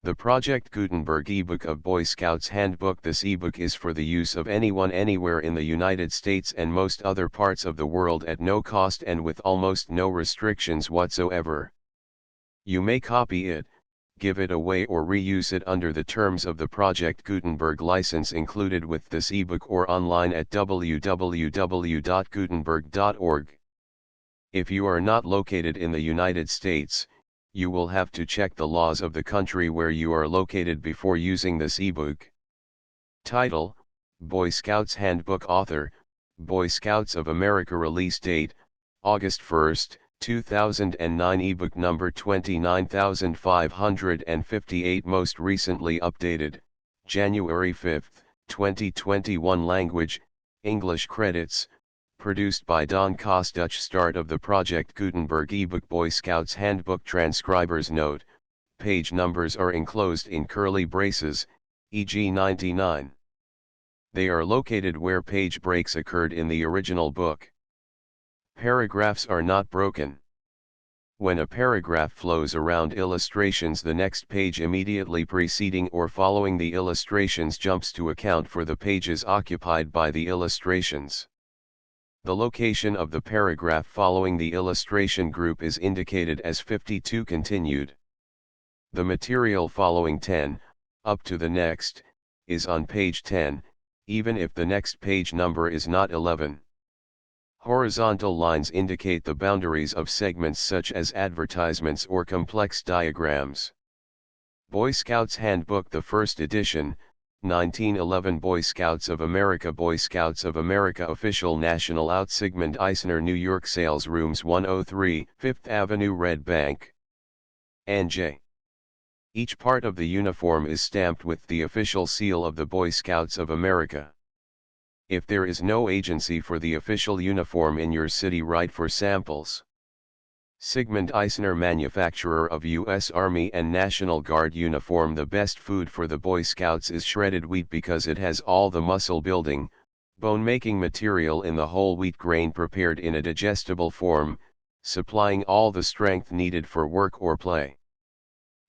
The Project Gutenberg ebook of Boy Scouts Handbook. This ebook is for the use of anyone anywhere in the United States and most other parts of the world at no cost and with almost no restrictions whatsoever. You may copy it, give it away or reuse it under the terms of the Project Gutenberg license included with this ebook or online at www.gutenberg.org. If you are not located in the United States, you will have to check the laws of the country where you are located before using this ebook. Title: Boy Scouts Handbook. Author: Boy Scouts of America. Release date: August 1, 2009. Ebook number 29558. Most recently updated January 5, 2021. Language: English. Credits: produced by Don Kostuch. Start of the Project Gutenberg ebook. Boy Scouts Handbook. Transcriber's note: page numbers are enclosed in curly braces, e.g. 99. They are located where page breaks occurred in the original book. Paragraphs are not broken. When a paragraph flows around illustrations, the next page immediately preceding or following the illustrations jumps to account for the pages occupied by the illustrations. The location of the paragraph following the illustration group is indicated as 52. Continued. The material following 10, up to the next, is on page 10, even if the next page number is not 11. Horizontal lines indicate the boundaries of segments such as advertisements or complex diagrams. Boy Scouts Handbook. The first edition, 1911. Boy Scouts of America. Boy Scouts of America Official National Out. Sigmund Eisner, New York. Sales Rooms 103, 5th Avenue, Red Bank, NJ. Each part of the uniform is stamped with the official seal of the Boy Scouts of America. If there is no agency for the official uniform in your city, write for samples. Sigmund Eisner, manufacturer of U.S. Army and National Guard uniform. The best food for the Boy Scouts is shredded wheat because it has all the muscle building, bone making material in the whole wheat grain prepared in a digestible form, supplying all the strength needed for work or play.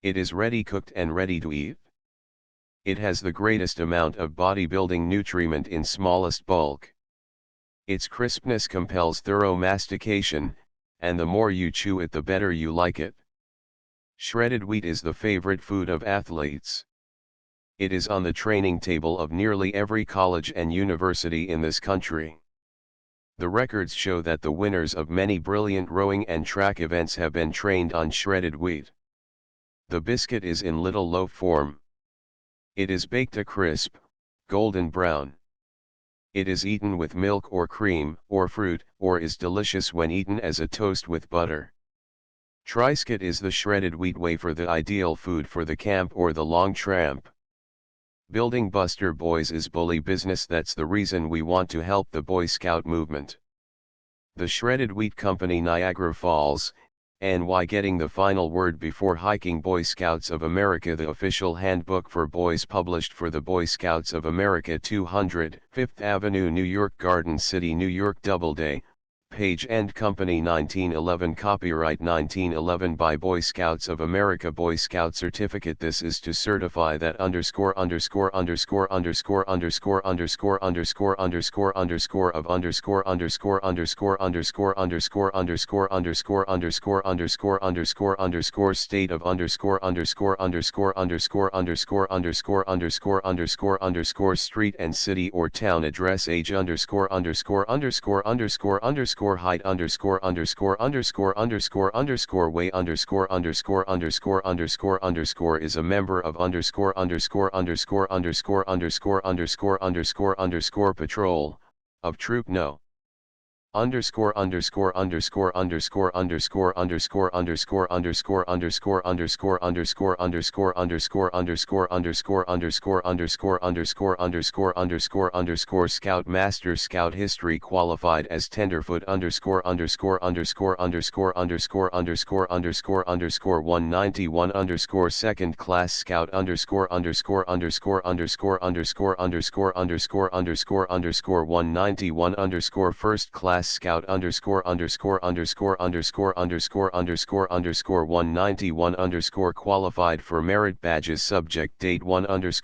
It is ready cooked and ready to eat. It has the greatest amount of bodybuilding nutriment in smallest bulk. Its crispness compels thorough mastication, and the more you chew it the better you like it. Shredded wheat is the favorite food of athletes. It is on the training table of nearly every college and university in this country. The records show that the winners of many brilliant rowing and track events have been trained on shredded wheat. The biscuit is in little loaf form. It is baked a crisp, golden brown. It is eaten with milk or cream or fruit, or is delicious when eaten as a toast with butter. Triscuit is the shredded wheat wafer, the ideal food for the camp or the long tramp. Building Buster Boys is bully business. That's the reason we want to help the Boy Scout movement. The Shredded Wheat Company, Niagara Falls, NY. Getting the final word before hiking. Boy Scouts of America. The official handbook for boys published for the Boy Scouts of America. 200, 5th Avenue, New York. Garden City, New York. Doubleday, Page and Company. 1911. Copyright 1911 by Boy Scouts of America. Boy Scout certificate. This is to certify that _______________________ of state of street and city or town address, age height weight is a member of patrol of troop no ________________________ Scout Master Scout History qualified as Tenderfoot ___________191 Second Class Scout ___________191 First Class /scout _ 191 qualified for merit badges subject date 1 _ _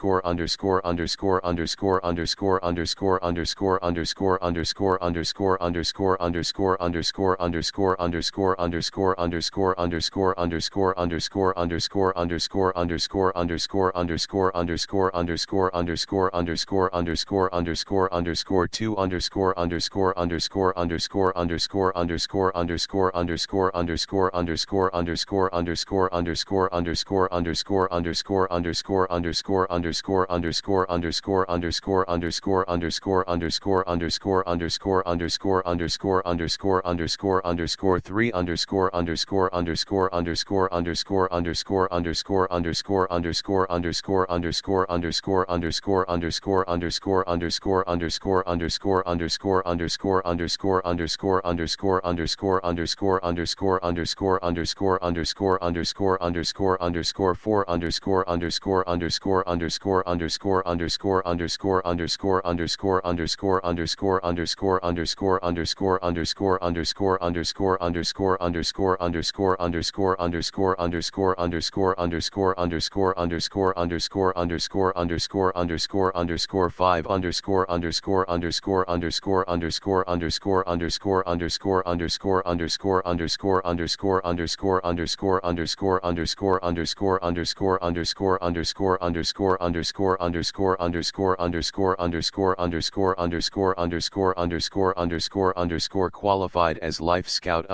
qualified as Life Scout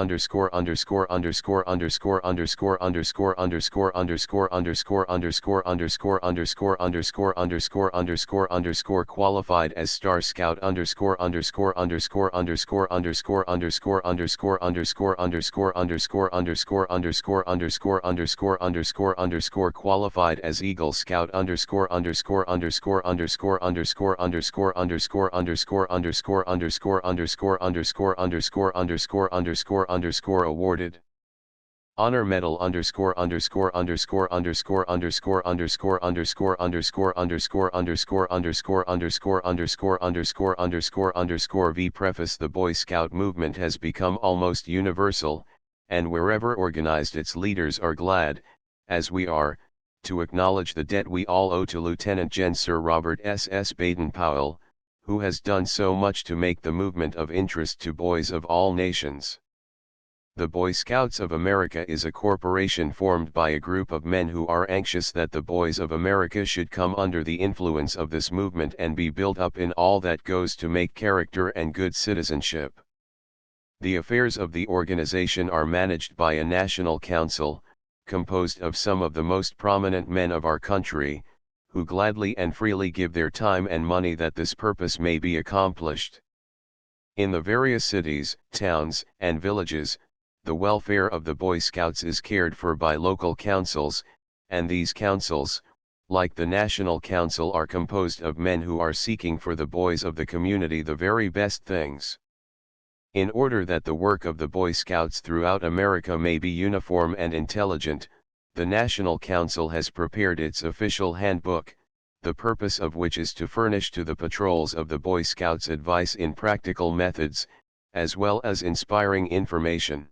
qualified as Star Scout qualified as Eagle Scout awarded Honor Medal V Preface. The Boy Scout movement has become almost universal, and wherever organized its leaders are glad, as we are, to acknowledge the debt we all owe to Lieutenant Gen Sir Robert S. Baden-Powell, who has done so much to make the movement of interest to boys of all nations. The Boy Scouts of America is a corporation formed by a group of men who are anxious that the boys of America should come under the influence of this movement and be built up in all that goes to make character and good citizenship. The affairs of the organization are managed by a national council, composed of some of the most prominent men of our country, who gladly and freely give their time and money that this purpose may be accomplished. In the various cities, towns, and villages, the welfare of the Boy Scouts is cared for by local councils, and these councils, like the National Council, are composed of men who are seeking for the boys of the community the very best things. In order that the work of the Boy Scouts throughout America may be uniform and intelligent, the National Council has prepared its official handbook, the purpose of which is to furnish to the patrols of the Boy Scouts advice in practical methods, as well as inspiring information.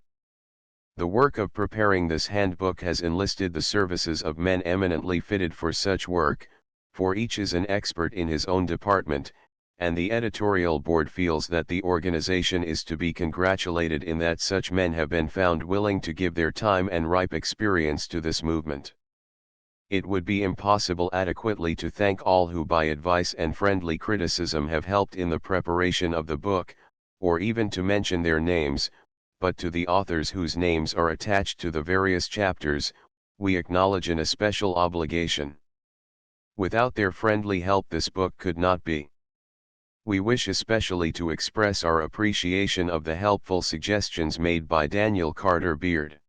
The work of preparing this handbook has enlisted the services of men eminently fitted for such work, for each is an expert in his own department, and the editorial board feels that the organization is to be congratulated in that such men have been found willing to give their time and ripe experience to this movement. It would be impossible adequately to thank all who by advice and friendly criticism have helped in the preparation of the book, or even to mention their names, but to the authors whose names are attached to the various chapters, we acknowledge an especial obligation. Without their friendly help this book could not be. We wish especially to express our appreciation of the helpful suggestions made by Daniel Carter Beard.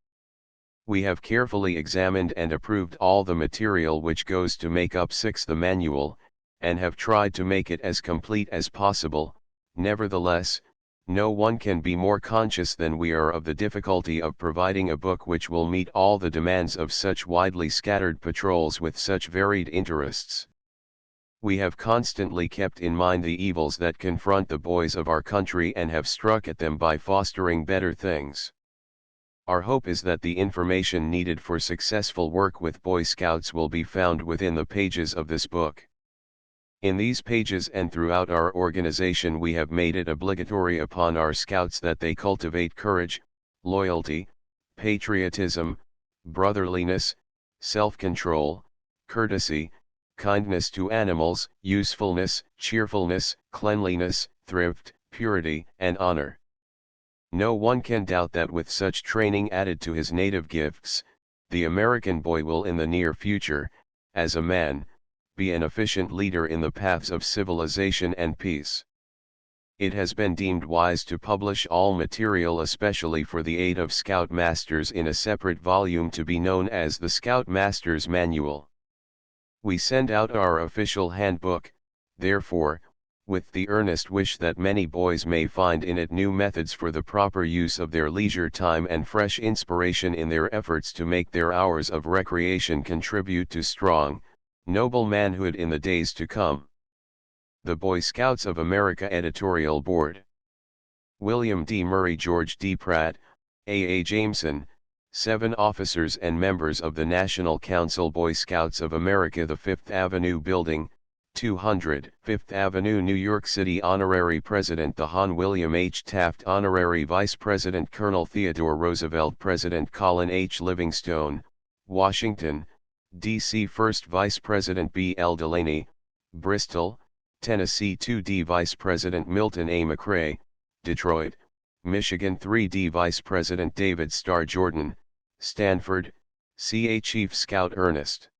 We have carefully examined and approved all the material which goes to make up the manual, and have tried to make it as complete as possible. Nevertheless, no one can be more conscious than we are of the difficulty of providing a book which will meet all the demands of such widely scattered patrols with such varied interests. We have constantly kept in mind the evils that confront the boys of our country and have struck at them by fostering better things. Our hope is that the information needed for successful work with Boy Scouts will be found within the pages of this book. In these pages and throughout our organization we have made it obligatory upon our Scouts that they cultivate courage, loyalty, patriotism, brotherliness, self-control, courtesy, kindness to animals, usefulness, cheerfulness, cleanliness, thrift, purity, and honor. No one can doubt that with such training added to his native gifts, the American boy will in the near future, as a man, be an efficient leader in the paths of civilization and peace. It has been deemed wise to publish all material especially for the aid of Scout Masters in a separate volume to be known as the Scout Master's Manual. We send out our official handbook, therefore, with the earnest wish that many boys may find in it new methods for the proper use of their leisure time and fresh inspiration in their efforts to make their hours of recreation contribute to strong, noble manhood in the days to come. The Boy Scouts of America Editorial Board. William D. Murray, George D. Pratt, A. Jameson, 7 officers and members of the National Council Boy Scouts of America, the 5th Avenue Building, 200, 5th Avenue, New York City. Honorary President the Hon. William H. Taft. Honorary Vice President Colonel Theodore Roosevelt. President Colin H. Livingstone, Washington, D.C. First Vice President B. L. Delaney, Bristol, Tennessee. 2D Vice President Milton A. McRae, Detroit, Michigan. 3D Vice President David Starr Jordan, Stanford, CA. Chief Scout Ernest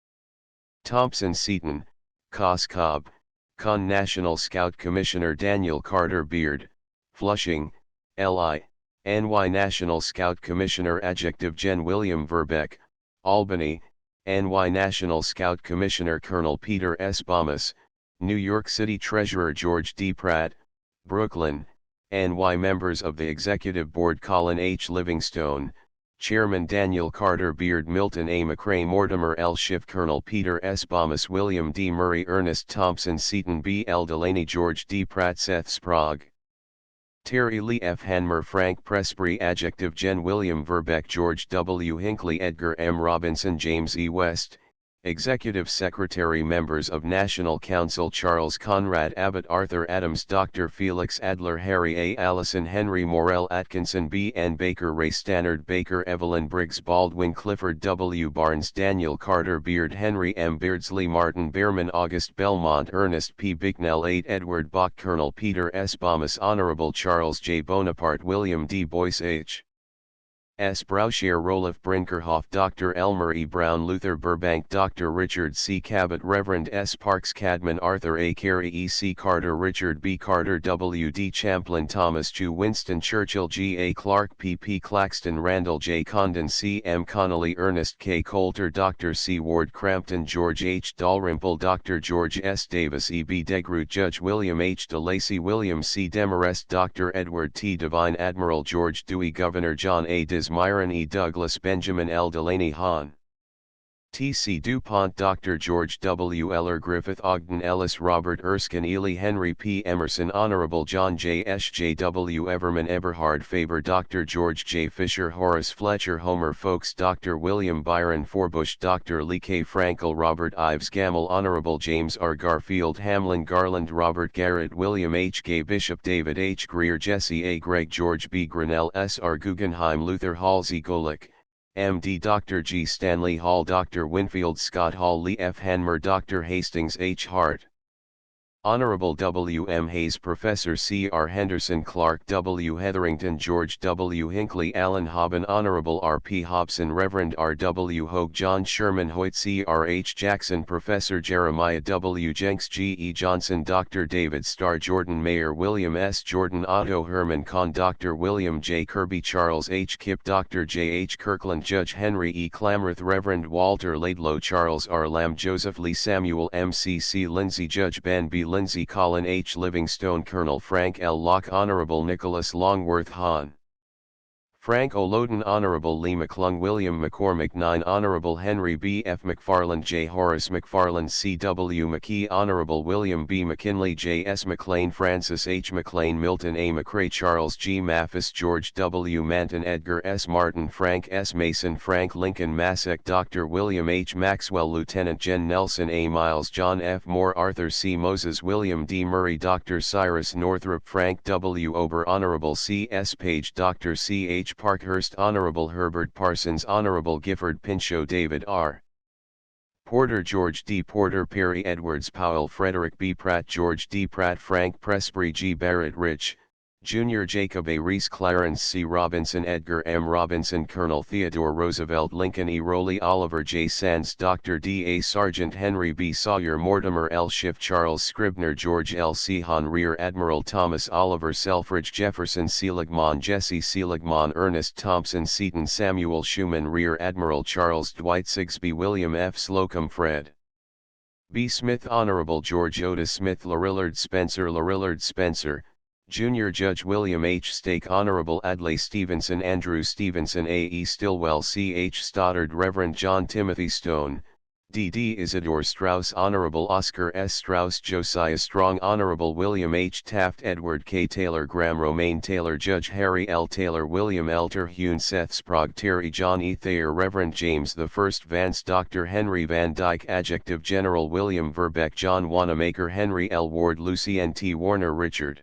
Thompson Seton, Cos Cobb, Con. National Scout Commissioner Daniel Carter Beard, Flushing, L.I., NY. National Scout Commissioner Adjective Gen. William Verbeck, Albany, NY. National Scout Commissioner Colonel Peter S. Bomas, New York City. Treasurer George D. Pratt, Brooklyn, NY. Members of the Executive Board Colin H. Livingstone, Chairman Daniel Carter Beard, Milton A. McRae, Mortimer L. Schiff, Colonel Peter S. Bomas, William D. Murray, Ernest Thompson Seton, B. L. Delaney, George D. Pratt, Seth Sprague, Terry Lee F. Hanmer, Frank Presbury. Adjective Gen. William Verbeck, George W. Hinckley, Edgar M. Robinson, James E. West, Executive Secretary. Members of National Council Charles Conrad Abbott, Arthur Adams, Dr. Felix Adler, Harry A. Allison, Henry Morrell Atkinson, B. N. Baker, Ray Stannard Baker, Evelyn Briggs Baldwin, Clifford W. Barnes, Daniel Carter Beard, Henry M. Beardsley, Martin Behrman, August Belmont, Ernest P. Bicknell, 8. Edward Bach, Colonel Peter S. Bomas, Honorable Charles J. Bonaparte, William D. Boyce, H. S. Browshier, Rolf Brinkerhoff, Dr. Elmer E. Brown, Luther Burbank, Dr. Richard C. Cabot, Reverend S. Parks Cadman, Arthur A. Carey, E. C. Carter, Richard B. Carter, W. D. Champlin, Thomas Chew, Winston Churchill, G. A. Clark, P. P. Claxton, Randall J. Condon, C. M. Connolly, Ernest K. Coulter, Dr. C. Ward Crampton, George H. Dalrymple, Dr. George S. Davis, E. B. Degroot, Judge William H. DeLacy, William C. Demarest, Dr. Edward T. Devine, Admiral George Dewey, Governor John A. Myron E. Douglas, Benjamin L. Delaney, Hahn, T. C. DuPont, Dr. George W. Eller, Griffith Ogden Ellis, Robert Erskine Ely, Henry P. Emerson, Honorable John J. S. J. W. Everman, Eberhard Faber, Dr. George J. Fisher, Horace Fletcher, Homer Folks, Dr. William Byron Forbush, Dr. Lee K. Frankel, Robert Ives Gamble, Honorable James R. Garfield, Hamlin Garland, Robert Garrett, William H. Gay Bishop, David H. Greer, Jesse A. Gregg, George B. Grinnell, S. R. Guggenheim, Luther Halsey Golick, M.D. Dr. G. Stanley Hall, Dr. Winfield Scott Hall, Lee F. Hanmer, Dr. Hastings H. Hart, Honorable W. M. Hayes, Professor C. R. Henderson, Clark W. Hetherington, George W. Hinckley, Allen Hobben, Honorable R. P. Hobson, Reverend R. W. Hogue, John Sherman Hoyt, C. R. H. Jackson, Professor Jeremiah W. Jenks, G. E. Johnson, Dr. David Starr, Jordan Mayer, William S. Jordan, Otto Herman Kahn, Dr. William J. Kirby, Charles H. Kipp, Dr. J. H. Kirkland, Judge Henry E. Clamorth, Reverend Walter Laidlow, Charles R. Lamb, Joseph Lee, Samuel M. C. C. Lindsay, Judge Ben B. Lindsay, Colin H. Livingstone, Colonel Frank L. Locke, Honorable Nicholas Longworth Hahn, Frank O'Loden, Honorable Lee McClung, William McCormick, 9 Honorable Henry B. F. McFarland, J. Horace McFarland, C. W. McKee, Honorable William B. McKinley, J. S. McLean, Francis H. McLean, Milton A. McCrae, Charles G. Mathis, George W. Manton, Edgar S. Martin, Frank S. Mason, Frank Lincoln Masek, Dr. William H. Maxwell, Lieutenant Gen Nelson A. Miles, John F. Moore, Arthur C. Moses, William D. Murray, Dr. Cyrus Northrop, Frank W. Ober, Honorable C. S. Page, Dr. C. H. Parkhurst, Honorable Herbert Parsons, Honorable Gifford Pinchot, David R. Porter, George D. Porter, Perry Edwards Powell, Frederick B. Pratt, George D. Pratt, Frank Presbury, G. Barrett Rich, Jr. Jacob A. Reese, Clarence C. Robinson, Edgar M. Robinson, Colonel Theodore Roosevelt Lincoln, E. Rowley, Oliver J. Sands, Dr. D. A. Sargent, Henry B. Sawyer, Mortimer L. Schiff, Charles Scribner, George L. Sihon, Rear Admiral Thomas Oliver, Selfridge Jefferson Seligman, Jesse Seligman, Ernest Thompson Seaton, Samuel Schuman, Rear Admiral Charles Dwight Sigsbee, William F. Slocum, Fred B. Smith, Honorable George Otis Smith, Lorillard Spencer, Junior Judge William H. Stake, Honorable Adlai Stevenson, Andrew Stevenson, A. E. Stillwell, C. H. Stoddard, Reverend John Timothy Stone, D. D. Isidore Strauss, Honorable Oscar S. Strauss, Josiah Strong, Honorable William H. Taft, Edward K. Taylor, Graham Romaine Taylor, Judge Harry L. Taylor, William L. Terhune, Seth Sprague, Terry John E. Thayer, Reverend James I. Vance, Dr. Henry Van Dyke, Adjective General William Verbeck, John Wanamaker, Henry L. Ward, Lucy N. T. Warner, Richard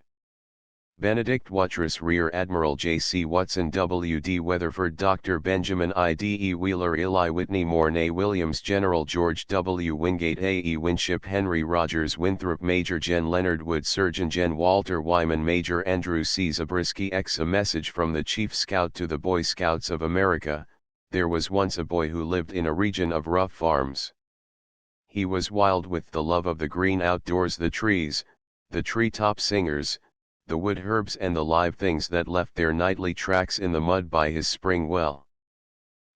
Benedict Watrous, Rear Admiral J. C. Watson, W. D. Weatherford, Dr. Benjamin I. D. E. Wheeler, Eli Whitney, Mornay Williams, General George W. Wingate, A. E. Winship, Henry Rogers, Winthrop, Major Gen Leonard Wood, Surgeon Gen Walter Wyman, Major Andrew C. Zabriskie. X. A message from the Chief Scout to the Boy Scouts of America. There was once a boy who lived in a region of rough farms. He was wild with the love of the green outdoors, the trees, the treetop singers, the wood herbs, and the live things that left their nightly tracks in the mud by his spring well.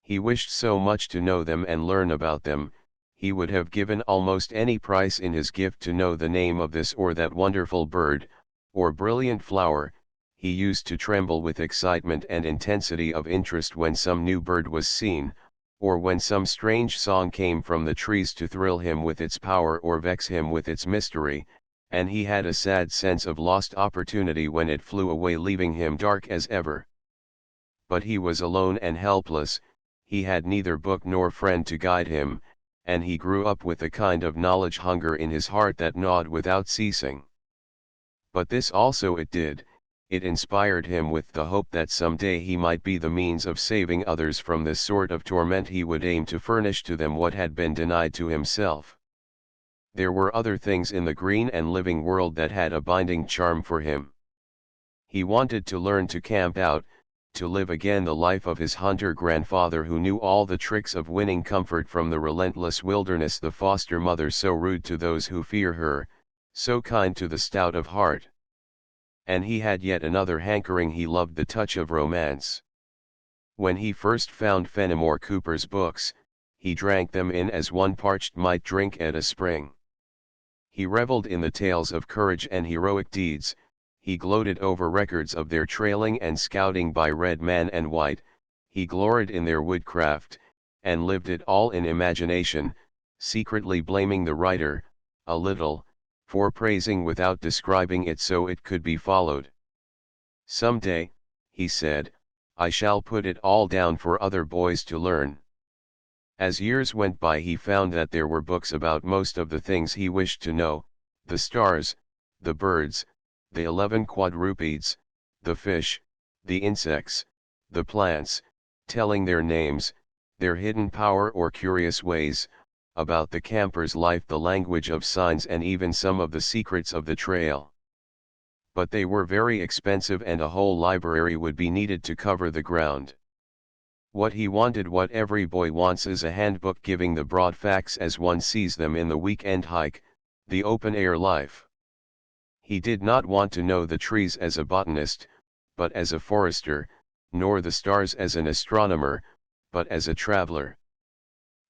He wished so much to know them and learn about them, he would have given almost any price in his gift to know the name of this or that wonderful bird, or brilliant flower. He used to tremble with excitement and intensity of interest when some new bird was seen, or when some strange song came from the trees to thrill him with its power or vex him with its mystery, and he had a sad sense of lost opportunity when it flew away, leaving him dark as ever. But he was alone and helpless, he had neither book nor friend to guide him, and he grew up with a kind of knowledge hunger in his heart that gnawed without ceasing. But this also it did, it inspired him with the hope that some day he might be the means of saving others from this sort of torment. He would aim to furnish to them what had been denied to himself. There were other things in the green and living world that had a binding charm for him. He wanted to learn to camp out, to live again the life of his hunter grandfather, who knew all the tricks of winning comfort from the relentless wilderness, the foster mother so rude to those who fear her, so kind to the stout of heart. And he had yet another hankering: he loved the touch of romance. When he first found Fenimore Cooper's books, he drank them in as one parched might drink at a spring. He reveled in the tales of courage and heroic deeds, he gloated over records of their trailing and scouting by red man and white, he gloried in their woodcraft, and lived it all in imagination, secretly blaming the writer, a little, for praising without describing it so it could be followed. "Some day," he said, "I shall put it all down for other boys to learn." As years went by, he found that there were books about most of the things he wished to know: the stars, the birds, the 11 quadrupeds, the fish, the insects, the plants, telling their names, their hidden power or curious ways, about the camper's life, the language of signs, and even some of the secrets of the trail. But they were very expensive, and a whole library would be needed to cover the ground. What he wanted, what every boy wants, is a handbook giving the broad facts as one sees them in the week-end hike, the open-air life. He did not want to know the trees as a botanist, but as a forester, nor the stars as an astronomer, but as a traveler.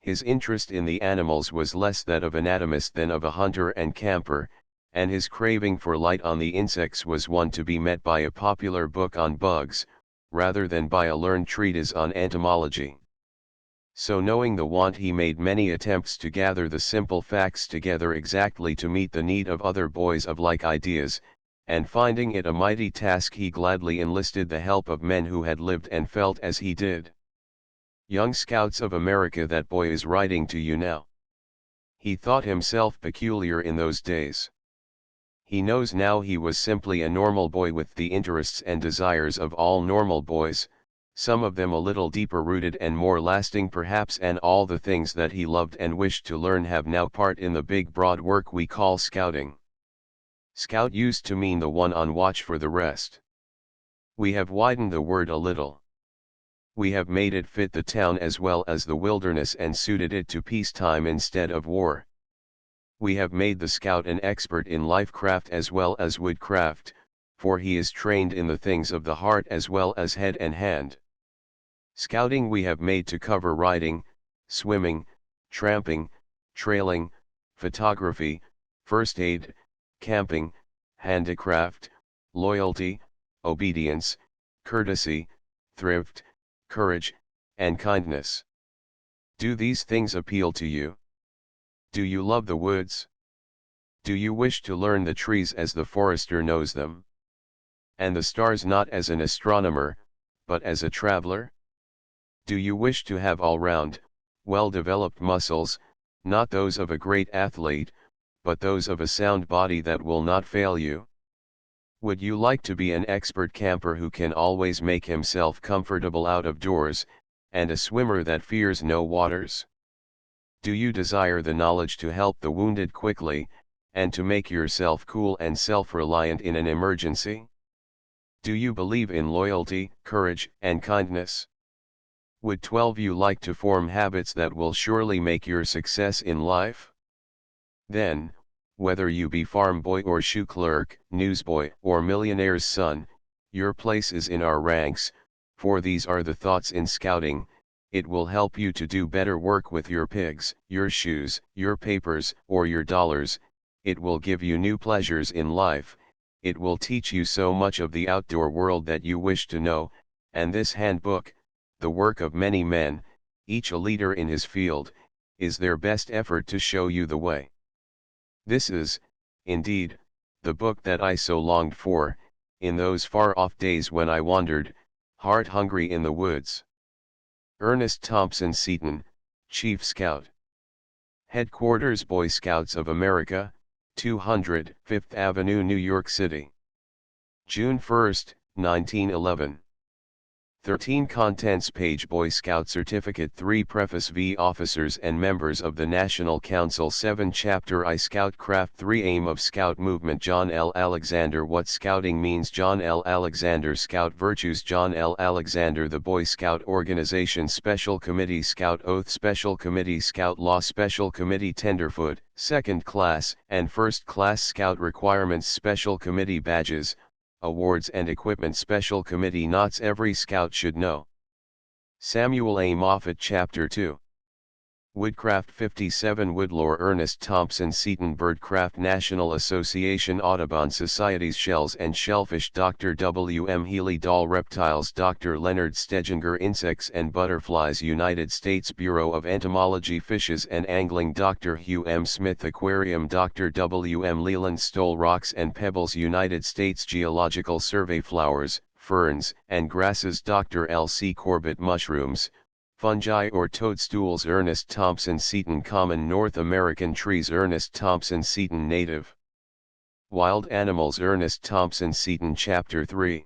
His interest in the animals was less that of an anatomist than of a hunter and camper, and his craving for light on the insects was one to be met by a popular book on bugs, rather than by a learned treatise on entomology. So knowing the want, he made many attempts to gather the simple facts together exactly to meet the need of other boys of like ideas, and finding it a mighty task, he gladly enlisted the help of men who had lived and felt as he did. Young Scouts of America, that boy is writing to you now. He thought himself peculiar in those days. He knows now he was simply a normal boy with the interests and desires of all normal boys, some of them a little deeper rooted and more lasting perhaps, and all the things that he loved and wished to learn have now part in the big broad work we call scouting. Scout used to mean the one on watch for the rest. We have widened the word a little. We have made it fit the town as well as the wilderness and suited it to peacetime instead of war. We have made the scout an expert in life craft as well as woodcraft, for he is trained in the things of the heart as well as head and hand. Scouting we have made to cover riding, swimming, tramping, trailing, photography, first aid, camping, handicraft, loyalty, obedience, courtesy, thrift, courage, and kindness. Do these things appeal to you? Do you love the woods? Do you wish to learn the trees as the forester knows them? And the stars not as an astronomer, but as a traveler? Do you wish to have all-round, well-developed muscles, not those of a great athlete, but those of a sound body that will not fail you? Would you like to be an expert camper who can always make himself comfortable out of doors, and a swimmer that fears no waters? Do you desire the knowledge to help the wounded quickly, and to make yourself cool and self-reliant in an emergency? Do you believe in loyalty, courage, and kindness? Would 12 you like to form habits that will surely make your success in life? Then, whether you be farm boy or shoe clerk, newsboy or millionaire's son, your place is in our ranks, for these are the thoughts in scouting. It will help you to do better work with your pigs, your shoes, your papers, or your dollars. It will give you new pleasures in life. It will teach you so much of the outdoor world that you wish to know, and this handbook, the work of many men, each a leader in his field, is their best effort to show you the way. This is, indeed, the book that I so longed for, in those far-off days when I wandered, heart-hungry in the woods. Ernest Thompson Seton, Chief Scout. Headquarters Boy Scouts of America, 200 Fifth Avenue, New York City. June 1, 1911. 13 Contents page. Boy Scout Certificate. 3 Preface. V. Officers and Members of the National Council. 7 Chapter I. Scout Craft. 3 Aim of Scout Movement. John L. Alexander. What Scouting Means. John L. Alexander. Scout Virtues. John L. Alexander. The Boy Scout Organization. Special Committee. Scout Oath. Special Committee. Scout Law. Special Committee. Tenderfoot, Second Class and First Class Scout Requirements. Special Committee. Badges, Awards and Equipment. Special Committee. Knots every scout should know. Samuel A. Moffett. Chapter 2. Woodcraft. 57 Woodlore. Ernest Thompson Seton. Birdcraft. National Association. Audubon Societies. Shells and Shellfish. Dr. W. M. Healy. Doll. Reptiles. Dr. Leonard Steginger. Insects and Butterflies. United States Bureau of Entomology. Fishes and Angling. Dr. Hugh M. Smith. Aquarium. Dr. W. M. Leland Stoll. Rocks and Pebbles. United States Geological Survey. Flowers, ferns, and grasses. Dr. L. C. Corbett. Mushrooms, fungi or toadstools. Ernest Thompson Seton. Common North American trees. Ernest Thompson Seton. Native wild animals. Ernest Thompson Seton. Chapter 3.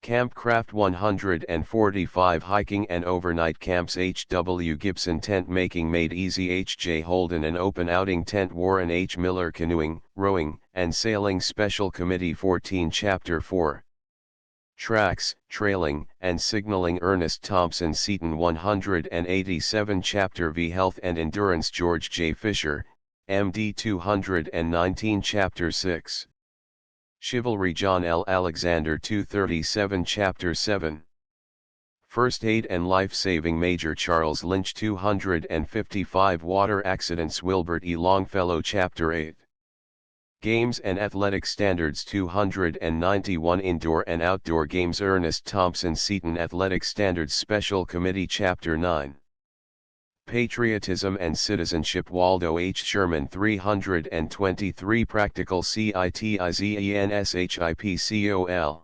Campcraft. 145 Hiking and Overnight Camps. H. W. Gibson. Tent Making Made Easy. H. J. Holden. An Open Outing Tent. Warren H. Miller. Canoeing, Rowing, and Sailing. Special Committee. 14 Chapter 4. Tracks, Trailing, and Signaling. Ernest Thompson Seton. 187 Chapter V. Health and Endurance. George J. Fisher, M.D. 219 Chapter 6. Chivalry. John L. Alexander. 237 Chapter 7. First Aid and Life-Saving. Major Charles Lynch. 255 Water Accidents. Wilbert E. Longfellow. Chapter 8. Games and Athletic Standards 291 Indoor and Outdoor Games Ernest Thompson Seton Athletic Standards Special Committee Chapter 9 Patriotism and Citizenship Waldo H. Sherman 323 Practical CITIZENSHIPCOL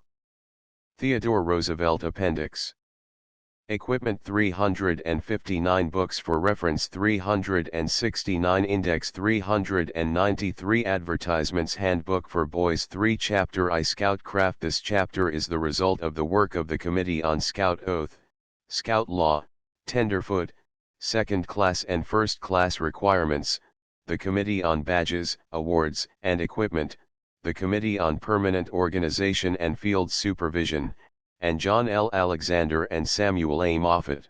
Theodore Roosevelt Appendix Equipment 359 Books for Reference 369 Index 393 Advertisements Handbook for Boys 3 Chapter I Scout Craft This chapter is the result of the work of the Committee on Scout Oath, Scout Law, Tenderfoot, Second Class and First Class Requirements, the Committee on Badges, Awards, and Equipment, the Committee on Permanent Organization and Field Supervision, and John L. Alexander and Samuel A. Moffett.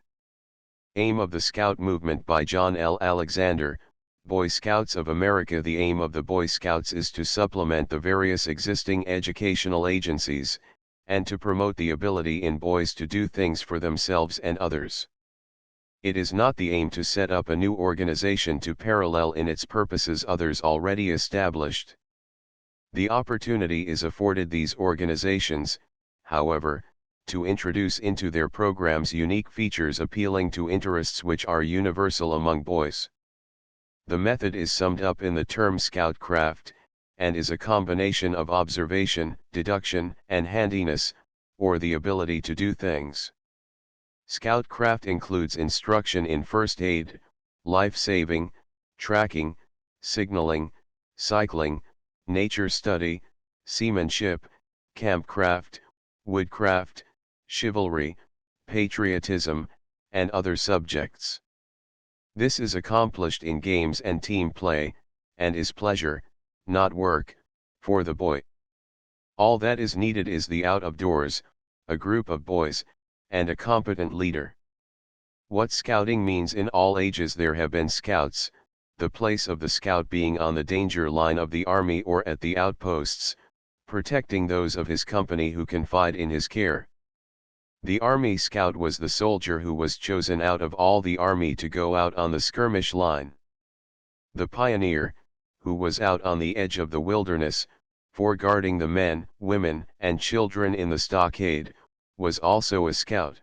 Aim of the Scout Movement by John L. Alexander, Boy Scouts of America. The aim of the Boy Scouts is to supplement the various existing educational agencies, and to promote the ability in boys to do things for themselves and others. It is not the aim to set up a new organization to parallel in its purposes others already established. The opportunity is afforded these organizations, however, to introduce into their programs unique features appealing to interests which are universal among boys. The method is summed up in the term Scoutcraft, and is a combination of observation, deduction, and handiness, or the ability to do things. Scoutcraft includes instruction in first aid, life-saving, tracking, signaling, cycling, nature study, seamanship, campcraft, woodcraft, chivalry, patriotism, and other subjects. This is accomplished in games and team play, and is pleasure, not work, for the boy. All that is needed is the out of doors, a group of boys, and a competent leader. What scouting means in all ages. There have been scouts, the place of the scout being on the danger line of the army or at the outposts, protecting those of his company who confide in his care. The Army Scout was the soldier who was chosen out of all the army to go out on the skirmish line. The pioneer, who was out on the edge of the wilderness, foreguarding the men, women, and children in the stockade, was also a scout.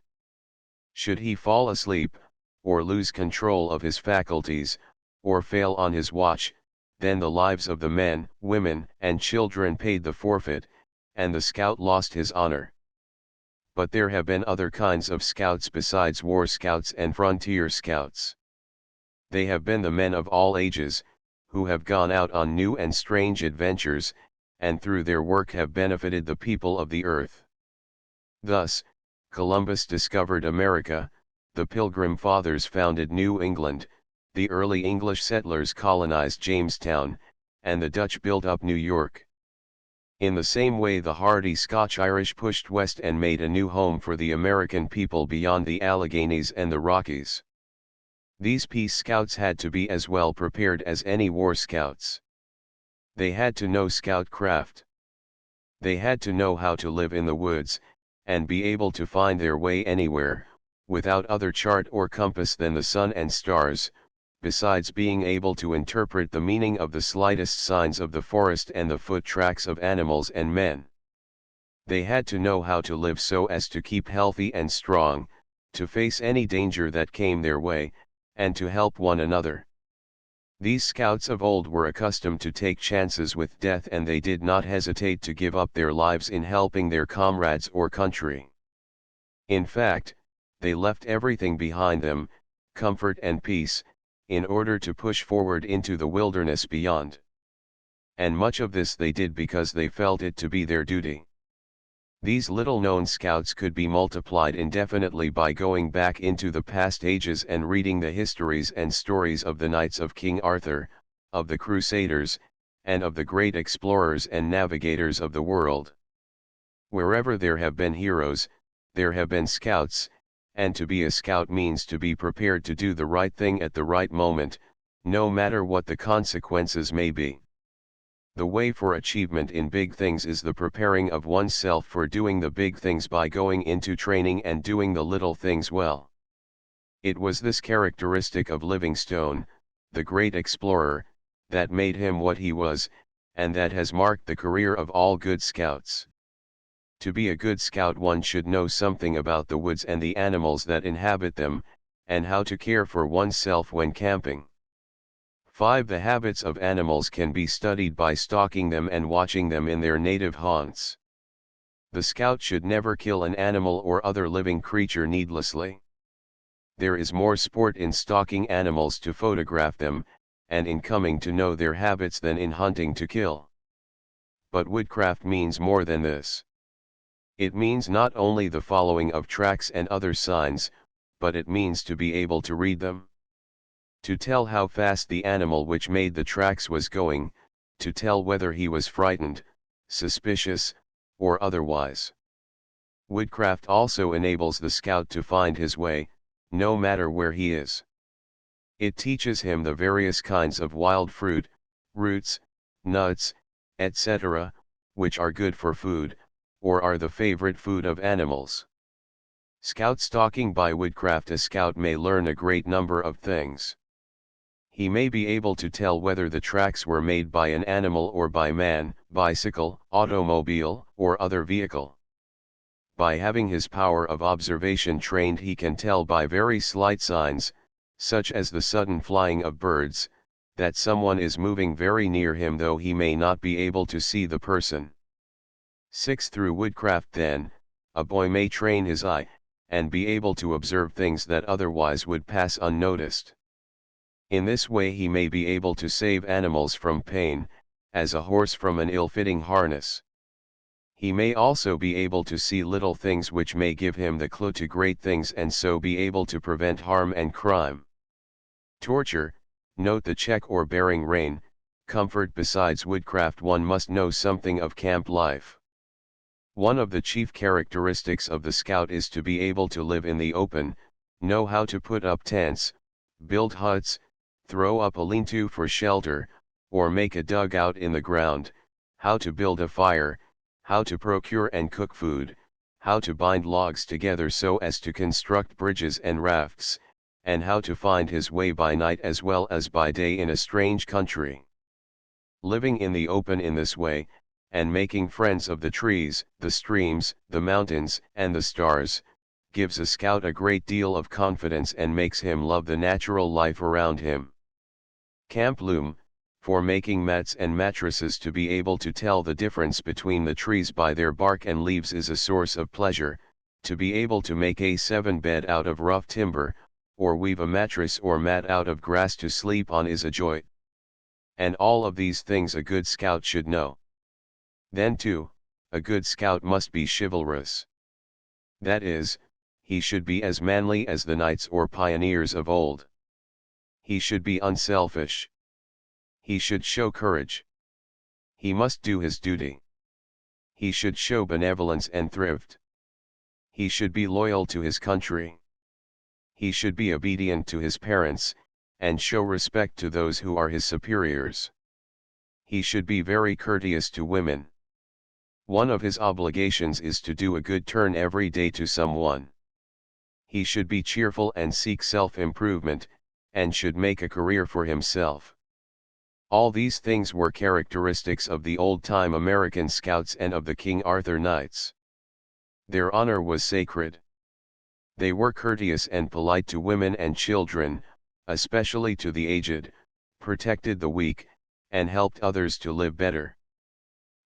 Should he fall asleep, or lose control of his faculties, or fail on his watch, then the lives of the men, women, and children paid the forfeit, and the scout lost his honor. But there have been other kinds of scouts besides war scouts and frontier scouts. They have been the men of all ages, who have gone out on new and strange adventures, and through their work have benefited the people of the earth. Thus, Columbus discovered America, the Pilgrim Fathers founded New England, the early English settlers colonized Jamestown, and the Dutch built up New York. In the same way the hardy Scotch-Irish pushed west and made a new home for the American people beyond the Alleghenies and the Rockies. These peace scouts had to be as well prepared as any war scouts. They had to know scoutcraft. They had to know how to live in the woods, and be able to find their way anywhere, without other chart or compass than the sun and stars, besides being able to interpret the meaning of the slightest signs of the forest and the foot tracks of animals and men. They had to know how to live so as to keep healthy and strong, to face any danger that came their way, and to help one another. These scouts of old were accustomed to take chances with death, and they did not hesitate to give up their lives in helping their comrades or country. In fact, they left everything behind them, comfort and peace, in order to push forward into the wilderness beyond. And much of this they did because they felt it to be their duty. These little-known scouts could be multiplied indefinitely by going back into the past ages and reading the histories and stories of the knights of King Arthur, of the Crusaders, and of the great explorers and navigators of the world. Wherever there have been heroes, there have been scouts, and to be a scout means to be prepared to do the right thing at the right moment, no matter what the consequences may be. The way for achievement in big things is the preparing of oneself for doing the big things by going into training and doing the little things well. It was this characteristic of Livingstone, the great explorer, that made him what he was, and that has marked the career of all good scouts. To be a good scout, one should know something about the woods and the animals that inhabit them, and how to care for oneself when camping. 5. The habits of animals can be studied by stalking them and watching them in their native haunts. The scout should never kill an animal or other living creature needlessly. There is more sport in stalking animals to photograph them, and in coming to know their habits than in hunting to kill. But woodcraft means more than this. It means not only the following of tracks and other signs, but it means to be able to read them. To tell how fast the animal which made the tracks was going, to tell whether he was frightened, suspicious, or otherwise. Woodcraft also enables the scout to find his way, no matter where he is. It teaches him the various kinds of wild fruit, roots, nuts, etc., which are good for food, or are the favorite food of animals. Scout stalking by woodcraft. A scout may learn a great number of things. He may be able to tell whether the tracks were made by an animal or by man, bicycle, automobile, or other vehicle. By having his power of observation trained, he can tell by very slight signs, such as the sudden flying of birds, that someone is moving very near him, though he may not be able to see the person. 6. Through woodcraft, then, a boy may train his eye, and be able to observe things that otherwise would pass unnoticed. In this way he may be able to save animals from pain, as a horse from an ill-fitting harness. He may also be able to see little things which may give him the clue to great things, and so be able to prevent harm and crime. Torture, note the check or bearing rein, comfort. Besides woodcraft, one must know something of camp life. One of the chief characteristics of the scout is to be able to live in the open, know how to put up tents, build huts, throw up a lean-to for shelter, or make a dugout in the ground, how to build a fire, how to procure and cook food, how to bind logs together so as to construct bridges and rafts, and how to find his way by night as well as by day in a strange country. Living in the open in this way, and making friends of the trees, the streams, the mountains, and the stars, gives a scout a great deal of confidence and makes him love the natural life around him. Camp loom, for making mats and mattresses. To be able to tell the difference between the trees by their bark and leaves is a source of pleasure. To be able to make a 7-bed out of rough timber, or weave a mattress or mat out of grass to sleep on is a joy. And all of these things a good scout should know. Then too, a good scout must be chivalrous. That is, he should be as manly as the knights or pioneers of old. He should be unselfish. He should show courage. He must do his duty. He should show benevolence and thrift. He should be loyal to his country. He should be obedient to his parents, and show respect to those who are his superiors. He should be very courteous to women. One of his obligations is to do a good turn every day to someone. He should be cheerful and seek self-improvement, and should make a career for himself. All these things were characteristics of the old-time American scouts and of the King Arthur Knights. Their honor was sacred. They were courteous and polite to women and children, especially to the aged, protected the weak, and helped others to live better.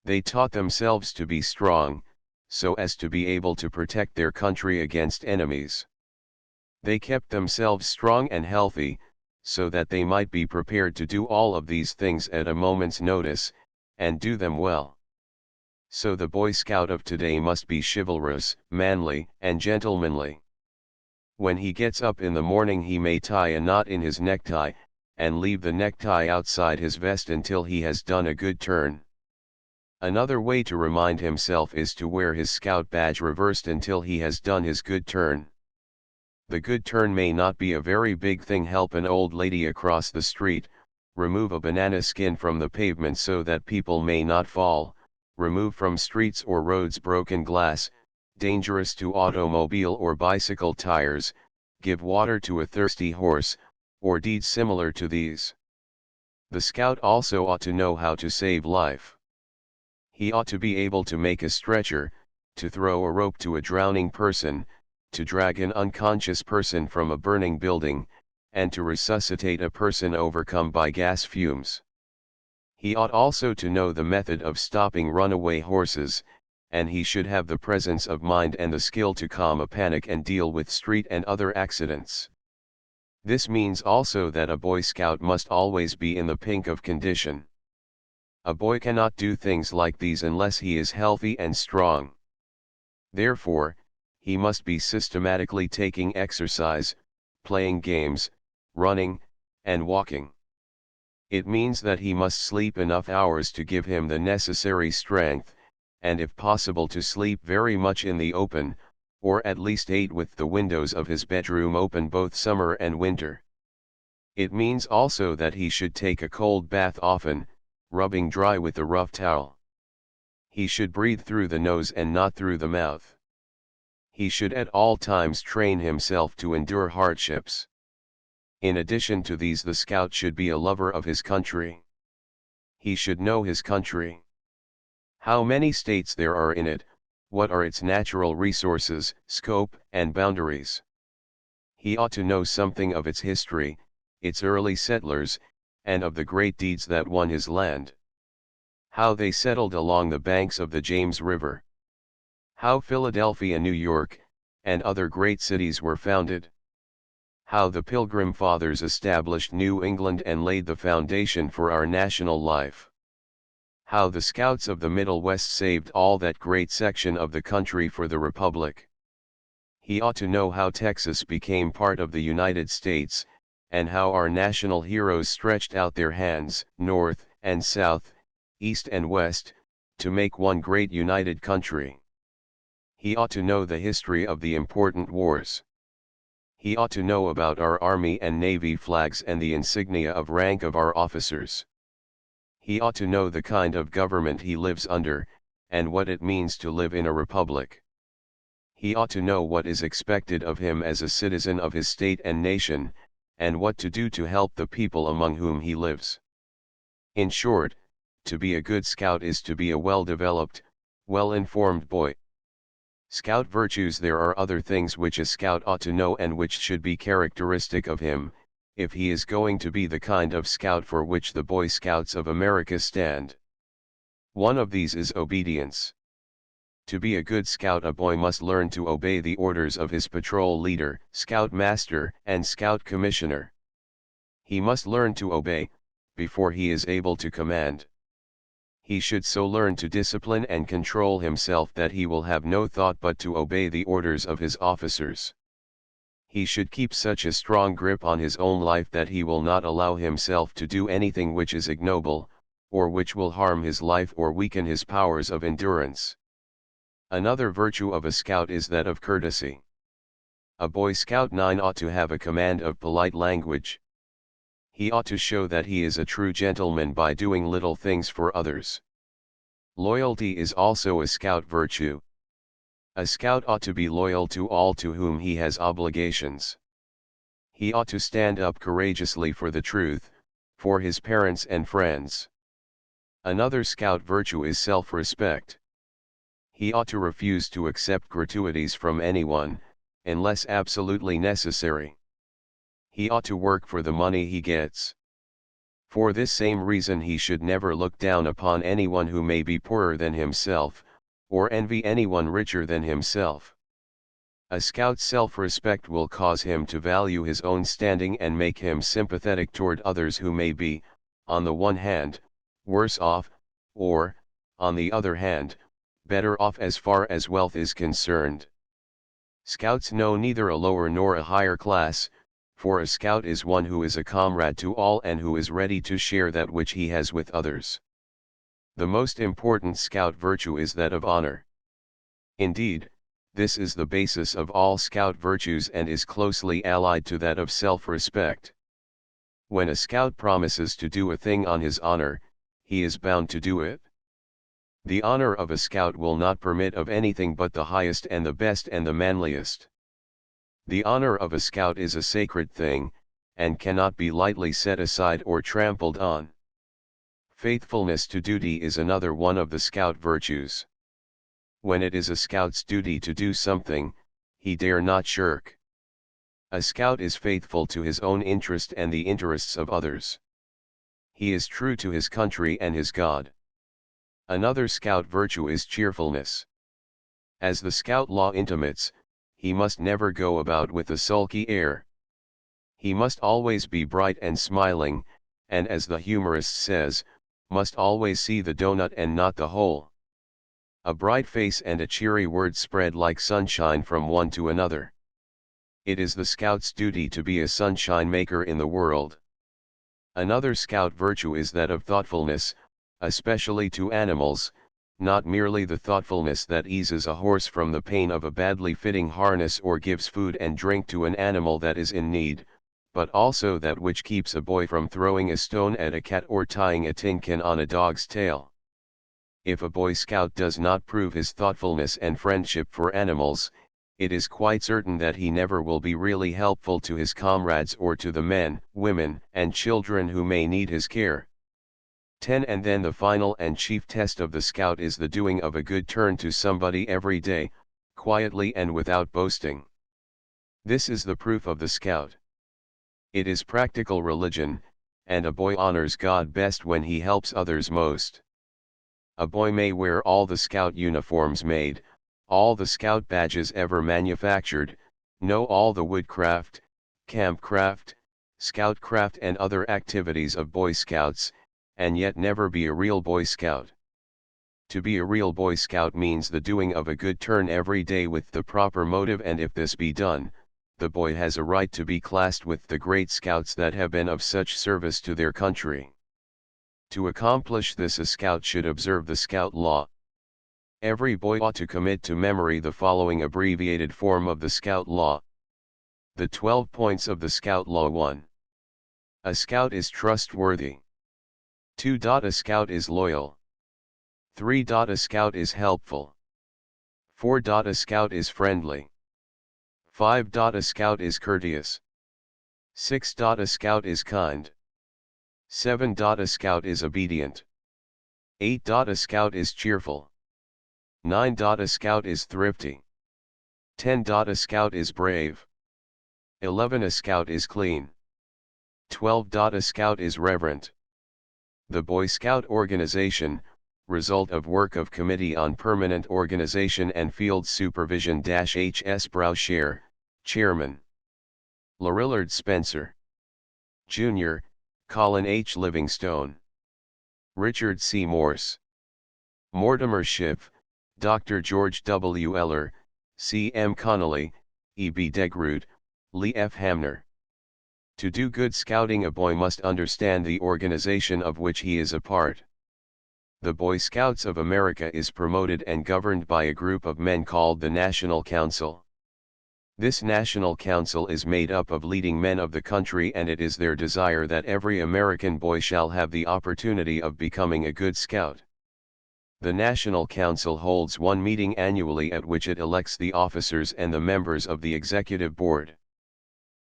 They taught themselves to be strong, so as to be able to protect their country against enemies. They kept themselves strong and healthy, so that they might be prepared to do all of these things at a moment's notice, and do them well. So the Boy Scout of today must be chivalrous, manly, and gentlemanly. When he gets up in the morning, he may tie a knot in his necktie, and leave the necktie outside his vest until he has done a good turn. Another way to remind himself is to wear his scout badge reversed until he has done his good turn. The good turn may not be a very big thing: help an old lady across the street, remove a banana skin from the pavement so that people may not fall, remove from streets or roads broken glass, dangerous to automobile or bicycle tires, give water to a thirsty horse, or deeds similar to these. The scout also ought to know how to save life. He ought to be able to make a stretcher, to throw a rope to a drowning person, to drag an unconscious person from a burning building, and to resuscitate a person overcome by gas fumes. He ought also to know the method of stopping runaway horses, and he should have the presence of mind and the skill to calm a panic and deal with street and other accidents. This means also that a Boy Scout must always be in the pink of condition. A boy cannot do things like these unless he is healthy and strong. Therefore, he must be systematically taking exercise, playing games, running, and walking. It means that he must sleep enough hours to give him the necessary strength, and if possible to sleep very much in the open, or at least 8 with the windows of his bedroom open both summer and winter. It means also that he should take a cold bath often, rubbing dry with a rough towel. He should breathe through the nose and not through the mouth. He should at all times train himself to endure hardships. In addition to these, the scout should be a lover of his country. He should know his country. How many states there are in it, what are its natural resources, scope, and boundaries. He ought to know something of its history, its early settlers, and of the great deeds that won his land. How they settled along the banks of the James River. How Philadelphia, New York, and other great cities were founded. How the Pilgrim Fathers established New England and laid the foundation for our national life. How the Scouts of the Middle West saved all that great section of the country for the Republic. He ought to know how Texas became part of the United States, and how our national heroes stretched out their hands, north and south, east and west, to make one great united country. He ought to know the history of the important wars. He ought to know about our Army and Navy flags and the insignia of rank of our officers. He ought to know the kind of government he lives under, and what it means to live in a republic. He ought to know what is expected of him as a citizen of his state and nation, and what to do to help the people among whom he lives. In short, to be a good scout is to be a well-developed, well-informed boy. Scout virtues. There are other things which a scout ought to know and which should be characteristic of him, if he is going to be the kind of scout for which the Boy Scouts of America stand. One of these is obedience. To be a good scout, a boy must learn to obey the orders of his patrol leader, scout master, and scout commissioner. He must learn to obey, before he is able to command. He should so learn to discipline and control himself that he will have no thought but to obey the orders of his officers. He should keep such a strong grip on his own life that he will not allow himself to do anything which is ignoble, or which will harm his life or weaken his powers of endurance. Another virtue of a scout is that of courtesy. A Boy Scout 9 ought to have a command of polite language. He ought to show that he is a true gentleman by doing little things for others. Loyalty is also a scout virtue. A scout ought to be loyal to all to whom he has obligations. He ought to stand up courageously for the truth, for his parents and friends. Another scout virtue is self-respect. He ought to refuse to accept gratuities from anyone, unless absolutely necessary. He ought to work for the money he gets. For this same reason he should never look down upon anyone who may be poorer than himself, or envy anyone richer than himself. A scout's self-respect will cause him to value his own standing and make him sympathetic toward others who may be, on the one hand, worse off, or, on the other hand, better off as far as wealth is concerned. Scouts know neither a lower nor a higher class, for a scout is one who is a comrade to all and who is ready to share that which he has with others. The most important scout virtue is that of honor. Indeed, this is the basis of all scout virtues and is closely allied to that of self-respect. When a scout promises to do a thing on his honor, he is bound to do it. The honor of a scout will not permit of anything but the highest and the best and the manliest. The honor of a scout is a sacred thing, and cannot be lightly set aside or trampled on. Faithfulness to duty is another one of the scout virtues. When it is a scout's duty to do something, he dare not shirk. A scout is faithful to his own interest and the interests of others. He is true to his country and his God. Another scout virtue is cheerfulness. As the scout law intimates, he must never go about with a sulky air. He must always be bright and smiling, and as the humorist says, must always see the donut and not the hole. A bright face and a cheery word spread like sunshine from one to another. It is the scout's duty to be a sunshine maker in the world. Another scout virtue is that of thoughtfulness, especially to animals, not merely the thoughtfulness that eases a horse from the pain of a badly fitting harness or gives food and drink to an animal that is in need, but also that which keeps a boy from throwing a stone at a cat or tying a tin can on a dog's tail. If a Boy Scout does not prove his thoughtfulness and friendship for animals, it is quite certain that he never will be really helpful to his comrades or to the men, women, and children who may need his care. 10. And then the final and chief test of the scout is the doing of a good turn to somebody every day, quietly and without boasting. This is the proof of the scout. It is practical religion, and a boy honors God best when he helps others most. A boy may wear all the scout uniforms made, all the scout badges ever manufactured, know all the woodcraft, campcraft, scoutcraft and other activities of Boy Scouts, and yet never be a real Boy Scout. To be a real Boy Scout means the doing of a good turn every day with the proper motive, and if this be done, the boy has a right to be classed with the great scouts that have been of such service to their country. To accomplish this, a scout should observe the scout law. Every boy ought to commit to memory the following abbreviated form of the scout law. The 12 points of the scout law. 1. A scout is trustworthy. 2. A scout is loyal. 3. A scout is helpful. 4. A scout is friendly. 5. A scout is courteous. 6. A scout is kind. 7. A scout is obedient. 8. A scout is cheerful. 9. A scout is thrifty. 10. A scout is brave. 11. A scout is clean. 12. A scout is reverent. The Boy Scout Organization, result of work of Committee on Permanent Organization and Field Supervision H.S. Browshare, Chairman. Lorillard Spencer. Jr., Colin H. Livingstone. Richard C. Morse. Mortimer Schiff, Dr. George W. Eller, C. M. Connolly, E. B. Degroot, Lee F. Hamner. To do good scouting, a boy must understand the organization of which he is a part. The Boy Scouts of America is promoted and governed by a group of men called the National Council. This National Council is made up of leading men of the country, and it is their desire that every American boy shall have the opportunity of becoming a good scout. The National Council holds one meeting annually at which it elects the officers and the members of the executive board.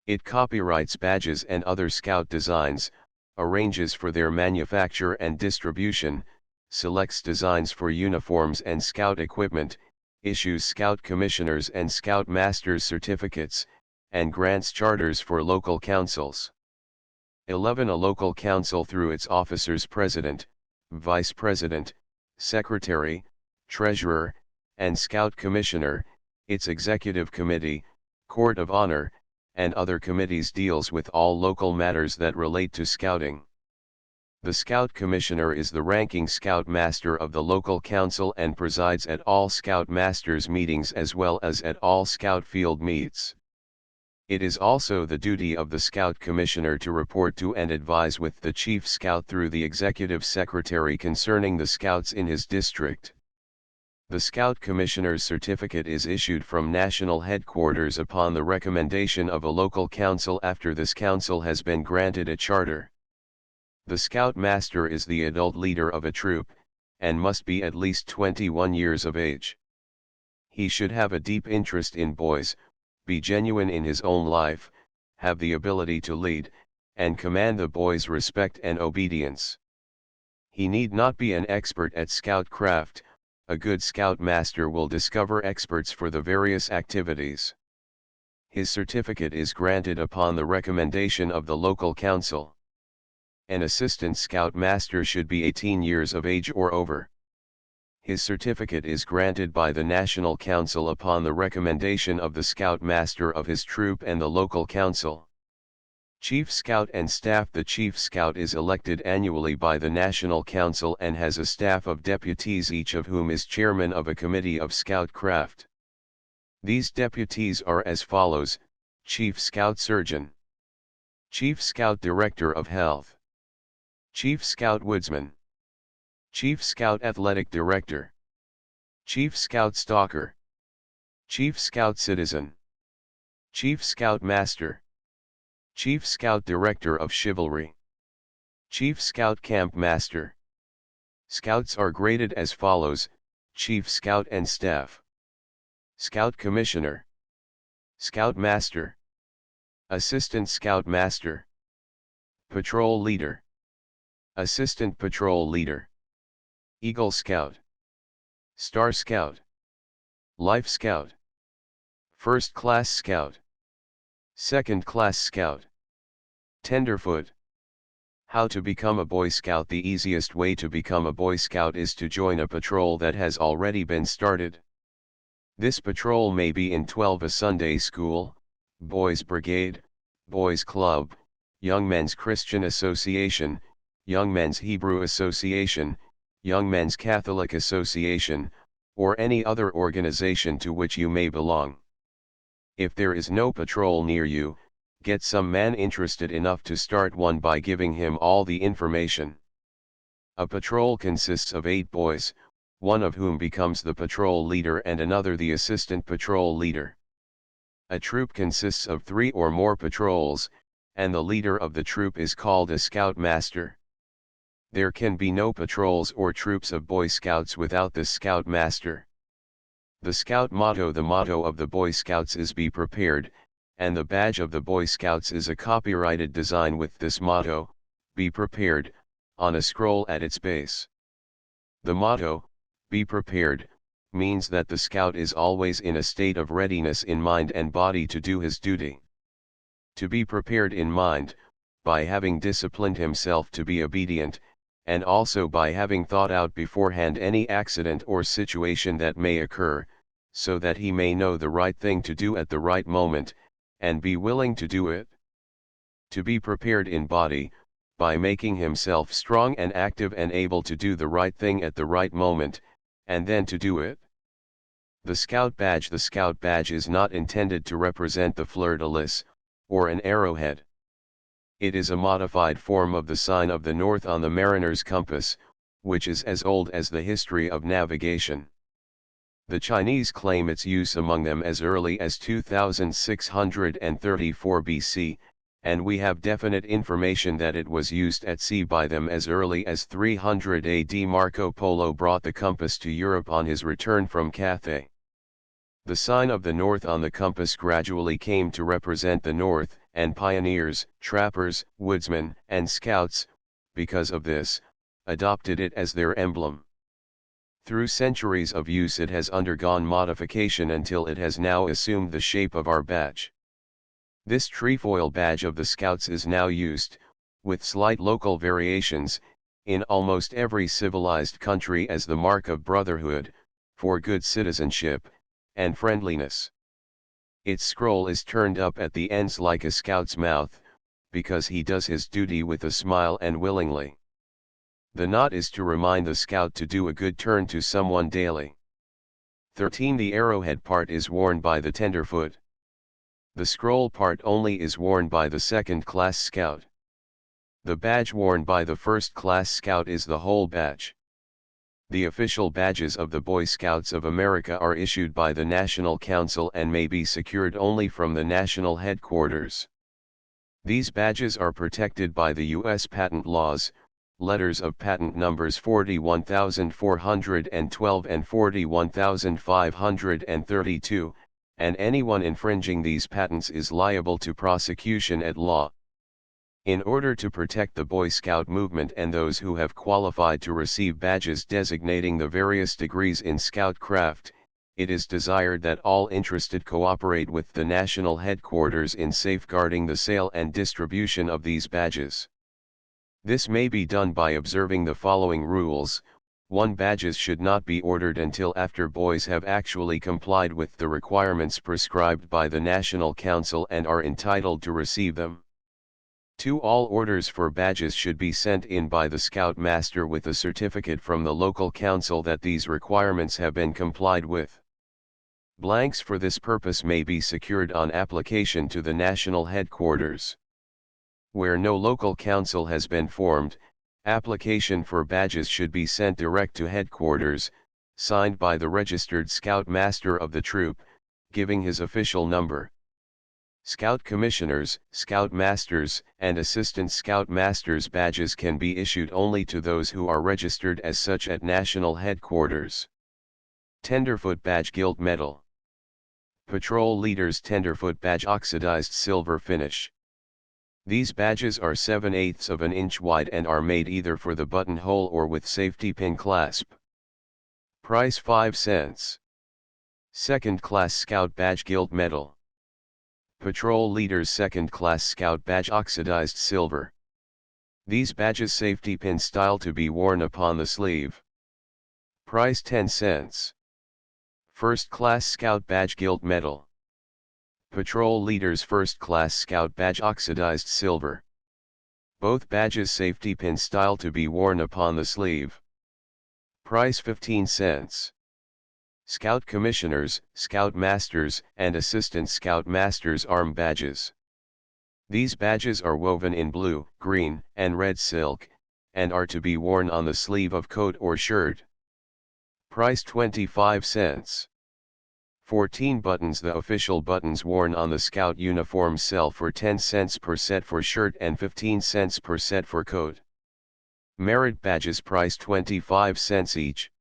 It copyrights badges and other scout designs, arranges for their manufacture and distribution, selects designs for uniforms and scout equipment, issues scout commissioners and scout masters certificates, and grants charters for local councils. 11. A local council through its officers, president, vice president, secretary, treasurer, and scout commissioner, its executive committee, court of honor, and other committees deals with all local matters that relate to scouting. The Scout Commissioner is the ranking Scout Master of the local council and presides at all Scout Masters meetings as well as at all Scout field meets. It is also the duty of the Scout Commissioner to report to and advise with the Chief Scout through the Executive Secretary concerning the Scouts in his district. The Scout Commissioner's certificate is issued from national headquarters upon the recommendation of a local council after this council has been granted a charter. The Scout Master is the adult leader of a troop, and must be at least 21 years of age. He should have a deep interest in boys, be genuine in his own life, have the ability to lead, and command the boys' respect and obedience. He need not be an expert at scout craft. A good scout master will discover experts for the various activities. His certificate is granted upon the recommendation of the local council. An assistant scout master should be 18 years of age or over. His certificate is granted by the National Council upon the recommendation of the scout master of his troop and the local council. Chief Scout and Staff. The Chief Scout is elected annually by the National Council and has a staff of deputies, each of whom is chairman of a committee of scout craft. These deputies are as follows: Chief Scout Surgeon, Chief Scout Director of Health, Chief Scout Woodsman, Chief Scout Athletic Director, Chief Scout Stalker, Chief Scout Citizen, Chief Scout Master, Chief Scout Director of Chivalry, Chief Scout Camp Master. Scouts are graded as follows: Chief Scout and Staff, Scout Commissioner, Scout Master, Assistant Scout Master, Patrol Leader, Assistant Patrol Leader, Eagle Scout, Star Scout, Life Scout, First Class Scout, Second Class Scout, Tenderfoot. How to become a Boy Scout? The easiest way to become a Boy Scout is to join a patrol that has already been started. This patrol may be in 12 a Sunday school, Boys Brigade, Boys Club, Young Men's Christian Association, Young Men's Hebrew Association, Young Men's Catholic Association, or any other organization to which you may belong. If there is no patrol near you, get some man interested enough to start one by giving him all the information. A patrol consists of 8 boys, one of whom becomes the patrol leader and another the assistant patrol leader. A troop consists of 3 or more patrols, and the leader of the troop is called a scout master. There can be no patrols or troops of Boy Scouts without the scout master. The scout motto: the motto of the Boy Scouts is "Be Prepared," and the badge of the Boy Scouts is a copyrighted design with this motto, "Be Prepared," on a scroll at its base. The motto, "Be Prepared," means that the scout is always in a state of readiness in mind and body to do his duty. To be prepared in mind, by having disciplined himself to be obedient, and also by having thought out beforehand any accident or situation that may occur, so that he may know the right thing to do at the right moment, and be willing to do it. To be prepared in body, by making himself strong and active and able to do the right thing at the right moment, and then to do it. The Scout Badge. The Scout Badge is not intended to represent the fleur-de-lis, or an arrowhead. It is a modified form of the sign of the North on the mariner's compass, which is as old as the history of navigation. The Chinese claim its use among them as early as 2634 BC, and we have definite information that it was used at sea by them as early as 300 AD. Marco Polo brought the compass to Europe on his return from Cathay. The sign of the North on the compass gradually came to represent the North, and pioneers, trappers, woodsmen, and scouts, because of this, adopted it as their emblem. Through centuries of use it has undergone modification until it has now assumed the shape of our badge. This trefoil badge of the Scouts is now used, with slight local variations, in almost every civilized country as the mark of brotherhood, for good citizenship, and friendliness. Its scroll is turned up at the ends like a scout's mouth, because he does his duty with a smile and willingly. The knot is to remind the scout to do a good turn to someone daily. 13. The arrowhead part is worn by the tenderfoot. The scroll part only is worn by the second-class scout. The badge worn by the first-class scout is the whole badge. The official badges of the Boy Scouts of America are issued by the National Council and may be secured only from the national headquarters. These badges are protected by the U.S. patent laws, letters of patent numbers 41412 and 41532, and anyone infringing these patents is liable to prosecution at law. In order to protect the Boy Scout movement and those who have qualified to receive badges designating the various degrees in Scoutcraft, it is desired that all interested cooperate with the national headquarters in safeguarding the sale and distribution of these badges. This may be done by observing the following rules. 1. Badges should not be ordered until after boys have actually complied with the requirements prescribed by the National Council and are entitled to receive them. 2. All orders for badges should be sent in by the Scout Master with a certificate from the local council that these requirements have been complied with. Blanks for this purpose may be secured on application to the national headquarters. Where no local council has been formed, application for badges should be sent direct to headquarters, signed by the registered Scout Master of the troop, giving his official number. Scout Commissioners, Scout Masters, and Assistant Scout Masters badges can be issued only to those who are registered as such at national headquarters. Tenderfoot Badge Gilt Medal. Patrol Leaders Tenderfoot Badge Oxidized Silver Finish. These badges are 7/8 of an inch wide and are made either for the buttonhole or with safety pin clasp. Price 5 cents. Second Class Scout Badge Gilt Medal. Patrol Leaders Second Class Scout Badge Oxidized Silver. These badges safety pin style to be worn upon the sleeve. Price 10 cents. First Class Scout Badge Gilt Medal. Patrol Leaders First Class Scout Badge Oxidized Silver. Both badges safety pin style to be worn upon the sleeve. Price 15 cents. Scout Commissioners, Scout Masters, and Assistant Scout Masters Arm Badges. These badges are woven in blue, green, and red silk, and are to be worn on the sleeve of coat or shirt. Price 25 cents. 14 buttons. The official buttons worn on the Scout uniform sell for 10 cents per set for shirt and 15 cents per set for coat. Merit badges price 25 cents each.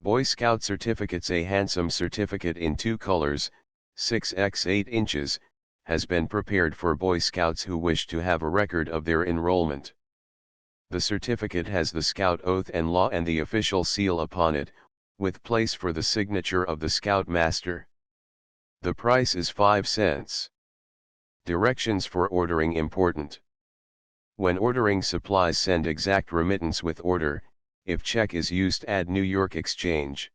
Boy Scout certificates. A handsome certificate in 2 colors, 6x 8 inches, has been prepared for Boy Scouts who wish to have a record of their enrollment. The certificate has the Scout oath and law and the official seal upon it, with place for the signature of the Scout Master. The price is 5 cents. Directions for ordering important. When ordering supplies, send exact remittance with order. If check is used, add New York Exchange.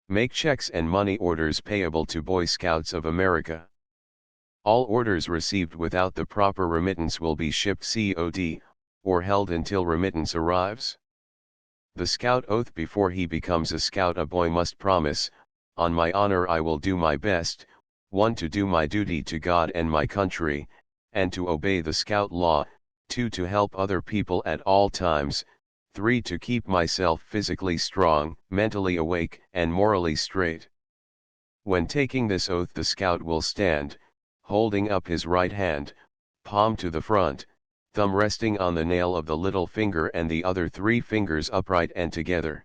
Make checks and money orders payable to Boy Scouts of America. All orders received without the proper remittance will be shipped COD, or held until remittance arrives. The Scout oath. Before he becomes a Scout, a boy must promise, "On my honor I will do my best, 1. To do my duty to God and my country, and to obey the Scout law, 2. To help other people at all times, 3. To keep myself physically strong, mentally awake, and morally straight." When taking this oath, the Scout will stand, holding up his right hand, palm to the front, thumb resting on the nail of the little finger and the other 3 fingers upright and together.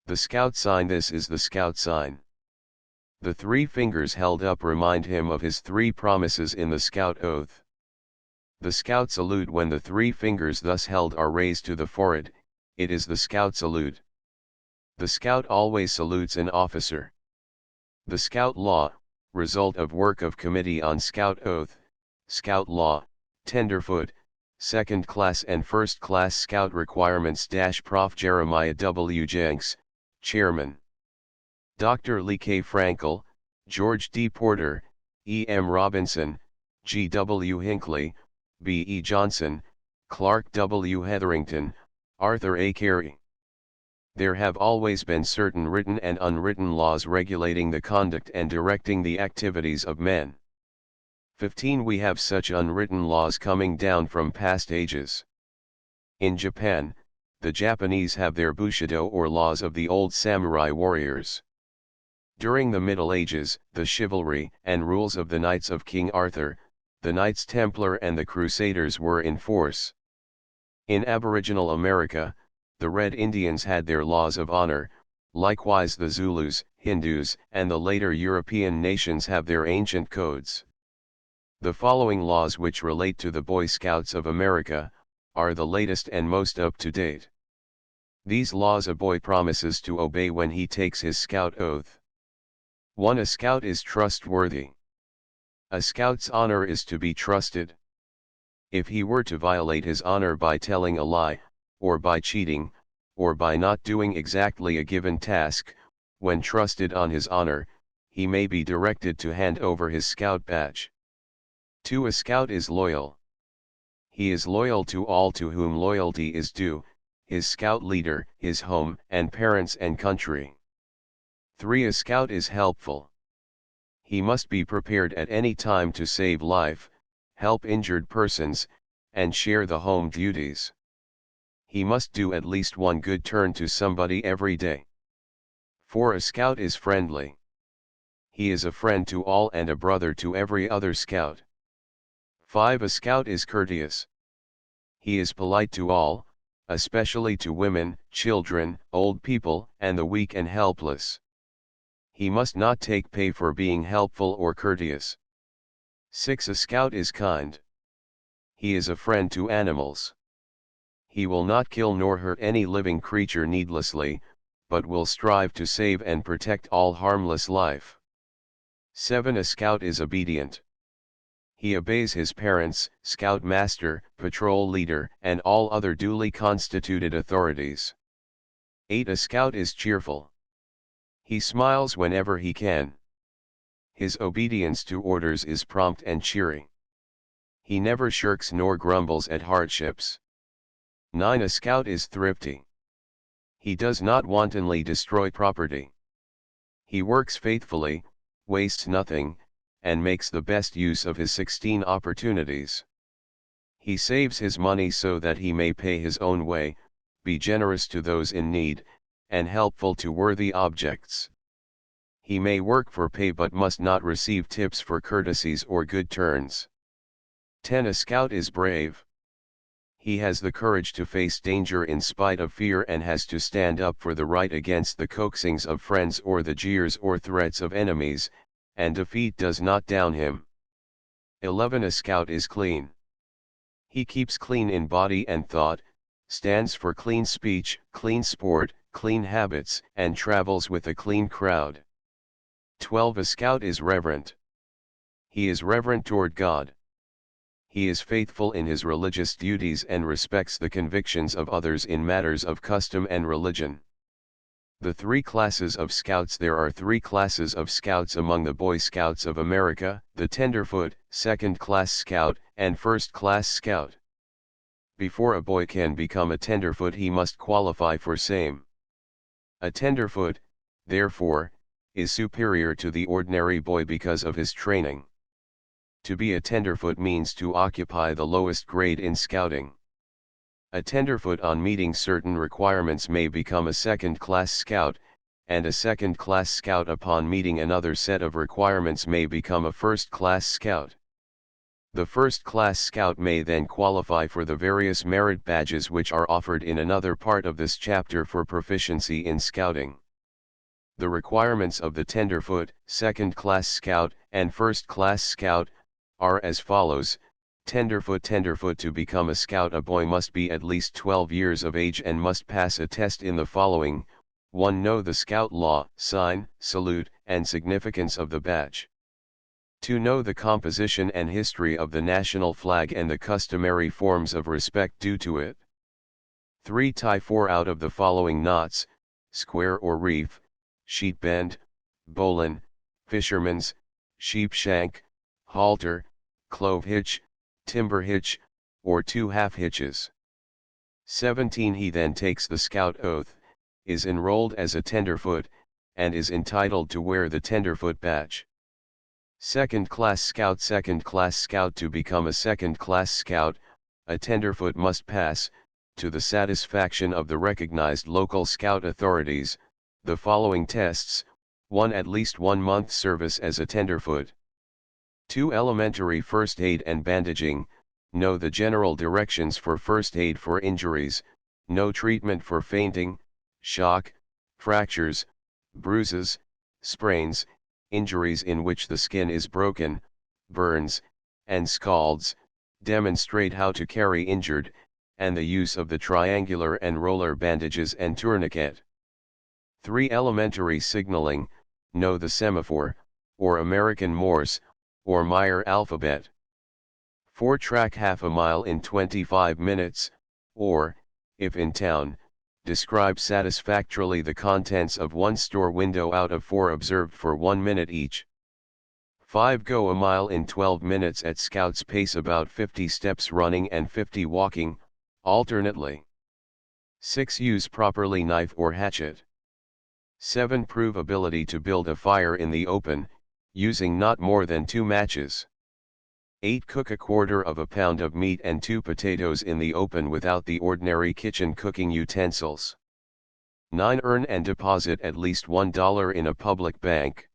The Scout sign. This is the Scout sign. The 3 fingers held up remind him of his 3 promises in the Scout oath. The Scout salute. When the 3 fingers thus held are raised to the forehead, it is the Scout salute. The Scout always salutes an officer. The Scout law, result of work of Committee on Scout Oath, Scout Law, Tenderfoot, Second Class and First Class Scout Requirements. Prof. Jeremiah W. Jenks, Chairman. Dr. Lee K. Frankel, George D. Porter, E. M. Robinson, G. W. Hinckley, B. E. Johnson, Clark W. Hetherington, Arthur A. Carey. There have always been certain written and unwritten laws regulating the conduct and directing the activities of men. 15. We have such unwritten laws coming down from past ages. In Japan, the Japanese have their Bushido or laws of the old samurai warriors. During the Middle Ages, the chivalry and rules of the Knights of King Arthur, the Knights Templar and the Crusaders were in force. In Aboriginal America, the Red Indians had their laws of honor, likewise the Zulus, Hindus, and the later European nations have their ancient codes. The following laws which relate to the Boy Scouts of America, are the latest and most up-to-date. These laws a boy promises to obey when he takes his scout oath. 1. A scout is trustworthy. A scout's honor is to be trusted. If he were to violate his honor by telling a lie, or by cheating, or by not doing exactly a given task, when trusted on his honor, he may be directed to hand over his scout badge. 2. A scout is loyal. He is loyal to all to whom loyalty is due, his scout leader, his home and parents and country. 3. A scout is helpful. He must be prepared at any time to save life, help injured persons, and share the home duties. He must do at least one good turn to somebody every day. 4. A scout is friendly. He is a friend to all and a brother to every other scout. 5. A scout is courteous. He is polite to all, especially to women, children, old people, and the weak and helpless. He must not take pay for being helpful or courteous. 6. A scout is kind. He is a friend to animals. He will not kill nor hurt any living creature needlessly, but will strive to save and protect all harmless life. 7. A scout is obedient. He obeys his parents, scoutmaster, patrol leader, and all other duly constituted authorities. 8. A scout is cheerful. He smiles whenever he can. His obedience to orders is prompt and cheery. He never shirks nor grumbles at hardships. 9. A scout is thrifty. He does not wantonly destroy property. He works faithfully, wastes nothing, and makes the best use of his 16 opportunities. He saves his money so that he may pay his own way, be generous to those in need, and helpful to worthy objects. He may work for pay but must not receive tips for courtesies or good turns. 10. A scout is brave. He has the courage to face danger in spite of fear and has to stand up for the right against the coaxings of friends or the jeers or threats of enemies, and defeat does not down him. 11. A scout is clean. He keeps clean in body and thought, stands for clean speech, clean sport, clean habits, and travels with a clean crowd. 12. A scout is reverent. He is reverent toward God. He is faithful in his religious duties and respects the convictions of others in matters of custom and religion. The 3 classes of scouts. There are 3 classes of scouts among the Boy Scouts of America: the tenderfoot, second-class scout, and first-class scout. Before a boy can become a tenderfoot he must qualify for same. A tenderfoot, therefore, is superior to the ordinary boy because of his training. To be a tenderfoot means to occupy the lowest grade in scouting. A tenderfoot on meeting certain requirements may become a second-class scout, and a second-class scout upon meeting another set of requirements may become a first-class scout. The first-class scout may then qualify for the various merit badges which are offered in another part of this chapter for proficiency in scouting. The requirements of the tenderfoot, second-class scout, and first-class scout are as follows. Tenderfoot. To become a scout, a boy must be at least 12 years of age and must pass a test in the following: 1. Know the scout law, sign, salute, and significance of the badge. 2. Know the composition and history of the national flag and the customary forms of respect due to it. 3. Tie 4 out of the following knots: square or reef, sheet bend, bowline, fisherman's, sheep shank, halter, clove hitch, timber hitch, or 2 half hitches. 17. He then takes the scout oath, is enrolled as a tenderfoot, and is entitled to wear the tenderfoot badge. Second-class scout. To become a second-class scout, a tenderfoot must pass, to the satisfaction of the recognized local scout authorities, the following tests: 1. At least 1 month service as a tenderfoot. 2. Elementary first aid and bandaging. Know the general directions for first aid for injuries, no treatment for fainting, shock, fractures, bruises, sprains, injuries in which the skin is broken, burns, and scalds, demonstrate how to carry injured, and the use of the triangular and roller bandages and tourniquet. 3. Elementary signaling, know the semaphore, or American Morse, or Meyer alphabet. 4. Track half a mile in 25 minutes, or, if in town, describe satisfactorily the contents of one store window out of 4 observed for 1 minute each. 5. Go a mile in 12 minutes at Scout's pace, about 50 steps running and 50 walking, alternately. 6. Use properly knife or hatchet. 7. Prove ability to build a fire in the open, using not more than 2 matches. 8. Cook a quarter of a pound of meat and 2 potatoes in the open without the ordinary kitchen cooking utensils. 9. Earn and deposit at least $1 in a public bank.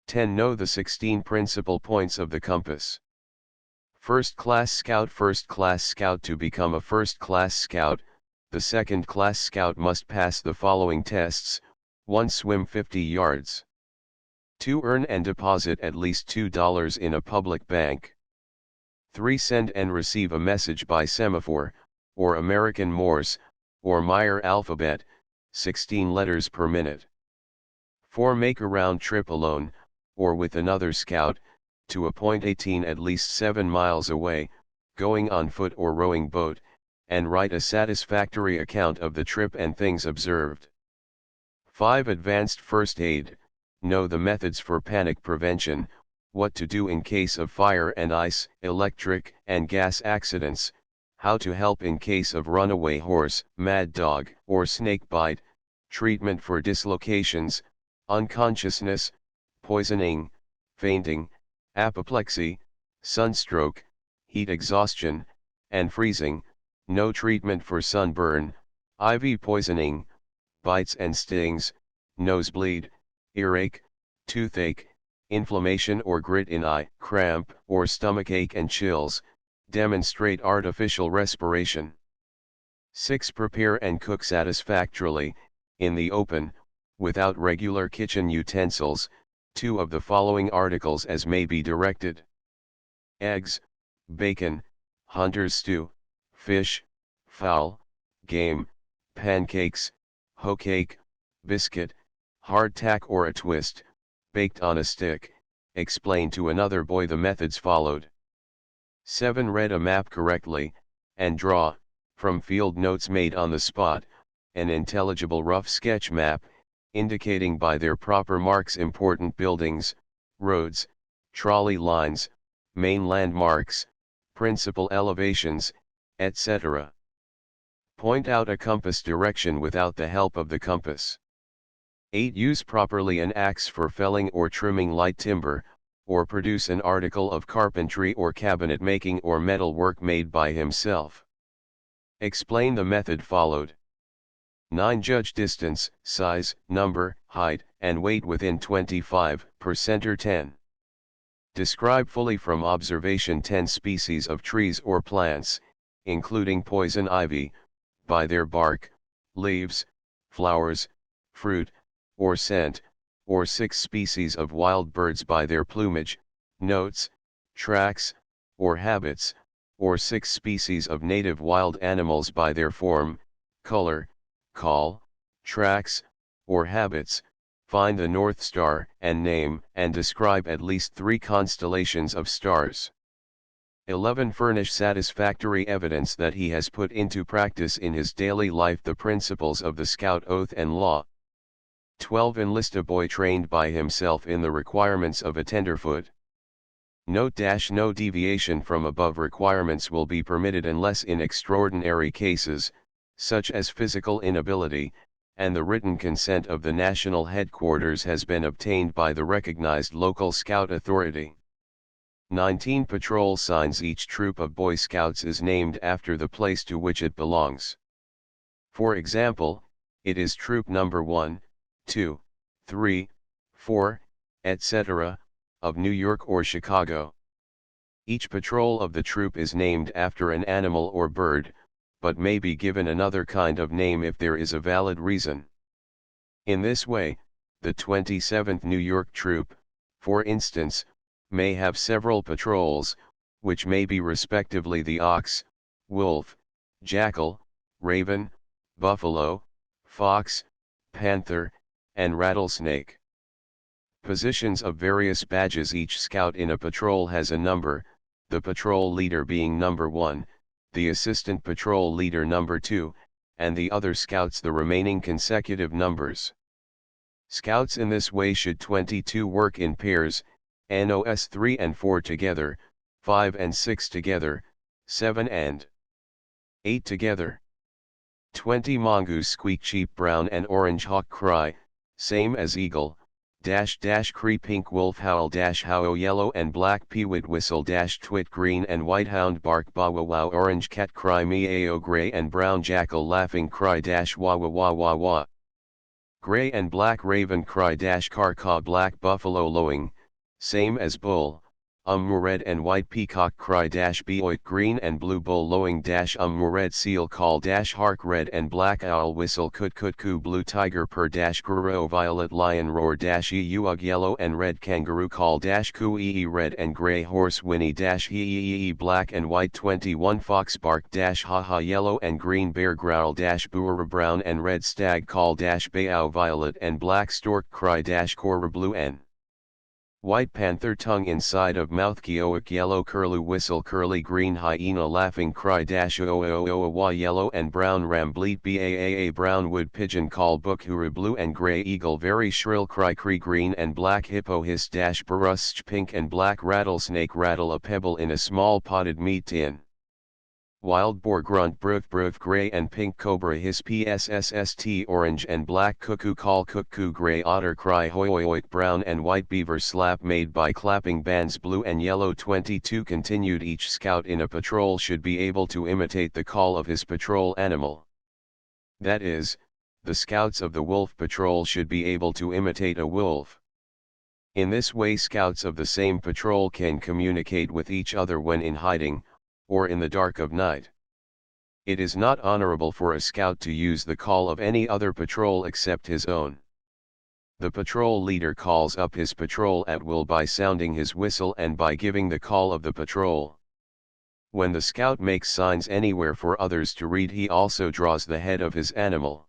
10. Know the 16 principal points of the compass. First Class Scout. First Class Scout. To become a First Class Scout, the Second Class Scout must pass the following tests. 1. Swim 50 yards. 2. Earn and deposit at least $2 in a public bank. 3. Send and receive a message by semaphore, or American Morse, or Meyer alphabet, 16 letters per minute. 4. Make a round trip alone, or with another scout, to a point 18 at least 7 miles away, going on foot or rowing boat, and write a satisfactory account of the trip and things observed. 5. Advanced first aid, know the methods for panic prevention, what to do in case of fire and ice, electric and gas accidents, how to help in case of runaway horse, mad dog, or snake bite, treatment for dislocations, unconsciousness, poisoning, fainting, apoplexy, sunstroke, heat exhaustion, and freezing, no treatment for sunburn, IV poisoning, bites and stings, nosebleed, earache, toothache, inflammation or grit in eye, cramp or stomachache and chills, demonstrate artificial respiration. 6. Prepare and cook satisfactorily, in the open, without regular kitchen utensils, 2 of the following articles as may be directed: eggs, bacon, hunter's stew, fish, fowl, game, pancakes, hoe cake, biscuit, hardtack or a twist, baked on a stick. Explain to another boy the methods followed. 7. Read a map correctly, and draw, from field notes made on the spot, an intelligible rough sketch map, indicating by their proper marks important buildings, roads, trolley lines, main landmarks, principal elevations, etc. Point out a compass direction without the help of the compass. 8. Use properly an axe for felling or trimming light timber, or produce an article of carpentry or cabinet making or metal work made by himself. Explain the method followed. 9. Judge distance, size, number, height, and weight within 25% or 10. Describe fully from observation 10 species of trees or plants, including poison ivy, by their bark, leaves, flowers, fruit, or scent, or 6 species of wild birds by their plumage, notes, tracks, or habits, or 6 species of native wild animals by their form, color, call, tracks, or habits. Find the North Star and name and describe at least 3 constellations of stars. 11. Furnish satisfactory evidence that he has put into practice in his daily life the principles of the Scout oath and law. 12. Enlist a boy trained by himself in the requirements of a tenderfoot. Note: no deviation from above requirements will be permitted unless in extraordinary cases, such as physical inability, and the written consent of the national headquarters has been obtained by the recognized local Scout authority. 19. Patrol signs. Each troop of Boy Scouts is named after the place to which it belongs. For example, it is troop number 1, 2, 3, 4, etc., of New York or Chicago. Each patrol of the troop is named after an animal or bird, but may be given another kind of name if there is a valid reason. In this way, the 27th New York Troop, for instance, may have several patrols, which may be respectively the ox, wolf, jackal, raven, buffalo, fox, panther, and rattlesnake. Positions of various badges. Each scout in a patrol has a number, the patrol leader being number 1, the assistant patrol leader number 2, and the other scouts the remaining consecutive numbers. Scouts in this way should 22 work in pairs, NOS 3 and 4 together, 5 and 6 together, 7 and 8 together. 20 mongoose squeak, sheep brown and orange hawk cry, same as eagle, cree pink wolf howl howl yellow and black peewit whistle twit green and white hound bark ba wa wow orange cat cry meow gray and brown jackal laughing cry wah wah wah wah wah. Gray and black raven cry car caw black buffalo lowing, same as bull, red and white peacock cry beoit green and blue bull lowing red seal call hark red and black owl whistle coo blue tiger purr crow violet lion roar eug yellow and red kangaroo call coo red and gray horse whinny hee black and white 21 fox bark ha ha yellow and green bear growl boor brown and red stag call bayow violet and black stork cry cora blue and white panther tongue inside of mouth kioak yellow curlew whistle curly green hyena laughing cry wah yellow and brown ram bleat baa brown wood pigeon call book hura blue and gray eagle very shrill cry cree green and black hippo hiss barust pink and black rattlesnake rattle a pebble in a small potted meat tin. Wild boar grunt broof gray and pink cobra hiss psst orange and black cuckoo call cuckoo gray otter cry hoyoyoik brown and white beaver slap made by clapping bands blue and yellow 22 continued. Each scout in a patrol should be able to imitate the call of his patrol animal. That is, the scouts of the wolf patrol should be able to imitate a wolf. In this way scouts of the same patrol can communicate with each other when in hiding, or in the dark of night. It is not honorable for a scout to use the call of any other patrol except his own. The patrol leader calls up his patrol at will by sounding his whistle and by giving the call of the patrol. When the scout makes signs anywhere for others to read, he also draws the head of his animal.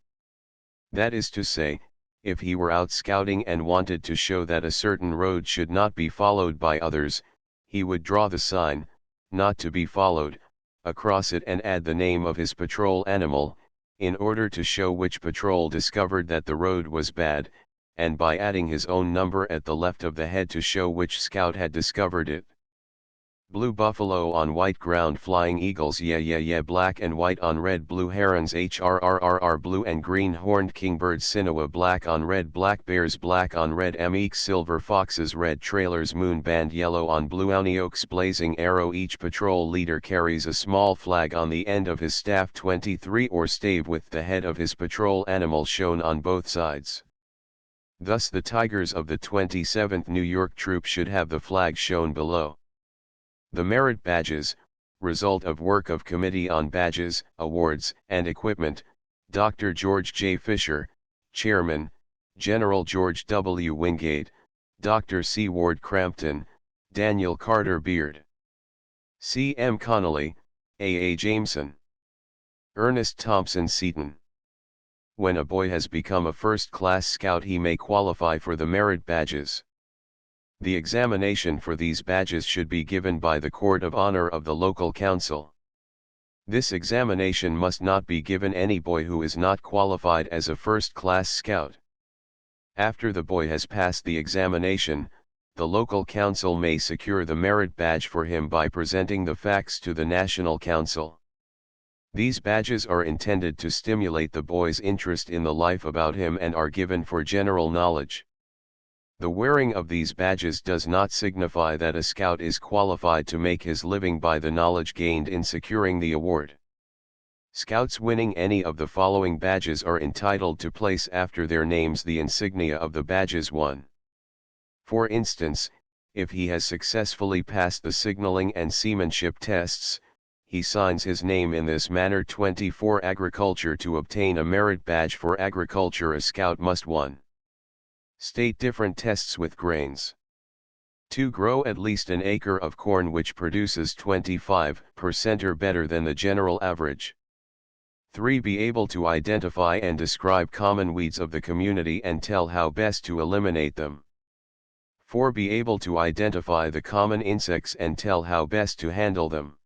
That is to say, if he were out scouting and wanted to show that a certain road should not be followed by others, he would draw the sign, "Not to be followed," across it and add the name of his patrol animal, in order to show which patrol discovered that the road was bad, and by adding his own number at the left of the head to show which scout had discovered it. Blue buffalo on white ground, flying eagles yeah black and white on red, blue herons hrrrr blue and green horned kingbirds sinoa black on red, black bears black on red, meek silver foxes red, trailers moon band yellow on blue, oaks blazing arrow. Each patrol leader carries a small flag on the end of his staff 23 or stave with the head of his patrol animal shown on both sides. Thus the Tigers of the 27th New York Troop should have the flag shown below. The merit badges, result of work of Committee on Badges, Awards, and Equipment, Dr. George J. Fisher, Chairman, General George W. Wingate, Dr. C. Ward Crampton, Daniel Carter Beard, C. M. Connolly, A. A. Jameson, Ernest Thompson Seton. When a boy has become a first-class scout, he may qualify for the merit badges. The examination for these badges should be given by the Court of Honor of the local council. This examination must not be given any boy who is not qualified as a first-class scout. After the boy has passed the examination, the local council may secure the merit badge for him by presenting the facts to the National Council. These badges are intended to stimulate the boy's interest in the life about him and are given for general knowledge. The wearing of these badges does not signify that a scout is qualified to make his living by the knowledge gained in securing the award. Scouts winning any of the following badges are entitled to place after their names the insignia of the badges won. For instance, if he has successfully passed the signaling and seamanship tests, he signs his name in this manner. 24 Agriculture. To obtain a merit badge for agriculture, a scout must 1. State different tests with grains. 2. Grow at least an acre of corn which produces 25% or better than the general average. 3. Be able to identify and describe common weeds of the community and tell how best to eliminate them. 4. Be able to identify the common insects and tell how best to handle them.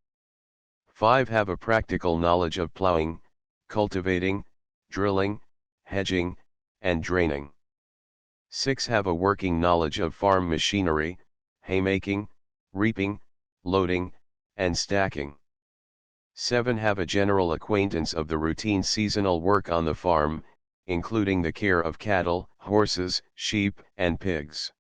5. Have a practical knowledge of plowing, cultivating, drilling, hedging, and draining. 6. Have a working knowledge of farm machinery, haymaking, reaping, loading, and stacking. 7. Have a general acquaintance of the routine seasonal work on the farm, including the care of cattle, horses, sheep, and pigs.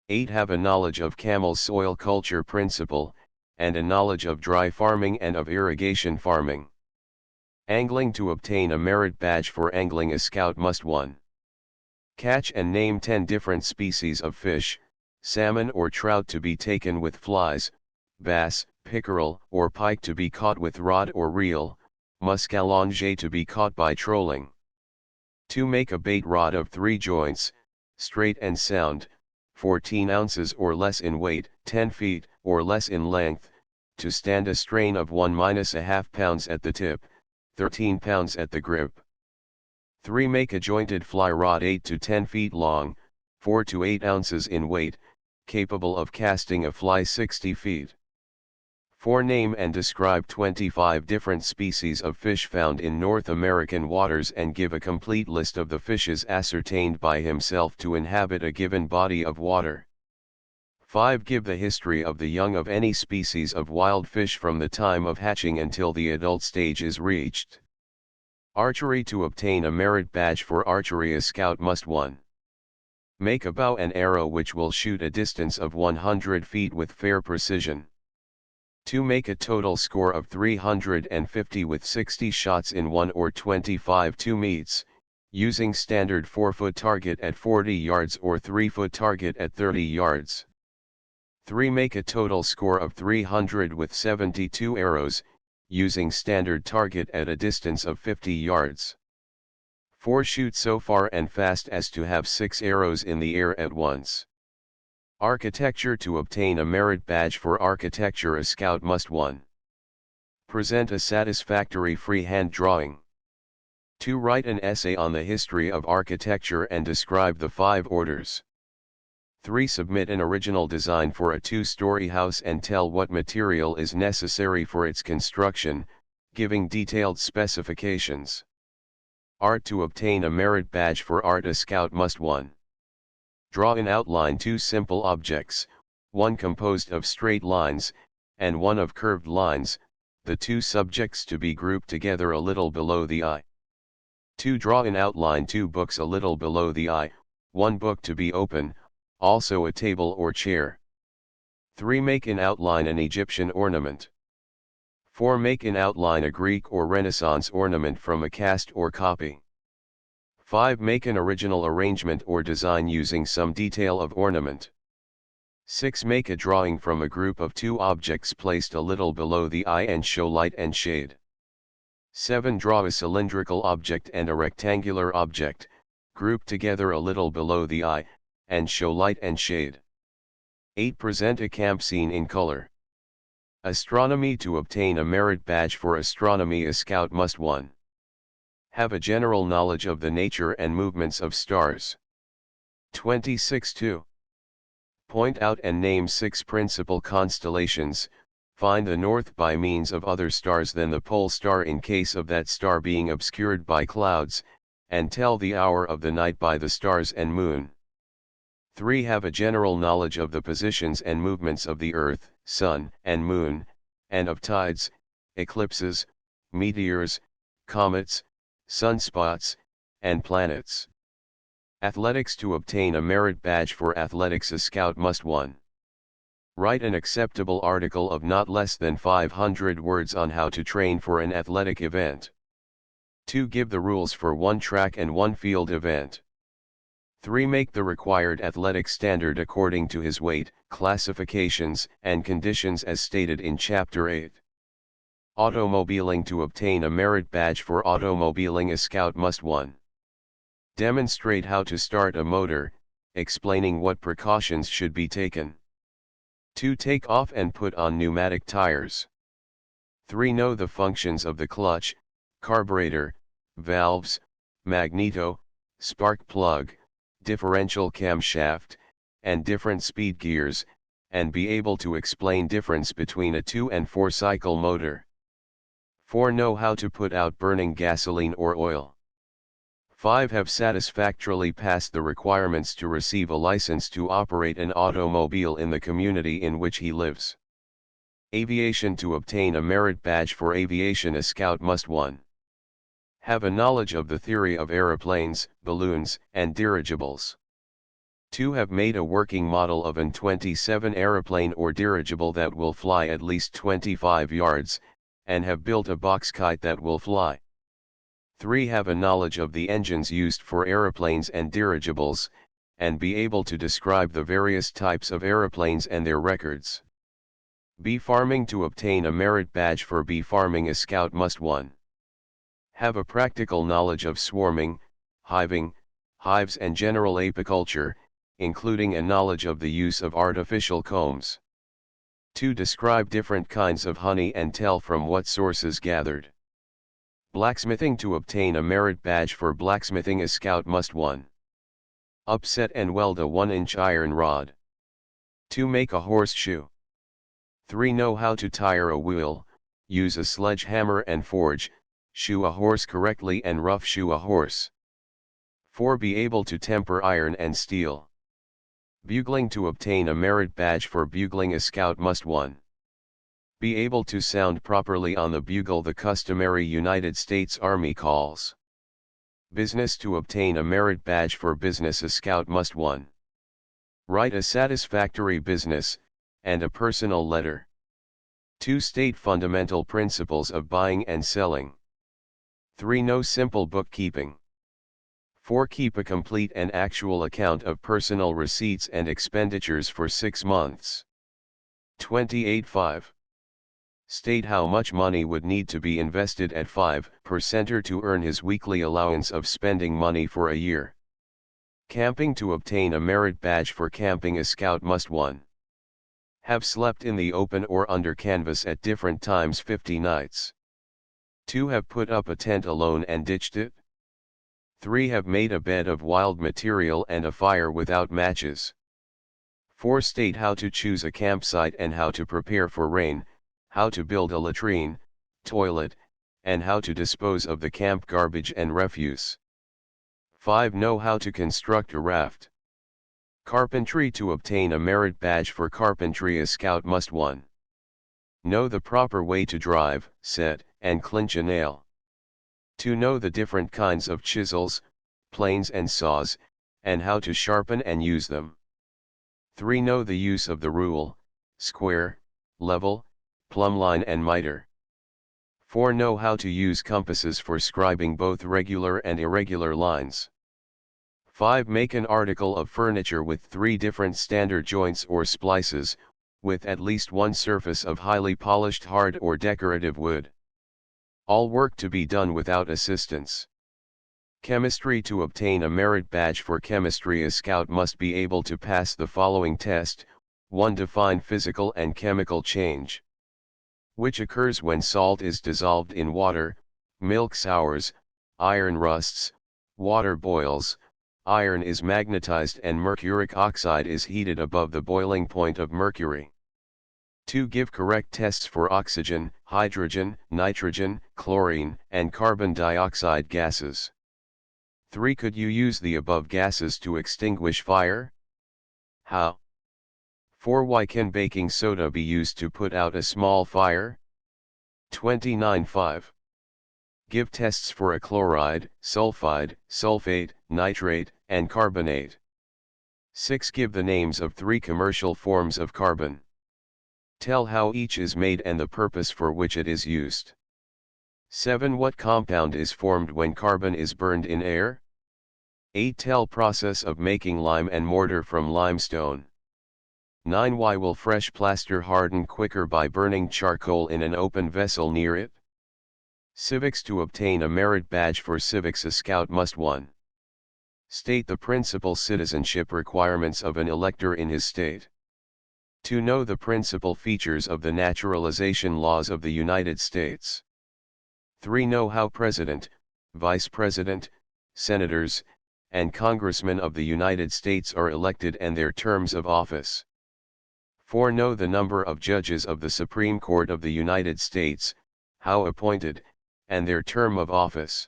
8. Have a knowledge of Camel's soil culture principle, and a knowledge of dry farming and of irrigation farming. Angling. To obtain a merit badge for angling, a scout must 1. Catch and name 10 different species of fish, salmon or trout to be taken with flies, bass, pickerel or pike to be caught with rod or reel, muscallonge to be caught by trolling. 2. Make a bait rod of 3 joints, straight and sound, 14 ounces or less in weight, 10 feet or less in length, to stand a strain of 1-1/2 pounds at the tip, 13 pounds at the grip. 3. Make a jointed fly rod 8 to 10 feet long, 4 to 8 ounces in weight, capable of casting a fly 60 feet. 4. Name and describe 25 different species of fish found in North American waters and give a complete list of the fishes ascertained by himself to inhabit a given body of water. 5. Give the history of the young of any species of wild fish from the time of hatching until the adult stage is reached. Archery. To obtain a merit badge for archery, a scout must 1. Make a bow and arrow which will shoot a distance of 100 feet with fair precision. 2. Make a total score of 350 with 60 shots in 1 or 25 2 meets, using standard 4-foot target at 40 yards or 3-foot target at 30 yards. 3. Make a total score of 300 with 72 arrows, using standard target at a distance of 50 yards. 4. Shoot so far and fast as to have 6 arrows in the air at once. Architecture. To obtain a merit badge for architecture, a scout must 1. Present a satisfactory freehand drawing. 2. Write an essay on the history of architecture and describe the 5 orders. 3. Submit an original design for a 2-story house and tell what material is necessary for its construction, giving detailed specifications. Art. To obtain a merit badge for art, a scout must 1. Draw in outline 2 simple objects, one composed of straight lines, and one of curved lines, the 2 subjects to be grouped together a little below the eye. 2. Draw in outline 2 books a little below the eye, one book to be open, also a table or chair. 3. Make in outline an Egyptian ornament. 4. Make in outline a Greek or Renaissance ornament from a cast or copy. 5. Make an original arrangement or design using some detail of ornament. 6. Make a drawing from a group of 2 objects placed a little below the eye and show light and shade. 7. Draw a cylindrical object and a rectangular object, grouped together a little below the eye, and show light and shade. 8. Present a camp scene in color. Astronomy. To obtain a merit badge for astronomy, a scout must 1. Have a general knowledge of the nature and movements of stars. 26. 2. Point out and name 6 principal constellations, find the north by means of other stars than the pole star in case of that star being obscured by clouds, and tell the hour of the night by the stars and moon. 3. Have a general knowledge of the positions and movements of the earth, sun, and moon, and of tides, eclipses, meteors, comets, sunspots, and planets. Athletics. To obtain a merit badge for athletics, a scout must 1. Write an acceptable article of not less than 500 words on how to train for an athletic event. 2. Give the rules for 1 track and 1 field event. 3. Make the required athletic standard according to his weight, classifications, and conditions as stated in Chapter 8. Automobiling. To obtain a merit badge for automobiling, a scout must 1. Demonstrate how to start a motor, explaining what precautions should be taken. 2. Take off and put on pneumatic tires. 3. Know the functions of the clutch, carburetor, valves, magneto, spark plug, differential camshaft, and different speed gears, and be able to explain difference between a 2 and 4 cycle motor. 4. Know how to put out burning gasoline or oil. 5. Have satisfactorily passed the requirements to receive a license to operate an automobile in the community in which he lives. Aviation. To obtain a merit badge for aviation, a scout must 1. Have a knowledge of the theory of aeroplanes, balloons, and dirigibles. 2. Have made a working model of an 27 aeroplane or dirigible that will fly at least 25 yards, and have built a box kite that will fly. 3. Have a knowledge of the engines used for aeroplanes and dirigibles, and be able to describe the various types of aeroplanes and their records. Bee farming. To obtain a merit badge for bee farming, a scout must 1. Have a practical knowledge of swarming, hiving, hives and general apiculture, including a knowledge of the use of artificial combs. 2. Describe different kinds of honey and tell from what sources gathered. Blacksmithing. To obtain a merit badge for blacksmithing, a scout must 1. Upset and weld a 1-inch iron rod. 2. Make a horseshoe. 3. Know how to tire a wheel, use a sledgehammer and forge, shoe a horse correctly and rough shoe a horse. 4. Be able to temper iron and steel. Bugling. To obtain a merit badge for bugling, a scout must 1. Be able to sound properly on the bugle the customary United States Army calls. Business. To obtain a merit badge for business, a scout must 1. Write a satisfactory business, and a personal letter. 2. State fundamental principles of buying and selling. 3. Know simple bookkeeping. 4. Keep a complete and actual account of personal receipts and expenditures for 6 months. 28.5. State how much money would need to be invested at 5% to earn his weekly allowance of spending money for a year. Camping. To obtain a merit badge for camping, a scout must 1. Have slept in the open or under canvas at different times 50 nights. 2. Have put up a tent alone and ditched it. 3. Have made a bed of wild material and a fire without matches. 4. State how to choose a campsite and how to prepare for rain, how to build a latrine, toilet, and how to dispose of the camp garbage and refuse. 5. Know how to construct a raft. Carpentry. To obtain a merit badge for carpentry, a scout must 1. Know the proper way to drive, set, and clinch a nail. 2. Know the different kinds of chisels, planes and saws, and how to sharpen and use them. 3. Know the use of the rule, square, level, plumb line and miter. 4. Know how to use compasses for scribing both regular and irregular lines. 5. Make an article of furniture with 3 different standard joints or splices, with at least one surface of highly polished hard or decorative wood. All work to be done without assistance. Chemistry. To obtain a merit badge for chemistry, a scout must be able to pass the following test. 1. Define physical and chemical change, which occurs when salt is dissolved in water, milk sours, iron rusts, water boils, iron is magnetized and mercuric oxide is heated above the boiling point of mercury. 2. Give correct tests for oxygen, hydrogen, nitrogen, chlorine, and carbon dioxide gases. 3. Could you use the above gases to extinguish fire? How? 4. Why can baking soda be used to put out a small fire? 29.5. Give tests for a chloride, sulfide, sulfate, nitrate, and carbonate. 6. Give the names of 3 commercial forms of carbon. Tell how each is made and the purpose for which it is used. 7. What compound is formed when carbon is burned in air? 8. Tell process of making lime and mortar from limestone. 9. Why will fresh plaster harden quicker by burning charcoal in an open vessel near it? Civics. To obtain a merit badge for civics, a scout must 1. State the principal citizenship requirements of an elector in his state. To know the principal features of the naturalization laws of the United States. 3. Know how President, Vice President, Senators, and Congressmen of the United States are elected and their terms of office. 4. Know the number of judges of the Supreme Court of the United States, how appointed, and their term of office.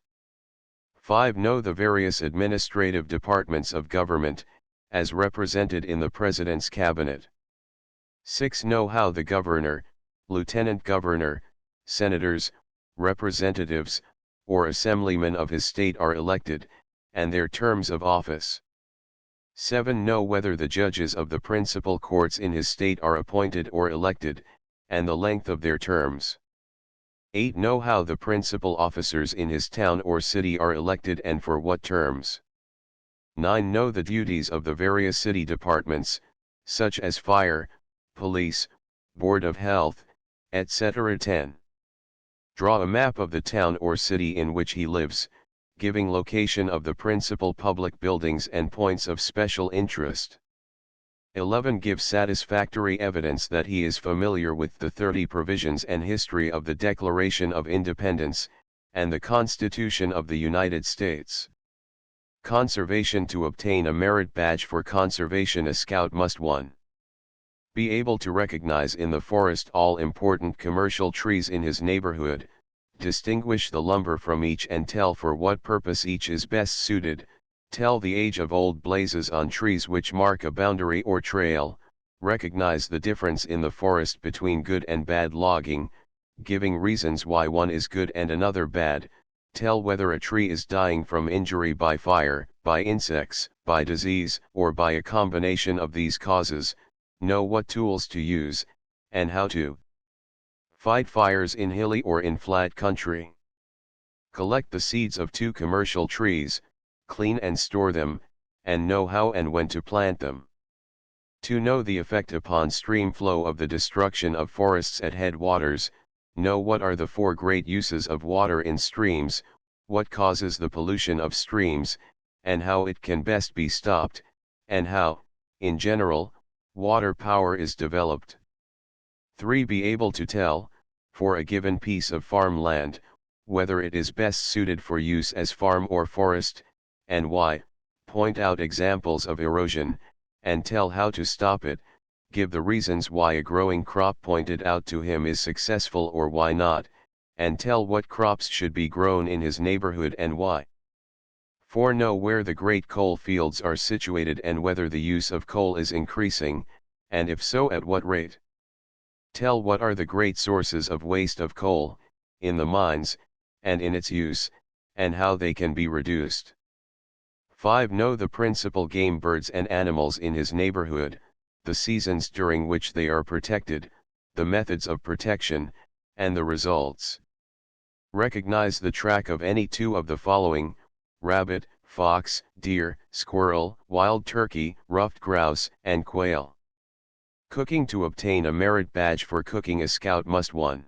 5. Know the various administrative departments of government, as represented in the President's Cabinet. 6. Know how the Governor, Lieutenant Governor, Senators, Representatives, or Assemblymen of his state are elected, and their terms of office. 7. Know whether the judges of the principal courts in his state are appointed or elected, and the length of their terms. 8. Know how the principal officers in his town or city are elected and for what terms. 9. Know the duties of the various city departments, such as fire, police, board of health, etc. 10. Draw a map of the town or city in which he lives, giving location of the principal public buildings and points of special interest. 11. Give satisfactory evidence that he is familiar with the 30 provisions and history of the Declaration of Independence, and the Constitution of the United States. Conservation. To obtain a merit badge for conservation, a scout must 1. Be able to recognize in the forest all important commercial trees in his neighborhood, distinguish the lumber from each and tell for what purpose each is best suited, tell the age of old blazes on trees which mark a boundary or trail, recognize the difference in the forest between good and bad logging, giving reasons why one is good and another bad, tell whether a tree is dying from injury by fire, by insects, by disease, or by a combination of these causes, know what tools to use, and how to fight fires in hilly or in flat country. Collect the seeds of 2 commercial trees, clean and store them, and know how and when to plant them. To know the effect upon stream flow of the destruction of forests at headwaters, know what are the 4 great uses of water in streams, what causes the pollution of streams, and how it can best be stopped, and how, in general, water power is developed. 3. Be able to tell, for a given piece of farmland, whether it is best suited for use as farm or forest, and why, point out examples of erosion, and tell how to stop it, give the reasons why a growing crop pointed out to him is successful or why not, and tell what crops should be grown in his neighborhood and why. 4. Know where the great coal fields are situated and whether the use of coal is increasing, and if so at what rate. Tell what are the great sources of waste of coal, in the mines, and in its use, and how they can be reduced. 5. Know the principal game birds and animals in his neighborhood, the seasons during which they are protected, the methods of protection, and the results. Recognize the track of any 2 of the following: rabbit, fox, deer, squirrel, wild turkey, ruffed grouse, and quail. Cooking. To obtain a merit badge for cooking, a scout must 1.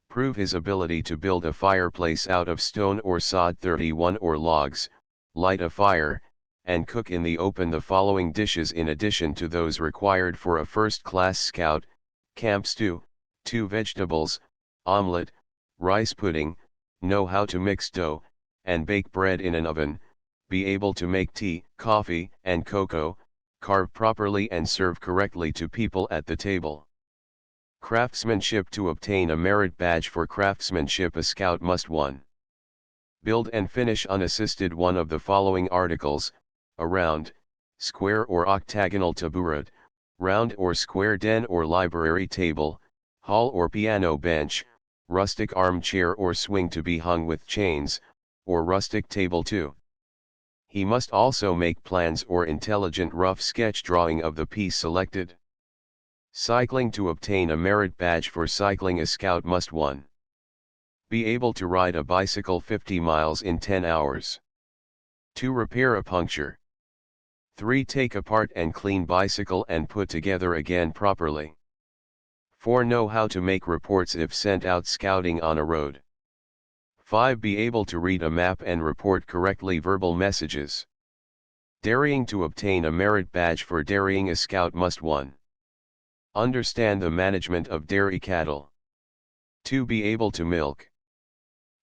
Prove his ability to build a fireplace out of stone or sod 31 or logs, light a fire, and cook in the open the following dishes in addition to those required for a first-class scout: camp stew, 2 vegetables, omelette, rice pudding, know how to mix dough, and bake bread in an oven, be able to make tea, coffee, and cocoa, carve properly and serve correctly to people at the table. Craftsmanship. To obtain a merit badge for craftsmanship, a scout must 1. Build and finish unassisted one of the following articles: a round, square or octagonal taburet, round or square den or library table, hall or piano bench, rustic armchair or swing to be hung with chains, or rustic table 2. He must also make plans or intelligent rough sketch drawing of the piece selected. Cycling. To obtain a merit badge for cycling, a scout must 1. Be able to ride a bicycle 50 miles in 10 hours. 2. Repair a puncture. 3. Take apart and clean bicycle and put together again properly. 4. Know how to make reports if sent out scouting on a road. 5. Be able to read a map and report correctly verbal messages. Dairying. To obtain a merit badge for dairying, a scout must 1. Understand the management of dairy cattle. 2. Be able to milk.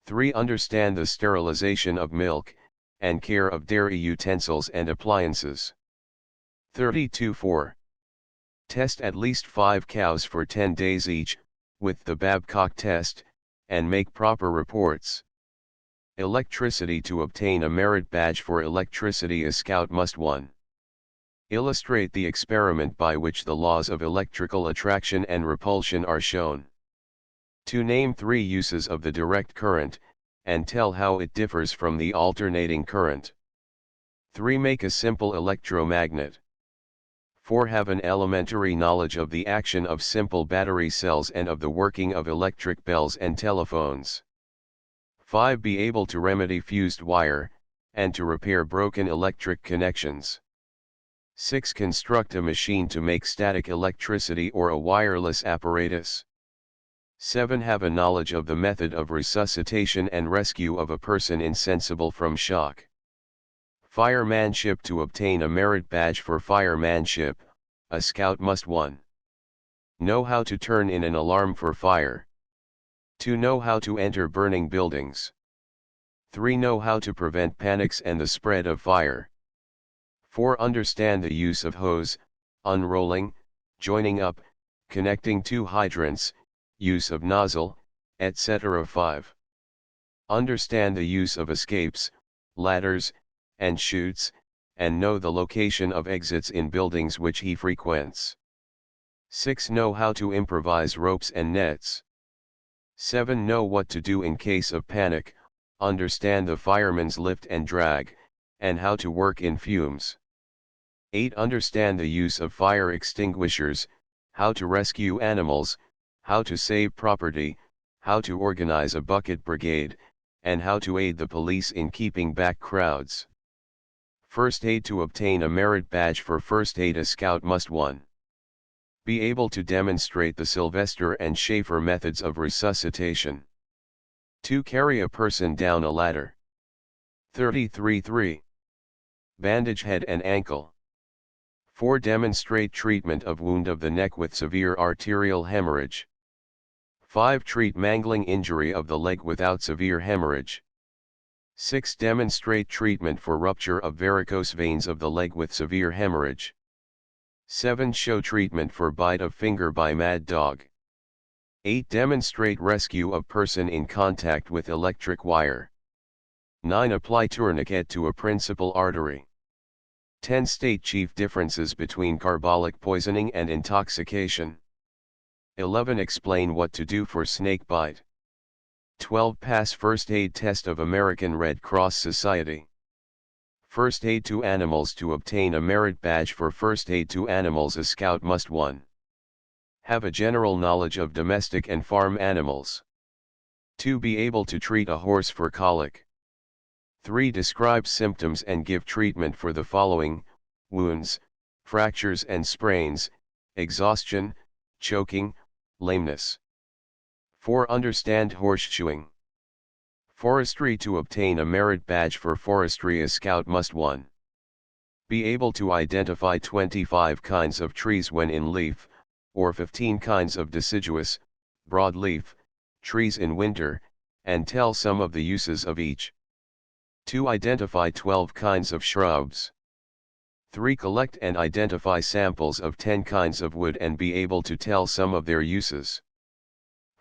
3. Understand the sterilization of milk, and care of dairy utensils and appliances. 32.4. Test at least 5 cows for 10 days each, with the Babcock test, and make proper reports. Electricity. To obtain a merit badge for electricity, a scout must 1. Illustrate the experiment by which the laws of electrical attraction and repulsion are shown. 2. Name 3 uses of the direct current, and tell how it differs from the alternating current. 3. Make a simple electromagnet. 4. Have an elementary knowledge of the action of simple battery cells and of the working of electric bells and telephones. 5. Be able to remedy fused wire, and to repair broken electric connections. 6. Construct a machine to make static electricity or a wireless apparatus. 7. Have a knowledge of the method of resuscitation and rescue of a person insensible from shock. Firemanship. To obtain a merit badge for firemanship, a scout must 1. Know how to turn in an alarm for fire. 2. Know how to enter burning buildings. 3. Know how to prevent panics and the spread of fire. 4. Understand the use of hose, unrolling, joining up, connecting 2 hydrants, use of nozzle, etc. 5. Understand the use of escapes, ladders, and chutes, and know the location of exits in buildings which he frequents. 6. Know how to improvise ropes and nets. 7. Know what to do in case of panic, understand the fireman's lift and drag, and how to work in fumes. 8. Understand the use of fire extinguishers, how to rescue animals, how to save property, how to organize a bucket brigade, and how to aid the police in keeping back crowds. First aid. To obtain a merit badge for first aid, a scout must 1. Be able to demonstrate the Sylvester and Schaefer methods of resuscitation. 2. Carry a person down a ladder. 33.3. Bandage head and ankle. 4. Demonstrate treatment of wound of the neck with severe arterial hemorrhage. 5. Treat mangling injury of the leg without severe hemorrhage. 6. Demonstrate treatment for rupture of varicose veins of the leg with severe hemorrhage. 7. Show treatment for bite of finger by mad dog. 8. Demonstrate rescue of person in contact with electric wire. 9. Apply tourniquet to a principal artery. 10. State chief differences between carbolic poisoning and intoxication. 11. Explain what to do for snake bite. 12. Pass first aid test of American Red Cross Society. First aid to animals. To obtain a merit badge for first aid to animals, a scout must 1. Have a general knowledge of domestic and farm animals. 2. Be able to treat a horse for colic. 3. Describe symptoms and give treatment for the following: wounds, fractures and sprains, exhaustion, choking, lameness. 4. Understand horseshoeing. Forestry. To obtain a merit badge for forestry, a scout must 1. Be able to identify 25 kinds of trees when in leaf, or 15 kinds of deciduous, broadleaf, trees in winter, and tell some of the uses of each. 2. Identify 12 kinds of shrubs. 3. Collect and identify samples of 10 kinds of wood and be able to tell some of their uses.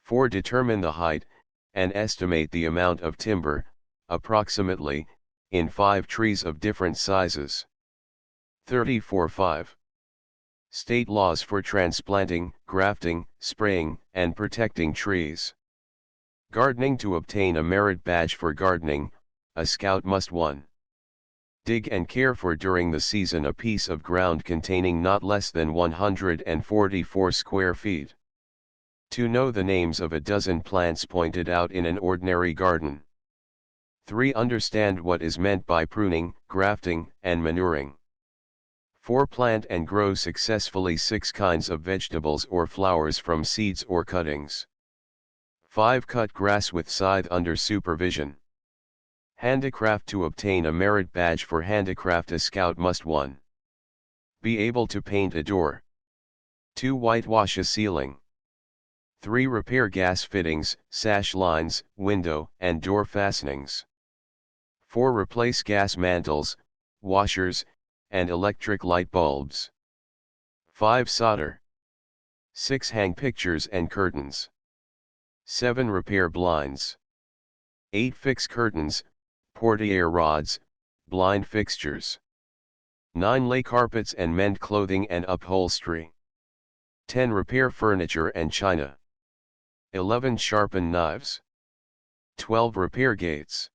4. Determine the height, and estimate the amount of timber, approximately, in 5 trees of different sizes. 34.5. State laws for transplanting, grafting, spraying, and protecting trees. Gardening. To obtain a merit badge for gardening, a scout must 1. Dig and care for during the season a piece of ground containing not less than 144 square feet. 2. Know the names of a dozen plants pointed out in an ordinary garden. 3. Understand what is meant by pruning, grafting, and manuring. 4. Plant and grow successfully 6 kinds of vegetables or flowers from seeds or cuttings. 5. Cut grass with scythe under supervision. Handicraft. To obtain a merit badge for handicraft, a scout must 1. Be able to paint a door. 2. Whitewash a ceiling. 3. Repair gas fittings, sash lines, window and door fastenings. 4. Replace gas mantles, washers, and electric light bulbs. 5. Solder. 6. Hang pictures and curtains. 7. Repair blinds. 8. Fix curtains, portiere rods, blind fixtures. 9. Lay carpets and mend clothing and upholstery. 10. Repair furniture and china. 11. Sharpen knives. 12. Repair gates.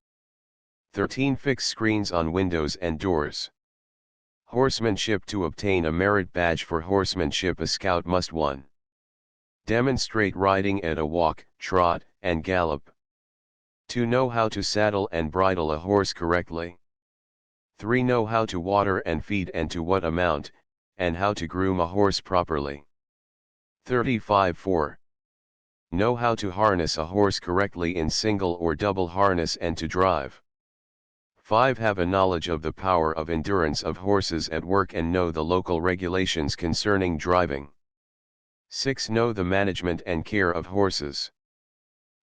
13. Fix screens on windows and doors. Horsemanship. To obtain a merit badge for horsemanship, a scout must 1. Demonstrate riding at a walk, trot, and gallop. 2. Know how to saddle and bridle a horse correctly. 3. Know how to water and feed and to what amount, and how to groom a horse properly. 35. 4. Know how to harness a horse correctly in single or double harness and to drive. 5. Have a knowledge of the power of endurance of horses at work and know the local regulations concerning driving. 6. Know the management and care of horses.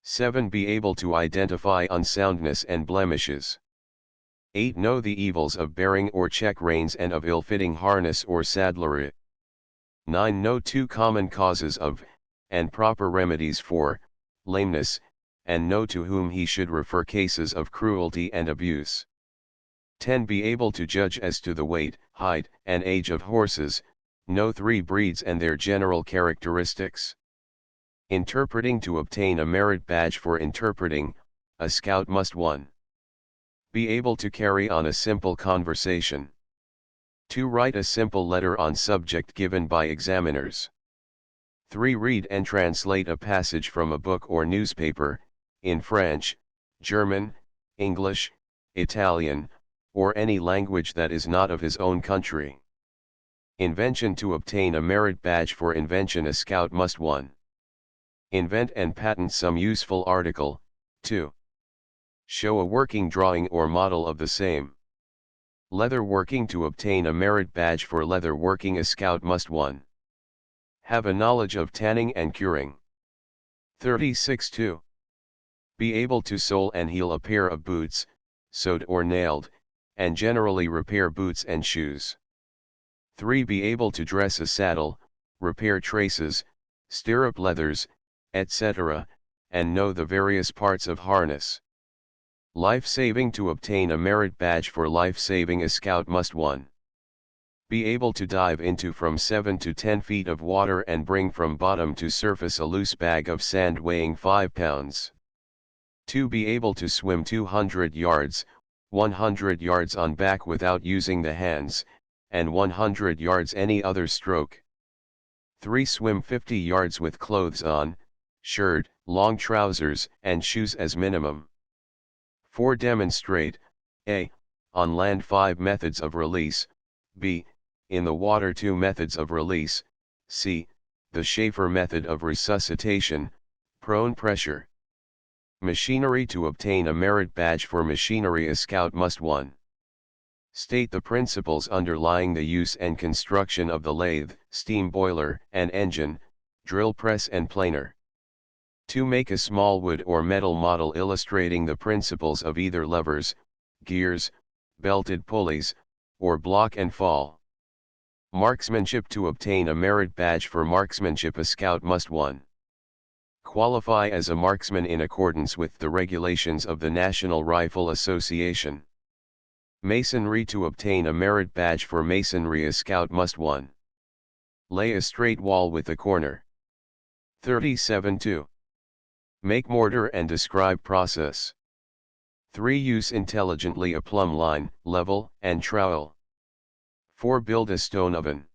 7. Be able to identify unsoundness and blemishes. 8. Know the evils of bearing or check reins and of ill-fitting harness or saddlery. 9. Know 2 common causes of, and proper remedies for, lameness, and know to whom he should refer cases of cruelty and abuse. 10. Be able to judge as to the weight, height, and age of horses, know 3 breeds and their general characteristics. Interpreting. To obtain a merit badge for interpreting, a scout must 1. Be able to carry on a simple conversation. 2. Write a simple letter on subject given by examiners. 3. Read and translate a passage from a book or newspaper, in French, German, English, Italian, or any language that is not of his own country. Invention. To obtain a merit badge for invention, a scout must 1. Invent and patent some useful article. 2. Show a working drawing or model of the same. Leather working. To obtain a merit badge for leather working, a scout must 1. Have a knowledge of tanning and curing. 36. 2. Be able to sole and heel a pair of boots, sewed or nailed, and generally repair boots and shoes. 3. Be able to dress a saddle, repair traces, stirrup leathers, etc., and know the various parts of harness. Life-saving. To obtain a merit badge for life-saving, a scout must 1. Be able to dive into from 7 to 10 feet of water and bring from bottom to surface a loose bag of sand weighing 5 pounds. 2. Be able to swim 200 yards, 100 yards on back without using the hands, and 100 yards any other stroke. 3. Swim 50 yards with clothes on, shirt, long trousers, and shoes as minimum. 4. Demonstrate, a. on land 5 methods of release, b. in the water 2 methods of release, c. the Schaefer method of resuscitation, prone pressure. Machinery. To obtain a merit badge for machinery, a scout must 1. State the principles underlying the use and construction of the lathe, steam boiler and engine, drill press and planer. 2. Make a small wood or metal model illustrating the principles of either levers, gears, belted pulleys, or block and fall. Marksmanship. To obtain a merit badge for marksmanship, a scout must 1. Qualify as a marksman in accordance with the regulations of the National Rifle Association. Masonry. To obtain a merit badge for masonry, a scout must 1. Lay a straight wall with a corner. 37. 2. Make mortar and describe process. 3. Use intelligently a plumb line, level, and trowel. 4. Build a stone oven.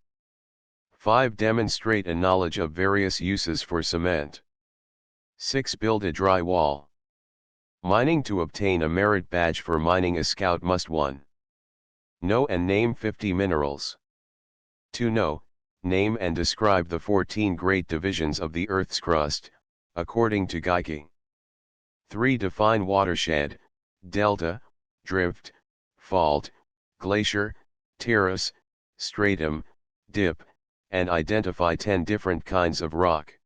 5. Demonstrate a knowledge of various uses for cement. 6. Build a dry wall. Mining. To obtain a merit badge for mining, a scout must 1. Know and name 50 minerals. 2. Know, name and describe the 14 great divisions of the Earth's crust, according to Geikie. 3. Define watershed, delta, drift, fault, glacier, terrace, stratum, dip, and identify 10 different kinds of rock.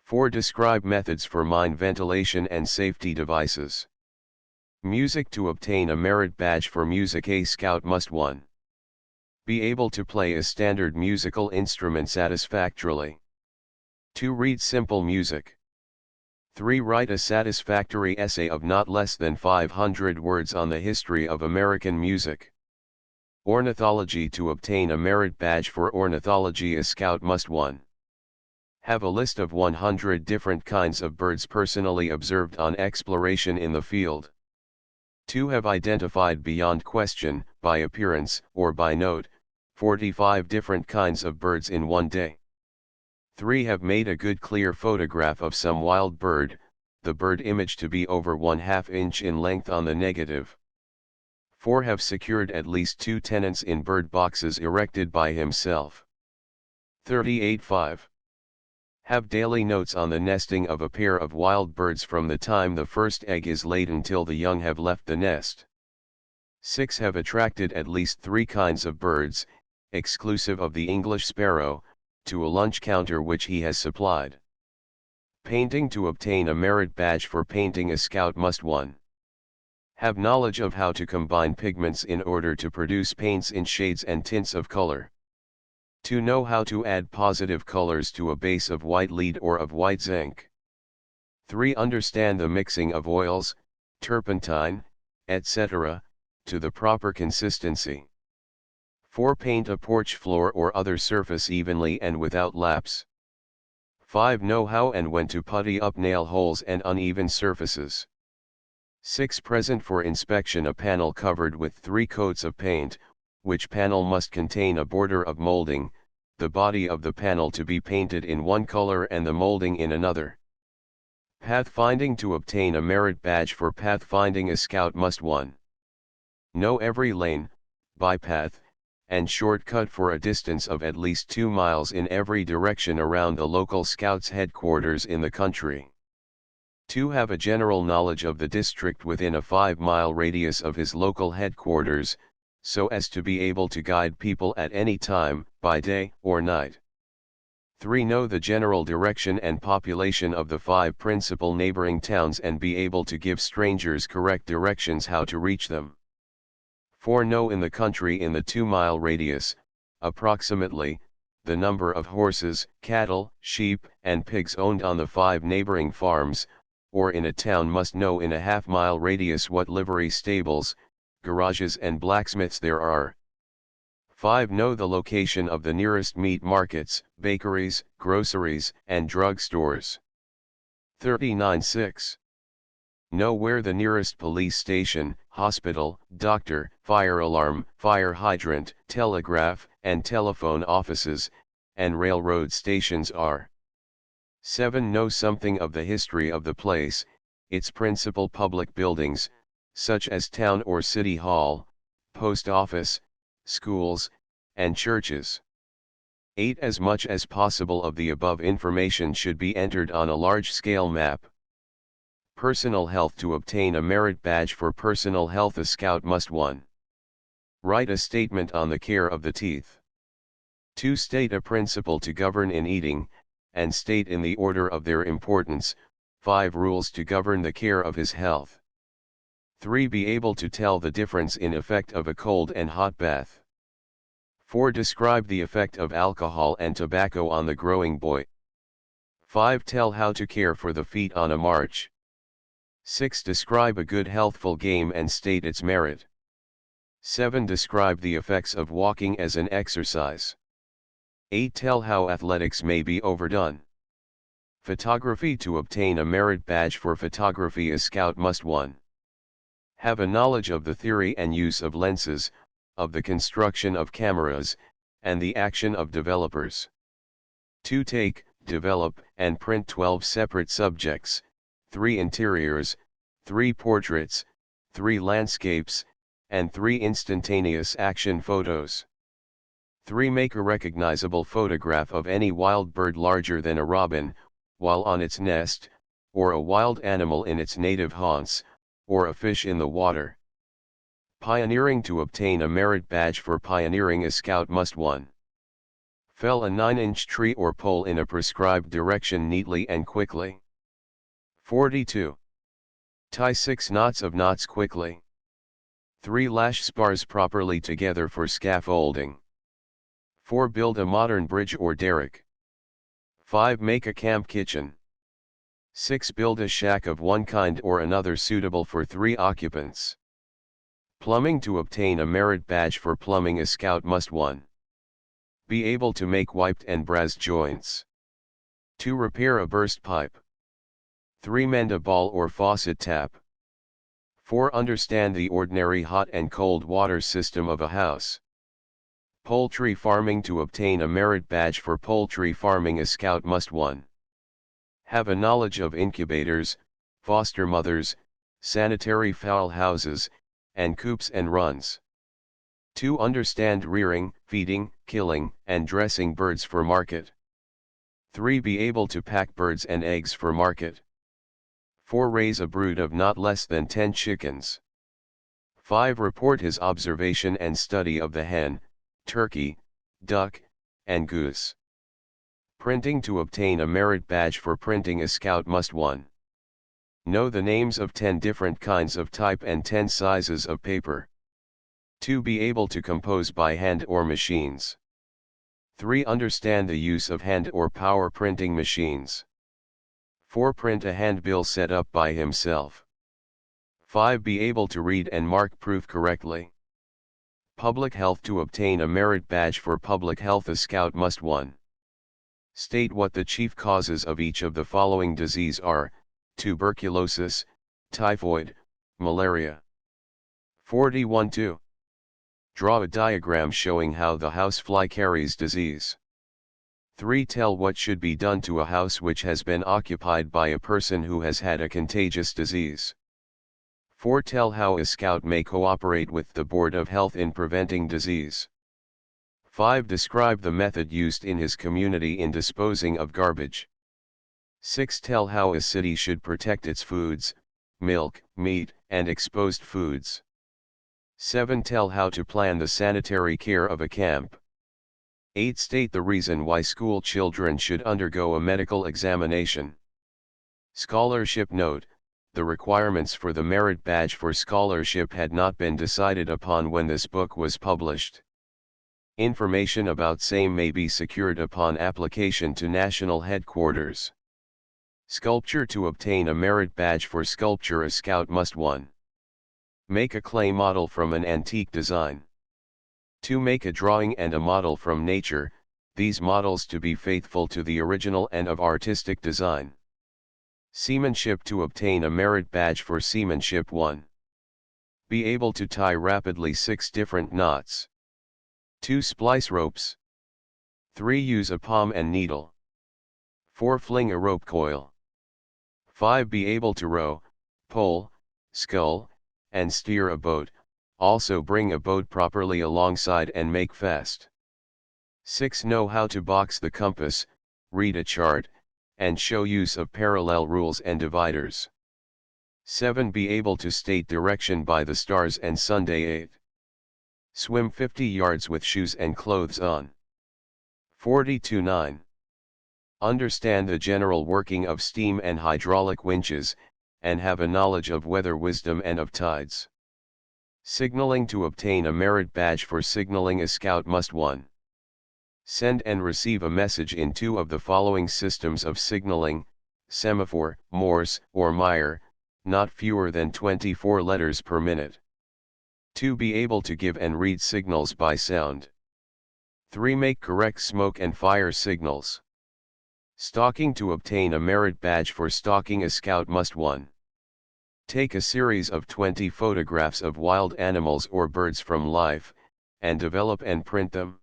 4. Describe methods for mine ventilation and safety devices. Music. To obtain a merit badge for music, a scout must 1. Be able to play a standard musical instrument satisfactorily. 2. Read simple music. 3. Write a satisfactory essay of not less than 500 words on the history of American music. Ornithology. To obtain a merit badge for ornithology, a scout must 1. Have a list of 100 different kinds of birds personally observed on exploration in the field. 2. Have identified beyond question, by appearance or by note, 45 different kinds of birds in one day. 3. Have made a good clear photograph of some wild bird, the bird image to be over 1/2 inch in length on the negative. 4. Have secured at least 2 tenants in bird boxes erected by himself. 38.5. Have daily notes on the nesting of a pair of wild birds from the time the first egg is laid until the young have left the nest. 6. Have attracted at least 3 kinds of birds, exclusive of the English sparrow, to a lunch counter which he has supplied. Painting. To obtain a merit badge for painting, a scout must 1. Have knowledge of how to combine pigments in order to produce paints in shades and tints of color. 2. Know how to add positive colors to a base of white lead or of white zinc. 3. Understand the mixing of oils, turpentine, etc., to the proper consistency. 4. Paint a porch floor or other surface evenly and without lapse. 5. Know how and when to putty up nail holes and uneven surfaces. 6. Present for inspection a panel covered with 3 coats of paint, which panel must contain a border of molding, the body of the panel to be painted in one color and the molding in another. Pathfinding. To obtain a merit badge for pathfinding, a scout must 1. Know every lane, bypath, and shortcut for a distance of at least 2 miles in every direction around the local scouts' headquarters in the country. 2. Have a general knowledge of the district within a 5-mile radius of his local headquarters, so as to be able to guide people at any time, by day or night. 3. Know the general direction and population of the 5 principal neighboring towns and be able to give strangers correct directions how to reach them. 4. Know in the country in the 2-mile radius, approximately, the number of horses, cattle, sheep, and pigs owned on the 5 neighboring farms, or in a town must know in a half-mile radius what livery stables, garages and blacksmiths there are. 5. Know the location of the nearest meat markets, bakeries, groceries, and drug stores. 39.6. Know where the nearest police station, hospital, doctor, fire alarm, fire hydrant, telegraph, and telephone offices, and railroad stations are. 7. Know something of the history of the place, its principal public buildings, such as town or city hall, post office, schools, and churches. 8. As much as possible of the above information should be entered on a large-scale map. Personal health. To obtain a merit badge for personal health, a scout must 1. Write a statement on the care of the teeth. 2. State a principle to govern in eating, and state in the order of their importance, 5 rules to govern the care of his health. 3. Be able to tell the difference in effect of a cold and hot bath. 4. Describe the effect of alcohol and tobacco on the growing boy. 5. Tell how to care for the feet on a march. 6. Describe a good healthful game and state its merit. 7. Describe the effects of walking as an exercise. 8. Tell how athletics may be overdone. Photography. To obtain a merit badge for photography, a scout must 1. Have a knowledge of the theory and use of lenses, of the construction of cameras, and the action of developers. 2. Take, develop, and print 12 separate subjects, 3 interiors, 3 portraits, 3 landscapes, and 3 instantaneous action photos. 3. Make a recognizable photograph of any wild bird larger than a robin, while on its nest, or a wild animal in its native haunts, or a fish in the water. Pioneering. To obtain a merit badge for pioneering, a scout must 1. Fell a 9-inch tree or pole in a prescribed direction neatly and quickly. 42. Tie 6 knots of knots quickly. 3. Lash spars properly together for scaffolding. 4. Build a modern bridge or derrick. 5. Make a camp kitchen. 6. Build a shack of one kind or another suitable for 3 occupants. Plumbing. To obtain a merit badge for plumbing, a scout must 1. Be able to make wiped and brass joints. 2. Repair a burst pipe. 3. Mend a ball or faucet tap. 4. Understand the ordinary hot and cold water system of a house. Poultry farming. To obtain a merit badge for poultry farming, a scout must 1. Have a knowledge of incubators, foster mothers, sanitary fowl houses, and coops and runs. 2. Understand rearing, feeding, killing, and dressing birds for market. 3. Be able to pack birds and eggs for market. 4. Raise a brood of not less than 10 chickens. 5. Report his observation and study of the hen, turkey, duck, and goose. Printing. To obtain a merit badge for printing, a scout must 1. Know the names of 10 different kinds of type and 10 sizes of paper. 2. Be able to compose by hand or machines. 3. Understand the use of hand or power printing machines. 4. Print a handbill set up by himself. 5. Be able to read and mark proof correctly. Public health. To obtain a merit badge for public health, a scout must 1. State what the chief causes of each of the following disease are: tuberculosis, typhoid, malaria. 41. 2. Draw a diagram showing how the housefly carries disease. 3. Tell what should be done to a house which has been occupied by a person who has had a contagious disease. 4. Tell how a scout may cooperate with the Board of Health in preventing disease. 5. Describe the method used in his community in disposing of garbage. 6. Tell how a city should protect its foods, milk, meat, and exposed foods. 7. Tell how to plan the sanitary care of a camp. 8. State the reason why school children should undergo a medical examination. Scholarship. Note: the requirements for the merit badge for scholarship had not been decided upon when this book was published. Information about same may be secured upon application to national headquarters. Sculpture. To obtain a merit badge for sculpture, a scout must 1. Make a clay model from an antique design. 2. Make a drawing and a model from nature, these models to be faithful to the original and of artistic design. Seamanship. To obtain a merit badge for seamanship, 1. Be able to tie rapidly 6 different knots. 2. Splice ropes. 3. Use a palm and needle. 4. Fling a rope coil. 5. Be able to row, pole, scull, and steer a boat, also bring a boat properly alongside and make fast. 6. Know how to box the compass, read a chart, and show use of parallel rules and dividers. 7. Be able to state direction by the stars and Sunday 8. Swim 50 yards with shoes and clothes on. 42. 9. Understand the general working of steam and hydraulic winches, and have a knowledge of weather wisdom and of tides. Signaling. To obtain a merit badge for signaling, a scout must 1. Send and receive a message in 2 of the following systems of signaling: semaphore, Morse, or Meyer, not fewer than 24 letters per minute. 2. Be able to give and read signals by sound. 3. Make correct smoke and fire signals. Stalking. To obtain a merit badge for stalking, a scout must 1. Take a series of 20 photographs of wild animals or birds from life, and develop and print them.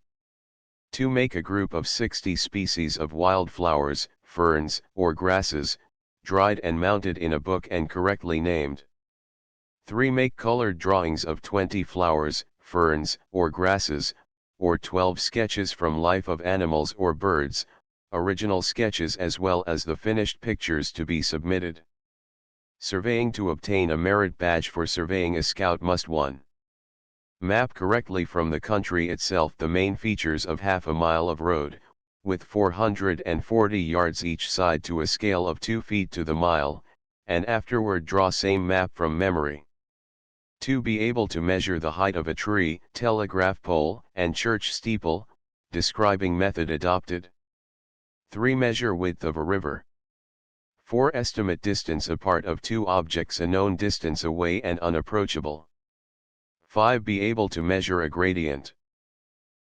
2. Make a group of 60 species of wildflowers, ferns, or grasses, dried and mounted in a book and correctly named. 3. Make colored drawings of 20 flowers, ferns, or grasses, or 12 sketches from life of animals or birds, original sketches as well as the finished pictures to be submitted. Surveying. To obtain a merit badge for surveying, a scout must 1. Map correctly from the country itself the main features of half a mile of road, with 440 yards each side to a scale of 2 feet to the mile, and afterward draw same map from memory. To be able to measure the height of a tree, telegraph pole, and church steeple, describing method adopted. 3. Measure width of a river. 4. Estimate distance apart of two objects a known distance away and unapproachable. 5. Be able to measure a gradient.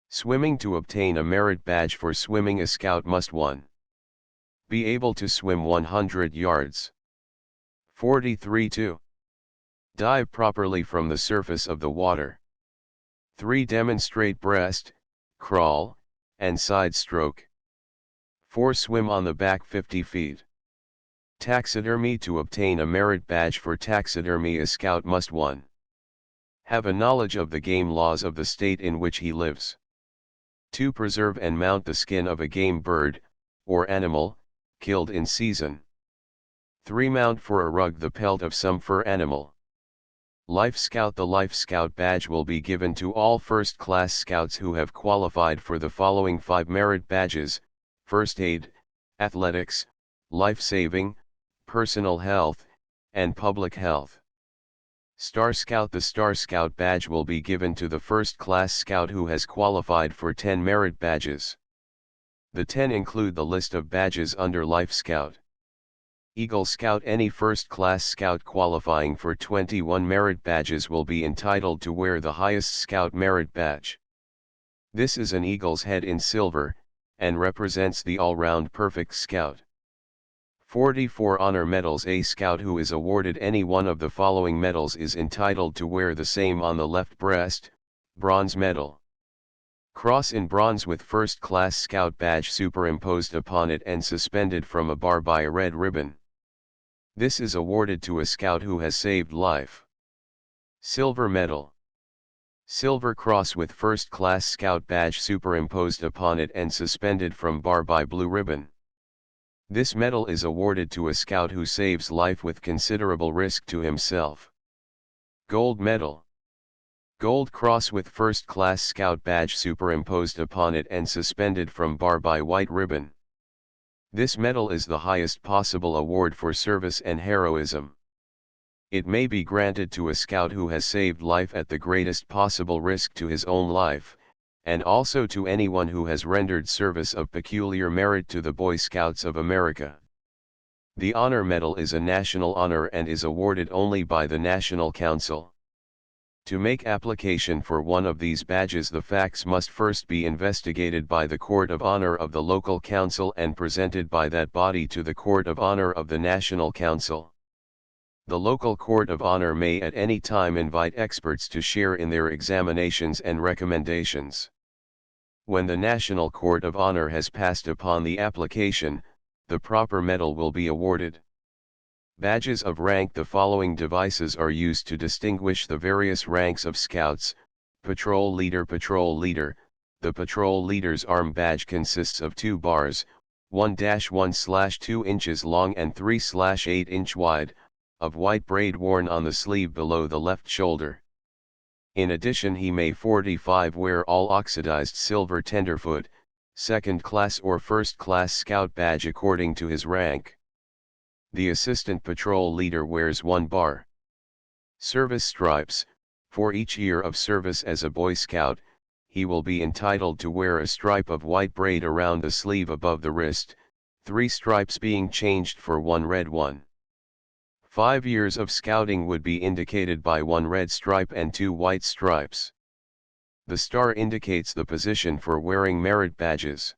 Swimming. To obtain a merit badge for swimming, a scout must 1. Be able to swim 100 yards. 43. 2. Dive properly from the surface of the water. 3. Demonstrate breast, crawl, and side stroke. 4. Swim on the back 50 feet. Taxidermy. To obtain a merit badge for taxidermy, a scout must 1. Have a knowledge of the game laws of the state in which he lives. 2. Preserve and mount the skin of a game bird, or animal, killed in season. 3. Mount for a rug the pelt of some fur animal. Life Scout. The Life Scout badge will be given to all first-class scouts who have qualified for the following 5 merit badges: First Aid, Athletics, Life-Saving, Personal Health, and Public Health. Star Scout. The Star Scout badge will be given to the first-class scout who has qualified for 10 merit badges. The 10 include the list of badges under Life Scout. Eagle Scout. Any first-class scout qualifying for 21 merit badges will be entitled to wear the highest scout merit badge. This is an eagle's head in silver, and represents the all-round perfect scout. 44. Honor Medals. A scout who is awarded any one of the following medals is entitled to wear the same on the left breast: Bronze Medal. Cross in bronze with first-class scout badge superimposed upon it and suspended from a bar by a red ribbon. This is awarded to a scout who has saved life. Silver Medal. Silver cross with first-class scout badge superimposed upon it and suspended from bar by blue ribbon. This medal is awarded to a scout who saves life with considerable risk to himself. Gold Medal. Gold cross with first-class scout badge superimposed upon it and suspended from bar by white ribbon. This medal is the highest possible award for service and heroism. It may be granted to a scout who has saved life at the greatest possible risk to his own life, and also to anyone who has rendered service of peculiar merit to the Boy Scouts of America. The Honor Medal is a national honor and is awarded only by the National Council. To make application for one of these badges, the facts must first be investigated by the Court of Honor of the local council and presented by that body to the Court of Honor of the National Council. The local Court of Honor may at any time invite experts to share in their examinations and recommendations. When the National Court of Honor has passed upon the application, the proper medal will be awarded. Badges of rank. The following devices are used to distinguish the various ranks of scouts: Patrol Leader. Patrol Leader. The Patrol Leader's arm badge consists of 2 bars, 1-1/2 inches long and 3/8 inch wide, of white braid worn on the sleeve below the left shoulder. In addition, he may 45 wear all oxidized silver tenderfoot, second class or first class scout badge according to his rank. The Assistant Patrol Leader wears 1 bar. Service stripes. For each year of service as a Boy Scout, he will be entitled to wear a stripe of white braid around the sleeve above the wrist, 3 stripes being changed for 1 red one. 5 years of scouting would be indicated by 1 red stripe and 2 white stripes. The star indicates the position for wearing merit badges.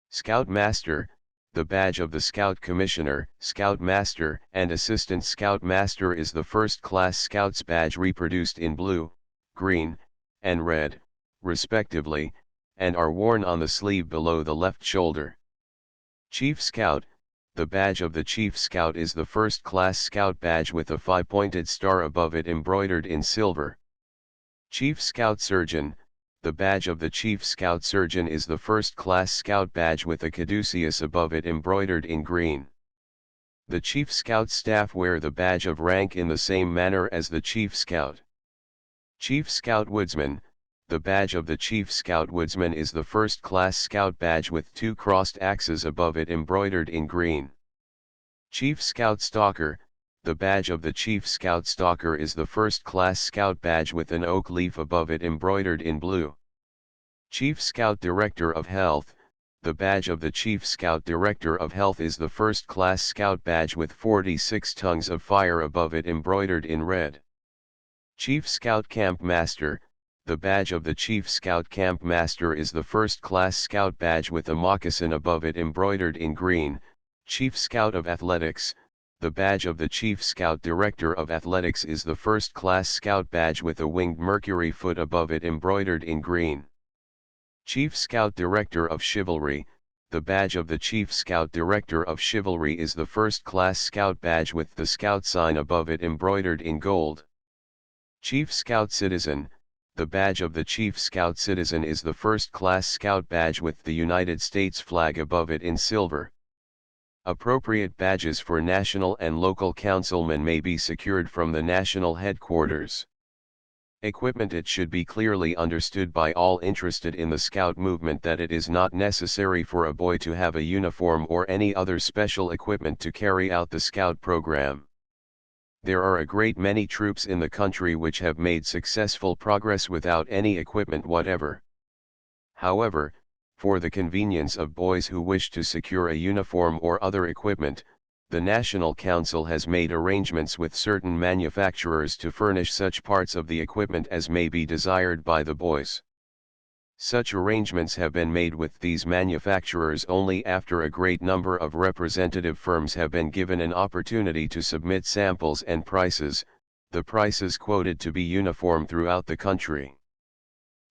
Scout Master. The badge of the Scout Commissioner, Scout Master, and Assistant Scout Master is the first-class Scouts badge reproduced in blue, green, and red, respectively, and are worn on the sleeve below the left shoulder. Chief Scout. The badge of the Chief Scout is the first-class Scout badge with a 5-pointed star above it embroidered in silver. Chief Scout Surgeon. The badge of the Chief Scout Surgeon is the first-class Scout badge with a caduceus above it embroidered in green. The Chief Scout Staff wear the badge of rank in the same manner as the Chief Scout. Chief Scout Woodsman. the badge of the Chief Scout Woodsman is the first-class scout badge with two crossed axes above it embroidered in green. Chief Scout Stalker, the badge of the Chief Scout Stalker is the first-class scout badge with an oak leaf above it embroidered in blue. Chief Scout Director of Health, the badge of the Chief Scout Director of Health is the first-class scout badge with 46 tongues of fire above it embroidered in red. Chief Scout Camp Master, the badge of the Chief Scout Camp Master is the first-class scout badge with a moccasin above it embroidered in green. Chief Scout of Athletics, the badge of the Chief Scout Director of Athletics is the first-class scout badge with a winged Mercury foot above it embroidered in green. Chief Scout Director of Chivalry, the badge of the Chief Scout Director of Chivalry is the first-class scout badge with the scout sign above it embroidered in gold. Chief Scout Citizen, the badge of the Chief Scout Citizen is the first-class scout badge with the United States flag above it in silver. Appropriate badges for national and local councilmen may be secured from the national headquarters. Equipment. It should be clearly understood by all interested in the Scout movement that it is not necessary for a boy to have a uniform or any other special equipment to carry out the Scout program. There are a great many troops in the country which have made successful progress without any equipment whatever. However, for the convenience of boys who wish to secure a uniform or other equipment, the National Council has made arrangements with certain manufacturers to furnish such parts of the equipment as may be desired by the boys. Such arrangements have been made with these manufacturers only after a great number of representative firms have been given an opportunity to submit samples and prices, the prices quoted to be uniform throughout the country.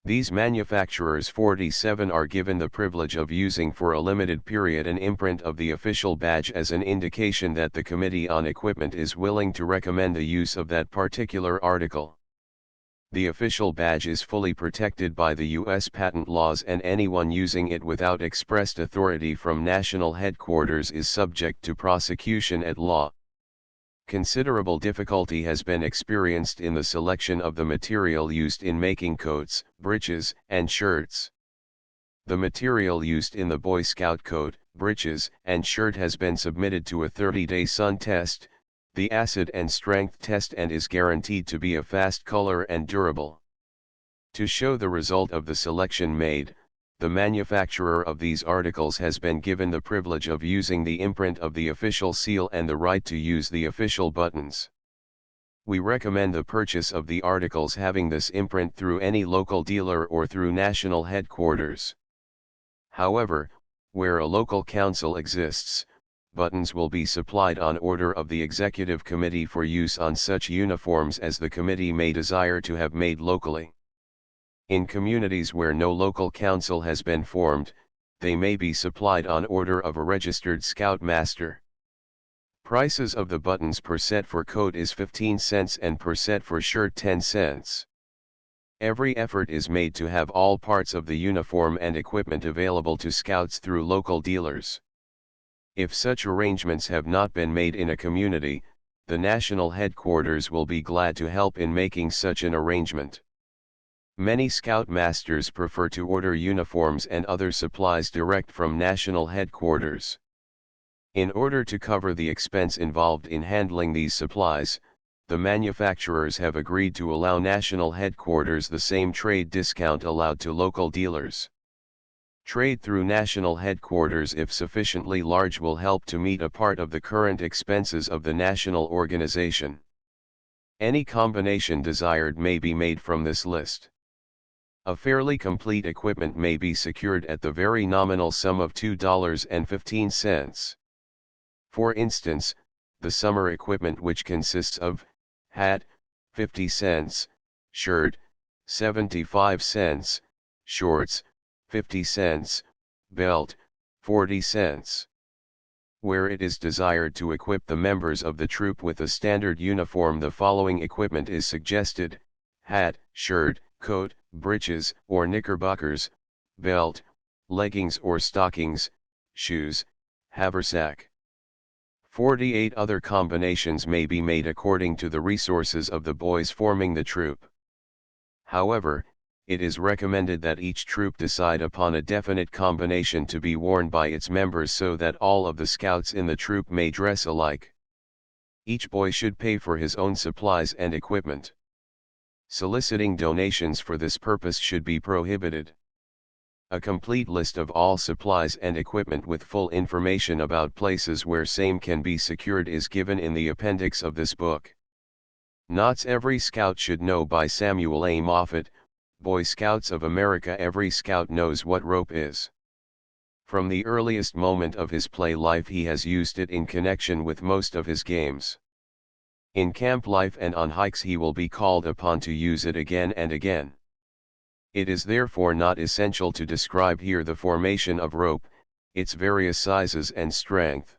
These manufacturers 47 are given the privilege of using for a limited period an imprint of the official badge as an indication that the Committee on Equipment is willing to recommend the use of that particular article. The official badge is fully protected by the U.S. patent laws, and anyone using it without expressed authority from national headquarters is subject to prosecution at law. Considerable difficulty has been experienced in the selection of the material used in making coats, breeches, and shirts. The material used in the Boy Scout coat, breeches, and shirt has been submitted to a 30-day sun test, the acid and strength test, and is guaranteed to be a fast color and durable. To show the result of the selection made, the manufacturer of these articles has been given the privilege of using the imprint of the official seal and the right to use the official buttons. We recommend the purchase of the articles having this imprint through any local dealer or through national headquarters. However, where a local council exists, buttons will be supplied on order of the Executive Committee for use on such uniforms as the committee may desire to have made locally. In communities where no local council has been formed, they may be supplied on order of a registered scoutmaster. Prices of the buttons per set for coat is 15 cents and per set for shirt 10 cents. Every effort is made to have all parts of the uniform and equipment available to scouts through local dealers. If such arrangements have not been made in a community, the national headquarters will be glad to help in making such an arrangement. Many scoutmasters prefer to order uniforms and other supplies direct from national headquarters. In order to cover the expense involved in handling these supplies, the manufacturers have agreed to allow national headquarters the same trade discount allowed to local dealers. Trade through national headquarters, if sufficiently large, will help to meet a part of the current expenses of the national organization. Any combination desired may be made from this list. A fairly complete equipment may be secured at the very nominal sum of $2.15. For instance, the summer equipment, which consists of hat, 50 cents, shirt, 75 cents, shorts, 50 cents, belt, 40 cents. Where it is desired to equip the members of the troop with a standard uniform, the following equipment is suggested: hat, shirt, coat, breeches or knickerbockers, belt, leggings or stockings, shoes, haversack. 48 other combinations may be made according to the resources of the boys forming the troop. However, it is recommended that each troop decide upon a definite combination to be worn by its members so that all of the scouts in the troop may dress alike. Each boy should pay for his own supplies and equipment. Soliciting donations for this purpose should be prohibited. A complete list of all supplies and equipment with full information about places where same can be secured is given in the appendix of this book. Knots Every Scout Should Know by Samuel A. Moffett, Boy Scouts of America. Every scout knows what rope is. From the earliest moment of his play life he has used it in connection with most of his games. In camp life and on hikes he will be called upon to use it again and again. It is therefore not essential to describe here the formation of rope, its various sizes and strength.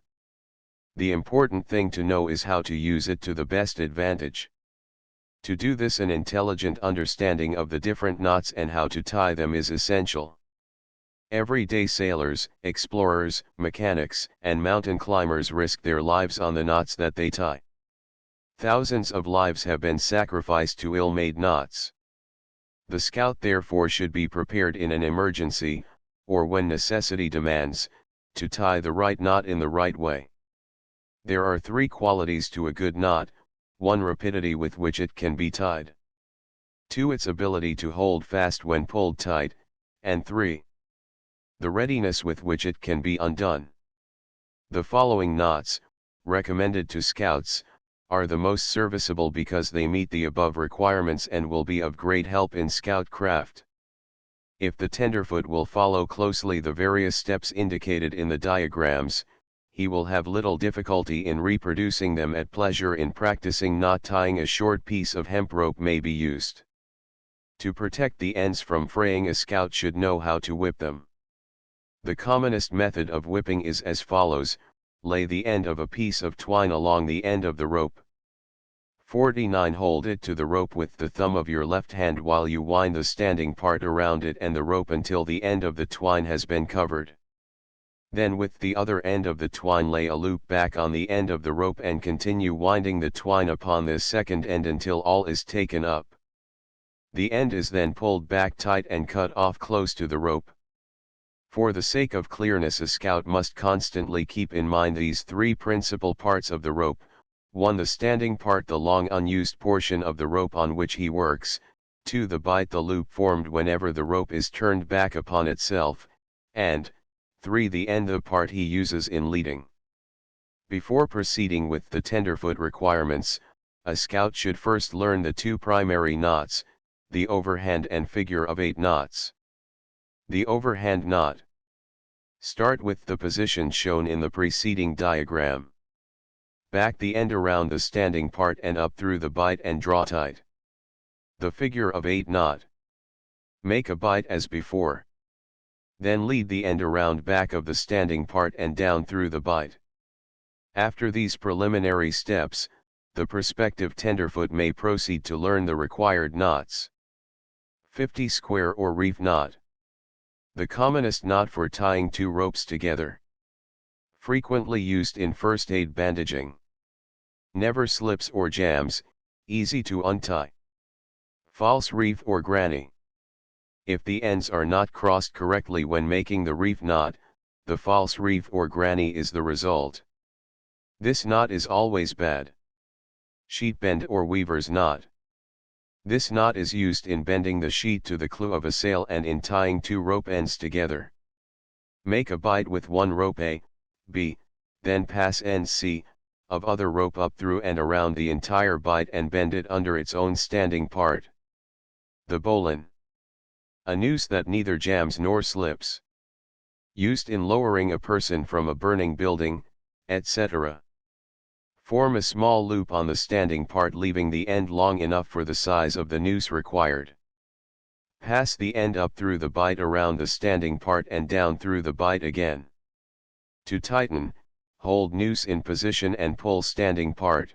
The important thing to know is how to use it to the best advantage. To do this, an intelligent understanding of the different knots and how to tie them is essential. Everyday sailors, explorers, mechanics, and mountain climbers risk their lives on the knots that they tie. Thousands of lives have been sacrificed to ill-made knots. The scout therefore should be prepared in an emergency, or when necessity demands, to tie the right knot in the right way. There are 3 qualities to a good knot: 1. Rapidity with which it can be tied. 2. Its ability to hold fast when pulled tight, and 3. The readiness with which it can be undone. The following knots, recommended to scouts, are the most serviceable because they meet the above requirements and will be of great help in scout craft. If the tenderfoot will follow closely the various steps indicated in the diagrams, he will have little difficulty in reproducing them at pleasure. In practicing knot tying, a short piece of hemp rope may be used. To protect the ends from fraying, a scout should know how to whip them. The commonest method of whipping is as follows: lay the end of a piece of twine along the end of the rope. 49. Hold it to the rope with the thumb of your left hand while you wind the standing part around it and the rope until the end of the twine has been covered. Then with the other end of the twine lay a loop back on the end of the rope and continue winding the twine upon this second end until all is taken up. The end is then pulled back tight and cut off close to the rope. For the sake of clearness, a scout must constantly keep in mind these 3 principal parts of the rope: 1. The standing part, the long unused portion of the rope on which he works; 2. The bight, the loop formed whenever the rope is turned back upon itself; and 3. The end, the part he uses in leading. Before proceeding with the tenderfoot requirements, a scout should first learn the 2 primary knots, the overhand and figure of 8 knots. The overhand knot. Start with the position shown in the preceding diagram. Back the end around the standing part and up through the bight and draw tight. The figure of 8 knot. Make a bight as before. Then lead the end around back of the standing part and down through the bight. After these preliminary steps, the prospective tenderfoot may proceed to learn the required knots. 50. Square or reef knot. The commonest knot for tying 2 ropes together. Frequently used in first aid bandaging. Never slips or jams, easy to untie. False reef or granny. If the ends are not crossed correctly when making the reef knot, the false reef or granny is the result. This knot is always bad. Sheet bend or weaver's knot. This knot is used in bending the sheet to the clew of a sail and in tying 2 rope ends together. Make a bight with 1 rope A, B, then pass end C, of other rope up through and around the entire bight and bend it under its own standing part. The bowline. A noose that neither jams nor slips. Used in lowering a person from a burning building, etc. Form a small loop on the standing part, leaving the end long enough for the size of the noose required. Pass the end up through the bight around the standing part and down through the bight again. To tighten, hold noose in position and pull standing part.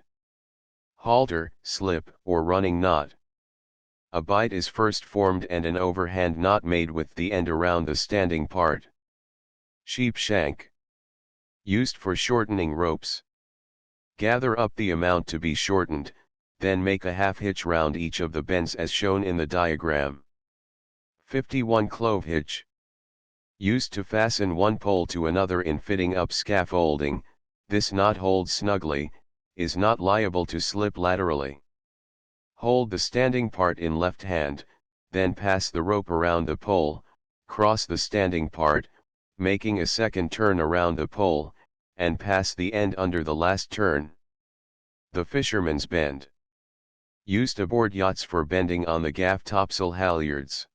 Halter, slip, or running knot. A bight is first formed and an overhand knot made with the end around the standing part. Sheep shank. Used for shortening ropes. Gather up the amount to be shortened, then make a half hitch round each of the bends as shown in the diagram. 51 Clove hitch. Used to fasten one pole to another in fitting up scaffolding, this knot holds snugly, is not liable to slip laterally. Hold the standing part in left hand, then pass the rope around the pole, cross the standing part, making a second turn around the pole, and pass the end under the last turn. The fisherman's bend. Used aboard yachts for bending on the gaff topsail halyards.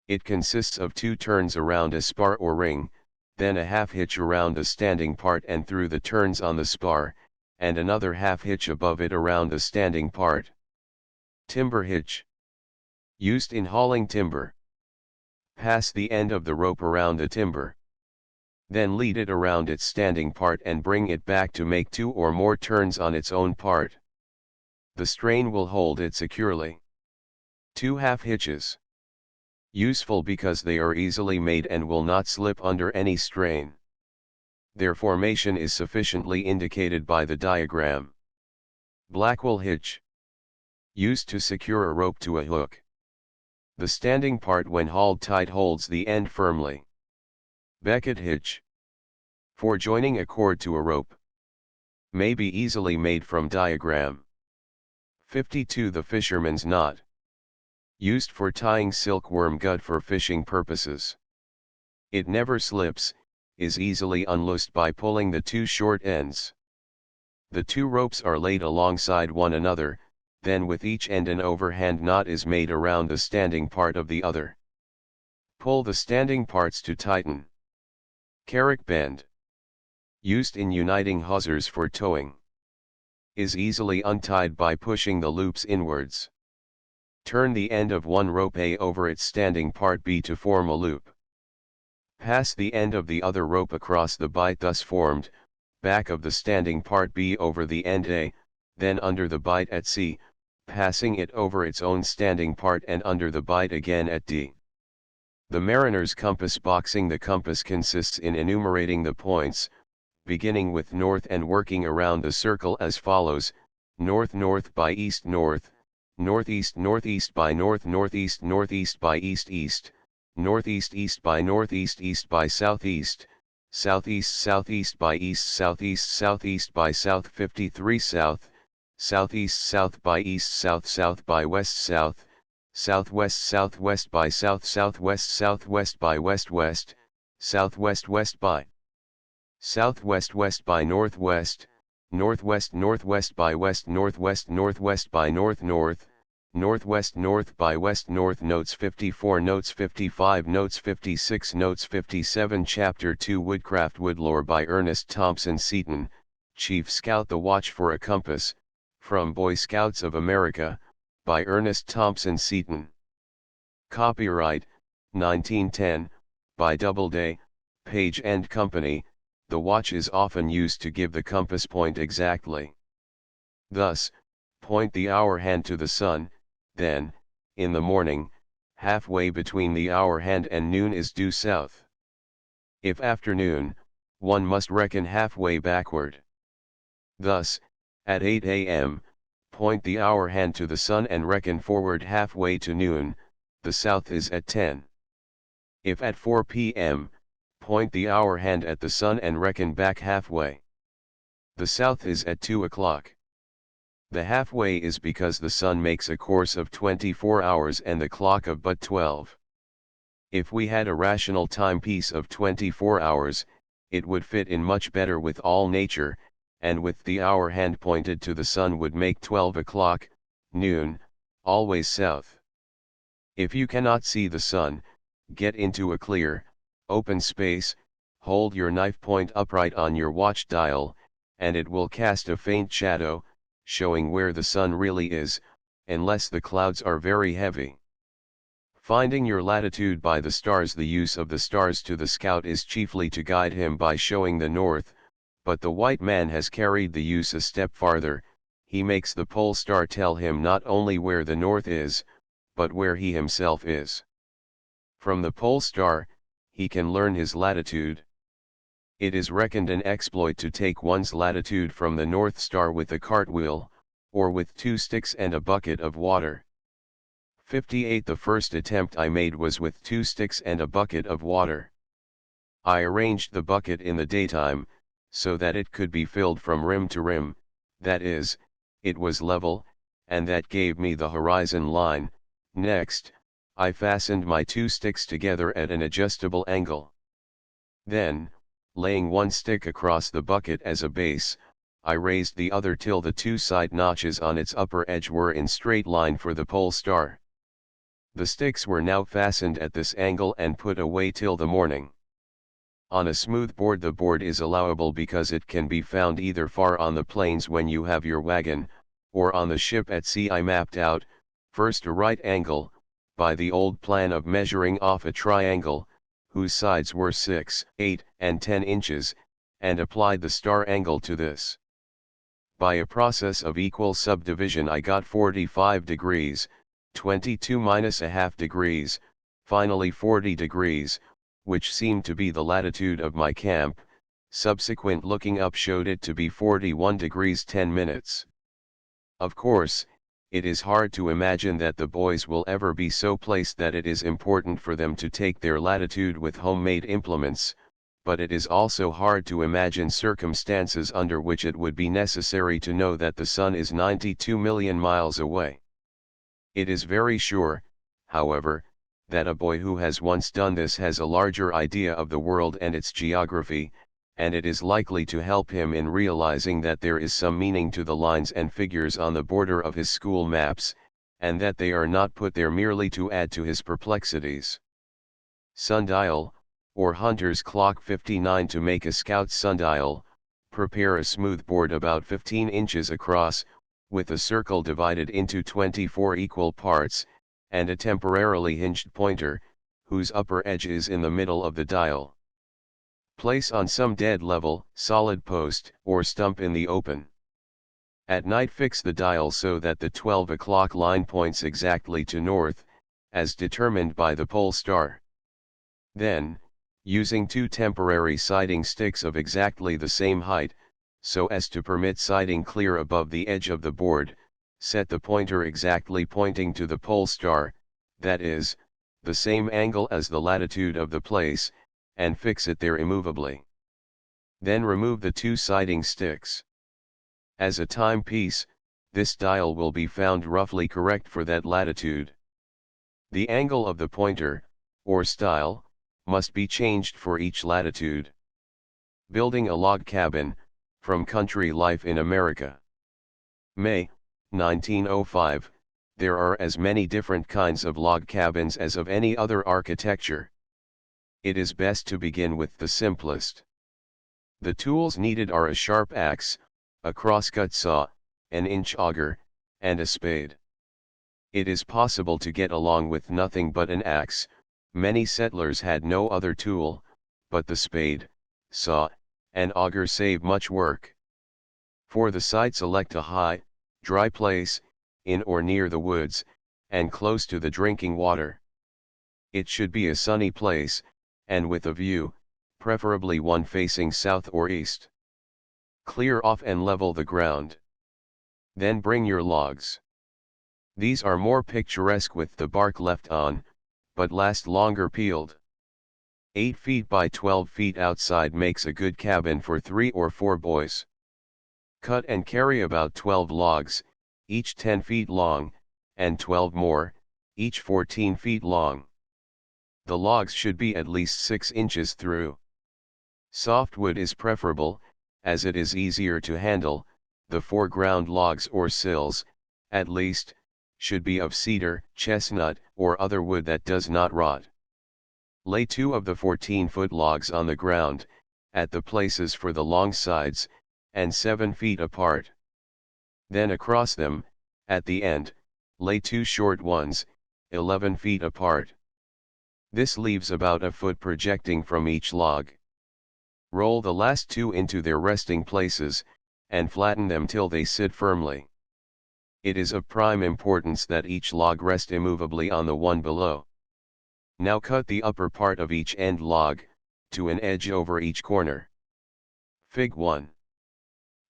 It consists of 2 turns around a spar or ring, then a half hitch around the standing part and through the turns on the spar, and another half hitch above it around the standing part. Timber hitch. Used in hauling timber. Pass the end of the rope around the timber. Then lead it around its standing part and bring it back to make 2 or more turns on its own part. The strain will hold it securely. 2 half hitches. Useful because they are easily made and will not slip under any strain. Their formation is sufficiently indicated by the diagram. Blackwell hitch. Used to secure a rope to a hook. The standing part when hauled tight holds the end firmly. Becket hitch. For joining a cord to a rope. May be easily made from diagram. 52 The fisherman's knot. Used for tying silkworm gut for fishing purposes. It never slips, is easily unloosed by pulling the 2 short ends. The 2 ropes are laid alongside one another, then with each end an overhand knot is made around the standing part of the other. Pull the standing parts to tighten. Carrick bend. Used in uniting hawsers for towing. Is easily untied by pushing the loops inwards. Turn the end of one rope A over its standing part B to form a loop. Pass the end of the other rope across the bight thus formed, back of the standing part B over the end A, then under the bight at C, passing it over its own standing part and under the bight again at D. The mariner's compass boxing. The compass consists in enumerating the points, beginning with north and working around the circle as follows: north north by east north, northeast northeast by north northeast northeast by east east, northeast east by northeast east by southeast, southeast southeast by east southeast southeast by south 53 south, southeast south by east south south by west south, southwest southwest by south southwest southwest by west west, southwest west by southwest west by northwest, northwest northwest by west northwest northwest by north north, northwest north by west north. Notes 54 Notes 55 Notes 56 Notes 57 Chapter 2 Woodcraft Woodlore by Ernest Thompson Seton, Chief Scout. The Watch for a Compass, from Boy Scouts of America, by Ernest Thompson Seton. Copyright, 1910, by Doubleday, Page & Company. The watch is often used to give the compass point exactly. Thus, point the hour hand to the sun, then, in the morning, halfway between the hour hand and noon is due south. If afternoon, one must reckon halfway backward. Thus, at 8 a.m., point the hour hand to the sun and reckon forward halfway to noon, the south is at 10. If at 4 p.m., point the hour hand at the sun and reckon back halfway, the south is at 2 o'clock. The halfway is because the sun makes a course of 24 hours and the clock of but 12. If we had a rational timepiece of 24 hours, it would fit in much better with all nature, and with the hour hand pointed to the sun would make 12 o'clock, noon, always south. If you cannot see the sun, get into a clear, open space, hold your knife point upright on your watch dial, and it will cast a faint shadow, showing where the sun really is, unless the clouds are very heavy. Finding your latitude by the stars. The use of the stars to the scout is chiefly to guide him by showing the north, but the white man has carried the use a step farther. He makes the pole star tell him not only where the north is, but where he himself is. From the pole star, he can learn his latitude. It is reckoned an exploit to take one's latitude from the North Star with a cartwheel, or with 2 sticks and a bucket of water. 58. The first attempt I made was with 2 sticks and a bucket of water. I arranged the bucket in the daytime, so that it could be filled from rim to rim, that is, it was level, and that gave me the horizon line. Next, I fastened my 2 sticks together at an adjustable angle. Then, laying one stick across the bucket as a base, I raised the other till the 2 side notches on its upper edge were in straight line for the pole star. The sticks were now fastened at this angle and put away till the morning. On a smooth board, the board is allowable because it can be found either far on the plains when you have your wagon, or on the ship at sea. I mapped out, first a right angle, by the old plan of measuring off a triangle, whose sides were 6, 8, and 10 inches, and applied the star angle to this. By a process of equal subdivision I got 45 degrees, 22 minus a half degrees, finally 40 degrees, which seemed to be the latitude of my camp. Subsequent looking up showed it to be 41 degrees 10 minutes. Of course, it is hard to imagine that the boys will ever be so placed that it is important for them to take their latitude with homemade implements, but it is also hard to imagine circumstances under which it would be necessary to know that the sun is 92 million miles away. It is very sure, however, that a boy who has once done this has a larger idea of the world and its geography, and it is likely to help him in realizing that there is some meaning to the lines and figures on the border of his school maps, and that they are not put there merely to add to his perplexities. Sundial, or hunter's clock. 59. To make a scout sundial, prepare a smooth board about 15 inches across, with a circle divided into 24 equal parts, and a temporarily hinged pointer, whose upper edge is in the middle of the dial. Place on some dead level, solid post, or stump in the open. At night fix the dial so that the 12 o'clock line points exactly to north, as determined by the pole star. Then, using 2 temporary sighting sticks of exactly the same height, so as to permit sighting clear above the edge of the board, set the pointer exactly pointing to the pole star, that is, the same angle as the latitude of the place, and fix it there immovably. Then remove the 2 sighting sticks. As a timepiece, this dial will be found roughly correct for that latitude. The angle of the pointer, or style, must be changed for each latitude. Building a log cabin, from Country Life in America. May, 1905, there are as many different kinds of log cabins as of any other architecture. It is best to begin with the simplest. The tools needed are a sharp axe, a crosscut saw, an inch auger, and a spade. It is possible to get along with nothing but an axe. Many settlers had no other tool, but the spade, saw, and auger save much work. For the site, select a high, dry place, in or near the woods, and close to the drinking water. It should be a sunny place, and with a view, preferably one facing south or east. Clear off and level the ground. Then bring your logs. These are more picturesque with the bark left on, but last longer peeled. 8 feet by 12 feet outside makes a good cabin for 3 or 4 boys. Cut and carry about 12 logs, each 10 feet long, and 12 more, each 14 feet long. The logs should be at least 6 inches through. Softwood is preferable, as it is easier to handle. The foreground logs or sills, at least, should be of cedar, chestnut, or other wood that does not rot. Lay 2 of the 14-foot logs on the ground, at the places for the long sides, and 7 feet apart. Then across them, at the end, lay 2 short ones, 11 feet apart. This leaves about a foot projecting from each log. Roll the last 2 into their resting places, and flatten them till they sit firmly. It is of prime importance that each log rest immovably on the one below. Now cut the upper part of each end log, to an edge over each corner. Fig 1.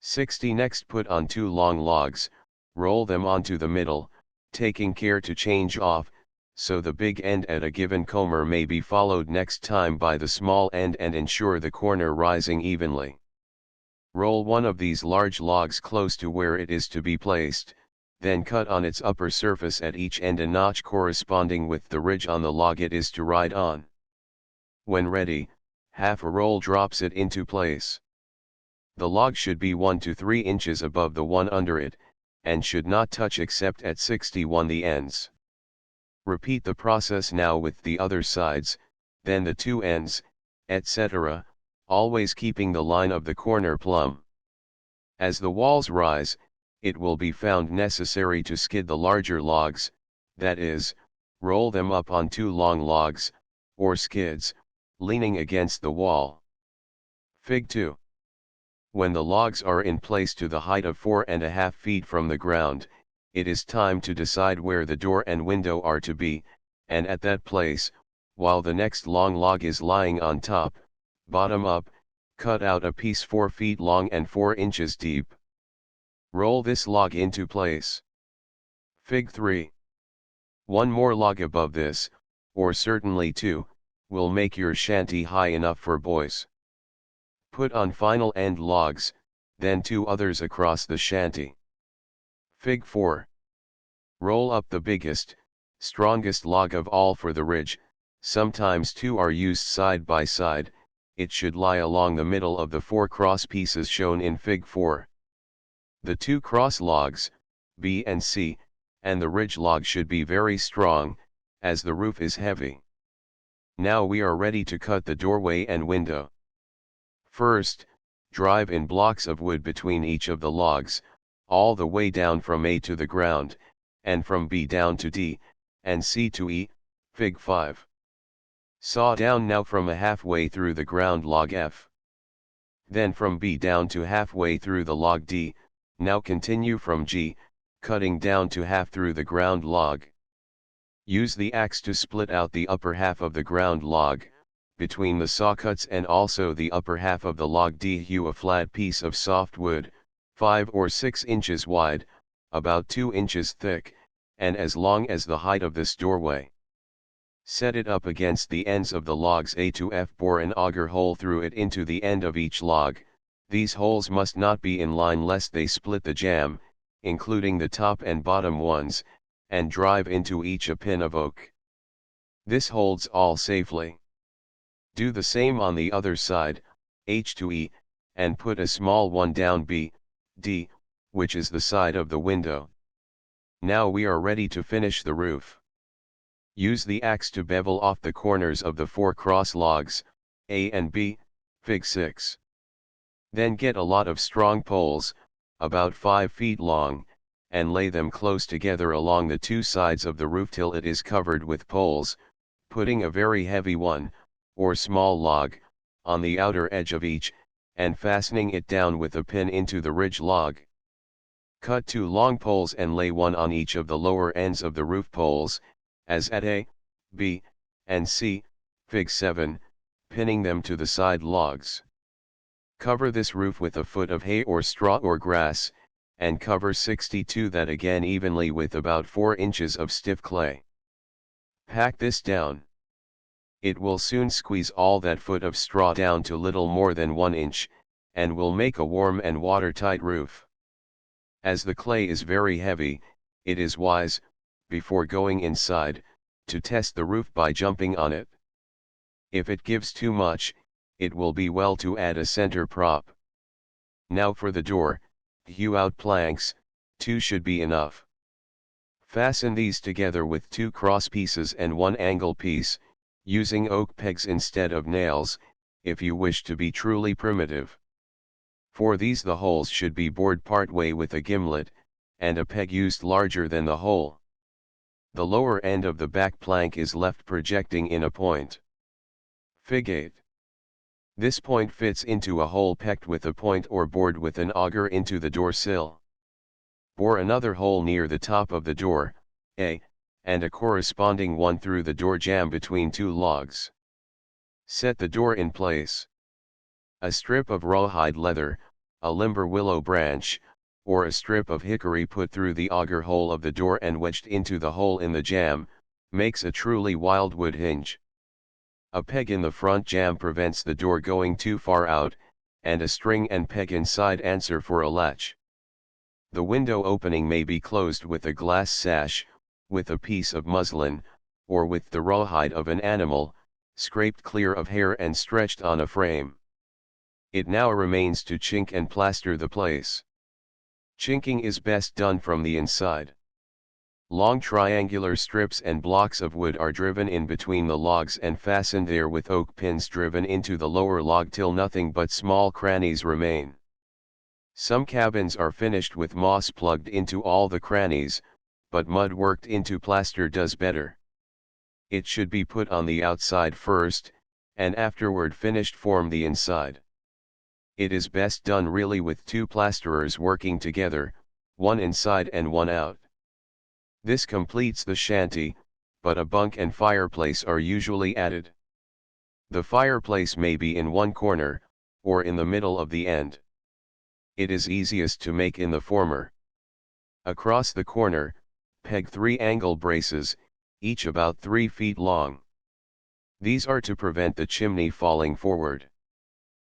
60. Next put on 2 long logs, roll them onto the middle, taking care to change off, so the big end at a given comber may be followed next time by the small end and ensure the corner rising evenly. Roll one of these large logs close to where it is to be placed, then cut on its upper surface at each end a notch corresponding with the ridge on the log it is to ride on. When ready, half a roll drops it into place. The log should be 1 to 3 inches above the one under it, and should not touch except at 61 the ends. Repeat the process now with the other sides, then the two ends, etc., always keeping the line of the corner plumb. As the walls rise, it will be found necessary to skid the larger logs, that is, roll them up on two long logs, or skids, leaning against the wall. Fig 2. When the logs are in place to the height of 4.5 feet from the ground, it is time to decide where the door and window are to be, and at that place, while the next long log is lying on top, bottom up, cut out a piece 4 feet long and 4 inches deep. Roll this log into place. Fig 3. One more log above this, or certainly two, will make your shanty high enough for boys. Put on final end logs, then two others across the shanty. Fig 4. Roll up the biggest, strongest log of all for the ridge, sometimes two are used side by side, it should lie along the middle of the 4 cross pieces shown in Fig 4. The 2 cross logs, B and C, and the ridge log should be very strong, as the roof is heavy. Now we are ready to cut the doorway and window. First, drive in blocks of wood between each of the logs, all the way down from A to the ground, and from B down to D, and C to E, Fig 5. Saw down now from a halfway through the ground log F. Then from B down to halfway through the log D, now continue from G, cutting down to half through the ground log. Use the axe to split out the upper half of the ground log, between the saw cuts and also the upper half of the log D. Hew a flat piece of soft wood, 5 or 6 inches wide, about 2 inches thick, and as long as the height of this doorway. Set it up against the ends of the logs A to F. Bore an auger hole through it into the end of each log. These holes must not be in line lest they split the jamb, including the top and bottom ones, and drive into each a pin of oak. This holds all safely. Do the same on the other side, H to E, and put a small one down B, D, which is the side of the window. Now we are ready to finish the roof. Use the axe to bevel off the corners of the 4 cross logs, A and B, Fig 6. Then get a lot of strong poles, about 5 feet long, and lay them close together along the 2 sides of the roof till it is covered with poles, putting a very heavy one, or small log, on the outer edge of each, and fastening it down with a pin into the ridge log. Cut 2 long poles and lay one on each of the lower ends of the roof poles, as at A, B, and C, Fig 7, pinning them to the side logs. Cover this roof with a foot of hay or straw or grass, and cover 62 that again evenly with about 4 inches of stiff clay. Pack this down. It will soon squeeze all that foot of straw down to little more than 1 inch, and will make a warm and watertight roof. As the clay is very heavy, it is wise, before going inside, to test the roof by jumping on it. If it gives too much, it will be well to add a center prop. Now for the door, hew out planks, 2 should be enough. Fasten these together with 2 cross pieces and 1 angle piece, using oak pegs instead of nails, if you wish to be truly primitive. For these the holes should be bored partway with a gimlet, and a peg used larger than the hole. The lower end of the back plank is left projecting in a point. Fig 8. This point fits into a hole pecked with a point or bored with an auger into the door sill. Bore another hole near the top of the door, A, and a corresponding one through the door jamb between 2 logs. Set the door in place. A strip of rawhide leather, a limber willow branch, or a strip of hickory put through the auger hole of the door and wedged into the hole in the jamb, makes a truly wildwood hinge. A peg in the front jamb prevents the door going too far out, and a string and peg inside answer for a latch. The window opening may be closed with a glass sash, with a piece of muslin, or with the rawhide of an animal, scraped clear of hair and stretched on a frame. It now remains to chink and plaster the place. Chinking is best done from the inside. Long triangular strips and blocks of wood are driven in between the logs and fastened there with oak pins driven into the lower log till nothing but small crannies remain. Some cabins are finished with moss plugged into all the crannies, but mud worked into plaster does better. It should be put on the outside first, and afterward finished form the inside. It is best done really with two plasterers working together, one inside and one out. This completes the shanty, but a bunk and fireplace are usually added. The fireplace may be in one corner, or in the middle of the end. It is easiest to make in the former. Across the corner, peg 3 angle braces, each about 3 feet long. These are to prevent the chimney falling forward.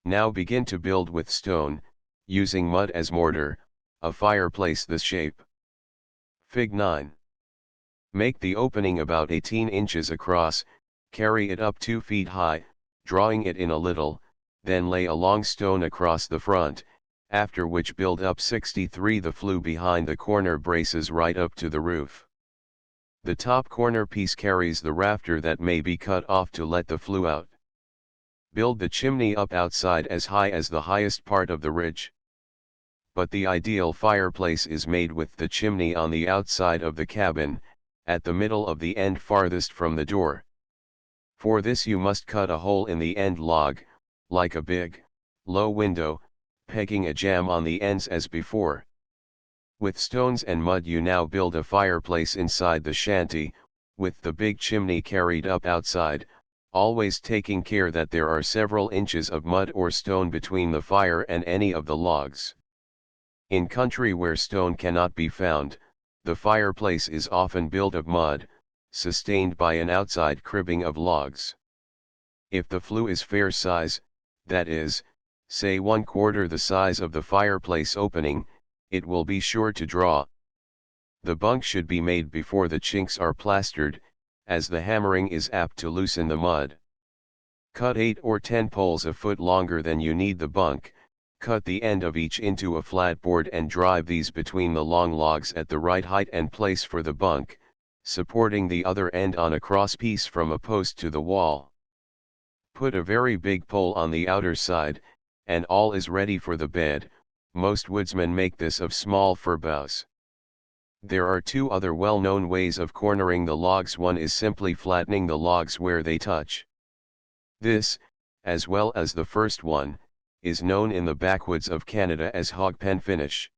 Now begin to build with stone, using mud as mortar, a fireplace this shape. Fig 9. Make the opening about 18 inches across, carry it up 2 feet high, drawing it in a little, then lay a long stone across the front, after which build up 63 the flue behind the corner braces right up to the roof. The top corner piece carries the rafter that may be cut off to let the flue out. Build the chimney up outside as high as the highest part of the ridge. But the ideal fireplace is made with the chimney on the outside of the cabin, at the middle of the end farthest from the door. For this you must cut a hole in the end log, like a big, low window, pegging a jamb on the ends as before. With stones and mud you now build a fireplace inside the shanty, with the big chimney carried up outside, always taking care that there are several inches of mud or stone between the fire and any of the logs. In country where stone cannot be found, the fireplace is often built of mud, sustained by an outside cribbing of logs. If the flue is fair size, that is, say 1/4 the size of the fireplace opening, it will be sure to draw. The bunk should be made before the chinks are plastered, as the hammering is apt to loosen the mud. Cut 8 or 10 poles a foot longer than you need the bunk, cut the end of each into a flat board and drive these between the long logs at the right height and place for the bunk, supporting the other end on a cross piece from a post to the wall. Put a very big pole on the outer side, and all is ready for the bed. Most woodsmen make this of small fir boughs. There are two other well-known ways of cornering the logs. One is simply flattening the logs where they touch. This, as well as the first one, is known in the backwoods of Canada as hogpen finish.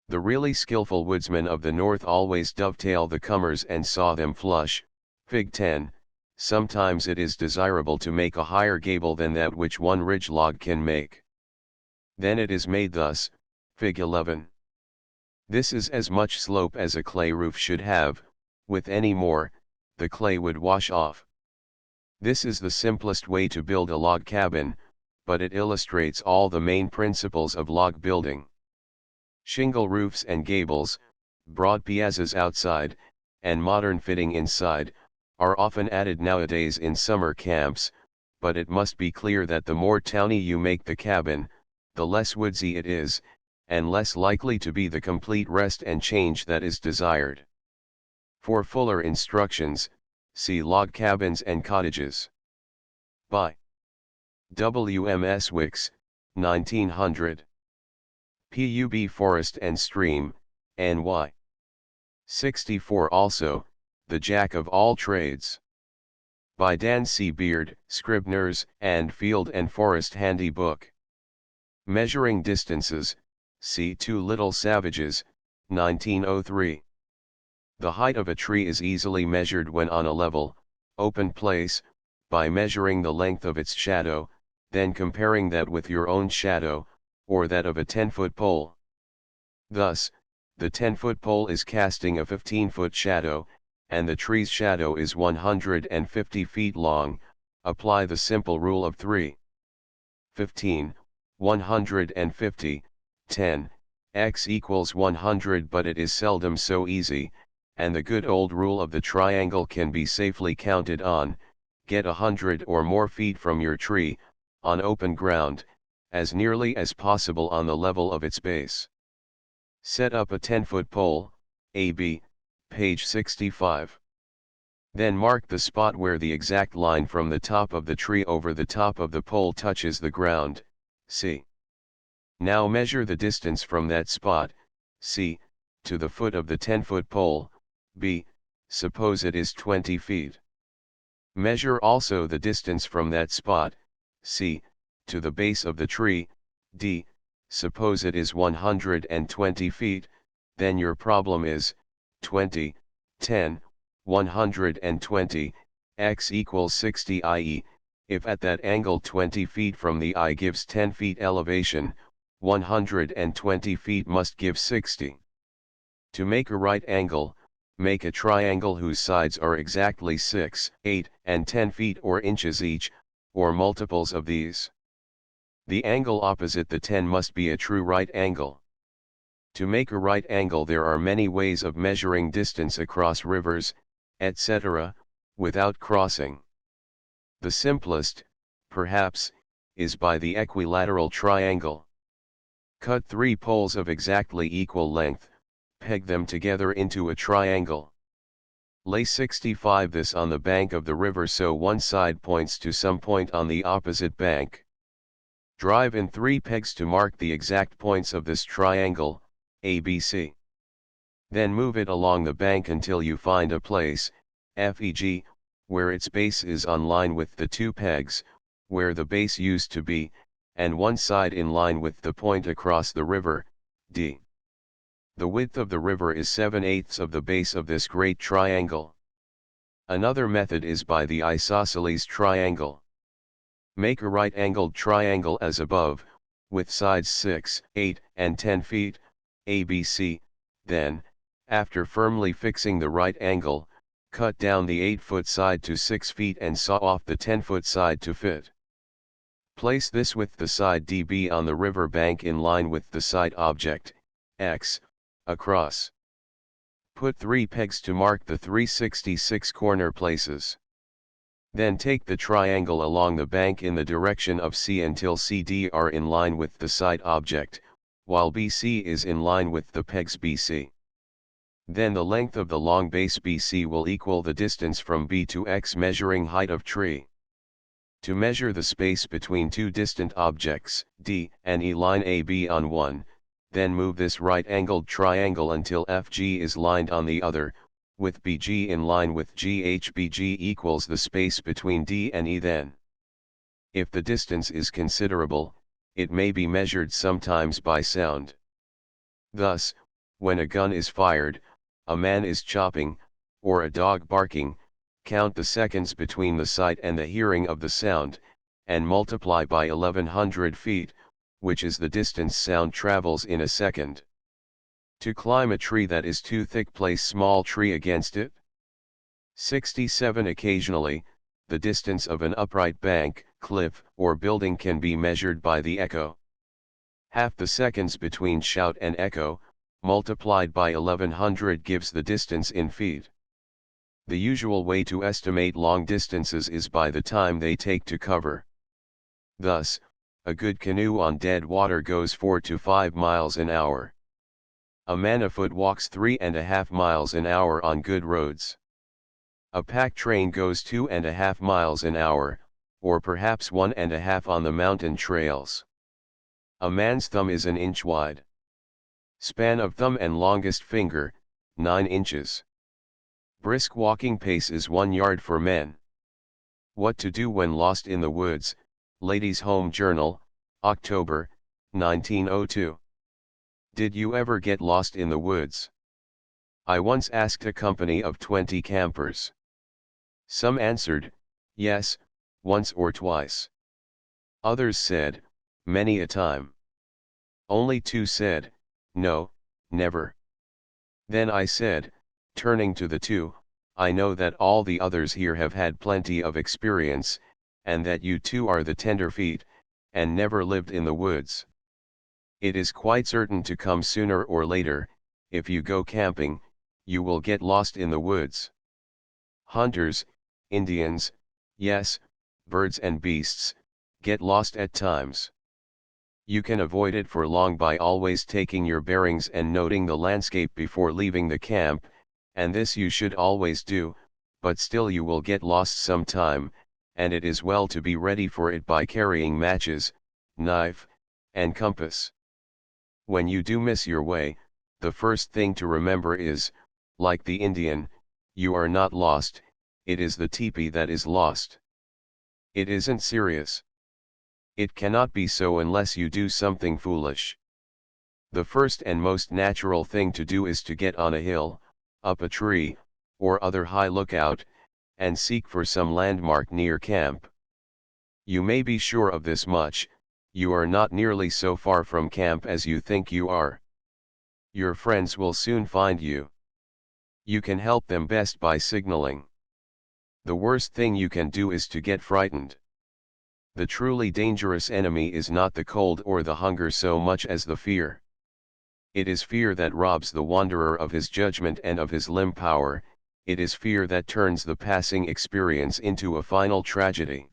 The really skillful woodsmen of the north always dovetail the comers and saw them flush. Fig 10. Sometimes it is desirable to make a higher gable than that which one ridge log can make. Then it is made thus. Fig 11. This is as much slope as a clay roof should have. With any more, the clay would wash off. This is the simplest way to build a log cabin, but it illustrates all the main principles of log building. Shingle roofs and gables, broad piazzas outside, and modern fitting inside, are often added nowadays in summer camps, but it must be clear that the more towny you make the cabin, the less woodsy it is, and less likely to be the complete rest and change that is desired. For fuller instructions, see Log Cabins and Cottages. By W.M.S. Wicks, 1900. Pub Forest and Stream, N.Y. 64. Also, The Jack of All Trades. By Dan C. Beard, Scribner's and Field and Forest Handy Book. Measuring Distances, see Two Little Savages, 1903. The height of a tree is easily measured when on a level, open place, by measuring the length of its shadow, then comparing that with your own shadow, or that of a 10-foot pole. Thus, the 10-foot pole is casting a 15-foot shadow, and the tree's shadow is 150 feet long. Apply the simple rule of 3. 15, 150, 10, x equals 100, but it is seldom so easy, and the good old rule of the triangle can be safely counted on. Get 100 or more feet from your tree, on open ground, as nearly as possible on the level of its base. Set up a 10-foot pole, AB, page 65. Then mark the spot where the exact line from the top of the tree over the top of the pole touches the ground, C. Now measure the distance from that spot, C, to the foot of the 10-foot pole, B, suppose it is 20 feet. Measure also the distance from that spot, C, to the base of the tree, D, suppose it is 120 feet, then your problem is 20, 10, 120, x equals 60, i.e., if at that angle 20 feet from the eye gives 10 feet elevation, 120 feet must give 60. To make a right angle, make a triangle whose sides are exactly 6, 8, and 10 feet or inches each, or multiples of these. The angle opposite the 10 must be a true right angle. To make a right angle there are many ways of measuring distance across rivers, etc., without crossing. The simplest, perhaps, is by the equilateral triangle. Cut 3 poles of exactly equal length, peg them together into a triangle. Lay 65 this on the bank of the river so one side points to some point on the opposite bank. Drive in 3 pegs to mark the exact points of this triangle, ABC. Then move it along the bank until you find a place, FEG, where its base is on line with the 2 pegs, where the base used to be, and one side in line with the point across the river, D. The width of the river is 7/8 of the base of this great triangle. Another method is by the isosceles triangle. Make a right-angled triangle as above, with sides 6, 8, and 10 feet, ABC, then, after firmly fixing the right angle, cut down the 8-foot side to 6 feet and saw off the 10-foot side to fit. Place this with the side DB on the river bank in line with the side object, X, across. Put 3 pegs to mark the 366 corner places. Then take the triangle along the bank in the direction of C until CD are in line with the side object, while BC is in line with the pegs BC. Then the length of the long base BC will equal the distance from B to X measuring height of tree. To measure the space between 2 distant objects, D and E line AB on one, then move this right-angled triangle until FG is lined on the other, with BG in line with GH. BG equals the space between D and E then. If the distance is considerable, it may be measured sometimes by sound. Thus, when a gun is fired, a man is chopping, or a dog barking, count the seconds between the sight and the hearing of the sound, and multiply by 1100 feet, which is the distance sound travels in a second. To climb a tree that is too thick, place small tree against it. 67 Occasionally, the distance of an upright bank, cliff, or building can be measured by the echo. Half the seconds between shout and echo, multiplied by 1100 gives the distance in feet. The usual way to estimate long distances is by the time they take to cover. Thus, a good canoe on dead water goes 4 to 5 miles an hour. A man afoot walks 3.5 miles an hour on good roads. A pack train goes 2.5 miles an hour, or perhaps 1.5 on the mountain trails. A man's thumb is an inch wide. Span of thumb and longest finger, 9 inches. Brisk walking pace is 1 yard for men. What to do when lost in the woods, Ladies' Home Journal, October, 1902. Did you ever get lost in the woods? I once asked a company of 20 campers. Some answered, yes, once or twice. Others said, many a time. Only 2 said, no, never. Then I said, turning to the two, I know that all the others here have had plenty of experience, and that you two are the tenderfeet, and never lived in the woods. It is quite certain to come sooner or later. If you go camping, you will get lost in the woods. Hunters, Indians, yes, birds and beasts, get lost at times. You can avoid it for long by always taking your bearings and noting the landscape before leaving the camp, and this you should always do, but still you will get lost sometime, and it is well to be ready for it by carrying matches, knife, and compass. When you do miss your way, the first thing to remember is, like the Indian, you are not lost, it is the teepee that is lost. It isn't serious. It cannot be so unless you do something foolish. The first and most natural thing to do is to get on a hill, up a tree, or other high lookout, and seek for some landmark near camp. You may be sure of this much, you are not nearly so far from camp as you think you are. Your friends will soon find you. You can help them best by signaling. The worst thing you can do is to get frightened. The truly dangerous enemy is not the cold or the hunger so much as the fear. It is fear that robs the wanderer of his judgment and of his limb power, it is fear that turns the passing experience into a final tragedy.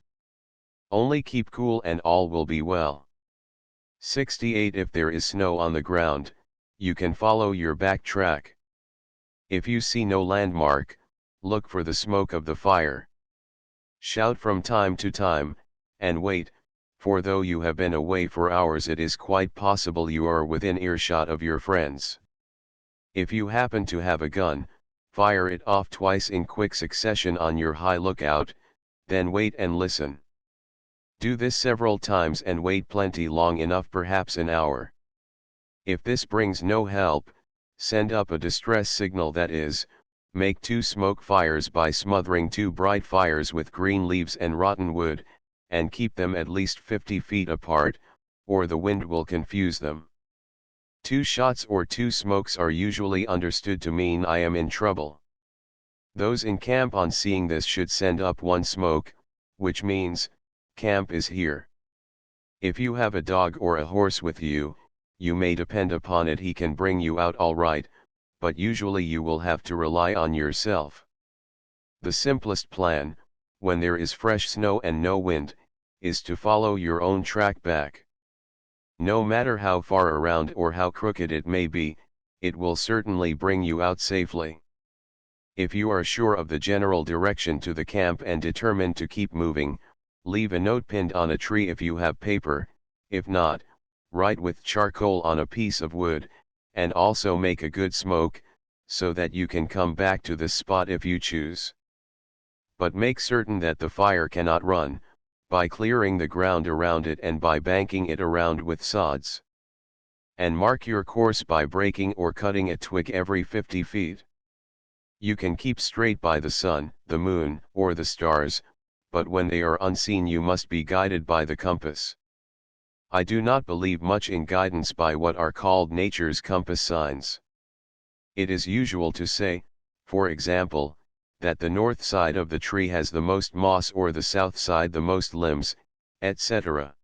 Only keep cool and all will be well. 68. If there is snow on the ground, you can follow your back track. If you see no landmark, look for the smoke of the fire. Shout from time to time, and wait, for though you have been away for hours it is quite possible you are within earshot of your friends. If you happen to have a gun, fire it off twice in quick succession on your high lookout, then wait and listen. Do this several times and wait plenty long enough, perhaps an hour. If this brings no help, send up a distress signal, that is, make 2 smoke fires by smothering 2 bright fires with green leaves and rotten wood, and keep them at least 50 feet apart, or the wind will confuse them. 2 shots or 2 smokes are usually understood to mean I am in trouble. Those in camp on seeing this should send up 1 smoke, which means, camp is here. If you have a dog or a horse with you, you may depend upon it he can bring you out all right, but usually you will have to rely on yourself. The simplest plan, when there is fresh snow and no wind, is to follow your own track back. No matter how far around or how crooked it may be, it will certainly bring you out safely. If you are sure of the general direction to the camp and determined to keep moving, leave a note pinned on a tree if you have paper, if not, write with charcoal on a piece of wood, and also make a good smoke, so that you can come back to this spot if you choose. But make certain that the fire cannot run, by clearing the ground around it and by banking it around with sods. And mark your course by breaking or cutting a twig every 50 feet. You can keep straight by the sun, the moon, or the stars, but when they are unseen you must be guided by the compass. I do not believe much in guidance by what are called nature's compass signs. It is usual to say, for example, that the north side of the tree has the most moss or the south side the most limbs, etc.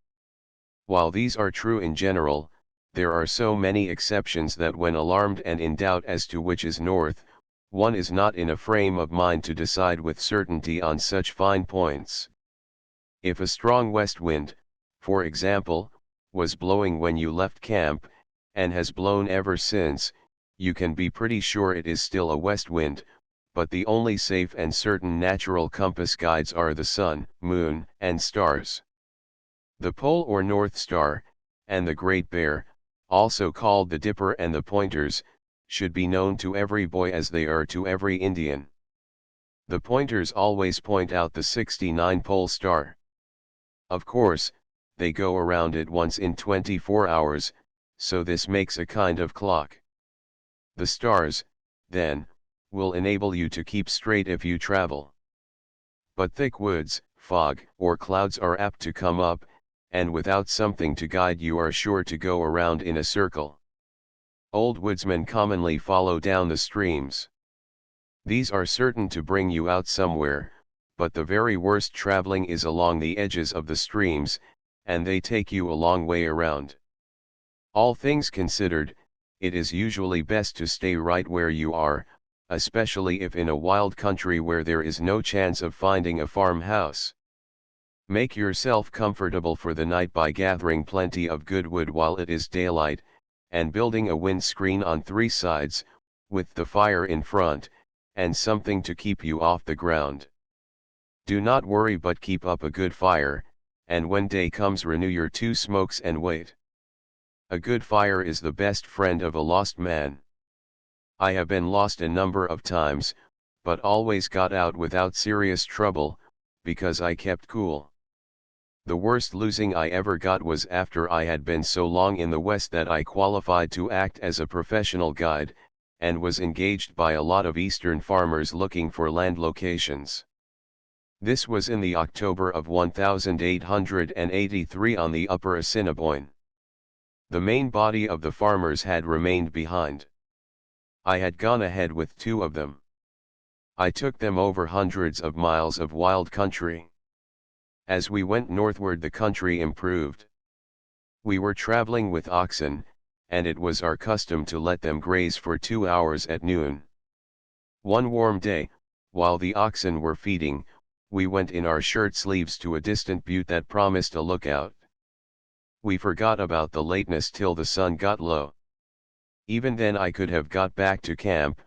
While these are true in general, there are so many exceptions that when alarmed and in doubt as to which is north, one is not in a frame of mind to decide with certainty on such fine points. If a strong west wind, for example, was blowing when you left camp, and has blown ever since, you can be pretty sure it is still a west wind, but the only safe and certain natural compass guides are the sun, moon, and stars. The pole or north star, and the Great Bear, also called the Dipper and the pointers, should be known to every boy as they are to every Indian. The pointers always point out the 69 pole star. Of course, they go around it once in 24 hours, so this makes a kind of clock. The stars, then, will enable you to keep straight if you travel. But thick woods, fog, or clouds are apt to come up, and without something to guide you are sure to go around in a circle. Old woodsmen commonly follow down the streams. These are certain to bring you out somewhere, but the very worst traveling is along the edges of the streams, and they take you a long way around. All things considered, it is usually best to stay right where you are, especially if in a wild country where there is no chance of finding a farmhouse. Make yourself comfortable for the night by gathering plenty of good wood while it is daylight, and building a wind screen on 3 sides, with the fire in front, and something to keep you off the ground. Do not worry but keep up a good fire, and when day comes renew your 2 smokes and wait. A good fire is the best friend of a lost man. I have been lost a number of times, but always got out without serious trouble, because I kept cool. The worst losing I ever got was after I had been so long in the West that I qualified to act as a professional guide, and was engaged by a lot of Eastern farmers looking for land locations. This was in the October of 1883 on the Upper Assiniboine. The main body of the farmers had remained behind. I had gone ahead with 2 of them. I took them over hundreds of miles of wild country. As we went northward the country improved. We were traveling with oxen, and it was our custom to let them graze for 2 hours at noon. One warm day, while the oxen were feeding, we went in our shirt sleeves to a distant butte that promised a lookout. We forgot about the lateness till the sun got low. Even then I could have got back to camp,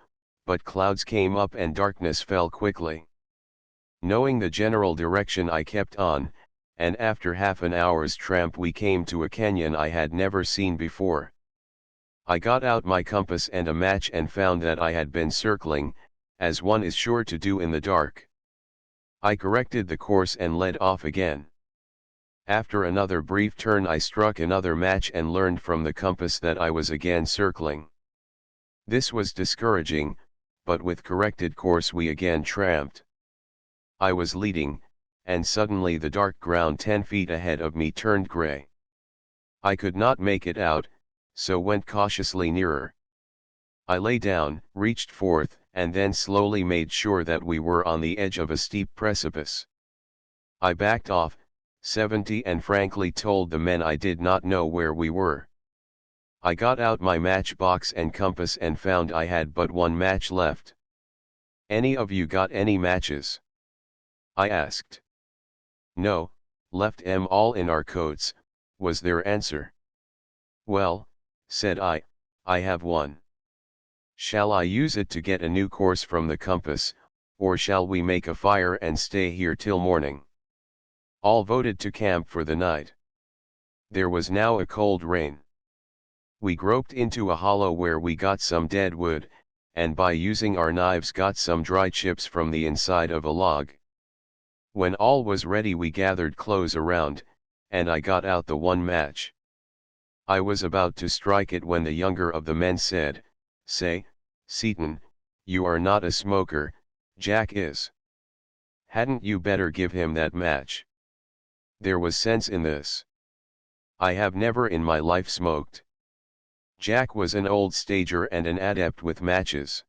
but clouds came up and darkness fell quickly. Knowing the general direction I kept on, and after half an hour's tramp we came to a canyon I had never seen before. I got out my compass and a match and found that I had been circling, as one is sure to do in the dark. I corrected the course and led off again. After another brief turn I struck another match and learned from the compass that I was again circling. This was discouraging, but with corrected course we again tramped. I was leading, and suddenly the dark ground 10 feet ahead of me turned gray. I could not make it out, so went cautiously nearer. I lay down, reached forth, and then slowly made sure that we were on the edge of a steep precipice. I backed off, 70 and frankly told the men I did not know where we were. I got out my matchbox and compass and found I had but 1 match left. "Any of you got any matches?" I asked. "No, left 'em all in our coats," was their answer. "Well," said I have one. "Shall I use it to get a new course from the compass, or shall we make a fire and stay here till morning?" All voted to camp for the night. There was now a cold rain. We groped into a hollow where we got some dead wood, and by using our knives got some dry chips from the inside of a log. When all was ready we gathered close around, and I got out the 1 match. I was about to strike it when the younger of the men said, "Say, Seaton, you are not a smoker, Jack is. Hadn't you better give him that match?" There was sense in this. I have never in my life smoked. Jack was an old stager and an adept with matches.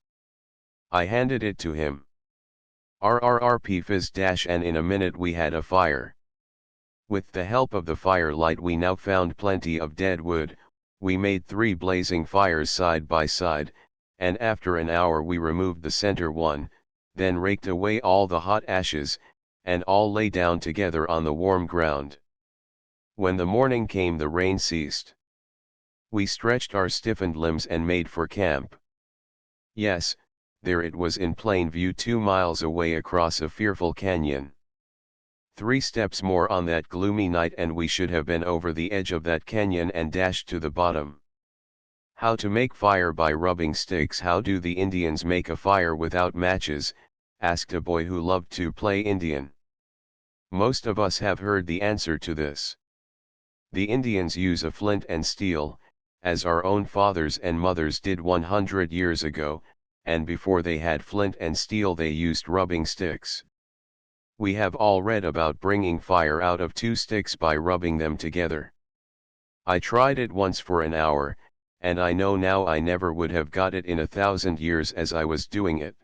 I handed it to him. RRRP fizz dash and in a minute we had a fire. With the help of the firelight we now found plenty of dead wood, we made 3 blazing fires side by side, and after an hour we removed the center one, then raked away all the hot ashes, and all lay down together on the warm ground. When the morning came the rain ceased. We stretched our stiffened limbs and made for camp. Yes, there it was in plain view 2 miles away across a fearful canyon. 3 steps more on that gloomy night and we should have been over the edge of that canyon and dashed to the bottom. How to make fire by rubbing sticks? How do the Indians make a fire without matches? Asked a boy who loved to play Indian. Most of us have heard the answer to this. The Indians use a flint and steel, as our own fathers and mothers did 100 years ago, and before they had flint and steel they used rubbing sticks. We have all read about bringing fire out of 2 sticks by rubbing them together. I tried it once for an hour, and I know now I never would have got it in 1,000 years as I was doing it.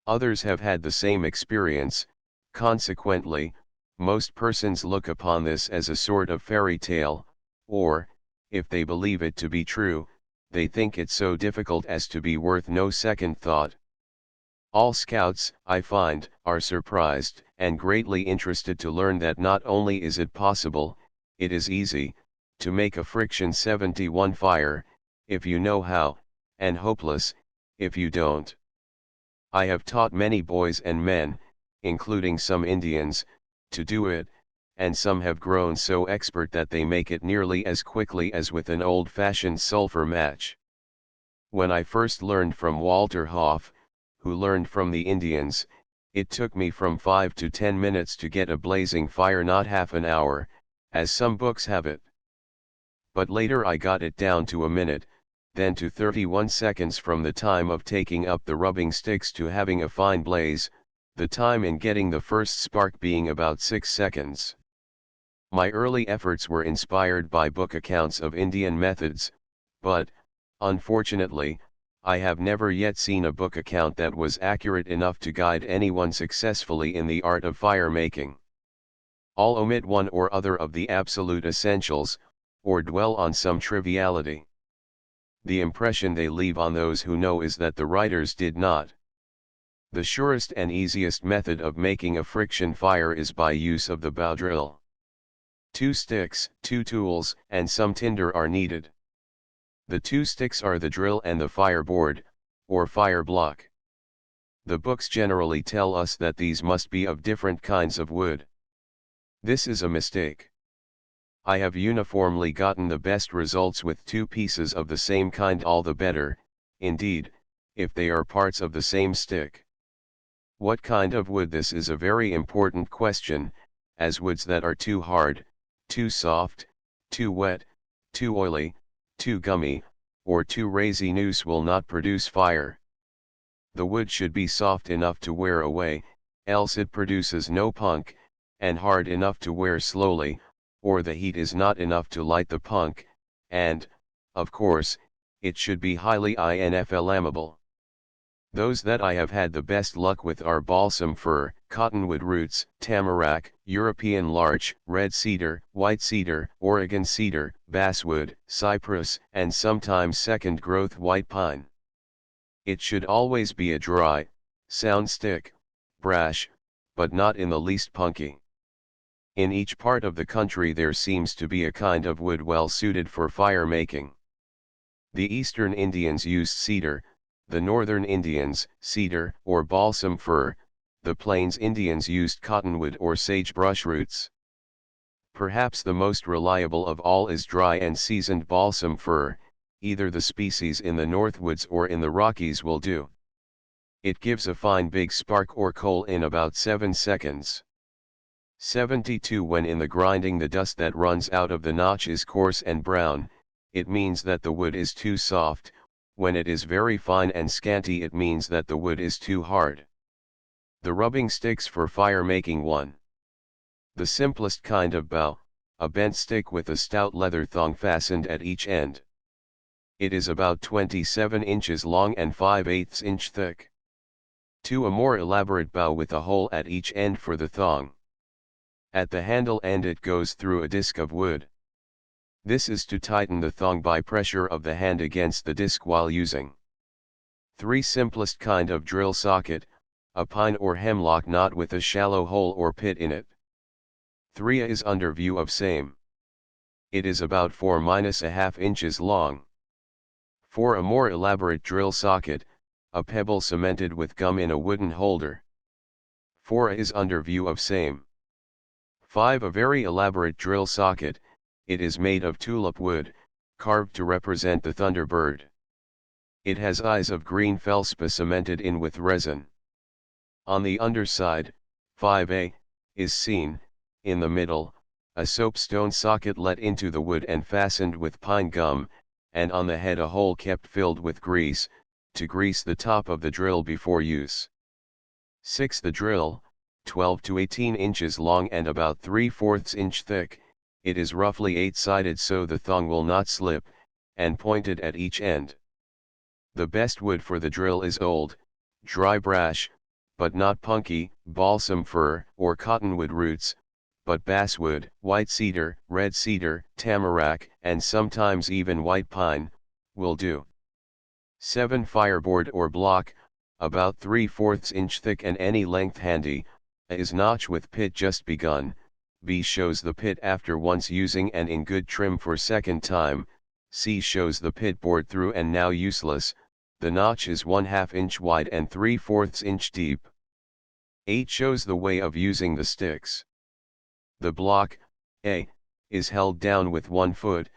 Others have had the same experience, consequently, most persons look upon this as a sort of fairy tale, or, if they believe it to be true, they think it so difficult as to be worth no second thought. All scouts, I find, are surprised and greatly interested to learn that not only is it possible, it is easy, to make a friction 71 fire, if you know how, and hopeless, if you don't. I have taught many boys and men, including some Indians, to do it, and some have grown so expert that they make it nearly as quickly as with an old-fashioned sulfur match. When I first learned from Walter Hoff, who learned from the Indians, it took me from 5 to 10 minutes to get a blazing fire, not half an hour, as some books have it. But later I got it down to a minute, then to 31 seconds from the time of taking up the rubbing sticks to having a fine blaze, the time in getting the first spark being about 6 seconds. My early efforts were inspired by book accounts of Indian methods, but, unfortunately, I have never yet seen a book account that was accurate enough to guide anyone successfully in the art of fire making. All omit one or other of the absolute essentials, or dwell on some triviality. The impression they leave on those who know is that the writers did not. The surest and easiest method of making a friction fire is by use of the bow drill. 2 sticks, 2 tools, and some tinder are needed. The 2 sticks are the drill and the fireboard, or fire block. The books generally tell us that these must be of different kinds of wood. This is a mistake. I have uniformly gotten the best results with 2 pieces of the same kind, all the better, indeed, if they are parts of the same stick. What kind of wood this is a very important question, as woods that are too hard, too soft, too wet, too oily, too gummy, or too resinous will not produce fire. The wood should be soft enough to wear away, else it produces no punk, and hard enough to wear slowly, or the heat is not enough to light the punk, and, of course, it should be highly inflammable. Those that I have had the best luck with are balsam fir, cottonwood roots, tamarack, European larch, red cedar, white cedar, Oregon cedar, basswood, cypress, and sometimes second growth white pine. It should always be a dry, sound stick, brash, but not in the least punky. In each part of the country there seems to be a kind of wood well suited for fire making. The eastern Indians used cedar, the northern Indians, cedar or balsam fir, the plains Indians used cottonwood or sagebrush roots. Perhaps the most reliable of all is dry and seasoned balsam fir, either the species in the Northwoods or in the Rockies will do. It gives a fine big spark or coal in about 7 seconds. 72 When in the grinding the dust that runs out of the notch is coarse and brown, it means that the wood is too soft. When it is very fine and scanty it means that the wood is too hard. The rubbing sticks for fire making 1. The simplest kind of bow, a bent stick with a stout leather thong fastened at each end. It is about 27 inches long and 5/8 inch thick. 2. A more elaborate bow with a hole at each end for the thong. At the handle end it goes through a disc of wood. This is to tighten the thong by pressure of the hand against the disc while using. 3. Simplest kind of drill socket, a pine or hemlock knot with a shallow hole or pit in it. 3. Is under view of same. It is about 4-1/2 inches long. 4. A more elaborate drill socket, a pebble cemented with gum in a wooden holder. 4. Is under view of same. 5. A very elaborate drill socket, it is made of tulip wood, carved to represent the thunderbird. It has eyes of green felspar cemented in with resin. On the underside, 5a, is seen, in the middle, a soapstone socket let into the wood and fastened with pine gum, and on the head a hole kept filled with grease, to grease the top of the drill before use. 6. The drill, 12 to 18 inches long and about 3/4 inch thick, it is roughly 8-sided so the thong will not slip, and pointed at each end. The best wood for the drill is old, dry brash, but not punky, balsam fir or cottonwood roots, but basswood, white cedar, red cedar, tamarack, and sometimes even white pine, will do. 7. Fireboard or block, about 3/4 inch thick and any length handy. A is notch with pit just begun, B shows the pit after once using and in good trim for second time, C shows the pit bored through and now useless. The notch is 1/2 inch wide and 3/4 inch deep. 8 shows the way of using the sticks. The block, A, is held down with 1 foot,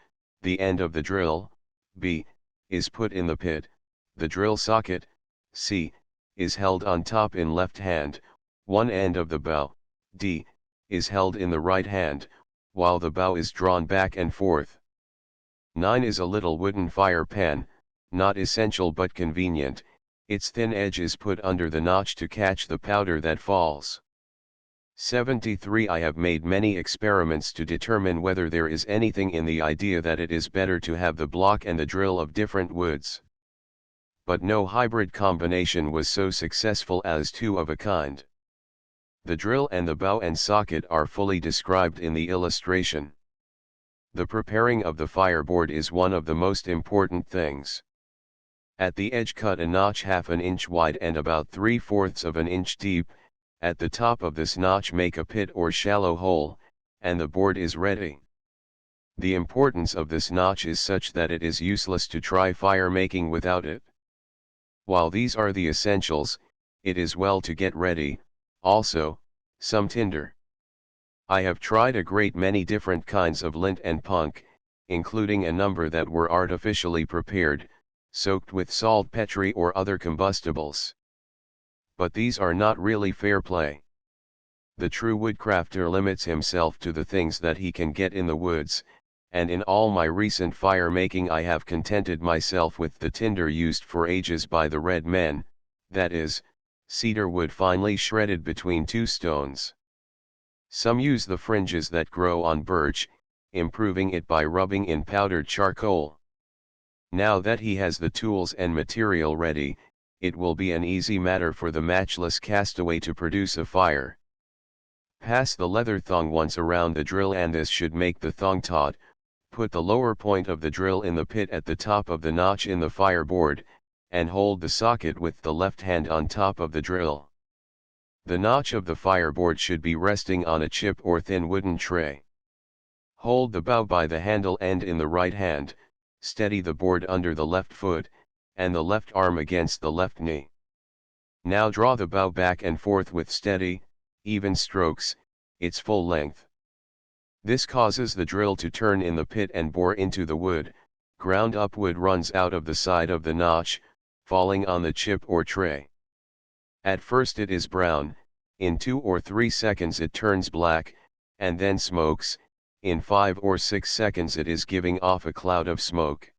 the end of the drill, B, is put in the pit, the drill socket, C, is held on top in left hand, one end of the bow, D, is held in the right hand, while the bow is drawn back and forth. 9 is a little wooden fire pan, not essential but convenient, its thin edge is put under the notch to catch the powder that falls. 73. I have made many experiments to determine whether there is anything in the idea that it is better to have the block and the drill of different woods. But no hybrid combination was so successful as two of a kind. The drill and the bow and socket are fully described in the illustration. The preparing of the fireboard is one of the most important things. At the edge cut a notch 1/2 inch wide and about 3/4 of an inch deep, at the top of this notch make a pit or shallow hole, and the board is ready. The importance of this notch is such that it is useless to try fire making without it. While these are the essentials, it is well to get ready, also, some tinder. I have tried a great many different kinds of lint and punk, including a number that were artificially prepared, soaked with saltpetre or other combustibles. But these are not really fair play. The true woodcrafter limits himself to the things that he can get in the woods, and in all my recent fire making I have contented myself with the tinder used for ages by the red men, that is, cedar wood finely shredded between two stones. Some use the fringes that grow on birch, improving it by rubbing in powdered charcoal. Now that he has the tools and material ready, it will be an easy matter for the matchless castaway to produce a fire. Pass the leather thong once around the drill and this should make the thong taut. Put the lower point of the drill in the pit at the top of the notch in the fireboard, and hold the socket with the left hand on top of the drill. The notch of the fireboard should be resting on a chip or thin wooden tray. Hold the bow by the handle end in the right hand, steady the board under the left foot, and the left arm against the left knee. Now draw the bow back and forth with steady, even strokes, its full length. This causes the drill to turn in the pit and bore into the wood. Ground up wood runs out of the side of the notch, falling on the chip or tray. At first it is brown, in 2 or 3 seconds it turns black, and then smokes, in 5 or 6 seconds it is giving off a cloud of smoke.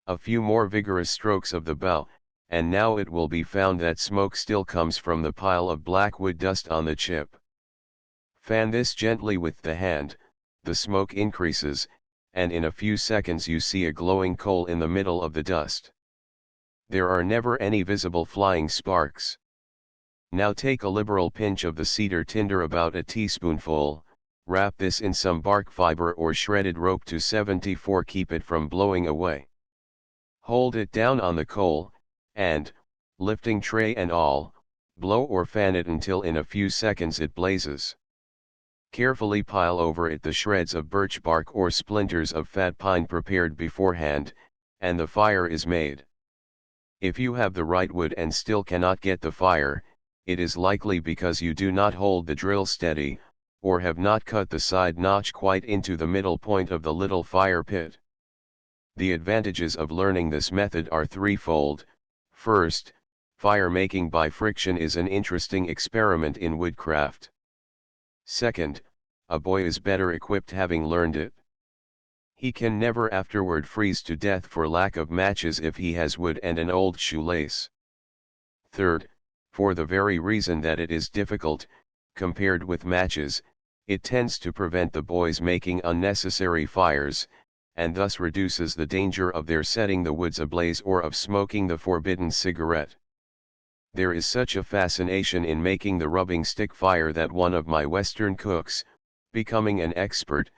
A few more vigorous strokes of the bow, and now it will be found that smoke still comes from the pile of black wood dust on the chip. Fan this gently with the hand, the smoke increases, and in a few seconds you see a glowing coal in the middle of the dust. There are never any visible flying sparks. Now take a liberal pinch of the cedar tinder, about a teaspoonful, wrap this in some bark fiber or shredded rope to 74, keep it from blowing away. Hold it down on the coal, and, lifting tray and all, blow or fan it until in a few seconds it blazes. Carefully pile over it the shreds of birch bark or splinters of fat pine prepared beforehand, and the fire is made. If you have the right wood and still cannot get the fire, it is likely because you do not hold the drill steady, or have not cut the side notch quite into the middle point of the little fire pit. The advantages of learning this method are threefold. First, fire making by friction is an interesting experiment in woodcraft. Second, a boy is better equipped having learned it. He can never afterward freeze to death for lack of matches if he has wood and an old shoelace. Third, for the very reason that it is difficult, compared with matches, it tends to prevent the boys making unnecessary fires, and thus reduces the danger of their setting the woods ablaze or of smoking the forbidden cigarette. There is such a fascination in making the rubbing stick fire that one of my Western cooks, becoming an expert,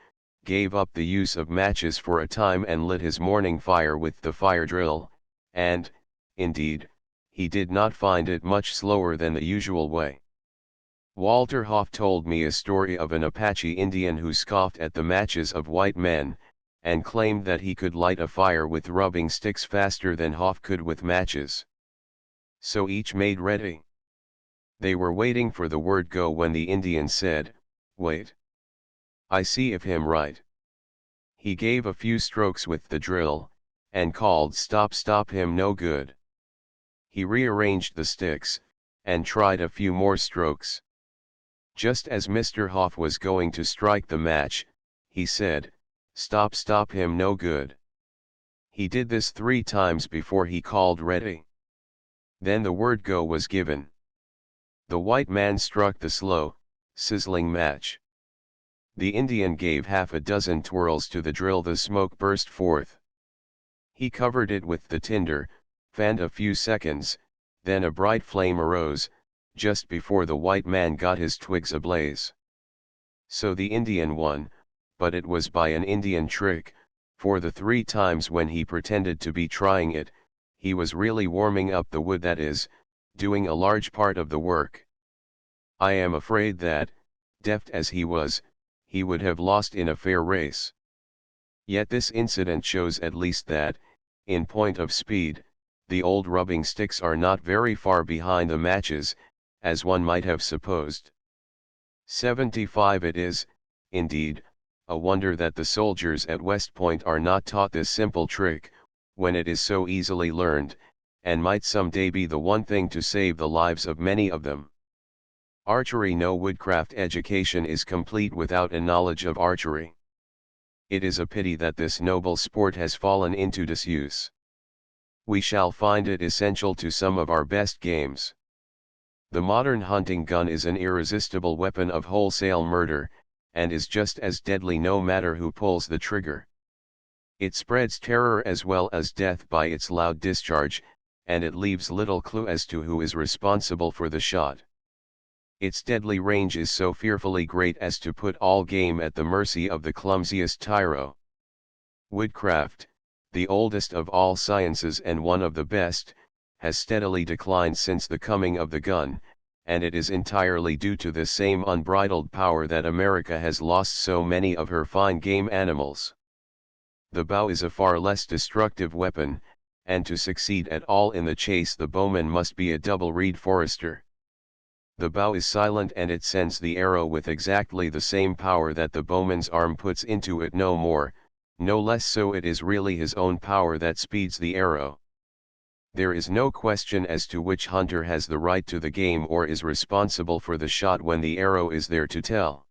gave up the use of matches for a time and lit his morning fire with the fire drill, and, indeed, he did not find it much slower than the usual way. Walter Hoff told me a story of an Apache Indian who scoffed at the matches of white men, and claimed that he could light a fire with rubbing sticks faster than Hoff could with matches. So each made ready. They were waiting for the word go when the Indian said, "Wait. I see if him right." He gave a few strokes with the drill, and called, "Stop, stop, him no good." He rearranged the sticks, and tried a few more strokes. Just as Mr. Hoff was going to strike the match, he said, "Stop, stop, him no good." He did this 3 times before he called ready. Then the word go was given. The white man struck the slow, sizzling match. The Indian gave half a dozen twirls to the drill. The smoke burst forth. He covered it with the tinder, fanned a few seconds, then a bright flame arose, just before the white man got his twigs ablaze. So the Indian won, but it was by an Indian trick, for the 3 times when he pretended to be trying it, he was really warming up the wood, that is, doing a large part of the work. I am afraid that, deft as he was, he would have lost in a fair race. Yet this incident shows at least that, in point of speed, the old rubbing sticks are not very far behind the matches, as one might have supposed. 75. It is, indeed, a wonder that the soldiers at West Point are not taught this simple trick, when it is so easily learned, and might some day be the one thing to save the lives of many of them. Archery. No woodcraft education is complete without a knowledge of archery. It is a pity that this noble sport has fallen into disuse. We shall find it essential to some of our best games. The modern hunting gun is an irresistible weapon of wholesale murder, and is just as deadly no matter who pulls the trigger. It spreads terror as well as death by its loud discharge, and it leaves little clue as to who is responsible for the shot. Its deadly range is so fearfully great as to put all game at the mercy of the clumsiest tyro. Woodcraft, the oldest of all sciences and one of the best, has steadily declined since the coming of the gun, and it is entirely due to this same unbridled power that America has lost so many of her fine game animals. The bow is a far less destructive weapon, and to succeed at all in the chase the bowman must be a double-reed forester. The bow is silent and it sends the arrow with exactly the same power that the bowman's arm puts into it, no more, no less. So it is really his own power that speeds the arrow. There is no question as to which hunter has the right to the game or is responsible for the shot when the arrow is there to tell.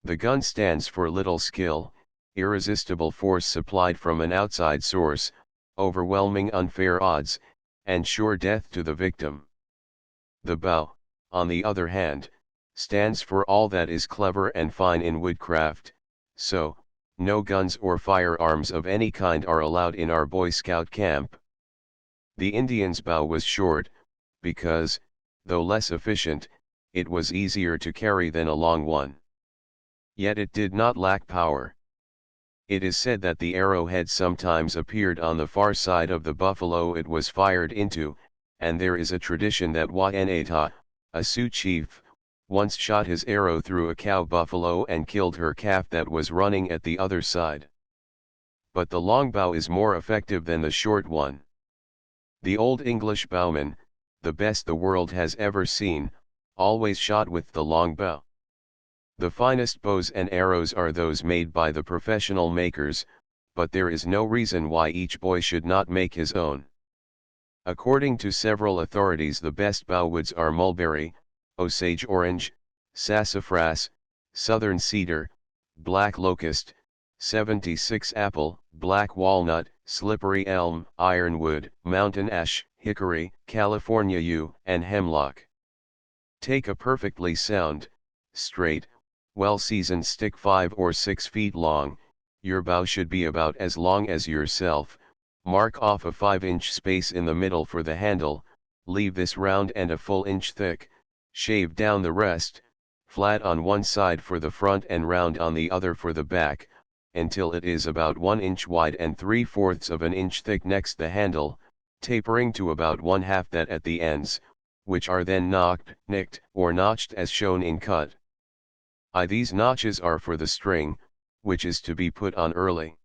The gun stands for little skill, irresistible force supplied from an outside source, overwhelming unfair odds, and sure death to the victim. The bow, on the other hand, stands for all that is clever and fine in woodcraft, so, no guns or firearms of any kind are allowed in our Boy Scout camp. The Indian's bow was short, because, though less efficient, it was easier to carry than a long one. Yet it did not lack power. It is said that the arrowhead sometimes appeared on the far side of the buffalo it was fired into, and there is a tradition that Wahenata, a Sioux chief, once shot his arrow through a cow buffalo and killed her calf that was running at the other side. But the long bow is more effective than the short one. The Old English bowman, the best the world has ever seen, always shot with the long bow. The finest bows and arrows are those made by the professional makers, but there is no reason why each boy should not make his own. According to several authorities, the best bowwoods are mulberry, Osage orange, sassafras, southern cedar, black locust, 76 apple, black walnut, slippery elm, ironwood, mountain ash, hickory, California yew, and hemlock. Take a perfectly sound, straight, well-seasoned stick 5 or 6 feet long, Your bow should be about as long as yourself. Mark off a 5-inch space in the middle for the handle, leave this round and a full inch thick, shave down the rest, flat on one side for the front and round on the other for the back, until it is about 1 inch wide and 3/4 of an inch thick next the handle, tapering to about 1/2 that at the ends, which are then nicked, or notched as shown in cut. These notches are for the string, which is to be put on early.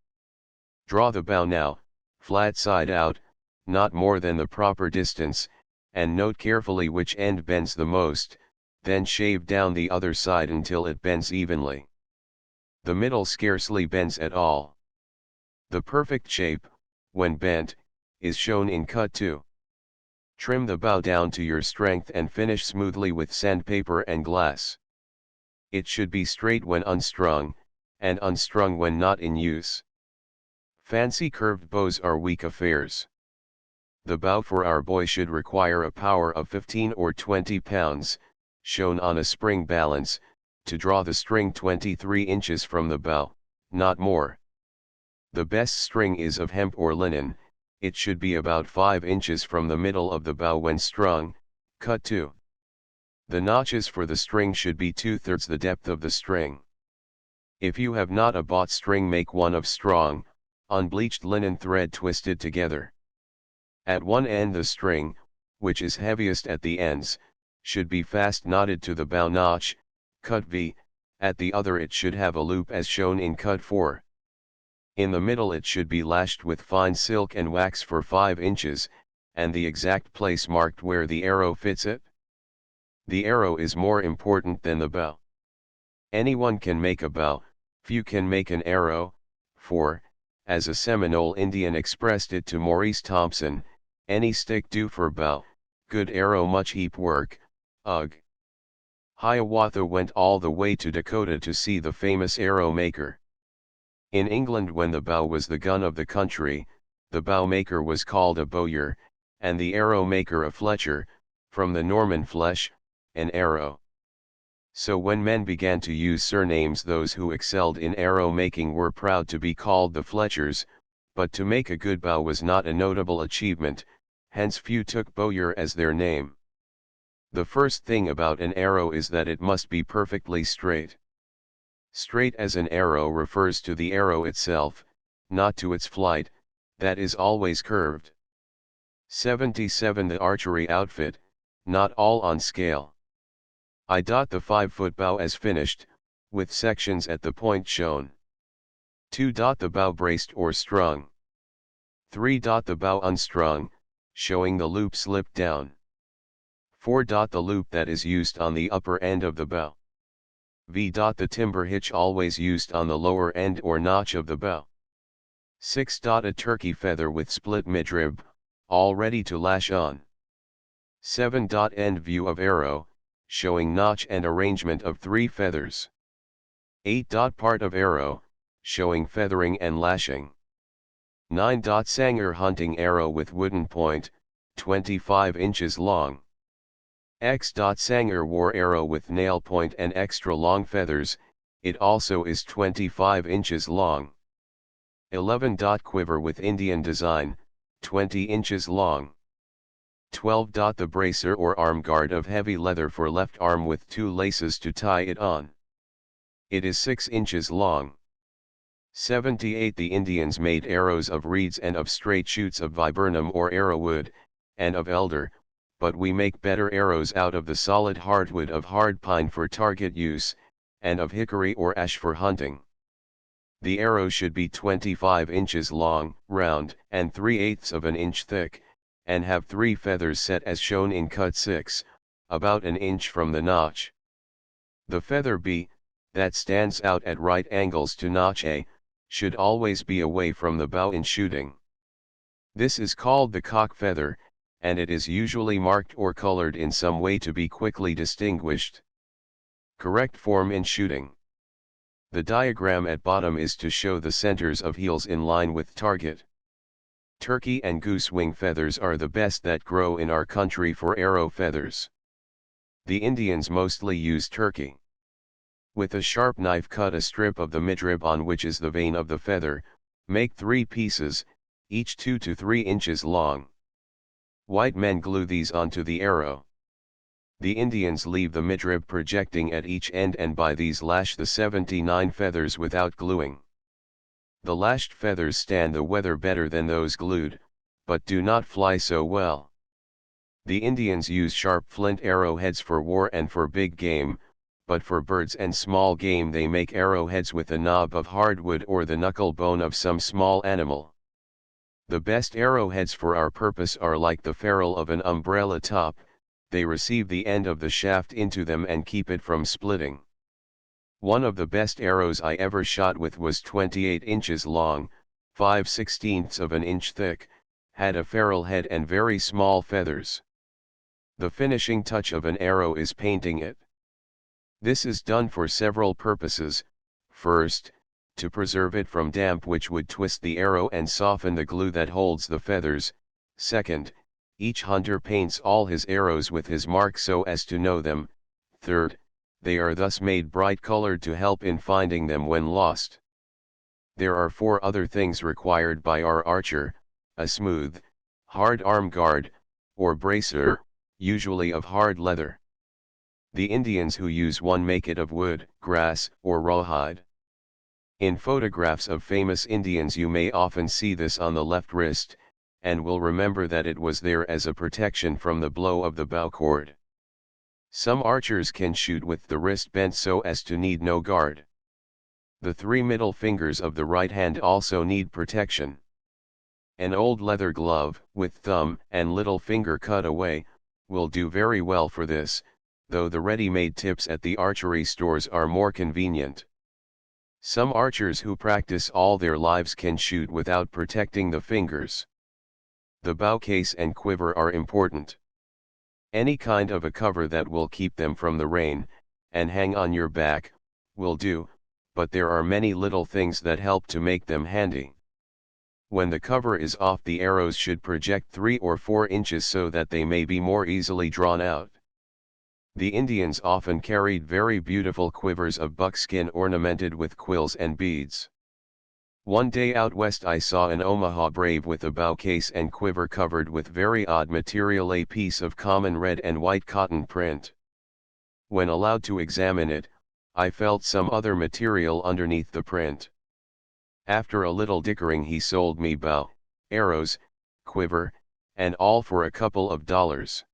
Draw the bow now, flat side out, not more than the proper distance, and note carefully which end bends the most, then shave down the other side until it bends evenly. The middle scarcely bends at all. The perfect shape, when bent, is shown in cut 2. Trim the bow down to your strength and finish smoothly with sandpaper and glass. It should be straight when unstrung, and unstrung when not in use. Fancy curved bows are weak affairs. The bow for our boy should require a power of 15 or 20 pounds, shown on a spring balance, to draw the string 23 inches from the bow, not more. The best string is of hemp or linen. It should be about 5 inches from the middle of the bow when strung. Cut 2. The notches for the string should be 2/3 the depth of the string. If you have not a bought string, make one of strong, unbleached linen thread twisted together. At one end the string, which is heaviest at the ends, should be fast knotted to the bow notch, cut V, at the other it should have a loop as shown in cut 4. In the middle it should be lashed with fine silk and wax for 5 inches, and the exact place marked where the arrow fits it. The arrow is more important than the bow. Anyone can make a bow, few can make an arrow, for, as a Seminole Indian expressed it to Maurice Thompson, any stick do for bow, good arrow much heap work. Ugh. Hiawatha went all the way to Dakota to see the famous arrow maker. In England, when the bow was the gun of the country, the bow maker was called a bowyer, and the arrow maker a fletcher, from the Norman flesh, an arrow. So when men began to use surnames, those who excelled in arrow making were proud to be called the Fletchers, but to make a good bow was not a notable achievement, hence few took bowyer as their name. The first thing about an arrow is that it must be perfectly straight. Straight as an arrow refers to the arrow itself, not to its flight, that is always curved. 77 The archery outfit, not all on scale. The 5-foot bow as finished, with sections at the point shown. 2. The bow braced or strung. 3. The bow unstrung, showing the loop slipped down. 4. The loop that is used on the upper end of the bow. V. The timber hitch always used on the lower end or notch of the bow. 6. A turkey feather with split midrib, all ready to lash on. 7. End view of arrow, showing notch and arrangement of 3 feathers. 8. Part of arrow, showing feathering and lashing. 9. Sanger hunting arrow with wooden point, 25 inches long. X. Sanger war arrow with nail point and extra long feathers, it also is 25 inches long. 11. Quiver with Indian design, 20 inches long. 12. The bracer or arm guard of heavy leather for left arm with 2 laces to tie it on. It is 6 inches long. 78. The Indians made arrows of reeds and of straight shoots of viburnum or arrowwood, and of elder, but we make better arrows out of the solid hardwood of hard pine for target use, and of hickory or ash for hunting. The arrow should be 25 inches long, round, and 3/8 of an inch thick, and have 3 feathers set as shown in cut 6, about an inch from the notch. The feather B, that stands out at right angles to notch A, should always be away from the bow in shooting. This is called the cock feather, and it is usually marked or colored in some way to be quickly distinguished. Correct form in shooting. The diagram at bottom is to show the centers of heels in line with target. Turkey and goose wing feathers are the best that grow in our country for arrow feathers. The Indians mostly use turkey. With a sharp knife cut a strip of the midrib on which is the vein of the feather, make 3 pieces, each 2 to 3 inches long. White men glue these onto the arrow. The Indians leave the midrib projecting at each end and by these lash the 79 feathers without gluing. The lashed feathers stand the weather better than those glued, but do not fly so well. The Indians use sharp flint arrowheads for war and for big game, but for birds and small game they make arrowheads with a knob of hardwood or the knuckle bone of some small animal. The best arrowheads for our purpose are like the ferrule of an umbrella top, they receive the end of the shaft into them and keep it from splitting. One of the best arrows I ever shot with was 28 inches long, 5/16 of an inch thick, had a ferrule head and very small feathers. The finishing touch of an arrow is painting it. This is done for several purposes. First, to preserve it from damp which would twist the arrow and soften the glue that holds the feathers. Second, each hunter paints all his arrows with his mark so as to know them. Third, they are thus made bright colored to help in finding them when lost. There are 4 other things required by our archer: a smooth, hard arm guard, or bracer, usually of hard leather. The Indians who use one make it of wood, grass, or rawhide. In photographs of famous Indians you may often see this on the left wrist, and will remember that it was there as a protection from the blow of the bow cord. Some archers can shoot with the wrist bent so as to need no guard. The 3 middle fingers of the right hand also need protection. An old leather glove, with thumb and little finger cut away, will do very well for this, though the ready-made tips at the archery stores are more convenient. Some archers who practice all their lives can shoot without protecting the fingers. The bow case and quiver are important. Any kind of a cover that will keep them from the rain, and hang on your back, will do, but there are many little things that help to make them handy. When the cover is off, the arrows should project 3 or 4 inches so that they may be more easily drawn out. The Indians often carried very beautiful quivers of buckskin ornamented with quills and beads. One day out west I saw an Omaha brave with a bow case and quiver covered with very odd material, a piece of common red and white cotton print. When allowed to examine it, I felt some other material underneath the print. After a little dickering he sold me bow, arrows, quiver, and all for a couple of dollars.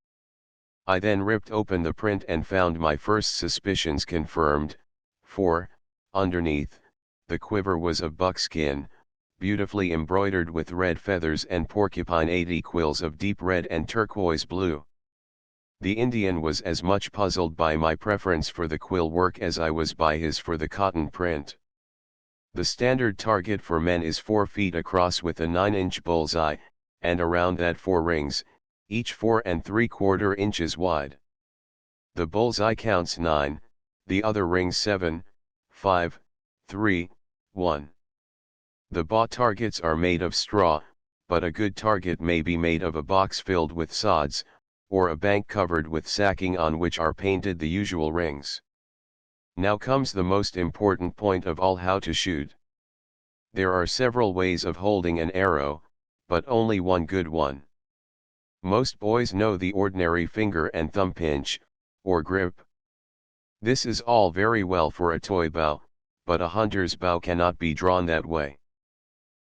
I then ripped open the print and found my first suspicions confirmed, for, underneath, the quiver was of buckskin, beautifully embroidered with red feathers and porcupine 80 quills of deep red and turquoise blue. The Indian was as much puzzled by my preference for the quill work as I was by his for the cotton print. The standard target for men is 4 feet across with a 9-inch bullseye, and around that 4 rings, each 4 3/4 inches wide. The bullseye counts 9, the other rings 7, 5, 3, 1. The bought targets are made of straw, but a good target may be made of a box filled with sods, or a bank covered with sacking on which are painted the usual rings. Now comes the most important point of all: how to shoot. There are several ways of holding an arrow, but only one good one. Most boys know the ordinary finger and thumb pinch, or grip. This is all very well for a toy bow, but a hunter's bow cannot be drawn that way.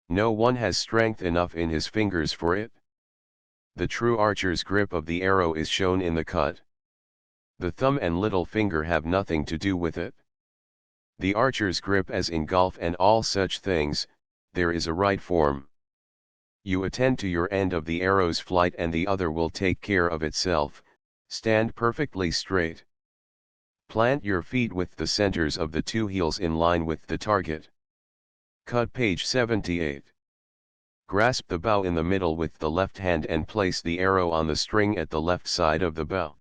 No one has strength enough in his fingers for it. The true archer's grip of the arrow is shown in the cut. The thumb and little finger have nothing to do with it. The archer's grip, as in golf and all such things, there is a right form. You attend to your end of the arrow's flight and the other will take care of itself. Stand perfectly straight. Plant your feet with the centers of the 2 heels in line with the target. Cut page 78. Grasp the bow in the middle with the left hand and place the arrow on the string at the left side of the bow.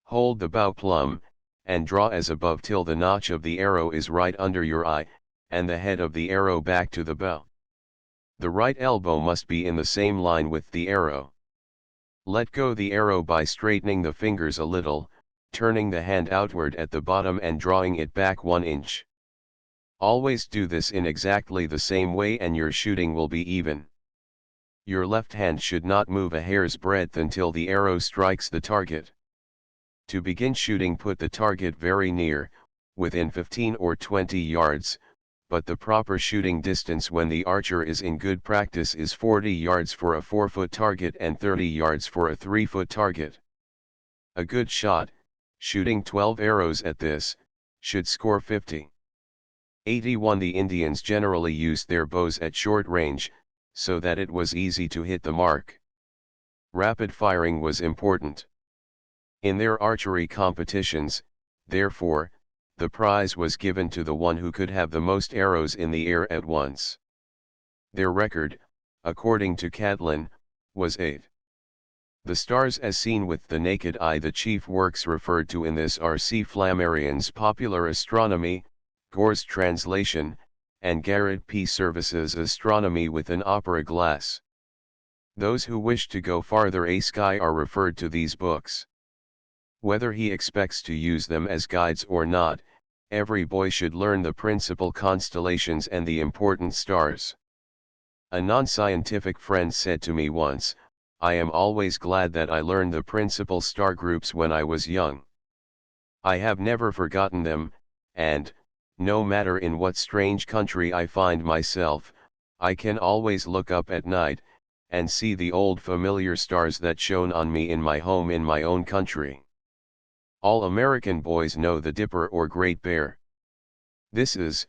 Hold the bow plumb, and draw as above till the notch of the arrow is right under your eye, and the head of the arrow back to the bow. The right elbow must be in the same line with the arrow. Let go the arrow by straightening the fingers a little, turning the hand outward at the bottom and drawing it back 1 inch. Always do this in exactly the same way and your shooting will be even. Your left hand should not move a hair's breadth until the arrow strikes the target. To begin shooting, put the target very near, within 15 or 20 yards, but the proper shooting distance when the archer is in good practice is 40 yards for a 4-foot target and 30 yards for a 3-foot target. A good shot, shooting 12 arrows at this, should score 50. 81. The Indians generally used their bows at short range, so that it was easy to hit the mark. Rapid firing was important. In their archery competitions, therefore, the prize was given to the one who could have the most arrows in the air at once. Their record, according to Catlin, was 8. The stars as seen with the naked eye. The chief works referred to in this are C. Flammarion's Popular Astronomy, Gore's translation, and Garrett P. Service's Astronomy with an Opera Glass. Those who wish to go farther a sky are referred to these books. Whether he expects to use them as guides or not, every boy should learn the principal constellations and the important stars. A non-scientific friend said to me once, "I am always glad that I learned the principal star groups when I was young. I have never forgotten them, and, no matter in what strange country I find myself, I can always look up at night, and see the old familiar stars that shone on me in my home in my own country." All American boys know the Dipper or Great Bear. This is,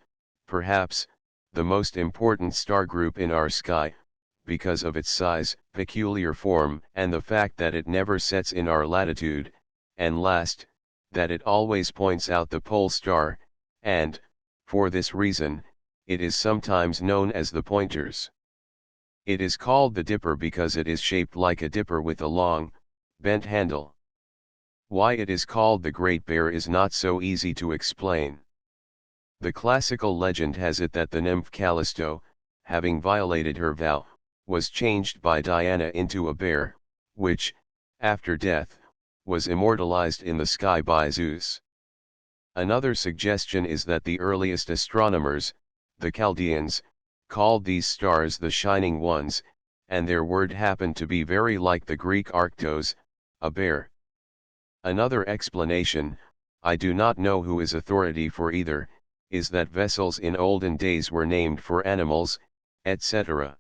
perhaps, the most important star group in our sky, because of its size, peculiar form, and the fact that it never sets in our latitude, and last, that it always points out the pole star, and, for this reason, it is sometimes known as the Pointers. It is called the Dipper because it is shaped like a dipper with a long, bent handle. Why it is called the Great Bear is not so easy to explain. The classical legend has it that the nymph Callisto, having violated her vow, was changed by Diana into a bear, which, after death, was immortalized in the sky by Zeus. Another suggestion is that the earliest astronomers, the Chaldeans, called these stars the Shining Ones, and their word happened to be very like the Greek arctos, a bear. Another explanation, I do not know who is authority for either, is that vessels in olden days were named for animals, etc.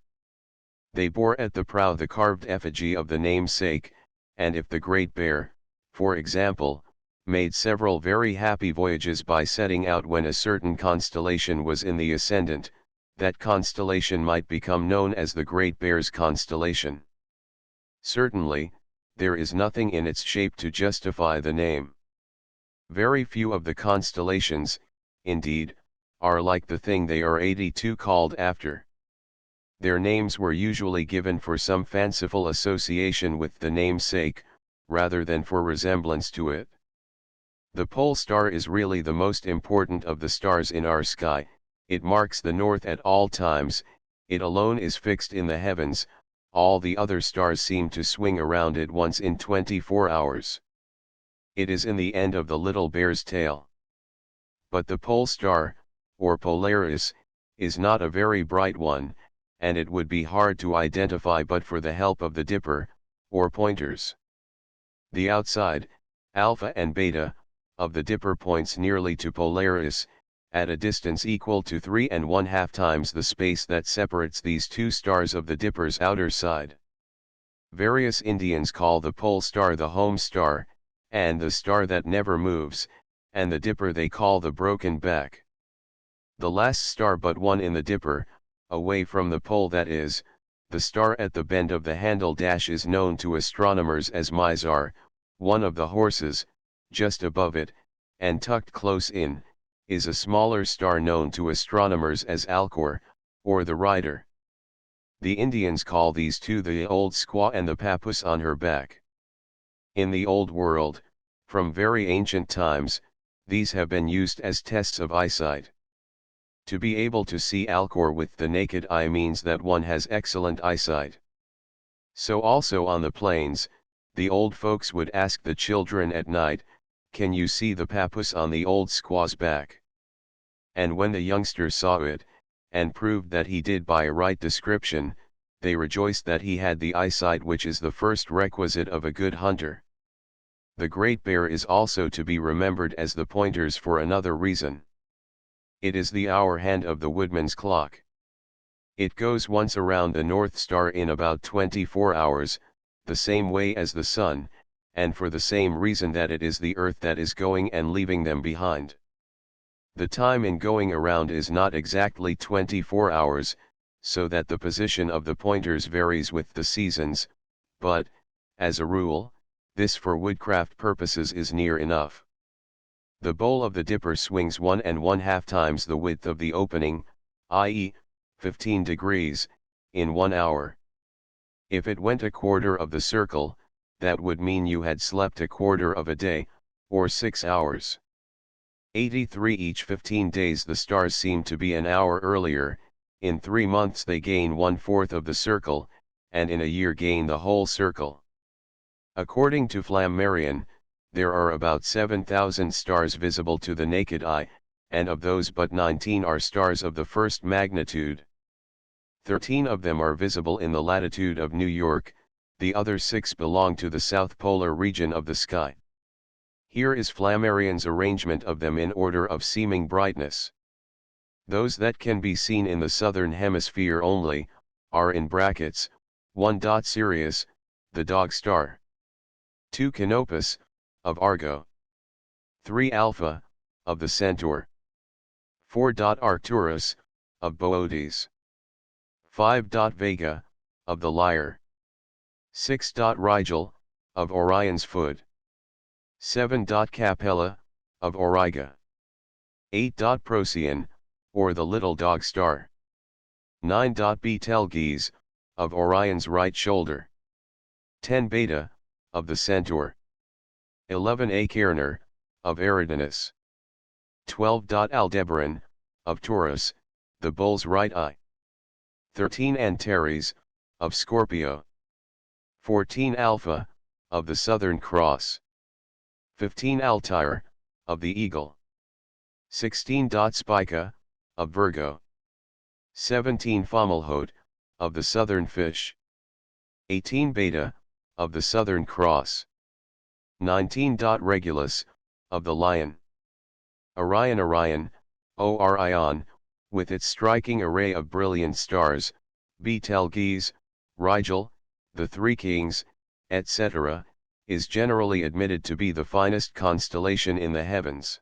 They bore at the prow the carved effigy of the namesake, and if the Great Bear, for example, made several very happy voyages by setting out when a certain constellation was in the ascendant, that constellation might become known as the Great Bear's constellation. Certainly, there is nothing in its shape to justify the name. Very few of the constellations, indeed, are like the thing they are 82 called after. Their names were usually given for some fanciful association with the namesake, rather than for resemblance to it. The pole star is really the most important of the stars in our sky. It marks the north at all times, it alone is fixed in the heavens, all the other stars seem to swing around it once in 24 hours. It is in the end of the little bear's tail. But the pole star, or Polaris, is not a very bright one, and it would be hard to identify but for the help of the Dipper, or pointers. The outside, alpha and beta, of the Dipper points nearly to Polaris, at a distance equal to 3½ times the space that separates these two stars of the Dipper's outer side. Various Indians call the pole star the home star, and the star that never moves, and the Dipper they call the broken back. The last star but one in the Dipper, away from the pole that is, the star at the bend of the handle dash is known to astronomers as Mizar. One of the horses, just above it, and tucked close in, is a smaller star known to astronomers as Alcor, or the Rider. The Indians call these two the Old Squaw and the Papoose on her back. In the Old World, from very ancient times, these have been used as tests of eyesight. To be able to see Alcor with the naked eye means that one has excellent eyesight. So also on the plains, the old folks would ask the children at night, Can you see the papoose on the old squaw's back? And when the youngsters saw it, and proved that he did by a right description, they rejoiced that he had the eyesight which is the first requisite of a good hunter. The great bear is also to be remembered as the pointers for another reason. It is the hour hand of the woodman's clock. It goes once around the North Star in about 24 hours, the same way as the sun, and for the same reason that it is the earth that is going and leaving them behind. The time in going around is not exactly 24 hours, so that the position of the pointers varies with the seasons, but, as a rule, this for woodcraft purposes is near enough. The bowl of the dipper swings 1½ times the width of the opening, i.e., 15 degrees, in 1 hour. If it went a quarter of the circle, that would mean you had slept a quarter of a day, or 6 hours. 83 each 15 days the stars seem to be an hour earlier, in 3 months they gain 1/4 of the circle, and in a year gain the whole circle. According to Flammarion, there are about 7,000 stars visible to the naked eye, and of those but 19 are stars of the first magnitude. 13 of them are visible in the latitude of New York, the other 6 belong to the south polar region of the sky. Here is Flammarion's arrangement of them in order of seeming brightness. Those that can be seen in the southern hemisphere only, are in brackets, 1. Sirius, the dog star. 2. Canopus, of Argo. 3. Alpha, of the Centaur. 4. Arcturus, of Boötes. 5. Vega, of the Lyre. 6. Rigel, of Orion's foot. 7. Capella, of Auriga. 8. Procyon, or the little dog star. 9. Betelgeuse, of Orion's right shoulder. 10. Beta, of the Centaur. 11. Acherner, of Eridanus. 12. Aldebaran, of Taurus, the bull's right eye. 13. Antares, of Scorpio. 14. Alpha, of the Southern Cross. 15. Altair, of the Eagle. 16. Spica, of Virgo. 17. Fomalhaut, of the Southern Fish. 18. Beta, of the Southern Cross. 19. Regulus, of the Lion. Orion, Orion, with its striking array of brilliant stars, Betelgeuse, Rigel, the Three Kings, etc., is generally admitted to be the finest constellation in the heavens.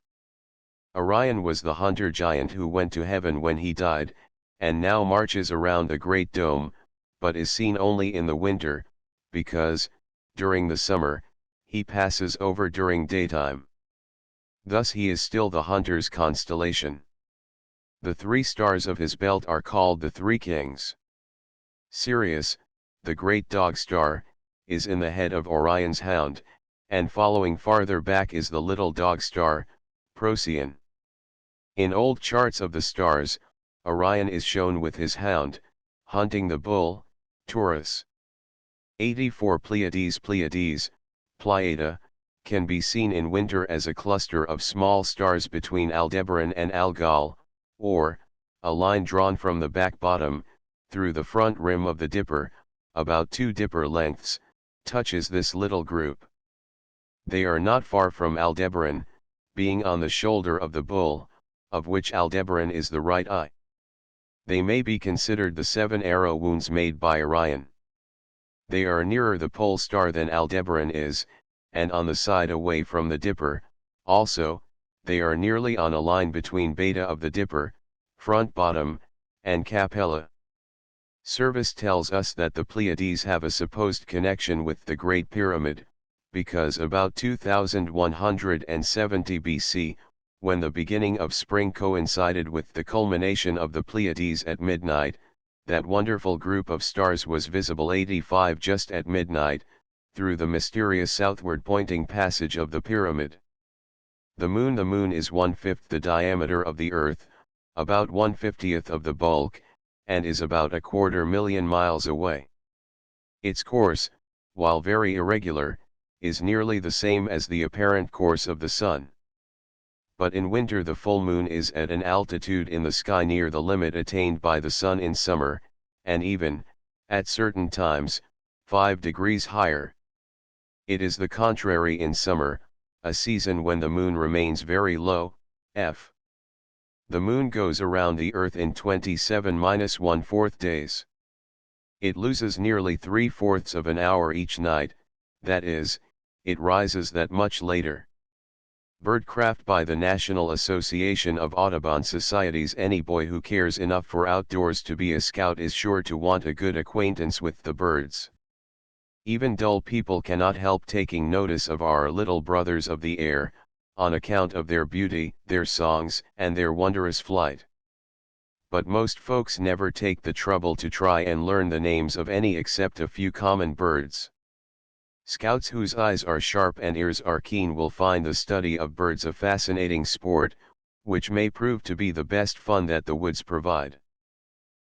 Orion was the hunter giant who went to heaven when he died, and now marches around the Great Dome, but is seen only in the winter, because, during the summer, he passes over during daytime. Thus he is still the hunter's constellation. The 3 stars of his belt are called the Three Kings. Sirius, the great dog star, is in the head of Orion's hound, and following farther back is the little dog star, Procyon. In old charts of the stars, Orion is shown with his hound, hunting the bull, Taurus. 84 Pleiades Pleiada, can be seen in winter as a cluster of small stars between Aldebaran and Algol, or, a line drawn from the back bottom, through the front rim of the dipper, about 2 dipper lengths, touches this little group. They are not far from Aldebaran, being on the shoulder of the bull, of which Aldebaran is the right eye. They may be considered the 7 arrow wounds made by Orion. They are nearer the pole star than Aldebaran is, and on the side away from the dipper, also, they are nearly on a line between Beta of the dipper, front bottom, and Capella. Service tells us that the Pleiades have a supposed connection with the Great Pyramid, because about 2170 BC, when the beginning of spring coincided with the culmination of the Pleiades at midnight, that wonderful group of stars was visible 85 just at midnight, through the mysterious southward pointing passage of the pyramid. The moon is 1/5 the diameter of the Earth, about 1/50th of the bulk, and is about a 250,000 miles away. Its course, while very irregular, is nearly the same as the apparent course of the sun. But in winter the full moon is at an altitude in the sky near the limit attained by the sun in summer, and even, at certain times, 5 degrees higher. It is the contrary in summer, a season when the moon remains very low, f. The moon goes around the earth in 27-1/4 days. It loses nearly 3/4 of an hour each night, that is, it rises that much later. Birdcraft by the National Association of Audubon Societies. Any boy who cares enough for outdoors to be a scout is sure to want a good acquaintance with the birds. Even dull people cannot help taking notice of our little brothers of the air, on account of their beauty, their songs, and their wondrous flight. But most folks never take the trouble to try and learn the names of any except a few common birds. Scouts whose eyes are sharp and ears are keen will find the study of birds a fascinating sport, which may prove to be the best fun that the woods provide.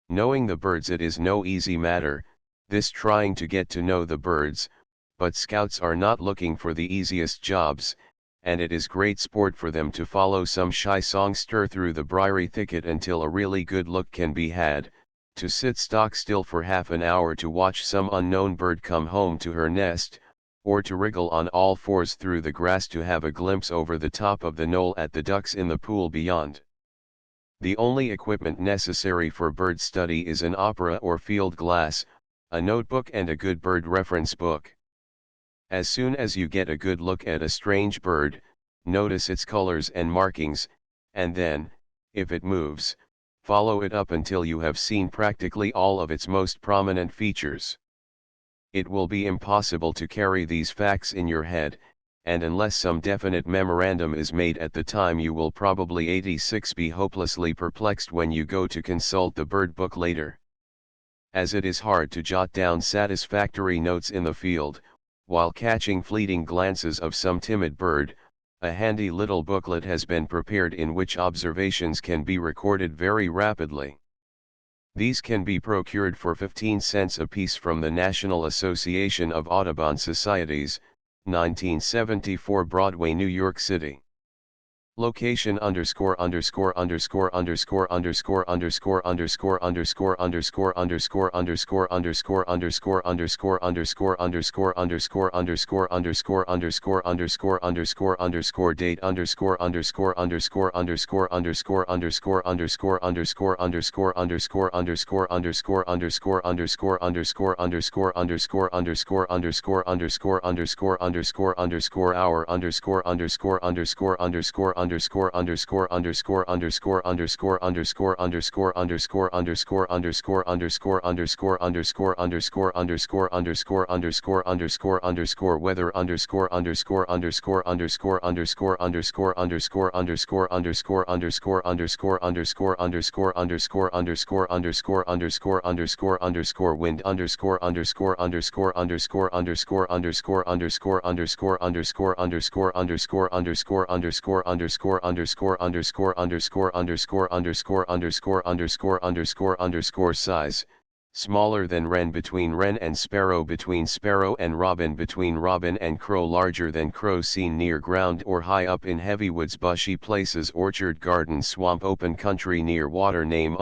Knowing the birds, it is no easy matter, this trying to get to know the birds, but scouts are not looking for the easiest jobs, and it is great sport for them to follow some shy songster through the briery thicket until a really good look can be had, to sit stock still for half an hour to watch some unknown bird come home to her nest, or to wriggle on all fours through the grass to have a glimpse over the top of the knoll at the ducks in the pool beyond. The only equipment necessary for bird study is an opera or field glass, a notebook and a good bird reference book. As soon as you get a good look at a strange bird, notice its colors and markings, and then, if it moves, follow it up until you have seen practically all of its most prominent features. It will be impossible to carry these facts in your head, and unless some definite memorandum is made at the time, you will probably 86 be hopelessly perplexed when you go to consult the bird book later. As it is hard to jot down satisfactory notes in the field, while catching fleeting glances of some timid bird, a handy little booklet has been prepared in which observations can be recorded very rapidly. These can be procured for 15 cents apiece from the National Association of Audubon Societies, 1974 Broadway, New York City. Location _________________________________________________________________________________________________________________ size, smaller than wren, between wren and sparrow, between sparrow and robin, between robin and crow, larger than crow, seen near ground or high up in heavy woods, bushy places, orchard, garden, swamp, open country, near water, name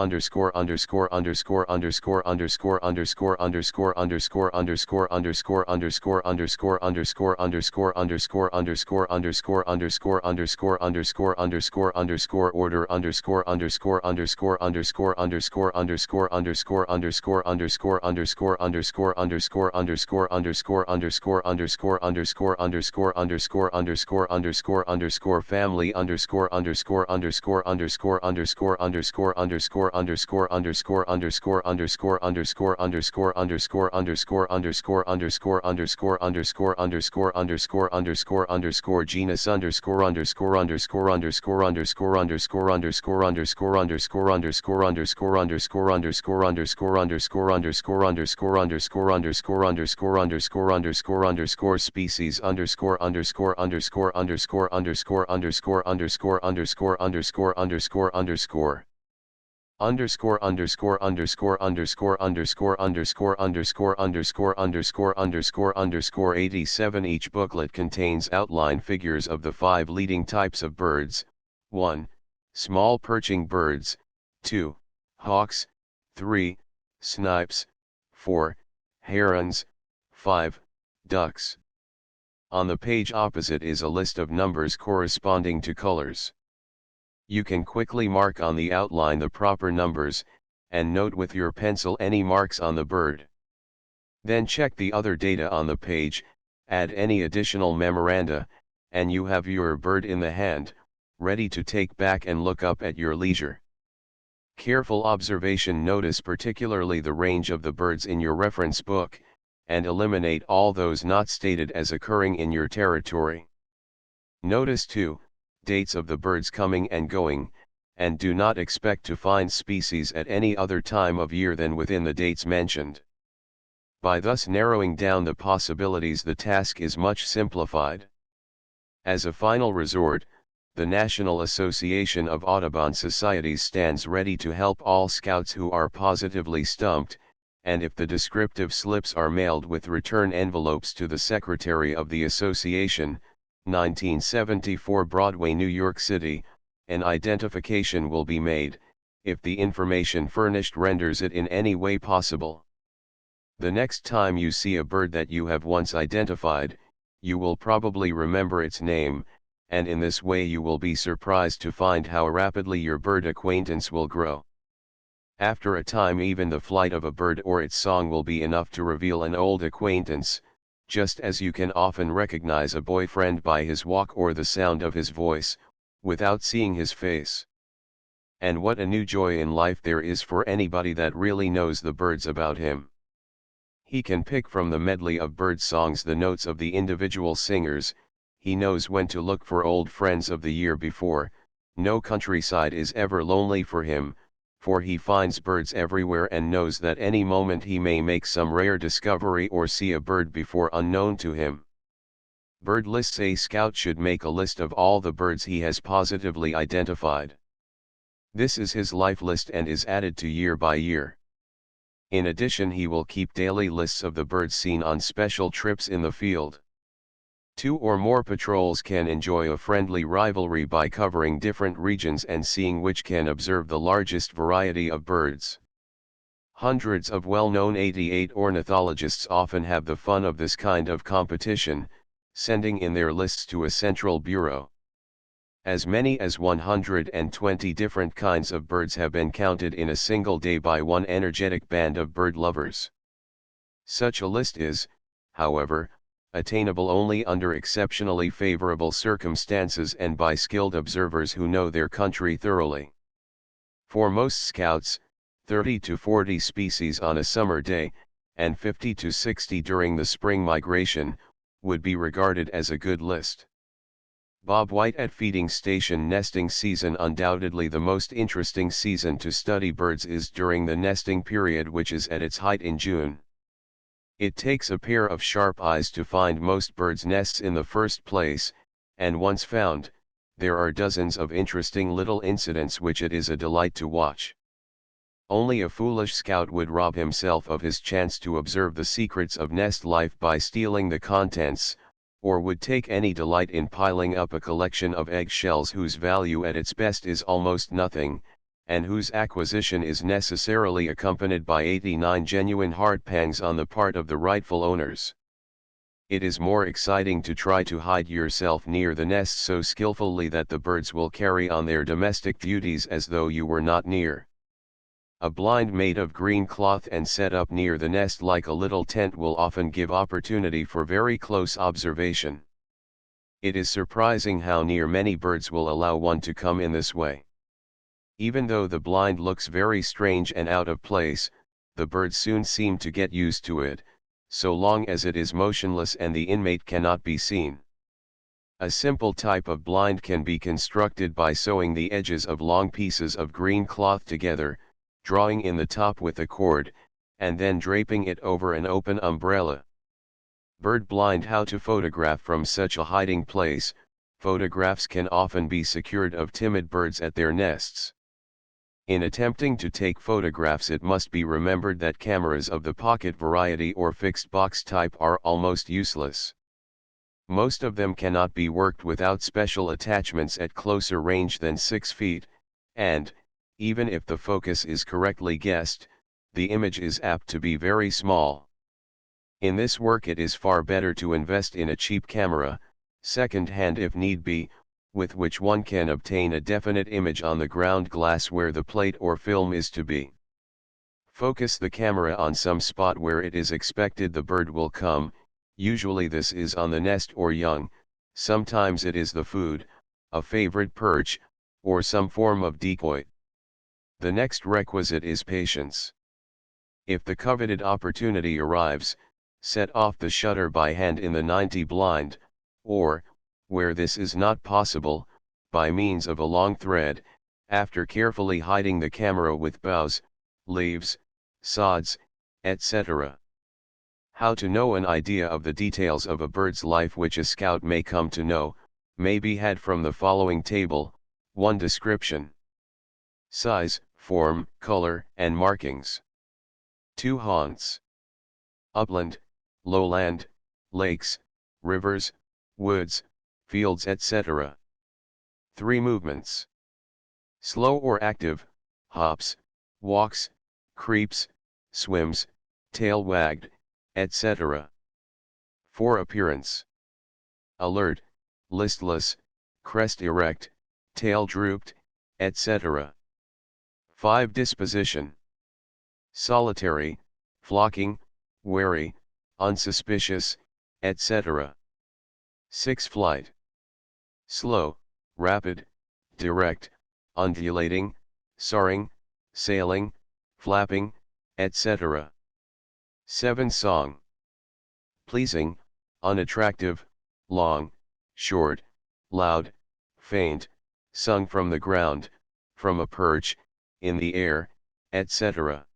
_______________________________________________________________________________________________________________________:_:_____________________________________________________________________:___________________________________________h genus species ____________________________________________________________________________________________________________________ underscore underscore underscore underscore underscore underscore underscore underscore underscore underscore underscore 87. Each booklet contains outline figures of the 5 leading types of birds: 1. Small perching birds, 2. Hawks, 3. Snipes, 4. Herons, 5. Ducks. On the page opposite is a list of numbers corresponding to colors. You can quickly mark on the outline the proper numbers, and note with your pencil any marks on the bird. Then check the other data on the page, add any additional memoranda, and you have your bird in the hand, ready to take back and look up at your leisure. Careful observation: notice particularly the range of the birds in your reference book, and eliminate all those not stated as occurring in your territory. Notice too, dates of the birds coming and going, and do not expect to find species at any other time of year than within the dates mentioned. By thus narrowing down the possibilities, the task is much simplified. As a final resort, the National Association of Audubon Societies stands ready to help all scouts who are positively stumped, and if the descriptive slips are mailed with return envelopes to the Secretary of the Association, 1974 Broadway, New York City, an identification will be made, if the information furnished renders it in any way possible. The next time you see a bird that you have once identified, you will probably remember its name, and in this way you will be surprised to find how rapidly your bird acquaintance will grow. After a time, even the flight of a bird or its song will be enough to reveal an old acquaintance, just as you can often recognize a boyfriend by his walk or the sound of his voice, without seeing his face. And what a new joy in life there is for anybody that really knows the birds about him. He can pick from the medley of bird songs the notes of the individual singers. He knows when to look for old friends of the year before. No countryside is ever lonely for him, for he finds birds everywhere and knows that any moment he may make some rare discovery or see a bird before unknown to him. Bird lists: a scout should make a list of all the birds he has positively identified. This is his life list and is added to year by year. In addition, he will keep daily lists of the birds seen on special trips in the field. 2 or more patrols can enjoy a friendly rivalry by covering different regions and seeing which can observe the largest variety of birds. Hundreds of well-known 88 ornithologists often have the fun of this kind of competition, sending in their lists to a central bureau. As many as 120 different kinds of birds have been counted in a single day by one energetic band of bird lovers. Such a list is, however, attainable only under exceptionally favorable circumstances and by skilled observers who know their country thoroughly. For most scouts, 30 to 40 species on a summer day, and 50 to 60 during the spring migration, would be regarded as a good list. Bob White at feeding station: nesting season. Undoubtedly the most interesting season to study birds is during the nesting period, which is at its height in June. It takes a pair of sharp eyes to find most birds' nests in the first place, and once found, there are dozens of interesting little incidents which it is a delight to watch. Only a foolish scout would rob himself of his chance to observe the secrets of nest life by stealing the contents, or would take any delight in piling up a collection of egg shells whose value at its best is almost nothing, and whose acquisition is necessarily accompanied by 89 genuine heart pangs on the part of the rightful owners. It is more exciting to try to hide yourself near the nest so skillfully that the birds will carry on their domestic duties as though you were not near. A blind made of green cloth and set up near the nest like a little tent will often give opportunity for very close observation. It is surprising how near many birds will allow one to come in this way. Even though the blind looks very strange and out of place, the birds soon seem to get used to it, so long as it is motionless and the inmate cannot be seen. A simple type of blind can be constructed by sewing the edges of long pieces of green cloth together, drawing in the top with a cord, and then draping it over an open umbrella. Bird blind: how to photograph from such a hiding place. Photographs can often be secured of timid birds at their nests. In attempting to take photographs, it must be remembered that cameras of the pocket variety or fixed box type are almost useless. Most of them cannot be worked without special attachments at closer range than 6 feet, and, even if the focus is correctly guessed, the image is apt to be very small. In this work it is far better to invest in a cheap camera, second-hand if need be, with which one can obtain a definite image on the ground glass where the plate or film is to be. Focus the camera on some spot where it is expected the bird will come, usually this is on the nest or young, sometimes it is the food, a favorite perch, or some form of decoy. The next requisite is patience. If the coveted opportunity arrives, set off the shutter by hand in the 90 blind, or, where this is not possible, by means of a long thread, after carefully hiding the camera with boughs, leaves, sods, etc. How to know an idea of the details of a bird's life which a scout may come to know, may be had from the following table. 1. Description. Size, form, color, and markings. 2. Haunts. Upland, lowland, lakes, rivers, woods, fields, etc. 3. Movements. Slow or active, hops, walks, creeps, swims, tail wagged, etc. 4. Appearance. Alert, listless, crest erect, tail drooped, etc. 5. Disposition. Solitary, flocking, wary, unsuspicious, etc. 6. Flight. Slow, rapid, direct, undulating, soaring, sailing, flapping, etc. 7. Song. Pleasing, unattractive, long, short, loud, faint, sung from the ground, from a perch, in the air, etc.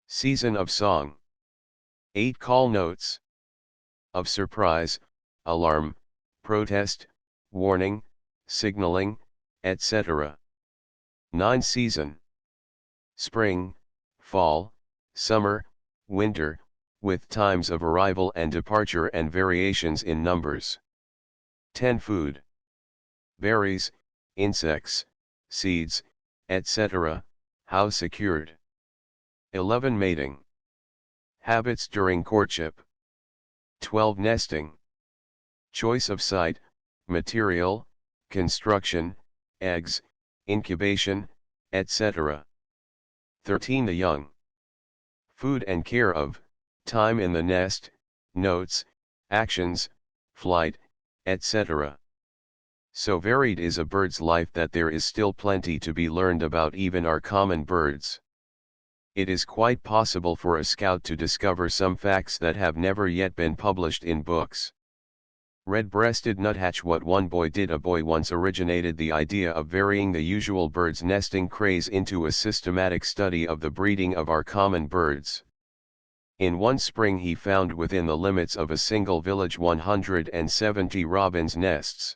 Season of song. 8. Call notes. Of surprise, alarm, protest, warning, signaling, etc. 9. Season. Spring, fall, summer, winter, with times of arrival and departure and variations in numbers. 10. Food. Berries, insects, seeds, etc., how secured. 11. Mating. Habits during courtship. 12. Nesting. Choice of site, material, construction, eggs, incubation, etc. 13. The young. Food and care of, time in the nest, notes, actions, flight, etc. So varied is a bird's life that there is still plenty to be learned about even our common birds. It is quite possible for a scout to discover some facts that have never yet been published in books. Red-breasted nuthatch. What one boy did. A boy once originated the idea of varying the usual bird's nesting craze into a systematic study of the breeding of our common birds. In one spring he found within the limits of a single village 170 robins' nests.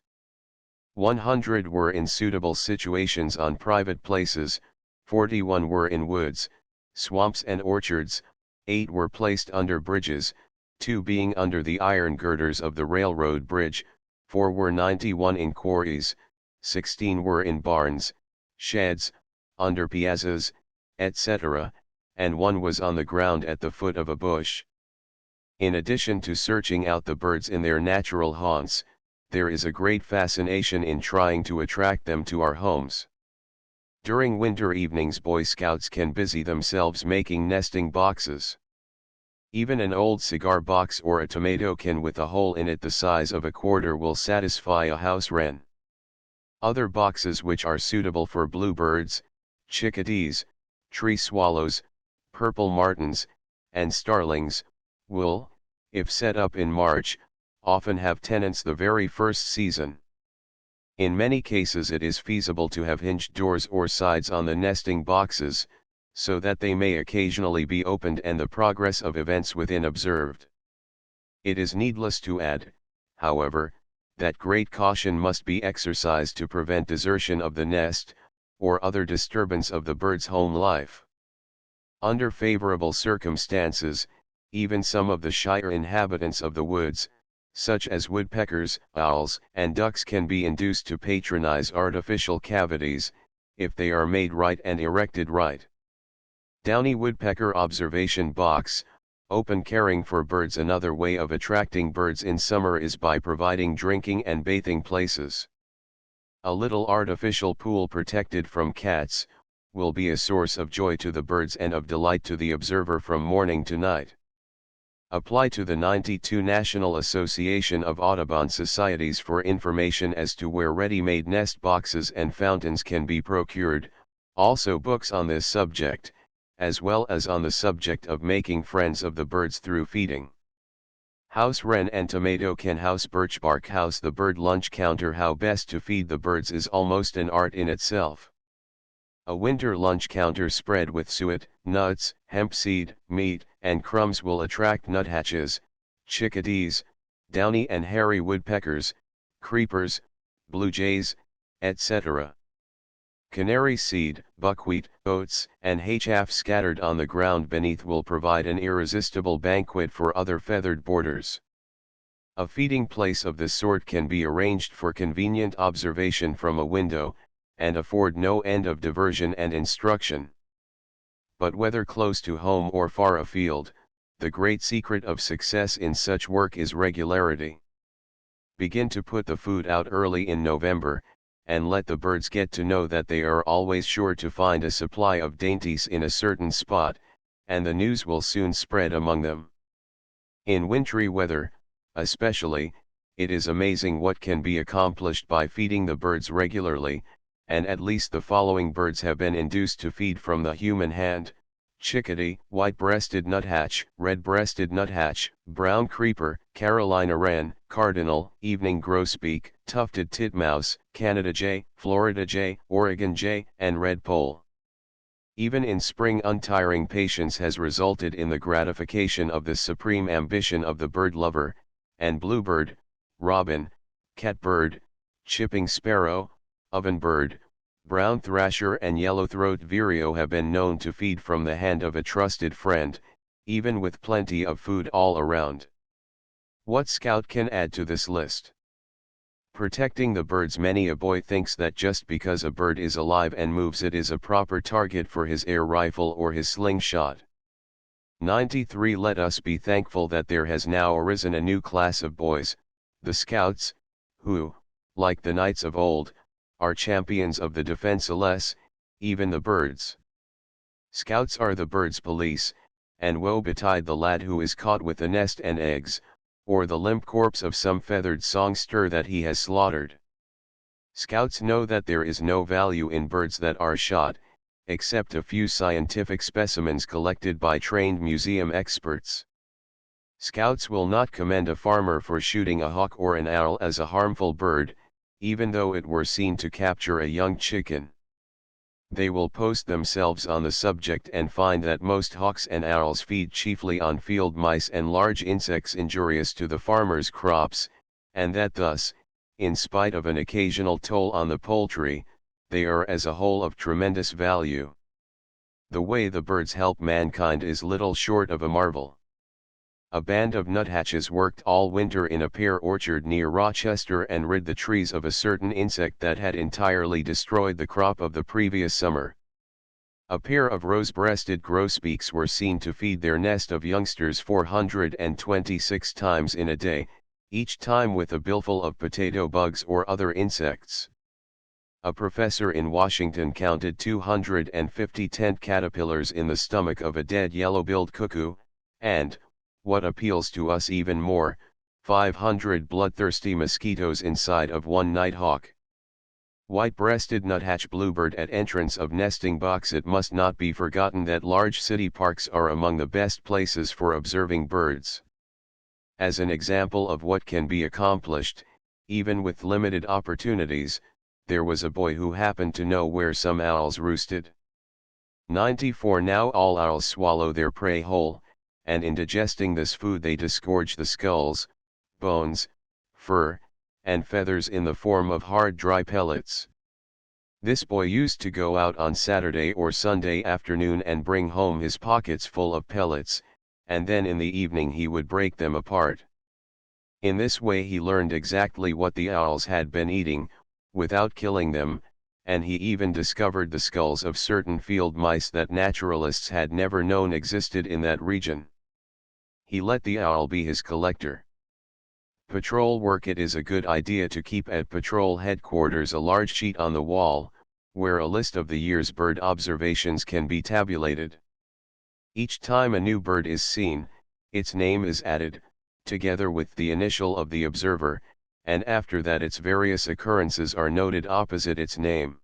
100 were in suitable situations on private places, 41 were in woods, swamps and orchards, 8 were placed under bridges, 2 being under the iron girders of the railroad bridge, 4 were 91 in quarries, 16 were in barns, sheds, under piazzas, etc., and 1 was on the ground at the foot of a bush. In addition to searching out the birds in their natural haunts, there is a great fascination in trying to attract them to our homes. During winter evenings, Boy Scouts can busy themselves making nesting boxes. Even an old cigar box or a tomato can with a hole in it the size of a quarter will satisfy a house wren. Other boxes which are suitable for bluebirds, chickadees, tree swallows, purple martins, and starlings, will, if set up in March, often have tenants the very first season. In many cases it is feasible to have hinged doors or sides on the nesting boxes, so that they may occasionally be opened and the progress of events within observed. It is needless to add, however, that great caution must be exercised to prevent desertion of the nest, or other disturbance of the bird's home life. Under favorable circumstances, even some of the shyer inhabitants of the woods, such as woodpeckers, owls, and ducks, can be induced to patronize artificial cavities, if they are made right and erected right. Downy woodpecker observation box, open. Caring for birds. Another way of attracting birds in summer is by providing drinking and bathing places. A little artificial pool protected from cats, will be a source of joy to the birds and of delight to the observer from morning to night. Apply to the 92 National Association of Audubon Societies for information as to where ready-made nest boxes and fountains can be procured, also books on this subject, as well as on the subject of making friends of the birds through feeding. House wren and tomato can house birchbark house. The bird lunch counter. How best to feed the birds is almost an art in itself. A winter lunch counter spread with suet, nuts, hemp seed, meat, and crumbs will attract nuthatches, chickadees, downy and hairy woodpeckers, creepers, blue jays, etc. Canary seed, buckwheat, oats, and hay chaff scattered on the ground beneath will provide an irresistible banquet for other feathered boarders. A feeding place of this sort can be arranged for convenient observation from a window, and afford no end of diversion and instruction. But whether close to home or far afield, the great secret of success in such work is regularity. Begin to put the food out early in November, and let the birds get to know that they are always sure to find a supply of dainties in a certain spot, and the news will soon spread among them. In wintry weather, especially, it is amazing what can be accomplished by feeding the birds regularly, and at least the following birds have been induced to feed from the human hand: chickadee, white-breasted nuthatch, red-breasted nuthatch, brown creeper, Carolina wren, cardinal, evening grosbeak, tufted titmouse, Canada jay, Florida jay, Oregon jay, and redpoll. Even in spring, untiring patience has resulted in the gratification of the supreme ambition of the bird lover, and bluebird, robin, catbird, chipping sparrow, ovenbird, brown thrasher and yellow-throat vireo have been known to feed from the hand of a trusted friend, even with plenty of food all around. What scout can add to this list? Protecting the birds. Many a boy thinks that just because a bird is alive and moves, it is a proper target for his air rifle or his slingshot. 93. Let us be thankful that there has now arisen a new class of boys, the scouts, who, like the knights of old, are champions of the defenseless, even the birds. Scouts are the birds' police, and woe betide the lad who is caught with a nest and eggs, or the limp corpse of some feathered songster that he has slaughtered. Scouts know that there is no value in birds that are shot, except a few scientific specimens collected by trained museum experts. Scouts will not commend a farmer for shooting a hawk or an owl as a harmful bird, even though it were seen to capture a young chicken. They will post themselves on the subject and find that most hawks and owls feed chiefly on field mice and large insects injurious to the farmer's crops, and that thus, in spite of an occasional toll on the poultry, they are as a whole of tremendous value. The way the birds help mankind is little short of a marvel. A band of nuthatches worked all winter in a pear orchard near Rochester and rid the trees of a certain insect that had entirely destroyed the crop of the previous summer. A pair of rose-breasted grosbeaks were seen to feed their nest of youngsters 426 times in a day, each time with a billful of potato bugs or other insects. A professor in Washington counted 250 tent caterpillars in the stomach of a dead yellow-billed cuckoo, and, what appeals to us even more, 500 bloodthirsty mosquitoes inside of one nighthawk. White-breasted nuthatch bluebird at entrance of nesting box. It must not be forgotten that large city parks are among the best places for observing birds. As an example of what can be accomplished, even with limited opportunities, there was a boy who happened to know where some owls roosted. 94. Now all owls swallow their prey whole, and in digesting this food they disgorge the skulls, bones, fur, and feathers in the form of hard dry pellets. This boy used to go out on Saturday or Sunday afternoon and bring home his pockets full of pellets, and then in the evening he would break them apart. In this way he learned exactly what the owls had been eating, without killing them, and he even discovered the skulls of certain field mice that naturalists had never known existed in that region. He let the owl be his collector. Patrol work. It is a good idea to keep at patrol headquarters a large sheet on the wall, where a list of the year's bird observations can be tabulated. Each time a new bird is seen, its name is added, together with the initial of the observer, and after that its various occurrences are noted opposite its name.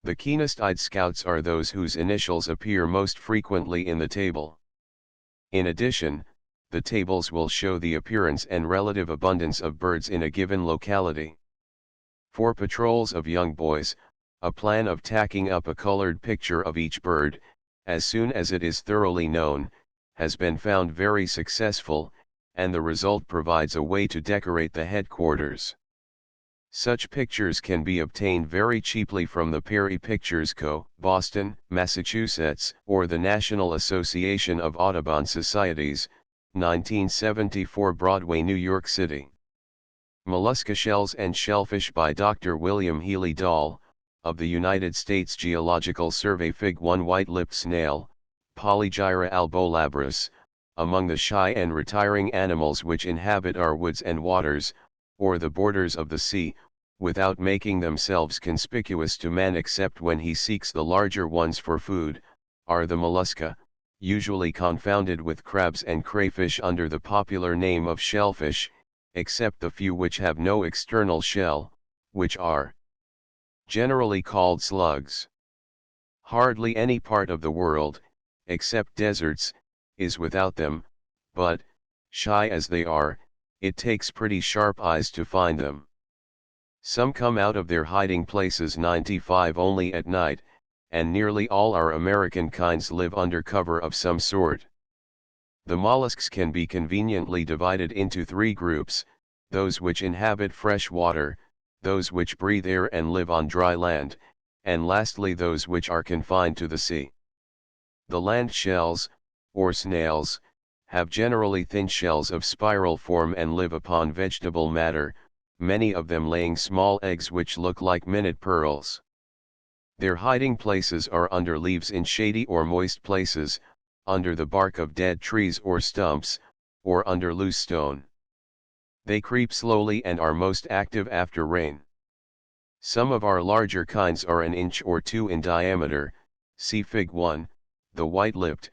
The keenest-eyed scouts are those whose initials appear most frequently in the table. In addition, the tables will show the appearance and relative abundance of birds in a given locality. For patrols of young boys, a plan of tacking up a colored picture of each bird, as soon as it is thoroughly known, has been found very successful, and the result provides a way to decorate the headquarters. Such pictures can be obtained very cheaply from the Perry Pictures Co., Boston, Massachusetts, or the National Association of Audubon Societies, 1974 Broadway, New York City. Mollusca Shells and Shellfish by Dr. William Healy Dahl, of the United States Geological Survey. Fig. 1 White-lipped snail, Polygyra albolabris, among the shy and retiring animals which inhabit our woods and waters, or the borders of the sea, without making themselves conspicuous to man except when he seeks the larger ones for food, are the mollusca, usually confounded with crabs and crayfish under the popular name of shellfish, except the few which have no external shell, which are generally called slugs. Hardly any part of the world, except deserts, is without them, but, shy as they are, it takes pretty sharp eyes to find them. Some come out of their hiding places 95 only at night, and nearly all our American kinds live under cover of some sort. The mollusks can be conveniently divided into three groups: those which inhabit fresh water, those which breathe air and live on dry land, and lastly those which are confined to the sea. The land shells, or snails, have generally thin shells of spiral form and live upon vegetable matter, many of them laying small eggs which look like minute pearls. Their hiding places are under leaves in shady or moist places, under the bark of dead trees or stumps, or under loose stone. They creep slowly and are most active after rain. Some of our larger kinds are an inch or two in diameter, see Fig. 1, the white-lipped,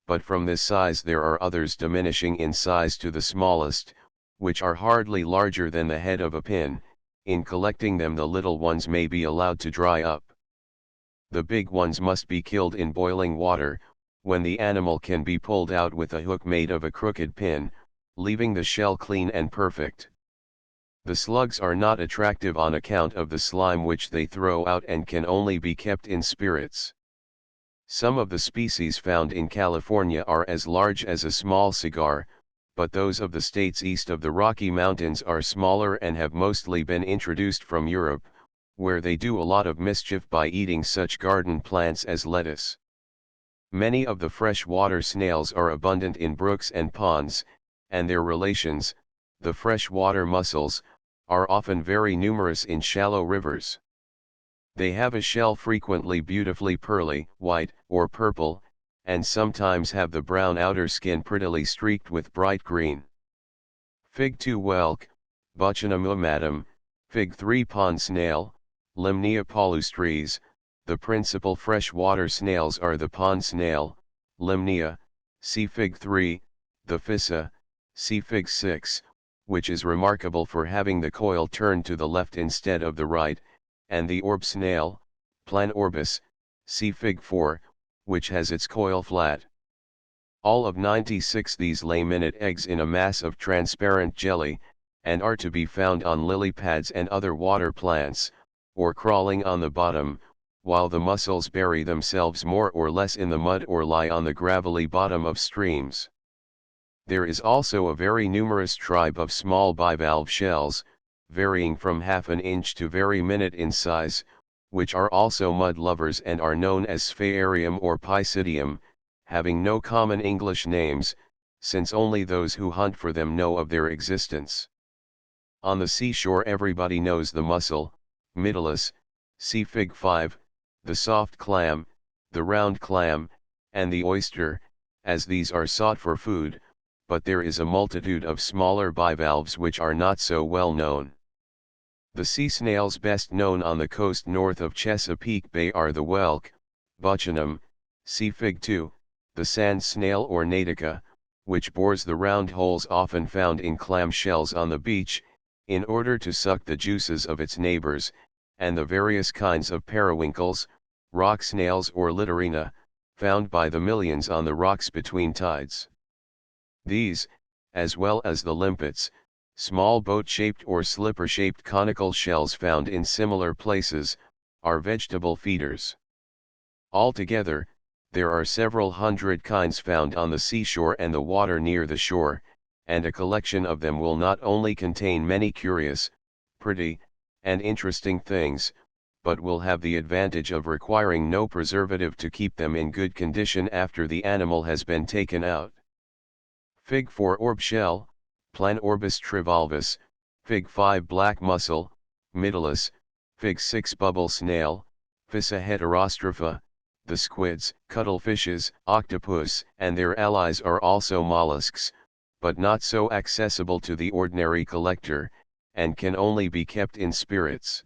but from this size there are others diminishing in size to the smallest, which are hardly larger than the head of a pin. In collecting them the little ones may be allowed to dry up. The big ones must be killed in boiling water, when the animal can be pulled out with a hook made of a crooked pin, leaving the shell clean and perfect. The slugs are not attractive on account of the slime which they throw out and can only be kept in spirits. Some of the species found in California are as large as a small cigar, but those of the states east of the Rocky Mountains are smaller and have mostly been introduced from Europe, where they do a lot of mischief by eating such garden plants as lettuce. Many of the freshwater snails are abundant in brooks and ponds, and their relations, the freshwater mussels, are often very numerous in shallow rivers. They have a shell frequently beautifully pearly, white, or purple, and sometimes have the brown outer skin prettily streaked with bright green. Fig. 2 Whelk, Buccinum umatum, Fig. 3 Pond snail, Limnea palustris. The principal freshwater snails are the pond snail, Limnea, see Fig. 3, the Phissa, see Fig. 6, which is remarkable for having the coil turned to the left instead of the right, and the orb snail, Planorbis, see Fig. 4, which has its coil flat. All of 96 these lay minute eggs in a mass of transparent jelly, and are to be found on lily pads and other water plants, or crawling on the bottom, while the mussels bury themselves more or less in the mud or lie on the gravelly bottom of streams. There is also a very numerous tribe of small bivalve shells, varying from half an inch to very minute in size, which are also mud lovers and are known as Sphaerium or Pycidium, having no common English names, since only those who hunt for them know of their existence. On the seashore everybody knows the mussel, Mytilus, see Fig 5, the soft clam, the round clam, and the oyster, as these are sought for food, but there is a multitude of smaller bivalves which are not so well known. The sea snails best known on the coast north of Chesapeake Bay are the whelk, Buccinum, see Fig 2, the sand snail or Natica, which bores the round holes often found in clam shells on the beach, in order to suck the juices of its neighbors, and the various kinds of periwinkles, rock snails or Littorina, found by the millions on the rocks between tides. These, as well as the limpets, small boat-shaped or slipper-shaped conical shells found in similar places, are vegetable feeders. Altogether, there are several hundred kinds found on the seashore and the water near the shore, and a collection of them will not only contain many curious, pretty, and interesting things, but will have the advantage of requiring no preservative to keep them in good condition after the animal has been taken out. Fig 4 orb shell, Planorbis trivalvus, Fig 5 black mussel, Mytilus, Fig 6 bubble snail, Phissa heterostropha, the squids, cuttlefishes, octopus, and their allies are also mollusks, but not so accessible to the ordinary collector, and can only be kept in spirits.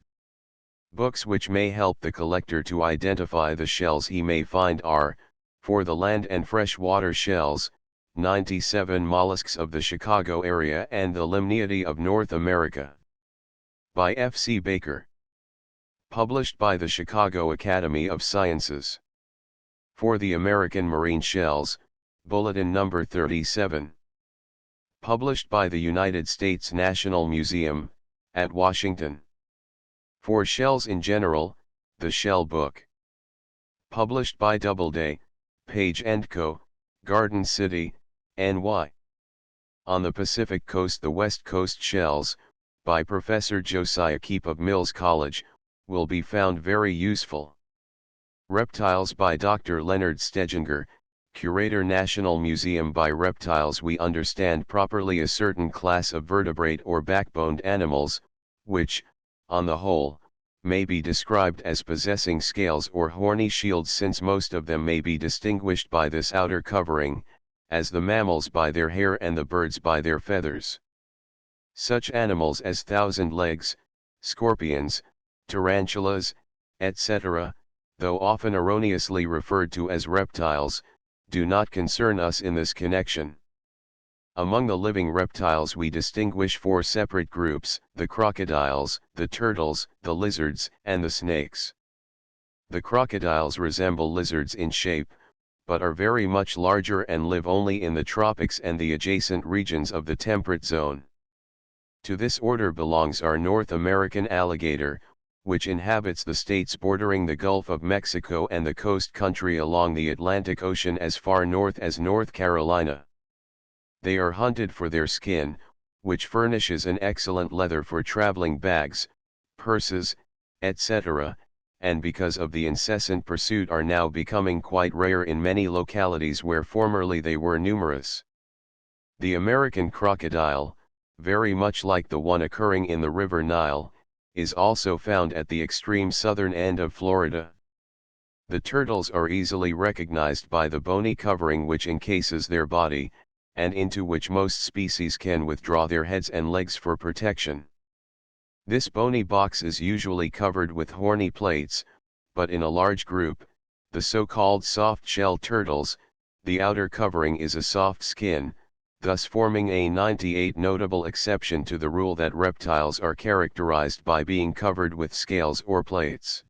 Books which may help the collector to identify the shells he may find are, for the land and freshwater shells, 97 Mollusks of the Chicago area and the Limnaeidae of North America. By F. C. Baker. Published by the Chicago Academy of Sciences. For the American Marine Shells, Bulletin No. 37. Published by the United States National Museum, at Washington. For shells in general, the Shell Book. Published by Doubleday, Page & Co., Garden City, NY. On the Pacific Coast, the West Coast Shells, by Professor Josiah Keep of Mills College, will be found very useful. Reptiles by Dr. Leonard Steginger, Curator National Museum. By reptiles we understand properly a certain class of vertebrate or backboned animals, which, on the whole, may be described as possessing scales or horny shields, since most of them may be distinguished by this outer covering, as the mammals by their hair and the birds by their feathers. Such animals as thousand legs, scorpions, tarantulas, etc., though often erroneously referred to as reptiles, do not concern us in this connection. Among the living reptiles we distinguish four separate groups: the crocodiles, the turtles, the lizards, and the snakes. The crocodiles resemble lizards in shape, but are very much larger and live only in the tropics and the adjacent regions of the temperate zone. To this order belongs our North American alligator, which inhabits the states bordering the Gulf of Mexico and the coast country along the Atlantic Ocean as far north as North Carolina. They are hunted for their skin, which furnishes an excellent leather for traveling bags, purses, etc., and because of the incessant pursuit are now becoming quite rare in many localities where formerly they were numerous. The American crocodile, very much like the one occurring in the River Nile, is also found at the extreme southern end of Florida. The turtles are easily recognized by the bony covering which encases their body, and into which most species can withdraw their heads and legs for protection. This bony box is usually covered with horny plates, but in a large group, the so-called soft-shell turtles, the outer covering is a soft skin, thus forming a 98 notable exception to the rule that reptiles are characterized by being covered with scales or plates.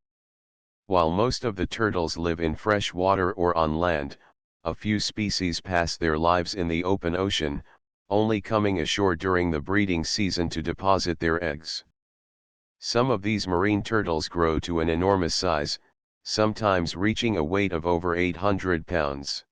While most of the turtles live in fresh water or on land, a few species pass their lives in the open ocean, only coming ashore during the breeding season to deposit their eggs. Some of these marine turtles grow to an enormous size, sometimes reaching a weight of over 800 pounds.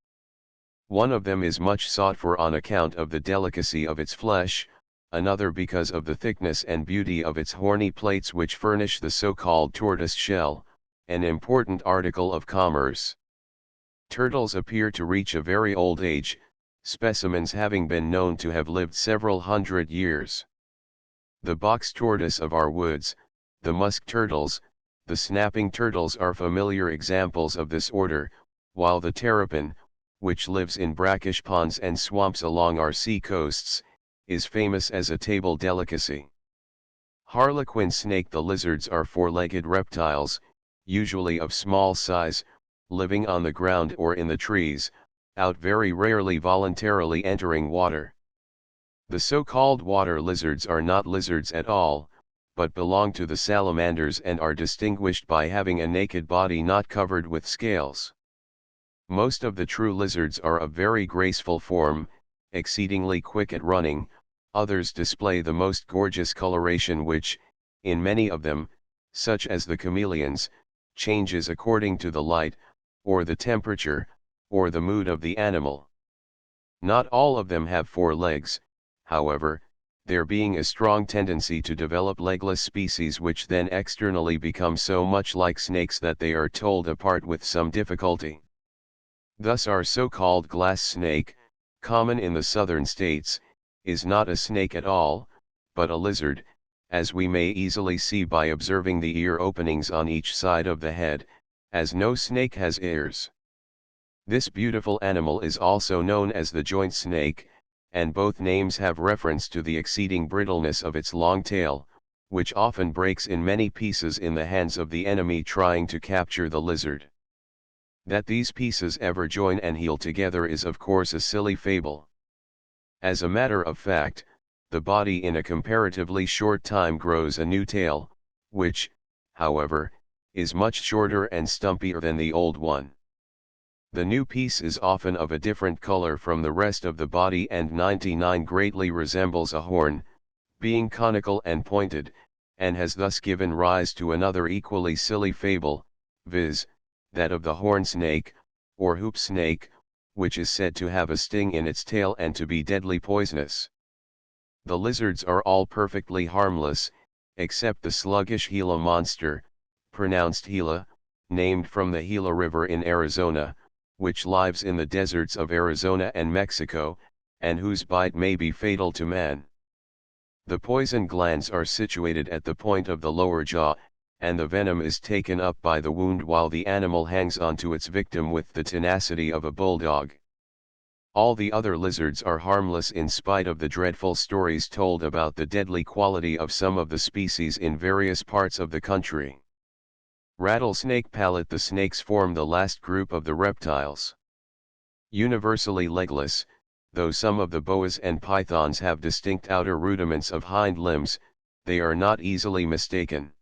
One of them is much sought for on account of the delicacy of its flesh, another because of the thickness and beauty of its horny plates which furnish the so-called tortoise shell, an important article of commerce. Turtles appear to reach a very old age, specimens having been known to have lived several hundred years. The box tortoise of our woods, the musk turtles, the snapping turtles are familiar examples of this order, while the terrapin, which lives in brackish ponds and swamps along our sea coasts, is famous as a table delicacy. Harlequin snake. The lizards are four-legged reptiles, usually of small size, living on the ground or in the trees, out very rarely voluntarily entering water. The so-called water lizards are not lizards at all, but belong to the salamanders and are distinguished by having a naked body not covered with scales. Most of the true lizards are of very graceful form, exceedingly quick at running. Others display the most gorgeous coloration which, in many of them, such as the chameleons, changes according to the light, or the temperature, or the mood of the animal. Not all of them have four legs, however, there being a strong tendency to develop legless species which then externally become so much like snakes that they are told apart with some difficulty. Thus our so-called glass snake, common in the southern states, is not a snake at all, but a lizard, as we may easily see by observing the ear openings on each side of the head, as no snake has ears. This beautiful animal is also known as the joint snake, and both names have reference to the exceeding brittleness of its long tail, which often breaks in many pieces in the hands of the enemy trying to capture the lizard. That these pieces ever join and heal together is of course a silly fable. As a matter of fact, the body in a comparatively short time grows a new tail, which, however, is much shorter and stumpier than the old one. The new piece is often of a different color from the rest of the body and 99 greatly resembles a horn, being conical and pointed, and has thus given rise to another equally silly fable, viz., that of the horn snake, or hoop snake, which is said to have a sting in its tail and to be deadly poisonous. The lizards are all perfectly harmless, except the sluggish Gila monster, pronounced Gila, named from the Gila River in Arizona, which lives in the deserts of Arizona and Mexico, and whose bite may be fatal to man. The poison glands are situated at the point of the lower jaw, and the venom is taken up by the wound while the animal hangs on to its victim with the tenacity of a bulldog. All the other lizards are harmless in spite of the dreadful stories told about the deadly quality of some of the species in various parts of the country. Rattlesnake palate. The snakes form the last group of the reptiles. Universally legless, though some of the boas and pythons have distinct outer rudiments of hind limbs, they are not easily mistaken.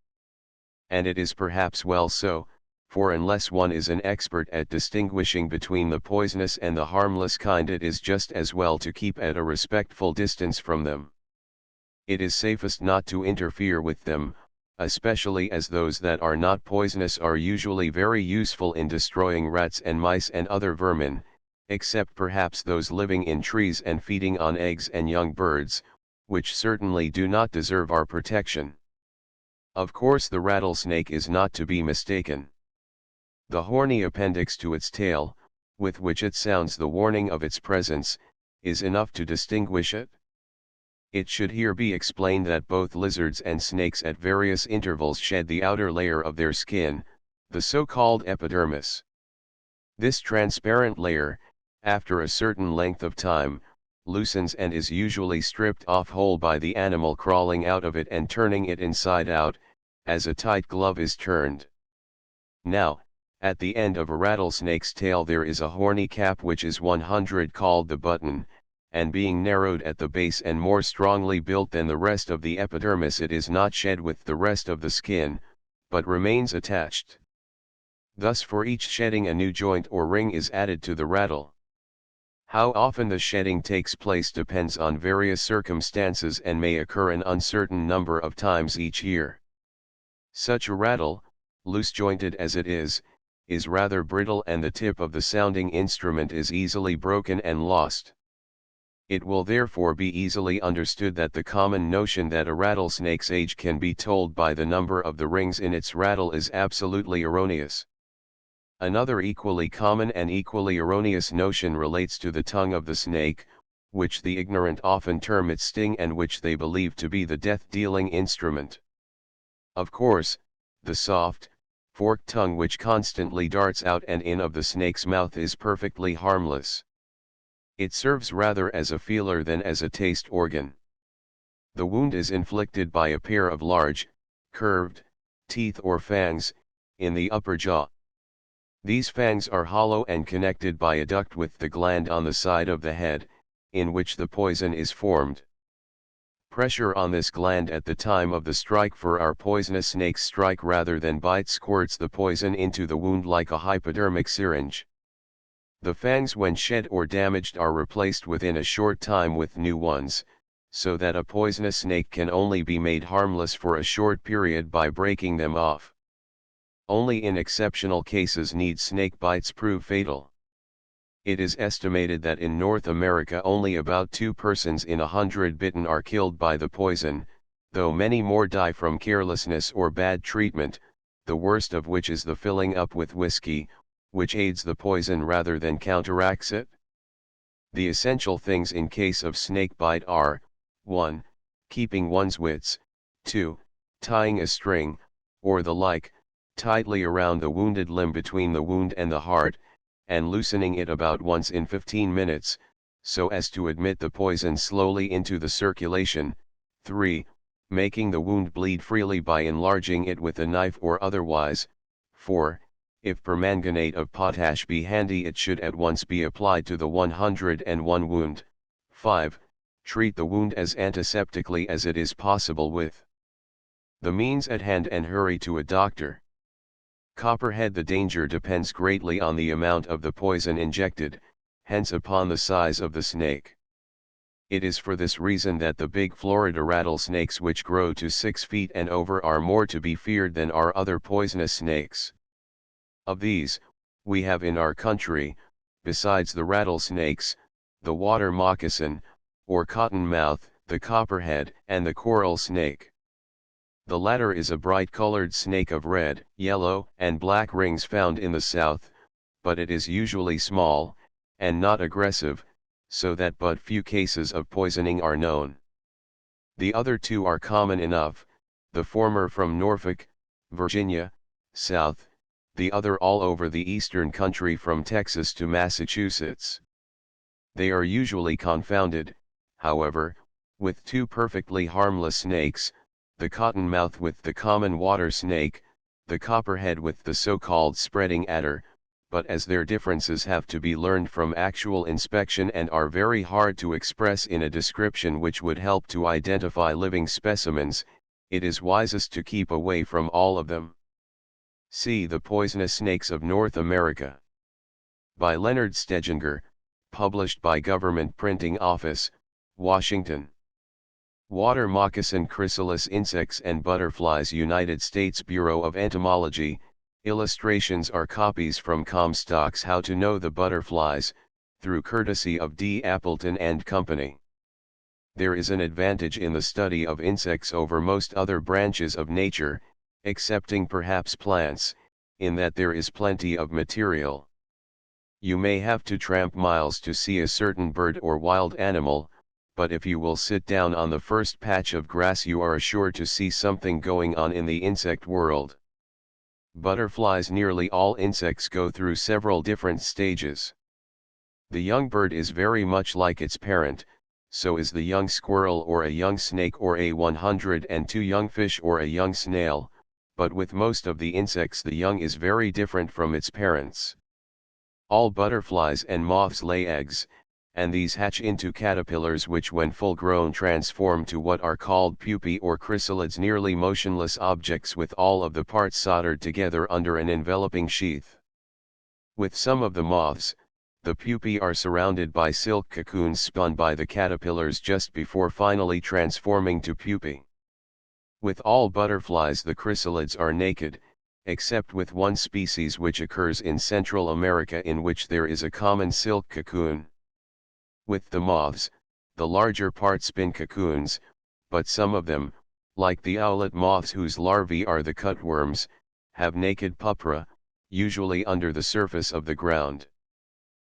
And it is perhaps well so, for unless one is an expert at distinguishing between the poisonous and the harmless kind, it is just as well to keep at a respectful distance from them. It is safest not to interfere with them, especially as those that are not poisonous are usually very useful in destroying rats and mice and other vermin, except perhaps those living in trees and feeding on eggs and young birds, which certainly do not deserve our protection. Of course the rattlesnake is not to be mistaken. The horny appendix to its tail, with which it sounds the warning of its presence, is enough to distinguish it. It should here be explained that both lizards and snakes at various intervals shed the outer layer of their skin, the so-called epidermis. This transparent layer, after a certain length of time, loosens and is usually stripped off whole by the animal crawling out of it and turning it inside out, as a tight glove is turned. Now, at the end of a rattlesnake's tail there is a horny cap which is 100 called the button, and being narrowed at the base and more strongly built than the rest of the epidermis, it is not shed with the rest of the skin, but remains attached. Thus for each shedding a new joint or ring is added to the rattle. How often the shedding takes place depends on various circumstances and may occur an uncertain number of times each year. Such a rattle, loose-jointed as it is rather brittle and the tip of the sounding instrument is easily broken and lost. It will therefore be easily understood that the common notion that a rattlesnake's age can be told by the number of the rings in its rattle is absolutely erroneous. Another equally common and equally erroneous notion relates to the tongue of the snake, which the ignorant often term its sting and which they believe to be the death-dealing instrument. Of course, the soft, forked tongue which constantly darts out and in of the snake's mouth is perfectly harmless. It serves rather as a feeler than as a taste organ. The wound is inflicted by a pair of large, curved, teeth or fangs, in the upper jaw. These fangs are hollow and connected by a duct with the gland on the side of the head, in which the poison is formed. Pressure on this gland at the time of the strike, for our poisonous snakes strike rather than bite, squirts the poison into the wound like a hypodermic syringe. The fangs when shed or damaged are replaced within a short time with new ones, so that a poisonous snake can only be made harmless for a short period by breaking them off. Only in exceptional cases need snake bites prove fatal. It is estimated that in North America only about 2 persons in 100 bitten are killed by the poison, though many more die from carelessness or bad treatment, the worst of which is the filling up with whiskey, which aids the poison rather than counteracts it. The essential things in case of snake bite are, 1. Keeping one's wits, 2. Tying a string, or the like, tightly around the wounded limb between the wound and the heart, and loosening it about once in 15 minutes, so as to admit the poison slowly into the circulation. 3. Making the wound bleed freely by enlarging it with a knife or otherwise. 4. If permanganate of potash be handy, it should at once be applied to the 101 wound. 5. Treat the wound as antiseptically as it is possible with the means at hand and hurry to a doctor. Copperhead. The danger depends greatly on the amount of the poison injected, hence upon the size of the snake. It is for this reason that the big Florida rattlesnakes which grow to 6 feet and over are more to be feared than are other poisonous snakes. Of these, we have in our country, besides the rattlesnakes, the water moccasin, or cottonmouth, the copperhead, and the coral snake. The latter is a bright-colored snake of red, yellow, and black rings found in the south, but it is usually small, and not aggressive, so that but few cases of poisoning are known. The other two are common enough, the former from Norfolk, Virginia, south, the other all over the eastern country from Texas to Massachusetts. They are usually confounded, however, with 2 perfectly harmless snakes, the cottonmouth with the common water snake, the copperhead with the so-called spreading adder, but as their differences have to be learned from actual inspection and are very hard to express in a description which would help to identify living specimens, it is wisest to keep away from all of them. See The Poisonous Snakes of North America. By Leonard Steginger, published by Government Printing Office, Washington. Water moccasin chrysalis insects and butterflies, United States Bureau of Entomology. Illustrations are copies from Comstock's How to Know the Butterflies, through courtesy of D. Appleton and Company. There is an advantage in the study of insects over most other branches of nature, excepting perhaps plants, in that there is plenty of material. You may have to tramp miles to see a certain bird or wild animal, but if you will sit down on the first patch of grass you are sure to see something going on in the insect world. Butterflies. Nearly all insects go through several different stages. The young bird is very much like its parent, so is the young squirrel or a young snake or a 102 young fish or a young snail, but with most of the insects the young is very different from its parents. All butterflies and moths lay eggs, and these hatch into caterpillars which when full grown transform to what are called pupae or chrysalids, nearly motionless objects with all of the parts soldered together under an enveloping sheath. With some of the moths, the pupae are surrounded by silk cocoons spun by the caterpillars just before finally transforming to pupae. With all butterflies the chrysalids are naked, except with one species which occurs in Central America in which there is a common silk cocoon. With the moths, the larger part spin cocoons, but some of them, like the owlet moths whose larvae are the cutworms, have naked pupra, usually under the surface of the ground.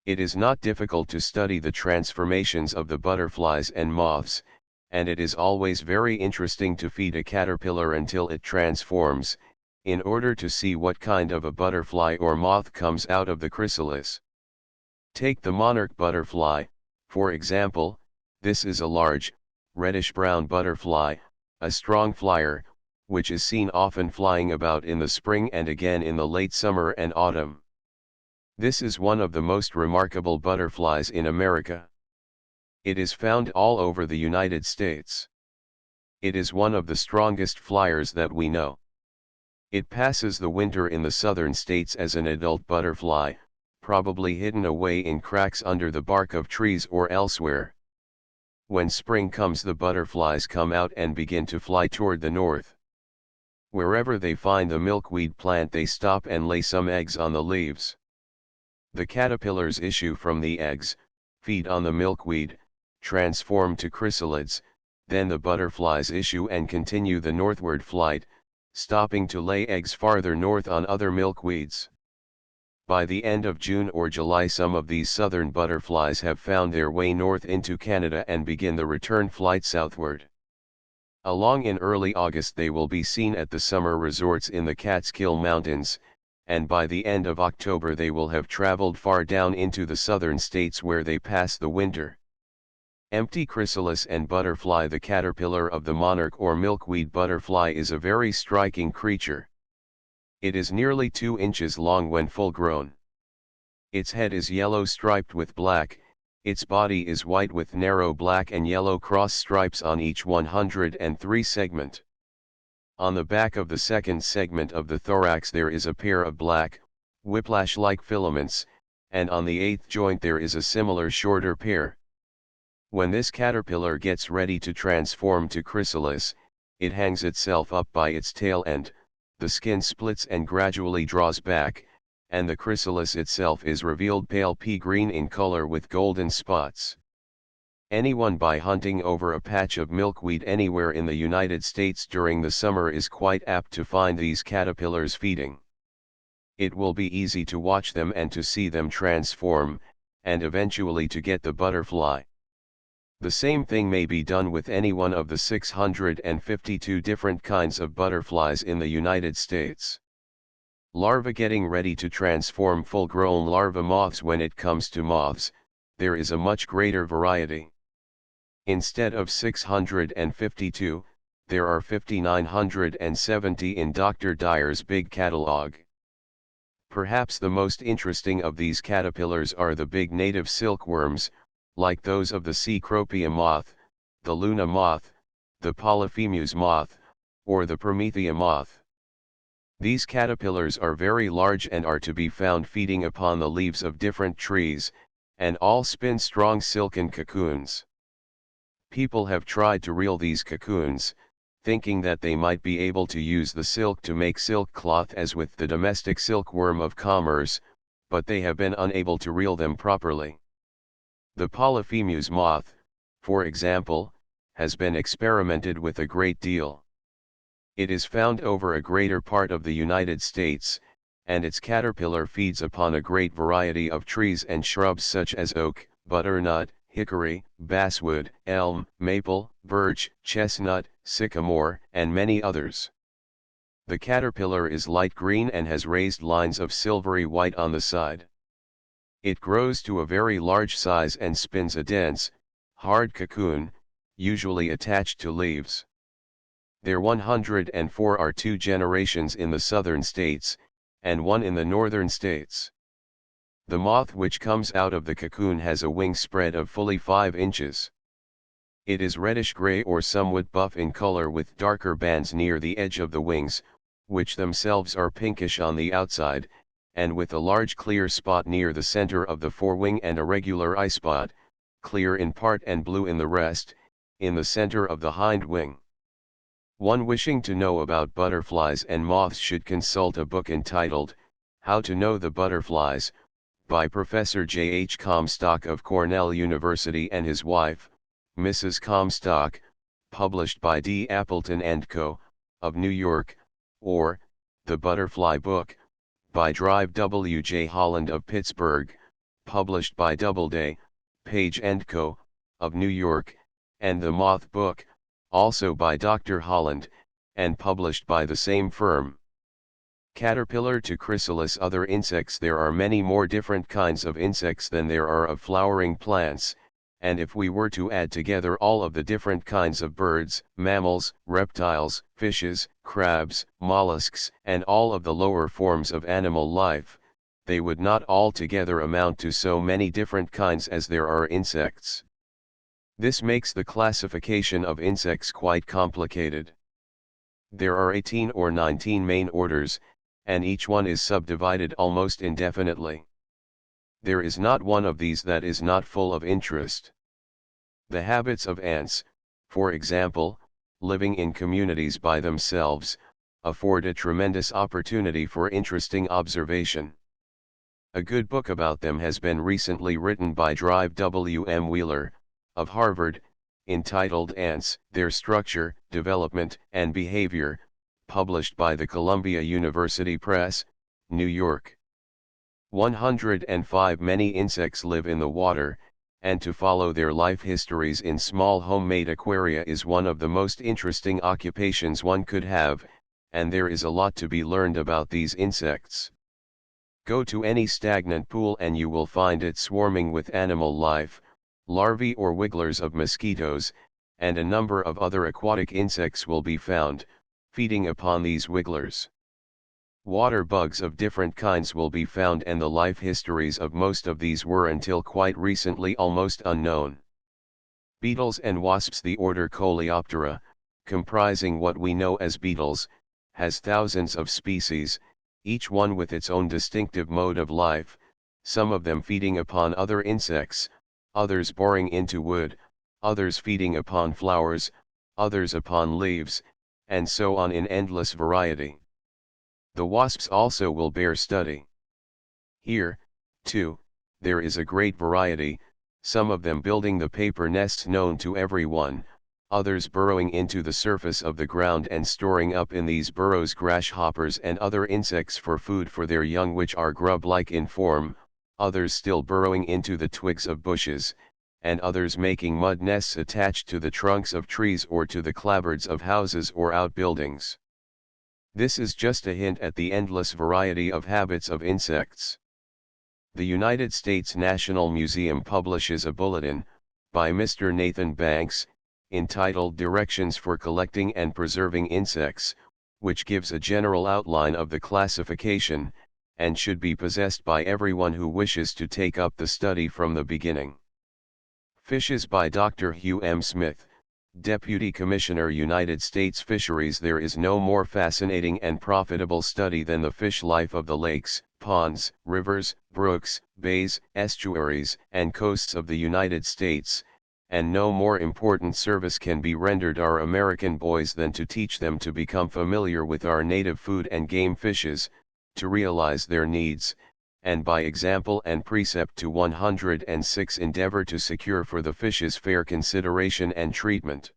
It is not difficult to study the transformations of the butterflies and moths, and it is always very interesting to feed a caterpillar until it transforms, in order to see what kind of a butterfly or moth comes out of the chrysalis. Take the monarch butterfly, for example. This is a large, reddish-brown butterfly, a strong flyer, which is seen often flying about in the spring and again in the late summer and autumn. This is one of the most remarkable butterflies in America. It is found all over the United States. It is one of the strongest flyers that we know. It passes the winter in the southern states as an adult butterfly, probably hidden away in cracks under the bark of trees or elsewhere. When spring comes, the butterflies come out and begin to fly toward the north. Wherever they find the milkweed plant, they stop and lay some eggs on the leaves. The caterpillars issue from the eggs, feed on the milkweed, transform to chrysalids, then the butterflies issue and continue the northward flight, stopping to lay eggs farther north on other milkweeds. By the end of June or July, some of these southern butterflies have found their way north into Canada and begin the return flight southward. Along in early August they will be seen at the summer resorts in the Catskill Mountains, and by the end of October they will have traveled far down into the southern states where they pass the winter. Empty chrysalis and butterfly. The caterpillar of the monarch or milkweed butterfly is a very striking creature. It is nearly 2 inches long when full grown. Its head is yellow striped with black, its body is white with narrow black and yellow cross stripes on each 103 segment. On the back of the second segment of the thorax there is a pair of black, whiplash-like filaments, and on the 8th joint there is a similar shorter pair. When this caterpillar gets ready to transform to chrysalis, it hangs itself up by its tail end, the skin splits and gradually draws back, and the chrysalis itself is revealed pale pea green in color with golden spots. Anyone by hunting over a patch of milkweed anywhere in the United States during the summer is quite apt to find these caterpillars feeding. It will be easy to watch them and to see them transform, and eventually to get the butterfly. The same thing may be done with any one of the 652 different kinds of butterflies in the United States. Larvae getting ready to transform. Full-grown larva moths. When it comes to moths, there is a much greater variety. Instead of 652, there are 5,970 in Dr. Dyer's big catalog. Perhaps the most interesting of these caterpillars are the big native silkworms, like those of the Cecropia moth, the Luna moth, the Polyphemus moth, or the Promethea moth. These caterpillars are very large and are to be found feeding upon the leaves of different trees, and all spin strong silken cocoons. People have tried to reel these cocoons, thinking that they might be able to use the silk to make silk cloth as with the domestic silkworm of commerce, but they have been unable to reel them properly. The Polyphemus moth, for example, has been experimented with a great deal. It is found over a greater part of the United States, and its caterpillar feeds upon a great variety of trees and shrubs such as oak, butternut, hickory, basswood, elm, maple, birch, chestnut, sycamore, and many others. The caterpillar is light green and has raised lines of silvery white on the side. It grows to a very large size and spins a dense, hard cocoon, usually attached to leaves. There 104 are 2 generations in the southern states, and 1 in the northern states. The moth which comes out of the cocoon has a wing spread of fully 5 inches. It is reddish-gray or somewhat buff in color with darker bands near the edge of the wings, which themselves are pinkish on the outside, and with a large clear spot near the center of the forewing and a regular eye spot, clear in part and blue in the rest, in the center of the hind wing. One wishing to know about butterflies and moths should consult a book entitled, How to Know the Butterflies, by Professor J. H. Comstock of Cornell University and his wife, Mrs. Comstock, published by D. Appleton & Co., of New York, or, The Butterfly Book, by Drive W. J. Holland of Pittsburgh, published by Doubleday, Page & Co., of New York, and The Moth Book, also by Dr. Holland, and published by the same firm. Caterpillar to chrysalis. Other insects. There are many more different kinds of insects than there are of flowering plants, and if we were to add together all of the different kinds of birds, mammals, reptiles, fishes, crabs, mollusks, and all of the lower forms of animal life, they would not altogether amount to so many different kinds as there are insects. This makes the classification of insects quite complicated. There are 18 or 19 main orders, and each one is subdivided almost indefinitely. There is not one of these that is not full of interest. The habits of ants, for example, living in communities by themselves, afford a tremendous opportunity for interesting observation. A good book about them has been recently written by Drive W. M. Wheeler, of Harvard, entitled Ants, Their Structure, Development, and Behavior, published by the Columbia University Press, New York. 105. Many insects live in the water, and to follow their life histories in small homemade aquaria is one of the most interesting occupations one could have, and there is a lot to be learned about these insects. Go to any stagnant pool and you will find it swarming with animal life, larvae or wigglers of mosquitoes, and a number of other aquatic insects will be found, feeding upon these wigglers. Water bugs of different kinds will be found, and the life histories of most of these were until quite recently almost unknown. Beetles and wasps. The order Coleoptera, comprising what we know as beetles, has thousands of species, each one with its own distinctive mode of life, some of them feeding upon other insects, others boring into wood, others feeding upon flowers, others upon leaves, and so on in endless variety. The wasps also will bear study. Here, too, there is a great variety, some of them building the paper nests known to everyone, others burrowing into the surface of the ground and storing up in these burrows grasshoppers and other insects for food for their young, which are grub-like in form, others still burrowing into the twigs of bushes, and others making mud nests attached to the trunks of trees or to the clapboards of houses or outbuildings. This is just a hint at the endless variety of habits of insects. The United States National Museum publishes a bulletin, by Mr. Nathan Banks, entitled Directions for Collecting and Preserving Insects, which gives a general outline of the classification, and should be possessed by everyone who wishes to take up the study from the beginning. Fishes by Dr. Hugh M. Smith, Deputy Commissioner, United States Fisheries. There is no more fascinating and profitable study than the fish life of the lakes, ponds, rivers, brooks, bays, estuaries, and coasts of the United States, and no more important service can be rendered our American boys than to teach them to become familiar with our native food and game fishes, to realize their needs, and by example and precept to 106 endeavor to secure for the fishes fair consideration and treatment.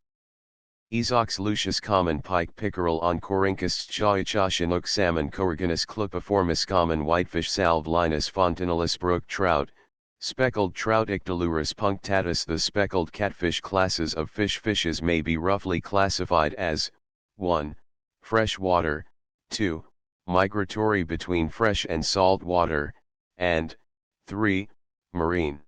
Esox lucius common pike pickerel Oncorhynchus chaucha chinook salmon Coregonus clupiformis common whitefish Salve linus fontinalis brook trout, speckled trout Ictalurus punctatus. The speckled catfish. Classes of fishes may be roughly classified as 1. Fresh water, 2. Migratory between fresh and salt water, and 3. Marine.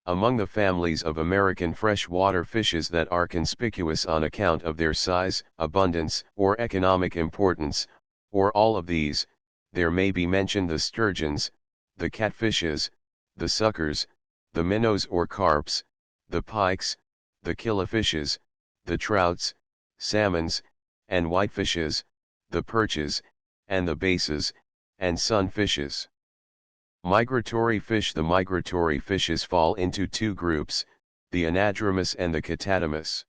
Among the families of American freshwater fishes that are conspicuous on account of their size, abundance, or economic importance, or all of these, there may be mentioned the sturgeons, the catfishes, the suckers, the minnows or carps, the pikes, the killifishes, the trouts, salmons, and whitefishes, the perches, and the bases, and sunfishes. Migratory fish. The migratory fishes fall into two groups, the anadromous and the catadromous.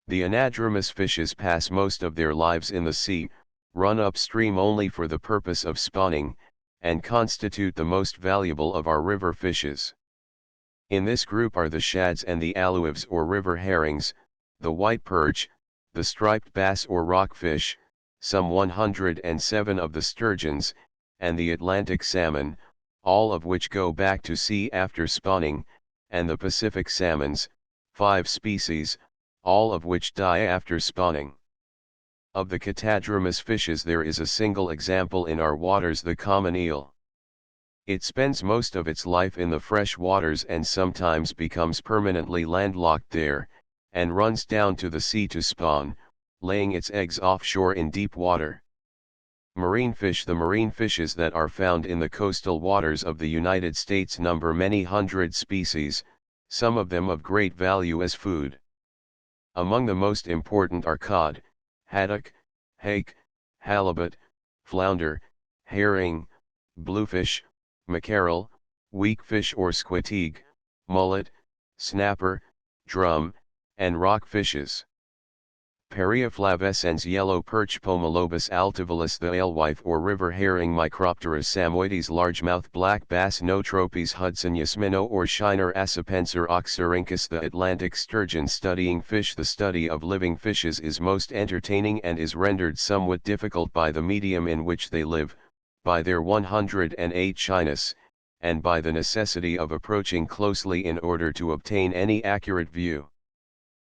The anadromous fishes pass most of their lives in the sea, run upstream only for the purpose of spawning, and constitute the most valuable of our river fishes. In this group are the shads and the alewives or river herrings, the white perch, the striped bass or rockfish, some 107 of the sturgeons, and the Atlantic salmon, all of which go back to sea after spawning, and the Pacific salmons, 5 species, all of which die after spawning. Of the catadromous fishes there is a single example in our waters, the common eel. It spends most of its life in the fresh waters and sometimes becomes permanently landlocked there, and runs down to the sea to spawn, laying its eggs offshore in deep water. Marine fish. The marine fishes that are found in the coastal waters of the United States number many hundred species, some of them of great value as food. Among the most important are cod, haddock, hake, halibut, flounder, herring, bluefish, mackerel, weakfish or squeteague, mullet, snapper, drum, and rock fishes. Periaflavescens yellow perch Pomelobus altivolus. The alewife or river herring Micropterus samoides largemouth black bass Notropes hudsonius minnow or Shiner accipenser oxyrhynchus. The Atlantic sturgeon. Studying fish. The study of living fishes is most entertaining and is rendered somewhat difficult by the medium in which they live, by their 108 shyness, and by the necessity of approaching closely in order to obtain any accurate view.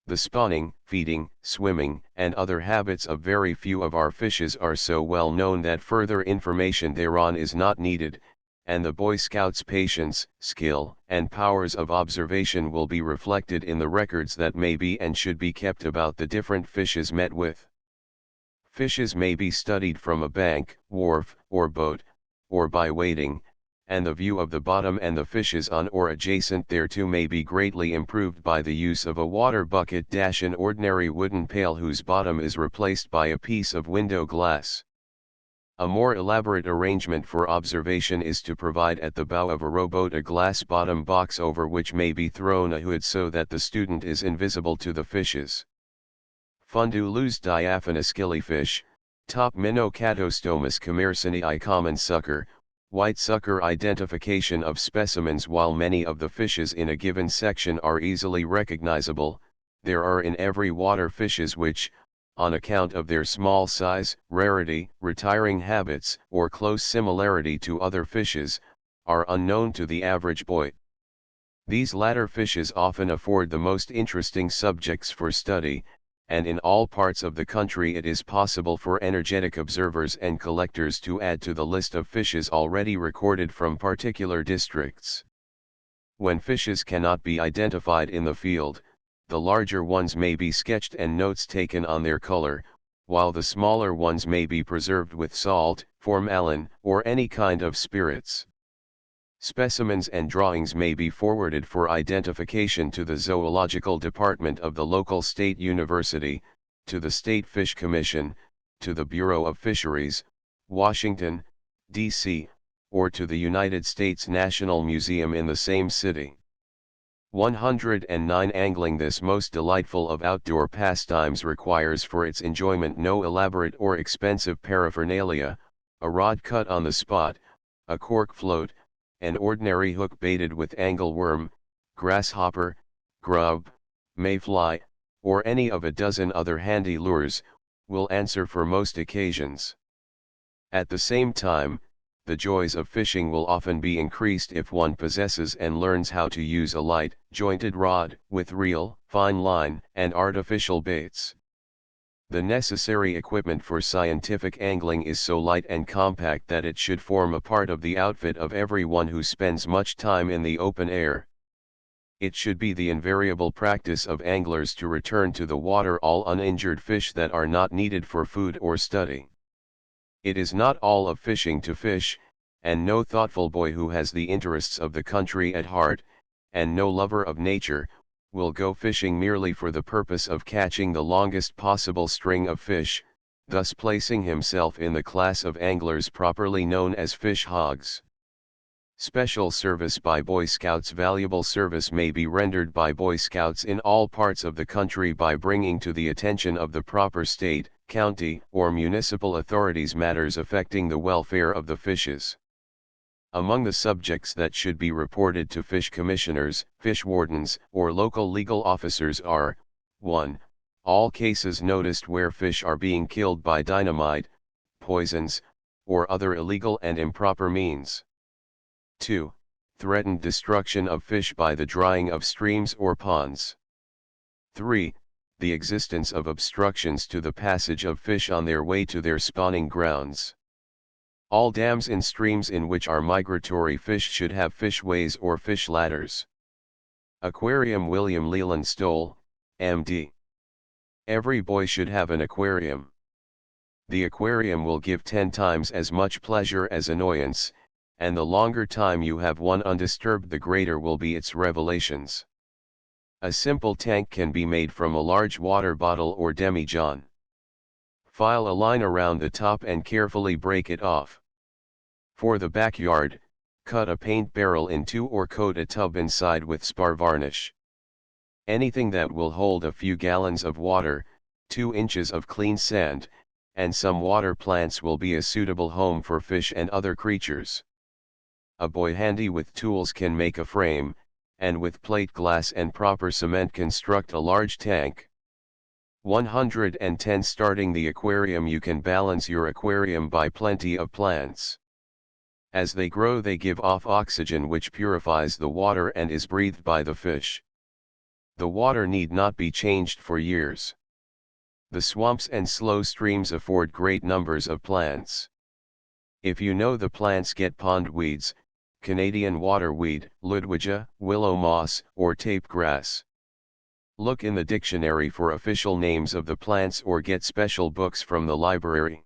The spawning, feeding, swimming, and other habits of very few of our fishes are so well known that further information thereon is not needed, and the Boy Scouts' patience, skill, and powers of observation will be reflected in the records that may be and should be kept about the different fishes met with. Fishes may be studied from a bank, wharf, or boat, or by wading, and the view of the bottom and the fishes on or adjacent thereto may be greatly improved by the use of a water bucket. An ordinary wooden pail whose bottom is replaced by a piece of window glass. A more elaborate arrangement for observation is to provide at the bow of a rowboat a glass bottom box over which may be thrown a hood so that the student is invisible to the fishes. Fundulus diaphanous killifish, top minnow Catostomus commersonii common sucker, white sucker. Identification of specimens. While many of the fishes in a given section are easily recognizable, there are in every water fishes which, on account of their small size, rarity, retiring habits, or close similarity to other fishes, are unknown to the average boy. These latter fishes often afford the most interesting subjects for study, and in all parts of the country it is possible for energetic observers and collectors to add to the list of fishes already recorded from particular districts. When fishes cannot be identified in the field, the larger ones may be sketched and notes taken on their color, while the smaller ones may be preserved with salt, formalin, or any kind of spirits. Specimens and drawings may be forwarded for identification to the zoological department of the local state university, to the State Fish Commission, to the Bureau of Fisheries, Washington, D.C., or to the United States National Museum in the same city. 109. Angling. This most delightful of outdoor pastimes requires for its enjoyment no elaborate or expensive paraphernalia, a rod cut on the spot, a cork float, an ordinary hook baited with angleworm, grasshopper, grub, mayfly, or any of a dozen other handy lures, will answer for most occasions. At the same time, the joys of fishing will often be increased if one possesses and learns how to use a light, jointed rod, with reel, fine line, and artificial baits. The necessary equipment for scientific angling is so light and compact that it should form a part of the outfit of everyone who spends much time in the open air. It should be the invariable practice of anglers to return to the water all uninjured fish that are not needed for food or study. It is not all of fishing to fish, and no thoughtful boy who has the interests of the country at heart, and no lover of nature, will go fishing merely for the purpose of catching the longest possible string of fish, thus placing himself in the class of anglers properly known as fish hogs. Special service by Boy Scouts. Valuable service may be rendered by Boy Scouts in all parts of the country by bringing to the attention of the proper state, county, or municipal authorities matters affecting the welfare of the fishes. Among the subjects that should be reported to fish commissioners, fish wardens, or local legal officers are: 1. All cases noticed where fish are being killed by dynamite, poisons, or other illegal and improper means. 2. Threatened destruction of fish by the drying of streams or ponds. 3. The existence of obstructions to the passage of fish on their way to their spawning grounds. All dams and streams in which are migratory fish should have fishways or fish ladders. Aquarium. William Leland Stoll, M.D. Every boy should have an aquarium. The aquarium will give 10 times as much pleasure as annoyance, and the longer time you have one undisturbed, the greater will be its revelations. A simple tank can be made from a large water bottle or demijohn. File a line around the top and carefully break it off. For the backyard, cut a paint barrel in two or coat a tub inside with spar varnish. Anything that will hold a few gallons of water, 2 inches of clean sand, and some water plants will be a suitable home for fish and other creatures. A boy handy with tools can make a frame, and with plate glass and proper cement construct a large tank. 110. Starting the aquarium. You can balance your aquarium by plenty of plants. As they grow, they give off oxygen which purifies the water and is breathed by the fish. The water need not be changed for years. The swamps and slow streams afford great numbers of plants. If you know the plants get pond weeds, Canadian waterweed, Ludwija, willow moss, or tape grass. Look in the dictionary for official names of the plants or get special books from the library.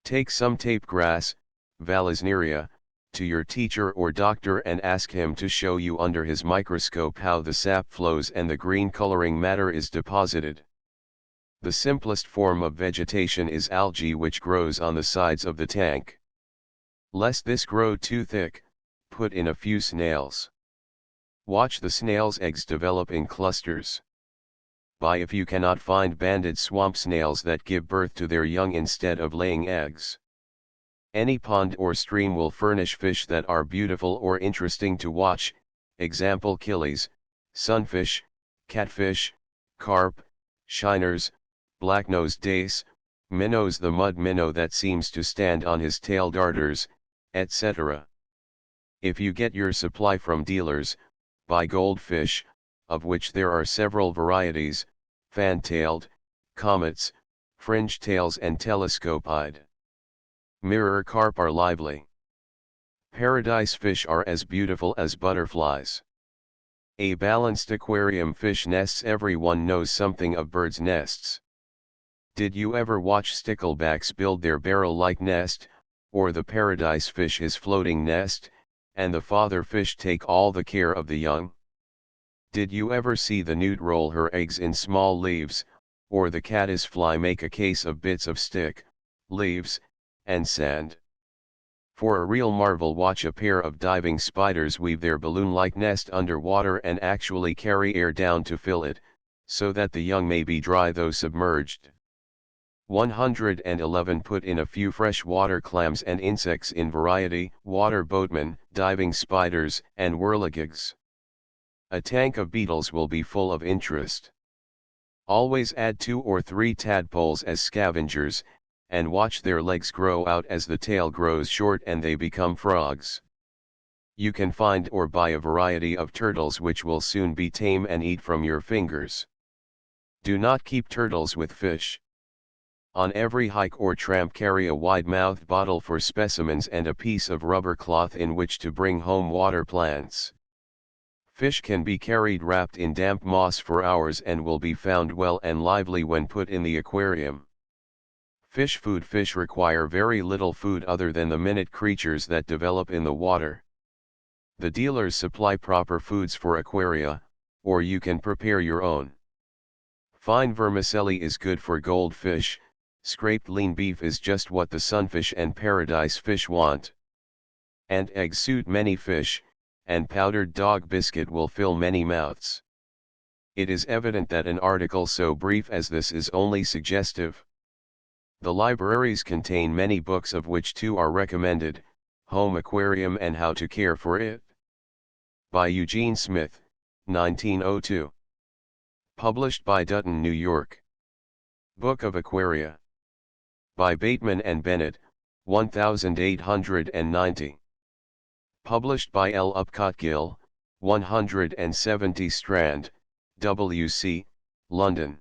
Take some tape grass, Vallisneria, to your teacher or doctor and ask him to show you under his microscope how the sap flows and the green coloring matter is deposited. The simplest form of vegetation is algae, which grows on the sides of the tank. Lest this grow too thick, put in a few snails. Watch the snails' eggs develop in clusters. Buy if you cannot find banded swamp snails that give birth to their young instead of laying eggs. Any pond or stream will furnish fish that are beautiful or interesting to watch, example killies, sunfish, catfish, carp, shiners, black-nosed dace, minnows, the mud minnow that seems to stand on his tail, darters, etc. If you get your supply from dealers, buy goldfish, of which there are several varieties: fan-tailed, comets, fringe-tails and telescope-eyed. Mirror carp are lively. Paradise fish are as beautiful as butterflies. A balanced aquarium. Fish nests. Everyone knows something of birds' nests. Did you ever watch sticklebacks build their barrel-like nest, or the paradise fish his floating nest, and the father fish take all the care of the young? Did you ever see the newt roll her eggs in small leaves, or the caddisfly make a case of bits of stick, leaves, and sand? For a real marvel, watch a pair of diving spiders weave their balloon-like nest underwater and actually carry air down to fill it, so that the young may be dry though submerged. 111. Put in a few freshwater clams and insects in variety: water boatmen, diving spiders, and whirligigs. A tank of beetles will be full of interest. Always add 2 or 3 tadpoles as scavengers, and watch their legs grow out as the tail grows short and they become frogs. You can find or buy a variety of turtles which will soon be tame and eat from your fingers. Do not keep turtles with fish. On every hike or tramp, carry a wide-mouthed bottle for specimens and a piece of rubber cloth in which to bring home water plants. Fish can be carried wrapped in damp moss for hours and will be found well and lively when put in the aquarium. Fish food. Fish require very little food other than the minute creatures that develop in the water. The dealers supply proper foods for aquaria, or you can prepare your own. Fine vermicelli is good for goldfish. Scraped lean beef is just what the sunfish and paradise fish want. And eggs suit many fish, and powdered dog biscuit will fill many mouths. It is evident that an article so brief as this is only suggestive. The libraries contain many books, of which 2 are recommended: Home Aquarium and How to Care for It. By Eugene Smith, 1902. Published by Dutton, New York. Book of Aquaria. By Bateman and Bennett, 1890. Published by L. Upcott Gill, 170 Strand, W.C., London.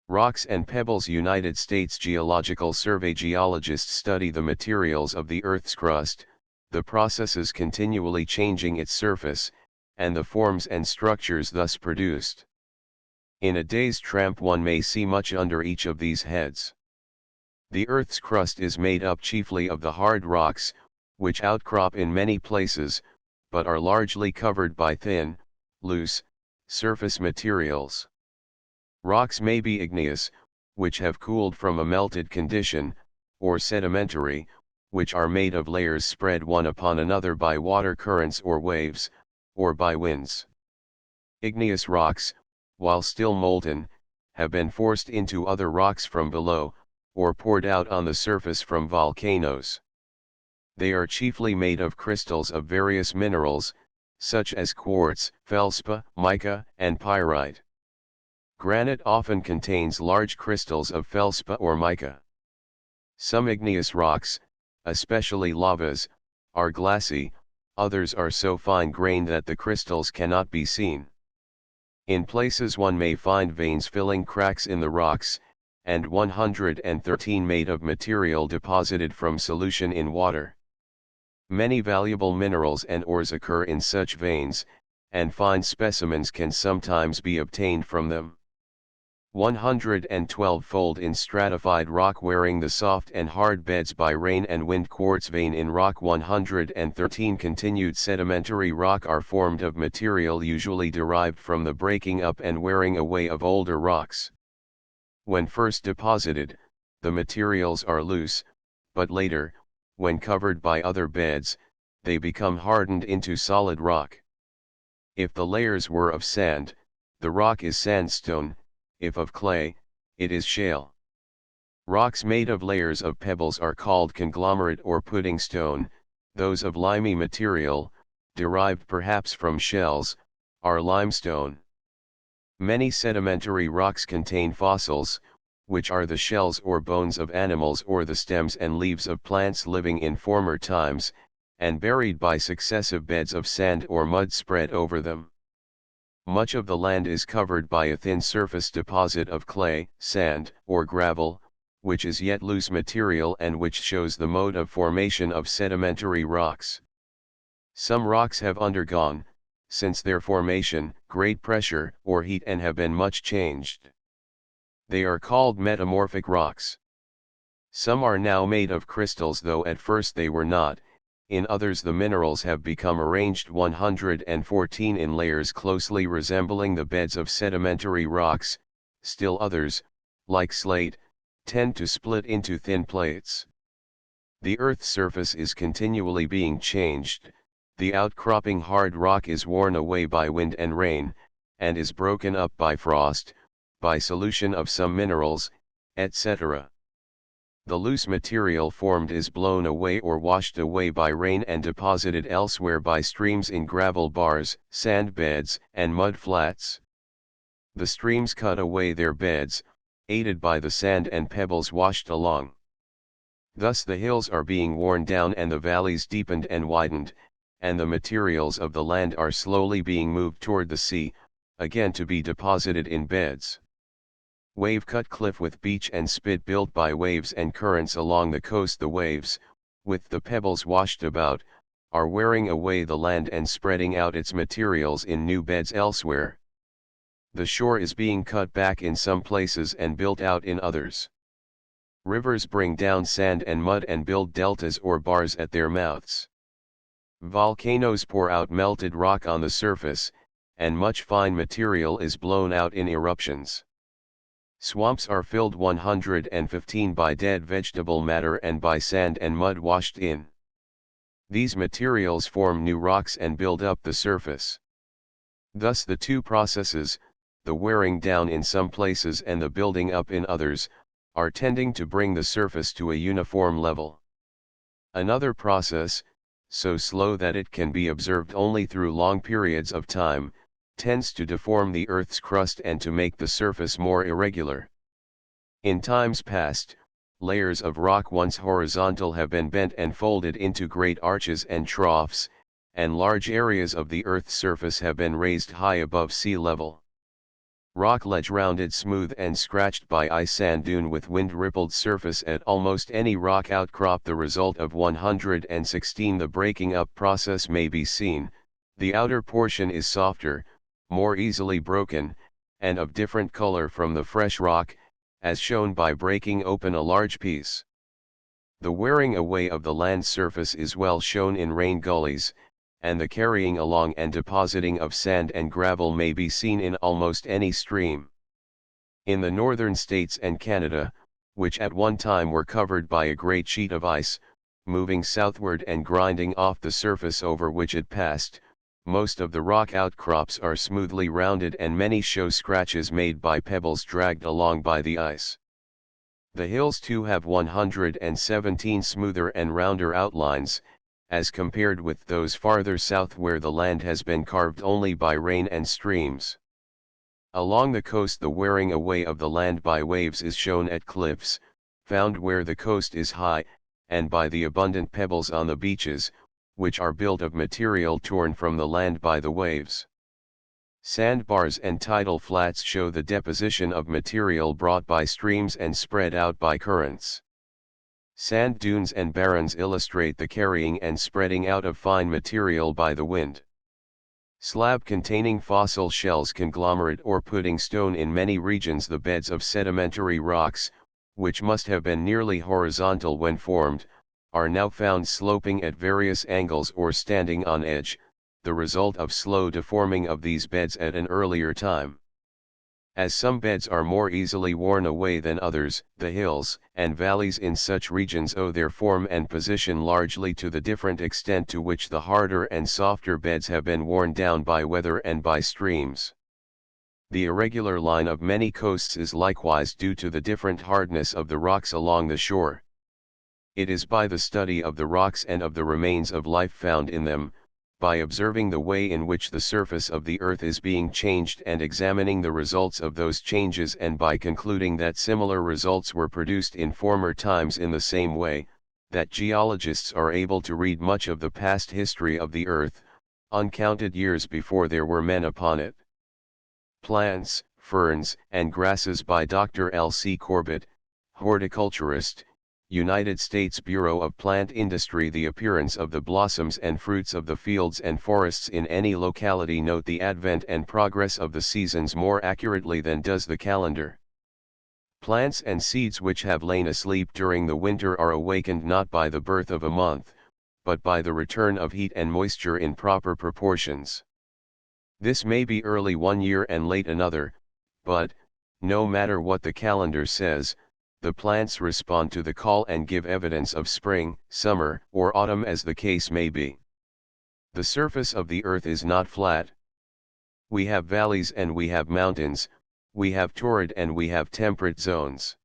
Rocks and Pebbles. United States Geological Survey. Geologists study the materials of the Earth's crust, the processes continually changing its surface, and the forms and structures thus produced. In a day's tramp one may see much under each of these heads. The Earth's crust is made up chiefly of the hard rocks, which outcrop in many places, but are largely covered by thin, loose, surface materials. Rocks may be igneous, which have cooled from a melted condition, or sedimentary, which are made of layers spread one upon another by water currents or waves, or by winds. Igneous rocks, while still molten, have been forced into other rocks from below, or poured out on the surface from volcanoes. They are chiefly made of crystals of various minerals, such as quartz, feldspa, mica, and pyrite. Granite often contains large crystals of feldspa or mica. Some igneous rocks, especially lavas, are glassy, others are so fine-grained that the crystals cannot be seen. In places one may find veins filling cracks in the rocks, and 113 made of material deposited from solution in water. Many valuable minerals and ores occur in such veins, and fine specimens can sometimes be obtained from them. 112-fold in stratified rock wearing the soft and hard beds by rain and wind. Quartz vein in rock. 113 continued sedimentary rock are formed of material usually derived from the breaking up and wearing away of older rocks. When first deposited, the materials are loose, but later, when covered by other beds, they become hardened into solid rock. If the layers were of sand, the rock is sandstone. If of clay, it is shale. Rocks made of layers of pebbles are called conglomerate or pudding stone. Those of limy material, derived perhaps from shells, are limestone. Many sedimentary rocks contain fossils, which are the shells or bones of animals or the stems and leaves of plants living in former times, and buried by successive beds of sand or mud spread over them. Much of the land is covered by a thin surface deposit of clay, sand, or gravel, which is yet loose material and which shows the mode of formation of sedimentary rocks. Some rocks have undergone, since their formation, great pressure or heat and have been much changed. They are called metamorphic rocks. Some are now made of crystals, though at first they were not. In others the minerals have become arranged 114 in layers closely resembling the beds of sedimentary rocks. Still others, like slate, tend to split into thin plates. The Earth's surface is continually being changed. The outcropping hard rock is worn away by wind and rain, and is broken up by frost, by solution of some minerals, etc. The loose material formed is blown away or washed away by rain and deposited elsewhere by streams in gravel bars, sand beds, and mud flats. The streams cut away their beds, aided by the sand and pebbles washed along. Thus the hills are being worn down and the valleys deepened and widened, and the materials of the land are slowly being moved toward the sea, again to be deposited in beds. Wave-cut cliff with beach and spit built by waves and currents along the coast. The waves, with the pebbles washed about, are wearing away the land and spreading out its materials in new beds elsewhere. The shore is being cut back in some places and built out in others. Rivers bring down sand and mud and build deltas or bars at their mouths. Volcanoes pour out melted rock on the surface, and much fine material is blown out in eruptions. Swamps are filled 115 by dead vegetable matter and by sand and mud washed in. These materials form new rocks and build up the surface. Thus the two processes, the wearing down in some places and the building up in others, are tending to bring the surface to a uniform level. Another process, so slow that it can be observed only through long periods of time, tends to deform the Earth's crust and to make the surface more irregular. In times past, layers of rock once horizontal have been bent and folded into great arches and troughs, and large areas of the Earth's surface have been raised high above sea level. Rock ledge rounded smooth and scratched by ice, sand dune with wind rippled surface at almost any rock outcrop. The result of 116. The breaking up process may be seen. The outer portion is softer, more easily broken, and of different color from the fresh rock, as shown by breaking open a large piece. The wearing away of the land surface is well shown in rain gullies, and the carrying along and depositing of sand and gravel may be seen in almost any stream. In the northern states and Canada, which at one time were covered by a great sheet of ice, moving southward and grinding off the surface over which it passed, most of the rock outcrops are smoothly rounded and many show scratches made by pebbles dragged along by the ice. The hills too have 117 smoother and rounder outlines, as compared with those farther south where the land has been carved only by rain and streams. Along the coast the wearing away of the land by waves is shown at cliffs, found where the coast is high, and by the abundant pebbles on the beaches, which are built of material torn from the land by the waves. Sandbars and tidal flats show the deposition of material brought by streams and spread out by currents. Sand dunes and barrens illustrate the carrying and spreading out of fine material by the wind. Slab containing fossil shells, conglomerate or pudding stone. In many regions the beds of sedimentary rocks, which must have been nearly horizontal when formed, are now found sloping at various angles or standing on edge, the result of slow deforming of these beds at an earlier time. As some beds are more easily worn away than others, the hills and valleys in such regions owe their form and position largely to the different extent to which the harder and softer beds have been worn down by weather and by streams. The irregular line of many coasts is likewise due to the different hardness of the rocks along the shore. It is by the study of the rocks and of the remains of life found in them, by observing the way in which the surface of the earth is being changed and examining the results of those changes, and by concluding that similar results were produced in former times in the same way, that geologists are able to read much of the past history of the earth, uncounted years before there were men upon it. Plants, Ferns, and Grasses by Dr. L. C. Corbett, horticulturist, United States Bureau of Plant Industry. The appearance of the blossoms and fruits of the fields and forests in any locality note the advent and progress of the seasons more accurately than does the calendar. Plants and seeds which have lain asleep during the winter are awakened not by the birth of a month, but by the return of heat and moisture in proper proportions. This may be early one year and late another, but, no matter what the calendar says, the plants respond to the call and give evidence of spring, summer, or autumn as the case may be. The surface of the earth is not flat. We have valleys and we have mountains, we have torrid and we have temperate zones.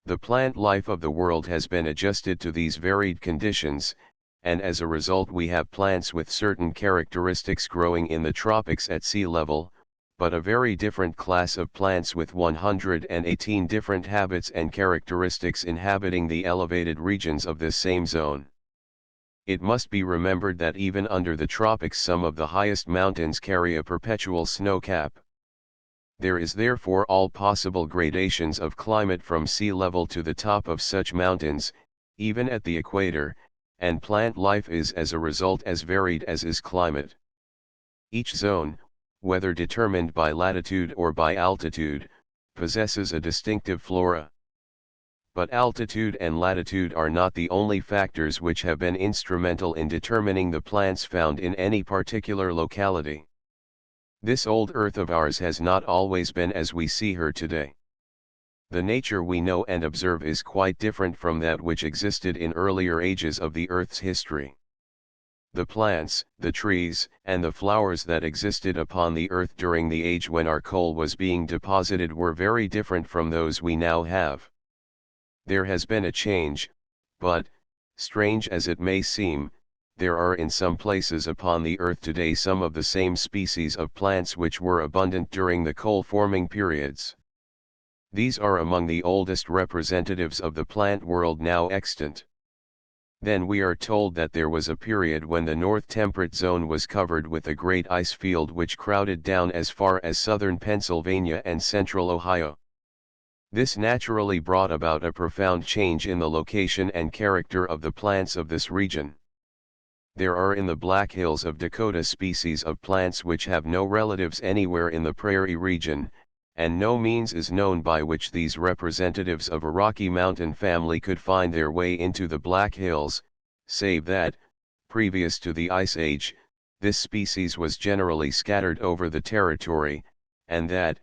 The plant life of the world has been adjusted to these varied conditions, and as a result we have plants with certain characteristics growing in the tropics at sea level, but a very different class of plants with 118 different habits and characteristics inhabiting the elevated regions of this same zone. It must be remembered that even under the tropics some of the highest mountains carry a perpetual snow cap. There is therefore all possible gradations of climate from sea level to the top of such mountains, even at the equator, and plant life is as a result as varied as is climate. Each zone, whether determined by latitude or by altitude, possesses a distinctive flora. But altitude and latitude are not the only factors which have been instrumental in determining the plants found in any particular locality. This old earth of ours has not always been as we see her today. The nature we know and observe is quite different from that which existed in earlier ages of the earth's history. The plants, the trees, and the flowers that existed upon the earth during the age when our coal was being deposited were very different from those we now have. There has been a change, but, Strange as it may seem, there are in some places upon the earth today some of the same species of plants which were abundant during the coal-forming periods. These are among the oldest representatives of the plant world now extant. Then we are told that there was a period when the North Temperate Zone was covered with a great ice field which crowded down as far as southern Pennsylvania and central Ohio. This naturally brought about a profound change in the location and character of the plants of this region. There are in the Black Hills of Dakota species of plants which have no relatives anywhere in the prairie region, and no means is known by which these representatives of a Rocky Mountain family could find their way into the Black Hills, save that, previous to the Ice Age, this species was generally scattered over the territory, and that,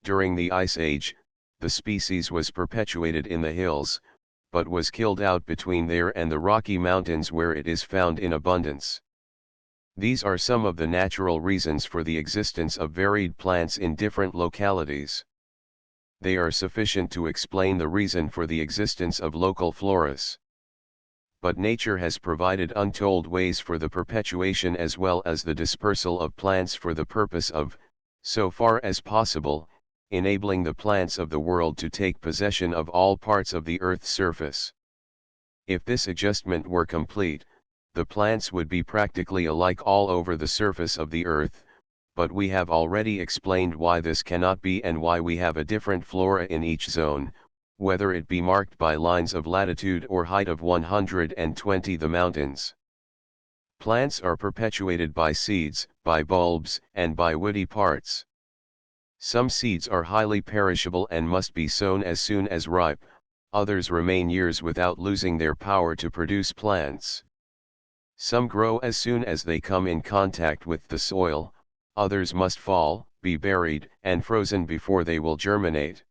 during the Ice Age, the species was perpetuated in the hills, but was killed out between there and the Rocky Mountains where it is found in abundance. These are some of the natural reasons for the existence of varied plants in different localities. They are sufficient to explain the reason for the existence of local floras. But nature has provided untold ways for the perpetuation as well as the dispersal of plants for the purpose of, so far as possible, enabling the plants of the world to take possession of all parts of the earth's surface. If this adjustment were complete, the plants would be practically alike all over the surface of the earth, but we have already explained why this cannot be and why we have a different flora in each zone, whether it be marked by lines of latitude or height of 120 the mountains. Plants are perpetuated by seeds, by bulbs, and by woody parts. Some seeds are highly perishable and must be sown as soon as ripe, others remain years without losing their power to produce plants. Some grow as soon as they come in contact with the soil, others must fall, be buried, and frozen before they will germinate.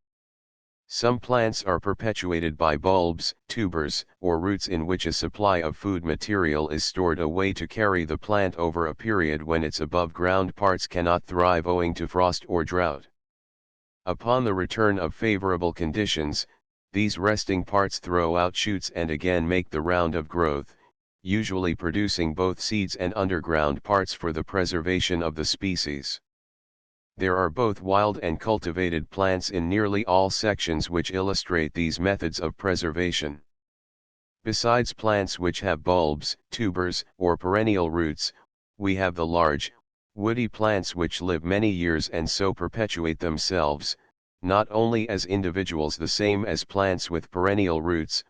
Some plants are perpetuated by bulbs, tubers, or roots in which a supply of food material is stored away to carry the plant over a period when its above-ground parts cannot thrive owing to frost or drought. Upon the return of favorable conditions, these resting parts throw out shoots and again make the round of growth, usually producing both seeds and underground parts for the preservation of the species. There are both wild and cultivated plants in nearly all sections which illustrate these methods of preservation. Besides plants which have bulbs, tubers, or perennial roots, we have the large, woody plants which live many years and so perpetuate themselves, not only as individuals the same as plants with perennial roots,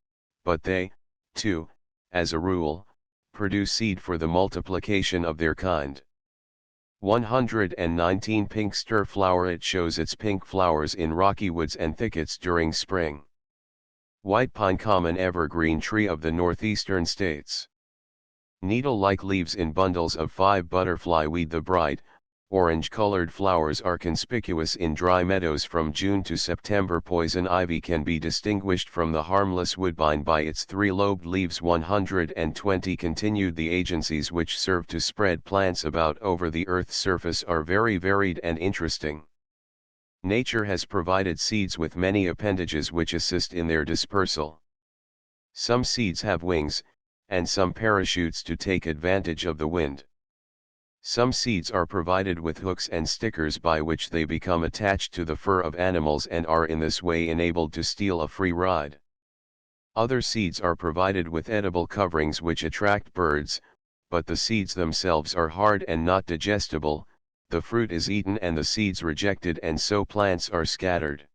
but they, too, as a rule, produce seed for the multiplication of their kind. 119 Pink stir flower. It shows its pink flowers in rocky woods and thickets during spring. White pine, common evergreen tree of the northeastern states. Needle-like leaves in bundles of 5. Butterfly weed. The bright, orange-colored flowers are conspicuous in dry meadows from June to September. Poison ivy can be distinguished from the harmless woodbine by its 3-lobed leaves. 120 Continued. The agencies which serve to spread plants about over the earth's surface are very varied and interesting. Nature has provided seeds with many appendages which assist in their dispersal. Some seeds have wings, and some parachutes to take advantage of the wind. Some seeds are provided with hooks and stickers by which they become attached to the fur of animals and are in this way enabled to steal a free ride. Other seeds are provided with edible coverings which attract birds, but the seeds themselves are hard and not digestible. The fruit is eaten and the seeds rejected, and so plants are scattered.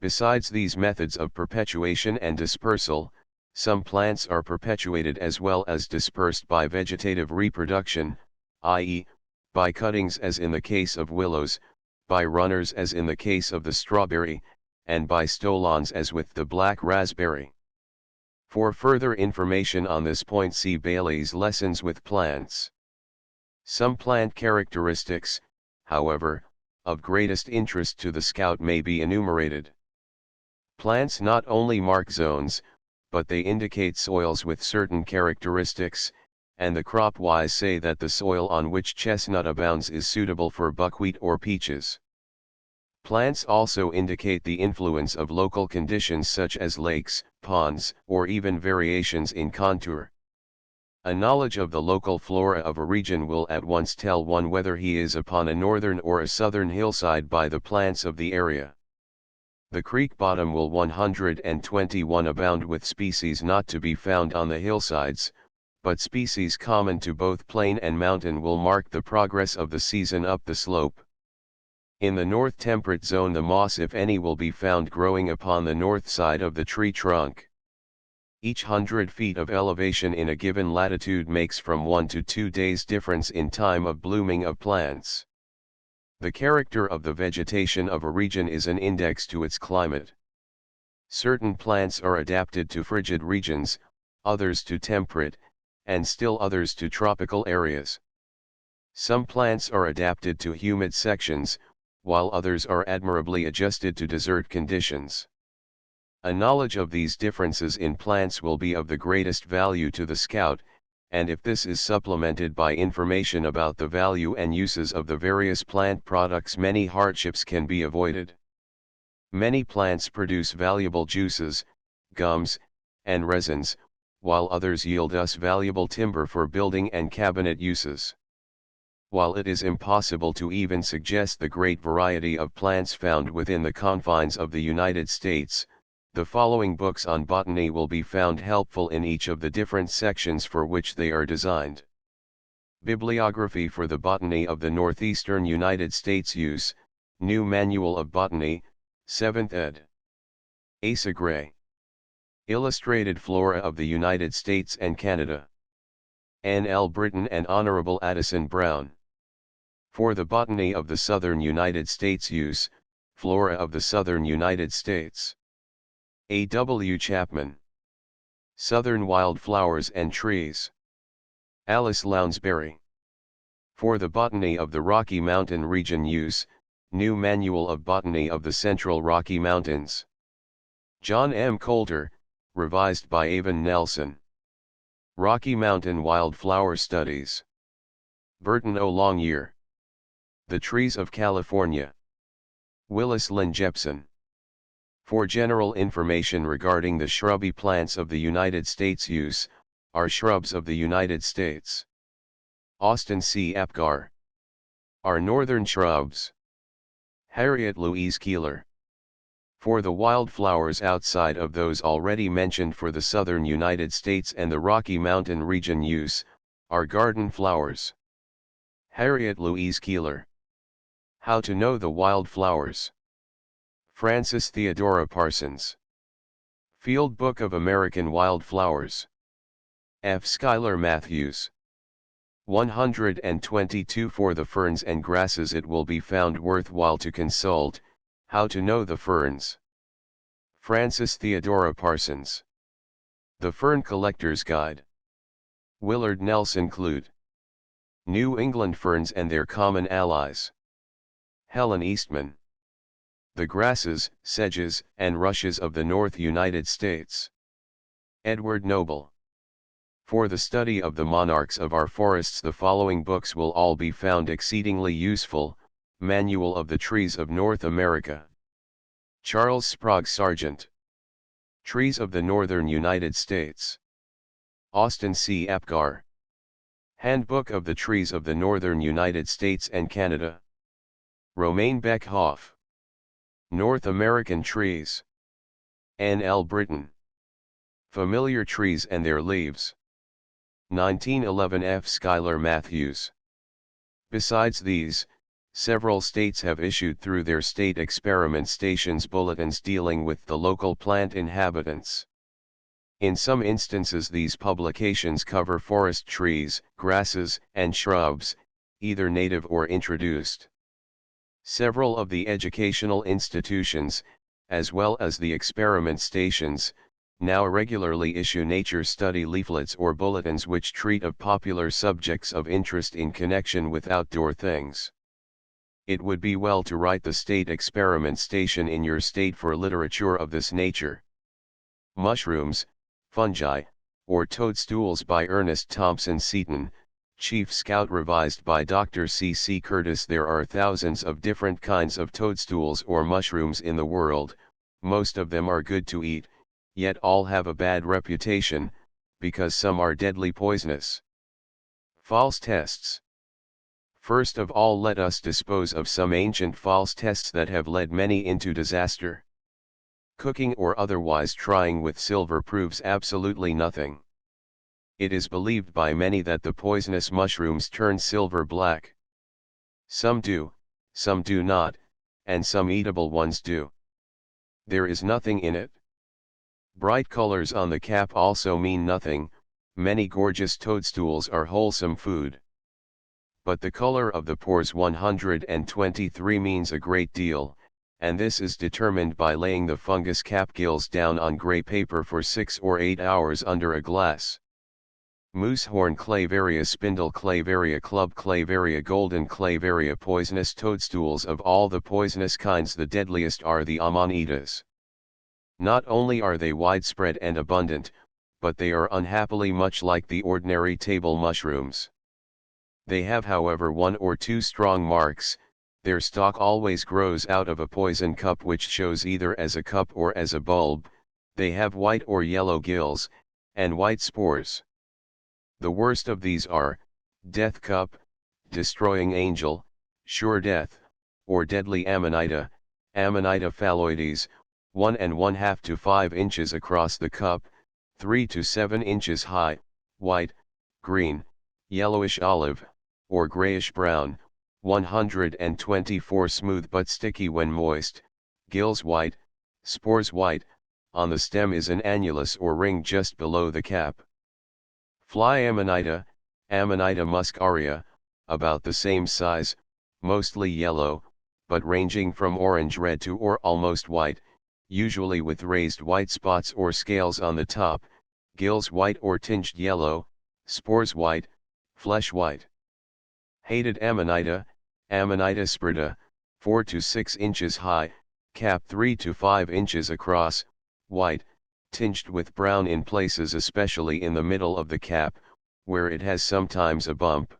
Besides these methods of perpetuation and dispersal, some plants are perpetuated as well as dispersed by vegetative reproduction, i.e., by cuttings as in the case of willows, by runners as in the case of the strawberry, and by stolons as with the black raspberry. For further information on this point, see Bailey's Lessons with Plants. Some plant characteristics, however, of greatest interest to the scout may be enumerated. Plants not only mark zones, but they indicate soils with certain characteristics, and the crop-wise say that the soil on which chestnut abounds is suitable for buckwheat or peaches. Plants also indicate the influence of local conditions such as lakes, ponds, or even variations in contour. A knowledge of the local flora of a region will at once tell one whether he is upon a northern or a southern hillside by the plants of the area. The creek bottom will 121 abound with species not to be found on the hillsides, but species common to both plain and mountain will mark the progress of the season up the slope. In the north temperate zone the moss if any will be found growing upon the north side of the tree trunk. Each 100 feet of elevation in a given latitude makes from 1 to 2 days difference in time of blooming of plants. The character of the vegetation of a region is an index to its climate. Certain plants are adapted to frigid regions, others to temperate, and still others to tropical areas. Some plants are adapted to humid sections, while others are admirably adjusted to desert conditions. A knowledge of these differences in plants will be of the greatest value to the scout, and if this is supplemented by information about the value and uses of the various plant products, many hardships can be avoided. Many plants produce valuable juices, gums, and resins, while others yield us valuable timber for building and cabinet uses. While it is impossible to even suggest the great variety of plants found within the confines of the United States, the following books on botany will be found helpful in each of the different sections for which they are designed. Bibliography for the Botany of the Northeastern United States Use, New Manual of Botany, 7th ed. Asa Gray. Illustrated Flora of the United States and Canada. N. L. Britton and Honorable Addison Brown. For the Botany of the Southern United States Use, Flora of the Southern United States. A. W. Chapman. Southern Wildflowers and Trees. Alice Lounsbury. For the Botany of the Rocky Mountain Region Use, New Manual of Botany of the Central Rocky Mountains. John M. Coulter, revised by Avon Nelson. Rocky Mountain Wildflower Studies. Burton O. Longyear. The Trees of California. Willis Lynn Jepson. For general information regarding the shrubby plants of the United States use, are shrubs of the United States. Austin C. Apgar. Are northern shrubs. Harriet Louise Keeler. For the wildflowers outside of those already mentioned for the southern United States and the Rocky Mountain region use, are garden flowers. Harriet Louise Keeler. How to know the wildflowers. Frances Theodora Parsons. Field Book of American Wildflowers. F. Schuyler Matthews. 122 For the ferns and grasses it will be found worthwhile to consult, How to Know the Ferns. Frances Theodora Parsons. The Fern Collector's Guide. Willard Nelson Clute. New England Ferns and Their Common Allies. Helen Eastman. The Grasses, Sedges, and Rushes of the North United States. Edward Noble. For the study of the monarchs of our forests the following books will all be found exceedingly useful, Manual of the Trees of North America. Charles Sprague Sargent. Trees of the Northern United States. Austin C. Apgar. Handbook of the Trees of the Northern United States and Canada. Romaine Beckhoff. North American Trees. N. L. Britton. Familiar Trees and Their Leaves. 1911 F. Schuyler Matthews. Besides these, several states have issued through their state experiment stations bulletins dealing with the local plant inhabitants. In some instances these publications cover forest trees, grasses, and shrubs, either native or introduced. Several of the educational institutions, as well as the experiment stations, now regularly issue nature study leaflets or bulletins which treat of popular subjects of interest in connection with outdoor things. It would be well to write the state experiment station in your state for literature of this nature. Mushrooms, Fungi, or Toadstools by Ernest Thompson Seton, Chief Scout revised by Dr. C. C. Curtis. There are thousands of different kinds of toadstools or mushrooms in the world. Most of them are good to eat, yet all have a bad reputation, because some are deadly poisonous. False tests. First of all, let us dispose of some ancient false tests that have led many into disaster. Cooking or otherwise trying with silver proves absolutely nothing. It is believed by many that the poisonous mushrooms turn silver black. Some do, some do not, and some eatable ones do. There is nothing in it. Bright colors on the cap also mean nothing. Many gorgeous toadstools are wholesome food. But the color of the pores 123 means a great deal, and this is determined by laying the fungus cap gills down on gray paper for 6 or 8 hours under a glass. Moosehorn Clavaria, Spindle Clavaria, Club Clavaria, Golden Clavaria. Poisonous toadstools. Of all the poisonous kinds, the deadliest are the Amanitas. Not only are they widespread and abundant, but they are unhappily much like the ordinary table mushrooms. They have, however, one or two strong marks. Their stalk always grows out of a poison cup, which shows either as a cup or as a bulb. They have white or yellow gills, and white spores. The worst of these are, death cup, destroying angel, sure death, or deadly Amanita, Amanita phalloides, 1 1/2 to 5 inches across the cup, 3 to 7 inches high, white, green, yellowish olive, or grayish brown, 124 smooth but sticky when moist, gills white, spores white. On the stem is an annulus or ring just below the cap. Fly Amanita, Amanita muscaria, about the same size, mostly yellow, but ranging from orange-red to or almost white, usually with raised white spots or scales on the top, gills white or tinged yellow, spores white, flesh white. Hated Amanita, Amanita sprida, 4 to 6 inches high, cap 3 to 5 inches across, white, tinged with brown in places, especially in the middle of the cap, where it has sometimes a bump.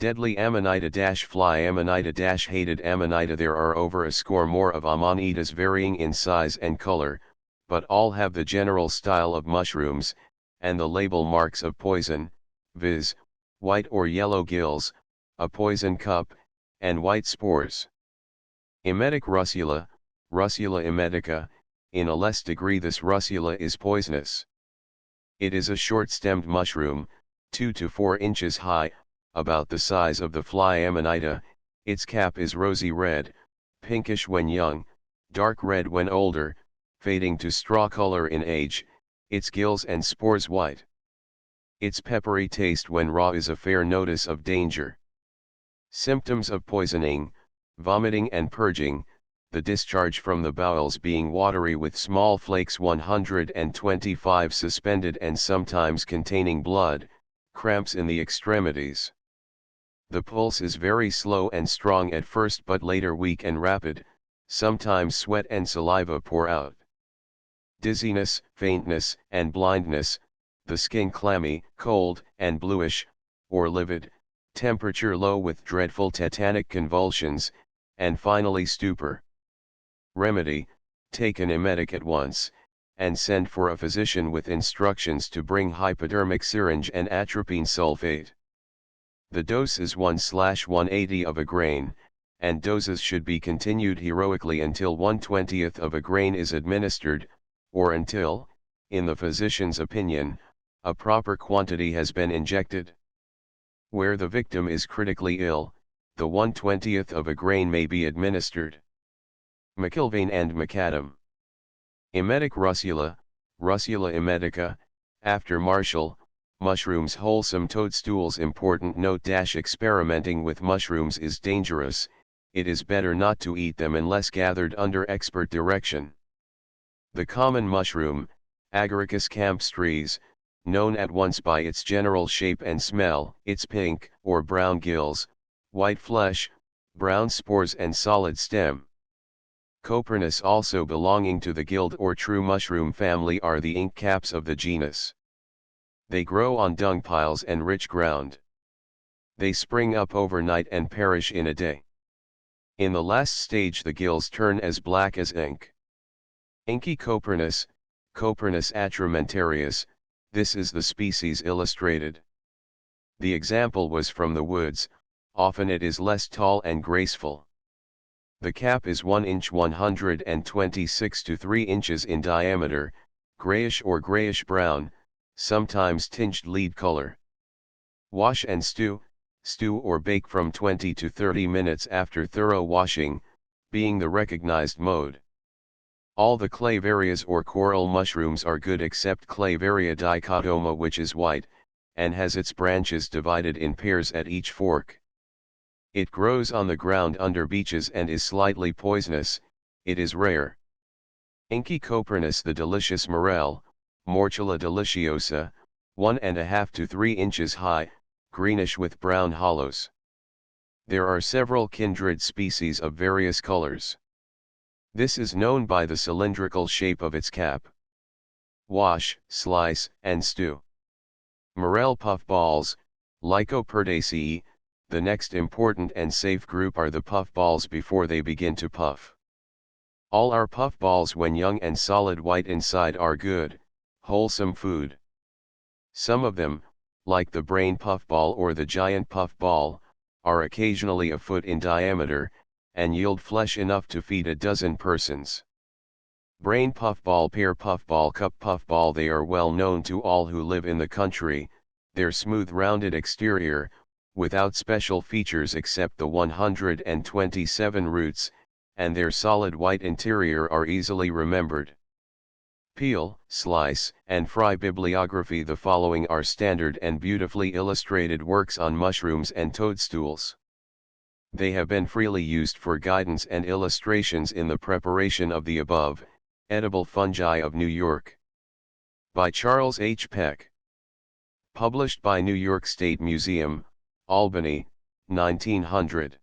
Deadly Amanita fly Amanita hated Amanita. There are over a score more of Amanitas varying in size and color, but all have the general style of mushrooms, and the label marks of poison, viz., white or yellow gills, a poison cup, and white spores. Emetic Russula, Russula emetica. In a less degree this Russula is poisonous. It is a short-stemmed mushroom, 2 to 4 inches high, about the size of the fly Amanita. Its cap is rosy red, pinkish when young, dark red when older, fading to straw color in age, its gills and spores white. Its peppery taste when raw is a fair notice of danger. Symptoms of poisoning: vomiting and purging, the discharge from the bowels being watery with small flakes 125 suspended and sometimes containing blood, cramps in the extremities. The pulse is very slow and strong at first but later weak and rapid, sometimes sweat and saliva pour out. Dizziness, faintness, and blindness, the skin clammy, cold, and bluish, or livid, temperature low with dreadful tetanic convulsions, and finally stupor. Remedy: take an emetic at once, and send for a physician with instructions to bring hypodermic syringe and atropine sulfate. The dose is 1/180 of a grain, and doses should be continued heroically until 1/20th of a grain is administered, or until, in the physician's opinion, a proper quantity has been injected. Where the victim is critically ill, the 1/20th of a grain may be administered. McIlvaine and Macadam. Emetic Russula, Russula emetica, after Marshall, mushrooms wholesome toadstools. Important note: experimenting with mushrooms is dangerous. It is better not to eat them unless gathered under expert direction. The common mushroom, Agaricus campestris, known at once by its general shape and smell, its pink or brown gills, white flesh, brown spores and solid stem. Coprinus, also belonging to the guild or true mushroom family, are the ink caps of the genus. They grow on dung piles and rich ground. They spring up overnight and perish in a day. In the last stage the gills turn as black as ink. Inky Copernus, Copernus atramentarius, this is the species illustrated. The example was from the woods, often it is less tall and graceful. The cap is 1 inch 126 to 3 inches in diameter, grayish or grayish-brown, sometimes tinged lead color. Wash and stew or bake from 20 to 30 minutes after thorough washing, being the recognized mode. All the clavarias or coral mushrooms are good except Clavaria dichotoma, which is white, and has its branches divided in pairs at each fork. It grows on the ground under beeches and is slightly poisonous. It is rare. Inky Copernus, the delicious morel, Morchula deliciosa, 1½ to 3 inches high, greenish with brown hollows. There are several kindred species of various colors. This is known by the cylindrical shape of its cap. Wash, slice, and stew. Morel puffballs, Lycoperdaceae. The next important and safe group are the puffballs before they begin to puff. All our puffballs when young and solid white inside are good, wholesome food. Some of them, like the brain puffball or the giant puffball, are occasionally a foot in diameter, and yield flesh enough to feed a dozen persons. Brain puffball, pear puffball, cup puffball, they are well known to all who live in the country. Their smooth rounded exterior, without special features except the 127 roots, and their solid white interior are easily remembered. Peel, slice, and fry. Bibliography. The following are standard and beautifully illustrated works on mushrooms and toadstools. They have been freely used for guidance and illustrations in the preparation of the above, edible fungi of New York. By Charles H. Peck. Published by New York State Museum, Albany, 1900.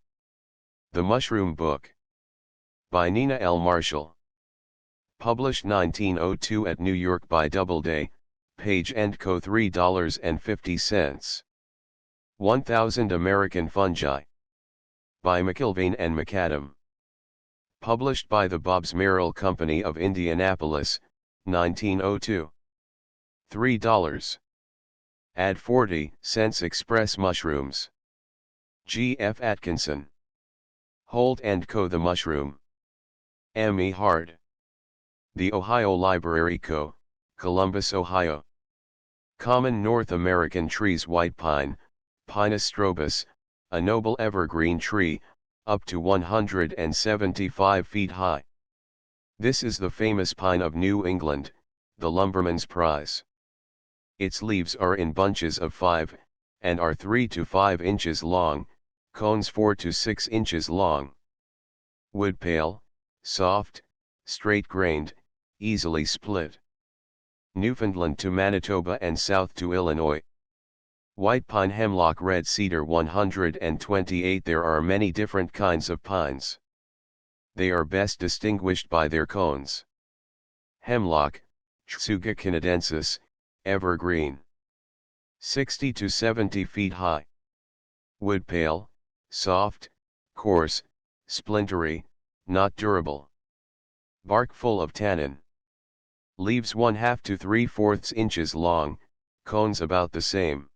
The Mushroom Book. By Nina L. Marshall. Published 1902 at New York by Doubleday, Page & Co. $3.50. 1000 American Fungi. By McIlvaine and McAdam. Published by the Bobbs Merrill Company of Indianapolis, 1902. $3. Add 40 cents Express Mushrooms. G. F. Atkinson. Holt & Co. The Mushroom. M. E. Hard. The Ohio Library Co., Columbus, Ohio. Common North American trees. White pine, Pinus strobus, a noble evergreen tree, up to 175 feet high. This is the famous pine of New England, the lumberman's prize. Its leaves are in bunches of 5, and are 3 to 5 inches long, cones 4 to 6 inches long. Wood pale, soft, straight-grained, easily split. Newfoundland to Manitoba and south to Illinois. White pine, hemlock, red cedar. 128. There are many different kinds of pines. They are best distinguished by their cones. Hemlock, Tsuga canadensis, evergreen. 60 to 70 feet high. Wood pale, soft, coarse, splintery, not durable. Bark full of tannin. Leaves 1/2 to 3/4 inches long, cones about the same.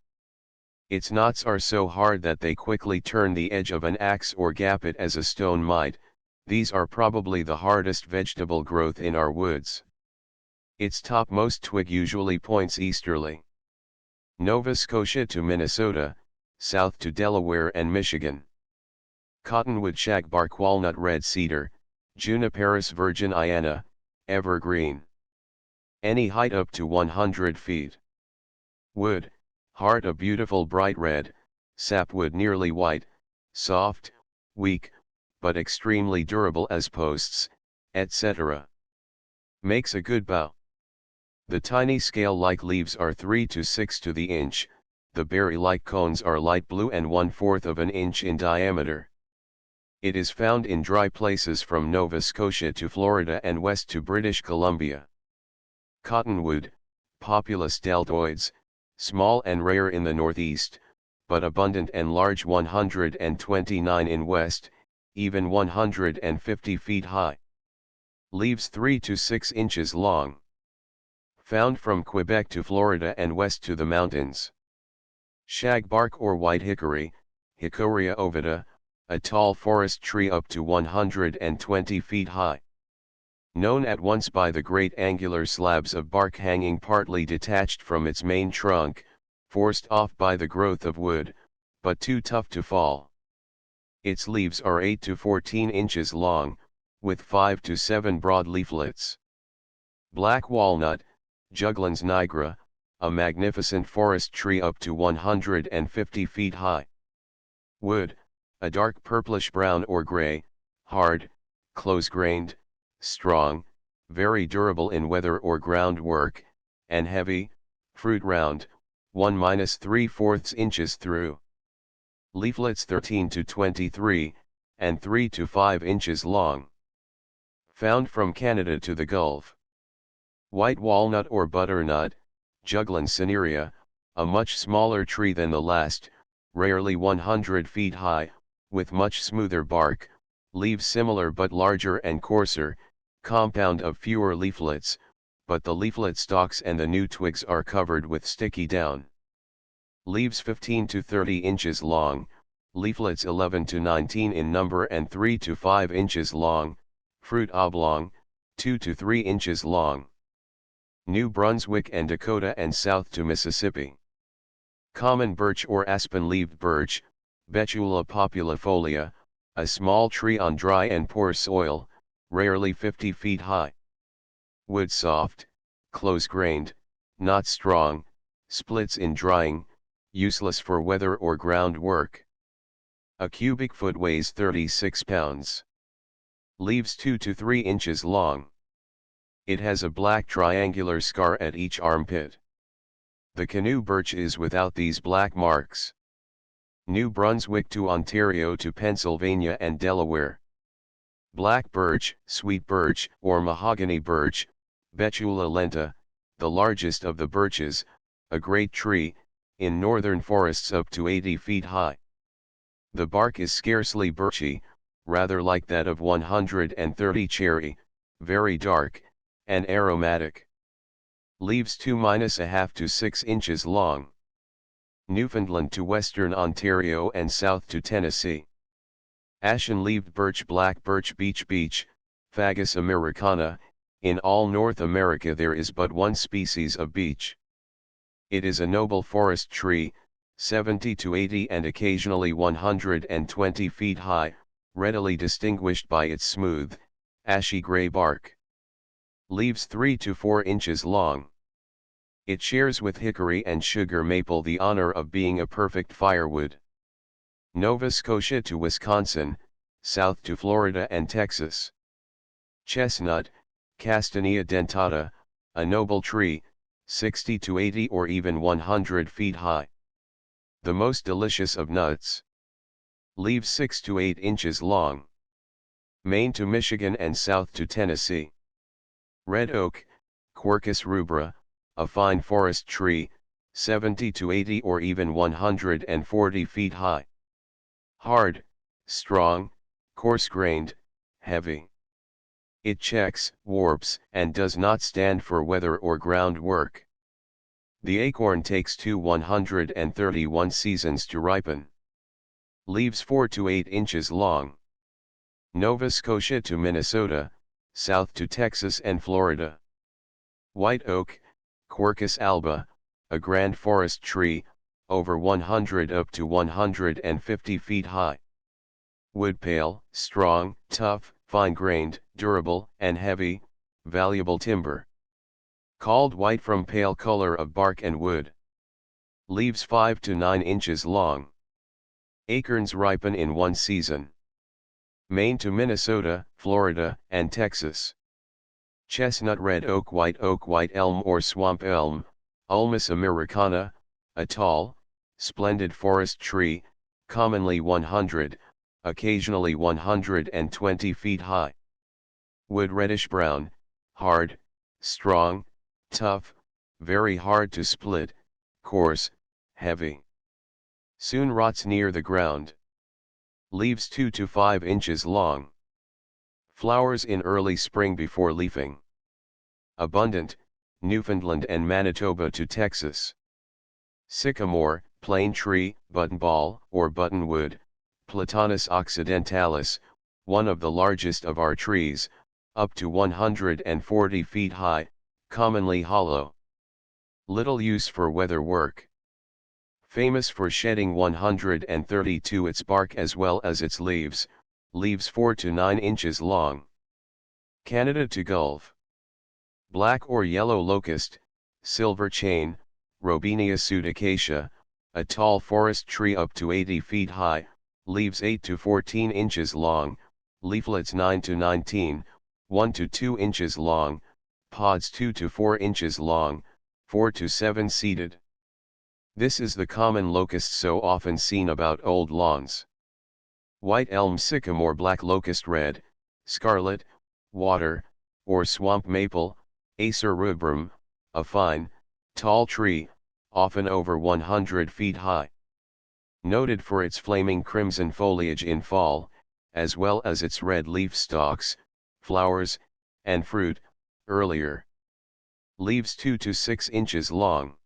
Its knots are so hard that they quickly turn the edge of an axe or gap it as a stone might. These are probably the hardest vegetable growth in our woods. Its topmost twig usually points easterly. Nova Scotia to Minnesota, south to Delaware and Michigan. Cottonwood, shagbark, walnut, red cedar, Juniperus virginiana, evergreen. Any height up to 100 feet. Wood, heart, a beautiful bright red, sapwood nearly white, soft, weak, but extremely durable as posts, etc. Makes a good bow. The tiny scale-like leaves are 3 to 6 to the inch, the berry-like cones are light blue and 1/4 of an inch in diameter. It is found in dry places from Nova Scotia to Florida and west to British Columbia. Cottonwood, Populus deltoides, small and rare in the northeast, but abundant and large 129 in west, even 150 feet high. Leaves 3 to 6 inches long. Found from Quebec to Florida and west to the mountains. Shagbark or white hickory, Hickoria ovida, a tall forest tree up to 120 feet high. Known at once by the great angular slabs of bark hanging partly detached from its main trunk, forced off by the growth of wood, but too tough to fall. Its leaves are 8 to 14 inches long, with 5 to 7 broad leaflets. Black walnut, Juglans nigra, a magnificent forest tree up to 150 feet high. Wood, a dark purplish-brown or gray, hard, close-grained, strong, very durable in weather or groundwork, and heavy, fruit round, 1-3/4 inches through. Leaflets 13 to 23, and 3 to 5 inches long. Found from Canada to the Gulf. White walnut or butternut, Juglans cinerea, a much smaller tree than the last, rarely 100 feet high, with much smoother bark, leaves similar but larger and coarser, compound of fewer leaflets, but the leaflet stalks and the new twigs are covered with sticky down. Leaves 15 to 30 inches long, leaflets 11 to 19 in number and 3 to 5 inches long, fruit oblong, 2 to 3 inches long. New Brunswick and Dakota and south to Mississippi. Common birch or aspen-leaved birch, Betula populifolia, a small tree on dry and poor soil, rarely 50 feet high. Wood soft, close-grained, not strong, splits in drying, useless for weather or ground work. A cubic foot weighs 36 pounds. Leaves 2 to 3 inches long. It has a black triangular scar at each armpit. The canoe birch is without these black marks. New Brunswick to Ontario to Pennsylvania and Delaware. Black birch, sweet birch, or mahogany birch, Betula lenta, the largest of the birches, a great tree, in northern forests up to 80 feet high. The bark is scarcely birchy, rather like that of 130 cherry, very dark, and aromatic. Leaves 2-1/2 to 6 inches long. Newfoundland to western Ontario and south to Tennessee. Ashen-leaved birch, black birch, beech, Fagus americana. In all North America there is but one species of beech. It is a noble forest tree, 70 to 80 and occasionally 120 feet high, readily distinguished by its smooth, ashy gray bark. Leaves 3 to 4 inches long. It shares with hickory and sugar maple the honor of being a perfect firewood. Nova Scotia to Wisconsin, south to Florida and Texas. Chestnut, Castanea dentata, a noble tree, 60 to 80 or even 100 feet high. The most delicious of nuts. Leaves 6 to 8 inches long. Maine to Michigan and south to Tennessee. Red oak, Quercus rubra, a fine forest tree, 70 to 80 or even 140 feet high. Hard, strong, coarse-grained, heavy. It checks, warps, and does not stand for weather or ground work. The acorn takes 131 seasons to ripen. Leaves 4 to 8 inches long. Nova Scotia to Minnesota, south to Texas and Florida. White oak, Quercus alba, a grand forest tree, over 100 up to 150 feet high. Wood pale, strong, tough, fine-grained, durable, and heavy, valuable timber. Called white from pale color of bark and wood. Leaves 5 to 9 inches long. Acorns ripen in one season. Maine to Minnesota, Florida, and Texas. Chestnut, red oak, white elm or swamp elm, Ulmus americana, a tall, splendid forest tree, commonly 100, occasionally 120 feet high. Wood reddish-brown, hard, strong, tough, very hard to split, coarse, heavy. Soon rots near the ground. Leaves 2 to 5 inches long. Flowers in early spring before leafing. Abundant, Newfoundland and Manitoba to Texas. Sycamore, plane tree, buttonball, or buttonwood, Platanus occidentalis, one of the largest of our trees, up to 140 feet high, commonly hollow. Little use for weather work. Famous for shedding 132 its bark as well as its leaves, leaves 4 to 9 inches long. Canada to Gulf. Black or yellow locust, silver chain, Robinia pseudacacia, a tall forest tree up to 80 feet high, leaves 8 to 14 inches long, leaflets 9 to 19, 1 to 2 inches long, pods 2 to 4 inches long, 4 to 7 seeded. This is the common locust so often seen about old lawns. White elm sycamore, black locust, red, scarlet, water, or swamp maple, Acer rubrum, a fine, tall tree, often over 100 feet high. Noted for its flaming crimson foliage in fall, as well as its red leaf stalks, flowers, and fruit, earlier. Leaves 2 to 6 inches long.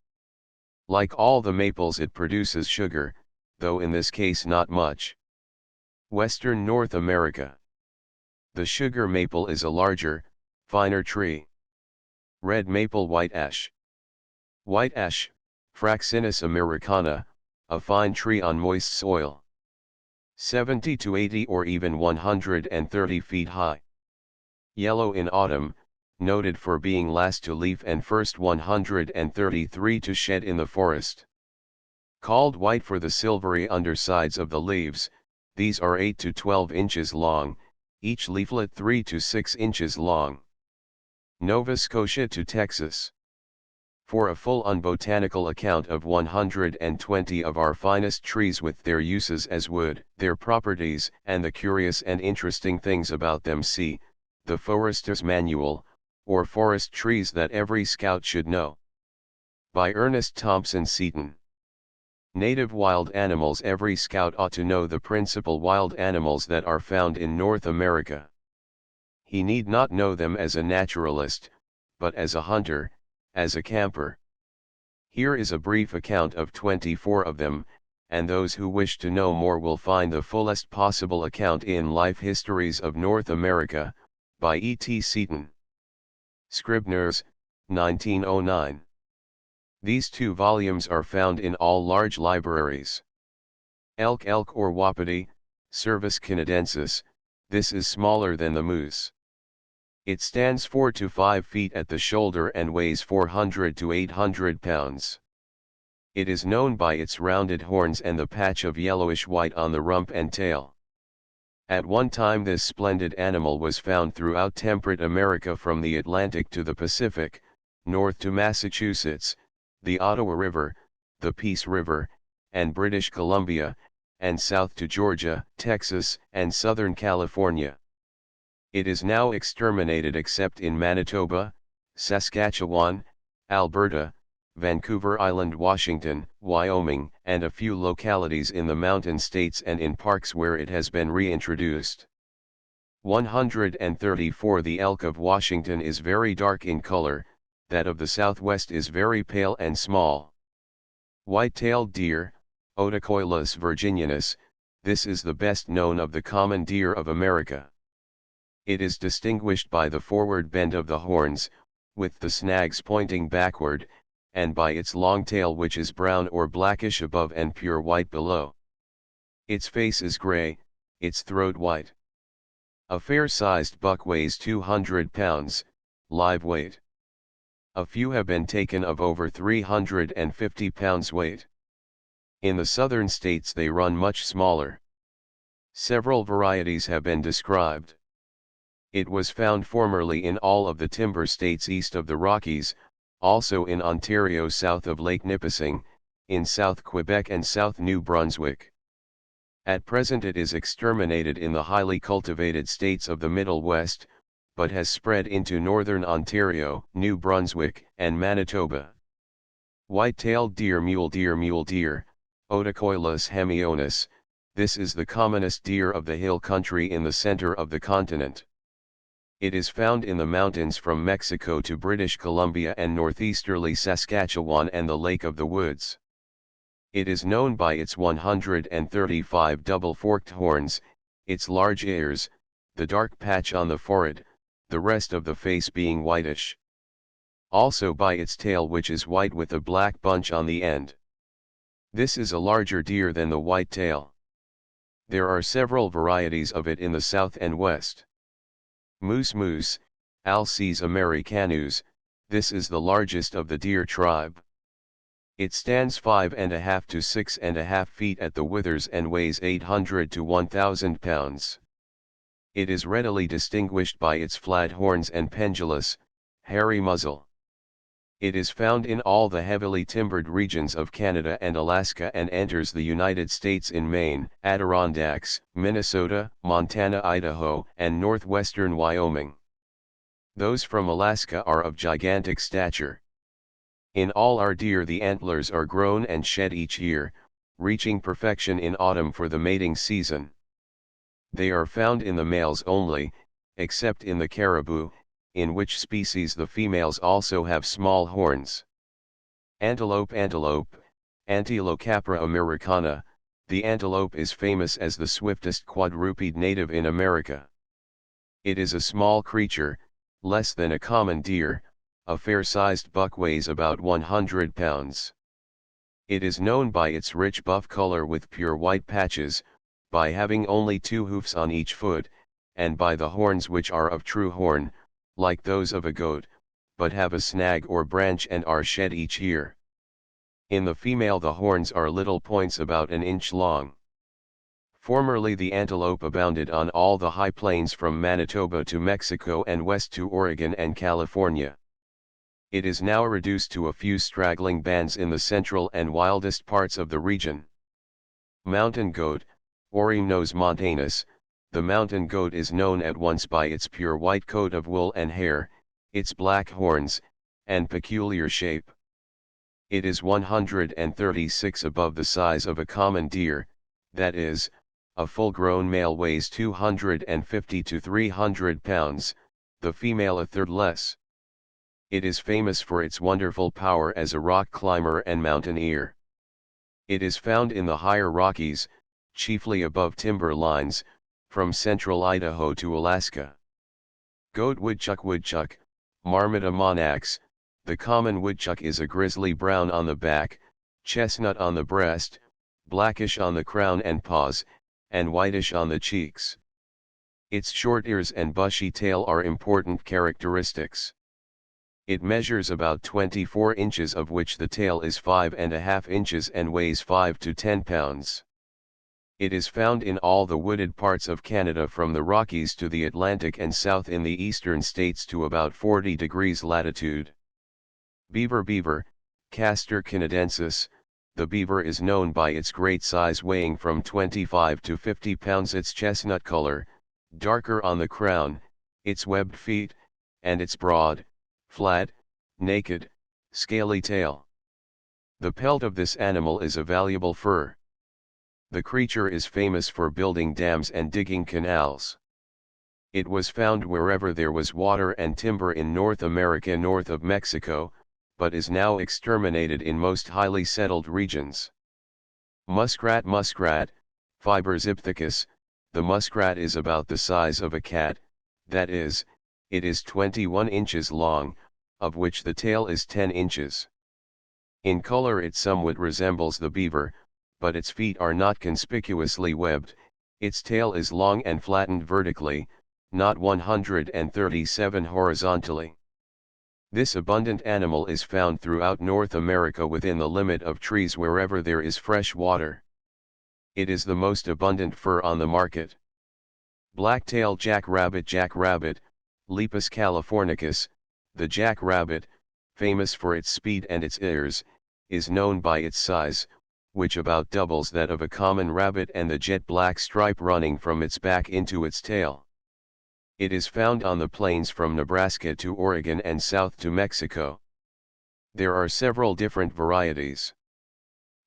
Like all the maples, it produces sugar, though in this case not much. Western North America. The sugar maple is a larger, finer tree. Red maple, white ash. White ash, Fraxinus americana, a fine tree on moist soil. 70 to 80 or even 130 feet high. Yellow in autumn, noted for being last to leaf and first 133 to shed in the forest. Called white for the silvery undersides of the leaves, these are 8 to 12 inches long, each leaflet 3 to 6 inches long. Nova Scotia to Texas. For a full unbotanical account of 120 of our finest trees with their uses as wood, their properties, and the curious and interesting things about them, see The Forester's Manual, or Forest Trees That Every Scout Should Know. By Ernest Thompson Seton. Native wild animals. Every scout ought to know the principal wild animals that are found in North America. He need not know them as a naturalist, but as a hunter, as a camper. Here is a brief account of 24 of them, and those who wish to know more will find the fullest possible account in Life Histories of North America, by E. T. Seton. Scribner's, 1909. These 2 volumes are found in all large libraries. Elk or wapiti, Cervus canadensis, this is smaller than the moose. It stands 4 to 5 feet at the shoulder and weighs 400 to 800 pounds. It is known by its rounded horns and the patch of yellowish white on the rump and tail. At one time this splendid animal was found throughout temperate America, from the Atlantic to the Pacific, north to Massachusetts, the Ottawa River, the Peace River, and British Columbia, and south to Georgia, Texas, and Southern California. It is now exterminated except in Manitoba, Saskatchewan, Alberta, Vancouver Island, Washington, Wyoming, and a few localities in the mountain states and in parks where it has been reintroduced. 134. The elk of Washington is very dark in color, that of the Southwest is very pale and small. White-tailed deer, Otocoilus virginianus, this is the best known of the common deer of America. It is distinguished by the forward bend of the horns, with the snags pointing backward, and by its long tail, which is brown or blackish above and pure white below. Its face is gray, its throat white. A fair-sized buck weighs 200 pounds, live weight. A few have been taken of over 350 pounds weight. In the southern states they run much smaller. Several varieties have been described. It was found formerly in all of the timber states east of the Rockies, also in Ontario south of Lake Nipissing, in South Quebec and South New Brunswick. At present it is exterminated in the highly cultivated states of the Middle West, but has spread into northern Ontario, New Brunswick, and Manitoba. White-tailed deer, Odocoilus hemionus. This is the commonest deer of the hill country in the center of the continent. It is found in the mountains from Mexico to British Columbia and northeasterly Saskatchewan and the Lake of the Woods. It is known by its 135 double-forked horns, its large ears, the dark patch on the forehead, the rest of the face being whitish. Also by its tail, which is white with a black bunch on the end. This is a larger deer than the white tail. There are several varieties of it in the south and west. Moose, Alces americanus, this is the largest of the deer tribe. It stands 5.5 to 6.5 feet at the withers and weighs 800 to 1,000 pounds. It is readily distinguished by its flat horns and pendulous, hairy muzzle. It is found in all the heavily timbered regions of Canada and Alaska and enters the United States in Maine, Adirondacks, Minnesota, Montana, Idaho, and northwestern Wyoming. Those from Alaska are of gigantic stature. In all our deer the antlers are grown and shed each year, reaching perfection in autumn for the mating season. They are found in the males only, except in the caribou, in which species the females also have small horns. Antelope, Antilocapra americana, the antelope is famous as the swiftest quadruped native in America. It is a small creature, less than a common deer, a fair-sized buck weighs about 100 pounds. It is known by its rich buff color with pure white patches, by having only 2 hoofs on each foot, and by the horns which are of true horn, like those of a goat, but have a snag or branch and are shed each year. In the female the horns are little points about an inch long. Formerly the antelope abounded on all the high plains from Manitoba to Mexico and west to Oregon and California. It is now reduced to a few straggling bands in the central and wildest parts of the region. Mountain goat, Orymnos montanus. The mountain goat is known at once by its pure white coat of wool and hair, its black horns, and peculiar shape. It is 136 above the size of a common deer, that is, a full-grown male weighs 250 to 300 pounds, the female a third less. It is famous for its wonderful power as a rock climber and mountaineer. It is found in the higher Rockies, chiefly above timber lines, from central Idaho to Alaska. Goat woodchuck, Marmota monax. The common woodchuck is a grizzly brown on the back, chestnut on the breast, blackish on the crown and paws, and whitish on the cheeks. Its short ears and bushy tail are important characteristics. It measures about 24 inches, of which the tail is 5.5 inches and weighs 5 to 10 pounds. It is found in all the wooded parts of Canada from the Rockies to the Atlantic and south in the eastern states to about 40 degrees latitude. Beaver, Castor canadensis. The beaver is known by its great size, weighing from 25 to 50 pounds, its chestnut color, darker on the crown, its webbed feet, and its broad, flat, naked, scaly tail. The pelt of this animal is a valuable fur. The creature is famous for building dams and digging canals. It was found wherever there was water and timber in North America north of Mexico, but is now exterminated in most highly settled regions. Muskrat, Fibers ipthecus. The muskrat is about the size of a cat, that is, it is 21 inches long, of which the tail is 10 inches. In color it somewhat resembles the beaver, but its feet are not conspicuously webbed, its tail is long and flattened vertically, not 137 horizontally. This abundant animal is found throughout North America within the limit of trees wherever there is fresh water. It is the most abundant fur on the market. Black-tailed jackrabbit, Lepus californicus. The jackrabbit, famous for its speed and its ears, is known by its size, which about doubles that of a common rabbit, and the jet black stripe running from its back into its tail. It is found on the plains from Nebraska to Oregon and south to Mexico. There are several different varieties.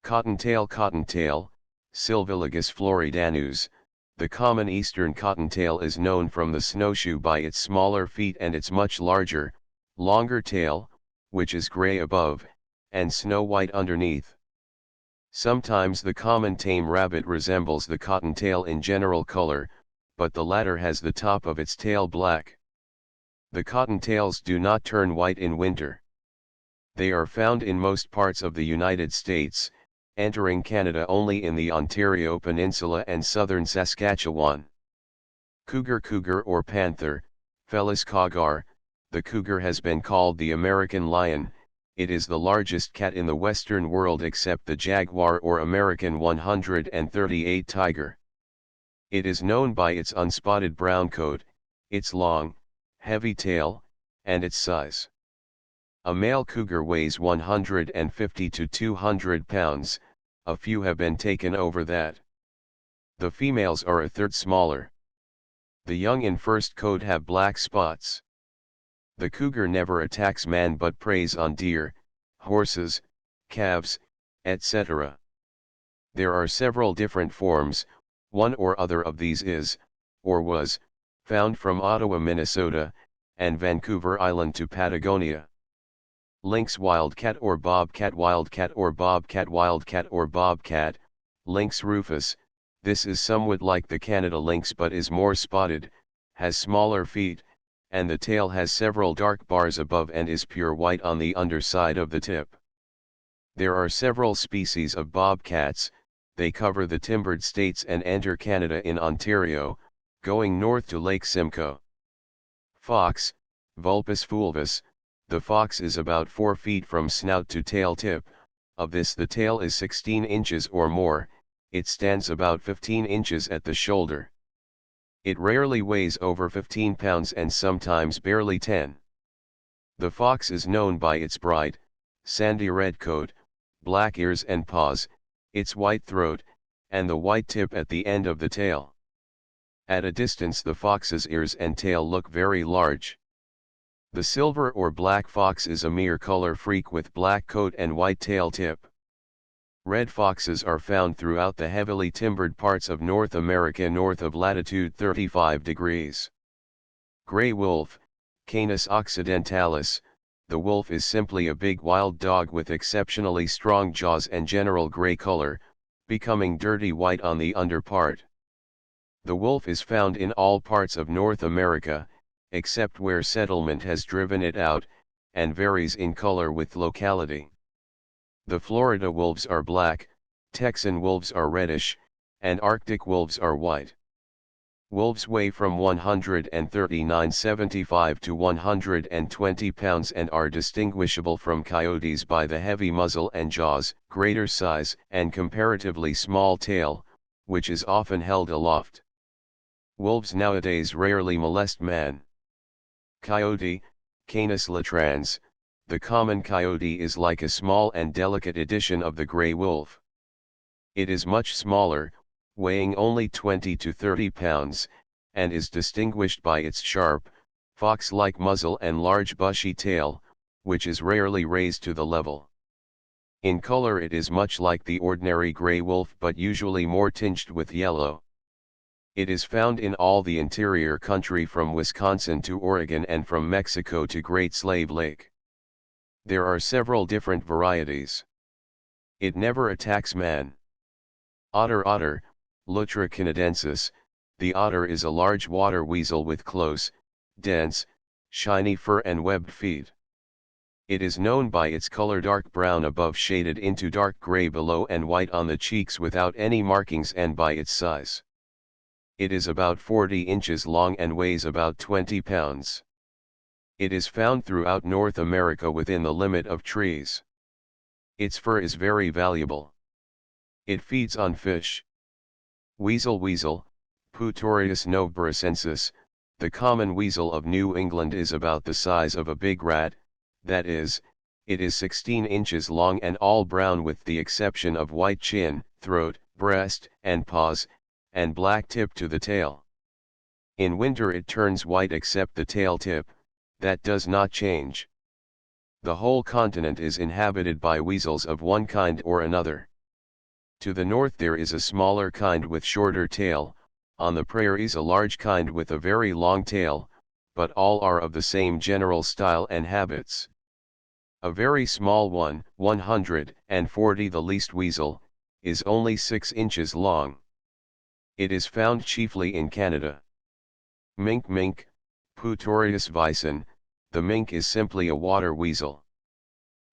Cottontail, Sylvilagus floridanus. The common eastern cottontail is known from the snowshoe by its smaller feet and its much larger, longer tail, which is gray above, and snow-white underneath. Sometimes the common tame rabbit resembles the cottontail in general color, but the latter has the top of its tail black. The cottontails do not turn white in winter. They are found in most parts of the United States, entering Canada only in the Ontario Peninsula and southern Saskatchewan. Cougar or panther, Felis cougar. The cougar has been called the American lion. It is the largest cat in the Western world except the jaguar or American 138 tiger. It is known by its unspotted brown coat, its long, heavy tail, and its size. A male cougar weighs 150 to 200 pounds, a few have been taken over that. The females are a third smaller. The young in first coat have black spots. The cougar never attacks man but preys on deer, horses, calves, etc. There are several different forms. One or other of these is, or was, found from Ottawa, Minnesota, and Vancouver Island to Patagonia. Lynx wildcat or bobcat or bobcat, Lynx rufus. This is somewhat like the Canada lynx but is more spotted, has smaller feet, and the tail has several dark bars above and is pure white on the underside of the tip. There are several species of bobcats. They cover the timbered states and enter Canada in Ontario, going north to Lake Simcoe. Fox, Vulpes fulvus. The fox is about 4 feet from snout to tail tip. Of this the tail is 16 inches or more, it stands about 15 inches at the shoulder. It rarely weighs over 15 pounds and sometimes barely 10. The fox is known by its bright, sandy red coat, black ears and paws, its white throat, and the white tip at the end of the tail. At a distance the fox's ears and tail look very large. The silver or black fox is a mere color freak with black coat and white tail tip. Red foxes are found throughout the heavily timbered parts of North America north of latitude 35 degrees. Gray wolf, Canis occidentalis. The wolf is simply a big wild dog with exceptionally strong jaws and general gray color, becoming dirty white on the underpart. The wolf is found in all parts of North America, except where settlement has driven it out, and varies in color with locality. The Florida wolves are black, Texan wolves are reddish, and Arctic wolves are white. Wolves weigh from 139.75 to 120 pounds and are distinguishable from coyotes by the heavy muzzle and jaws, greater size and comparatively small tail, which is often held aloft. Wolves nowadays rarely molest man. Coyote, Canis latrans. The common coyote is like a small and delicate edition of the gray wolf. It is much smaller, weighing only 20 to 30 pounds, and is distinguished by its sharp, fox-like muzzle and large bushy tail, which is rarely raised to the level. In color it is much like the ordinary gray wolf but usually more tinged with yellow. It is found in all the interior country from Wisconsin to Oregon and from Mexico to Great Slave Lake. There are several different varieties. It never attacks man. Otter, Lutra canadensis. The otter is a large water weasel with close, dense, shiny fur and webbed feet. It is known by its color dark brown above shaded into dark gray below and white on the cheeks without any markings and by its size. It is about 40 inches long and weighs about 20 pounds. It is found throughout North America within the limit of trees. Its fur is very valuable. It feeds on fish. Weasel, Putorius noveboracensis. The common weasel of New England is about the size of a big rat, that is, it is 16 inches long and all brown with the exception of white chin, throat, breast, and paws, and black tip to the tail. In winter it turns white except the tail tip, that does not change. The whole continent is inhabited by weasels of one kind or another. To the north there is a smaller kind with shorter tail, on the prairies a large kind with a very long tail, but all are of the same general style and habits. A very small one, 140, the least weasel, is only 6 inches long. It is found chiefly in Canada. Mink, Putorius bison, the mink is simply a water weasel.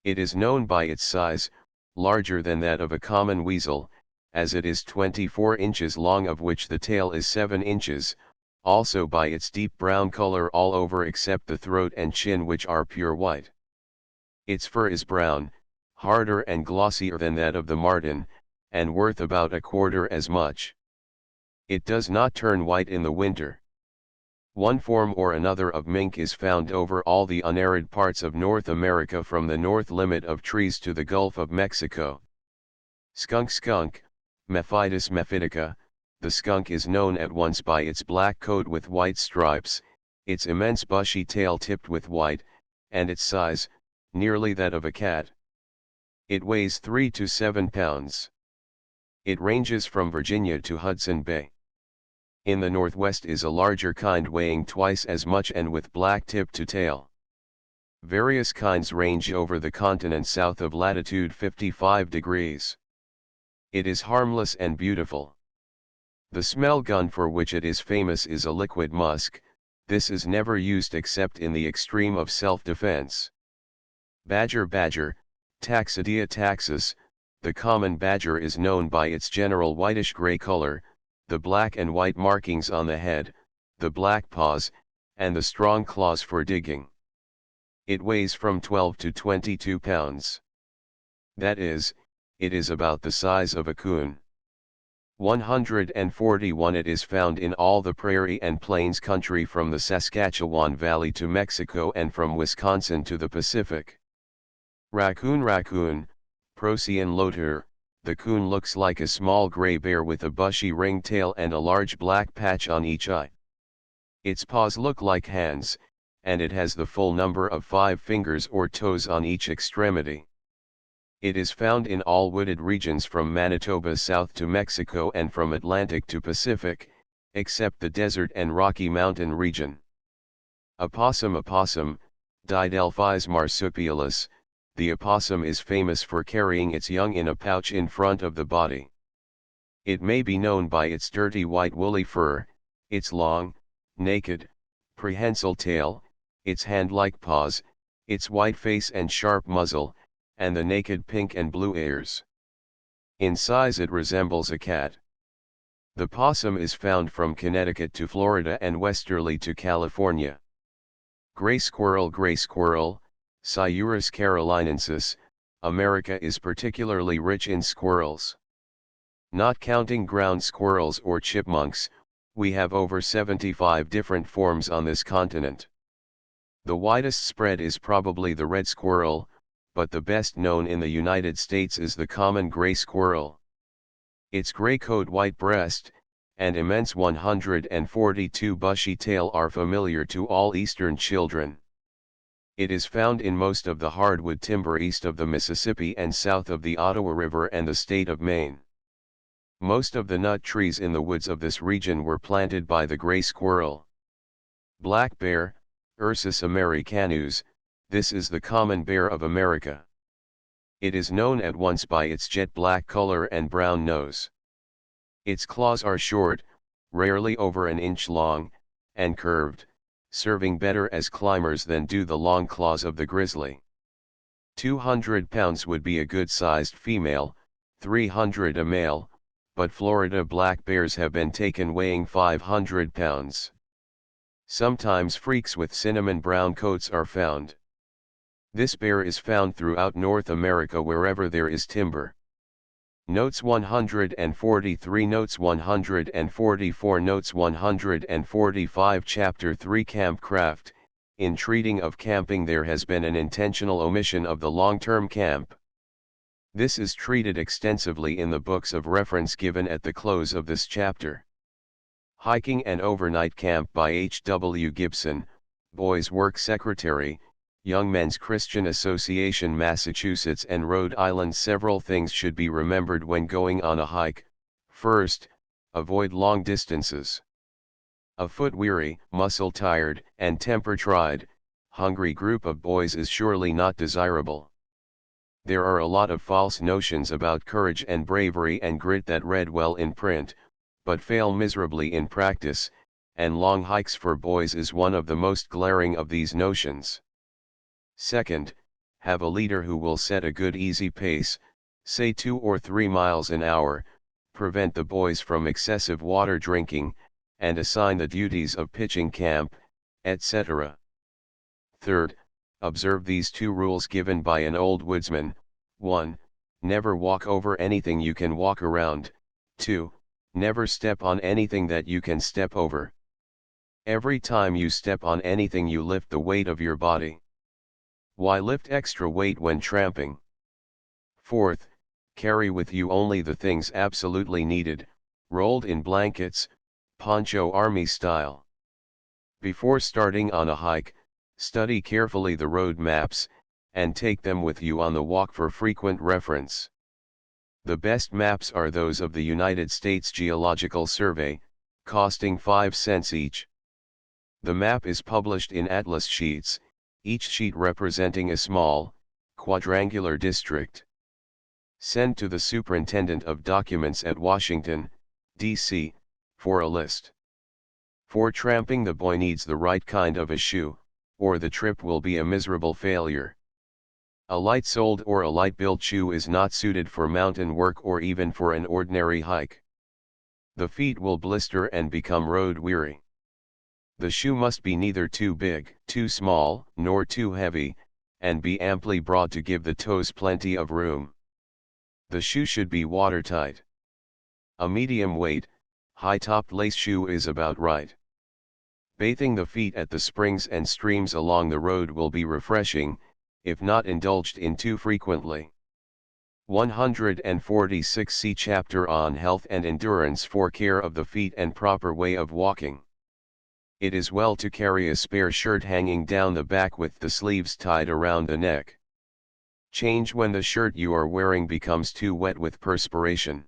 It is known by its size, larger than that of a common weasel, as it is 24 inches long, of which the tail is 7 inches, also by its deep brown color all over except the throat and chin, which are pure white. Its fur is brown, harder and glossier than that of the marten, and worth about a quarter as much. It does not turn white in the winter. One form or another of mink is found over all the unarid parts of North America, from the north limit of trees to the Gulf of Mexico. Skunk, Mephidus mephidica, the skunk is known at once by its black coat with white stripes, its immense bushy tail tipped with white, and its size, nearly that of a cat. It weighs 3 to 7 pounds. It ranges from Virginia to Hudson Bay. In the northwest is a larger kind weighing twice as much and with black tip to tail. Various kinds range over the continent south of latitude 55 degrees. It is harmless and beautiful. The smell gun for which it is famous is a liquid musk. This is never used except in the extreme of self-defense. Badger, Taxidia taxus, the common badger is known by its general whitish-gray color, the black and white markings on the head, the black paws, and the strong claws for digging. It weighs from 12 to 22 pounds. That is, it is about the size of a coon. 141. It is found in all the prairie and plains country from the Saskatchewan Valley to Mexico and from Wisconsin to the Pacific. Raccoon, Procyon lotor. The coon looks like a small gray bear with a bushy ringed tail and a large black patch on each eye. Its paws look like hands, and it has the full number of 5 fingers or toes on each extremity. It is found in all wooded regions from Manitoba south to Mexico and from Atlantic to Pacific, except the desert and Rocky Mountain region. Opossum, Didelphis marsupialis. The opossum is famous for carrying its young in a pouch in front of the body. It may be known by its dirty white woolly fur, its long, naked, prehensile tail, its hand-like paws, its white face and sharp muzzle, and the naked pink and blue ears. In size it resembles a cat. The possum is found from Connecticut to Florida and westerly to California. Gray squirrel, Sciurus carolinensis, America is particularly rich in squirrels. Not counting ground squirrels or chipmunks, we have over 75 different forms on this continent. The widest spread is probably the red squirrel, but the best known in the United States is the common gray squirrel. Its gray coat, white breast, and immense 142 bushy tail are familiar to all Eastern children. It is found in most of the hardwood timber east of the Mississippi and south of the Ottawa River and the state of Maine. Most of the nut trees in the woods of this region were planted by the gray squirrel. Black bear, Ursus americanus, this is the common bear of America. It is known at once by its jet black color and brown nose. Its claws are short, rarely over an inch long, and curved, serving better as climbers than do the long claws of the grizzly. 200 pounds would be a good-sized female, 300 a male, but Florida black bears have been taken weighing 500 pounds. Sometimes freaks with cinnamon brown coats are found. This bear is found throughout North America wherever there is timber. Notes 143, Notes 144, Notes 145. Chapter 3, Campcraft. In treating of camping there has been an intentional omission of the long-term camp. This is treated extensively in the books of reference given at the close of this chapter. Hiking and Overnight Camp by H. W. Gibson, Boys Work Secretary, Young Men's Christian Association, Massachusetts and Rhode Island. Several things should be remembered when going on a hike. First, avoid long distances. A foot-weary, muscle-tired, and temper-tried, hungry group of boys is surely not desirable. There are a lot of false notions about courage and bravery and grit that read well in print, but fail miserably in practice, and long hikes for boys is one of the most glaring of these notions. Second, have a leader who will set a good easy pace, say 2 or 3 miles an hour, prevent the boys from excessive water drinking, and assign the duties of pitching camp, etc. Third, observe these 2 rules given by an old woodsman. 1. Never walk over anything you can walk around. 2. Never step on anything that you can step over. Every time you step on anything you lift the weight of your body. Why lift extra weight when tramping? Fourth, carry with you only the things absolutely needed, rolled in blankets, poncho army style. Before starting on a hike, study carefully the road maps, and take them with you on the walk for frequent reference. The best maps are those of the United States Geological Survey, costing 5 cents each. The map is published in atlas sheets, each sheet representing a small, quadrangular district. Send to the Superintendent of Documents at Washington, D.C., for a list. For tramping, the boy needs the right kind of a shoe, or the trip will be a miserable failure. A light-soled or a light-built shoe is not suited for mountain work or even for an ordinary hike. The feet will blister and become road-weary. The shoe must be neither too big, too small, nor too heavy, and be amply broad to give the toes plenty of room. The shoe should be watertight. A medium weight, high-topped lace shoe is about right. Bathing the feet at the springs and streams along the road will be refreshing, if not indulged in too frequently. 146. See chapter on health and endurance for care of the feet and proper way of walking. It is well to carry a spare shirt hanging down the back with the sleeves tied around the neck. Change when the shirt you are wearing becomes too wet with perspiration.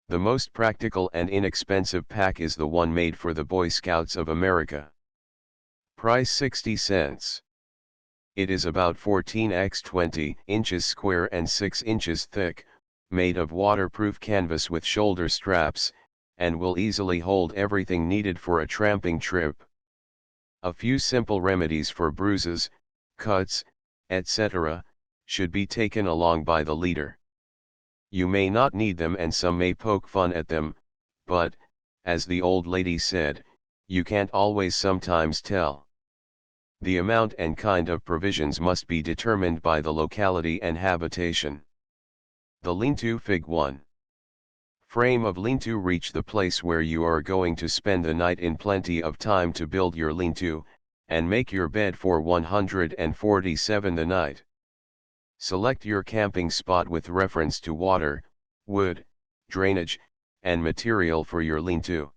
The most practical and inexpensive pack is the one made for the Boy Scouts of America. Price 60 cents. It is about 14 x 20 inches square and 6 inches thick, made of waterproof canvas with shoulder straps, and will easily hold everything needed for a tramping trip. A few simple remedies for bruises, cuts, etc., should be taken along by the leader. You may not need them and some may poke fun at them, but, as the old lady said, you can't always sometimes tell. The amount and kind of provisions must be determined by the locality and habitation. The lean-to. Fig. 1. Frame of lean-to. Reach the place where you are going to spend the night in plenty of time to build your lean-to, and make your bed for 147 the night. Select your camping spot with reference to water, wood, drainage, and material for your lean-to.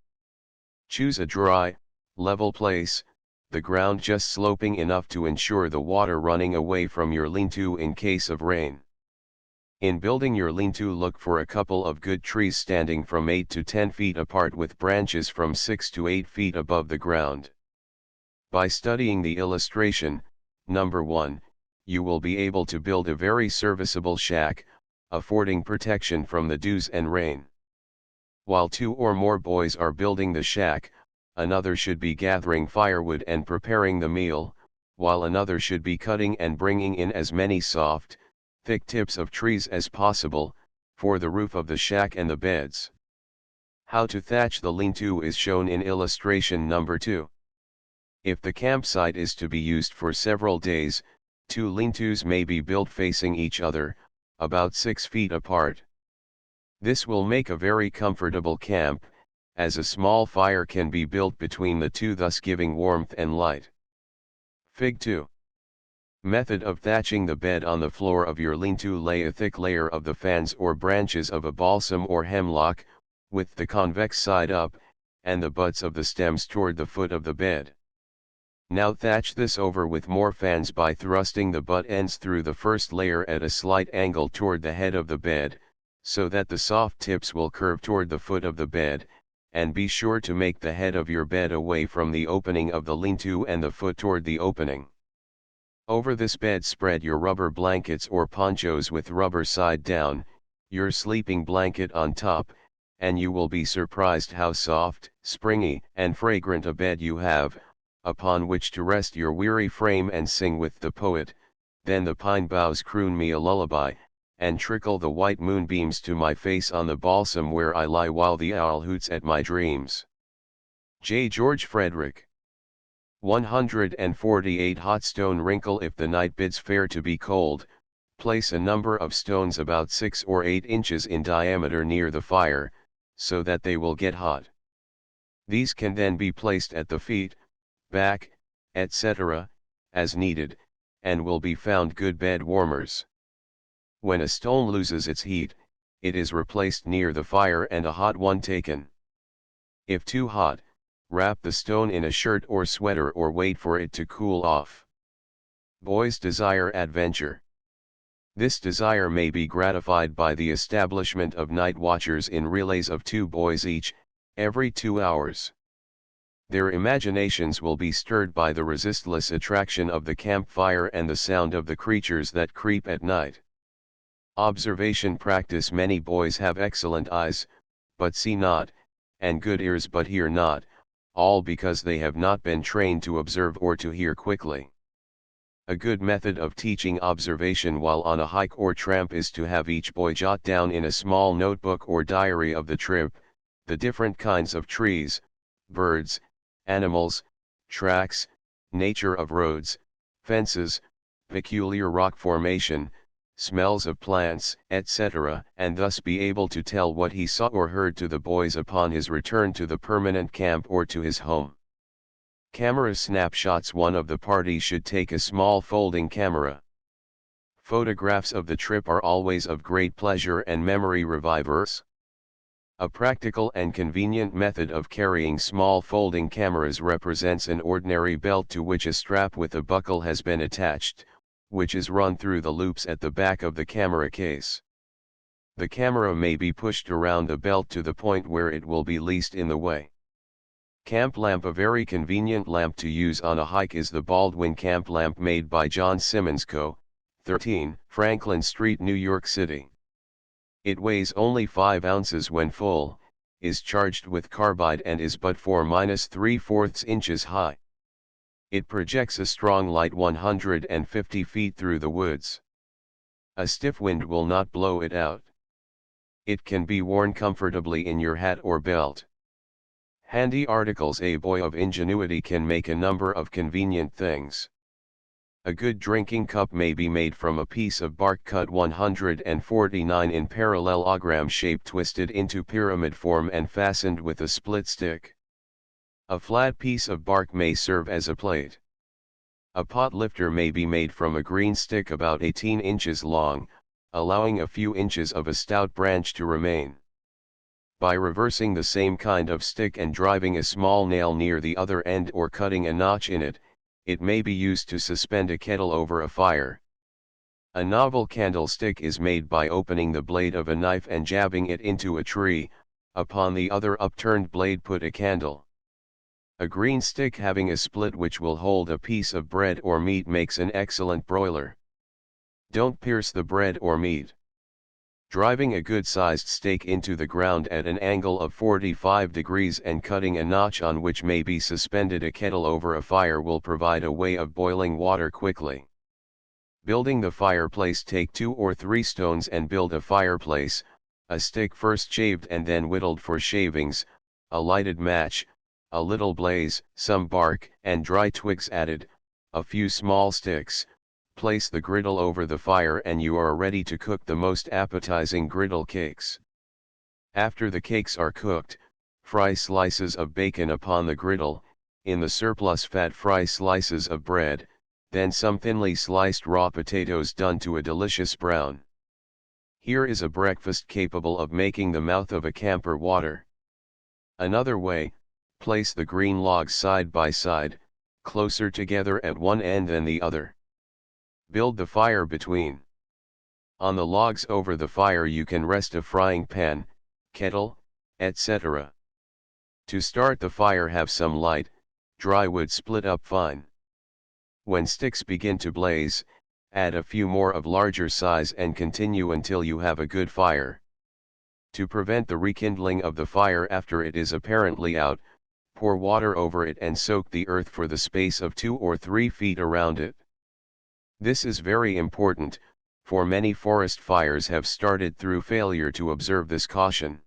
Choose a dry, level place, the ground just sloping enough to ensure the water running away from your lean-to in case of rain. In building your lean-to, look for a couple of good trees standing from 8 to 10 feet apart with branches from 6 to 8 feet above the ground. By studying the illustration, number 1, you will be able to build a very serviceable shack, affording protection from the dews and rain. While 2 or more boys are building the shack, another should be gathering firewood and preparing the meal, while another should be cutting and bringing in as many soft, thick tips of trees as possible, for the roof of the shack and the beds. How to thatch the lean-to is shown in illustration number 2. If the campsite is to be used for several days, 2 lean-tos may be built facing each other, about 6 feet apart. This will make a very comfortable camp, as a small fire can be built between the 2, thus giving warmth and light. Fig. 2. Method of thatching the bed. On the floor of your lean-to, lay a thick layer of the fans or branches of a balsam or hemlock, with the convex side up, and the butts of the stems toward the foot of the bed. Now thatch this over with more fans by thrusting the butt ends through the first layer at a slight angle toward the head of the bed, so that the soft tips will curve toward the foot of the bed, and be sure to make the head of your bed away from the opening of the lean-to and the foot toward the opening. Over this bed spread your rubber blankets or ponchos with rubber side down, your sleeping blanket on top, and you will be surprised how soft, springy, and fragrant a bed you have, upon which to rest your weary frame and sing with the poet. Then the pine boughs croon me a lullaby, and trickle the white moonbeams to my face on the balsam where I lie while the owl hoots at my dreams. J. George Frederick. 148 Hot stone wrinkle. If the night bids fair to be cold, place a number of stones about 6 or 8 inches in diameter near the fire, so that they will get hot. These can then be placed at the feet, back, etc., as needed, and will be found good bed warmers. When a stone loses its heat, it is replaced near the fire and a hot one taken. If too hot, wrap the stone in a shirt or sweater or wait for it to cool off. Boys desire adventure. This desire may be gratified by the establishment of night watchers in relays of 2 boys each, every 2 hours. Their imaginations will be stirred by the resistless attraction of the campfire and the sound of the creatures that creep at night. Observation practice. Many boys have excellent eyes, but see not, and good ears but hear not, all because they have not been trained to observe or to hear quickly. A good method of teaching observation while on a hike or tramp is to have each boy jot down in a small notebook or diary of the trip, the different kinds of trees, birds, animals, tracks, nature of roads, fences, peculiar rock formation, smells of plants, etc., and thus be able to tell what he saw or heard to the boys upon his return to the permanent camp or to his home. Camera snapshots. One of the party should take a small folding camera. Photographs of the trip are always of great pleasure and memory revivers. A practical and convenient method of carrying small folding cameras represents an ordinary belt to which a strap with a buckle has been attached, which is run through the loops at the back of the camera case. The camera may be pushed around the belt to the point where it will be least in the way. Camp lamp. A very convenient lamp to use on a hike is the Baldwin camp lamp made by John Simmons Co., 13, Franklin Street, New York City. It weighs only 5 ounces when full, is charged with carbide and is but 4-3/4 inches high. It projects a strong light 150 feet through the woods. A stiff wind will not blow it out. It can be worn comfortably in your hat or belt. Handy articles. A boy of ingenuity can make a number of convenient things. A good drinking cup may be made from a piece of bark cut 149 in parallelogram shape, twisted into pyramid form and fastened with a split stick. A flat piece of bark may serve as a plate. A pot lifter may be made from a green stick about 18 inches long, allowing a few inches of a stout branch to remain. By reversing the same kind of stick and driving a small nail near the other end or cutting a notch in it, it may be used to suspend a kettle over a fire. A novel candlestick is made by opening the blade of a knife and jabbing it into a tree. Upon the other upturned blade put a candle. A green stick having a split which will hold a piece of bread or meat makes an excellent broiler. Don't pierce the bread or meat. Driving a good-sized stake into the ground at an angle of 45 degrees and cutting a notch on which may be suspended a kettle over a fire will provide a way of boiling water quickly. Building the fireplace. Take 2 or 3 stones and build a fireplace, a stick first shaved and then whittled for shavings, a lighted match, a little blaze, some bark and dry twigs added, a few small sticks. Place the griddle over the fire and you are ready to cook the most appetizing griddle cakes. After the cakes are cooked, fry slices of bacon upon the griddle, in the surplus fat fry slices of bread, then some thinly sliced raw potatoes done to a delicious brown. Here is a breakfast capable of making the mouth of a camper water. Another way, place the green logs side by side, closer together at one end than the other. Build the fire between. On the logs over the fire you can rest a frying pan, kettle, etc. To start the fire have some light, dry wood split up fine. When sticks begin to blaze, add a few more of larger size and continue until you have a good fire. To prevent the rekindling of the fire after it is apparently out, pour water over it and soak the earth for the space of 2 or 3 feet around it. This is very important, for many forest fires have started through failure to observe this caution.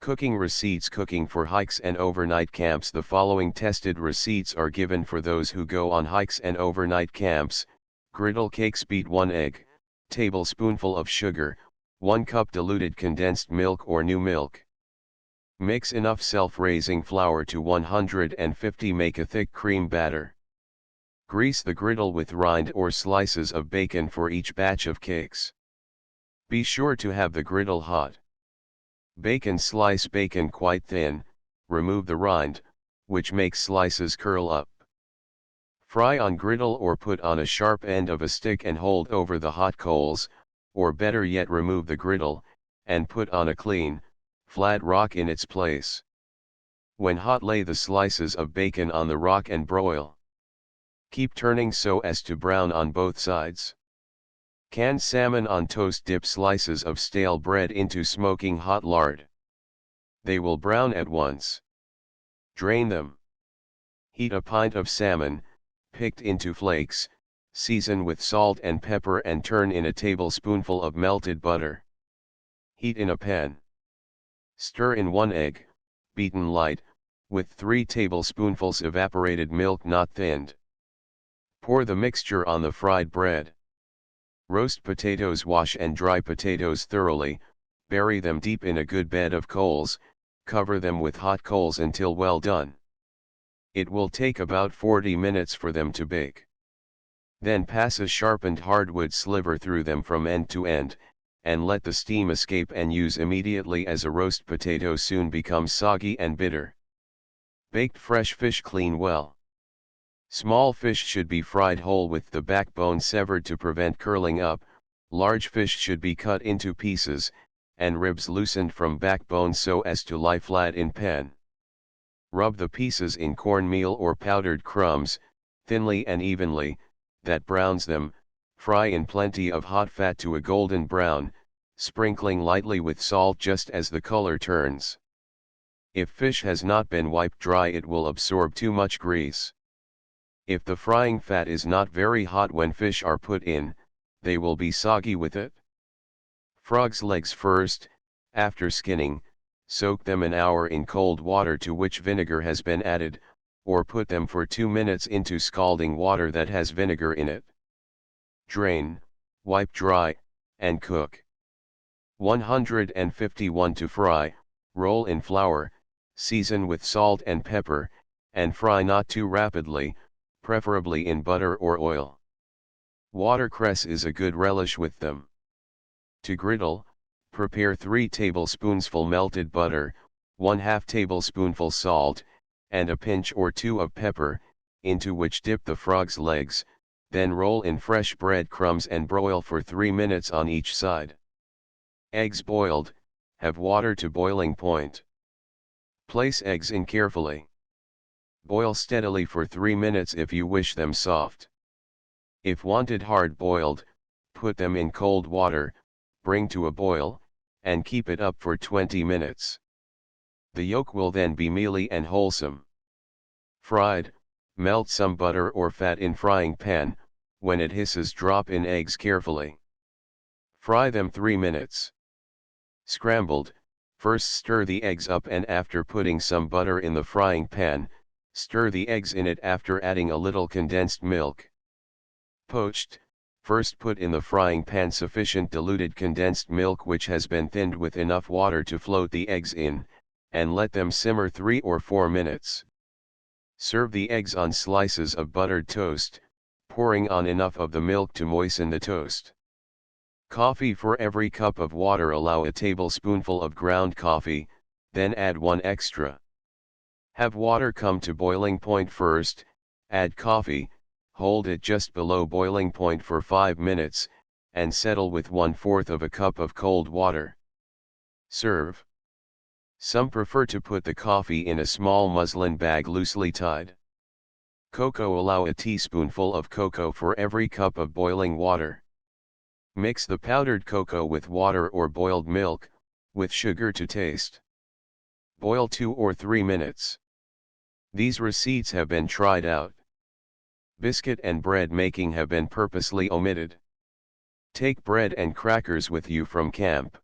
Cooking receipts. Cooking for hikes and overnight camps. The following tested receipts are given for those who go on hikes and overnight camps. Griddle cakes. Beat 1 egg, tablespoonful of sugar, 1 cup diluted condensed milk or new milk. Mix enough self-raising flour to 150. Make a thick cream batter. Grease the griddle with rind or slices of bacon for each batch of cakes. Be sure to have the griddle hot. Bacon. Slice bacon quite thin, remove the rind, which makes slices curl up. Fry on griddle or put on a sharp end of a stick and hold over the hot coals, or better yet remove the griddle, and put on a clean, flat rock in its place. When hot lay the slices of bacon on the rock and broil. Keep turning so as to brown on both sides. Canned salmon on toast. Dip slices of stale bread into smoking hot lard. They will brown at once. Drain them. Heat a pint of salmon, picked into flakes, season with salt and pepper and turn in a tablespoonful of melted butter. Heat in a pan. Stir in 1 egg, beaten light, with 3 tablespoonfuls evaporated milk not thinned. Pour the mixture on the fried bread. Roast potatoes. Wash and dry potatoes thoroughly, bury them deep in a good bed of coals, cover them with hot coals until well done. It will take about 40 minutes for them to bake. Then pass a sharpened hardwood sliver through them from end to end, and let the steam escape and use immediately, as a roast potato soon becomes soggy and bitter. Baked fresh fish. Clean well. Small fish should be fried whole with the backbone severed to prevent curling up. Large fish should be cut into pieces, and ribs loosened from backbone so as to lie flat in pan. Rub the pieces in cornmeal or powdered crumbs, thinly and evenly, that browns them. Fry in plenty of hot fat to a golden brown, sprinkling lightly with salt just as the color turns. If fish has not been wiped dry, it will absorb too much grease. If the frying fat is not very hot when fish are put in, they will be soggy with it. Frog's legs. First, after skinning, soak them an hour in cold water to which vinegar has been added, or put them for 2 minutes into scalding water that has vinegar in it. Drain, wipe dry, and cook. 151. To fry, roll in flour, season with salt and pepper, and fry not too rapidly, preferably in butter or oil. Watercress is a good relish with them. To griddle, prepare 3 tablespoonsful melted butter, 1/2 tablespoonful salt, and a pinch or 2 of pepper, into which dip the frog's legs, then roll in fresh bread crumbs and broil for 3 minutes on each side. Eggs boiled, have water to boiling point. Place eggs in carefully. Boil steadily for 3 minutes if you wish them soft. If wanted hard boiled, put them in cold water, bring to a boil, and keep it up for 20 minutes. The yolk will then be mealy and wholesome. Fried, melt some butter or fat in frying pan. When it hisses, drop in eggs carefully. Fry them 3 minutes. Scrambled, first stir the eggs up and after putting some butter in the frying pan, stir the eggs in it after adding a little condensed milk. Poached, first put in the frying pan sufficient diluted condensed milk which has been thinned with enough water to float the eggs in, and let them simmer 3 or 4 minutes. Serve the eggs on slices of buttered toast, pouring on enough of the milk to moisten the toast. Coffee. For every cup of water allow a tablespoonful of ground coffee, then add 1 extra. Have water come to boiling point first, Add coffee, hold it just below boiling point for 5 minutes, and settle with 1/4 of a cup of cold water. Serve. Some prefer to put the coffee in a small muslin bag loosely tied. Cocoa: allow a teaspoonful of cocoa for every cup of boiling water. Mix the powdered cocoa with water or boiled milk, with sugar to taste. Boil 2 or 3 minutes. These receipts have been tried out. Biscuit and bread making have been purposely omitted. Take bread and crackers with you from camp.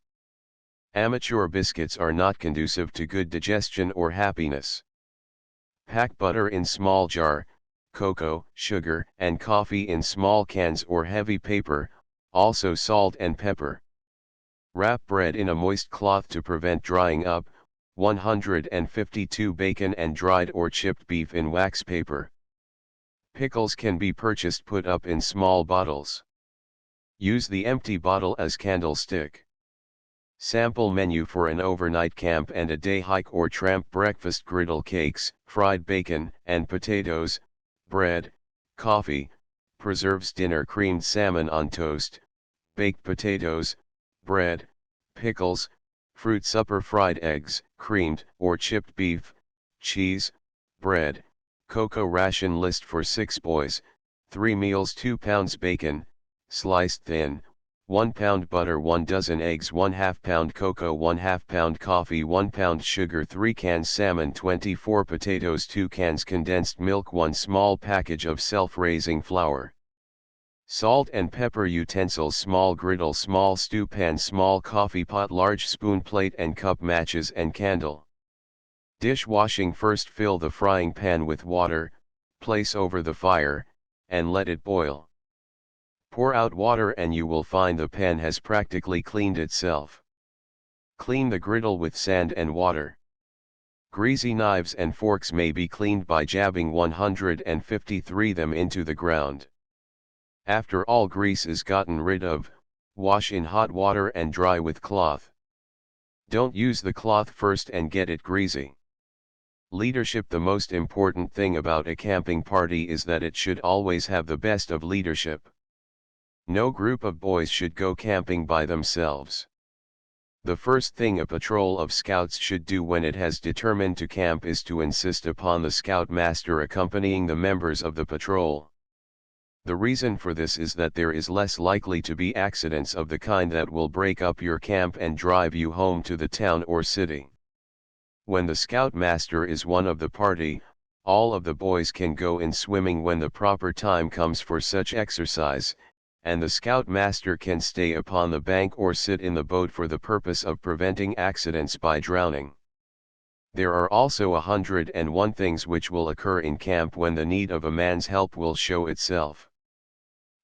Amateur biscuits are not conducive to good digestion or happiness. Pack butter in small jar, cocoa, sugar, and coffee in small cans or heavy paper, also salt and pepper. Wrap bread in a moist cloth to prevent drying up. 152 bacon and dried or chipped beef in wax paper. Pickles can be purchased put up in small bottles. Use the empty bottle as candlestick. Sample menu for an overnight camp and a day hike or tramp: breakfast: griddle cakes, fried bacon and potatoes, bread, coffee, preserves. Dinner: creamed salmon on toast, baked potatoes, bread, pickles, fruit. Supper: fried eggs, creamed or chipped beef, cheese, bread, cocoa. Ration list for 6 boys, 3 meals: 2 pounds bacon, sliced thin, 1 pound butter, 1 dozen eggs, 1/2 pound cocoa, 1/2 pound coffee, 1 pound sugar, 3 cans salmon, 24 potatoes, 2 cans condensed milk, 1 small package of self-raising flour. Salt and pepper utensils: small griddle, small stew pan, small coffee pot, large spoon, plate and cup, matches and candle. Dish washing: first fill the frying pan with water, place over the fire, and let it boil. Pour out water and you will find the pan has practically cleaned itself. Clean the griddle with sand and water. Greasy knives and forks may be cleaned by jabbing 153 them into the ground. After all grease is gotten rid of, wash in hot water and dry with cloth. Don't use the cloth first and get it greasy. Leadership: the most important thing about a camping party is that it should always have the best of leadership. No group of boys should go camping by themselves. The first thing a patrol of scouts should do when it has determined to camp is to insist upon the scout master accompanying the members of the patrol. The reason for this is that there is less likely to be accidents of the kind that will break up your camp and drive you home to the town or city. When the scout master is one of the party, all of the boys can go in swimming when the proper time comes for such exercise, and the scout master can stay upon the bank or sit in the boat for the purpose of preventing accidents by drowning. There are also 101 things which will occur in camp when the need of a man's help will show itself.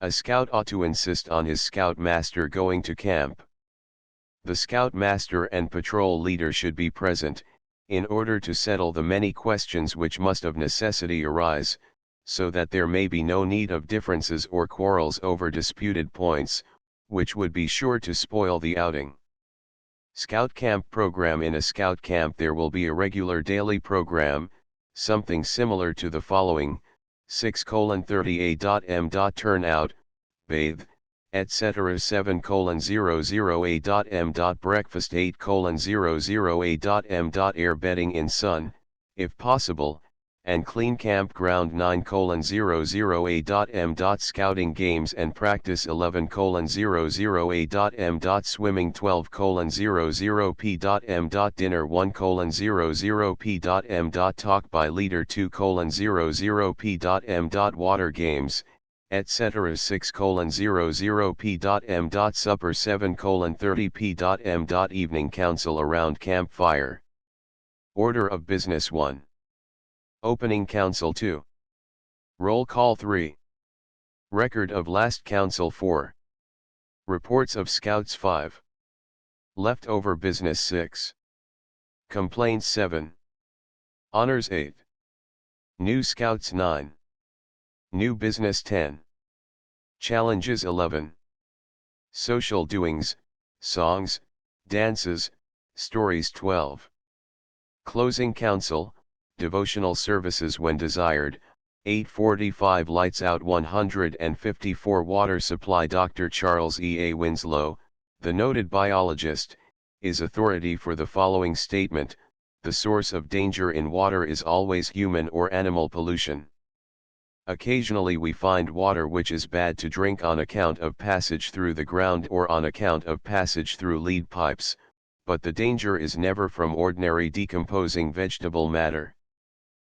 A scout ought to insist on his scout master going to camp. The scout master and patrol leader should be present, in order to settle the many questions which must of necessity arise, so that there may be no need of differences or quarrels over disputed points, which would be sure to spoil the outing. Scout camp program: in a scout camp there will be a regular daily program, something similar to the following: 6:30 a.m. Turnout, bathe, etc. 7:00 a.m. Breakfast. 8:00 a.m. Air bedding in sun, if possible, and clean campground. 9:00 a.m. Scouting games and practice. 11:00 a.m. Swimming. 12:00 p.m. Dinner. 1:00 p.m. Talk by leader. 2:00 p.m. Water games, etc. 6:00 p.m. Supper. 7:30 p.m. Evening council around campfire. Order of business: 1. Opening council. 2. Roll call. 3. Record of last council. 4. Reports of scouts. 5. Leftover business. 6. Complaints. 7. Honors. 8. New scouts. 9. New business. 10. Challenges. 11. Social doings, songs, dances, stories. 12. Closing council, devotional services when desired, 8:45 Lights out 154 Water supply. Dr. Charles E. A. Winslow, the noted biologist, is authority for the following statement: the source of danger in water is always human or animal pollution. Occasionally we find water which is bad to drink on account of passage through the ground or on account of passage through lead pipes, but the danger is never from ordinary decomposing vegetable matter.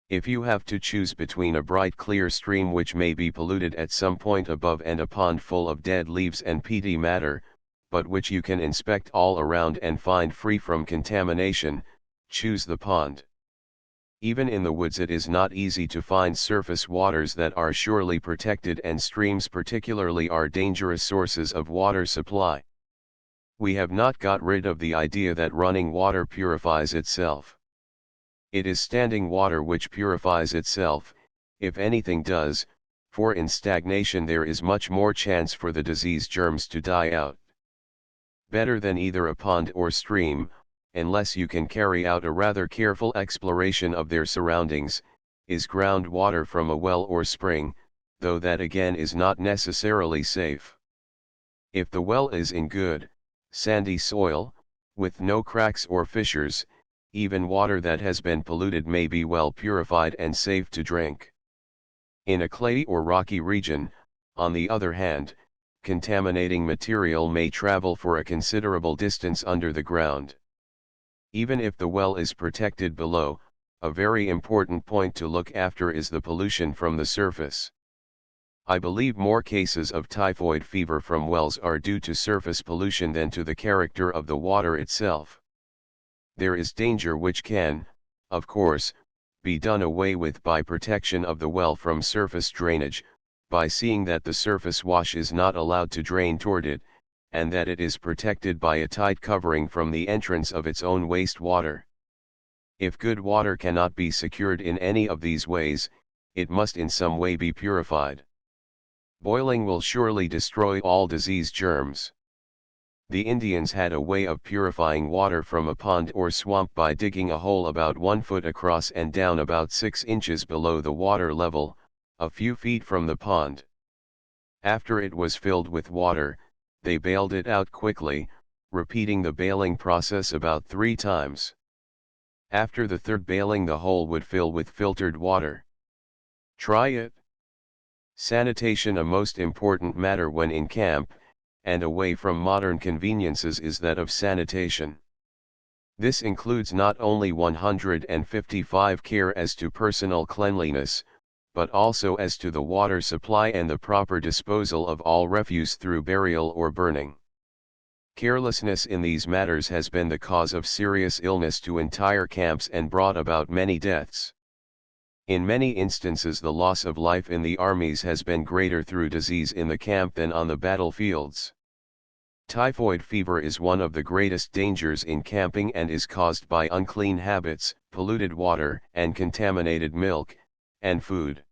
If you have to choose between a bright clear stream which may be polluted at some point above and a pond full of dead leaves and peaty matter, but which you can inspect all around and find free from contamination, choose the pond. Even in the woods it is not easy to find surface waters that are surely protected, and streams particularly are dangerous sources of water supply. We have not got rid of the idea that running water purifies itself. It is standing water which purifies itself, if anything does, for in stagnation there is much more chance for the disease germs to die out. Better than either a pond or stream, unless you can carry out a rather careful exploration of their surroundings, is groundwater from a well or spring, though that again is not necessarily safe. If the well is in good, sandy soil, with no cracks or fissures, even water that has been polluted may be well purified and safe to drink. In a clayey or rocky region, on the other hand, contaminating material may travel for a considerable distance under the ground. Even if the well is protected below, a very important point to look after is the pollution from the surface. I believe more cases of typhoid fever from wells are due to surface pollution than to the character of the water itself. There is danger which can, of course, be done away with by protection of the well from surface drainage, by seeing that the surface wash is not allowed to drain toward it, and that it is protected by a tight covering from the entrance of its own wastewater. If good water cannot be secured in any of these ways, it must in some way be purified. Boiling will surely destroy all disease germs. The Indians had a way of purifying water from a pond or swamp by digging a hole about 1 foot across and down about 6 inches below the water level, a few feet from the pond. After it was filled with water, they bailed it out quickly, repeating the bailing process about 3 times. After the third bailing the hole would fill with filtered water. Try it. Sanitation, a most important matter when in camp, and away from modern conveniences, is that of sanitation. This includes not only 155 care as to personal cleanliness, but also as to the water supply and the proper disposal of all refuse through burial or burning. Carelessness in these matters has been the cause of serious illness to entire camps and brought about many deaths. In many instances the loss of life in the armies has been greater through disease in the camp than on the battlefields. Typhoid fever is one of the greatest dangers in camping and is caused by unclean habits, polluted water, and contaminated milk and food.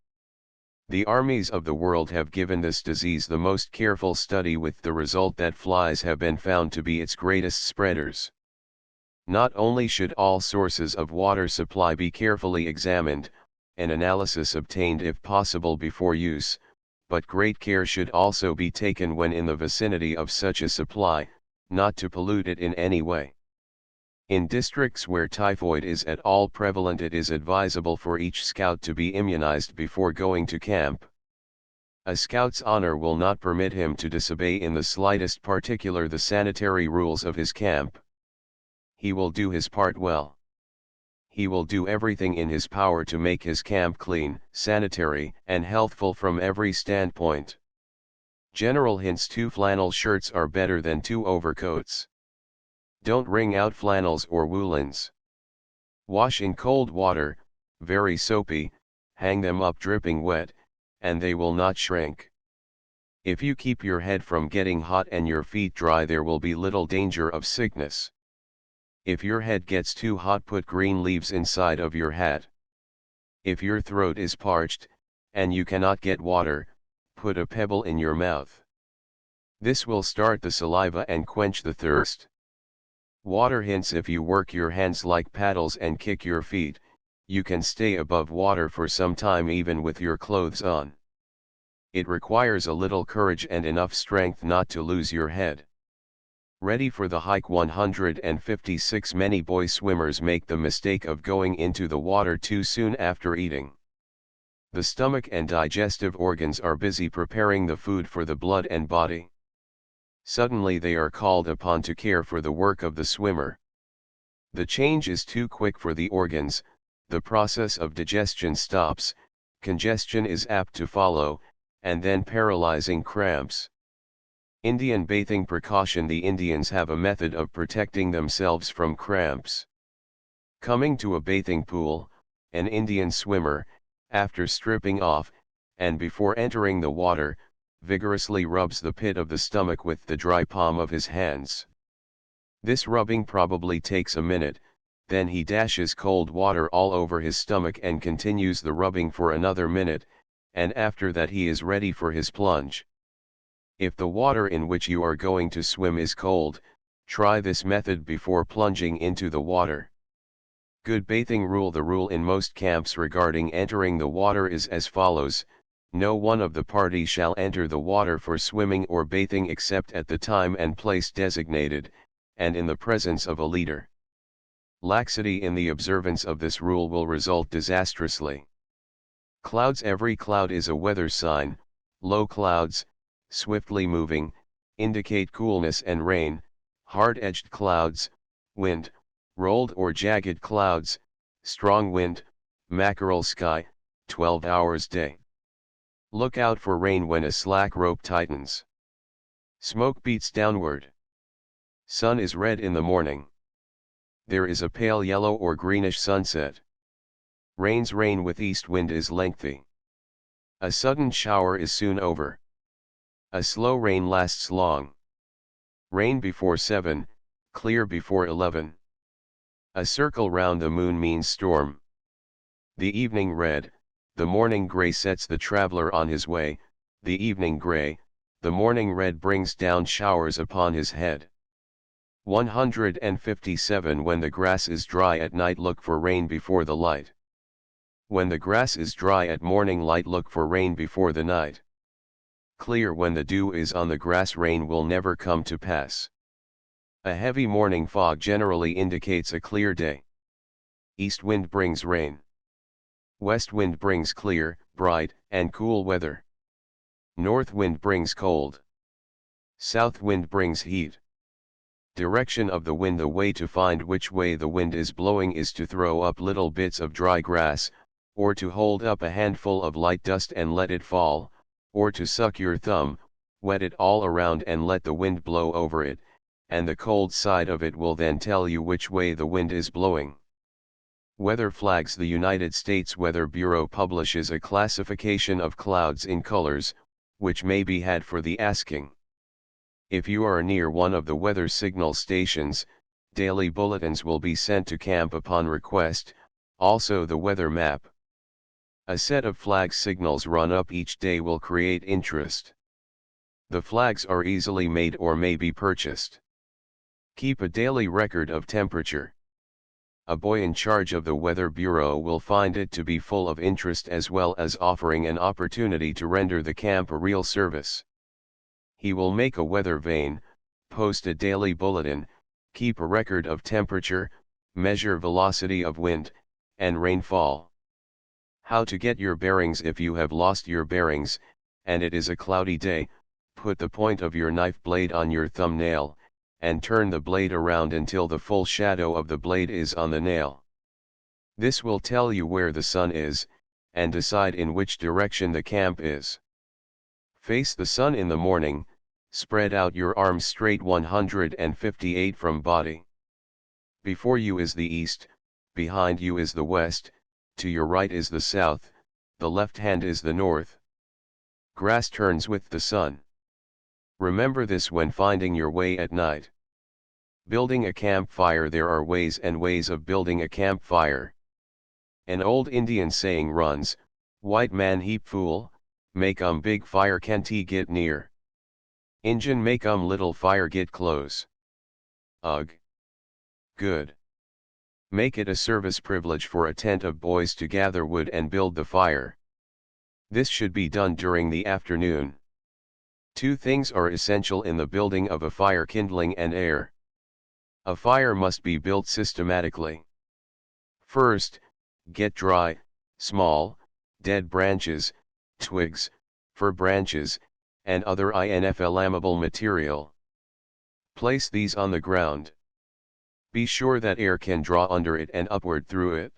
The armies of the world have given this disease the most careful study, with the result that flies have been found to be its greatest spreaders. Not only should all sources of water supply be carefully examined, an analysis obtained if possible before use, but great care should also be taken when in the vicinity of such a supply, not to pollute it in any way. In districts where typhoid is at all prevalent, it is advisable for each scout to be immunized before going to camp. A scout's honor will not permit him to disobey in the slightest particular the sanitary rules of his camp. He will do his part well. He will do everything in his power to make his camp clean, sanitary, and healthful from every standpoint. General hints: 2 flannel shirts are better than 2 overcoats. Don't wring out flannels or woolens. Wash in cold water, very soapy, hang them up dripping wet, and they will not shrink. If you keep your head from getting hot and your feet dry, there will be little danger of sickness. If your head gets too hot, put green leaves inside of your hat. If your throat is parched, and you cannot get water, put a pebble in your mouth. This will start the saliva and quench the thirst. Water hints: if you work your hands like paddles and kick your feet, you can stay above water for some time even with your clothes on. It requires a little courage and enough strength not to lose your head. Ready for the hike 156. Many boy swimmers make the mistake of going into the water too soon after eating. The stomach and digestive organs are busy preparing the food for the blood and body. Suddenly they are called upon to care for the work of the swimmer. The change is too quick for the organs, the process of digestion stops, congestion is apt to follow, and then paralyzing cramps. Indian bathing precaution. The Indians have a method of protecting themselves from cramps. Coming to a bathing pool, an Indian swimmer, after stripping off, and before entering the water, vigorously rubs the pit of the stomach with the dry palm of his hands. This rubbing probably takes a minute, then he dashes cold water all over his stomach and continues the rubbing for another minute, and after that he is ready for his plunge. If the water in which you are going to swim is cold, try this method before plunging into the water. Good bathing rule. The rule in most camps regarding entering the water is as follows: no one of the party shall enter the water for swimming or bathing except at the time and place designated, and in the presence of a leader. Laxity in the observance of this rule will result disastrously. Clouds. Every cloud is a weather sign. Low clouds, swiftly moving, indicate coolness and rain. Hard-edged clouds, wind, rolled or jagged clouds, strong wind, mackerel sky, 12 hours day. Look out for rain when a slack rope tightens. Smoke beats downward. Sun is red in the morning. There is a pale yellow or greenish sunset. Rain's rain with east wind is lengthy. A sudden shower is soon over. A slow rain lasts long. Rain before 7, clear before 11. A circle round the moon means storm. The evening red, the morning gray sets the traveler on his way. The evening gray, the morning red brings down showers upon his head. 157. When the grass is dry at night, look for rain before the light. When the grass is dry at morning light, look for rain before the night. Clear. When the dew is on the grass, rain will never come to pass. A heavy morning fog generally indicates a clear day. East wind brings rain. West wind brings clear, bright, and cool weather. North wind brings cold. South wind brings heat. Direction of the wind. The way to find which way the wind is blowing is to throw up little bits of dry grass, or to hold up a handful of light dust and let it fall, or to suck your thumb, wet it all around and let the wind blow over it, and the cold side of it will then tell you which way the wind is blowing. Weather flags. The United States Weather Bureau publishes a classification of clouds in colors, which may be had for the asking. If you are near one of the weather signal stations, daily bulletins will be sent to camp upon request, also the weather map. A set of flag signals run up each day will create interest. The flags are easily made or may be purchased. Keep a daily record of temperature. A boy in charge of the Weather Bureau will find it to be full of interest as well as offering an opportunity to render the camp a real service. He will make a weather vane, post a daily bulletin, keep a record of temperature, measure velocity of wind, and rainfall. How to get your bearings. If you have lost your bearings, and it is a cloudy day, put the point of your knife blade on your thumbnail, and turn the blade around until the full shadow of the blade is on the nail. This will tell you where the sun is, and decide in which direction the camp is. Face the sun in the morning, spread out your arms straight 158 from body. Before you is the east, behind you is the west, to your right is the south, the left hand is the north. Grass turns with the sun. Remember this when finding your way at night. Building a campfire. There are ways and ways of building a campfire. An old Indian saying runs, "White man heap fool, make big fire can't he get near. Injun make little fire get close." Ugh. Good. Make it a service privilege for a tent of boys to gather wood and build the fire. This should be done during the afternoon. Two things are essential in the building of a fire: kindling and air. A fire must be built systematically. First, get dry, small, dead branches, twigs, fir branches, and other inflammable material. Place these on the ground. Be sure that air can draw under it and upward through it.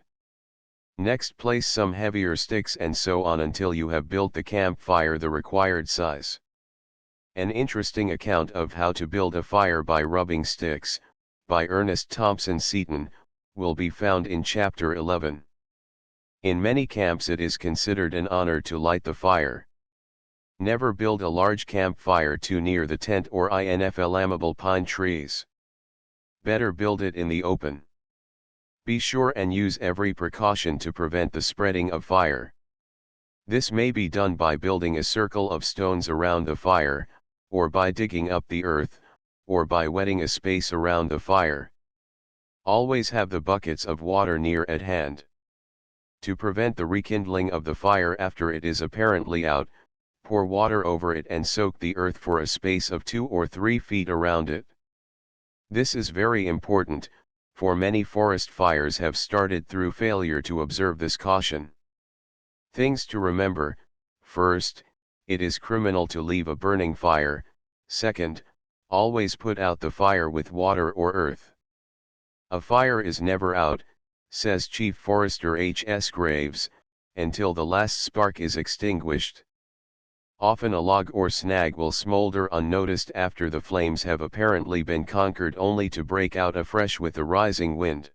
Next, place some heavier sticks and so on until you have built the campfire the required size. An interesting account of how to build a fire by rubbing sticks, by Ernest Thompson Seton, will be found in Chapter 11. In many camps it is considered an honor to light the fire. Never build a large campfire too near the tent or inflammable pine trees. Better build it in the open. Be sure and use every precaution to prevent the spreading of fire. This may be done by building a circle of stones around the fire, or by digging up the earth, or by wetting a space around the fire. Always have the buckets of water near at hand. To prevent the rekindling of the fire after it is apparently out, pour water over it and soak the earth for a space of 2 or 3 feet around it. This is very important, for many forest fires have started through failure to observe this caution. Things to remember: first, it is criminal to leave a burning fire. Second, always put out the fire with water or earth. A fire is never out, says Chief Forester H.S. Graves, until the last spark is extinguished. Often a log or snag will smolder unnoticed after the flames have apparently been conquered, only to break out afresh with the rising wind.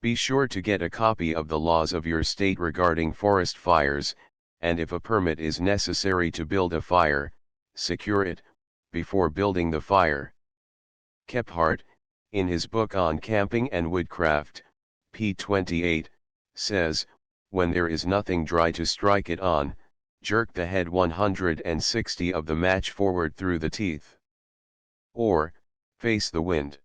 Be sure to get a copy of the laws of your state regarding forest fires, and if a permit is necessary to build a fire, secure it before building the fire. Kephart, in his book on camping and woodcraft, p. 28, says, "When there is nothing dry to strike it on, jerk the head 160 of the match forward through the teeth. Or, face the wind.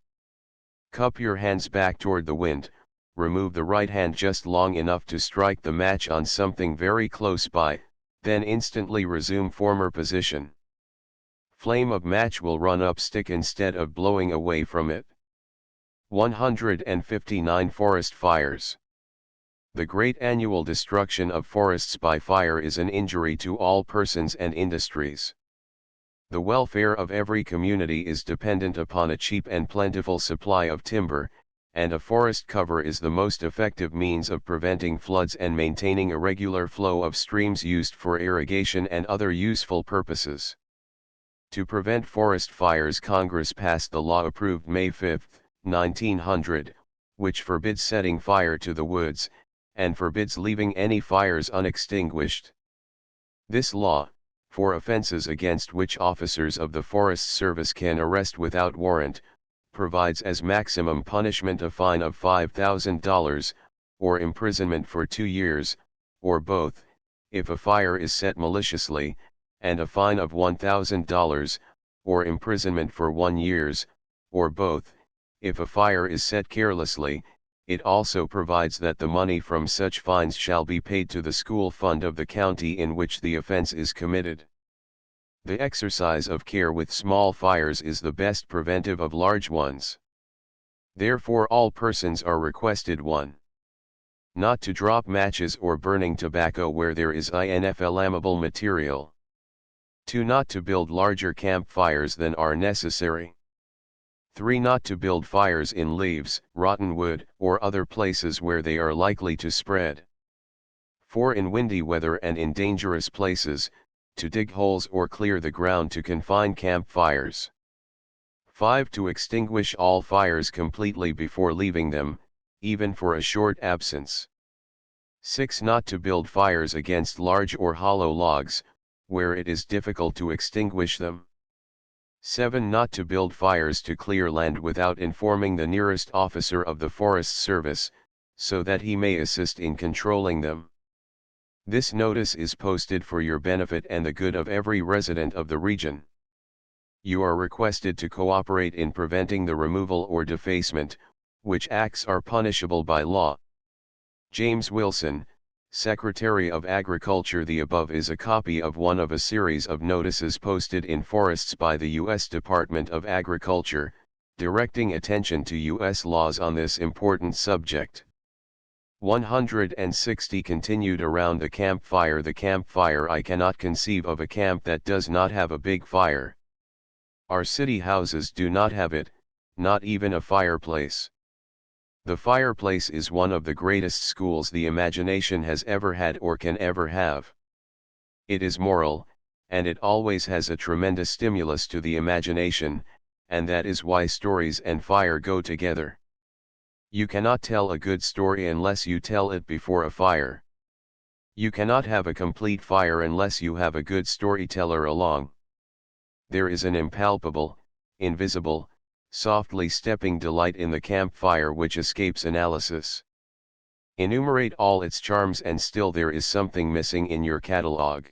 Cup your hands back toward the wind, remove the right hand just long enough to strike the match on something very close by, then instantly resume former position. Flame of match will run up stick instead of blowing away from it." 159 Forest fires. The great annual destruction of forests by fire is an injury to all persons and industries. The welfare of every community is dependent upon a cheap and plentiful supply of timber, and a forest cover is the most effective means of preventing floods and maintaining a regular flow of streams used for irrigation and other useful purposes. To prevent forest fires, Congress passed the law approved May 5, 1900, which forbids setting fire to the woods, and forbids leaving any fires unextinguished. This law, for offenses against which officers of the Forest Service can arrest without warrant, provides as maximum punishment a fine of $5,000, or imprisonment for 2 years, or both, if a fire is set maliciously, and a fine of $1,000, or imprisonment for 1 year, or both, if a fire is set carelessly. It also provides that the money from such fines shall be paid to the school fund of the county in which the offense is committed. The exercise of care with small fires is the best preventive of large ones. Therefore all persons are requested: 1. Not to drop matches or burning tobacco where there is inflammable material. 2. Not to build larger campfires than are necessary. 3. Not to build fires in leaves, rotten wood, or other places where they are likely to spread. 4. In windy weather and in dangerous places, to dig holes or clear the ground to confine campfires. 5. To extinguish all fires completely before leaving them, even for a short absence. 6. Not to build fires against large or hollow logs, where it is difficult to extinguish them. 7. Not to build fires to clear land without informing the nearest officer of the Forest Service, so that he may assist in controlling them. This notice is posted for your benefit and the good of every resident of the region. You are requested to cooperate in preventing the removal or defacement, which acts are punishable by law. James Wilson, Secretary of Agriculture. The above is a copy of one of a series of notices posted in forests by the U.S. Department of Agriculture, directing attention to U.S. laws on this important subject. 160 continued around the campfire. The campfire. I cannot conceive of a camp that does not have a big fire. Our city houses do not have it, not even a fireplace. The fireplace is one of the greatest schools the imagination has ever had or can ever have. It is moral, and it always has a tremendous stimulus to the imagination, and that is why stories and fire go together. You cannot tell a good story unless you tell it before a fire. You cannot have a complete fire unless you have a good storyteller along. There is an impalpable, invisible, softly stepping delight in the campfire which escapes analysis. Enumerate all its charms and still there is something missing in your catalog.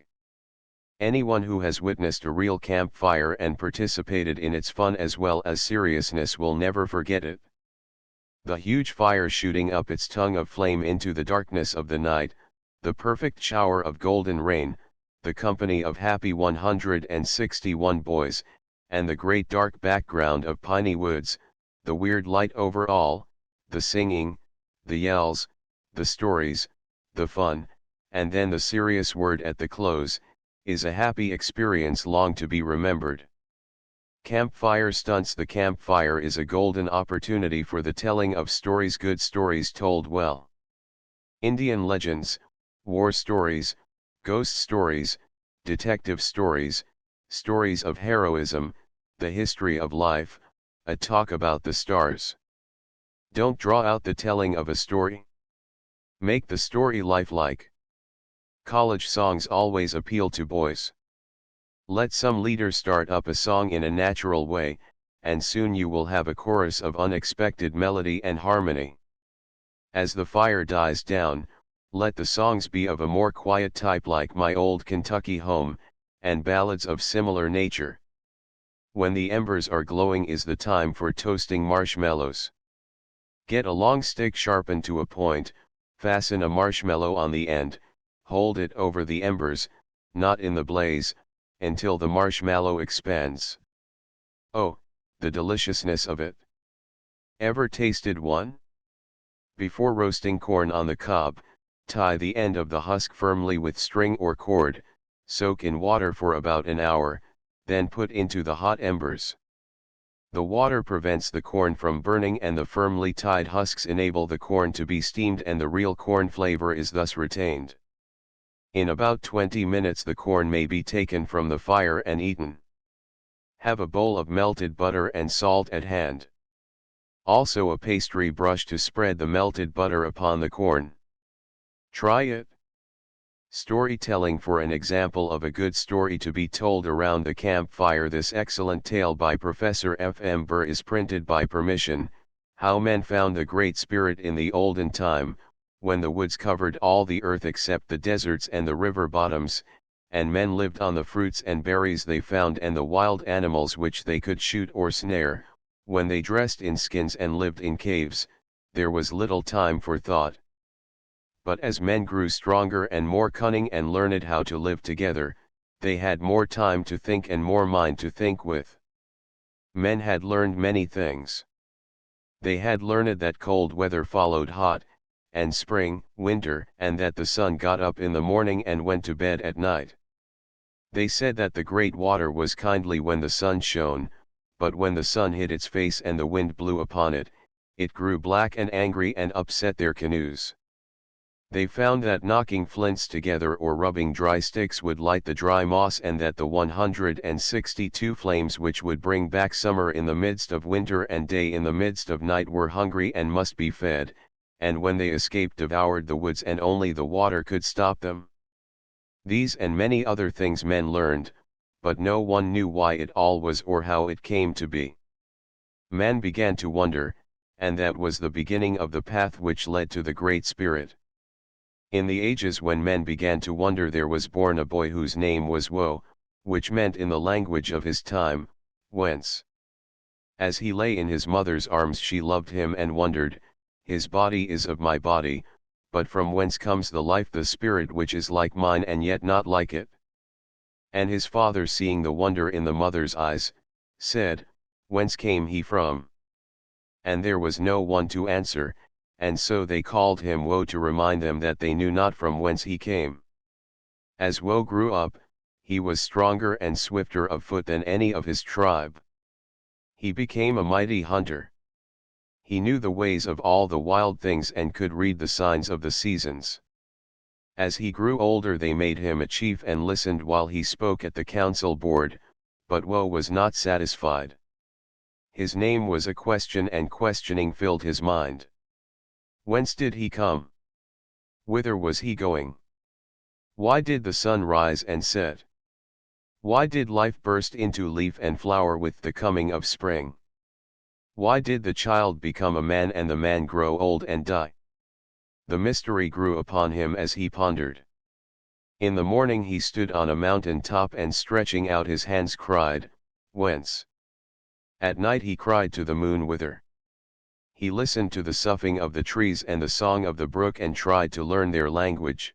Anyone who has witnessed a real campfire and participated in its fun as well as seriousness will never forget it. The huge fire shooting up its tongue of flame into the darkness of the night, the perfect shower of golden rain, the company of happy 161 boys, and the great dark background of piney woods, the weird light over all, the singing, the yells, the stories, the fun, and then the serious word at the close, is a happy experience long to be remembered. Campfire stunts. The campfire is a golden opportunity for the telling of stories, good stories told well. Indian legends, war stories, ghost stories, detective stories, stories of heroism, the history of life, a talk about the stars. Don't draw out the telling of a story. Make the story lifelike. College songs always appeal to boys. Let some leader start up a song in a natural way, and soon you will have a chorus of unexpected melody and harmony. As the fire dies down, let the songs be of a more quiet type like My Old Kentucky Home, and ballads of similar nature. When the embers are glowing is the time for toasting marshmallows. Get a long stick sharpened to a point, fasten a marshmallow on the end, hold it over the embers, not in the blaze, until the marshmallow expands. Oh, the deliciousness of it! Ever tasted one? Before roasting corn on the cob, tie the end of the husk firmly with string or cord, soak in water for about an hour, then put into the hot embers. The water prevents the corn from burning and the firmly tied husks enable the corn to be steamed and the real corn flavor is thus retained. In about 20 minutes the corn may be taken from the fire and eaten. Have a bowl of melted butter and salt at hand. Also a pastry brush to spread the melted butter upon the corn. Try it. Storytelling. For an example of a good story to be told around the campfire, this excellent tale by Professor F. M. Burr is printed by permission: How Men Found the Great Spirit in the Olden Time, when the woods covered all the earth except the deserts and the river bottoms, and men lived on the fruits and berries they found and the wild animals which they could shoot or snare. When they dressed in skins and lived in caves, there was little time for thought. But as men grew stronger and more cunning and learned how to live together, they had more time to think and more mind to think with. Men had learned many things. They had learned that cold weather followed hot, and spring, winter, and that the sun got up in the morning and went to bed at night. They said that the great water was kindly when the sun shone, but when the sun hid its face and the wind blew upon it, it grew black and angry and upset their canoes. They found that knocking flints together or rubbing dry sticks would light the dry moss, and that the 162 flames which would bring back summer in the midst of winter and day in the midst of night were hungry and must be fed, and when they escaped devoured the woods and only the water could stop them. These and many other things men learned, but no one knew why it all was or how it came to be. Man began to wonder, and that was the beginning of the path which led to the Great Spirit. In the ages when men began to wonder, there was born a boy whose name was Woe, which meant in the language of his time, whence. As he lay in his mother's arms she loved him and wondered, his body is of my body, but from whence comes the life, the spirit which is like mine and yet not like it? And his father, seeing the wonder in the mother's eyes, said, Whence came he from? And there was no one to answer, and so they called him Woe, to remind them that they knew not from whence he came. As Woe grew up, he was stronger and swifter of foot than any of his tribe. He became a mighty hunter. He knew the ways of all the wild things and could read the signs of the seasons. As he grew older they made him a chief and listened while he spoke at the council board, but Woe was not satisfied. His name was a question, and questioning filled his mind. Whence did he come? Whither was he going? Why did the sun rise and set? Why did life burst into leaf and flower with the coming of spring? Why did the child become a man and the man grow old and die? The mystery grew upon him as he pondered. In the morning he stood on a mountain top and stretching out his hands cried, Whence? At night he cried to the moon, Whither? He listened to the soughing of the trees and the song of the brook and tried to learn their language.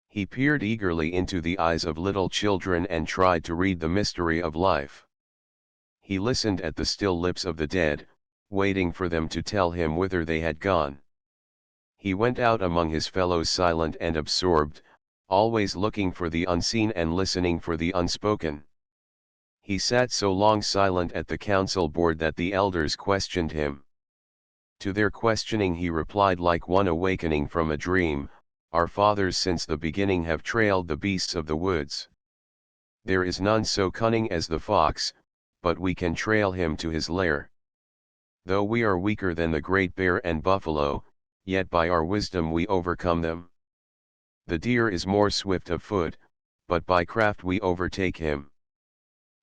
He peered eagerly into the eyes of little children and tried to read the mystery of life. He listened at the still lips of the dead, waiting for them to tell him whither they had gone. He went out among his fellows silent and absorbed, always looking for the unseen and listening for the unspoken. He sat so long silent at the council board that the elders questioned him. To their questioning he replied like one awakening from a dream, Our fathers since the beginning have trailed the beasts of the woods. There is none so cunning as the fox, but we can trail him to his lair. Though we are weaker than the great bear and buffalo, yet by our wisdom we overcome them. The deer is more swift of foot, but by craft we overtake him.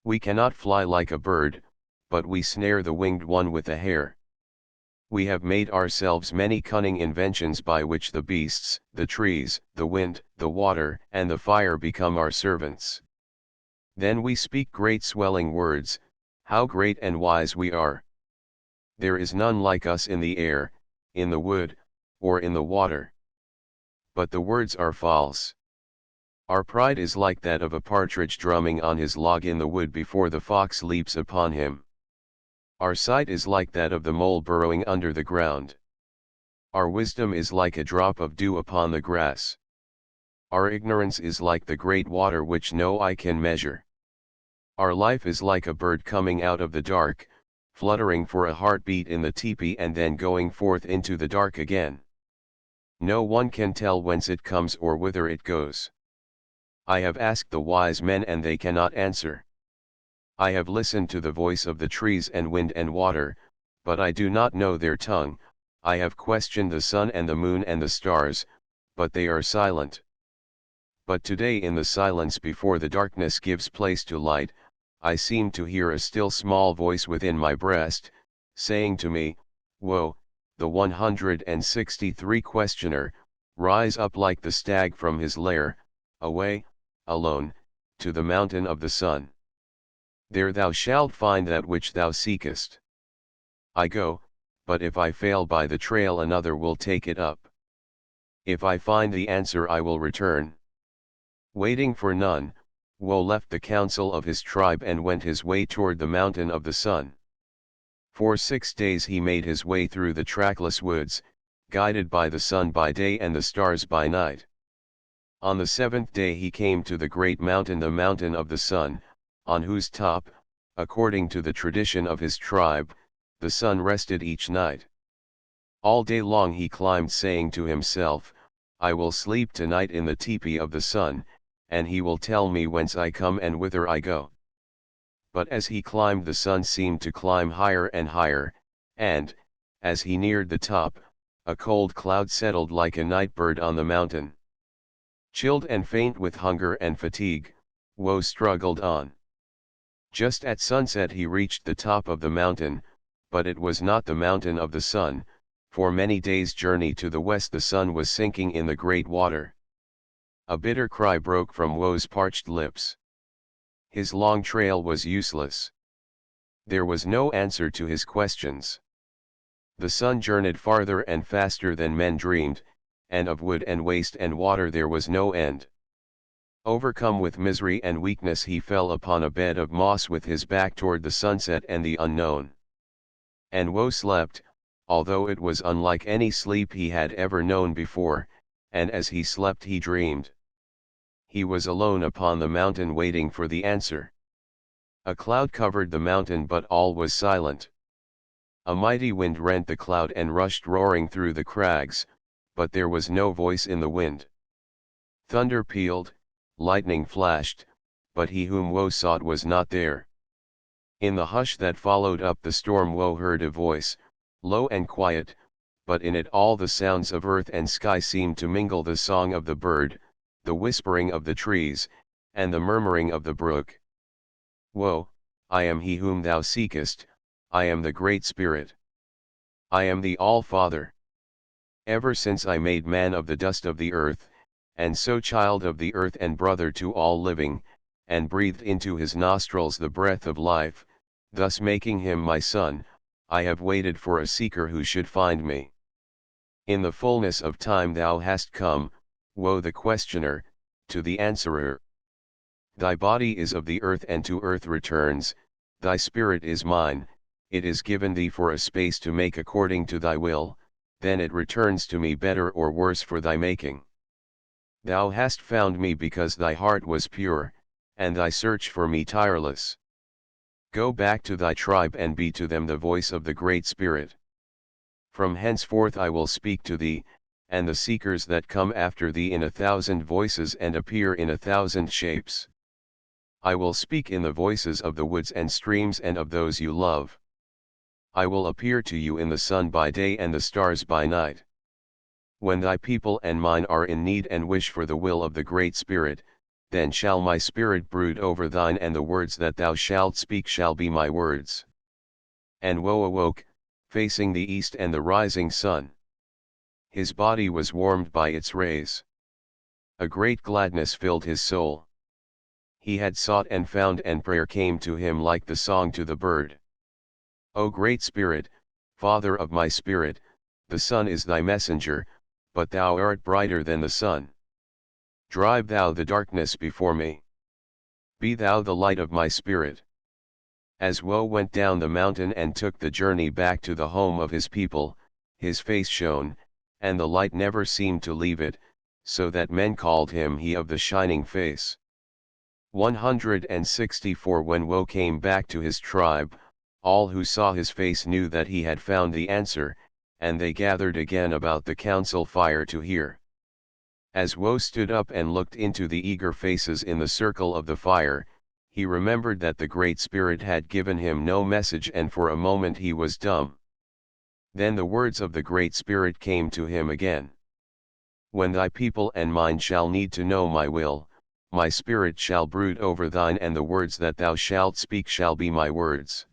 We cannot fly like a bird, but we snare the winged one with a hair. We have made ourselves many cunning inventions by which the beasts, the trees, the wind, the water, and the fire become our servants. Then we speak great swelling words, how great and wise we are. There is none like us in the air, in the wood, or in the water. But the words are false. Our pride is like that of a partridge drumming on his log in the wood before the fox leaps upon him. Our sight is like that of the mole burrowing under the ground. Our wisdom is like a drop of dew upon the grass. Our ignorance is like the great water which no eye can measure. Our life is like a bird coming out of the dark, fluttering for a heartbeat in the teepee and then going forth into the dark again. No one can tell whence it comes or whither it goes. I have asked the wise men and they cannot answer. I have listened to the voice of the trees and wind and water, but I do not know their tongue. I have questioned the sun and the moon and the stars, but they are silent. But today in the silence before the darkness gives place to light, I seem to hear a still small voice within my breast, saying to me, Woe, the 163 questioner, rise up like the stag from his lair, away, alone, to the mountain of the sun. There thou shalt find that which thou seekest. I go, but if I fail by the trail another will take it up. If I find the answer I will return. Waiting for none, Woe left the council of his tribe and went his way toward the mountain of the sun. For 6 days he made his way through the trackless woods, guided by the sun by day and the stars by night. On the 7th day he came to the great mountain, the mountain of the sun, on whose top, according to the tradition of his tribe, the sun rested each night. All day long he climbed, saying to himself, I will sleep tonight in the teepee of the sun, and he will tell me whence I come and whither I go. But as he climbed the sun seemed to climb higher and higher, and, as he neared the top, a cold cloud settled like a night bird on the mountain. Chilled and faint with hunger and fatigue, Woe struggled on. Just at sunset he reached the top of the mountain, but it was not the mountain of the sun. For many days' journey to the west the sun was sinking in the great water. A bitter cry broke from Woe's parched lips. His long trail was useless. There was no answer to his questions. The sun journeyed farther and faster than men dreamed, and of wood and waste and water there was no end. Overcome with misery and weakness he fell upon a bed of moss with his back toward the sunset and the unknown. And Woe slept, although it was unlike any sleep he had ever known before, and as he slept he dreamed. He was alone upon the mountain waiting for the answer. A cloud covered the mountain but all was silent. A mighty wind rent the cloud and rushed roaring through the crags, but there was no voice in the wind. Thunder pealed, lightning flashed, but he whom Woe sought was not there. In the hush that followed up the storm Woe heard a voice, low and quiet, but in it all the sounds of earth and sky seemed to mingle, the song of the bird, the whispering of the trees, and the murmuring of the brook. Woe, I am he whom thou seekest, I am the Great Spirit. I am the All-Father. Ever since I made man of the dust of the earth, and so child of the earth and brother to all living, and breathed into his nostrils the breath of life, thus making him my son, I have waited for a seeker who should find me. In the fullness of time thou hast come, Woe the questioner, to the answerer. Thy body is of the earth and to earth returns, thy spirit is mine, it is given thee for a space to make according to thy will, then it returns to me better or worse for thy making. Thou hast found me because thy heart was pure, and thy search for me tireless. Go back to thy tribe and be to them the voice of the Great Spirit. From henceforth I will speak to thee, and the seekers that come after thee in 1,000 voices and appear in 1,000 shapes. I will speak in the voices of the woods and streams and of those you love. I will appear to you in the sun by day and the stars by night. When thy people and mine are in need and wish for the will of the Great Spirit, then shall my spirit brood over thine, and the words that thou shalt speak shall be my words. And Woe awoke, facing the east and the rising sun. His body was warmed by its rays. A great gladness filled his soul. He had sought and found, and prayer came to him like the song to the bird. O Great Spirit, Father of my spirit, the sun is thy messenger, but thou art brighter than the sun. Drive thou the darkness before me. Be thou the light of my spirit. As Woe went down the mountain and took the journey back to the home of his people, his face shone, and the light never seemed to leave it, so that men called him he of the shining face. 164 When Woe came back to his tribe, all who saw his face knew that he had found the answer, and they gathered again about the council fire to hear. As Woe stood up and looked into the eager faces in the circle of the fire, he remembered that the Great Spirit had given him no message, and for a moment he was dumb. Then the words of the Great Spirit came to him again. When thy people and mine shall need to know my will, my spirit shall brood over thine, and the words that thou shalt speak shall be my words.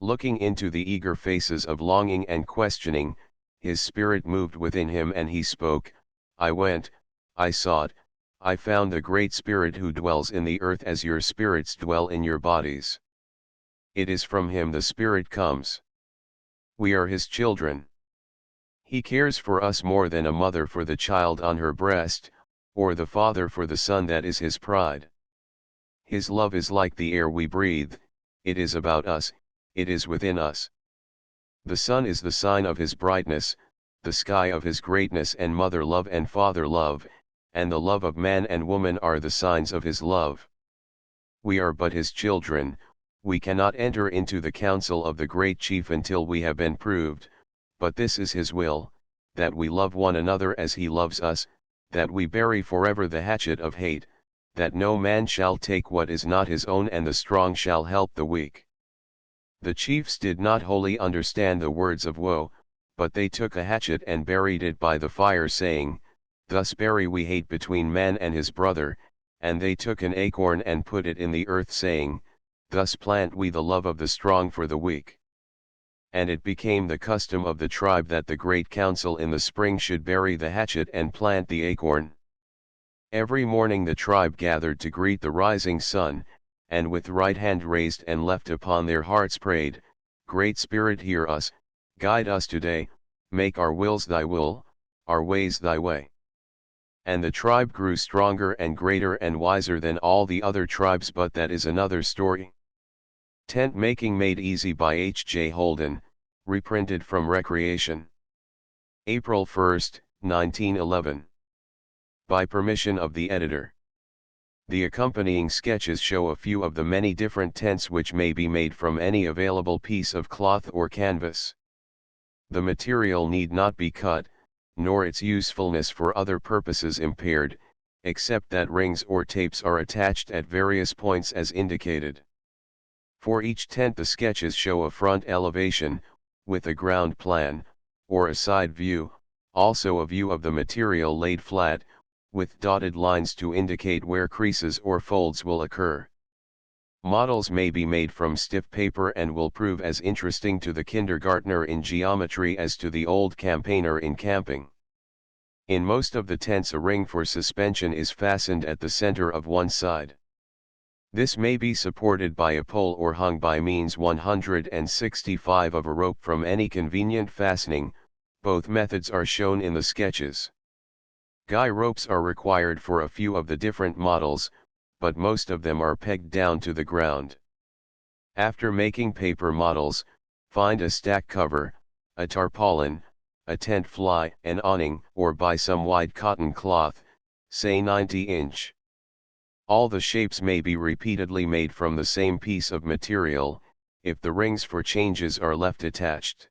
Looking into the eager faces of longing and questioning, his spirit moved within him and he spoke, I went, I sought, I found the Great Spirit who dwells in the earth as your spirits dwell in your bodies. It is from him the Spirit comes. We are his children. He cares for us more than a mother for the child on her breast, or the father for the son that is his pride. His love is like the air we breathe, it is about us, it is within us. The sun is the sign of his brightness, the sky of his greatness, and mother love and father love, and the love of man and woman are the signs of his love. We are but his children, we cannot enter into the council of the great chief until we have been proved, but this is his will, that we love one another as he loves us, that we bury forever the hatchet of hate, that no man shall take what is not his own, and the strong shall help the weak. The chiefs did not wholly understand the words of Woe, but they took a hatchet and buried it by the fire, saying, Thus bury we hate between man and his brother, and they took an acorn and put it in the earth, saying, Thus plant we the love of the strong for the weak. And it became the custom of the tribe that the great council in the spring should bury the hatchet and plant the acorn. Every morning the tribe gathered to greet the rising sun, and with right hand raised and left upon their hearts prayed, Great Spirit, hear us, guide us today, make our wills thy will, our ways thy way. And the tribe grew stronger and greater and wiser than all the other tribes, but that is another story. Tent Making Made Easy by H. J. Holden, reprinted from Recreation. April 1, 1911. By permission of the editor. The accompanying sketches show a few of the many different tents which may be made from any available piece of cloth or canvas. The material need not be cut, nor its usefulness for other purposes impaired, except that rings or tapes are attached at various points as indicated. For each tent the sketches show a front elevation, with a ground plan, or a side view, also a view of the material laid flat, with dotted lines to indicate where creases or folds will occur. Models may be made from stiff paper and will prove as interesting to the kindergartner in geometry as to the old campaigner in camping. In most of the tents a ring for suspension is fastened at the center of one side. This may be supported by a pole or hung by means 165 of a rope from any convenient fastening. Both methods are shown in the sketches. Guy ropes are required for a few of the different models, but most of them are pegged down to the ground. After making paper models, find a stack cover, a tarpaulin, a tent fly, an awning, or buy some wide cotton cloth, say 90-inch. All the shapes may be repeatedly made from the same piece of material, if the rings for changes are left attached.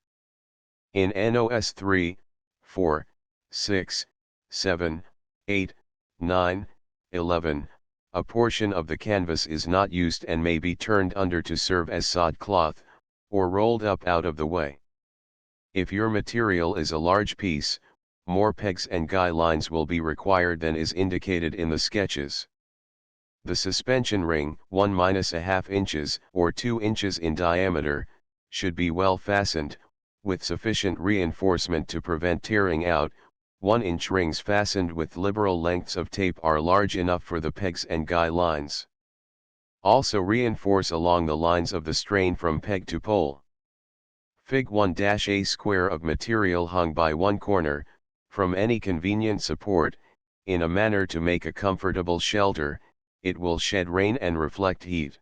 In NOS 3, 4, 6, 7, 8, 9, 11, a portion of the canvas is not used and may be turned under to serve as sod cloth, or rolled up out of the way. If your material is a large piece, more pegs and guy lines will be required than is indicated in the sketches. The suspension ring, 1-1/2 inches or 2 inches in diameter, should be well fastened, with sufficient reinforcement to prevent tearing out. 1-inch rings fastened with liberal lengths of tape are large enough for the pegs and guy lines. Also reinforce along the lines of the strain from peg to pole. Fig 1-A square of material hung by one corner, from any convenient support, in a manner to make a comfortable shelter. It will shed rain and reflect heat.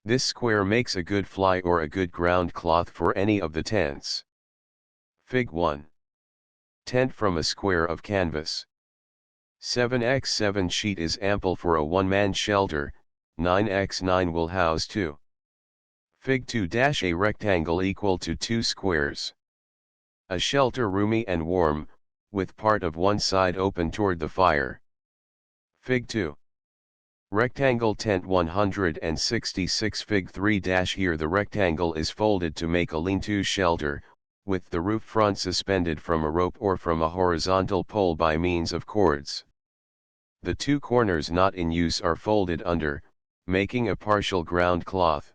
This square makes a good fly or a good ground cloth for any of the tents. Fig 1. Tent from a square of canvas. 7x7 sheet is ample for a one-man shelter, 9x9 will house two. Fig 2-A rectangle equal to 2 squares. A shelter roomy and warm, with part of one side open toward the fire. Fig 2. Rectangle tent 166. Fig 3. Here the rectangle is folded to make a lean-to shelter, with the roof front suspended from a rope or from a horizontal pole by means of cords. The two corners not in use are folded under, making a partial ground cloth.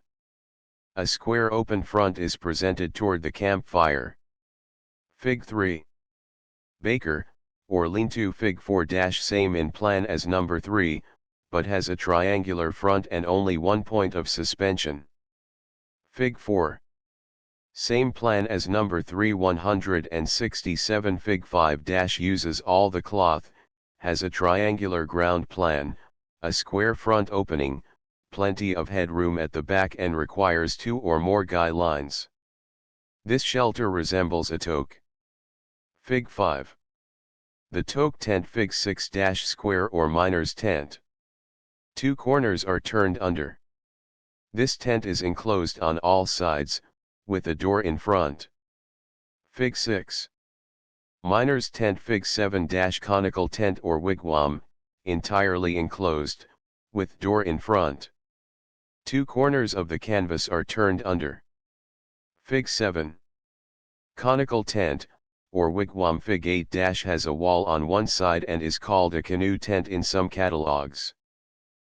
A square open front is presented toward the campfire. Fig 3. Baker, or lean-to. Fig 4. Same in plan as number 3, but has a triangular front and only one point of suspension. Fig 4. Same plan as number 3. 167. Fig 5. Uses all the cloth, has a triangular ground plan, a square front opening, plenty of headroom at the back and requires 2 or more guy lines. This shelter resembles a toque. Fig 5. The toque tent. Fig 6. Square or miner's tent. 2 corners are turned under. This tent is enclosed on all sides, with a door in front. Fig 6. Miner's tent. Fig 7. Conical tent or wigwam, entirely enclosed, with door in front. 2 corners of the canvas are turned under. Fig 7. Conical tent, or wigwam. Fig 8. Has a wall on one side and is called a canoe tent in some catalogs.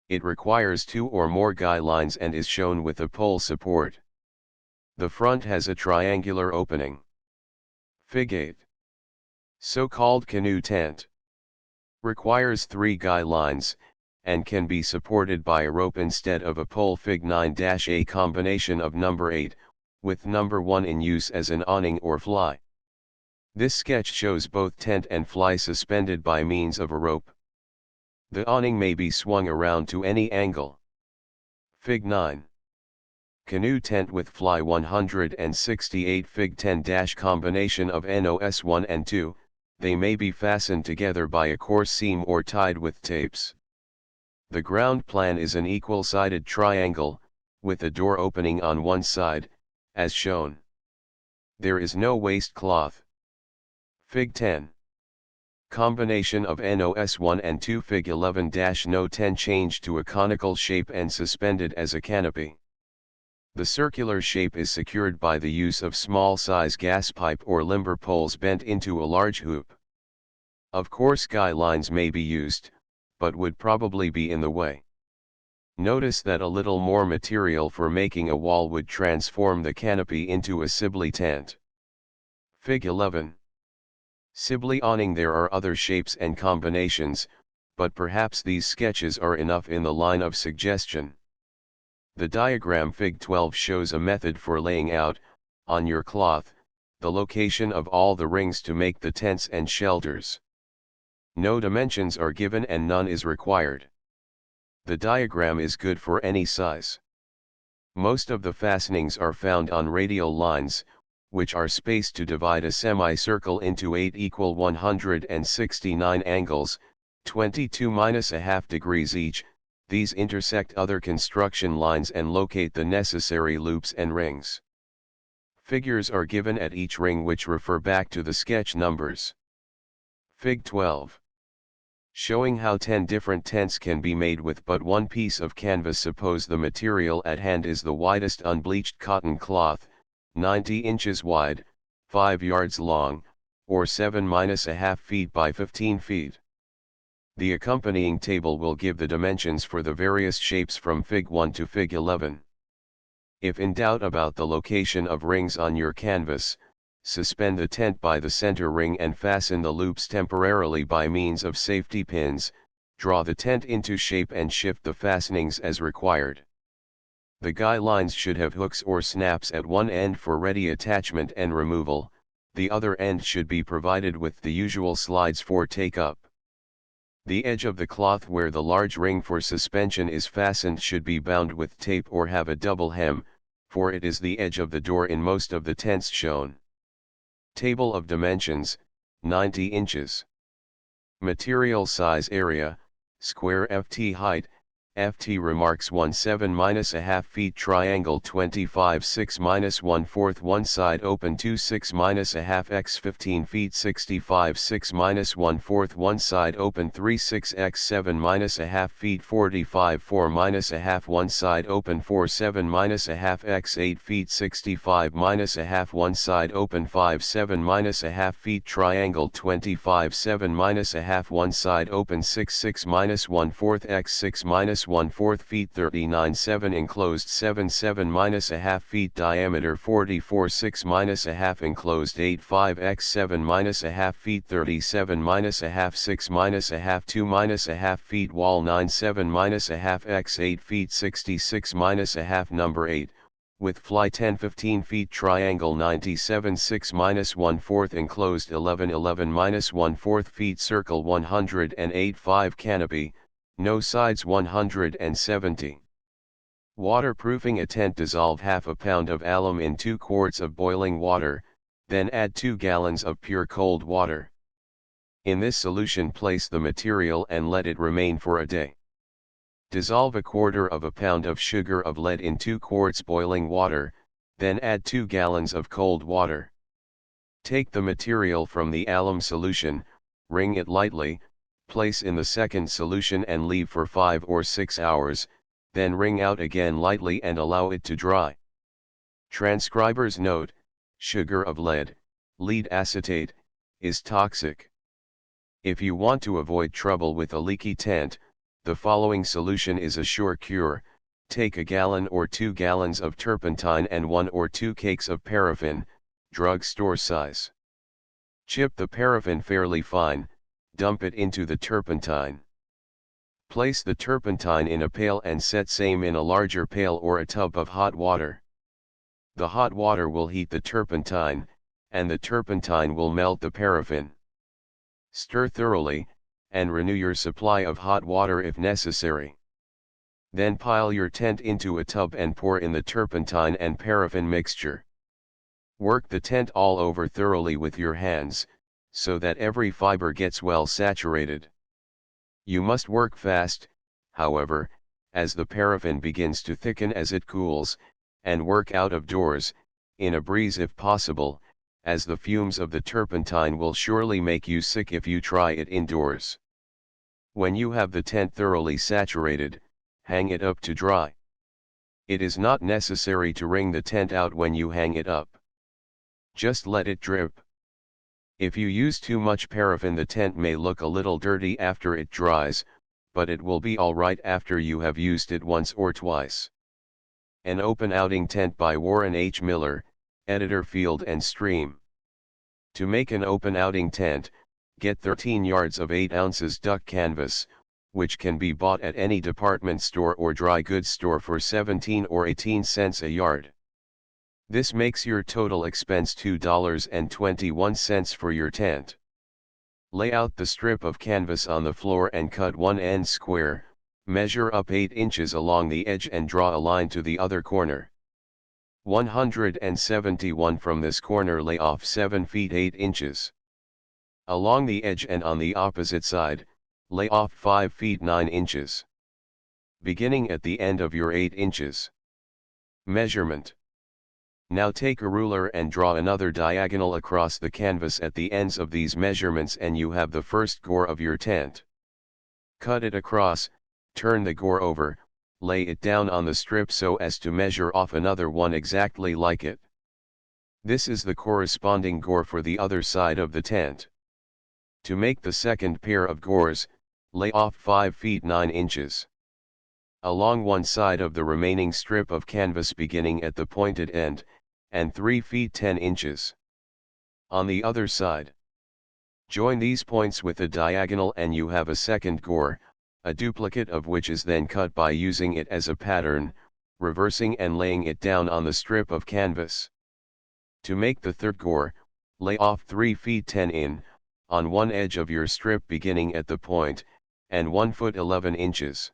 It requires 2 or more guy lines and is shown with a pole support. The front has a triangular opening. Fig 8. So-called canoe tent. Requires 3 guy lines, and can be supported by a rope instead of a pole. Fig 9-A combination of number 8, with number 1 in use as an awning or fly. This sketch shows both tent and fly suspended by means of a rope. The awning may be swung around to any angle. Fig 9. Canoe tent with fly 168. Fig 10- combination of NOS 1 and 2, they may be fastened together by a coarse seam or tied with tapes. The ground plan is an equal-sided triangle, with a door opening on one side, as shown. There is no waste cloth. Fig 10. Combination of NOS 1 and 2. Fig 11-No 10 changed to a conical shape and suspended as a canopy. The circular shape is secured by the use of small-size gas pipe or limber poles bent into a large hoop. Of course, guy lines may be used, but would probably be in the way. Notice that a little more material for making a wall would transform the canopy into a Sibley tent. Fig 11. Sibley awning. There are other shapes and combinations, but perhaps these sketches are enough in the line of suggestion. The diagram Fig 12 shows a method for laying out, on your cloth, the location of all the rings to make the tents and shelters. No dimensions are given and none is required. The diagram is good for any size. Most of the fastenings are found on radial lines, which are spaced to divide a semicircle into 8 equal 169 angles, 22½ degrees each. These intersect other construction lines and locate the necessary loops and rings. Figures are given at each ring which refer back to the sketch numbers. Fig 12. Showing how 10 different tents can be made with but one piece of canvas. Suppose the material at hand is the widest unbleached cotton cloth, 90 inches wide, 5 yards long, or 7½ feet by 15 feet. The accompanying table will give the dimensions for the various shapes from Fig 1 to Fig 11. If in doubt about the location of rings on your canvas, suspend the tent by the center ring and fasten the loops temporarily by means of safety pins. Draw the tent into shape and shift the fastenings as required. The guy lines should have hooks or snaps at one end for ready attachment and removal. The other end should be provided with the usual slides for take-up. The edge of the cloth where the large ring for suspension is fastened should be bound with tape or have a double hem, for it is the edge of the door in most of the tents shown. Table of dimensions, 90 inches. Material size area, square ft height, ft remarks 17½ feet triangle 25 6 1/4 one side open 26½ x 15 feet 65 6 1/4 one side open 36 x 7½ feet 45 4½ one side open 47½ x 8 feet 65½ one side open 5 7½ feet triangle 25 7½ one side open 6 6 1/4 x 6 1/4 feet 39 7 enclosed 7 7½ feet diameter 44 6 1/2 enclosed 8 5 x 7½ feet 37 1/2 6 1/2 2 1/2 feet wall 9 7 1/2 x 8 feet 66 1/2 number 8, with fly 10 15 feet triangle 97 6 1/4 enclosed 11 11 1/4 feet circle 108 5 canopy, no sides 170. Waterproofing a tent. Dissolve half a pound of alum in 2 quarts of boiling water, then add 2 gallons of pure cold water. In this solution place the material and let it remain for a day. Dissolve 1/4 pound of sugar of lead in 2 quarts boiling water, then add 2 gallons of cold water. Take the material from the alum solution, wring it lightly, place in the second solution and leave for 5 or 6 hours, then wring out again lightly and allow it to dry. Transcriber's note: sugar of lead, lead acetate, is toxic. If you want to avoid trouble with a leaky tent, the following solution is a sure cure. Take a gallon or 2 gallons of turpentine and 1 or 2 cakes of paraffin, drugstore size. Chip the paraffin fairly fine, dump it into the turpentine. Place the turpentine in a pail and set same in a larger pail or a tub of hot water. The hot water will heat the turpentine, and the turpentine will melt the paraffin. Stir thoroughly, and renew your supply of hot water if necessary. Then pile your tent into a tub and pour in the turpentine and paraffin mixture. Work the tent all over thoroughly with your hands, so that every fiber gets well saturated. You must work fast, however, as the paraffin begins to thicken as it cools, and work out of doors, in a breeze if possible, as the fumes of the turpentine will surely make you sick if you try it indoors. When you have the tent thoroughly saturated, hang it up to dry. It is not necessary to wring the tent out when you hang it up. Just let it drip. If you use too much paraffin, the tent may look a little dirty after it dries, but it will be alright after you have used it once or twice. An Open Outing Tent by Warren H. Miller, Editor Field and Stream. To make an open outing tent, get 13 yards of 8 ounces duck canvas, which can be bought at any department store or dry goods store for 17 or 18 cents a yard. This makes your total expense $2.21 for your tent. Lay out the strip of canvas on the floor and cut one end square, measure up 8 inches along the edge and draw a line to the other corner. 171 from this corner, lay off 7 feet 8 inches. Along the edge and on the opposite side, lay off 5 feet 9 inches. Beginning at the end of your 8 inches. Measurement. Now take a ruler and draw another diagonal across the canvas at the ends of these measurements and you have the first gore of your tent. Cut it across, turn the gore over, lay it down on the strip so as to measure off another one exactly like it. This is the corresponding gore for the other side of the tent. To make the second pair of gores, lay off 5 feet 9 inches. Along one side of the remaining strip of canvas beginning at the pointed end, and 3 feet 10 inches. On the other side. Join these points with a diagonal and you have a second gore, a duplicate of which is then cut by using it as a pattern, reversing and laying it down on the strip of canvas. To make the third gore, lay off 3 feet 10 in, on one edge of your strip beginning at the point, and 1 foot 11 inches.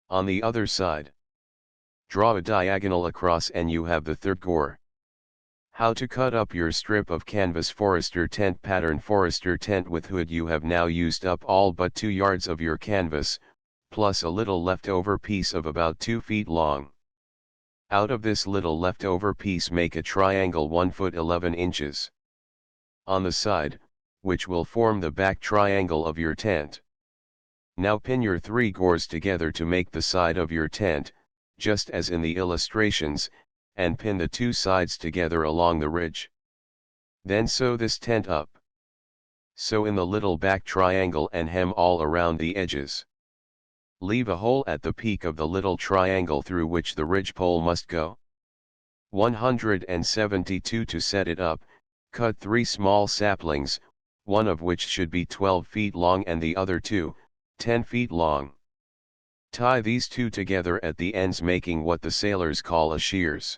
On the other side. Draw a diagonal across and you have the third gore. How to cut up your strip of canvas. Forester tent pattern. Forester tent with hood. You have now used up all but 2 yards of your canvas, plus a little leftover piece of about 2 feet long. Out of this little leftover piece make a triangle 1 foot 11 inches. On the side, which will form the back triangle of your tent. Now pin your 3 gores together to make the side of your tent, just as in the illustrations, and pin the 2 sides together along the ridge. Then sew this tent up. Sew in the little back triangle and hem all around the edges. Leave a hole at the peak of the little triangle through which the ridge pole must go. 172 To set it up, cut 3 small saplings, one of which should be 12 feet long and the other 2, 10 feet long. Tie these 2 together at the ends, making what the sailors call a shears.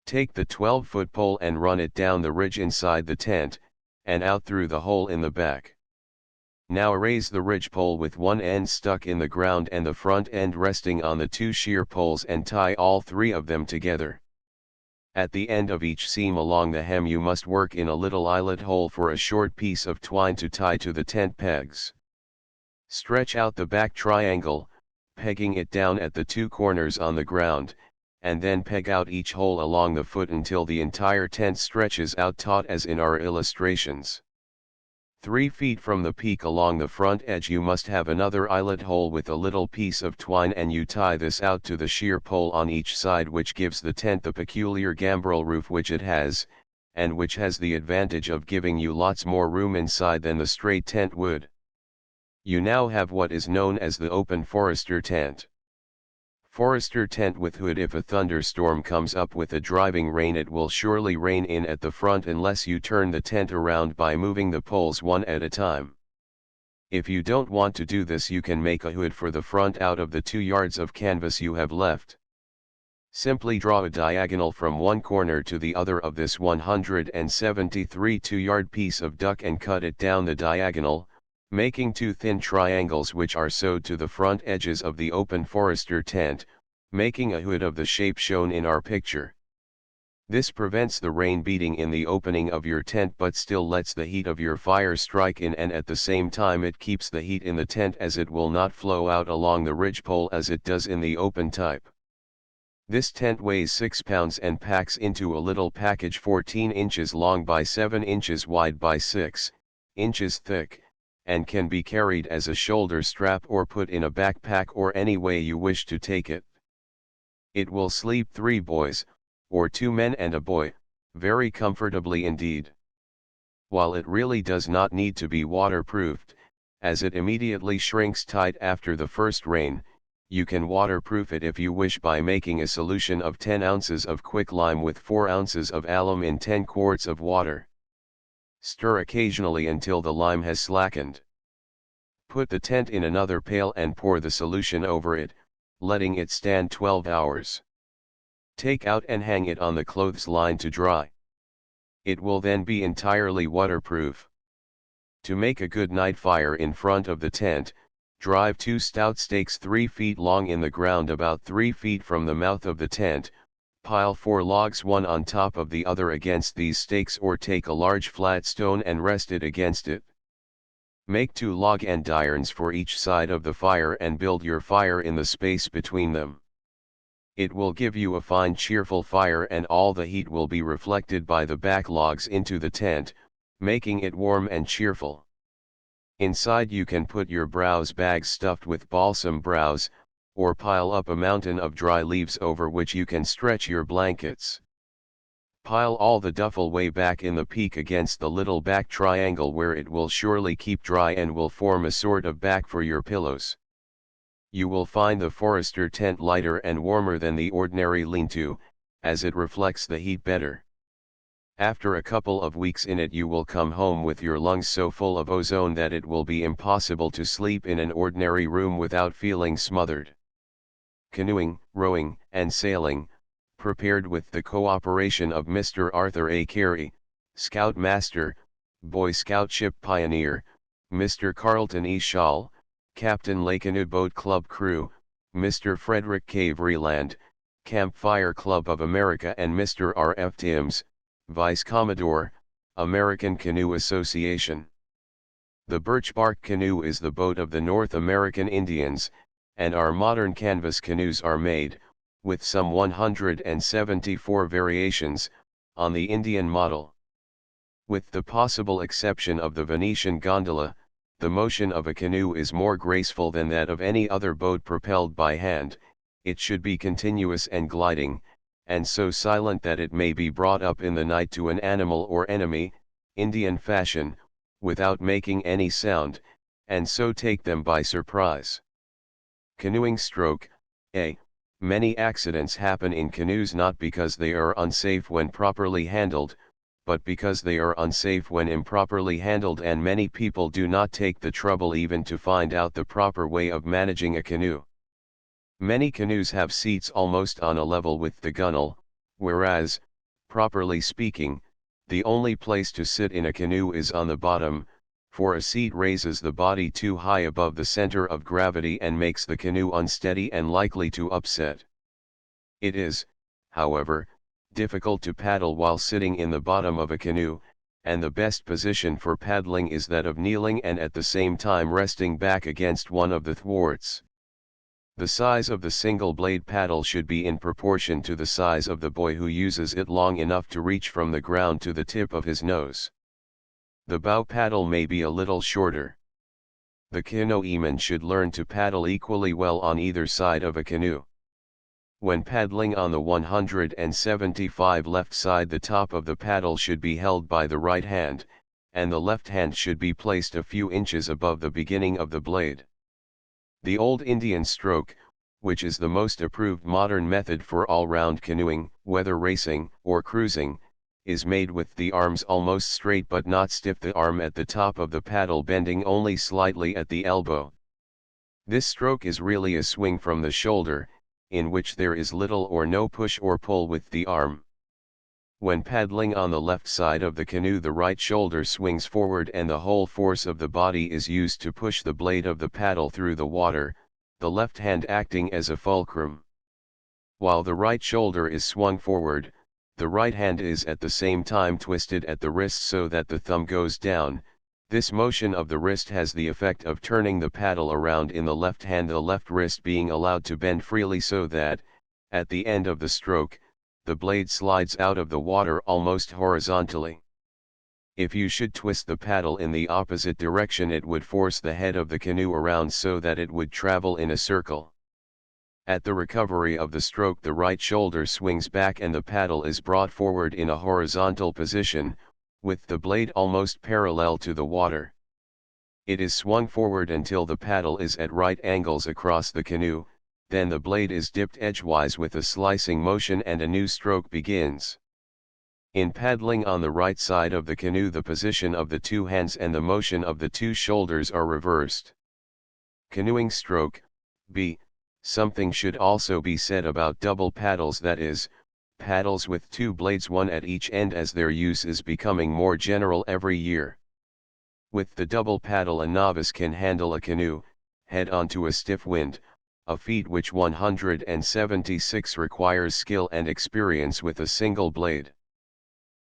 Take the 12-foot pole and run it down the ridge inside the tent, and out through the hole in the back. Now raise the ridge pole with one end stuck in the ground and the front end resting on the 2 shear poles and tie all 3 of them together. At the end of each seam along the hem you must work in a little eyelet hole for a short piece of twine to tie to the tent pegs. Stretch out the back triangle, pegging it down at the 2 corners on the ground, and then peg out each hole along the foot until the entire tent stretches out taut as in our illustrations. 3 feet from the peak along the front edge you must have another eyelet hole with a little piece of twine, and you tie this out to the shear pole on each side, which gives the tent the peculiar gambrel roof which it has, and which has the advantage of giving you lots more room inside than the straight tent would. You now have what is known as the open Forester tent. Forester tent with hood. If a thunderstorm comes up with a driving rain, it will surely rain in at the front unless you turn the tent around by moving the poles one at a time. If you don't want to do this, you can make a hood for the front out of the 2 yards of canvas you have left. Simply draw a diagonal from one corner to the other of this 173 2-yard piece of duck and cut it down the diagonal, making 2 thin triangles which are sewed to the front edges of the open forester tent, making a hood of the shape shown in our picture. This prevents the rain beating in the opening of your tent but still lets the heat of your fire strike in, and at the same time it keeps the heat in the tent as it will not flow out along the ridgepole as it does in the open type. This tent weighs 6 pounds and packs into a little package 14 inches long by 7 inches wide by 6 inches thick, and can be carried as a shoulder strap or put in a backpack or any way you wish to take it. It will sleep 3 boys, or 2 men and a boy, very comfortably indeed. While it really does not need to be waterproofed, as it immediately shrinks tight after the first rain, you can waterproof it if you wish by making a solution of 10 ounces of quicklime with 4 ounces of alum in 10 quarts of water. Stir occasionally until the lime has slackened. Put the tent in another pail and pour the solution over it, letting it stand 12 hours. Take out and hang it on the clothesline to dry. It will then be entirely waterproof. To make a good night fire in front of the tent, drive 2 stout stakes 3 feet long in the ground about 3 feet from the mouth of the tent, pile 4 logs one on top of the other against these stakes, or take a large flat stone and rest it against it. Make 2 log andirons for each side of the fire and build your fire in the space between them. It will give you a fine cheerful fire, and all the heat will be reflected by the back logs into the tent, making it warm and cheerful. Inside you can put your browse bags stuffed with balsam browse, or pile up a mountain of dry leaves over which you can stretch your blankets. Pile all the duffel way back in the peak against the little back triangle where it will surely keep dry and will form a sort of back for your pillows. You will find the forester tent lighter and warmer than the ordinary lean-to, as it reflects the heat better. After a couple of weeks in it, you will come home with your lungs so full of ozone that it will be impossible to sleep in an ordinary room without feeling smothered. Canoeing, rowing, and sailing, prepared with the cooperation of Mr. Arthur A. Carey, Scout Master, Boy Scout Ship Pioneer, Mr. Carlton E. Schall, Captain Canoe Boat Club Crew, Mr. Frederick K. Vreeland, Campfire Club of America, and Mr. R. F. Timms, Vice Commodore, American Canoe Association. The birch bark canoe is the boat of the North American Indians, and our modern canvas canoes are made, with some 174 variations, on the Indian model. With the possible exception of the Venetian gondola, the motion of a canoe is more graceful than that of any other boat propelled by hand. It should be continuous and gliding, and so silent that it may be brought up in the night to an animal or enemy, Indian fashion, without making any sound, and so take them by surprise. Canoeing stroke. Many accidents happen in canoes not because they are unsafe when properly handled, but because they are unsafe when improperly handled, and many people do not take the trouble even to find out the proper way of managing a canoe. Many canoes have seats almost on a level with the gunwale, whereas, properly speaking, the only place to sit in a canoe is on the bottom, for a seat raises the body too high above the center of gravity and makes the canoe unsteady and likely to upset. It is, however, difficult to paddle while sitting in the bottom of a canoe, and the best position for paddling is that of kneeling and at the same time resting back against one of the thwarts. The size of the single blade paddle should be in proportion to the size of the boy who uses it long enough to reach from the ground to the tip of his nose. The bow paddle may be a little shorter. The canoeman should learn to paddle equally well on either side of a canoe. When paddling on the 175 left side, the top of the paddle should be held by the right hand, and the left hand should be placed a few inches above the beginning of the blade. The old Indian stroke, which is the most approved modern method for all-round canoeing, whether racing or cruising, is made with the arms almost straight but not stiff, the arm at the top of the paddle bending only slightly at the elbow. This stroke is really a swing from the shoulder, in which there is little or no push or pull with the arm. When paddling on the left side of the canoe, the right shoulder swings forward and the whole force of the body is used to push the blade of the paddle through the water, the left hand acting as a fulcrum. While the right shoulder is swung forward, the right hand is at the same time twisted at the wrist so that the thumb goes down. This motion of the wrist has the effect of turning the paddle around in the left hand, the left wrist being allowed to bend freely so that, at the end of the stroke, the blade slides out of the water almost horizontally. If you should twist the paddle in the opposite direction, it would force the head of the canoe around so that it would travel in a circle. At the recovery of the stroke, the right shoulder swings back and the paddle is brought forward in a horizontal position, with the blade almost parallel to the water. It is swung forward until the paddle is at right angles across the canoe, then the blade is dipped edgewise with a slicing motion and a new stroke begins. In paddling on the right side of the canoe, the position of the two hands and the motion of the two shoulders are reversed. Canoeing stroke, B. Something should also be said about double paddles, that is, paddles with two blades, one at each end, as their use is becoming more general every year. With the double paddle, a novice can handle a canoe, head on to a stiff wind, a feat which 176 requires skill and experience with a single blade.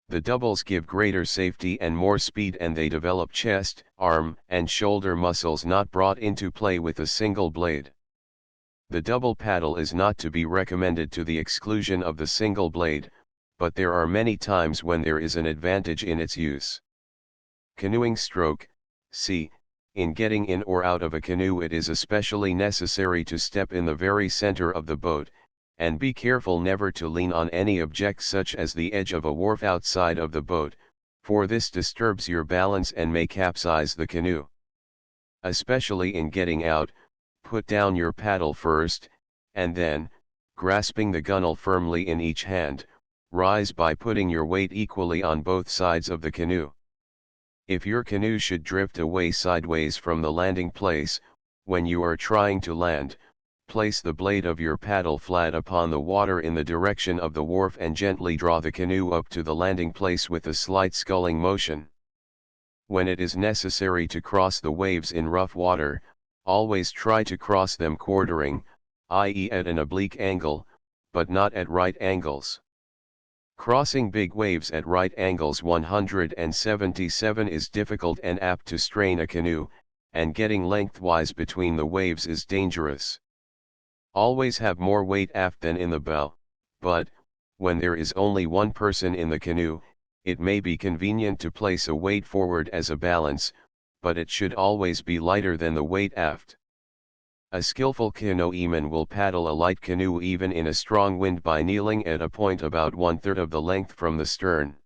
The doubles give greater safety and more speed, and they develop chest, arm, and shoulder muscles not brought into play with a single blade. The double paddle is not to be recommended to the exclusion of the single blade, but there are many times when there is an advantage in its use. Canoeing stroke, C. In getting in or out of a canoe, it is especially necessary to step in the very center of the boat, and be careful never to lean on any object such as the edge of a wharf outside of the boat, for this disturbs your balance and may capsize the canoe. Especially in getting out, put down your paddle first, and then, grasping the gunwale firmly in each hand, rise by putting your weight equally on both sides of the canoe. If your canoe should drift away sideways from the landing place, when you are trying to land, place the blade of your paddle flat upon the water in the direction of the wharf and gently draw the canoe up to the landing place with a slight sculling motion. When it is necessary to cross the waves in rough water, always try to cross them quartering, i.e. at an oblique angle, but not at right angles. Crossing big waves at right angles 177 is difficult and apt to strain a canoe, and getting lengthwise between the waves is dangerous. Always have more weight aft than in the bow, but, when there is only one person in the canoe, it may be convenient to place a weight forward as a balance, but it should always be lighter than the weight aft. A skillful canoeman will paddle a light canoe even in a strong wind by kneeling at a point about 1/3 of the length from the stern.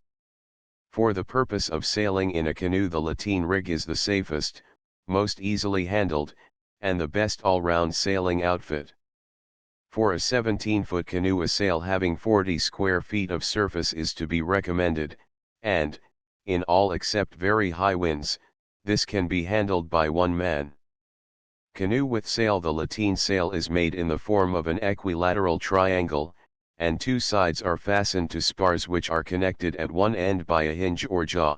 For the purpose of sailing in a canoe, the lateen rig is the safest, most easily handled, and the best all-round sailing outfit. For a 17-foot canoe, a sail having 40 square feet of surface is to be recommended, and, in all except very high winds, this can be handled by one man. Canoe with sail. The lateen sail is made in the form of an equilateral triangle, and two sides are fastened to spars which are connected at one end by a hinge or jaw.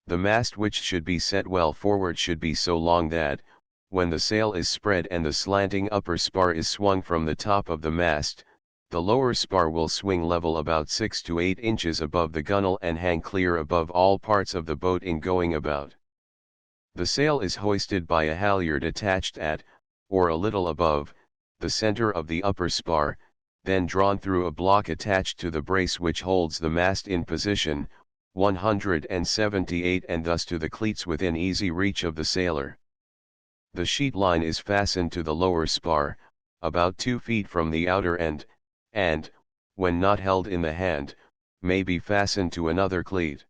The mast, which should be set well forward, should be so long that, when the sail is spread and the slanting upper spar is swung from the top of the mast, the lower spar will swing level about 6 to 8 inches above the gunwale and hang clear above all parts of the boat in going about. The sail is hoisted by a halyard attached at, or a little above, the center of the upper spar, then drawn through a block attached to the brace which holds the mast in position, 178, and thus to the cleats within easy reach of the sailor. The sheet line is fastened to the lower spar, about 2 feet from the outer end, and, when not held in the hand, may be fastened to another cleat.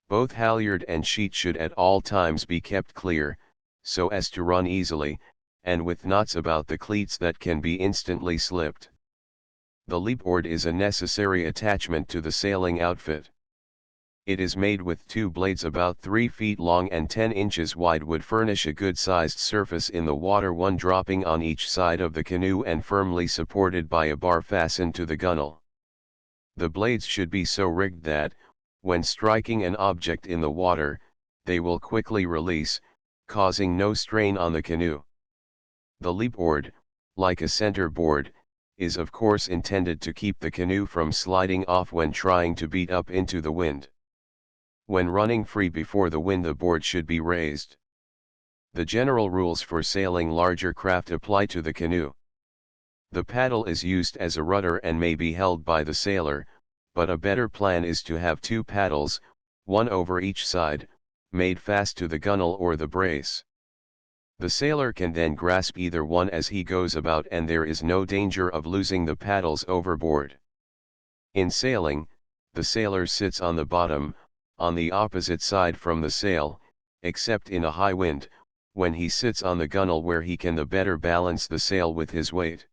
Both halyard and sheet should at all times be kept clear, so as to run easily, and with knots about the cleats that can be instantly slipped. The leapboard is a necessary attachment to the sailing outfit. It is made with two blades about 3 feet long and 10 inches wide, would furnish a good-sized surface in the water, one dropping on each side of the canoe and firmly supported by a bar fastened to the gunwale. The blades should be so rigged that, when striking an object in the water, they will quickly release, causing no strain on the canoe. The leapboard, like a center board, is of course intended to keep the canoe from sliding off when trying to beat up into the wind. When running free before the wind, the board should be raised. The general rules for sailing larger craft apply to the canoe. The paddle is used as a rudder and may be held by the sailor, but a better plan is to have two paddles, one over each side, made fast to the gunwale or the brace. The sailor can then grasp either one as he goes about, and there is no danger of losing the paddles overboard. In sailing, the sailor sits on the bottom, on the opposite side from the sail, except in a high wind, when he sits on the gunwale where he can the better balance the sail with his weight.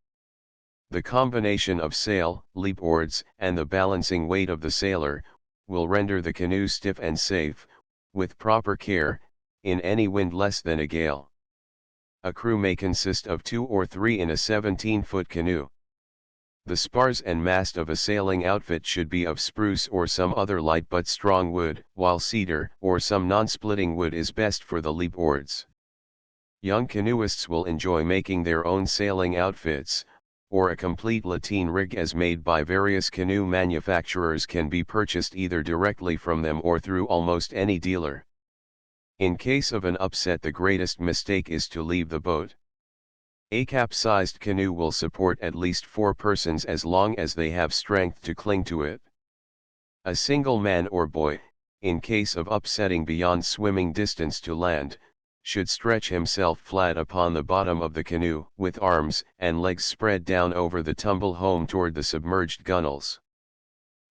The combination of sail, leapboards, and the balancing weight of the sailor, will render the canoe stiff and safe, with proper care, in any wind less than a gale. A crew may consist of 2 or 3 in a 17-foot canoe. The spars and mast of a sailing outfit should be of spruce or some other light but strong wood, while cedar or some non-splitting wood is best for the leapboards. Young canoeists will enjoy making their own sailing outfits, or a complete lateen rig as made by various canoe manufacturers can be purchased either directly from them or through almost any dealer. In case of an upset, the greatest mistake is to leave the boat. A capsized canoe will support at least 4 persons as long as they have strength to cling to it. A single man or boy, in case of upsetting beyond swimming distance to land, should stretch himself flat upon the bottom of the canoe with arms and legs spread down over the tumble home toward the submerged gunwales.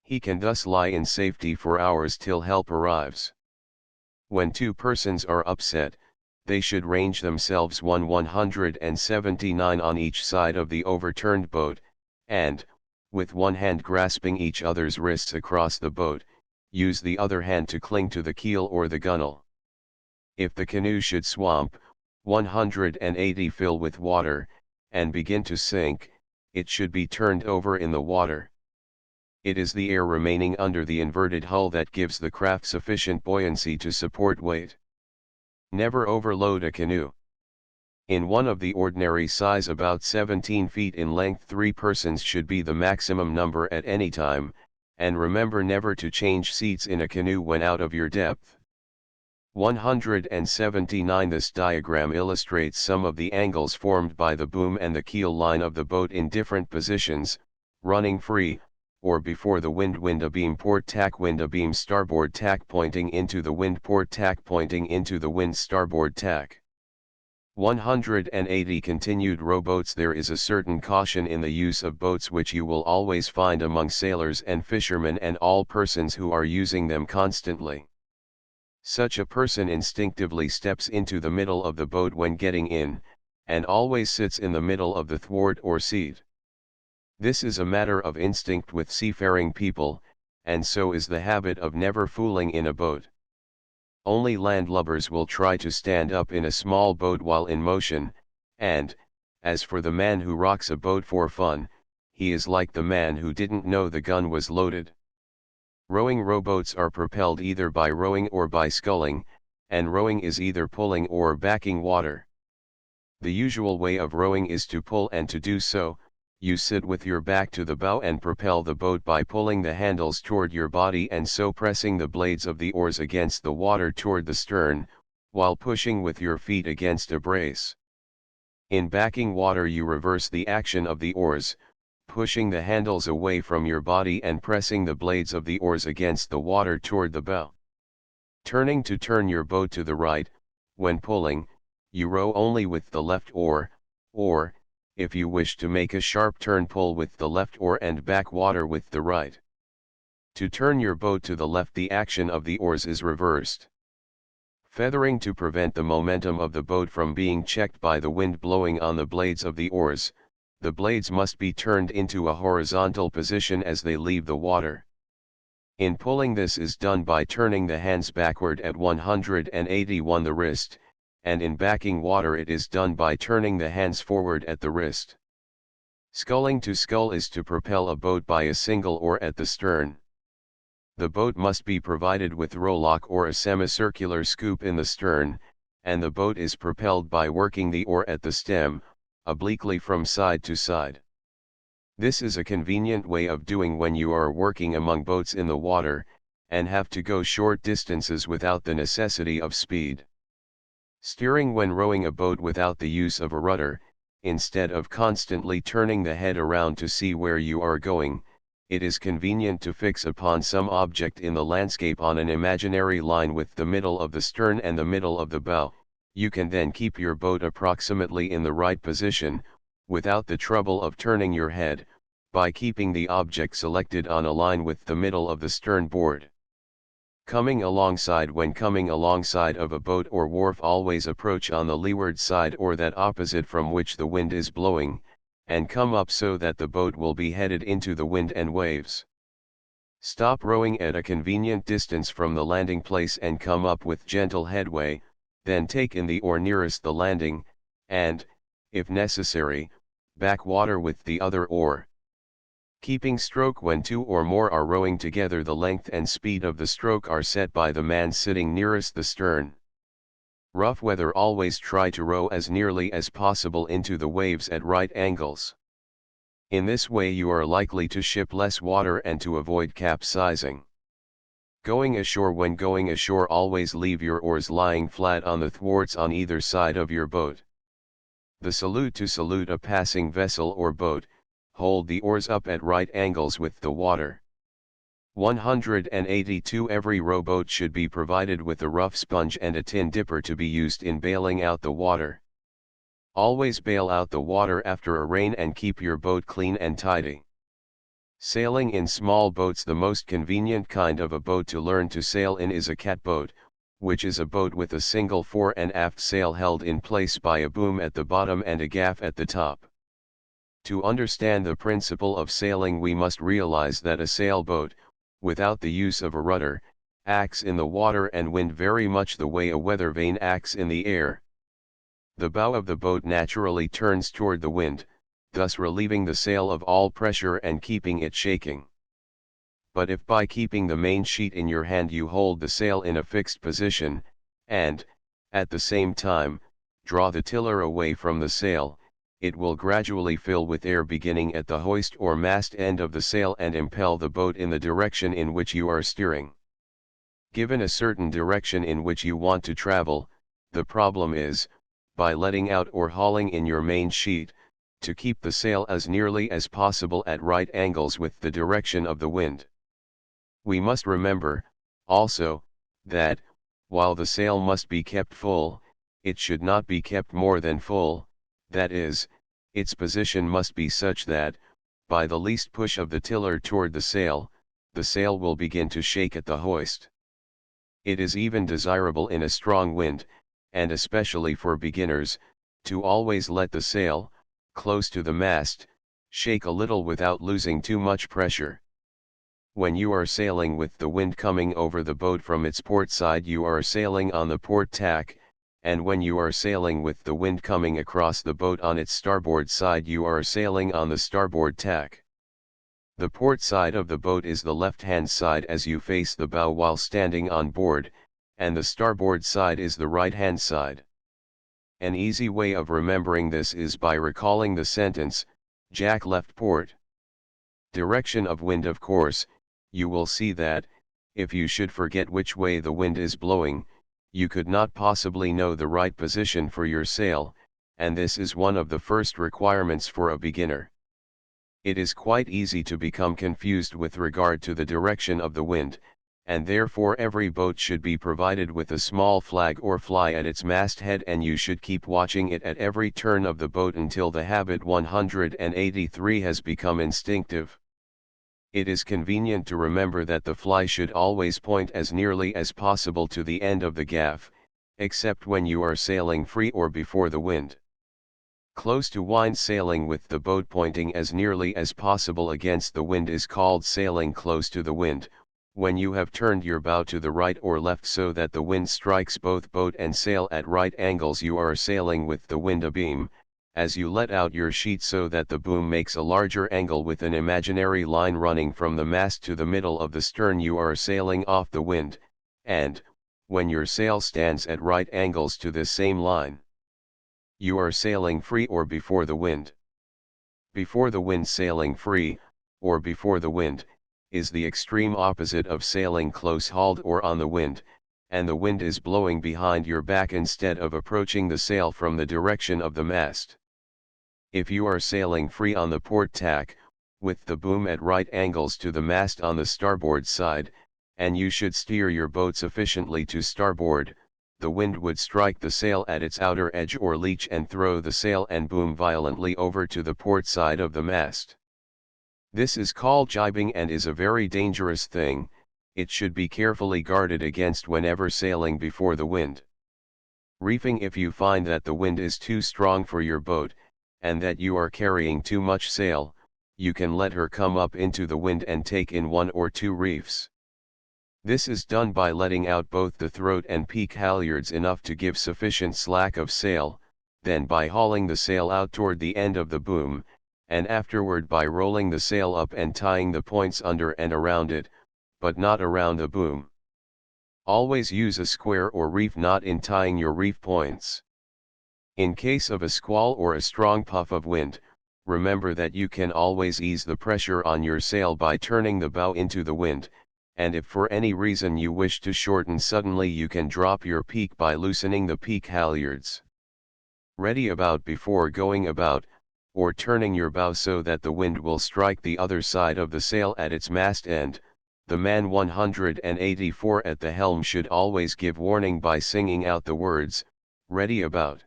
He can thus lie in safety for hours till help arrives. When 2 persons are upset, they should range themselves 179 on each side of the overturned boat, and, with one hand grasping each other's wrists across the boat, use the other hand to cling to the keel or the gunwale. If the canoe should swamp, 180 fill with water, and begin to sink, it should be turned over in the water. It is the air remaining under the inverted hull that gives the craft sufficient buoyancy to support weight. Never overload a canoe. In one of the ordinary size about 17 feet in length, 3 persons should be the maximum number at any time, and remember never to change seats in a canoe when out of your depth. 179. This diagram illustrates some of the angles formed by the boom and the keel line of the boat in different positions, running free, or before the wind abeam port tack, wind abeam starboard tack pointing into the wind, port tack pointing into the wind, starboard tack. 180. Continued. Rowboats. There is a certain caution in the use of boats which you will always find among sailors and fishermen and all persons who are using them constantly. Such a person instinctively steps into the middle of the boat when getting in, and always sits in the middle of the thwart or seat. This is a matter of instinct with seafaring people, and so is the habit of never fooling in a boat. Only landlubbers will try to stand up in a small boat while in motion, and, as for the man who rocks a boat for fun, he is like the man who didn't know the gun was loaded. Rowing. Rowboats are propelled either by rowing or by sculling, and rowing is either pulling or backing water. The usual way of rowing is to pull, and to do so, you sit with your back to the bow and propel the boat by pulling the handles toward your body and so pressing the blades of the oars against the water toward the stern, while pushing with your feet against a brace. In backing water you reverse the action of the oars, pushing the handles away from your body and pressing the blades of the oars against the water toward the bow. Turning to turn your boat to the right, when pulling, you row only with the left oar, or, if you wish to make a sharp turn, pull with the left oar and back water with the right. To turn your boat to the left, the action of the oars is reversed. Feathering. To prevent the momentum of the boat from being checked by the wind blowing on the blades of the oars, the blades must be turned into a horizontal position as they leave the water. In pulling, this is done by turning the hands backward at 181 the wrist, and in backing water it is done by turning the hands forward at the wrist. Sculling to scull is to propel a boat by a single oar at the stern. The boat must be provided with rowlock or a semicircular scoop in the stern, and the boat is propelled by working the oar at the stem, obliquely from side to side. This is a convenient way of doing when you are working among boats in the water, and have to go short distances without the necessity of speed. Steering when rowing a boat without the use of a rudder, instead of constantly turning the head around to see where you are going, it is convenient to fix upon some object in the landscape on an imaginary line with the middle of the stern and the middle of the bow. You can then keep your boat approximately in the right position, without the trouble of turning your head, by keeping the object selected on a line with the middle of the stern board. Coming alongside. When coming alongside of a boat or wharf, always approach on the leeward side or that opposite from which the wind is blowing, and come up so that the boat will be headed into the wind and waves. Stop rowing at a convenient distance from the landing place and come up with gentle headway, then take in the oar nearest the landing, and, if necessary, back water with the other oar. Keeping stroke. When two or more are rowing together, the length and speed of the stroke are set by the man sitting nearest the stern. Rough weather, always try to row as nearly as possible into the waves at right angles. In this way you are likely to ship less water and to avoid capsizing. Going ashore. When going ashore, always leave your oars lying flat on the thwarts on either side of your boat. The salute. To salute a passing vessel or boat, hold the oars up at right angles with the water. 182. Every rowboat should be provided with a rough sponge and a tin dipper to be used in bailing out the water. Always bail out the water after a rain and keep your boat clean and tidy. Sailing in small boats. The most convenient kind of a boat to learn to sail in is a catboat, which is a boat with a single fore and aft sail held in place by a boom at the bottom and a gaff at the top. To understand the principle of sailing, we must realize that a sailboat, without the use of a rudder, acts in the water and wind very much the way a weather vane acts in the air. The bow of the boat naturally turns toward the wind, thus relieving the sail of all pressure and keeping it shaking. But if by keeping the main sheet in your hand you hold the sail in a fixed position, and, at the same time, draw the tiller away from the sail, it will gradually fill with air beginning at the hoist or mast end of the sail and impel the boat in the direction in which you are steering. Given a certain direction in which you want to travel, the problem is, by letting out or hauling in your main sheet, to keep the sail as nearly as possible at right angles with the direction of the wind. We must remember, also, that, while the sail must be kept full, it should not be kept more than full, that is, its position must be such that, by the least push of the tiller toward the sail will begin to shake at the hoist. It is even desirable in a strong wind, and especially for beginners, to always let the sail, close to the mast, shake a little without losing too much pressure. When you are sailing with the wind coming over the boat from its port side, you are sailing on the port tack, and when you are sailing with the wind coming across the boat on its starboard side, you are sailing on the starboard tack. The port side of the boat is the left-hand side as you face the bow while standing on board, and the starboard side is the right-hand side. An easy way of remembering this is by recalling the sentence, "Jack left port." Direction of wind. Of course, you will see that, if you should forget which way the wind is blowing, you could not possibly know the right position for your sail, and this is one of the first requirements for a beginner. It is quite easy to become confused with regard to the direction of the wind, and therefore every boat should be provided with a small flag or fly at its masthead, and you should keep watching it at every turn of the boat until the habit 183 has become instinctive. It is convenient to remember that the fly should always point as nearly as possible to the end of the gaff, except when you are sailing free or before the wind. Close to wind sailing with the boat pointing as nearly as possible against the wind is called sailing close to the wind. When you have turned your bow to the right or left so that the wind strikes both boat and sail at right angles, you are sailing with the wind abeam. As you let out your sheet so that the boom makes a larger angle with an imaginary line running from the mast to the middle of the stern, you are sailing off the wind, and, when your sail stands at right angles to this same line, you are sailing free or before the wind. Before the wind, sailing free, or before the wind, is the extreme opposite of sailing close-hauled or on the wind, and the wind is blowing behind your back instead of approaching the sail from the direction of the mast. If you are sailing free on the port tack, with the boom at right angles to the mast on the starboard side, and you should steer your boat sufficiently to starboard, the wind would strike the sail at its outer edge or leach and throw the sail and boom violently over to the port side of the mast. This is called jibing and is a very dangerous thing. It should be carefully guarded against whenever sailing before the wind. Reefing: if you find that the wind is too strong for your boat, and that you are carrying too much sail, you can let her come up into the wind and take in 1 or 2 reefs. This is done by letting out both the throat and peak halyards enough to give sufficient slack of sail, then by hauling the sail out toward the end of the boom, and afterward by rolling the sail up and tying the points under and around it, but not around the boom. Always use a square or reef knot in tying your reef points. In case of a squall or a strong puff of wind, remember that you can always ease the pressure on your sail by turning the bow into the wind, and if for any reason you wish to shorten suddenly, you can drop your peak by loosening the peak halyards. Ready about: before going about, or turning your bow so that the wind will strike the other side of the sail at its mast end, the man 184 at the helm should always give warning by singing out the words, "Ready about."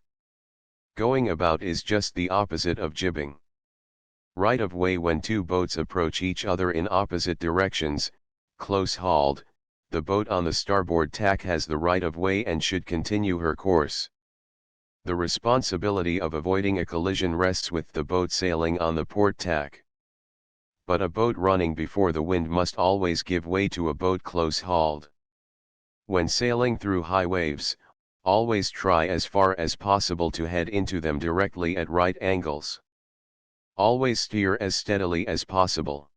Going about is just the opposite of jibbing. Right of way: when 2 boats approach each other in opposite directions, close-hauled, the boat on the starboard tack has the right of way and should continue her course. The responsibility of avoiding a collision rests with the boat sailing on the port tack. But a boat running before the wind must always give way to a boat close-hauled. When sailing through high waves, always try as far as possible to head into them directly at right angles. Always steer as steadily as possible.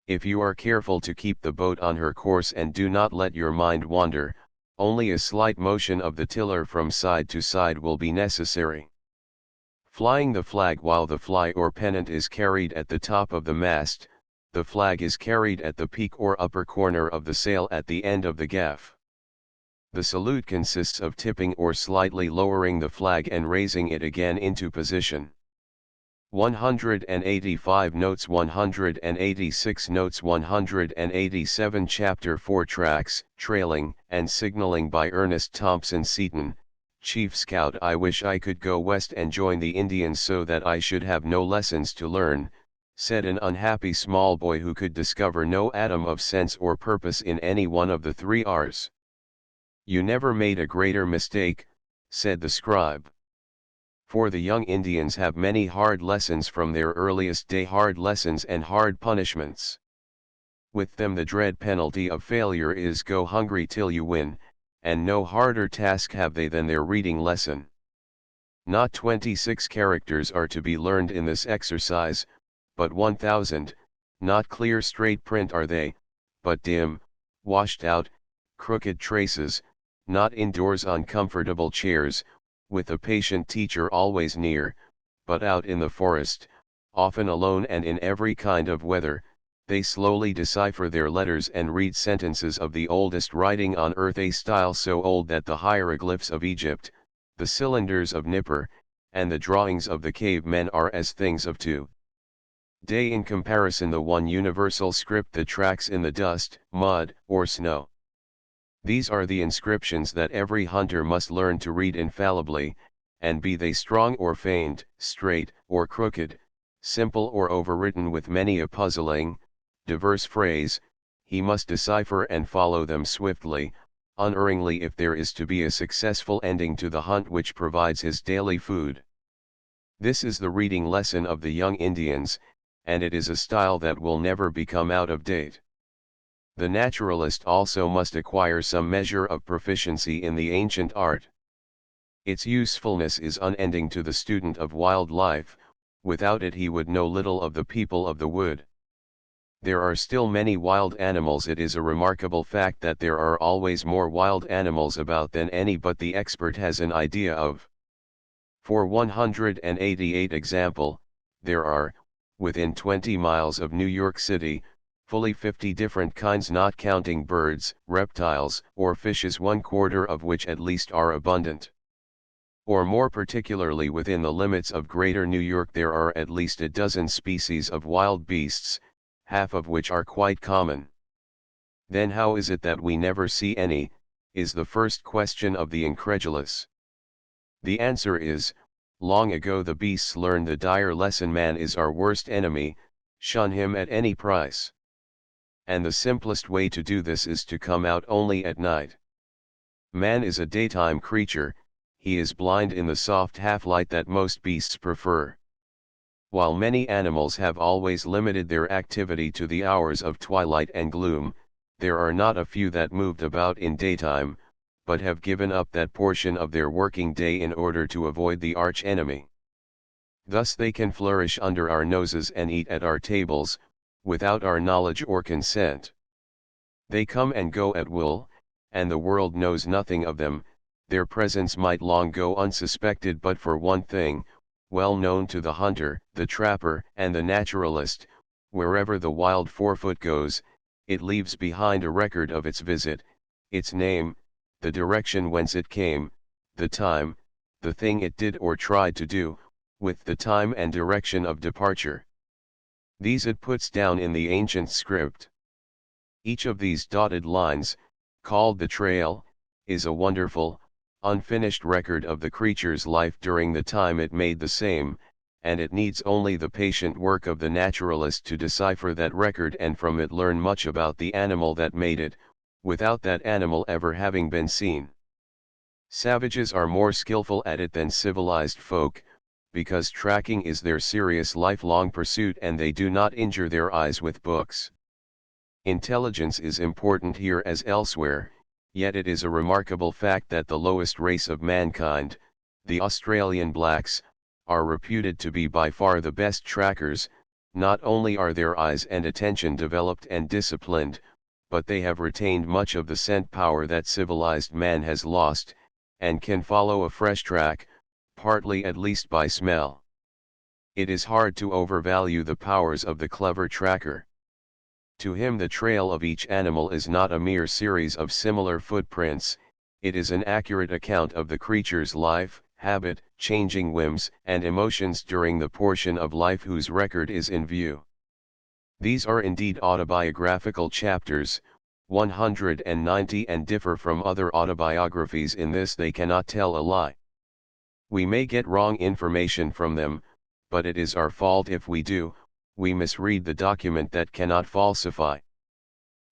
If you are careful to keep the boat on her course and do not let your mind wander, only a slight motion of the tiller from side to side will be necessary. Flying the flag: while the fly or pennant is carried at the top of the mast, the flag is carried at the peak or upper corner of the sail at the end of the gaff. The salute consists of tipping or slightly lowering the flag and raising it again into position. 185 notes, 186 notes, 187. Chapter 4: Tracks, Trailing, and Signaling by Ernest Thompson Seton, Chief Scout. I wish I could go west and join the Indians so that I should have no lessons to learn, said an unhappy small boy who could discover no atom of sense or purpose in any one of the 3 R's. You never made a greater mistake, said the scribe. For the young Indians have many hard lessons from their earliest day, hard lessons and hard punishments. With them the dread penalty of failure is go hungry till you win, and no harder task have they than their reading lesson. Not 26 characters are to be learned in this exercise, but 1,000, not clear straight print are they, but dim, washed out, crooked traces, not indoors on comfortable chairs, with a patient teacher always near, but out in the forest, often alone and in every kind of weather. They slowly decipher their letters and read sentences of the oldest writing on earth, a style so old that the hieroglyphs of Egypt, the cylinders of Nippur, and the drawings of the cave men are as things of to-day in comparison, the one universal script that tracks in the dust, mud, or snow. These are the inscriptions that every hunter must learn to read infallibly, and be they strong or faint, straight or crooked, simple or overwritten with many a puzzling, diverse phrase, he must decipher and follow them swiftly, unerringly, if there is to be a successful ending to the hunt which provides his daily food. This is the reading lesson of the young Indians, and it is a style that will never become out of date. The naturalist also must acquire some measure of proficiency in the ancient art. Its usefulness is unending to the student of wildlife, without it he would know little of the people of the wood. There are still many wild animals. It is a remarkable fact that there are always more wild animals about than any but the expert has an idea of. For 188 example, there are, within 20 miles of New York City, fully 50 different kinds, not counting birds, reptiles, or fishes, 1/4 of which at least are abundant. Or more particularly within the limits of Greater New York there are at least a dozen species of wild beasts, half of which are quite common. Then how is it that we never see any, is the first question of the incredulous. The answer is, long ago the beasts learned the dire lesson: man is our worst enemy, shun him at any price. And the simplest way to do this is to come out only at night. Man is a daytime creature, he is blind in the soft half-light that most beasts prefer. While many animals have always limited their activity to the hours of twilight and gloom, there are not a few that moved about in daytime, but have given up that portion of their working day in order to avoid the arch-enemy. Thus they can flourish under our noses and eat at our tables, without our knowledge or consent. They come and go at will, and the world knows nothing of them. Their presence might long go unsuspected but for one thing, well known to the hunter, the trapper, and the naturalist: wherever the wild forefoot goes, it leaves behind a record of its visit, its name, the direction whence it came, the time, the thing it did or tried to do, with the time and direction of departure. These it puts down in the ancient script. Each of these dotted lines, called the trail, is a wonderful, unfinished record of the creature's life during the time it made the same, and it needs only the patient work of the naturalist to decipher that record and from it learn much about the animal that made it, without that animal ever having been seen. Savages are more skillful at it than civilized folk, because tracking is their serious lifelong pursuit and they do not injure their eyes with books. Intelligence is important here as elsewhere, yet it is a remarkable fact that the lowest race of mankind, the Australian blacks, are reputed to be by far the best trackers. Not only are their eyes and attention developed and disciplined, but they have retained much of the scent power that civilized man has lost, and can follow a fresh track, partly at least by smell. It is hard to overvalue the powers of the clever tracker. To him the trail of each animal is not a mere series of similar footprints, it is an accurate account of the creature's life, habit, changing whims, and emotions during the portion of life whose record is in view. These are indeed autobiographical chapters, 190, and differ from other autobiographies in this: they cannot tell a lie. We may get wrong information from them, but it is our fault if we do. We misread the document that cannot falsify.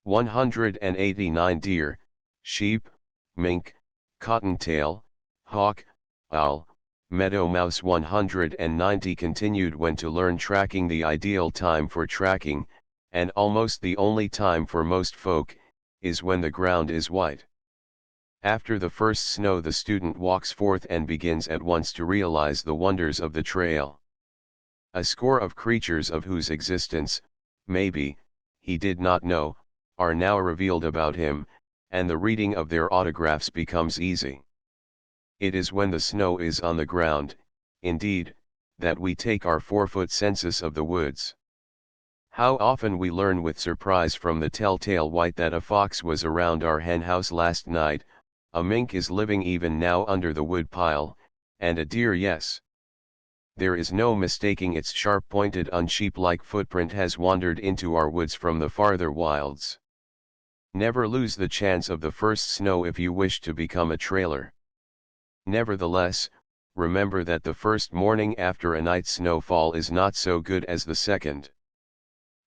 189 Deer, sheep, mink, cottontail, hawk, owl, meadow mouse. 190 Continued. When to learn tracking, the ideal time for tracking, and almost the only time for most folk, is when the ground is white. After the first snow the student walks forth and begins at once to realize the wonders of the trail. A score of creatures of whose existence, maybe, he did not know, are now revealed about him, and the reading of their autographs becomes easy. It is when the snow is on the ground, indeed, that we take our forefoot census of the woods. How often we learn with surprise from the telltale white that a fox was around our henhouse last night, a mink is living even now under the wood pile, and a deer, yes. There is no mistaking its sharp-pointed unsheep-like footprint has wandered into our woods from the farther wilds. Never lose the chance of the first snow if you wish to become a trailer. Nevertheless, remember that the first morning after a night's snowfall is not so good as the second.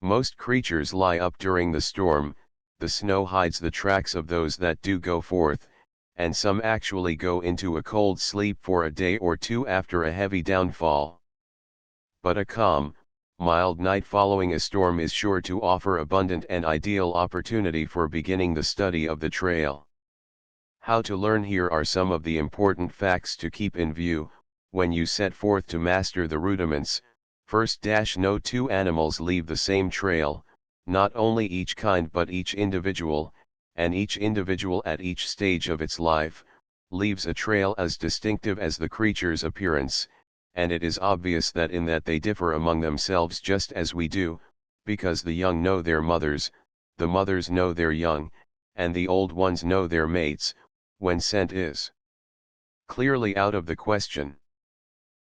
Most creatures lie up during the storm, the snow hides the tracks of those that do go forth, and some actually go into a cold sleep for a day or two after a heavy downfall. but a calm, mild night following a storm is sure to offer abundant and ideal opportunity for beginning the study of the trail. How to learn? Here are some of the important facts to keep in view when you set forth to master the rudiments. First, no two animals leave the same trail, not only each kind but each individual, and each individual at each stage of its life, leaves a trail as distinctive as the creature's appearance, and it is obvious that in that they differ among themselves just as we do, because the young know their mothers, the mothers know their young, and the old ones know their mates, when scent is clearly out of the question.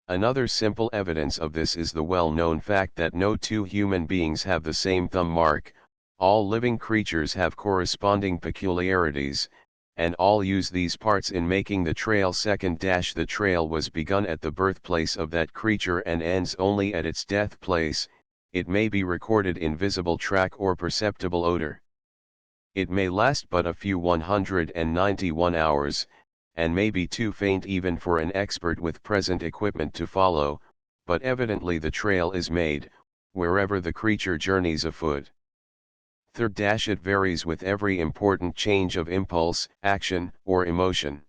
Another simple evidence of this is the well-known fact that no two human beings have the same thumb mark. All living creatures have corresponding peculiarities, and all use these parts in making the trail. Second, the trail was begun at the birthplace of that creature and ends only at its death place. It may be recorded in visible track or perceptible odor. It may last but a few 191 hours, and may be too faint even for an expert with present equipment to follow, but evidently the trail is made, wherever the creature journeys afoot. Third, it varies with every important change of impulse, action, or emotion.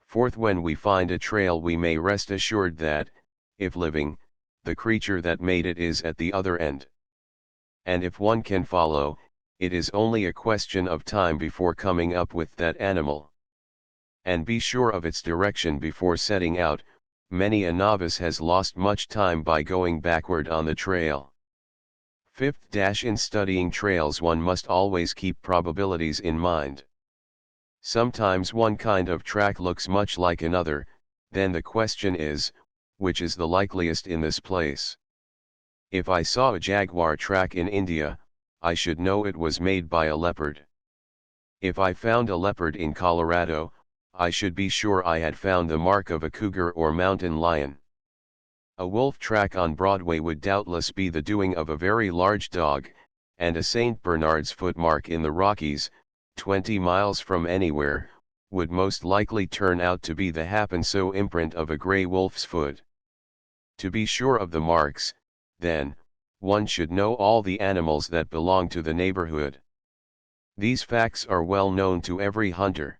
Fourth, when we find a trail we may rest assured that, if living, the creature that made it is at the other end. And if one can follow, it is only a question of time before coming up with that animal. And be sure of its direction before setting out. Many a novice has lost much time by going backward on the trail. Fifth, in studying trails one must always keep probabilities in mind. Sometimes one kind of track looks much like another, then the question is, which is the likeliest in this place? If I saw a jaguar track in India, I should know it was made by a leopard. If I found a leopard in Colorado, I should be sure I had found the mark of a cougar or mountain lion. A wolf track on Broadway would doubtless be the doing of a very large dog, and a St. Bernard's footmark in the Rockies, 20 miles from anywhere, would most likely turn out to be the happen-so imprint of a gray wolf's foot. To be sure of the marks, then, one should know all the animals that belong to the neighborhood. These facts are well known to every hunter.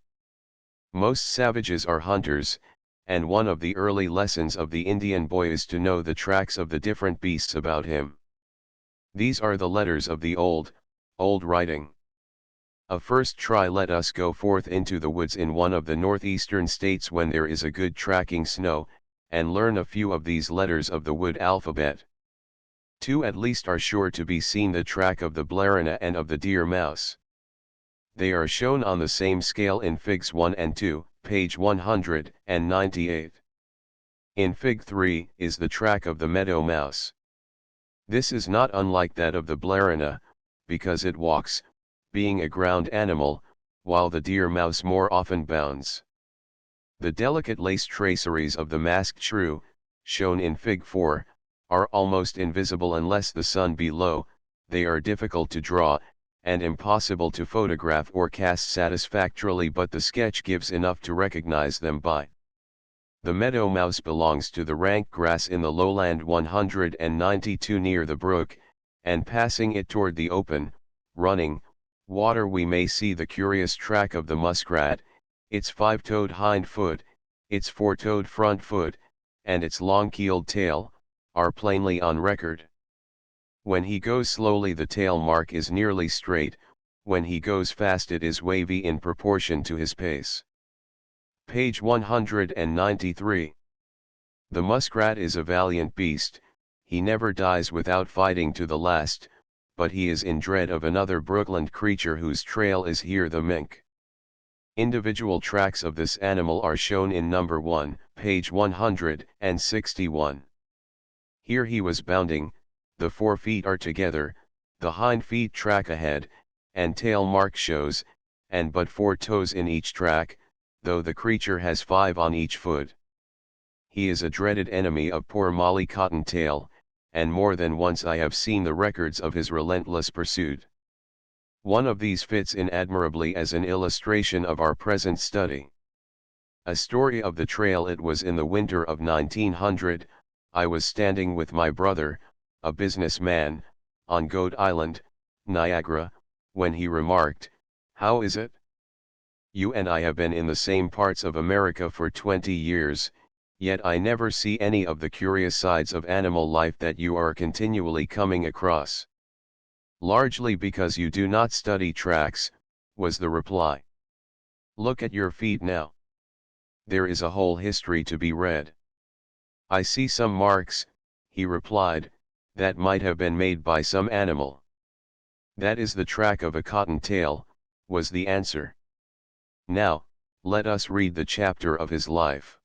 Most savages are hunters, and one of the early lessons of the Indian boy is to know the tracks of the different beasts about him. These are the letters of the old writing. A first try. Let us go forth into the woods in one of the northeastern states when there is a good tracking snow, and learn a few of these letters of the wood alphabet. Two at least are sure to be seen: the track of the blarina and of the deer mouse. They are shown on the same scale in Figs 1 and 2, page 198. In Fig 3 is the track of the meadow mouse. This is not unlike that of the blarina, because it walks, being a ground animal, while the deer mouse more often bounds. The delicate lace traceries of the masked shrew, shown in Fig 4, are almost invisible unless the sun be low. They are difficult to draw, and impossible to photograph or cast satisfactorily, but the sketch gives enough to recognize them by. The meadow mouse belongs to the rank grass in the lowland 192 near the brook, and passing it toward the open, running, water we may see the curious track of the muskrat, its five-toed hind foot, its four-toed front foot, and its long-keeled tail, are plainly on record. When he goes slowly the tail mark is nearly straight, when he goes fast it is wavy in proportion to his pace. Page 193. The muskrat is a valiant beast, he never dies without fighting to the last, but he is in dread of another brookland creature whose trail is here the mink. Individual tracks of this animal are shown in number 1, page 161. Here he was bounding. The 4 feet are together, the hind feet track ahead, and tail mark shows, and but 4 toes in each track, though the creature has 5 on each foot. He is a dreaded enemy of poor Molly Cottontail, and more than once I have seen the records of his relentless pursuit. One of these fits in admirably as an illustration of our present study. A story of the trail. It was in the winter of 1900, I was standing with my brother, a businessman, on Goat Island, Niagara, when he remarked, "How is it? You and I have been in the same parts of America for 20 years, yet I never see any of the curious sides of animal life that you are continually coming across." "Largely because you do not study tracks," was the reply. "Look at your feet now. There is a whole history to be read." "I see some marks," he replied, "that might have been made by some animal." "That is the track of a cottontail," was the answer. "Now, let us read the chapter of his life.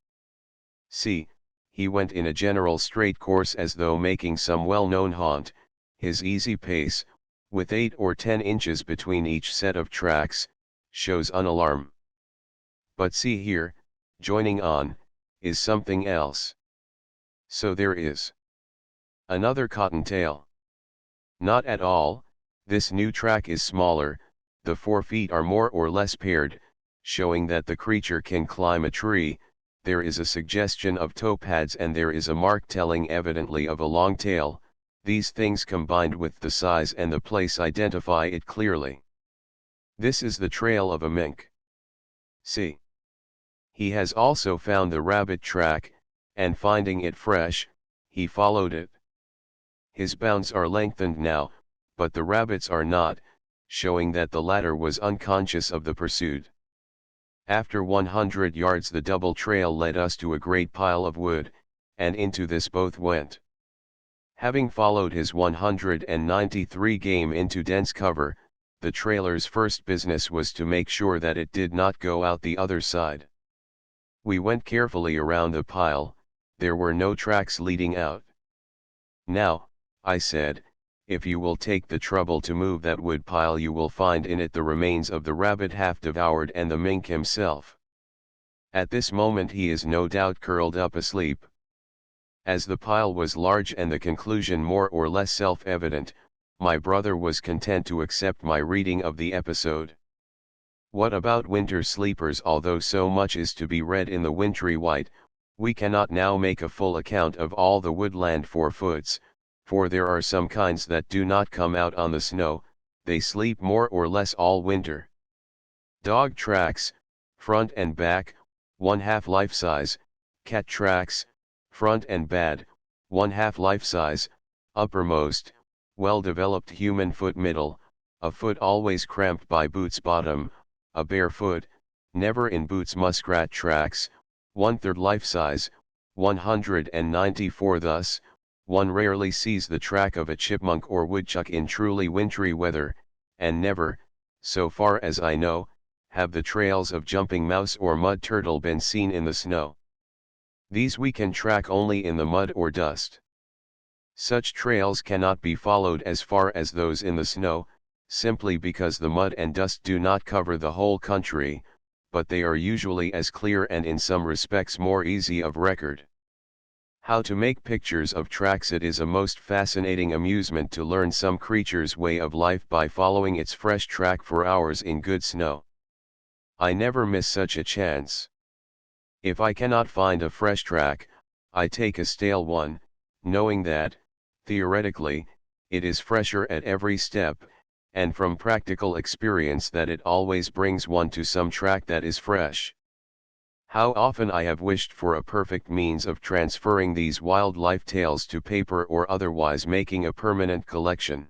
See, he went in a general straight course as though making some well-known haunt, his easy pace, with 8 or 10 inches between each set of tracks, shows unalarm. But see here, joining on, is something else. So there is another cottontail. Not at all, this new track is smaller, the 4 feet are more or less paired, showing that the creature can climb a tree, there is a suggestion of toe pads and there is a mark telling evidently of a long tail. These things combined with the size and the place identify it clearly. This is the trail of a mink. See. He has also found the rabbit track, and finding it fresh, he followed it. His bounds are lengthened now, but the rabbit's are not, showing that the latter was unconscious of the pursuit. After 100 yards the double trail led us to a great pile of wood, and into this both went. Having followed his 193 game into dense cover, the trailer's first business was to make sure that it did not go out the other side. We went carefully around the pile, there were no tracks leading out. "Now," I said, "if you will take the trouble to move that wood pile you will find in it the remains of the rabbit half devoured and the mink himself. At this moment he is no doubt curled up asleep." As the pile was large and the conclusion more or less self-evident, my brother was content to accept my reading of the episode. What about winter sleepers? Although so much is to be read in the wintry white, we cannot now make a full account of all the woodland 4-foots, for there are some kinds that do not come out on the snow, they sleep more or less all winter. Dog tracks, front and back, 1/2 life size, cat tracks, front and bad, 1/2 life size, uppermost, well-developed human foot middle, a foot always cramped by boots bottom, a bare foot, never in boots. Muskrat tracks, 1/3 life size, 194. Thus, one rarely sees the track of a chipmunk or woodchuck in truly wintry weather, and never, so far as I know, have the trails of jumping mouse or mud turtle been seen in the snow. These we can track only in the mud or dust. Such trails cannot be followed as far as those in the snow, simply because the mud and dust do not cover the whole country, but they are usually as clear and in some respects more easy of record. How to make pictures of tracks? It is a most fascinating amusement to learn some creature's way of life by following its fresh track for hours in good snow. I never miss such a chance. If I cannot find a fresh track, I take a stale one, knowing that, theoretically, it is fresher at every step, and from practical experience that it always brings one to some track that is fresh. How often I have wished for a perfect means of transferring these wildlife tales to paper or otherwise making a permanent collection.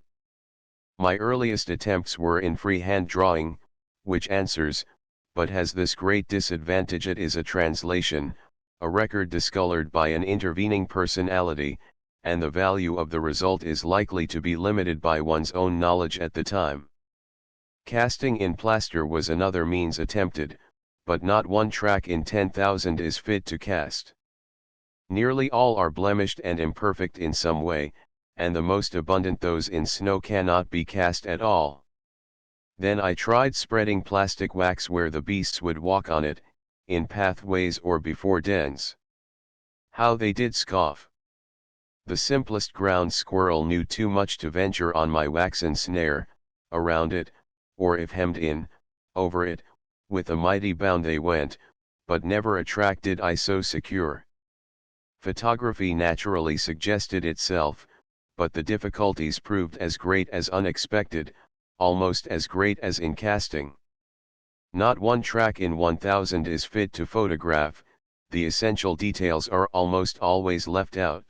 My earliest attempts were in freehand drawing, which answers, but has this great disadvantage: it is a translation, a record discolored by an intervening personality, and the value of the result is likely to be limited by one's own knowledge at the time. Casting in plaster was another means attempted, but not one track in 10,000 is fit to cast. Nearly all are blemished and imperfect in some way, and the most abundant, those in snow, cannot be cast at all. Then I tried spreading plastic wax where the beasts would walk on it, in pathways or before dens. How they did scoff! The simplest ground squirrel knew too much to venture on my waxen snare, around it, or if hemmed in, over it, with a mighty bound they went, but never a track did I so secure. Photography naturally suggested itself, but the difficulties proved as great as unexpected, almost as great as in casting. Not one track in 1000 is fit to photograph, the essential details are almost always left out.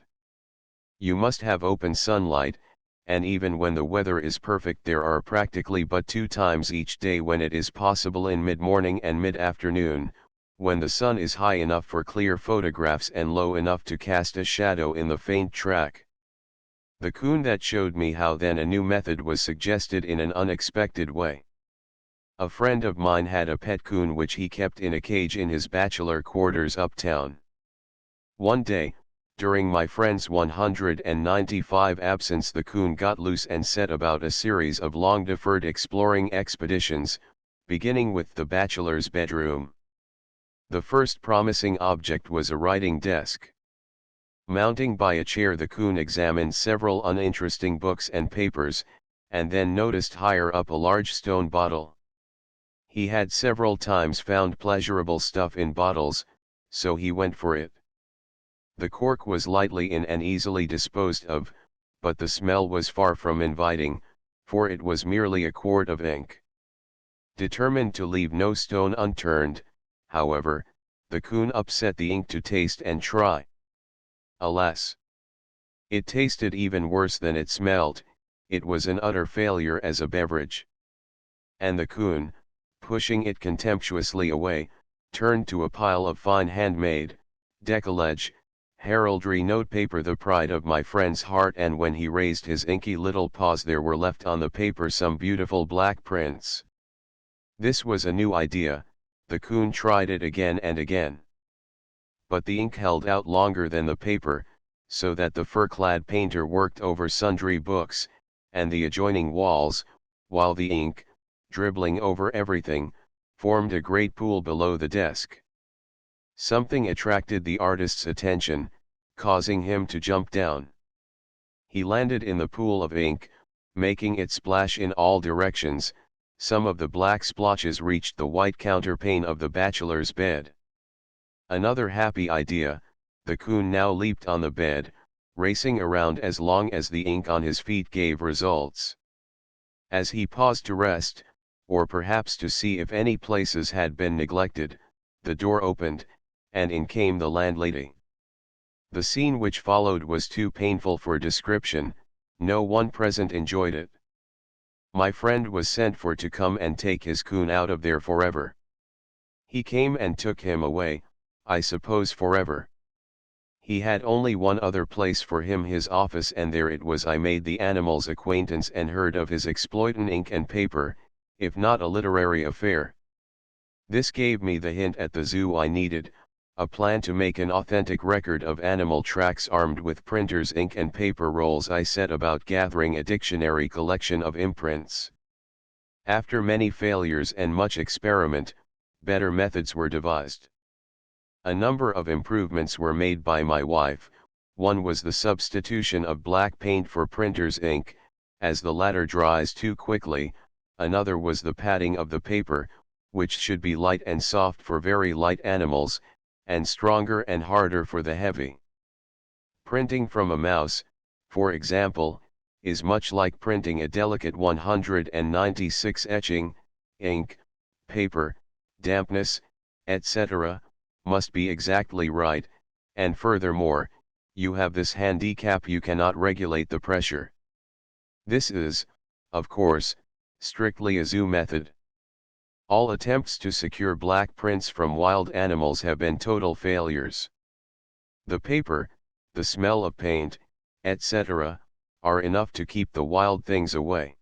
You must have open sunlight, and even when the weather is perfect there are practically but 2 times each day when it is possible in mid-morning and mid-afternoon, when the sun is high enough for clear photographs and low enough to cast a shadow in the faint track. The coon that showed me how then a new method was suggested in an unexpected way. A friend of mine had a pet coon which he kept in a cage in his bachelor quarters uptown. One day, during my friend's 195 absence, the coon got loose and set about a series of long-deferred exploring expeditions, beginning with the bachelor's bedroom. The first promising object was a writing desk. Mounting by a chair, the coon examined several uninteresting books and papers, and then noticed higher up a large stone bottle. He had several times found pleasurable stuff in bottles, so he went for it. The cork was lightly in and easily disposed of, but the smell was far from inviting, for it was merely a quart of ink. Determined to leave no stone unturned, however, the coon upset the ink to taste and try. Alas! It tasted even worse than it smelled, it was an utter failure as a beverage. And the coon, pushing it contemptuously away, turned to a pile of fine handmade, decollage, heraldry notepaper, the pride of my friend's heart, and when he raised his inky little paws there were left on the paper some beautiful black prints. This was a new idea, the coon tried it again and again. But the ink held out longer than the paper, so that the fur-clad painter worked over sundry books, and the adjoining walls, while the ink, dribbling over everything, formed a great pool below the desk. Something attracted the artist's attention, causing him to jump down. He landed in the pool of ink, making it splash in all directions. Some of the black splotches reached the white counterpane of the bachelor's bed. Another happy idea, the coon now leaped on the bed, racing around as long as the ink on his feet gave results. As he paused to rest, or perhaps to see if any places had been neglected, the door opened, and in came the landlady. The scene which followed was too painful for description, no one present enjoyed it. My friend was sent for to come and take his coon out of there forever. He came and took him away, I suppose forever. He had only one other place for him, his office, and there it was I made the animal's acquaintance and heard of his exploit in ink and paper, if not a literary affair. This gave me the hint at the zoo I needed, a plan to make an authentic record of animal tracks. Armed with printer's ink and paper rolls, I set about gathering a dictionary collection of imprints. After many failures and much experiment, better methods were devised. A number of improvements were made by my wife. One was the substitution of black paint for printer's ink, as the latter dries too quickly. Another was the padding of the paper, which should be light and soft for very light animals, and stronger and harder for the heavy. Printing from a mouse, for example, is much like printing a delicate 196 etching, ink, paper, dampness, etc., must be exactly right, and furthermore, you have this handicap: you cannot regulate the pressure. This is, of course, strictly a zoo method. All attempts to secure black prints from wild animals have been total failures. The paper, the smell of paint, etc., are enough to keep the wild things away.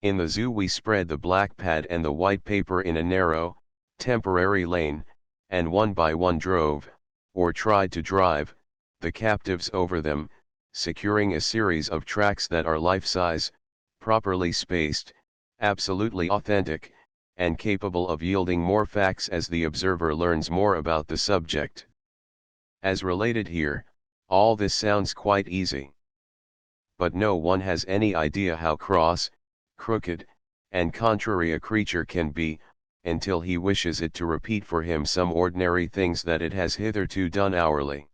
In the zoo we spread the black pad and the white paper in a narrow, temporary lane, and one by one drove, or tried to drive, the captives over them, securing a series of tracks that are life-size, properly spaced, absolutely authentic, and capable of yielding more facts as the observer learns more about the subject. As related here, all this sounds quite easy. But no one has any idea how cross, crooked, and contrary a creature can be, until he wishes it to repeat for him some ordinary things that it has hitherto done hourly.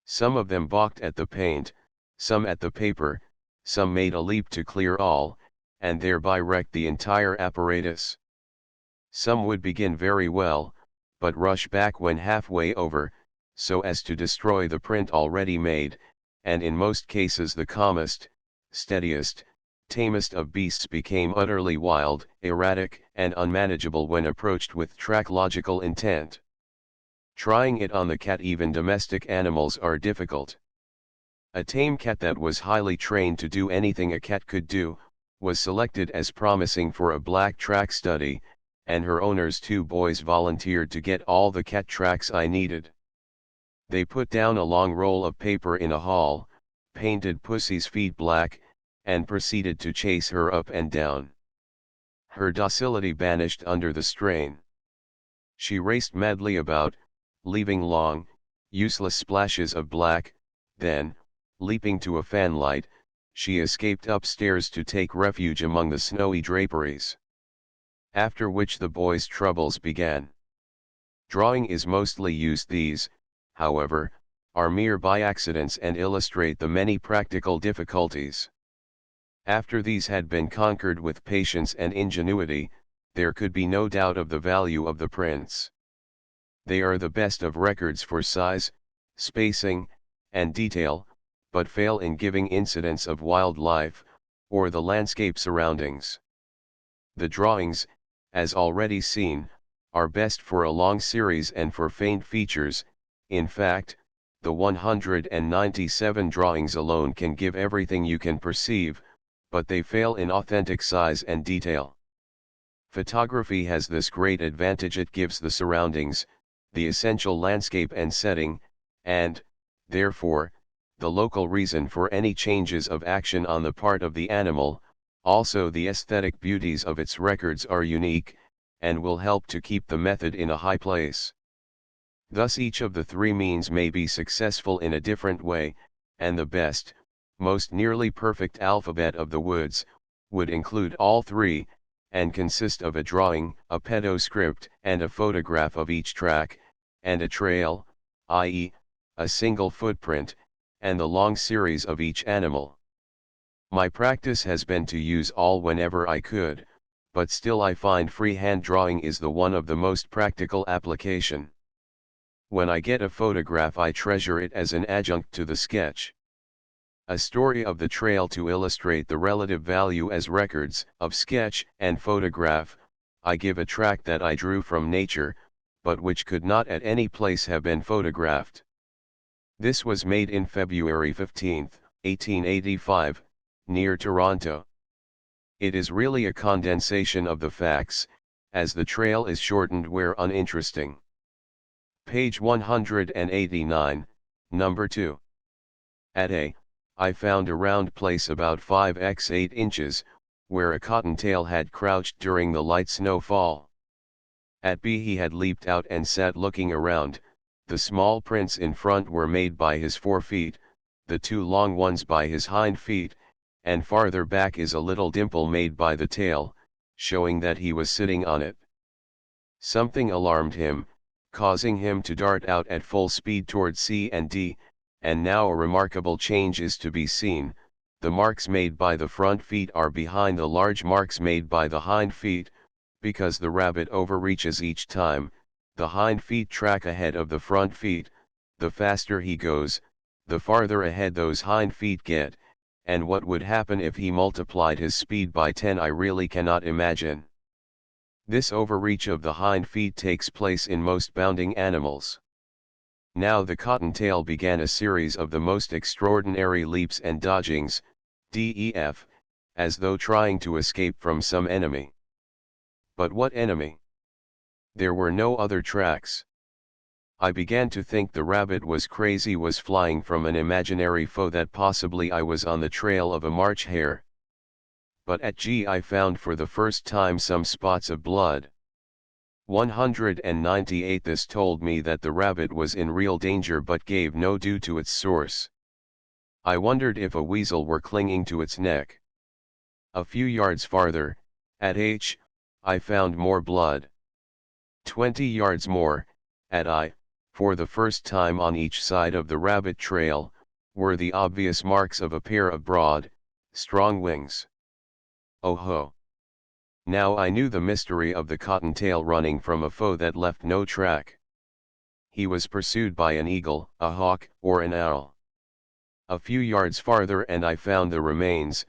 Some of them balked at the paint, some at the paper, some made a leap to clear all, and thereby wrecked the entire apparatus. Some would begin very well, but rush back when halfway over, so as to destroy the print already made, and in most cases the calmest, steadiest, tamest of beasts became utterly wild, erratic, and unmanageable when approached with track-logical intent. Trying it on the cat. Even domestic animals are difficult. A tame cat that was highly trained to do anything a cat could do, was selected as promising for a black track study, and her owner's 2 boys volunteered to get all the cat tracks I needed. They put down a long roll of paper in a hall, painted Pussy's feet black, and proceeded to chase her up and down. Her docility vanished under the strain. She raced madly about, leaving long, useless splashes of black, then, leaping to a fanlight, she escaped upstairs to take refuge among the snowy draperies. After which the boys' troubles began. Drawing is mostly used. These, however, are mere by accidents and illustrate the many practical difficulties. After these had been conquered with patience and ingenuity, there could be no doubt of the value of the prints. They are the best of records for size, spacing, and detail, but fail in giving incidents of wildlife, or the landscape surroundings. The drawings, as already seen, are best for a long series and for faint features. In fact, the 197 drawings alone can give everything you can perceive, but they fail in authentic size and detail. Photography has this great advantage: it gives the surroundings, the essential landscape and setting, and, therefore, the local reason for any changes of action on the part of the animal. Also, the aesthetic beauties of its records are unique, and will help to keep the method in a high place. Thus each of the 3 means may be successful in a different way, and the best, most nearly perfect alphabet of the woods, would include all 3, and consist of a drawing, a pedoscript, and a photograph of each track, and a trail, i.e., a single footprint, and the long series of each animal. My practice has been to use all whenever I could, but still I find freehand drawing is the one of the most practical application. When I get a photograph, I treasure it as an adjunct to the sketch. A story of the trail to illustrate the relative value as records of sketch and photograph. I give a track that I drew from nature, but which could not at any place have been photographed. This was made in February 15, 1885, near Toronto. It is really a condensation of the facts, as the trail is shortened where uninteresting. Page 189, number 2. At A, I found a round place about 5 × 8 inches, where a cottontail had crouched during the light snowfall. At B he had leaped out and sat looking around. The small prints in front were made by his 4 feet, the 2 long ones by his hind feet, and farther back is a little dimple made by the tail, showing that he was sitting on it. Something alarmed him, causing him to dart out at full speed toward C and D, and now a remarkable change is to be seen. The marks made by the front feet are behind the large marks made by the hind feet, because the rabbit overreaches each time. The hind feet track ahead of the front feet. The faster he goes, the farther ahead those hind feet get, and what would happen if he multiplied his speed by 10 I really cannot imagine. This overreach of the hind feet takes place in most bounding animals. Now the cottontail began a series of the most extraordinary leaps and dodgings, DEF, as though trying to escape from some enemy. But what enemy? There were no other tracks. I began to think the rabbit was crazy, was flying from an imaginary foe, that possibly I was on the trail of a March hare. But at G I found for the first time some spots of blood. 198. This told me that the rabbit was in real danger, but gave no due to its source. I wondered if a weasel were clinging to its neck. A few yards farther, at H, I found more blood. 20 yards more, at I, for the first time on each side of the rabbit trail, were the obvious marks of a pair of broad, strong wings. Oh ho! Now I knew the mystery of the cottontail running from a foe that left no track. He was pursued by an eagle, a hawk, or an owl. A few yards farther and I found the remains,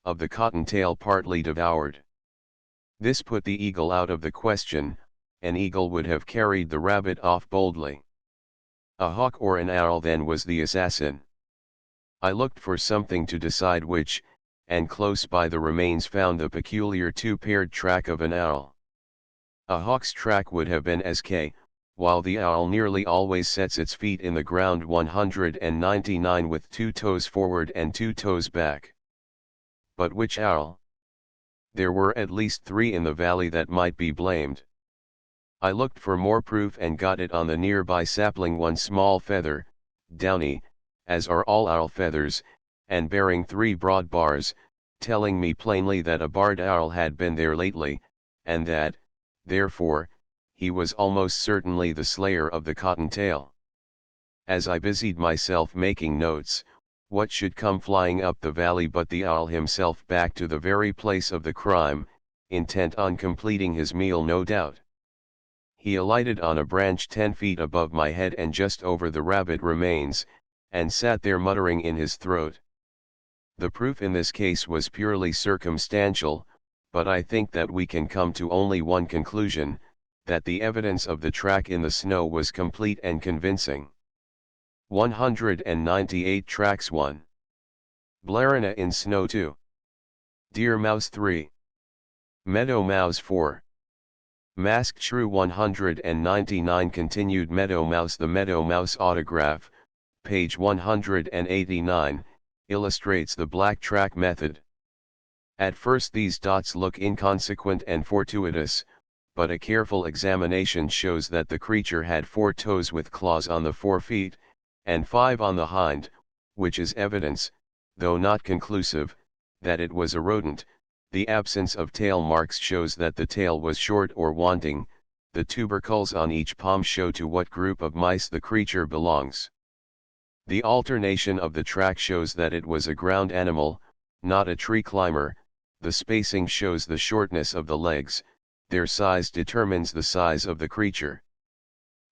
of the cottontail partly devoured. This put the eagle out of the question. An eagle would have carried the rabbit off boldly. A hawk or an owl then was the assassin. I looked for something to decide which, and close by the remains found the peculiar two-paired track of an owl. A hawk's track would have been SK, while the owl nearly always sets its feet in the ground 199 with 2 toes forward and 2 toes back. But which owl? There were at least 3 in the valley that might be blamed. I looked for more proof and got it on the nearby sapling, one small feather, downy, as are all owl feathers, and bearing 3 broad bars, telling me plainly that a barred owl had been there lately, and that, therefore, he was almost certainly the slayer of the cottontail. As I busied myself making notes, what should come flying up the valley but the owl himself, back to the very place of the crime, intent on completing his meal no doubt. He alighted on a branch 10 feet above my head and just over the rabbit remains, and sat there muttering in his throat. The proof in this case was purely circumstantial, but I think that we can come to only one conclusion, that the evidence of the track in the snow was complete and convincing. 198 tracks 1. Blarina in snow 2. Deer mouse 3. Meadow mouse 4. Masked shrew 199 continued meadow mouse. The meadow mouse autograph, page 189, illustrates the black track method. At first these dots look inconsequent and fortuitous, but a careful examination shows that the creature had 4 toes with claws on the 4 feet, and 5 on the hind, which is evidence, though not conclusive, that it was a rodent. The absence of tail marks shows that the tail was short or wanting. The tubercles on each palm show to what group of mice the creature belongs. The alternation of the track shows that it was a ground animal, not a tree climber. The spacing shows the shortness of the legs. Their size determines the size of the creature.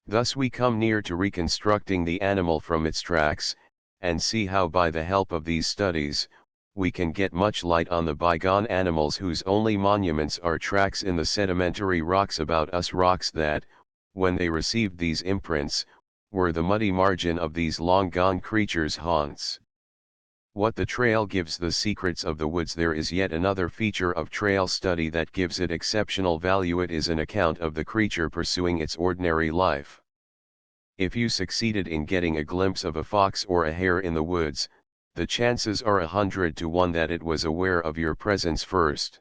Thus we come near to reconstructing the animal from its tracks, and see how by the help of these studies, we can get much light on the bygone animals whose only monuments are tracks in the sedimentary rocks about us, rocks that, when they received these imprints, were the muddy margin of these long-gone creatures' haunts. What the trail gives the secrets of the woods, there is yet another feature of trail study that gives it exceptional value. It is an account of the creature pursuing its ordinary life. If you succeeded in getting a glimpse of a fox or a hare in the woods, the chances are 100 to 1 that it was aware of your presence first.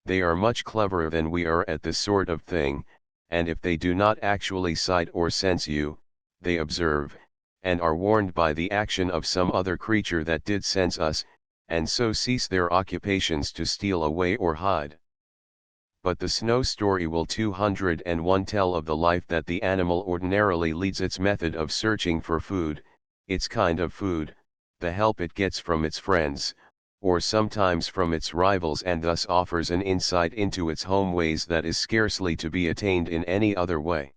They are much cleverer than we are at this sort of thing, and if they do not actually sight or sense you, they observe, and are warned by the action of some other creature that did sense us, and so cease their occupations to steal away or hide. But the snow story will 201 tell of the life that the animal ordinarily leads, its method of searching for food, its kind of food, the help it gets from its friends, or sometimes from its rivals, and thus offers an insight into its home ways that is scarcely to be attained in any other way.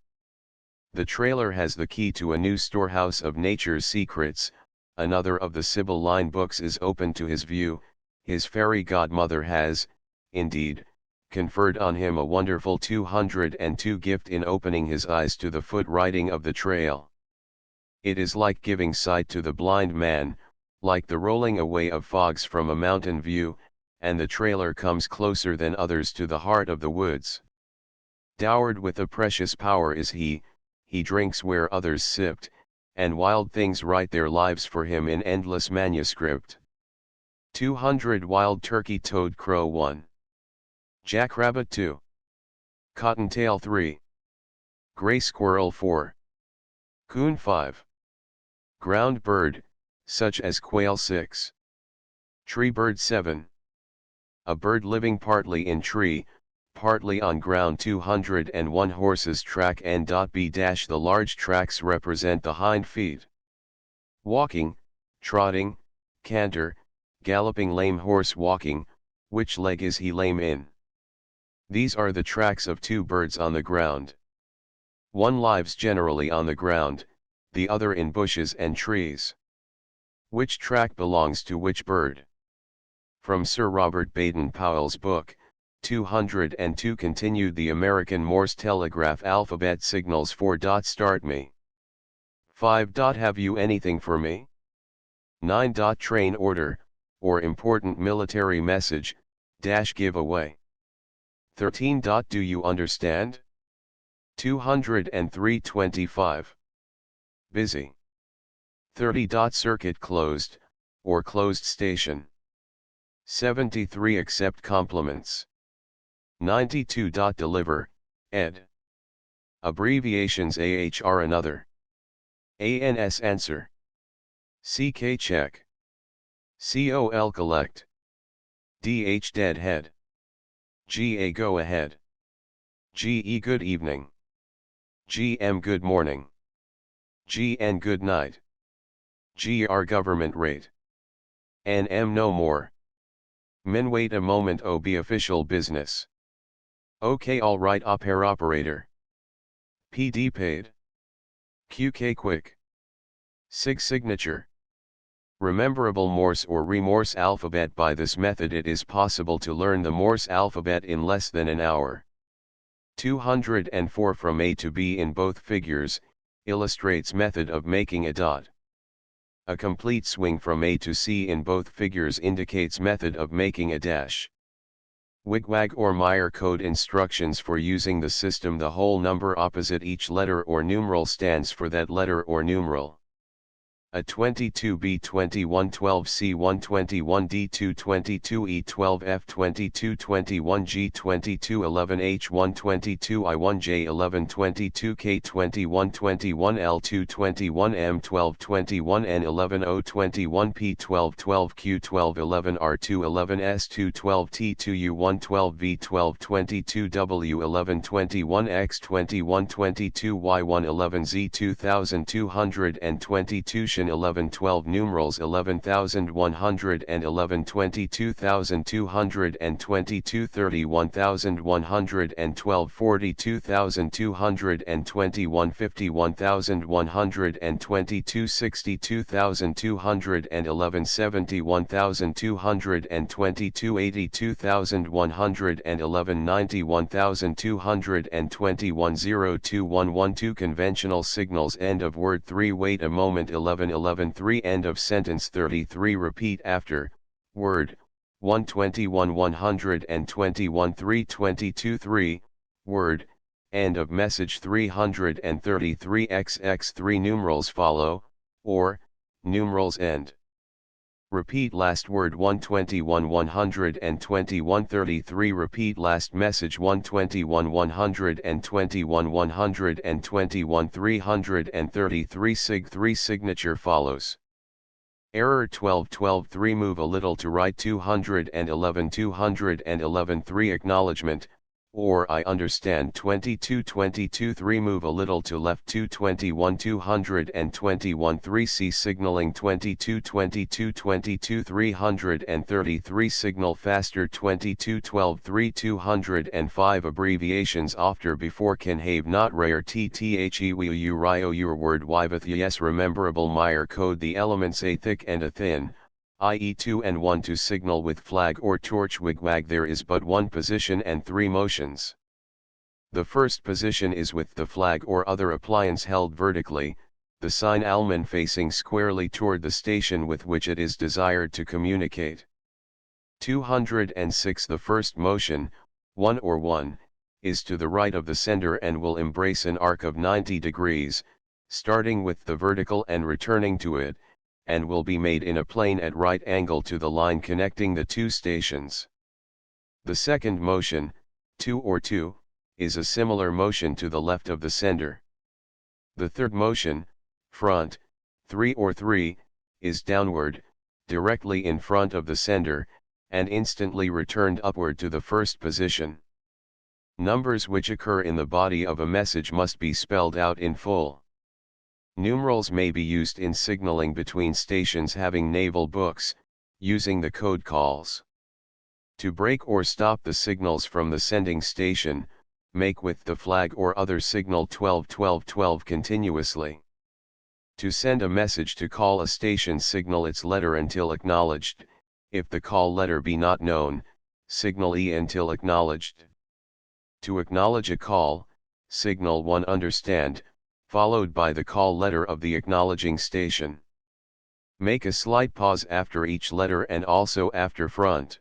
The trailer has the key to a new storehouse of nature's secrets. Another of the Sibylline books is open to his view. His fairy godmother has, indeed, conferred on him a wonderful 202 gift in opening his eyes to the foot writing of the trail. It is like giving sight to the blind man, like the rolling away of fogs from a mountain view, and the trailer comes closer than others to the heart of the woods. Dowered with a precious power is he drinks where others sipped, and wild things write their lives for him in endless manuscript. 200 Wild turkey toad crow 1. Jackrabbit 2. Cottontail 3. Gray squirrel 4. Coon 5. Ground bird, such as quail 6. Tree bird 7. A bird living partly in tree, partly on ground 201 horses track N.B. The large tracks represent the hind feet. Walking, trotting, canter, galloping lame horse walking, which leg is he lame in? These are the tracks of two birds on the ground. One lives generally on the ground, the other in bushes and trees. Which track belongs to which bird? From Sir Robert Baden-Powell's book, 202 continued the American Morse telegraph alphabet signals 4. Start me. 5. Have you anything for me? 9. Train order, or important military message, give away. 13. Do you understand? 203.25. Busy. 30. Circuit closed, or closed station. 73. Accept compliments. 92. Deliver, ed. Abbreviations AHR another. ANS answer. CK check. COL collect. DH deadhead. GA go ahead. GE good evening. GM good morning. GN good night. GR government rate. NM no more. Min wait a moment OB official business. OK alright operator. PD paid. QK quick. SIG signature. Rememberable Morse or Remorse alphabet. By this method it is possible to learn the Morse alphabet in less than an hour. 204 From A to B in both figures, illustrates method of making a dot. A complete swing from A to C in both figures indicates method of making a dash. Wigwag or Meyer code instructions for using the system. The whole number opposite each letter or numeral stands for that letter or numeral. A 22B 2112 C 121 D 222 E 12 F 2221 G 2211 H 122 I 1 J 1122 K 2121 L 221 M 1221 N 11021 P 1212 Q 1211 R 211 S 212 T 2 U 112 V 1222 W 1121 X 2122 Y 111 Z 2222 Shin 1112 numerals 11111 22222 31112 42221 51122 62211 71222 82111 91221 02112 Conventional signals. End of word 3 Wait a moment 11 3 End of sentence 33 Repeat after, word, 121 121 322 3, word, end of message 333 XX 3 numerals follow, or, numerals end. Repeat last word 121 121 33 Repeat last message 121 121 121 333 Sig 3 Signature follows. Error 12 3 Move a little to right 211 3 Acknowledgement, or I understand 22 3 Move a little to left 221 3 C signaling 22 333 Signal faster 22 3 205 Abbreviations after before can have not rare TTHE u rio your word with yes rememberable Meyer code. The elements a thick and a thin, i.e. 2 and 1 to signal with flag or torch wigwag. There is but one position and three motions. The first position is with the flag or other appliance held vertically, the sign almond facing squarely toward the station with which it is desired to communicate. 206 The first motion, 1 or 1, is to the right of the sender and will embrace an arc of 90 degrees, starting with the vertical and returning to it, and will be made in a plane at right angle to the line connecting the two stations. The second motion, 2 or 2, is a similar motion to the left of the sender. The third motion, front, 3 or 3, is downward, directly in front of the sender, and instantly returned upward to the first position. Numbers which occur in the body of a message must be spelled out in full. Numerals may be used in signaling between stations having naval books, using the code calls. To break or stop the signals from the sending station, make with the flag or other signal 12 12 12 continuously. To send a message to call a station, signal its letter until acknowledged. If the call letter be not known, signal E until acknowledged. To acknowledge a call, signal 1 understand, followed by the call letter of the acknowledging station. Make a slight pause after each letter and also after front.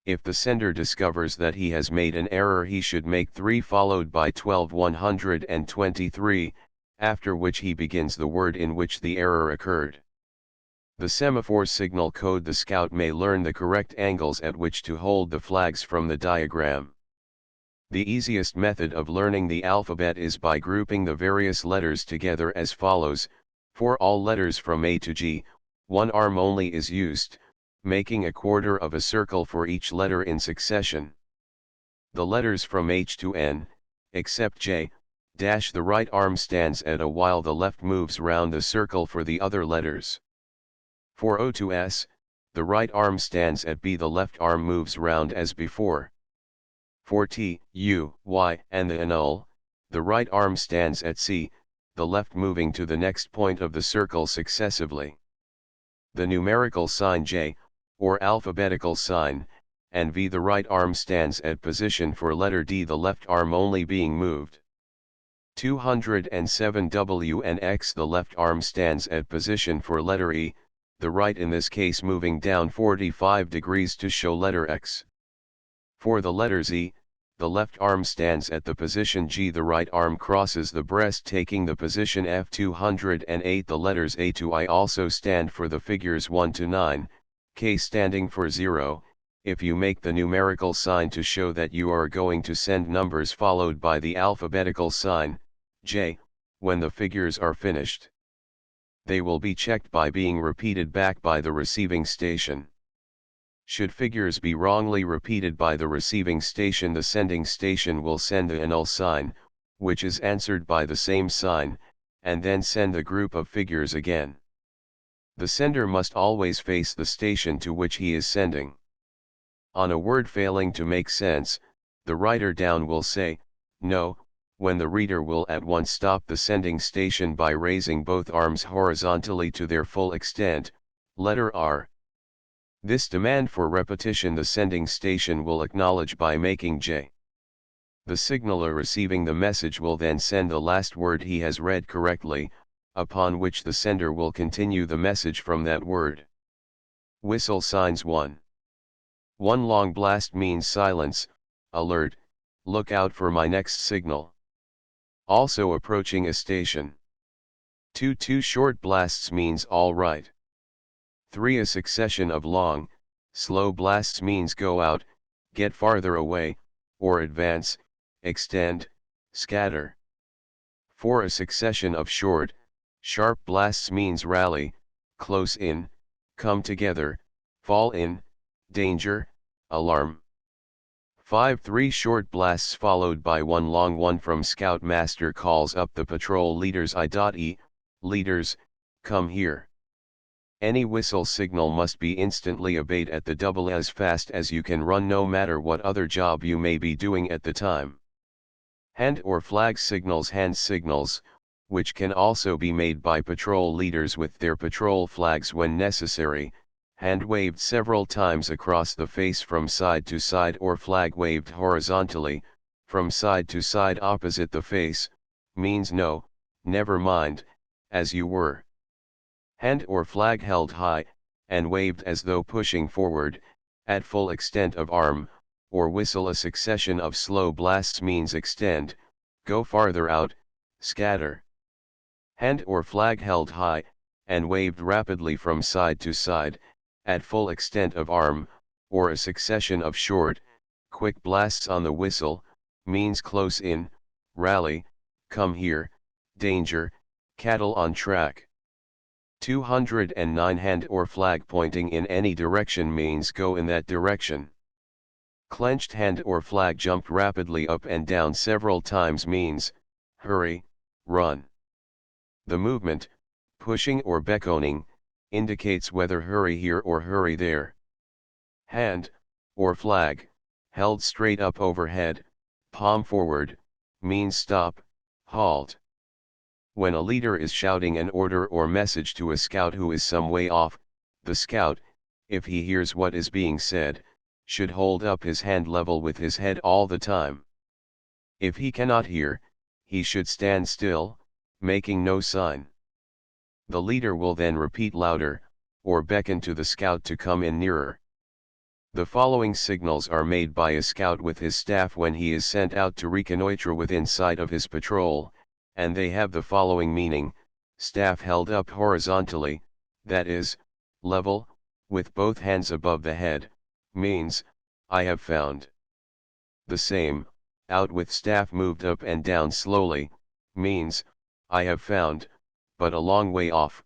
If the sender discovers that he has made an error, he should make 3 followed by 12 123, after which he begins the word in which the error occurred. The semaphore signal code. The scout may learn the correct angles at which to hold the flags from the diagram. The easiest method of learning the alphabet is by grouping the various letters together as follows. For all letters from A to G, one arm only is used, making a quarter of a circle for each letter in succession. The letters from H to N, except J, dash the right arm stands at A while the left moves round the circle for the other letters. For O to S, the right arm stands at B, the left arm moves round as before. For T, U, Y, and the annul, the right arm stands at C, the left moving to the next point of the circle successively. The numerical sign J, or alphabetical sign, and V, the right arm stands at position for letter D, the left arm only being moved. 207 W and X, the left arm stands at position for letter E, the right in this case moving down 45 degrees to show letter X. For the letter Z, the left arm stands at the position G, the right arm crosses the breast taking the position F. 208 The letters A to I also stand for the figures 1 to 9, K standing for 0, if you make the numerical sign to show that you are going to send numbers followed by the alphabetical sign, J, when the figures are finished. They will be checked by being repeated back by the receiving station. Should figures be wrongly repeated by the receiving station, the sending station will send the annul sign, which is answered by the same sign, and then send the group of figures again. The sender must always face the station to which he is sending. On a word failing to make sense, the writer down will say, no, when the reader will at once stop the sending station by raising both arms horizontally to their full extent, letter R. This demand for repetition the sending station will acknowledge by making J. The signaler receiving the message will then send the last word he has read correctly, upon which the sender will continue the message from that word. Whistle signs 1. One long blast means silence, alert, look out for my next signal. Also approaching a station. 2 short blasts means all right. 3 a succession of long, slow blasts means go out, get farther away, or advance, extend, scatter. 4 a succession of short, sharp blasts means rally, close in, come together, fall in, danger, alarm. 5 3 short blasts followed by one long one from Scoutmaster calls up the patrol leaders. I.E, leaders, come here. Any whistle signal must be instantly obeyed at the double as fast as you can run, no matter what other job you may be doing at the time. Hand or flag signals. Hand signals, which can also be made by patrol leaders with their patrol flags when necessary, hand waved several times across the face from side to side, or flag waved horizontally, from side to side opposite the face, means no, never mind, as you were. Hand or flag held high, and waved as though pushing forward, at full extent of arm, or whistle. A succession of slow blasts means extend, go farther out, scatter. Hand or flag held high, and waved rapidly from side to side, at full extent of arm, or a succession of short, quick blasts on the whistle, means close in, rally, come here, danger, cattle on track. 209 Hand or flag pointing in any direction means go in that direction. Clenched hand or flag jumped rapidly up and down several times means, hurry, run. The movement, pushing or beckoning, indicates whether hurry here or hurry there. Hand, or flag, held straight up overhead, palm forward, means stop, halt. When a leader is shouting an order or message to a scout who is some way off, the scout, if he hears what is being said, should hold up his hand level with his head all the time. If he cannot hear, he should stand still, making no sign. The leader will then repeat louder, or beckon to the scout to come in nearer. The following signals are made by a scout with his staff when he is sent out to reconnoitre within sight of his patrol, and they have the following meaning: staff held up horizontally, that is, level, with both hands above the head, means, I have found. The same, out with staff moved up and down slowly, means, I have found, but a long way off.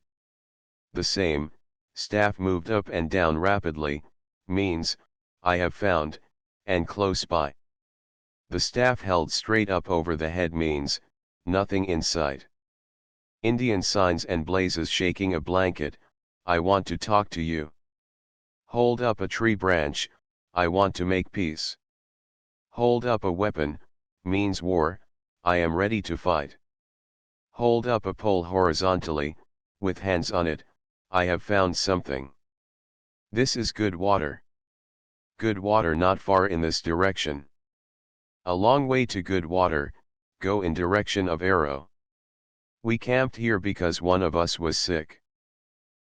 The same, staff moved up and down rapidly, means, I have found, and close by. The staff held straight up over the head means, nothing in sight. Indian signs and blazes shaking a blanket, I want to talk to you. Hold up a tree branch, I want to make peace. Hold up a weapon, means war, I am ready to fight. Hold up a pole horizontally, with hands on it, I have found something. This is good water. Good water not far in this direction. A long way to good water, go in direction of arrow. We camped here because one of us was sick.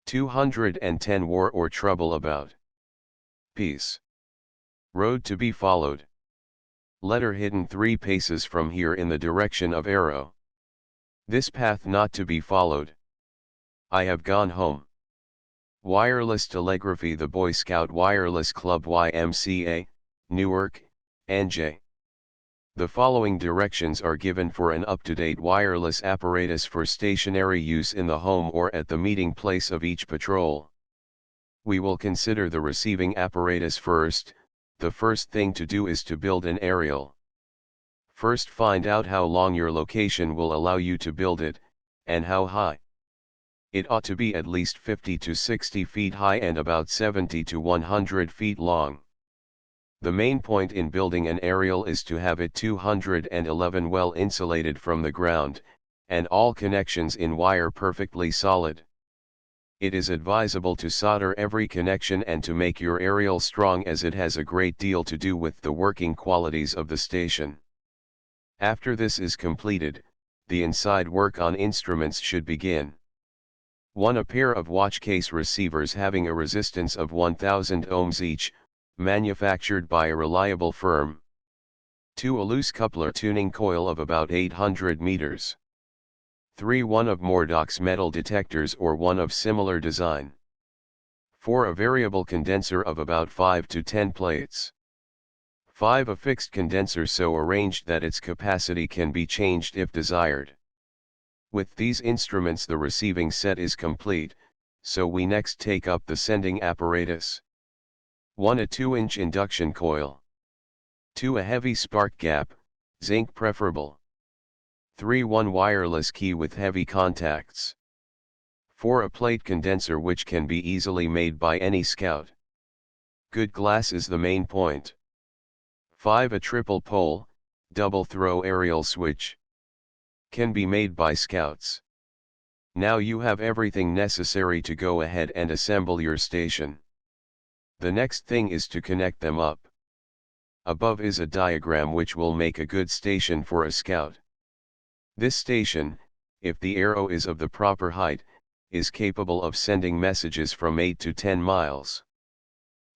210 War or trouble about. Peace. Road to be followed. Letter hidden 3 paces from here in the direction of arrow. This path not to be followed. I have gone home. Wireless Telegraphy, the Boy Scout Wireless Club YMCA, Newark, NJ. The following directions are given for an up-to-date wireless apparatus for stationary use in the home or at the meeting place of each patrol. We will consider the receiving apparatus first. The first thing to do is to build an aerial. First, find out how long your location will allow you to build it, and how high. It ought to be at least 50 to 60 feet high and about 70 to 100 feet long. The main point in building an aerial is to have it 211 well insulated from the ground, and all connections in wire perfectly solid. It is advisable to solder every connection and to make your aerial strong, as it has a great deal to do with the working qualities of the station. After this is completed, the inside work on instruments should begin. 1. A pair of watch case receivers having a resistance of 1000 ohms each, manufactured by a reliable firm. 2. A loose coupler tuning coil of about 800 meters. 3. One of Mordock's metal detectors or one of similar design. 4. A variable condenser of about 5 to 10 plates. 5. A fixed condenser so arranged that its capacity can be changed if desired. With these instruments the receiving set is complete, so we next take up the sending apparatus. 1. A 2-inch induction coil. 2. A heavy spark gap, zinc preferable. 3. One wireless key with heavy contacts. 4. A plate condenser which can be easily made by any scout. Good glass is the main point. 5. A triple pole, double throw aerial switch. Can be made by scouts. Now you have everything necessary to go ahead and assemble your station. The next thing is to connect them up. Above is a diagram which will make a good station for a scout. This station, if the arrow is of the proper height, is capable of sending messages from 8 to 10 miles.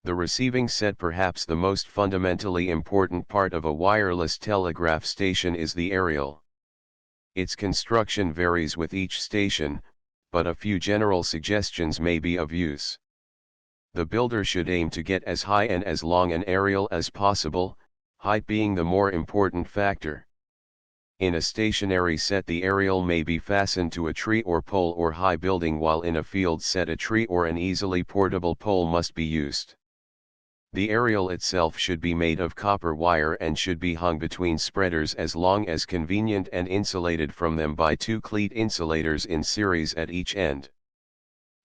The receiving set, perhaps the most fundamentally important part of a wireless telegraph station, is the aerial. Its construction varies with each station, but a few general suggestions may be of use. The builder should aim to get as high and as long an aerial as possible, height being the more important factor. In a stationary set the aerial may be fastened to a tree or pole or high building, while in a field set a tree or an easily portable pole must be used. The aerial itself should be made of copper wire and should be hung between spreaders as long as convenient and insulated from them by 2 cleat insulators in series at each end.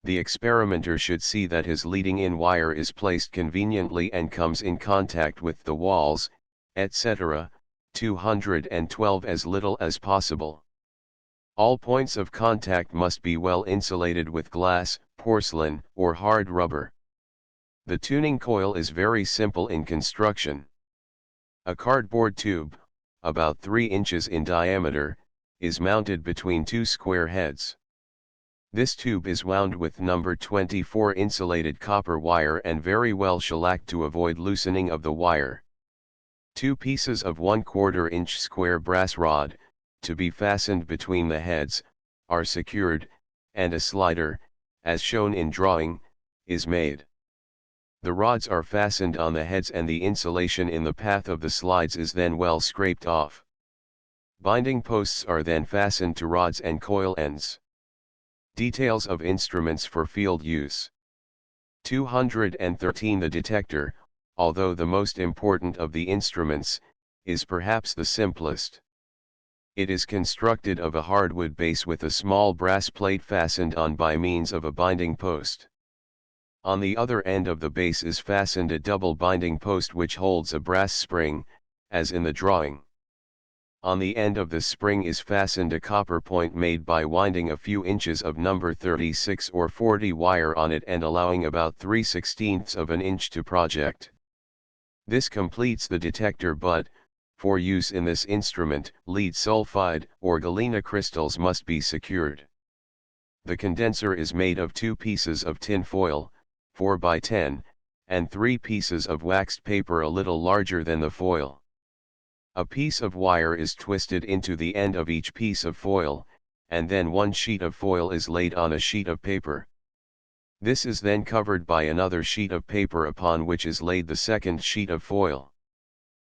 The experimenter should see that his leading-in wire is placed conveniently and comes in contact with the walls, etc., 212 as little as possible. All points of contact must be well insulated with glass, porcelain, or hard rubber. The tuning coil is very simple in construction. A cardboard tube, about 3 inches in diameter, is mounted between 2 square heads. This tube is wound with number 24 insulated copper wire and very well shellacked to avoid loosening of the wire. 2 pieces of 1/4 inch square brass rod, to be fastened between the heads, are secured, and a slider, as shown in drawing, is made. The rods are fastened on the heads and the insulation in the path of the slides is then well scraped off. Binding posts are then fastened to rods and coil ends. Details of instruments for field use. 213. The detector, although the most important of the instruments, is perhaps the simplest. It is constructed of a hardwood base with a small brass plate fastened on by means of a binding post. On the other end of the base is fastened a double binding post which holds a brass spring, as in the drawing. On the end of the spring is fastened a copper point made by winding a few inches of number 36 or 40 wire on it and allowing about 3/16 of an inch to project. This completes the detector, but, for use in this instrument, lead sulfide or galena crystals must be secured. The condenser is made of 2 pieces of tin foil, 4 by 10, and 3 pieces of waxed paper a little larger than the foil. A piece of wire is twisted into the end of each piece of foil, and then 1 sheet of foil is laid on a sheet of paper. This is then covered by another sheet of paper upon which is laid the second sheet of foil.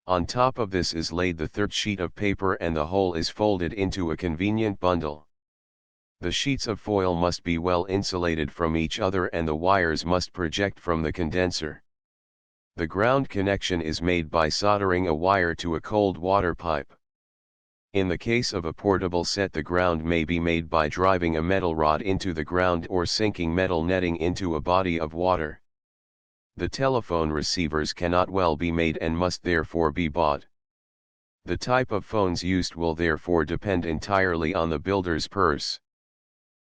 On top of this is laid the third sheet of paper and the whole is folded into a convenient bundle. The sheets of foil must be well insulated from each other and the wires must project from the condenser. The ground connection is made by soldering a wire to a cold water pipe. In the case of a portable set, the ground may be made by driving a metal rod into the ground or sinking metal netting into a body of water. The telephone receivers cannot well be made and must therefore be bought. The type of phones used will therefore depend entirely on the builder's purse.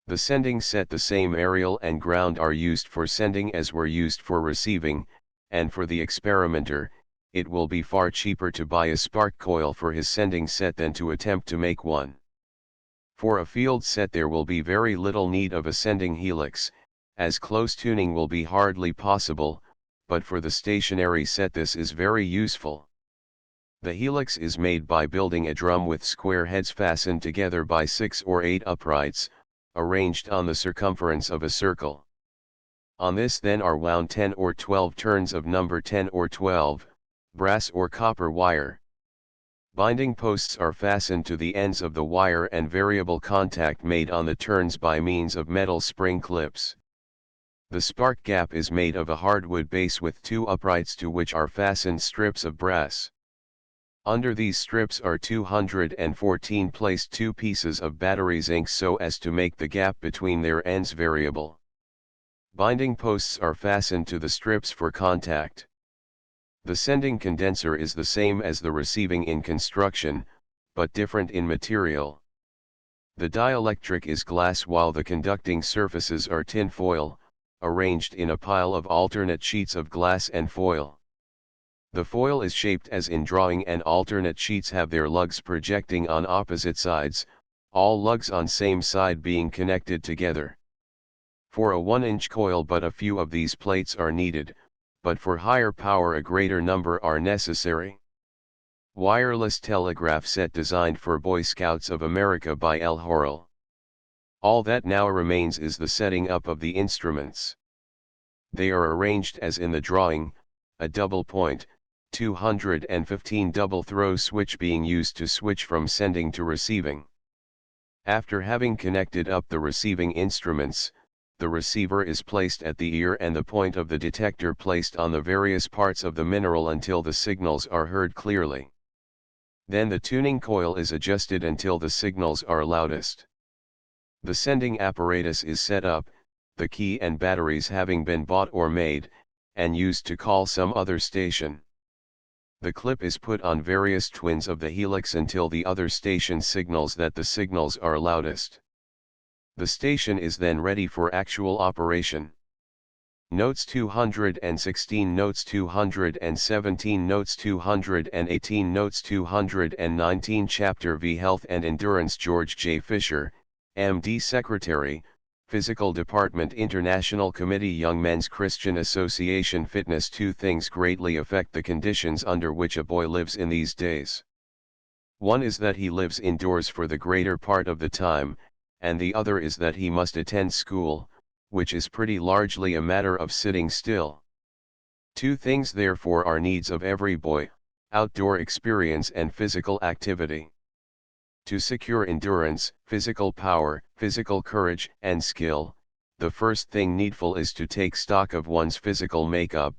The sending set, the same aerial and ground are used for sending as were used for receiving, and for the experimenter, it will be far cheaper to buy a spark coil for his sending set than to attempt to make one. For a field set there will be very little need of a sending helix, as close tuning will be hardly possible, but for the stationary set this is very useful. The helix is made by building a drum with square heads fastened together by 6 or 8 uprights, arranged on the circumference of a circle. On this then are wound 10 or 12 turns of number 10 or 12, brass or copper wire. Binding posts are fastened to the ends of the wire and variable contact made on the turns by means of metal spring clips. The spark gap is made of a hardwood base with 2 uprights to which are fastened strips of brass. Under these strips are 214 placed 2 pieces of battery zinc so as to make the gap between their ends variable. Binding posts are fastened to the strips for contact. The sending condenser is the same as the receiving in construction, but different in material. The dielectric is glass while the conducting surfaces are tin foil, arranged in a pile of alternate sheets of glass and foil. The foil is shaped as in drawing and alternate sheets have their lugs projecting on opposite sides, all lugs on same side being connected together. For a 1-inch coil but a few of these plates are needed, but for higher power a greater number are necessary. Wireless telegraph set designed for Boy Scouts of America by L. Horrell. All that now remains is the setting up of the instruments. They are arranged as in the drawing, a double point, 215 double throw switch being used to switch from sending to receiving. After having connected up the receiving instruments, the receiver is placed at the ear and the point of the detector placed on the various parts of the mineral until the signals are heard clearly. Then the tuning coil is adjusted until the signals are loudest. The sending apparatus is set up, the key and batteries having been bought or made, and used to call some other station. The clip is put on various twins of the helix until the other station signals that the signals are loudest. The station is then ready for actual operation. Notes 216, Notes 217, Notes 218, Notes 219, Chapter V, Health and Endurance. George J. Fisher, M.D. Secretary, Physical Department, International Committee, Young Men's Christian Association. Fitness. Two things greatly affect the conditions under which a boy lives in these days. One is that he lives indoors for the greater part of the time, and the other is that he must attend school, which is pretty largely a matter of sitting still. Two things therefore are needs of every boy: outdoor experience and physical activity. To secure endurance, physical power, physical courage, and skill, the first thing needful is to take stock of one's physical makeup,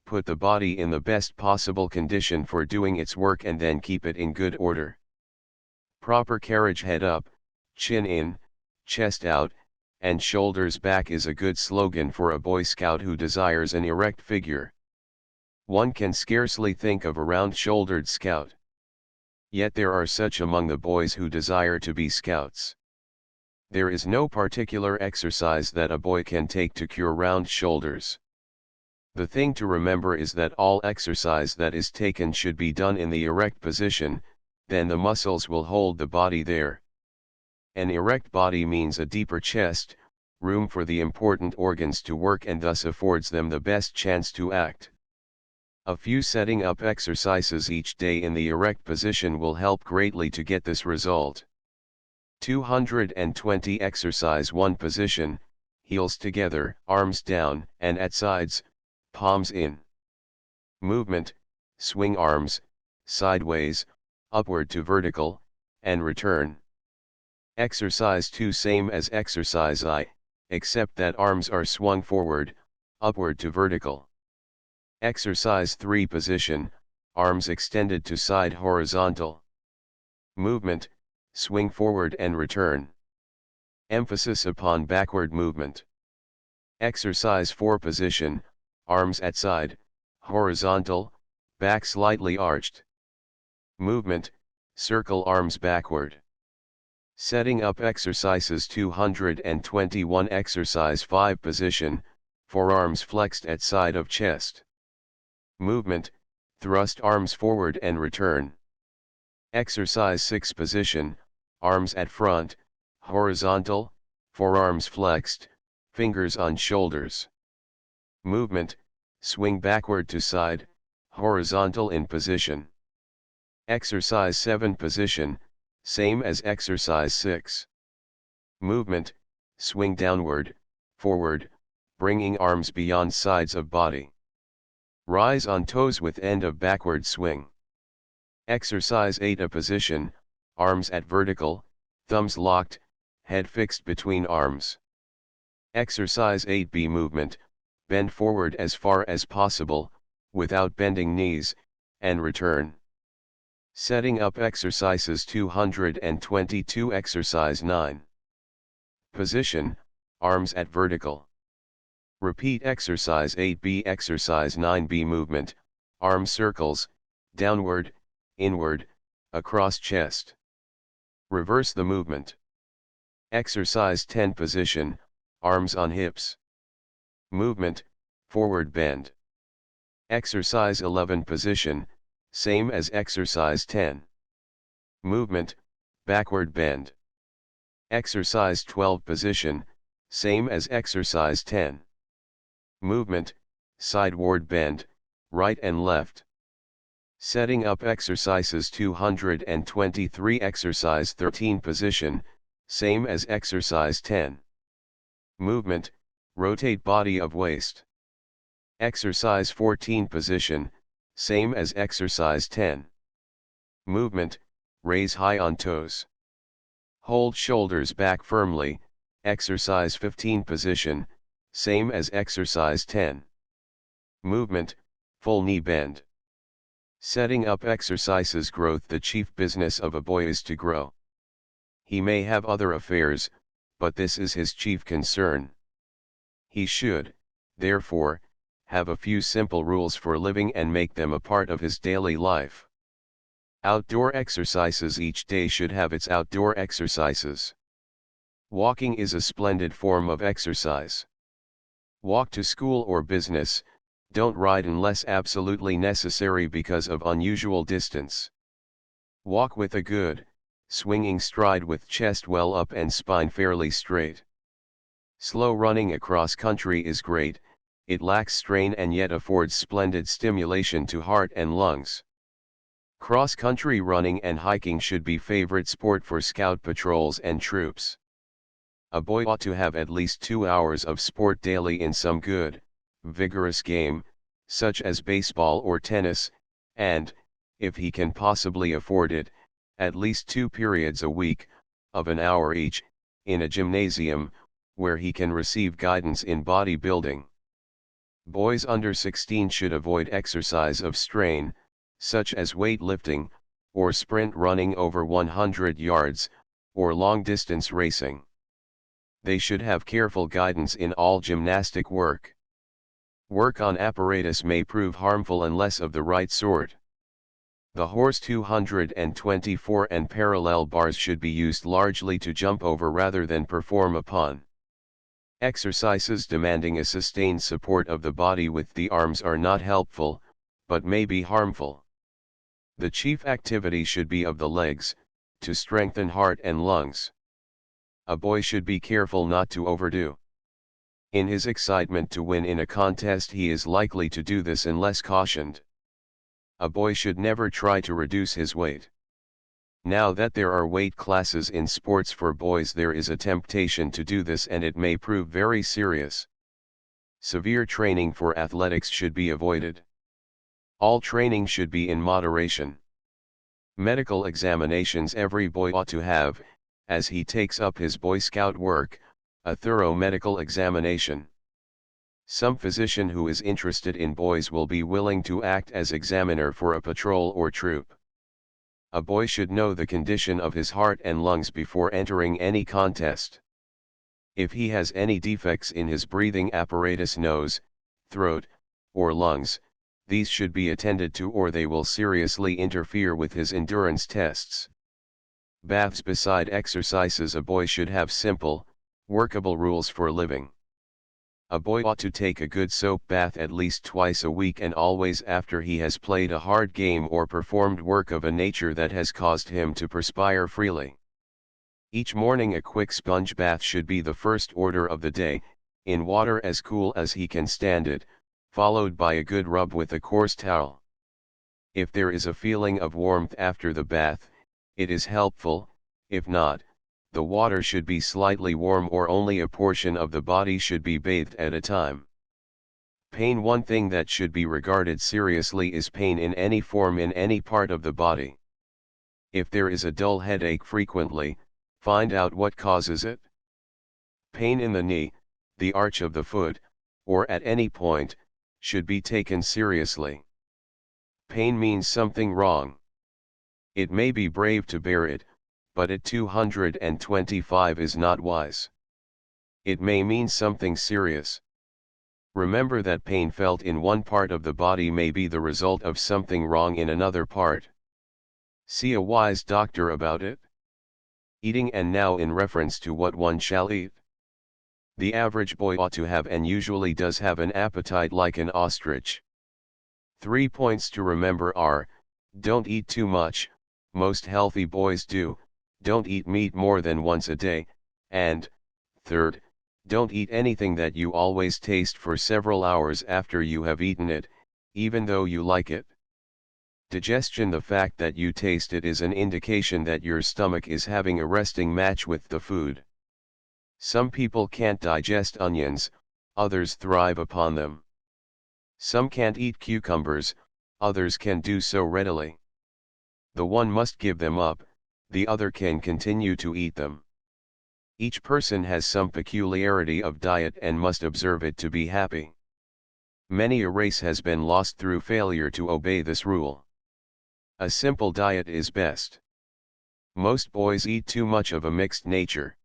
put the body in the best possible condition for doing its work, and then keep it in good order. Proper carriage: head up, chin in, chest out, and shoulders back is a good slogan for a Boy Scout who desires an erect figure. One can scarcely think of a round-shouldered scout. Yet there are such among the boys who desire to be scouts. There is no particular exercise that a boy can take to cure round shoulders. The thing to remember is that all exercise that is taken should be done in the erect position, then the muscles will hold the body there. An erect body means a deeper chest, room for the important organs to work, and thus affords them the best chance to act. A few setting up exercises each day in the erect position will help greatly to get this result. 220 Exercise 1. Position: heels together, arms down and at sides, palms in. Movement: swing arms, sideways, upward to vertical, and return. Exercise 2. Same as exercise I, except that arms are swung forward, upward to vertical. Exercise 3. Position: arms extended to side, horizontal. Movement: swing forward and return. Emphasis upon backward movement. Exercise 4. Position: arms at side, horizontal, back slightly arched. Movement: circle arms backward. Setting up exercises 221. Exercise 5. Position: forearms flexed at side of chest. Movement: thrust arms forward and return. Exercise 6. Position: arms at front, horizontal, forearms flexed, fingers on shoulders. Movement: swing backward to side, horizontal in position. Exercise 7. Position: same as exercise 6. Movement: swing downward, forward, bringing arms beyond sides of body. Rise on toes with end of backward swing. Exercise 8. A position: arms at vertical, thumbs locked, head fixed between arms. Exercise 8B. Movement: bend forward as far as possible, without bending knees, and return. Setting up exercises 222. Exercise 9. Position: arms at vertical. Repeat exercise 8B. Exercise 9B. Movement: arm circles, downward, inward, across chest. Reverse the movement. Exercise 10. Position: arms on hips. Movement: forward bend. Exercise 11. Position: same as exercise 10. Movement: backward bend. Exercise 12. Position: same as exercise 10. Movement: sideward bend, right and left. Setting up exercises 223. Exercise 13. Position: same as exercise 10. Movement: rotate body of waist. Exercise 14. Position: same as exercise 10. Movement: raise high on toes. Hold shoulders back firmly, Exercise 15 position, same as exercise 10. Movement, full knee bend. Setting up exercises growth. The chief business of a boy is to grow. He may have other affairs, but this is his chief concern. He should, therefore, have a few simple rules for living and make them a part of his daily life. Outdoor exercises. Each day should have its outdoor exercises. Walking is a splendid form of exercise. Walk to school or business, don't ride unless absolutely necessary because of unusual distance. Walk with a good, swinging stride with chest well up and spine fairly straight. Slow running across country is great, it lacks strain and yet affords splendid stimulation to heart and lungs. Cross-country running and hiking should be favorite sport for scout patrols and troops. A boy ought to have at least 2 hours of sport daily in some good, vigorous game, such as baseball or tennis, and, if he can possibly afford it, at least 2 periods a week, of an hour each, in a gymnasium, where he can receive guidance in bodybuilding. Boys under 16 should avoid exercise of strain, such as weightlifting, or sprint running over 100 yards, or long-distance racing. They should have careful guidance in all gymnastic work. Work on apparatus may prove harmful unless of the right sort. The horse 224 and parallel bars should be used largely to jump over rather than perform upon. Exercises demanding a sustained support of the body with the arms are not helpful, but may be harmful. The chief activity should be of the legs, to strengthen heart and lungs. A boy should be careful not to overdo. In his excitement to win in a contest, he is likely to do this unless cautioned. A boy should never try to reduce his weight. Now that there are weight classes in sports for boys, there is a temptation to do this and it may prove very serious. Severe training for athletics should be avoided. All training should be in moderation. Medical examinations. Every boy ought to have, as he takes up his Boy Scout work, a thorough medical examination. Some physician who is interested in boys will be willing to act as examiner for a patrol or troop. A boy should know the condition of his heart and lungs before entering any contest. If he has any defects in his breathing apparatus, nose, throat, or lungs, these should be attended to or they will seriously interfere with his endurance tests. Baths. Beside exercises, a boy should have simple, workable rules for living. A boy ought to take a good soap bath at least twice a week and always after he has played a hard game or performed work of a nature that has caused him to perspire freely. Each morning a quick sponge bath should be the first order of the day, in water as cool as he can stand it, followed by a good rub with a coarse towel. If there is a feeling of warmth after the bath, it is helpful. If not, the water should be slightly warm or only a portion of the body should be bathed at a time. Pain. One thing that should be regarded seriously is pain in any form in any part of the body. If there is a dull headache frequently, find out what causes it. Pain in the knee, the arch of the foot, or at any point, should be taken seriously. Pain means something wrong. It may be brave to bear it, but at 225 is not wise. It may mean something serious. Remember that pain felt in one part of the body may be the result of something wrong in another part. See a wise doctor about it. Eating. And now in reference to what one shall eat. The average boy ought to have and usually does have an appetite like an ostrich. 3 points to remember are: don't eat too much, most healthy boys do, don't eat meat more than once a day, and, third, don't eat anything that you always taste for several hours after you have eaten it, even though you like it. Digestion. The fact that you taste it is an indication that your stomach is having a wrestling match with the food. Some people can't digest onions, others thrive upon them. Some can't eat cucumbers, others can do so readily. The one must give them up, the other can continue to eat them. Each person has some peculiarity of diet and must observe it to be happy. Many a race has been lost through failure to obey this rule. A simple diet is best. Most boys eat too much of a mixed nature.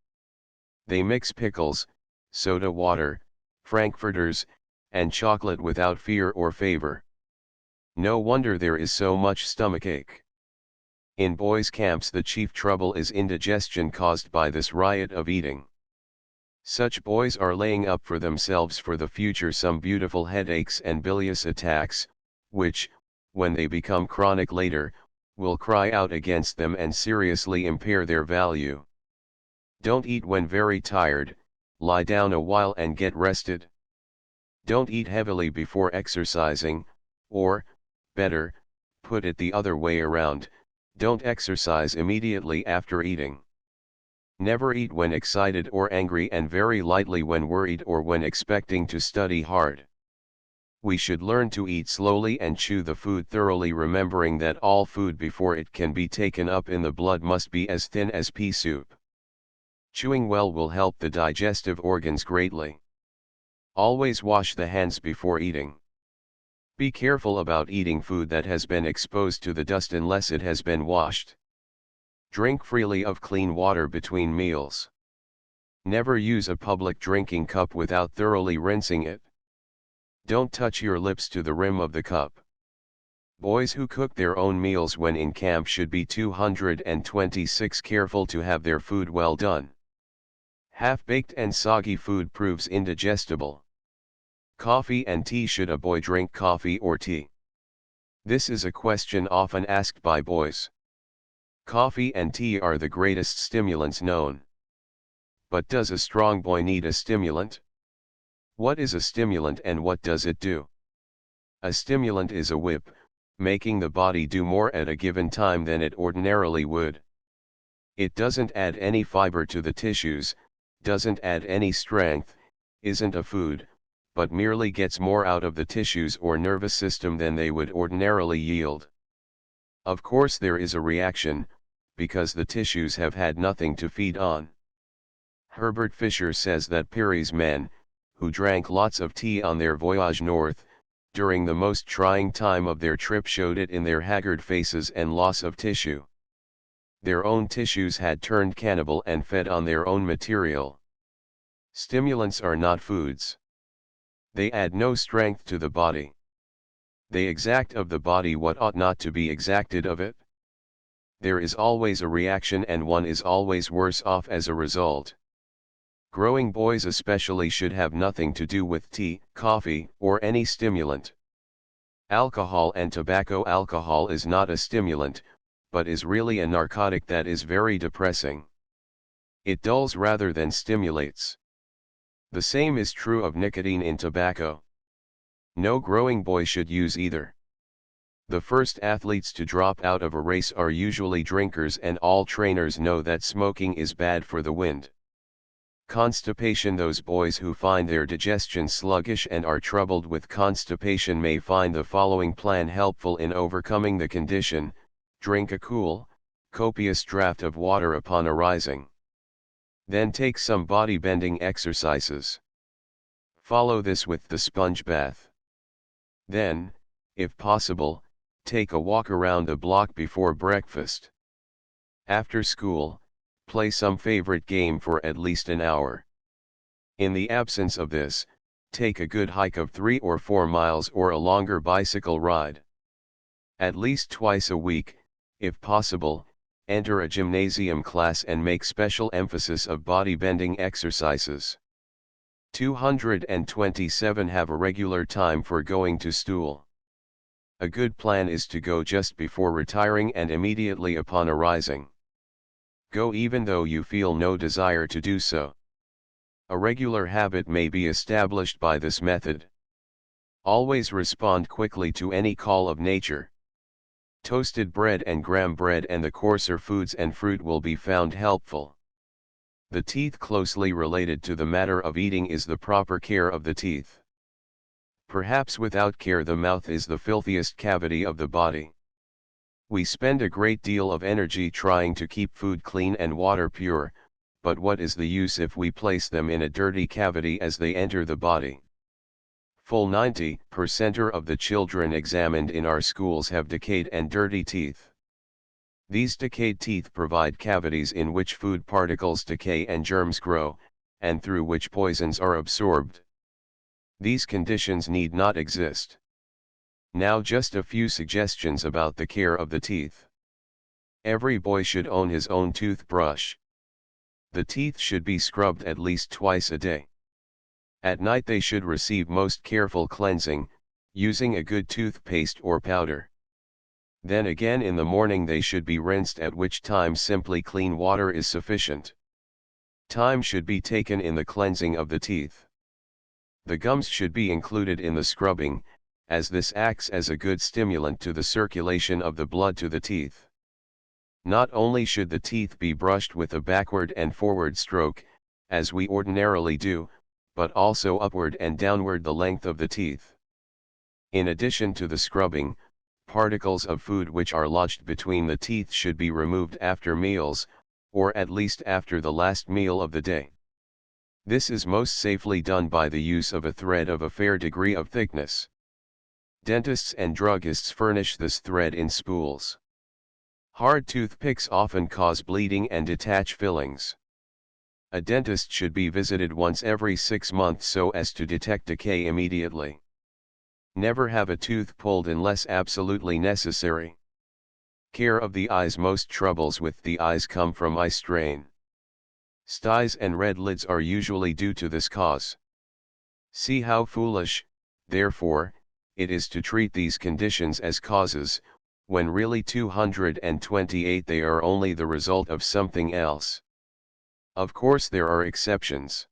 They mix pickles, soda water, frankfurters, and chocolate without fear or favor. No wonder there is so much stomachache. In boys' camps the chief trouble is indigestion caused by this riot of eating. Such boys are laying up for themselves for the future some beautiful headaches and bilious attacks, which, when they become chronic later, will cry out against them and seriously impair their value. Don't eat when very tired, lie down a while and get rested. Don't eat heavily before exercising, or, better, put it the other way around, don't exercise immediately after eating. Never eat when excited or angry and very lightly when worried or when expecting to study hard. We should learn to eat slowly and chew the food thoroughly, remembering that all food before it can be taken up in the blood must be as thin as pea soup. Chewing well will help the digestive organs greatly. Always wash the hands before eating. Be careful about eating food that has been exposed to the dust unless it has been washed. Drink freely of clean water between meals. Never use a public drinking cup without thoroughly rinsing it. Don't touch your lips to the rim of the cup. Boys who cook their own meals when in camp should be 226 careful to have their food well done. Half-baked and soggy food proves indigestible. Coffee and tea. Should a boy drink coffee or tea? This is a question often asked by boys. Coffee and tea are the greatest stimulants known. But does a strong boy need a stimulant? What is a stimulant and what does it do? A stimulant is a whip, making the body do more at a given time than it ordinarily would. It doesn't add any fiber to the tissues, doesn't add any strength, isn't a food, but merely gets more out of the tissues or nervous system than they would ordinarily yield. Of course there is a reaction, because the tissues have had nothing to feed on. Herbert Fisher says that Peary's men, who drank lots of tea on their voyage north, during the most trying time of their trip showed it in their haggard faces and loss of tissue. Their own tissues had turned cannibal and fed on their own material. Stimulants are not foods. They add no strength to the body. They exact of the body what ought not to be exacted of it. There is always a reaction and one is always worse off as a result. Growing boys especially should have nothing to do with tea, coffee, or any stimulant. Alcohol and tobacco. Alcohol is not a stimulant, but is really a narcotic that is very depressing. It dulls rather than stimulates. The same is true of nicotine in tobacco. No growing boy should use either. The first athletes to drop out of a race are usually drinkers, and all trainers know that smoking is bad for the wind. Constipation. Those boys who find their digestion sluggish and are troubled with constipation may find the following plan helpful in overcoming the condition: drink a cool, copious draught of water upon arising. Then take some body bending exercises. Follow this with the sponge bath. Then, if possible, take a walk around the block before breakfast. After school, play some favorite game for at least an hour. In the absence of this, take a good hike of 3 or 4 miles or a longer bicycle ride. At least twice a week, if possible, enter a gymnasium class and make special emphasis of body bending exercises. 227. Have a regular time for going to stool. A good plan is to go just before retiring and immediately upon arising. Go even though you feel no desire to do so. A regular habit may be established by this method. Always respond quickly to any call of nature. Toasted bread and graham bread and the coarser foods and fruit will be found helpful. The teeth. Closely related to the matter of eating is the proper care of the teeth. Perhaps without care the mouth is the filthiest cavity of the body. We spend a great deal of energy trying to keep food clean and water pure, but what is the use if we place them in a dirty cavity as they enter the body? Full 90% of the children examined in our schools have decayed and dirty teeth. These decayed teeth provide cavities in which food particles decay and germs grow, and through which poisons are absorbed. These conditions need not exist. Now just a few suggestions about the care of the teeth. Every boy should own his own toothbrush. The teeth should be scrubbed at least twice a day. At night they should receive most careful cleansing, using a good toothpaste or powder. Then again in the morning they should be rinsed, at which time simply clean water is sufficient. Time should be taken in the cleansing of the teeth. The gums should be included in the scrubbing, as this acts as a good stimulant to the circulation of the blood to the teeth. Not only should the teeth be brushed with a backward and forward stroke, as we ordinarily do, but also upward and downward the length of the teeth. In addition to the scrubbing, particles of food which are lodged between the teeth should be removed after meals, or at least after the last meal of the day. This is most safely done by the use of a thread of a fair degree of thickness. Dentists and druggists furnish this thread in spools. Hard toothpicks often cause bleeding and detach fillings. A dentist should be visited once every 6 months so as to detect decay immediately. Never have a tooth pulled unless absolutely necessary. Care of the eyes. Most troubles with the eyes come from eye strain. Styes and red lids are usually due to this cause. See how foolish, therefore, it is to treat these conditions as causes, when really 228 they are only the result of something else. Of course there are exceptions.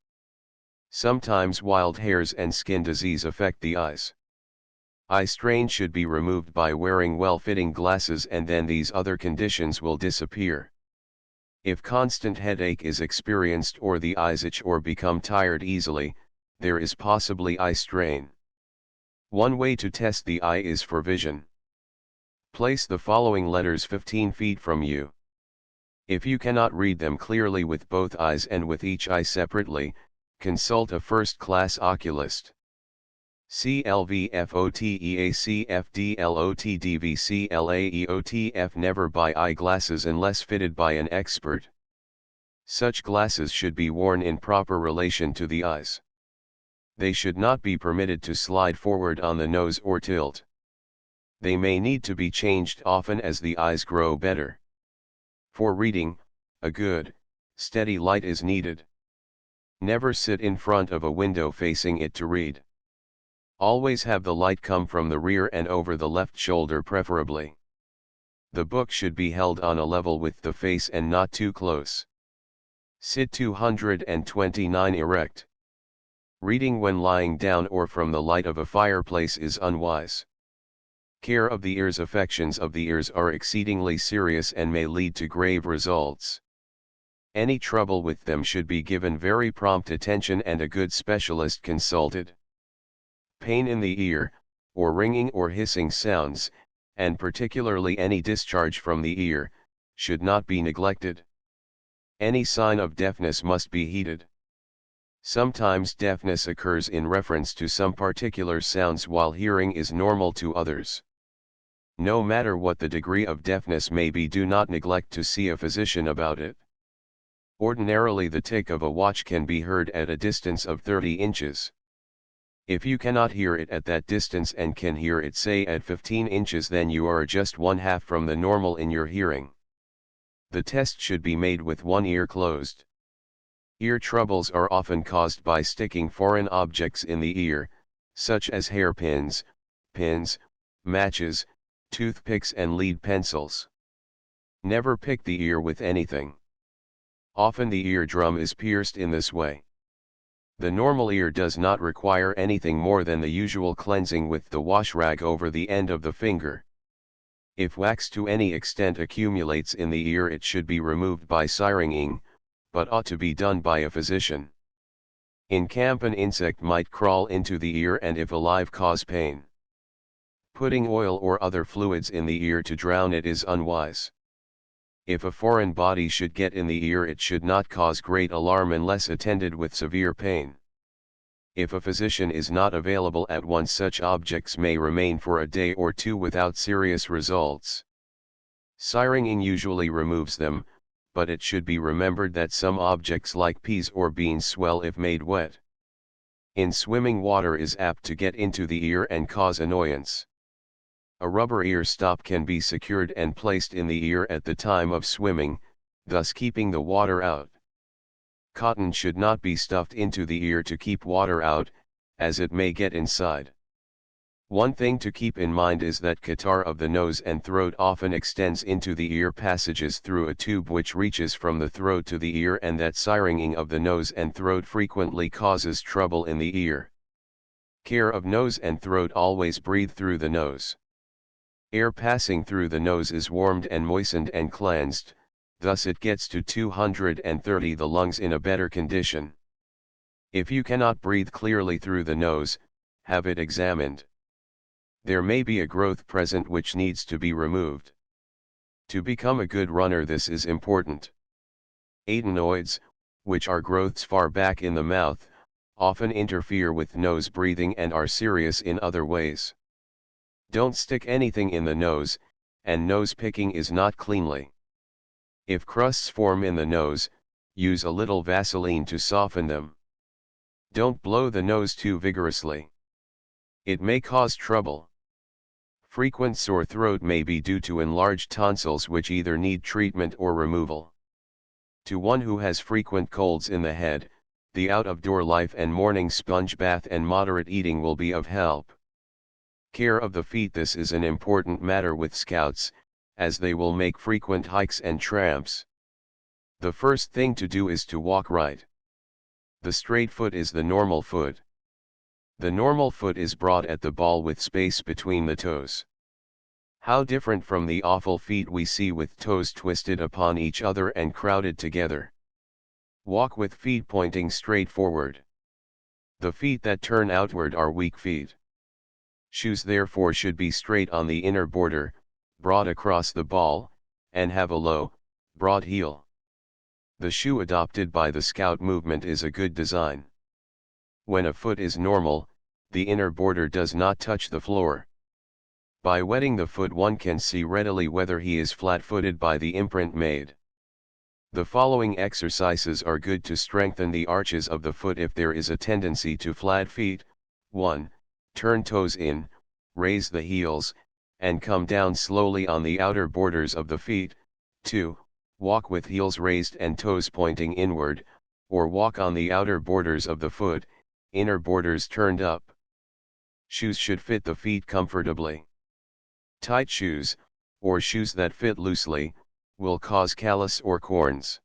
Sometimes wild hairs and skin disease affect the eyes. Eye strain should be removed by wearing well-fitting glasses, and then these other conditions will disappear. If constant headache is experienced or the eyes itch or become tired easily, there is possibly eye strain. One way to test the eye is for vision. Place the following letters 15 feet from you. If you cannot read them clearly with both eyes and with each eye separately, consult a first-class oculist. CLVFOTEACFDLOTDVCLAEOTF. Never buy eyeglasses unless fitted by an expert. Such glasses should be worn in proper relation to the eyes. They should not be permitted to slide forward on the nose or tilt. They may need to be changed often as the eyes grow better. For reading, a good, steady light is needed. Never sit in front of a window facing it to read. Always have the light come from the rear and over the left shoulder preferably. The book should be held on a level with the face and not too close. Sit 229 erect. Reading when lying down or from the light of a fireplace is unwise. Care of the ears. Affections of the ears are exceedingly serious and may lead to grave results. Any trouble with them should be given very prompt attention and a good specialist consulted. Pain in the ear, or ringing or hissing sounds, and particularly any discharge from the ear, should not be neglected. Any sign of deafness must be heeded. Sometimes deafness occurs in reference to some particular sounds while hearing is normal to others. No matter what the degree of deafness may be, do not neglect to see a physician about it. Ordinarily the tick of a watch can be heard at a distance of 30 inches. If you cannot hear it at that distance and can hear it say at 15 inches, then you are just 1/2 from the normal in your hearing. The test should be made with one ear closed. Ear troubles are often caused by sticking foreign objects in the ear, such as hairpins, pins, matches, toothpicks and lead pencils. Never pick the ear with anything. Often the eardrum is pierced in this way. The normal ear does not require anything more than the usual cleansing with the wash rag over the end of the finger. If wax to any extent accumulates in the ear, it should be removed by syringing, but ought to be done by a physician. In camp an insect might crawl into the ear and if alive cause pain. Putting oil or other fluids in the ear to drown it is unwise. If a foreign body should get in the ear, it should not cause great alarm unless attended with severe pain. If a physician is not available at once, such objects may remain for a day or two without serious results. Syringing usually removes them, but it should be remembered that some objects like peas or beans swell if made wet. In swimming, water is apt to get into the ear and cause annoyance. A rubber ear stop can be secured and placed in the ear at the time of swimming, thus keeping the water out. Cotton should not be stuffed into the ear to keep water out, as it may get inside. One thing to keep in mind is that catarrh of the nose and throat often extends into the ear passages through a tube which reaches from the throat to the ear, and that syringing of the nose and throat frequently causes trouble in the ear. Care of nose and throat: always breathe through the nose. Air passing through the nose is warmed and moistened and cleansed, thus it gets to 230 the lungs in a better condition. If you cannot breathe clearly through the nose, have it examined. There may be a growth present which needs to be removed. To become a good runner, this is important. Adenoids, which are growths far back in the mouth, often interfere with nose breathing and are serious in other ways. Don't stick anything in the nose, and nose picking is not cleanly. If crusts form in the nose, use a little Vaseline to soften them. Don't blow the nose too vigorously. It may cause trouble. Frequent sore throat may be due to enlarged tonsils which either need treatment or removal. To one who has frequent colds in the head, the out-of-door life and morning sponge bath and moderate eating will be of help. Care of the feet: this is an important matter with scouts, as they will make frequent hikes and tramps. The first thing to do is to walk right. The straight foot is the normal foot. The normal foot is broad at the ball with space between the toes. How different from the awful feet we see with toes twisted upon each other and crowded together. Walk with feet pointing straight forward. The feet that turn outward are weak feet. Shoes therefore should be straight on the inner border, broad across the ball, and have a low, broad heel. The shoe adopted by the Scout movement is a good design. When a foot is normal, the inner border does not touch the floor. By wetting the foot, one can see readily whether he is flat-footed by the imprint made. The following exercises are good to strengthen the arches of the foot if there is a tendency to flat feet. 1. Turn toes in, raise the heels, and come down slowly on the outer borders of the feet. 2. Walk with heels raised and toes pointing inward, or walk on the outer borders of the foot, inner borders turned up. Shoes should fit the feet comfortably. Tight shoes, or shoes that fit loosely, will cause callus or corns.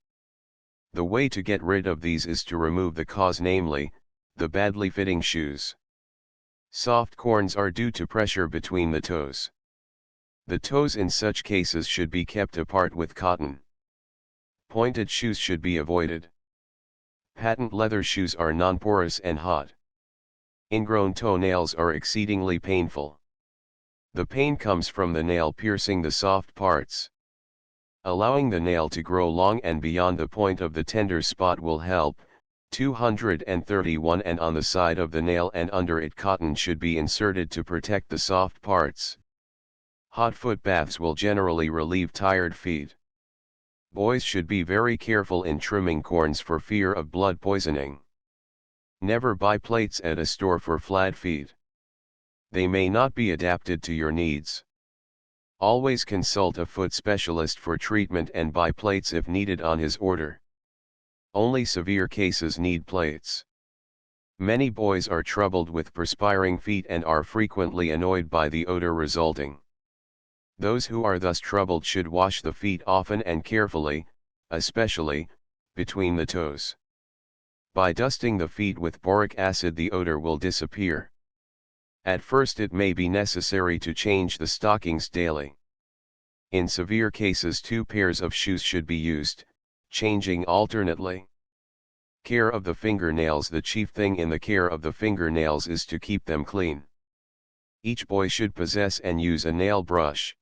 The way to get rid of these is to remove the cause, namely, the badly fitting shoes. Soft corns are due to pressure between the toes. The toes in such cases should be kept apart with cotton. Pointed shoes should be avoided. Patent leather shoes are non-porous and hot. Ingrown toenails are exceedingly painful. The pain comes from the nail piercing the soft parts. Allowing the nail to grow long and beyond the point of the tender spot will help. 231 And on the side of the nail and under it, cotton should be inserted to protect the soft parts. Hot foot baths will generally relieve tired feet. Boys should be very careful in trimming corns for fear of blood poisoning. Never buy plates at a store for flat feet. They may not be adapted to your needs. Always consult a foot specialist for treatment and buy plates if needed on his order. Only severe cases need plates. Many boys are troubled with perspiring feet and are frequently annoyed by the odor resulting. Those who are thus troubled should wash the feet often and carefully, especially between the toes. By dusting the feet with boric acid, the odor will disappear. At first it may be necessary to change the stockings daily. In severe cases 2 pairs of shoes should be used, changing alternately. Care of the fingernails: the chief thing in the care of the fingernails is to keep them clean. Each boy should possess and use a nail brush.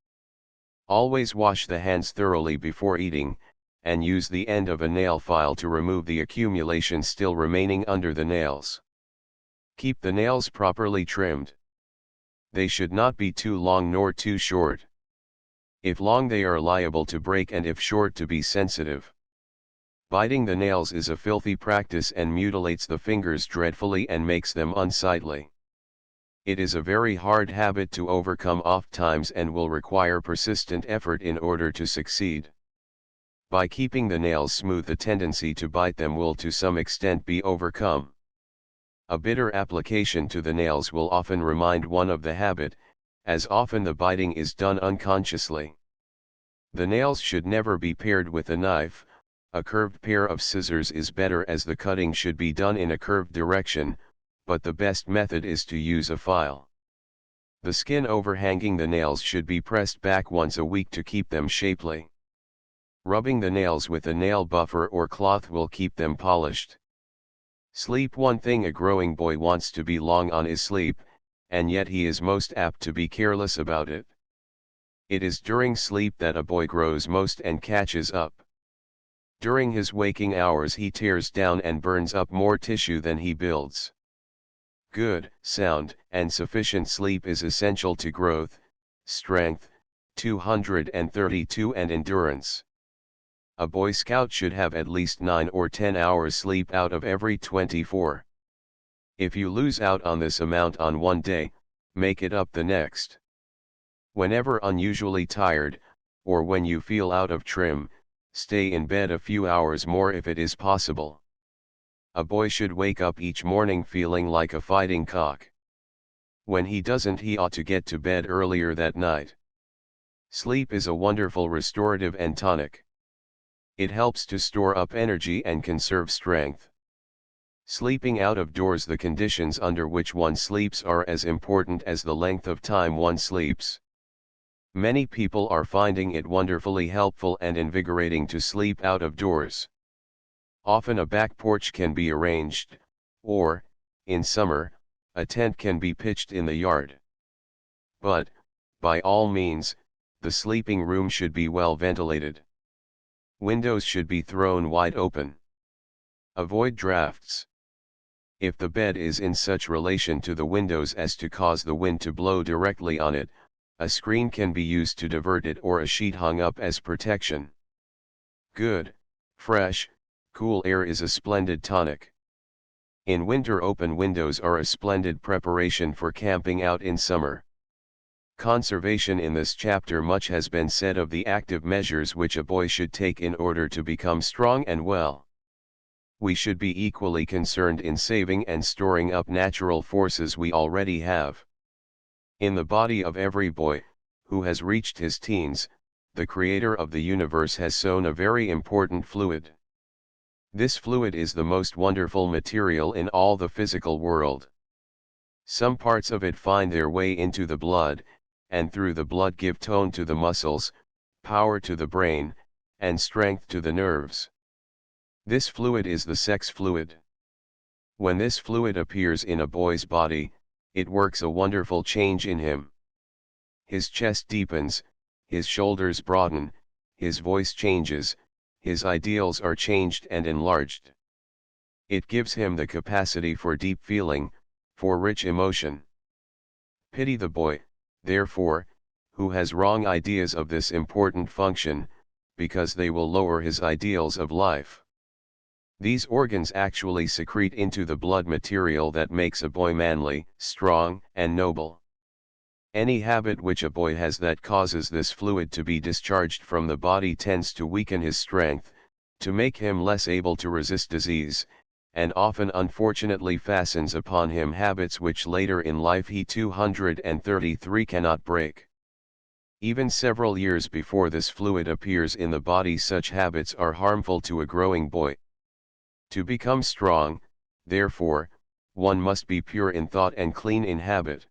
Always wash the hands thoroughly before eating, and use the end of a nail file to remove the accumulation still remaining under the nails. Keep the nails properly trimmed. They should not be too long nor too short. If long they are liable to break, and if short to be sensitive. Biting the nails is a filthy practice and mutilates the fingers dreadfully and makes them unsightly. It is a very hard habit to overcome ofttimes and will require persistent effort in order to succeed. By keeping the nails smooth, the tendency to bite them will to some extent be overcome. A bitter application to the nails will often remind one of the habit, as often the biting is done unconsciously. The nails should never be pared with a knife. A curved pair of scissors is better, as the cutting should be done in a curved direction, but the best method is to use a file. The skin overhanging the nails should be pressed back once a week to keep them shapely. Rubbing the nails with a nail buffer or cloth will keep them polished. Sleep. One thing a growing boy wants to be long on is sleep, and yet he is most apt to be careless about it. It is during sleep that a boy grows most and catches up. During his waking hours he tears down and burns up more tissue than he builds. Good, sound, and sufficient sleep is essential to growth, strength, 232 and endurance. A Boy Scout should have at least 9 or 10 hours sleep out of every 24. If you lose out on this amount on one day, make it up the next. Whenever unusually tired, or when you feel out of trim, stay in bed a few hours more if it is possible. A boy should wake up each morning feeling like a fighting cock. When he doesn't, he ought to get to bed earlier that night. Sleep is a wonderful restorative and tonic. It helps to store up energy and conserve strength. Sleeping out of doors, the conditions under which one sleeps are as important as the length of time one sleeps. Many people are finding it wonderfully helpful and invigorating to sleep out of doors. Often a back porch can be arranged, or, in summer, a tent can be pitched in the yard. But, by all means, the sleeping room should be well ventilated. Windows should be thrown wide open. Avoid drafts. If the bed is in such relation to the windows as to cause the wind to blow directly on it, a screen can be used to divert it, or a sheet hung up as protection. Good, fresh, cool air is a splendid tonic. In winter, open windows are a splendid preparation for camping out in summer. Conservation. In this chapter much has been said of the active measures which a boy should take in order to become strong and well. We should be equally concerned in saving and storing up natural forces we already have. In the body of every boy, who has reached his teens, the Creator of the universe has sown a very important fluid. This fluid is the most wonderful material in all the physical world. Some parts of it find their way into the blood, and through the blood give tone to the muscles, power to the brain, and strength to the nerves. This fluid is the sex fluid. When this fluid appears in a boy's body, it works a wonderful change in him. His chest deepens, his shoulders broaden, his voice changes, his ideals are changed and enlarged. It gives him the capacity for deep feeling, for rich emotion. Pity the boy, therefore, who has wrong ideas of this important function, because they will lower his ideals of life. These organs actually secrete into the blood material that makes a boy manly, strong, and noble. Any habit which a boy has that causes this fluid to be discharged from the body tends to weaken his strength, to make him less able to resist disease, and often unfortunately fastens upon him habits which later in life he 233 cannot break. Even several years before this fluid appears in the body, such habits are harmful to a growing boy. To become strong, therefore, one must be pure in thought and clean in habit.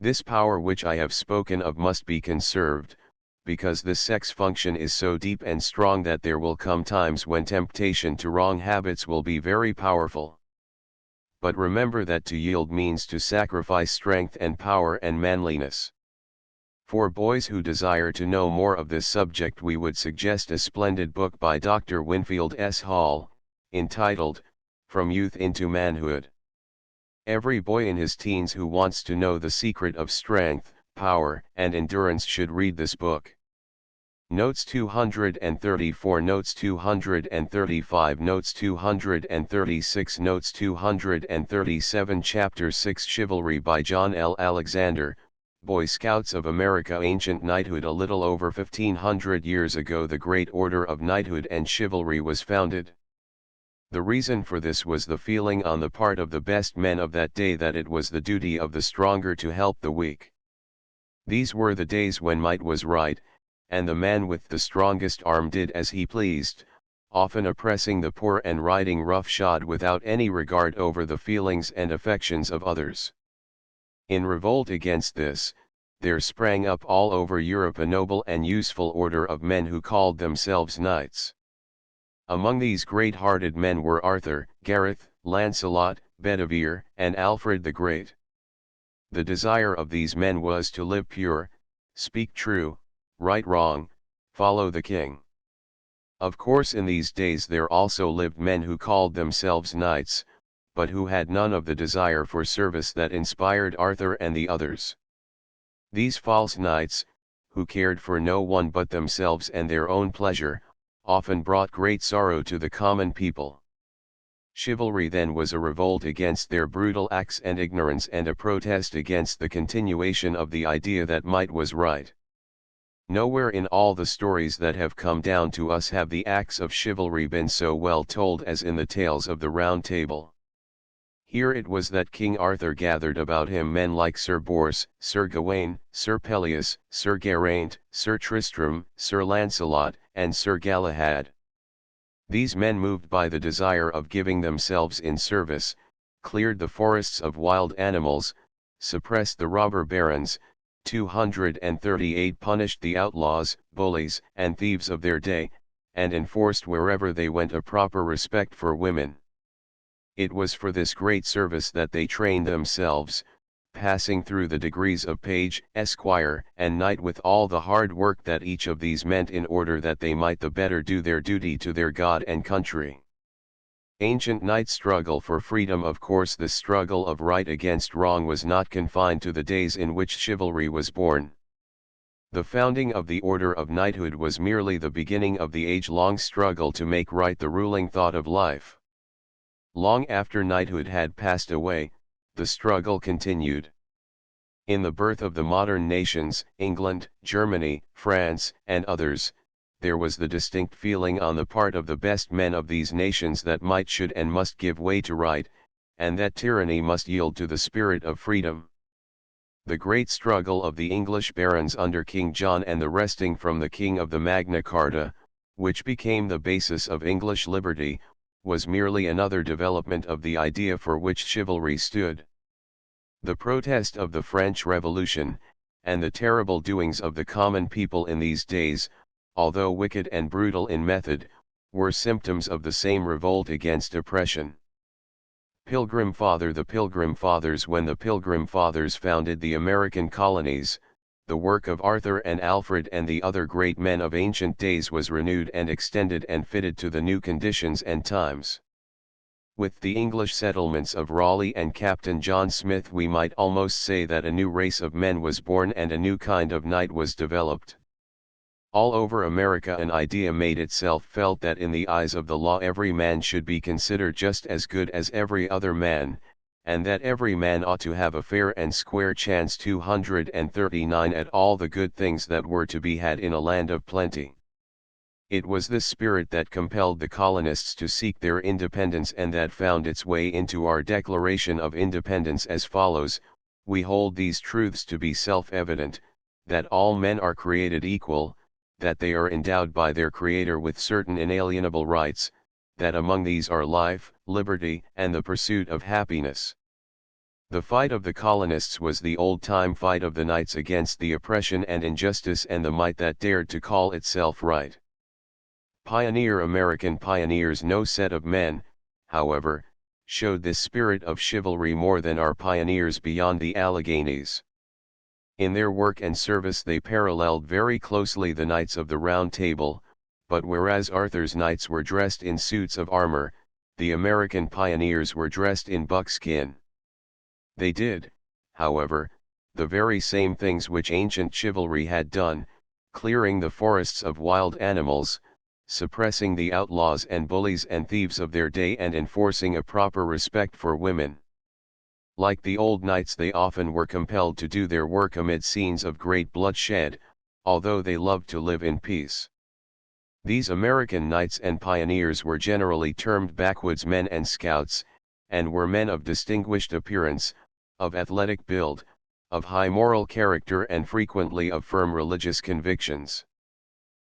This power which I have spoken of must be conserved, because the sex function is so deep and strong that there will come times when temptation to wrong habits will be very powerful. But remember that to yield means to sacrifice strength and power and manliness. For boys who desire to know more of this subject, we would suggest a splendid book by Dr. Winfield S. Hall, entitled, From Youth into Manhood. Every boy in his teens who wants to know the secret of strength, power, and endurance should read this book. Notes 234, Notes 235, Notes 236, Notes 237, Chapter 6, Chivalry by John L. Alexander, Boy Scouts of America. Ancient knighthood. A little over 1500 years ago, the great order of knighthood and chivalry was founded. The reason for this was the feeling on the part of the best men of that day that it was the duty of the stronger to help the weak. These were the days when might was right, and the man with the strongest arm did as he pleased, often oppressing the poor and riding roughshod without any regard over the feelings and affections of others. In revolt against this, there sprang up all over Europe a noble and useful order of men who called themselves knights. Among these great-hearted men were Arthur, Gareth, Lancelot, Bedivere, and Alfred the Great. The desire of these men was to live pure, speak true, right wrong, follow the king. Of course, in these days there also lived men who called themselves knights, but who had none of the desire for service that inspired Arthur and the others. These false knights, who cared for no one but themselves and their own pleasure, often brought great sorrow to the common people. Chivalry then was a revolt against their brutal acts and ignorance, and a protest against the continuation of the idea that might was right. Nowhere in all the stories that have come down to us have the acts of chivalry been so well told as in the tales of the Round Table. Here it was that King Arthur gathered about him men like Sir Bors, Sir Gawain, Sir Pelleas, Sir Geraint, Sir Tristram, Sir Lancelot, and Sir Galahad. These men, moved by the desire of giving themselves in service, cleared the forests of wild animals, suppressed the robber barons, 238 punished the outlaws, bullies, and thieves of their day, and enforced wherever they went a proper respect for women. It was for this great service that they trained themselves, passing through the degrees of page, esquire, and knight, with all the hard work that each of these meant in order that they might the better do their duty to their God and country. Ancient knights' struggle for freedom. Of course, this struggle of right against wrong was not confined to the days in which chivalry was born. The founding of the order of knighthood was merely the beginning of the age-long struggle to make right the ruling thought of life. Long after knighthood had passed away, the struggle continued. In the birth of the modern nations, England, Germany, France, and others, there was the distinct feeling on the part of the best men of these nations that might should and must give way to right, and that tyranny must yield to the spirit of freedom. The great struggle of the English barons under King John and the wresting from the king of the Magna Carta, which became the basis of English liberty, was merely another development of the idea for which chivalry stood. The protest of the French Revolution, and the terrible doings of the common people in these days, although wicked and brutal in method, were symptoms of the same revolt against oppression. Pilgrim Father. The Pilgrim Fathers. When the Pilgrim Fathers founded the American colonies, the work of Arthur and Alfred and the other great men of ancient days was renewed and extended and fitted to the new conditions and times. With the English settlements of Raleigh and Captain John Smith, we might almost say that a new race of men was born and a new kind of knight was developed. All over America an idea made itself felt that in the eyes of the law every man should be considered just as good as every other man, and that every man ought to have a fair and square chance 239 at all the good things that were to be had in a land of plenty. It was this spirit that compelled the colonists to seek their independence, and that found its way into our Declaration of Independence as follows: we hold these truths to be self-evident, that all men are created equal, that they are endowed by their Creator with certain inalienable rights, that among these are life, liberty, and the pursuit of happiness. The fight of the colonists was the old-time fight of the knights against the oppression and injustice and the might that dared to call itself right. Pioneer American pioneers. No set of men, however, showed this spirit of chivalry more than our pioneers beyond the Alleghenies. In their work and service they paralleled very closely the knights of the Round Table, but whereas Arthur's knights were dressed in suits of armor, the American pioneers were dressed in buckskin. They did, however, the very same things which ancient chivalry had done, clearing the forests of wild animals, suppressing the outlaws and bullies and thieves of their day, and enforcing a proper respect for women. Like the old knights, they often were compelled to do their work amid scenes of great bloodshed, although they loved to live in peace. These American knights and pioneers were generally termed backwoodsmen and scouts, and were men of distinguished appearance, of athletic build, of high moral character, and frequently of firm religious convictions.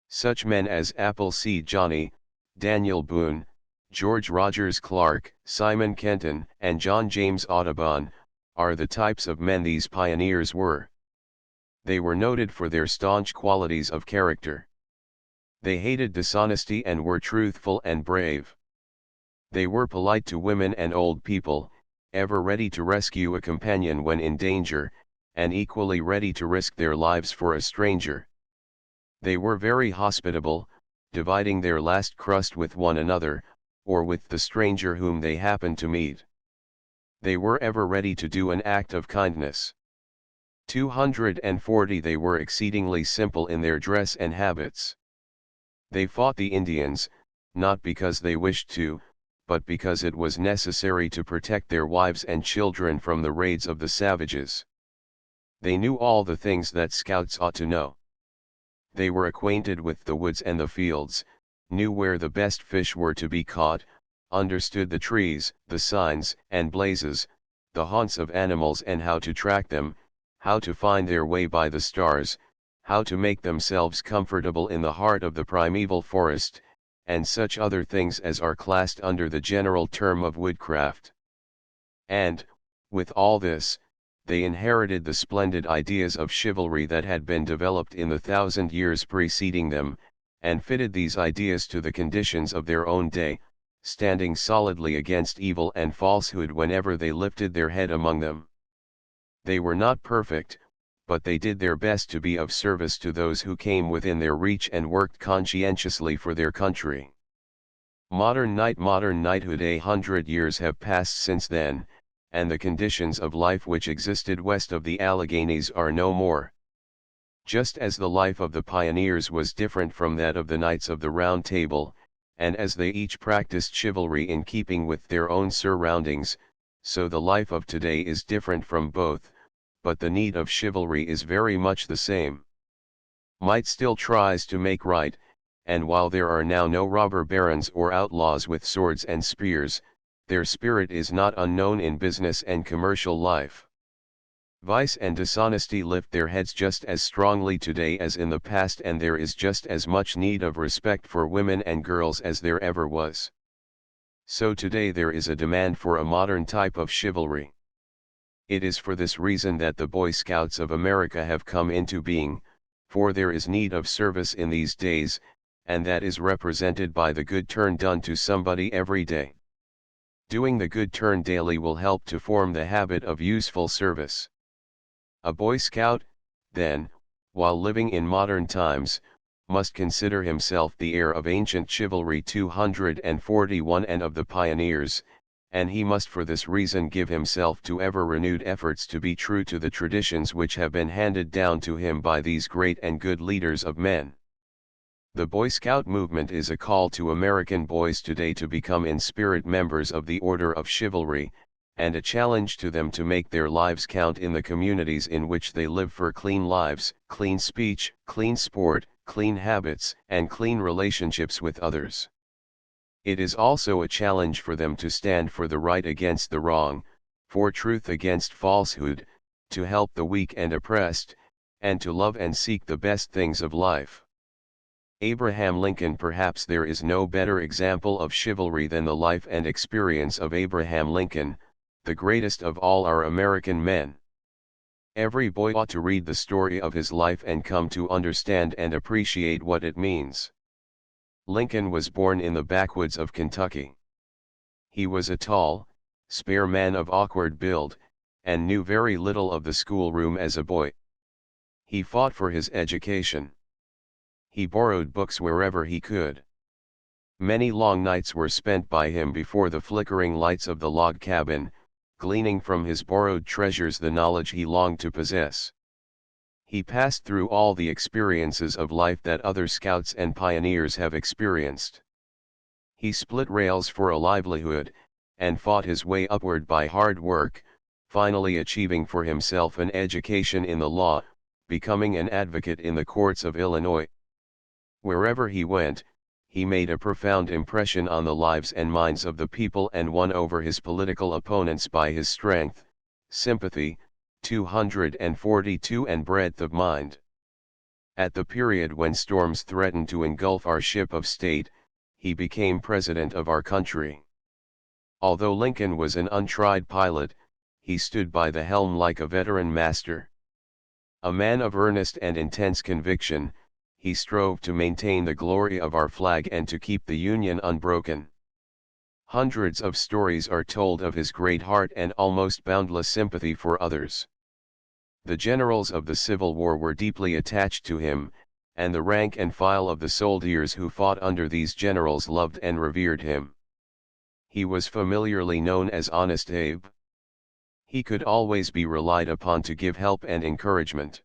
Such men as Appleseed Johnny, Daniel Boone, George Rogers Clark, Simon Kenton, and John James Audubon, are the types of men these pioneers were. They were noted for their staunch qualities of character. They hated dishonesty and were truthful and brave. They were polite to women and old people, ever ready to rescue a companion when in danger, and equally ready to risk their lives for a stranger. They were very hospitable, dividing their last crust with one another, or with the stranger whom they happened to meet. They were ever ready to do an act of kindness. 240 They were exceedingly simple in their dress and habits. They fought the Indians, not because they wished to, but because it was necessary to protect their wives and children from the raids of the savages. They knew all the things that scouts ought to know. They were acquainted with the woods and the fields, knew where the best fish were to be caught, understood the trees, the signs and blazes, the haunts of animals and how to track them, how to find their way by the stars, how to make themselves comfortable in the heart of the primeval forest, and such other things as are classed under the general term of woodcraft. And, with all this, they inherited the splendid ideas of chivalry that had been developed in the 1,000 years preceding them, and fitted these ideas to the conditions of their own day, standing solidly against evil and falsehood whenever they lifted their head among them. They were not perfect, but they did their best to be of service to those who came within their reach and worked conscientiously for their country. Modern knighthood. 100 years have passed since then, and the conditions of life which existed west of the Alleghenies are no more. Just as the life of the pioneers was different from that of the Knights of the Round Table, and as they each practiced chivalry in keeping with their own surroundings, so the life of today is different from both, but the need of chivalry is very much the same. Might still tries to make right, and while there are now no robber barons or outlaws with swords and spears, their spirit is not unknown in business and commercial life. Vice and dishonesty lift their heads just as strongly today as in the past, and there is just as much need of respect for women and girls as there ever was. So today there is a demand for a modern type of chivalry. It is for this reason that the Boy Scouts of America have come into being, for there is need of service in these days, and that is represented by the good turn done to somebody every day. Doing the good turn daily will help to form the habit of useful service. A Boy Scout, then, while living in modern times, must consider himself the heir of ancient chivalry 241 and of the pioneers, and he must for this reason give himself to ever-renewed efforts to be true to the traditions which have been handed down to him by these great and good leaders of men. The Boy Scout movement is a call to American boys today to become in spirit members of the Order of Chivalry, and a challenge to them to make their lives count in the communities in which they live for clean lives, clean speech, clean sport, clean habits, and clean relationships with others. It is also a challenge for them to stand for the right against the wrong, for truth against falsehood, to help the weak and oppressed, and to love and seek the best things of life. Abraham Lincoln. Perhaps there is no better example of chivalry than the life and experience of Abraham Lincoln, the greatest of all our American men. Every boy ought to read the story of his life and come to understand and appreciate what it means. Lincoln was born in the backwoods of Kentucky. He was a tall, spare man of awkward build, and knew very little of the schoolroom as a boy. He fought for his education. He borrowed books wherever he could. Many long nights were spent by him before the flickering lights of the log cabin, gleaning from his borrowed treasures the knowledge he longed to possess. He passed through all the experiences of life that other scouts and pioneers have experienced. He split rails for a livelihood, and fought his way upward by hard work, finally achieving for himself an education in the law, becoming an advocate in the courts of Illinois. Wherever he went, he made a profound impression on the lives and minds of the people and won over his political opponents by his strength, sympathy, 242 and breadth of mind. At the period when storms threatened to engulf our ship of state, he became president of our country. Although Lincoln was an untried pilot, he stood by the helm like a veteran master. A man of earnest and intense conviction, he strove to maintain the glory of our flag and to keep the Union unbroken. Hundreds of stories are told of his great heart and almost boundless sympathy for others. The generals of the Civil War were deeply attached to him, and the rank and file of the soldiers who fought under these generals loved and revered him. He was familiarly known as Honest Abe. He could always be relied upon to give help and encouragement.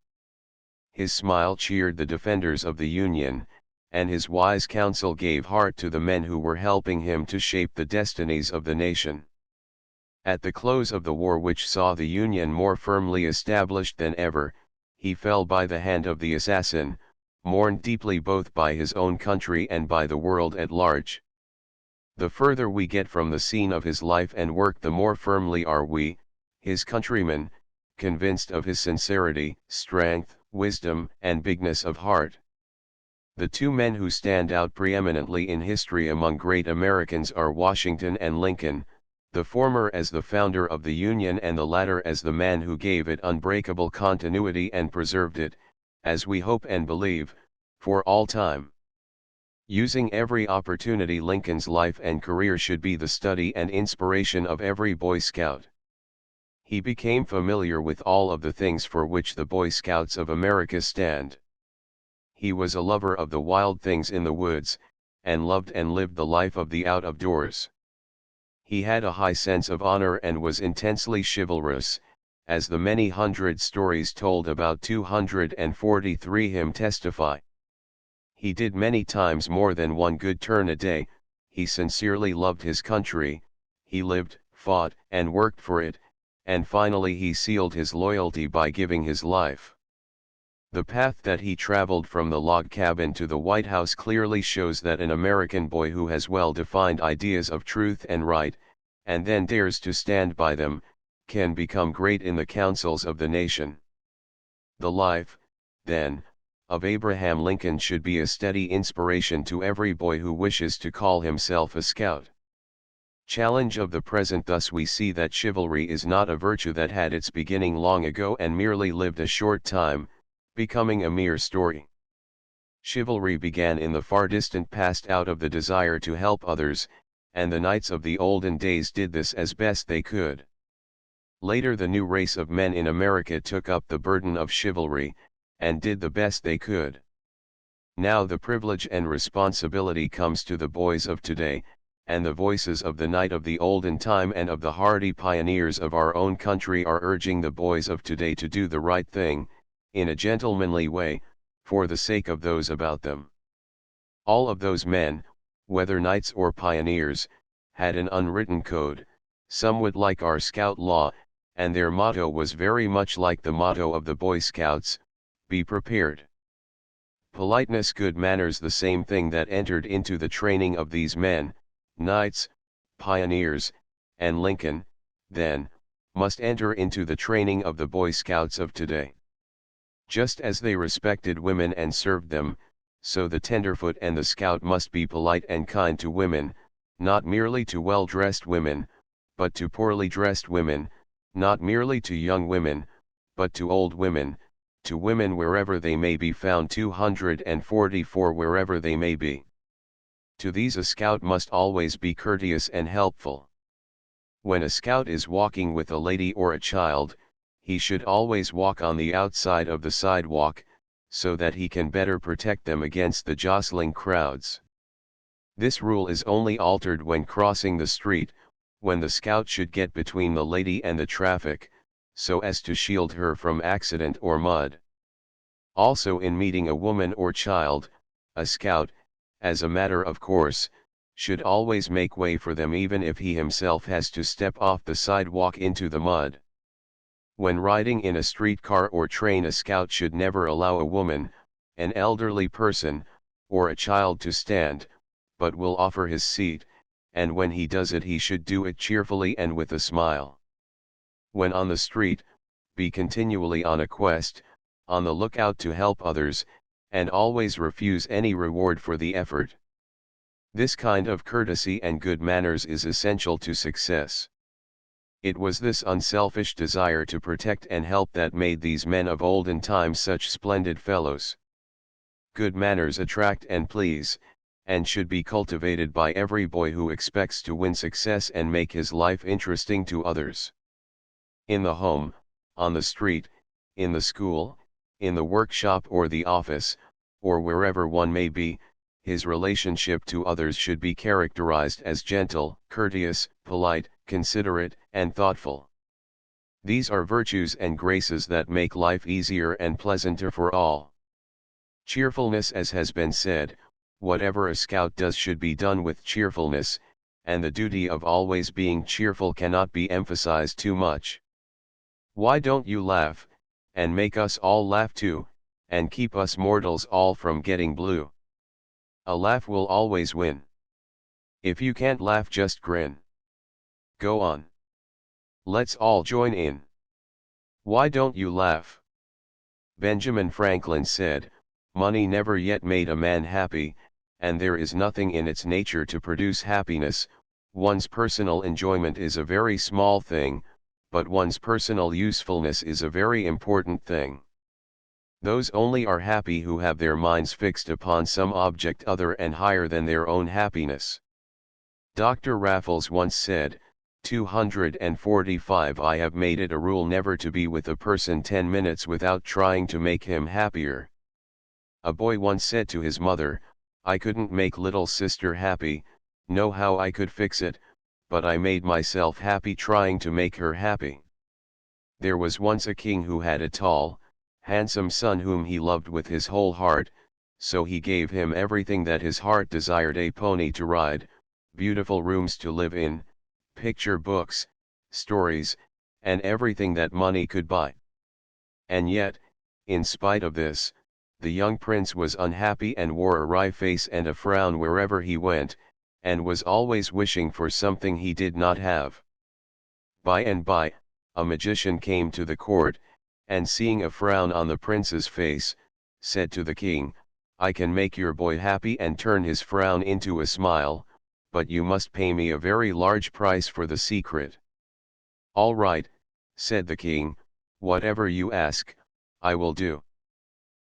His smile cheered the defenders of the Union, and his wise counsel gave heart to the men who were helping him to shape the destinies of the nation. At the close of the war, which saw the Union more firmly established than ever, he fell by the hand of the assassin, mourned deeply both by his own country and by the world at large. The further we get from the scene of his life and work, the more firmly are we, his countrymen, convinced of his sincerity, strength, wisdom, and bigness of heart. The two men who stand out preeminently in history among great Americans are Washington and Lincoln, the former as the founder of the Union and the latter as the man who gave it unbreakable continuity and preserved it, as we hope and believe, for all time. Using every opportunity, Lincoln's life and career should be the study and inspiration of every Boy Scout. He became familiar with all of the things for which the Boy Scouts of America stand. He was a lover of the wild things in the woods, and loved and lived the life of the out-of-doors. He had a high sense of honor and was intensely chivalrous, as the many hundred stories told about 243 him testify. He did many times more than one good turn a day. He sincerely loved his country, he lived, fought, and worked for it, and finally he sealed his loyalty by giving his life. The path that he traveled from the log cabin to the White House clearly shows that an American boy who has well-defined ideas of truth and right, and then dares to stand by them, can become great in the councils of the nation. The life, then, of Abraham Lincoln should be a steady inspiration to every boy who wishes to call himself a scout. Challenge of the present. Thus we see that chivalry is not a virtue that had its beginning long ago and merely lived a short time, becoming a mere story. Chivalry began in the far distant past out of the desire to help others, and the knights of the olden days did this as best they could. Later the new race of men in America took up the burden of chivalry, and did the best they could. Now the privilege and responsibility comes to the boys of today, and the voices of the knight of the olden time and of the hardy pioneers of our own country are urging the boys of today to do the right thing, in a gentlemanly way, for the sake of those about them. All of those men, whether knights or pioneers, had an unwritten code, somewhat like our scout law, and their motto was very much like the motto of the Boy Scouts: be prepared. Politeness, good manners, the same thing that entered into the training of these men, knights, pioneers, and Lincoln, then, must enter into the training of the Boy Scouts of today. Just as they respected women and served them, so the tenderfoot and the scout must be polite and kind to women, not merely to well-dressed women, but to poorly dressed women, not merely to young women, but to old women, to women wherever they may be found. 244 wherever they may be. To these a scout must always be courteous and helpful. When a scout is walking with a lady or a child, he should always walk on the outside of the sidewalk, so that he can better protect them against the jostling crowds. This rule is only altered when crossing the street, when the scout should get between the lady and the traffic, so as to shield her from accident or mud. Also in meeting a woman or child, a scout, as a matter of course, should always make way for them even if he himself has to step off the sidewalk into the mud. When riding in a streetcar or train, a scout should never allow a woman, an elderly person, or a child to stand, but will offer his seat, and when he does it he should do it cheerfully and with a smile. When on the street, be continually on a quest, on the lookout to help others, and always refuse any reward for the effort. This kind of courtesy and good manners is essential to success. It was this unselfish desire to protect and help that made these men of olden times such splendid fellows. Good manners attract and please, and should be cultivated by every boy who expects to win success and make his life interesting to others. In the home, on the street, in the school, in the workshop or the office, or wherever one may be, his relationship to others should be characterized as gentle, courteous, polite, considerate, and thoughtful. These are virtues and graces that make life easier and pleasanter for all. Cheerfulness, as has been said, whatever a scout does should be done with cheerfulness, and the duty of always being cheerful cannot be emphasized too much. Why don't you laugh, and make us all laugh too, and keep us mortals all from getting blue? A laugh will always win. If you can't laugh, just grin. Go on. Let's all join in. Why don't you laugh? Benjamin Franklin said, "Money never yet made a man happy, and there is nothing in its nature to produce happiness. One's personal enjoyment is a very small thing, but one's personal usefulness is a very important thing. Those only are happy who have their minds fixed upon some object other and higher than their own happiness." Dr. Raffles once said, 245 I have made it a rule never to be with a person 10 minutes without trying to make him happier. A boy once said to his mother, "I couldn't make little sister happy, know how I could fix it, but I made myself happy trying to make her happy." There was once a king who had a tall, handsome son whom he loved with his whole heart, so he gave him everything that his heart desired: a pony to ride, beautiful rooms to live in, picture books, stories, and everything that money could buy. And yet, in spite of this, the young prince was unhappy and wore a wry face and a frown wherever he went, and was always wishing for something he did not have. By and by, a magician came to the court, and seeing a frown on the prince's face, said to the king, "I can make your boy happy and turn his frown into a smile, but you must pay me a very large price for the secret." "All right," said the king, "whatever you ask, I will do."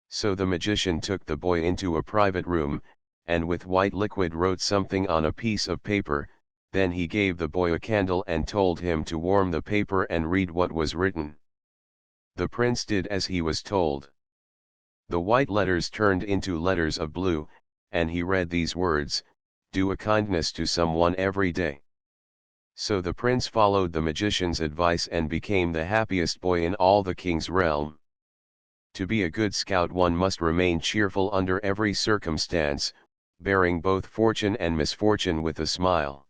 So the magician took the boy into a private room, and with white liquid wrote something on a piece of paper. Then he gave the boy a candle and told him to warm the paper and read what was written. The prince did as he was told. The white letters turned into letters of blue, and he read these words: "Do a kindness to someone every day." So the prince followed the magician's advice and became the happiest boy in all the king's realm. To be a good scout, one must remain cheerful under every circumstance, bearing both fortune and misfortune with a smile.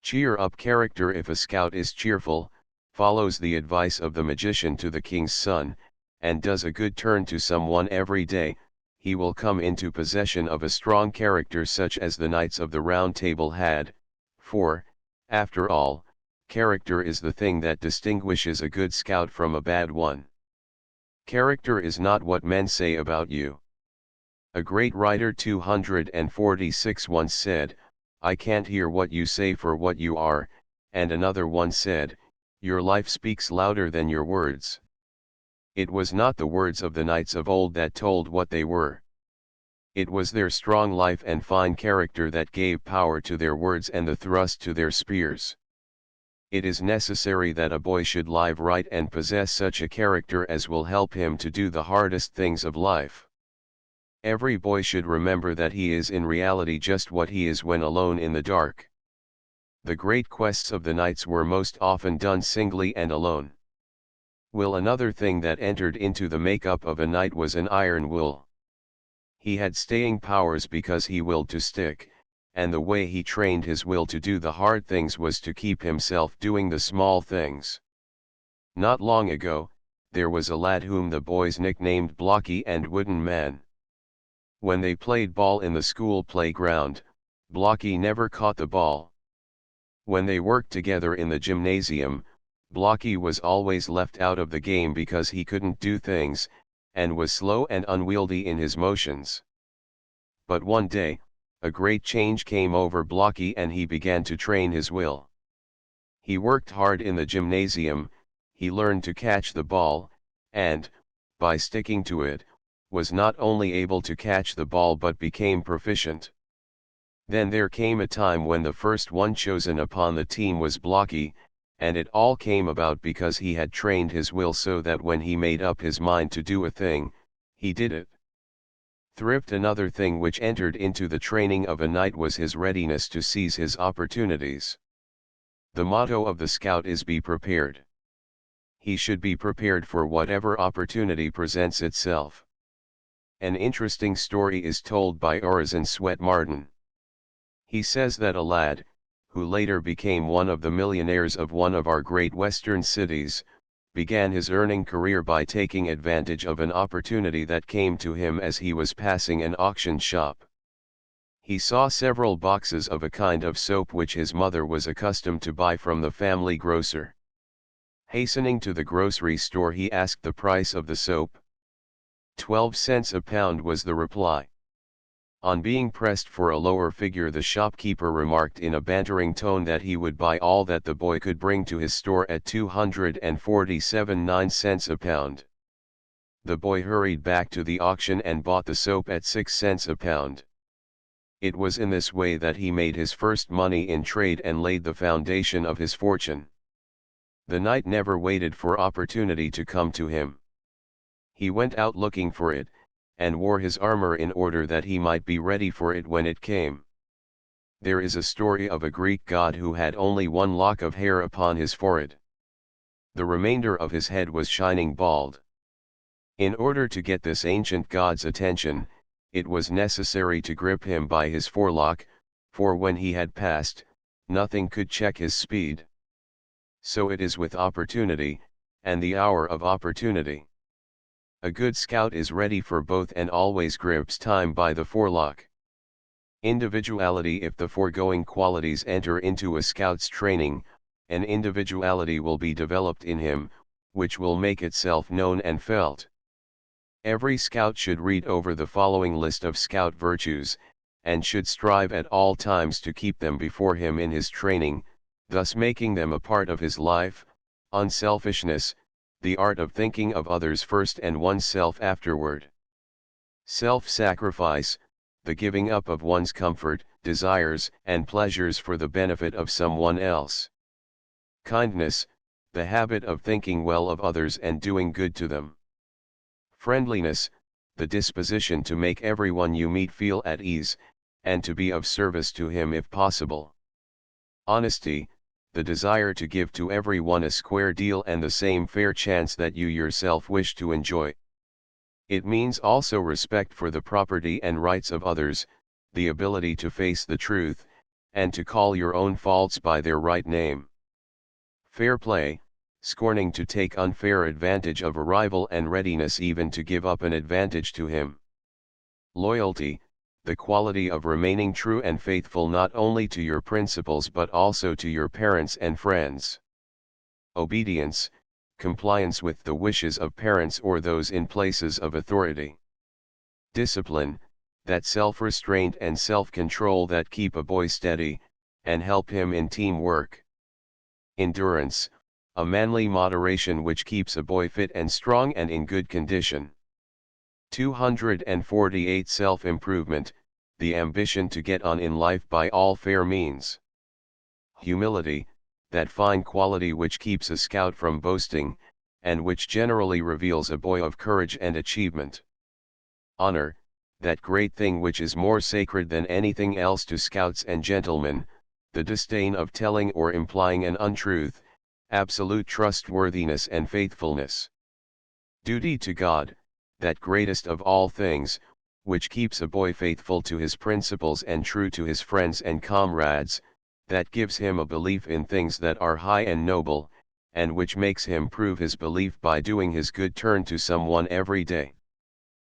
Cheer up character. If a scout is cheerful, follows the advice of the magician to the king's son, and does a good turn to someone every day, he will come into possession of a strong character such as the Knights of the Round Table had, for, after all, character is the thing that distinguishes a good scout from a bad one. Character is not what men say about you. A great writer 246 once said, "I can't hear what you say for what you are," and another one said, "Your life speaks louder than your words." It was not the words of the knights of old that told what they were. It was their strong life and fine character that gave power to their words and the thrust to their spears. It is necessary that a boy should live right and possess such a character as will help him to do the hardest things of life. Every boy should remember that he is in reality just what he is when alone in the dark. The great quests of the knights were most often done singly and alone. Another thing that entered into the makeup of a knight was an iron will. He had staying powers because he willed to stick, and the way he trained his will to do the hard things was to keep himself doing the small things. Not long ago, there was a lad whom the boys nicknamed Blocky and Wooden Man. When they played ball in the school playground, Blocky never caught the ball. When they worked together in the gymnasium, Blocky was always left out of the game because he couldn't do things, and was slow and unwieldy in his motions. But one day, a great change came over Blocky and he began to train his will. He worked hard in the gymnasium, he learned to catch the ball, and, by sticking to it, was not only able to catch the ball but became proficient. Then there came a time when the first one chosen upon the team was Blocky, and it all came about because he had trained his will so that when he made up his mind to do a thing, he did it. Another thing which entered into the training of a knight was his readiness to seize his opportunities. The motto of the scout is "Be prepared." He should be prepared for whatever opportunity presents itself. An interesting story is told by Orison Swett Martin. He says that a lad, who later became one of the millionaires of one of our great western cities, began his earning career by taking advantage of an opportunity that came to him as he was passing an auction shop. He saw several boxes of a kind of soap which his mother was accustomed to buy from the family grocer. Hastening to the grocery store, he asked the price of the soap. 12 cents a pound was the reply. On being pressed for a lower figure, the shopkeeper remarked in a bantering tone that he would buy all that the boy could bring to his store at 247.9 cents a pound. The boy hurried back to the auction and bought the soap at 6 cents a pound. It was in this way that he made his first money in trade and laid the foundation of his fortune. The knight never waited for opportunity to come to him. He went out looking for it, and wore his armor in order that he might be ready for it when it came. There is a story of a Greek god who had only one lock of hair upon his forehead. The remainder of his head was shining bald. In order to get this ancient god's attention, it was necessary to grip him by his forelock, for when he had passed, nothing could check his speed. So it is with opportunity, and the hour of opportunity. A good scout is ready for both and always grips time by the forelock. Individuality. If the foregoing qualities enter into a scout's training, an individuality will be developed in him, which will make itself known and felt. Every scout should read over the following list of scout virtues, and should strive at all times to keep them before him in his training, thus making them a part of his life: unselfishness, the art of thinking of others first and oneself afterward. Self-sacrifice, the giving up of one's comfort, desires, and pleasures for the benefit of someone else. Kindness, the habit of thinking well of others and doing good to them. Friendliness, the disposition to make everyone you meet feel at ease, and to be of service to him if possible. Honesty, the desire to give to everyone a square deal and the same fair chance that you yourself wish to enjoy. It means also respect for the property and rights of others, the ability to face the truth, and to call your own faults by their right name. Fair play, scorning to take unfair advantage of a rival and readiness even to give up an advantage to him. Loyalty, the quality of remaining true and faithful not only to your principles but also to your parents and friends. Obedience, compliance with the wishes of parents or those in places of authority. Discipline, that self-restraint and self-control that keep a boy steady, and help him in teamwork. Endurance, a manly moderation which keeps a boy fit and strong and in good condition. 248 Self-improvement, the ambition to get on in life by all fair means. Humility, that fine quality which keeps a scout from boasting, and which generally reveals a boy of courage and achievement. Honor, that great thing which is more sacred than anything else to scouts and gentlemen, the disdain of telling or implying an untruth, absolute trustworthiness and faithfulness. Duty to God, that greatest of all things, which keeps a boy faithful to his principles and true to his friends and comrades, that gives him a belief in things that are high and noble, and which makes him prove his belief by doing his good turn to someone every day.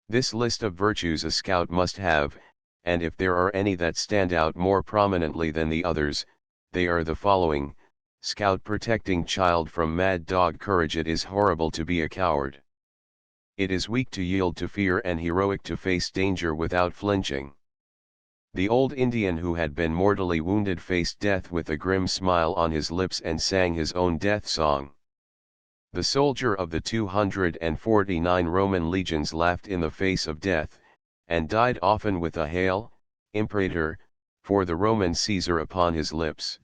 This list of virtues a scout must have, and if there are any that stand out more prominently than the others, they are the following: Scout protecting child from mad dog courage. It is horrible to be a coward. It is weak to yield to fear and heroic to face danger without flinching. The old Indian who had been mortally wounded faced death with a grim smile on his lips and sang his own death song. The soldier of the 249 Roman legions laughed in the face of death, and died often with a Hail, Imperator, for the Roman Caesar upon his lips.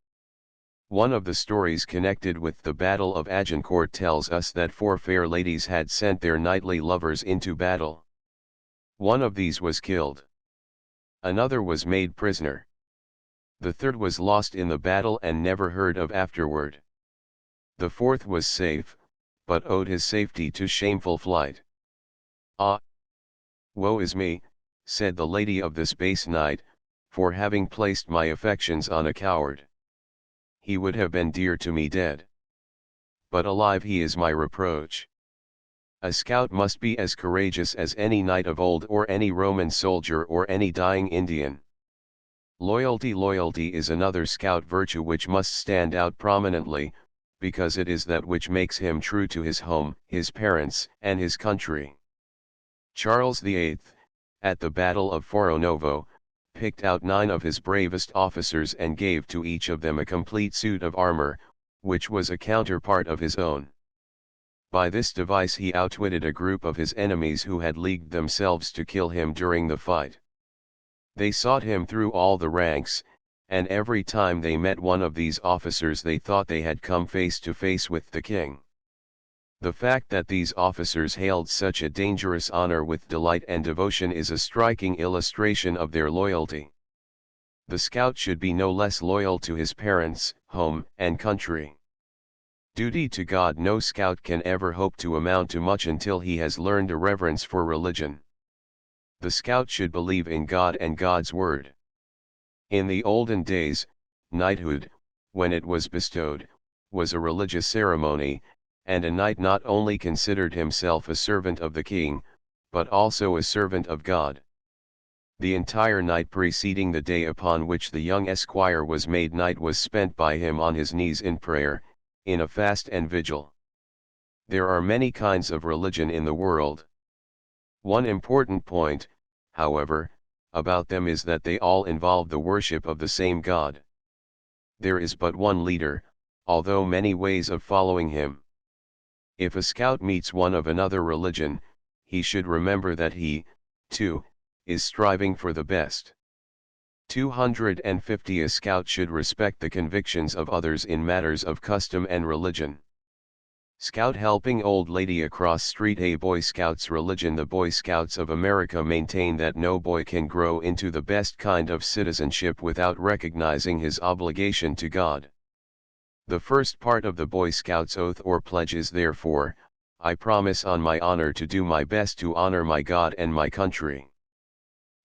One of the stories connected with the Battle of Agincourt tells us that 4 fair ladies had sent their knightly lovers into battle. One of these was killed. Another was made prisoner. The third was lost in the battle and never heard of afterward. The fourth was safe, but owed his safety to shameful flight. Ah! Woe is me, said the lady of this base knight, for having placed my affections on a coward. He would have been dear to me dead. But alive he is my reproach. A scout must be as courageous as any knight of old or any Roman soldier or any dying Indian. Loyalty. Loyalty is another scout virtue which must stand out prominently, because it is that which makes him true to his home, his parents, and his country. Charles VIII, at the Battle of Foronovo, picked out 9 of his bravest officers and gave to each of them a complete suit of armor, which was a counterpart of his own. By this device he outwitted a group of his enemies who had leagued themselves to kill him during the fight. They sought him through all the ranks, and every time they met one of these officers they thought they had come face to face with the king. The fact that these officers hailed such a dangerous honor with delight and devotion is a striking illustration of their loyalty. The scout should be no less loyal to his parents, home, and country. Duty to God. No scout can ever hope to amount to much until he has learned a reverence for religion. The scout should believe in God and God's word. In the olden days, knighthood, when it was bestowed, was a religious ceremony, and a knight not only considered himself a servant of the king, but also a servant of God. The entire night preceding the day upon which the young esquire was made knight was spent by him on his knees in prayer, in a fast and vigil. There are many kinds of religion in the world. One important point, however, about them is that they all involve the worship of the same God. There is but one leader, although many ways of following him. If a scout meets one of another religion, he should remember that he, too, is striving for the best. 250. A scout should respect the convictions of others in matters of custom and religion. Scout helping old lady across street. A Boy Scouts religion. The Boy Scouts of America maintain that no boy can grow into the best kind of citizenship without recognizing his obligation to God. The first part of the Boy Scouts oath or pledge is therefore, I promise on my honor to do my best to honor my God and my country.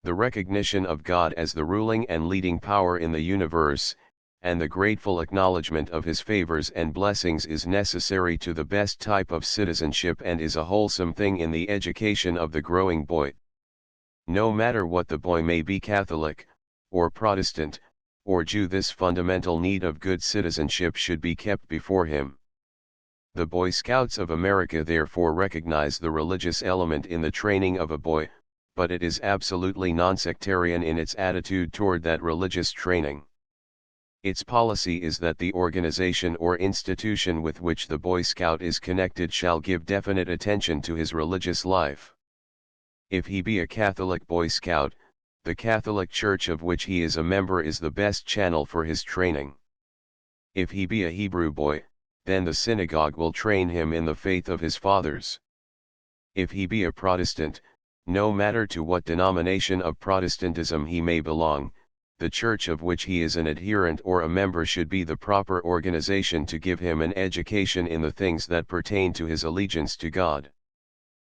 The recognition of God as the ruling and leading power in the universe, and the grateful acknowledgement of his favors and blessings is necessary to the best type of citizenship and is a wholesome thing in the education of the growing boy. No matter what the boy may be, Catholic, or Protestant, or Jew, this fundamental need of good citizenship should be kept before him. The Boy Scouts of America therefore recognize the religious element in the training of a boy, but it is absolutely non-sectarian in its attitude toward that religious training. Its policy is that the organization or institution with which the Boy Scout is connected shall give definite attention to his religious life. If he be a Catholic Boy Scout, the Catholic Church of which he is a member is the best channel for his training. If he be a Hebrew boy, then the synagogue will train him in the faith of his fathers. If he be a Protestant, no matter to what denomination of Protestantism he may belong, the church of which he is an adherent or a member should be the proper organization to give him an education in the things that pertain to his allegiance to God.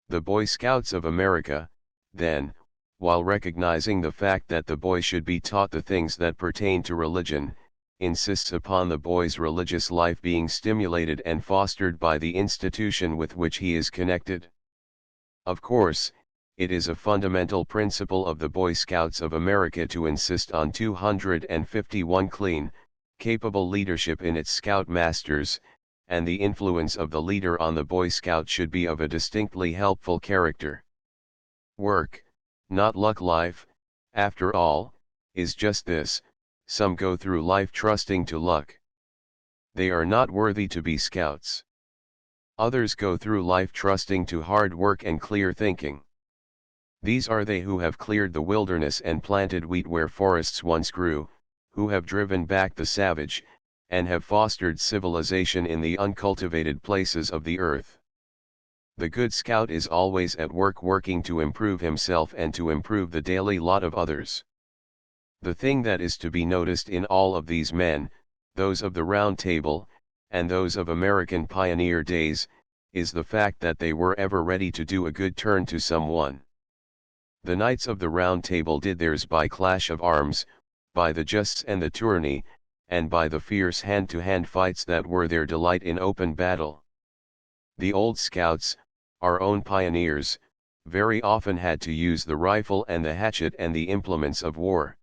The Boy Scouts of America, then, while recognizing the fact that the boy should be taught the things that pertain to religion, insists upon the boy's religious life being stimulated and fostered by the institution with which he is connected. Of course, it is a fundamental principle of the Boy Scouts of America to insist on 251 clean, capable leadership in its Scout masters, and the influence of the leader on the Boy Scout should be of a distinctly helpful character. Work, not luck. Life, after all, is just this: some go through life trusting to luck. They are not worthy to be scouts. Others go through life trusting to hard work and clear thinking. These are they who have cleared the wilderness and planted wheat where forests once grew, who have driven back the savage, and have fostered civilization in the uncultivated places of the earth. The good scout is always at work, working to improve himself and to improve the daily lot of others. The thing that is to be noticed in all of these men, those of the Round Table, and those of American pioneer days, is the fact that they were ever ready to do a good turn to someone. The Knights of the Round Table did theirs by clash of arms, by the justs and the tourney, and by the fierce hand-to-hand fights that were their delight in open battle. The old scouts, our own pioneers, very often had to use the rifle and the hatchet and the implements of war.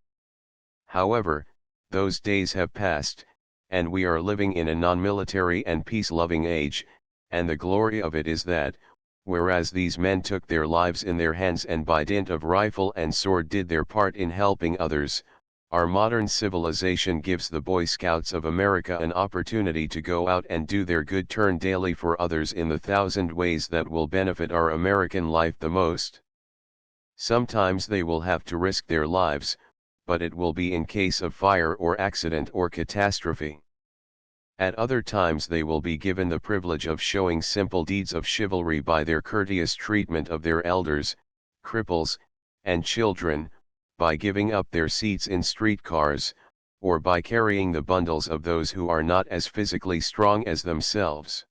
However, those days have passed, and we are living in a non-military and peace-loving age, and the glory of it is that, whereas these men took their lives in their hands and by dint of rifle and sword did their part in helping others, our modern civilization gives the Boy Scouts of America an opportunity to go out and do their good turn daily for others in the 1,000 ways that will benefit our American life the most. Sometimes they will have to risk their lives, but it will be in case of fire or accident or catastrophe. At other times they will be given the privilege of showing simple deeds of chivalry by their courteous treatment of their elders, cripples, and children, by giving up their seats in streetcars, or by carrying the bundles of those who are not as physically strong as themselves.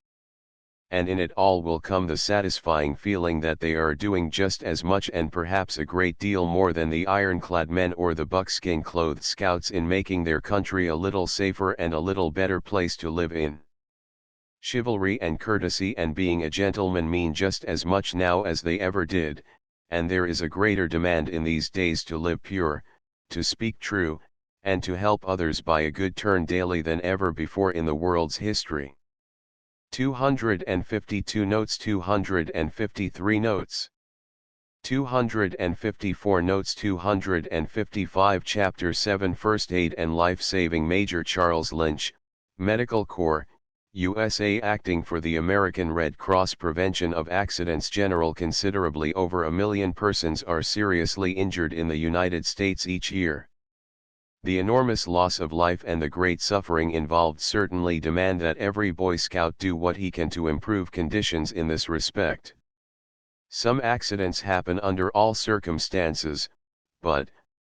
And in it all will come the satisfying feeling that they are doing just as much and perhaps a great deal more than the ironclad men or the buckskin-clothed scouts in making their country a little safer and a little better place to live in. Chivalry and courtesy and being a gentleman mean just as much now as they ever did, and there is a greater demand in these days to live pure, to speak true, and to help others by a good turn daily than ever before in the world's history. 252 notes, 253 notes, 254 notes, 255 Chapter 7 First Aid and Life-Saving. Major Charles Lynch, Medical Corps, USA, acting for the American Red Cross. Prevention of accidents. General, considerably over 1 million persons are seriously injured in the United States each year. The enormous loss of life and the great suffering involved certainly demand that every Boy Scout do what he can to improve conditions in this respect. Some accidents happen under all circumstances, but,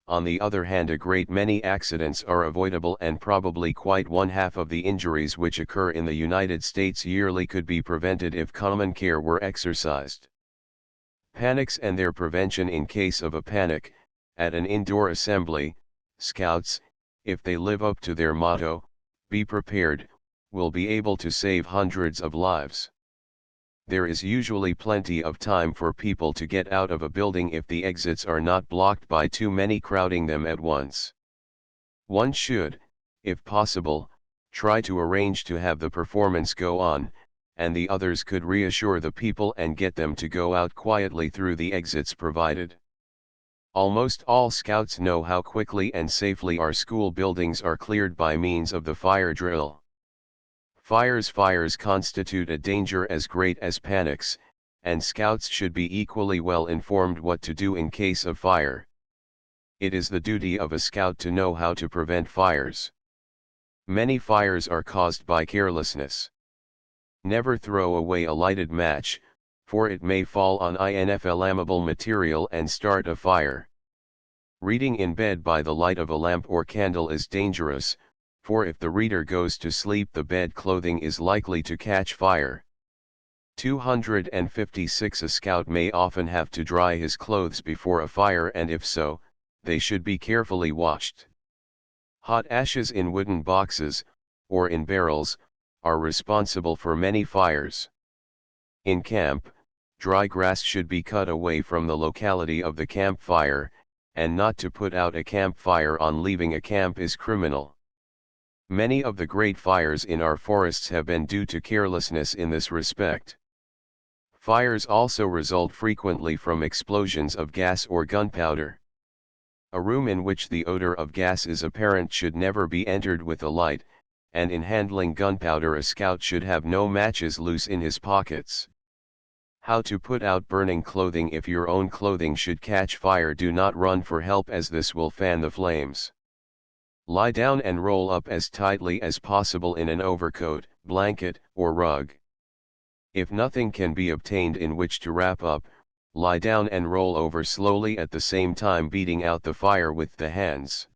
on the other hand, a great many accidents are avoidable, and probably quite 1/2 of the injuries which occur in the United States yearly could be prevented if common care were exercised. Panics and their prevention. In case of a panic, at an indoor assembly, Scouts, if they live up to their motto, "Be prepared," will be able to save hundreds of lives. There is usually plenty of time for people to get out of a building if the exits are not blocked by too many crowding them at once. One should, if possible, try to arrange to have the performance go on, and the others could reassure the people and get them to go out quietly through the exits provided. Almost all Scouts know how quickly and safely our school buildings are cleared by means of the fire drill. Fires constitute a danger as great as panics, and Scouts should be equally well informed what to do in case of fire. It is the duty of a Scout to know how to prevent fires. Many fires are caused by carelessness. Never throw away a lighted match, for it may fall on inflammable material and start a fire. Reading in bed by the light of a lamp or candle is dangerous, for if the reader goes to sleep the bed clothing is likely to catch fire. 256 A scout may often have to dry his clothes before a fire, and if so, they should be carefully washed. Hot ashes in wooden boxes, or in barrels, are responsible for many fires. In camp, dry grass should be cut away from the locality of the campfire, and not to put out a campfire on leaving a camp is criminal. Many of the great fires in our forests have been due to carelessness in this respect. Fires also result frequently from explosions of gas or gunpowder. A room in which the odor of gas is apparent should never be entered with a light, and in handling gunpowder a scout should have no matches loose in his pockets. How to put out burning clothing. If your own clothing should catch fire, do not run for help, as this will fan the flames. Lie down and roll up as tightly as possible in an overcoat, blanket, or rug. If nothing can be obtained in which to wrap up, lie down and roll over slowly, at the same time beating out the fire with the hands.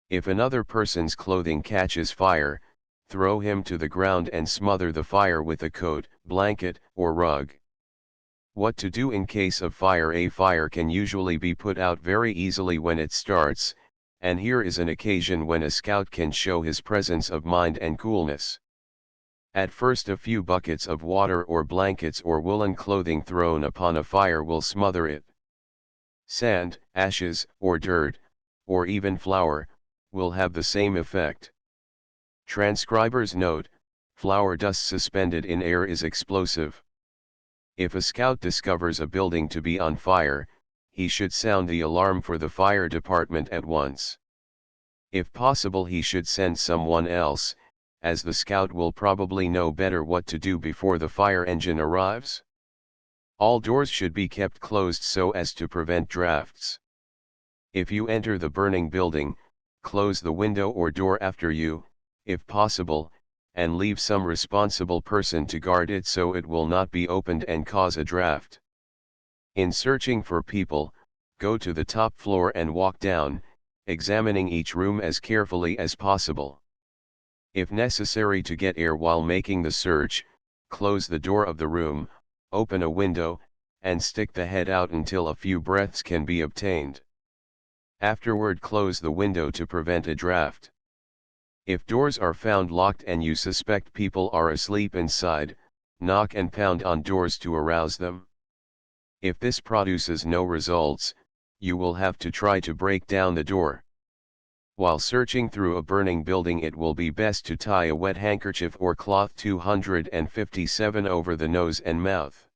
If another person's clothing catches fire, throw him to the ground and smother the fire with a coat, blanket, or rug. What to do in case of fire? A fire can usually be put out very easily when it starts, and here is an occasion when a scout can show his presence of mind and coolness. At first, a few buckets of water or blankets or woolen clothing thrown upon a fire will smother it. Sand, ashes, or dirt, or even flour, will have the same effect. Transcriber's note: flour dust suspended in air is explosive. If a scout discovers a building to be on fire, he should sound the alarm for the fire department at once. If possible, he should send someone else, as the scout will probably know better what to do before the fire engine arrives. All doors should be kept closed so as to prevent drafts. If you enter the burning building, close the window or door after you, if possible, and leave some responsible person to guard it so it will not be opened and cause a draft. In searching for people, go to the top floor and walk down, examining each room as carefully as possible. If necessary to get air while making the search, close the door of the room, open a window, and stick the head out until a few breaths can be obtained. Afterward, close the window to prevent a draft. If doors are found locked and you suspect people are asleep inside, knock and pound on doors to arouse them. If this produces no results, you will have to try to break down the door. While searching through a burning building, it will be best to tie a wet handkerchief or cloth 257 over the nose and mouth.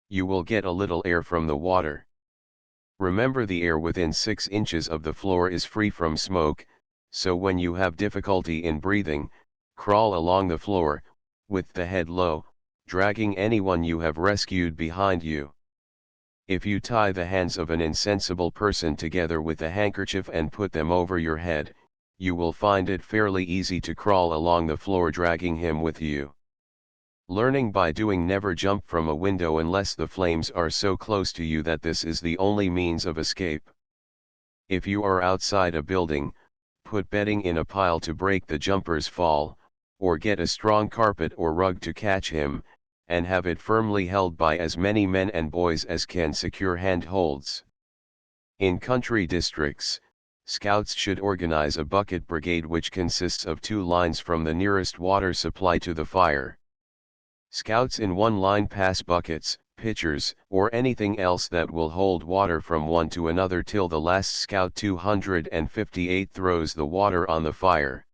You will get a little air from the water. Remember, the air within 6 inches of the floor is free from smoke, so when you have difficulty in breathing, crawl along the floor, with the head low, dragging anyone you have rescued behind you. If you tie the hands of an insensible person together with a handkerchief and put them over your head, you will find it fairly easy to crawl along the floor dragging him with you. Learning by doing. Never jump from a window unless the flames are so close to you that this is the only means of escape. If you are outside a building, put bedding in a pile to break the jumper's fall, or get a strong carpet or rug to catch him, and have it firmly held by as many men and boys as can secure handholds. In country districts, scouts should organize a bucket brigade which consists of 2 lines from the nearest water supply to the fire. Scouts in one line pass buckets, pitchers, or anything else that will hold water from one to another till the last scout 258 throws the water on the fire.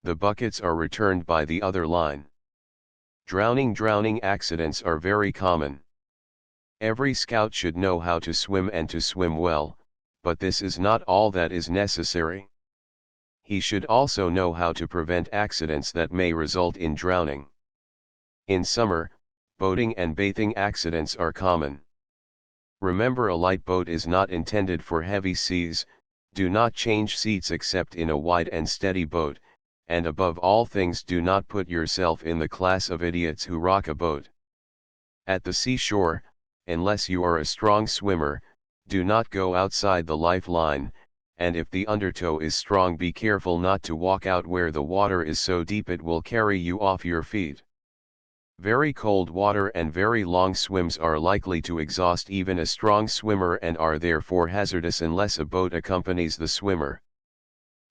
The buckets are returned by the other line. Drowning accidents are very common. Every scout should know how to swim and to swim well, but this is not all that is necessary. He should also know how to prevent accidents that may result in drowning. In summer, boating and bathing accidents are common. Remember, a light boat is not intended for heavy seas. Do not change seats except in a wide and steady boat, and above all things do not put yourself in the class of idiots who rock a boat. At the seashore, unless you are a strong swimmer, do not go outside the lifeline, and if the undertow is strong, be careful not to walk out where the water is so deep it will carry you off your feet. Very cold water and very long swims are likely to exhaust even a strong swimmer and are therefore hazardous unless a boat accompanies the swimmer.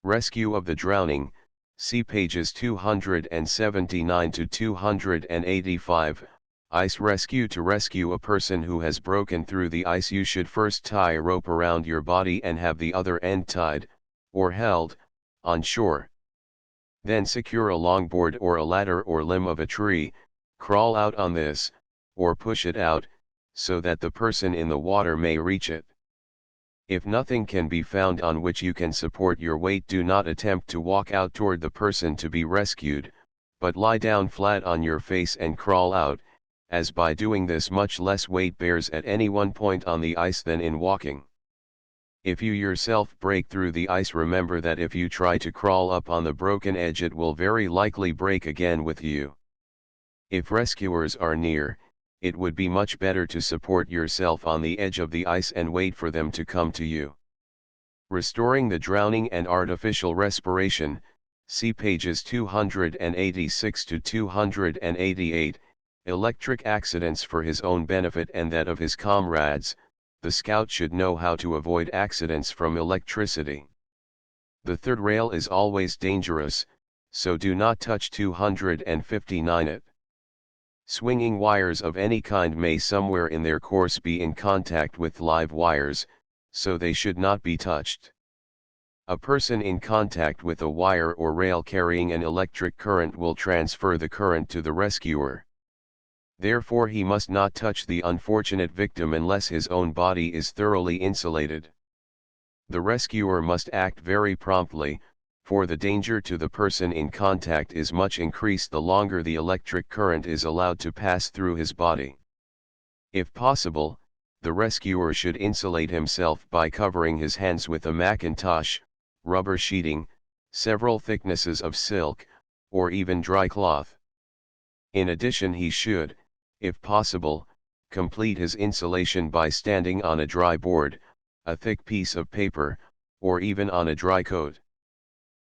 Rescue of the drowning, see pages 279 to 285. Ice rescue. To rescue a person who has broken through the ice, you should first tie a rope around your body and have the other end tied, or held, on shore. Then secure a longboard or a ladder or limb of a tree, crawl out on this, or push it out, so that the person in the water may reach it. If nothing can be found on which you can support your weight, do not attempt to walk out toward the person to be rescued, but lie down flat on your face and crawl out, as by doing this much less weight bears at any one point on the ice than in walking. If you yourself break through the ice, remember that if you try to crawl up on the broken edge, it will very likely break again with you. If rescuers are near, it would be much better to support yourself on the edge of the ice and wait for them to come to you. Restoring the drowning and artificial respiration, see pages 286 to 288. Electric accidents. For his own benefit and that of his comrades, the scout should know how to avoid accidents from electricity. The third rail is always dangerous, so do not touch 259 it. Swinging wires of any kind may somewhere in their course be in contact with live wires, so they should not be touched. A person in contact with a wire or rail carrying an electric current will transfer the current to the rescuer. Therefore he must not touch the unfortunate victim unless his own body is thoroughly insulated. The rescuer must act very promptly, for the danger to the person in contact is much increased the longer the electric current is allowed to pass through his body. If possible, the rescuer should insulate himself by covering his hands with a mackintosh, rubber sheeting, several thicknesses of silk, or even dry cloth. In addition, he should, if possible, complete his insulation by standing on a dry board, a thick piece of paper, or even on a dry coat.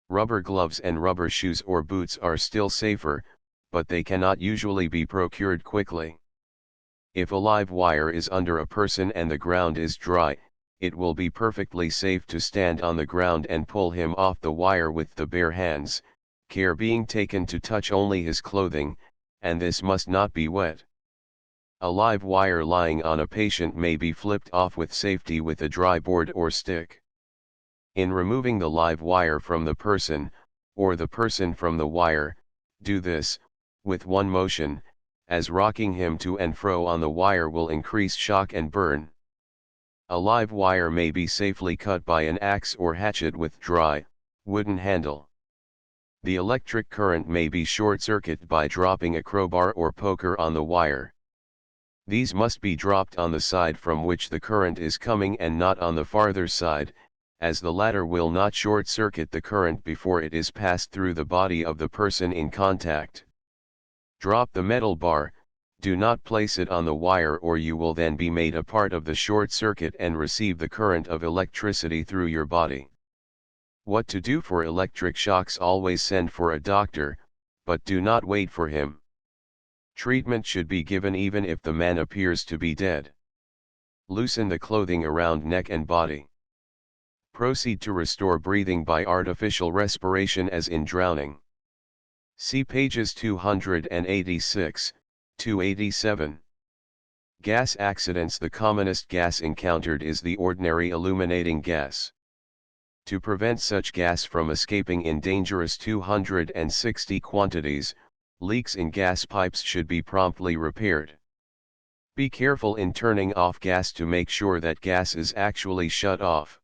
Rubber gloves and rubber shoes or boots are still safer, but they cannot usually be procured quickly. If a live wire is under a person and the ground is dry, it will be perfectly safe to stand on the ground and pull him off the wire with the bare hands, care being taken to touch only his clothing, and this must not be wet. A live wire lying on a patient may be flipped off with safety with a dry board or stick. In removing the live wire from the person, or the person from the wire, do this, with one motion, as rocking him to and fro on the wire will increase shock and burn. A live wire may be safely cut by an axe or hatchet with dry, wooden handle. The electric current may be short-circuited by dropping a crowbar or poker on the wire. These must be dropped on the side from which the current is coming and not on the farther side, as the latter will not short-circuit the current before it is passed through the body of the person in contact. Drop the metal bar, do not place it on the wire or you will then be made a part of the short circuit and receive the current of electricity through your body. What to do for electric shocks? Always send for a doctor, but do not wait for him. Treatment should be given even if the man appears to be dead. Loosen the clothing around neck and body. Proceed to restore breathing by artificial respiration as in drowning. See pages 286, 287. Gas accidents. The commonest gas encountered is the ordinary illuminating gas. To prevent such gas from escaping in dangerous 260 quantities, leaks in gas pipes should be promptly repaired. Be careful in turning off gas to make sure that gas is actually shut off.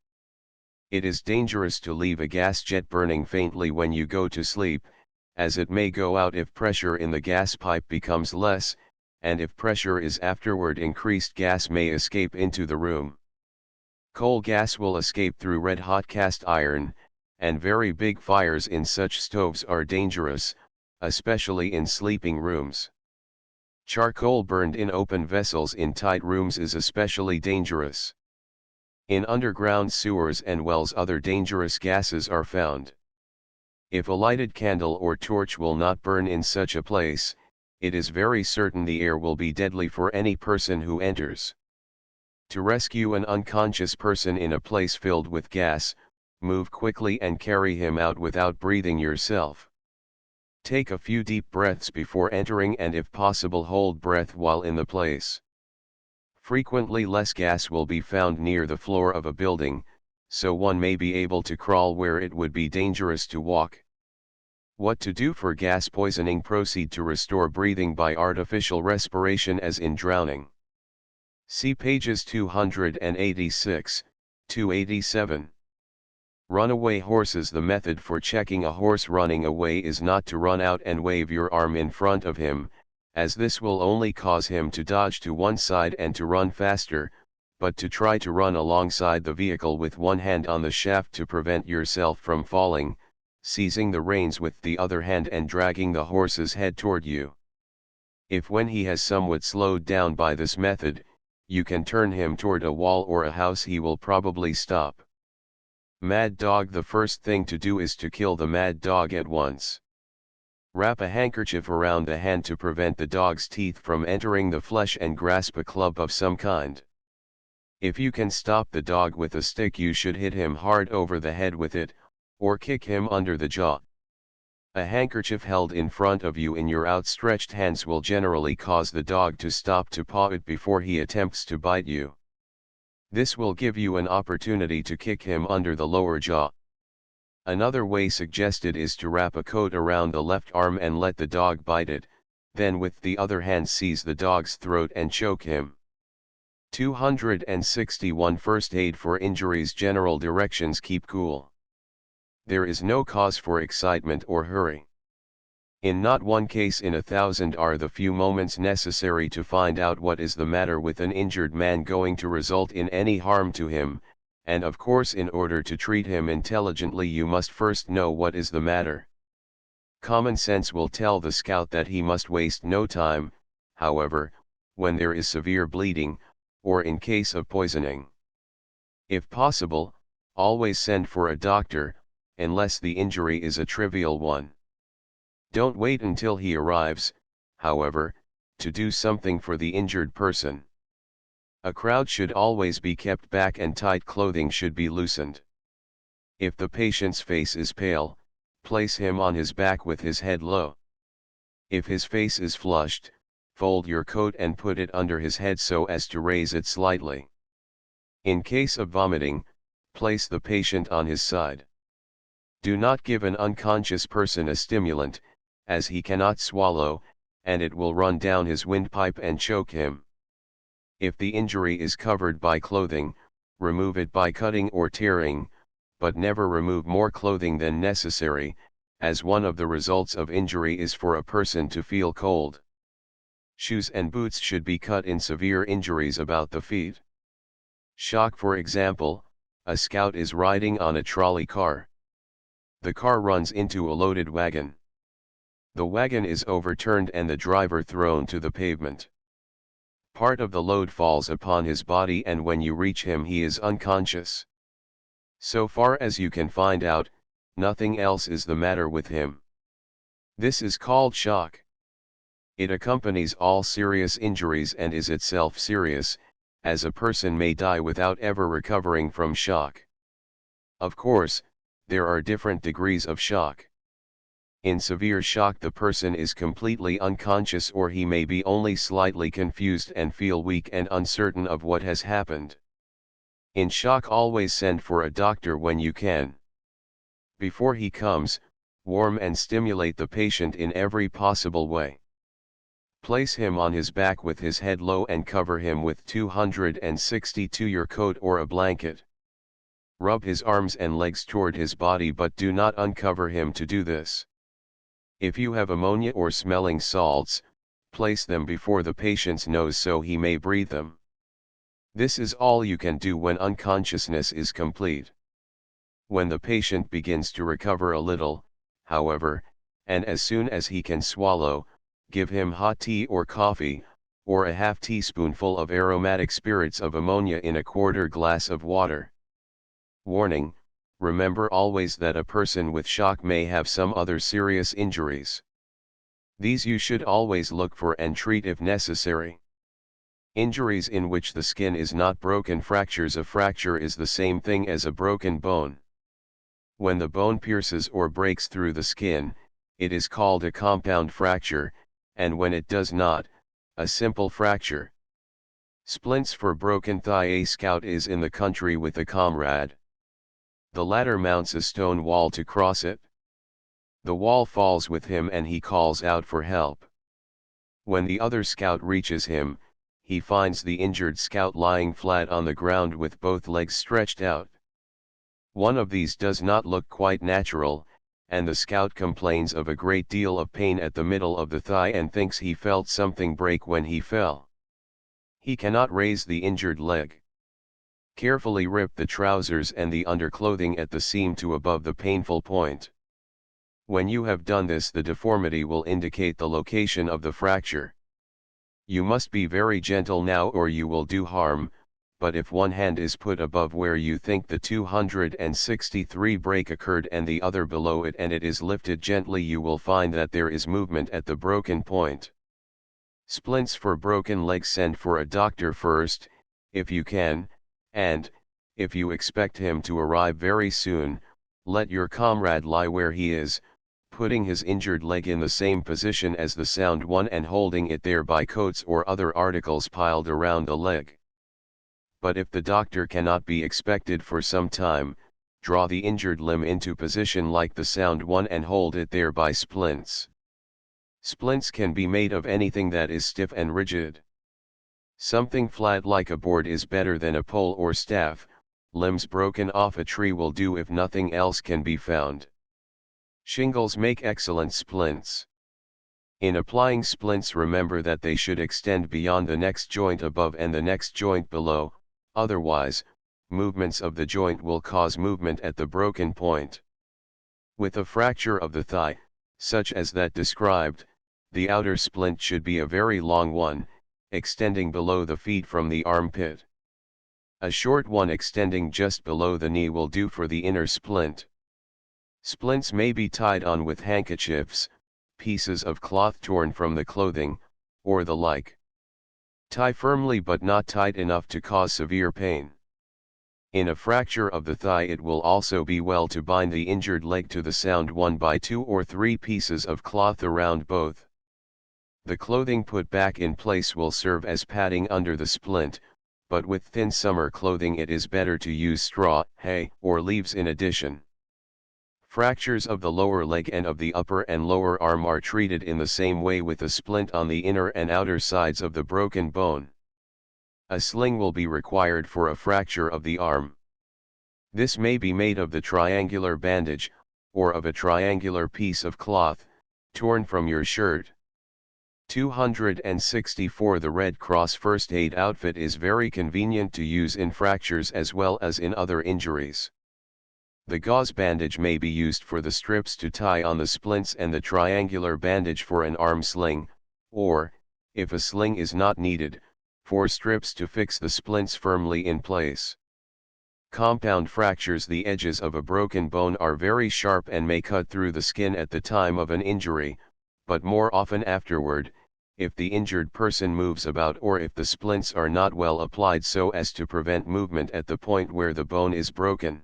It is dangerous to leave a gas jet burning faintly when you go to sleep, as it may go out if pressure in the gas pipe becomes less, and if pressure is afterward increased, gas may escape into the room. Coal gas will escape through red-hot cast iron, and very big fires in such stoves are dangerous, especially in sleeping rooms. Charcoal burned in open vessels in tight rooms is especially dangerous. In underground sewers and wells other dangerous gases are found. If a lighted candle or torch will not burn in such a place, it is very certain the air will be deadly for any person who enters. To rescue an unconscious person in a place filled with gas, move quickly and carry him out without breathing yourself. Take a few deep breaths before entering and if possible hold breath while in the place. Frequently less gas will be found near the floor of a building, so one may be able to crawl where it would be dangerous to walk. What to do for gas poisoning? Proceed to restore breathing by artificial respiration as in drowning. See pages 286, 287. Runaway horses. The method for checking a horse running away is not to run out and wave your arm in front of him, as this will only cause him to dodge to one side and to run faster, but to try to run alongside the vehicle with one hand on the shaft to prevent yourself from falling, seizing the reins with the other hand and dragging the horse's head toward you. If when he has somewhat slowed down by this method, you can turn him toward a wall or a house, he will probably stop. Mad dog. The first thing to do is to kill the mad dog at once. Wrap a handkerchief around the hand to prevent the dog's teeth from entering the flesh and grasp a club of some kind. If you can stop the dog with a stick, you should hit him hard over the head with it, or kick him under the jaw. A handkerchief held in front of you in your outstretched hands will generally cause the dog to stop to paw it before he attempts to bite you. This will give you an opportunity to kick him under the lower jaw. Another way suggested is to wrap a coat around the left arm and let the dog bite it, then with the other hand seize the dog's throat and choke him. 261 First aid for injuries. General directions. Keep cool. There is no cause for excitement or hurry. In not one case in 1,000 are the few moments necessary to find out what is the matter with an injured man going to result in any harm to him, and of course in order to treat him intelligently you must first know what is the matter. Common sense will tell the scout that he must waste no time, however, when there is severe bleeding, or in case of poisoning. If possible, always send for a doctor, unless the injury is a trivial one. Don't wait until he arrives, however, to do something for the injured person. A crowd should always be kept back and tight clothing should be loosened. If the patient's face is pale, place him on his back with his head low. If his face is flushed, fold your coat and put it under his head so as to raise it slightly. In case of vomiting, place the patient on his side. Do not give an unconscious person a stimulant, as he cannot swallow, and it will run down his windpipe and choke him. If the injury is covered by clothing, remove it by cutting or tearing, but never remove more clothing than necessary, as one of the results of injury is for a person to feel cold. Shoes and boots should be cut in severe injuries about the feet. Shock. For example, a scout is riding on a trolley car. The car runs into a loaded wagon. The wagon is overturned and the driver thrown to the pavement. Part of the load falls upon his body and when you reach him he is unconscious. So far as you can find out, nothing else is the matter with him. This is called shock. It accompanies all serious injuries and is itself serious, as a person may die without ever recovering from shock. Of course, there are different degrees of shock. In severe shock the person is completely unconscious or he may be only slightly confused and feel weak and uncertain of what has happened. In shock always send for a doctor when you can. Before he comes, warm and stimulate the patient in every possible way. Place him on his back with his head low and cover him with 262 your coat or a blanket. Rub his arms and legs toward his body but do not uncover him to do this. If you have ammonia or smelling salts, place them before the patient's nose so he may breathe them. This is all you can do when unconsciousness is complete. When the patient begins to recover a little, however, and as soon as he can swallow, give him hot tea or coffee, or a half teaspoonful of aromatic spirits of ammonia in a quarter glass of water. Warning: remember always that a person with shock may have some other serious injuries. These you should always look for and treat if necessary. Injuries in which the skin is not broken. Fractures. A fracture is the same thing as a broken bone. When the bone pierces or breaks through the skin, it is called a compound fracture, and when it does not, a simple fracture. Splints for broken thigh. A scout is in the country with a comrade. The latter mounts a stone wall to cross it. The wall falls with him and he calls out for help. When the other scout reaches him, he finds the injured scout lying flat on the ground with both legs stretched out. One of these does not look quite natural, and the scout complains of a great deal of pain at the middle of the thigh and thinks he felt something break when he fell. He cannot raise the injured leg. Carefully rip the trousers and the underclothing at the seam to above the painful point. When you have done this, the deformity will indicate the location of the fracture. You must be very gentle now or you will do harm, but if one hand is put above where you think the 263 break occurred and the other below it and it is lifted gently, you will find that there is movement at the broken point. Splints for broken legs. Send for a doctor first, if you can, and, if you expect him to arrive very soon, let your comrade lie where he is, putting his injured leg in the same position as the sound one and holding it there by coats or other articles piled around the leg. But if the doctor cannot be expected for some time, draw the injured limb into position like the sound one and hold it there by splints. Splints can be made of anything that is stiff and rigid. Something flat like a board is better than a pole or staff. Limbs broken off a tree will do if nothing else can be found. Shingles make excellent splints. In applying splints, remember that they should extend beyond the next joint above and the next joint below, otherwise, movements of the joint will cause movement at the broken point. With a fracture of the thigh, such as that described, the outer splint should be a very long one, extending below the feet from the armpit. A short one extending just below the knee will do for the inner splint. Splints may be tied on with handkerchiefs, pieces of cloth torn from the clothing, or the like. Tie firmly but not tight enough to cause severe pain. In a fracture of the thigh, it will also be well to bind the injured leg to the sound one by 2 or 3 pieces of cloth around both. The clothing put back in place will serve as padding under the splint, but with thin summer clothing it is better to use straw, hay, or leaves in addition. Fractures of the lower leg and of the upper and lower arm are treated in the same way, with a splint on the inner and outer sides of the broken bone. A sling will be required for a fracture of the arm. This may be made of the triangular bandage, or of a triangular piece of cloth, torn from your shirt. 264. The Red Cross first aid outfit is very convenient to use in fractures as well as in other injuries. The gauze bandage may be used for the strips to tie on the splints and the triangular bandage for an arm sling, or, if a sling is not needed, for strips to fix the splints firmly in place. Compound fractures. The edges of a broken bone are very sharp and may cut through the skin at the time of an injury, but more often afterward, if the injured person moves about or if the splints are not well applied so as to prevent movement at the point where the bone is broken.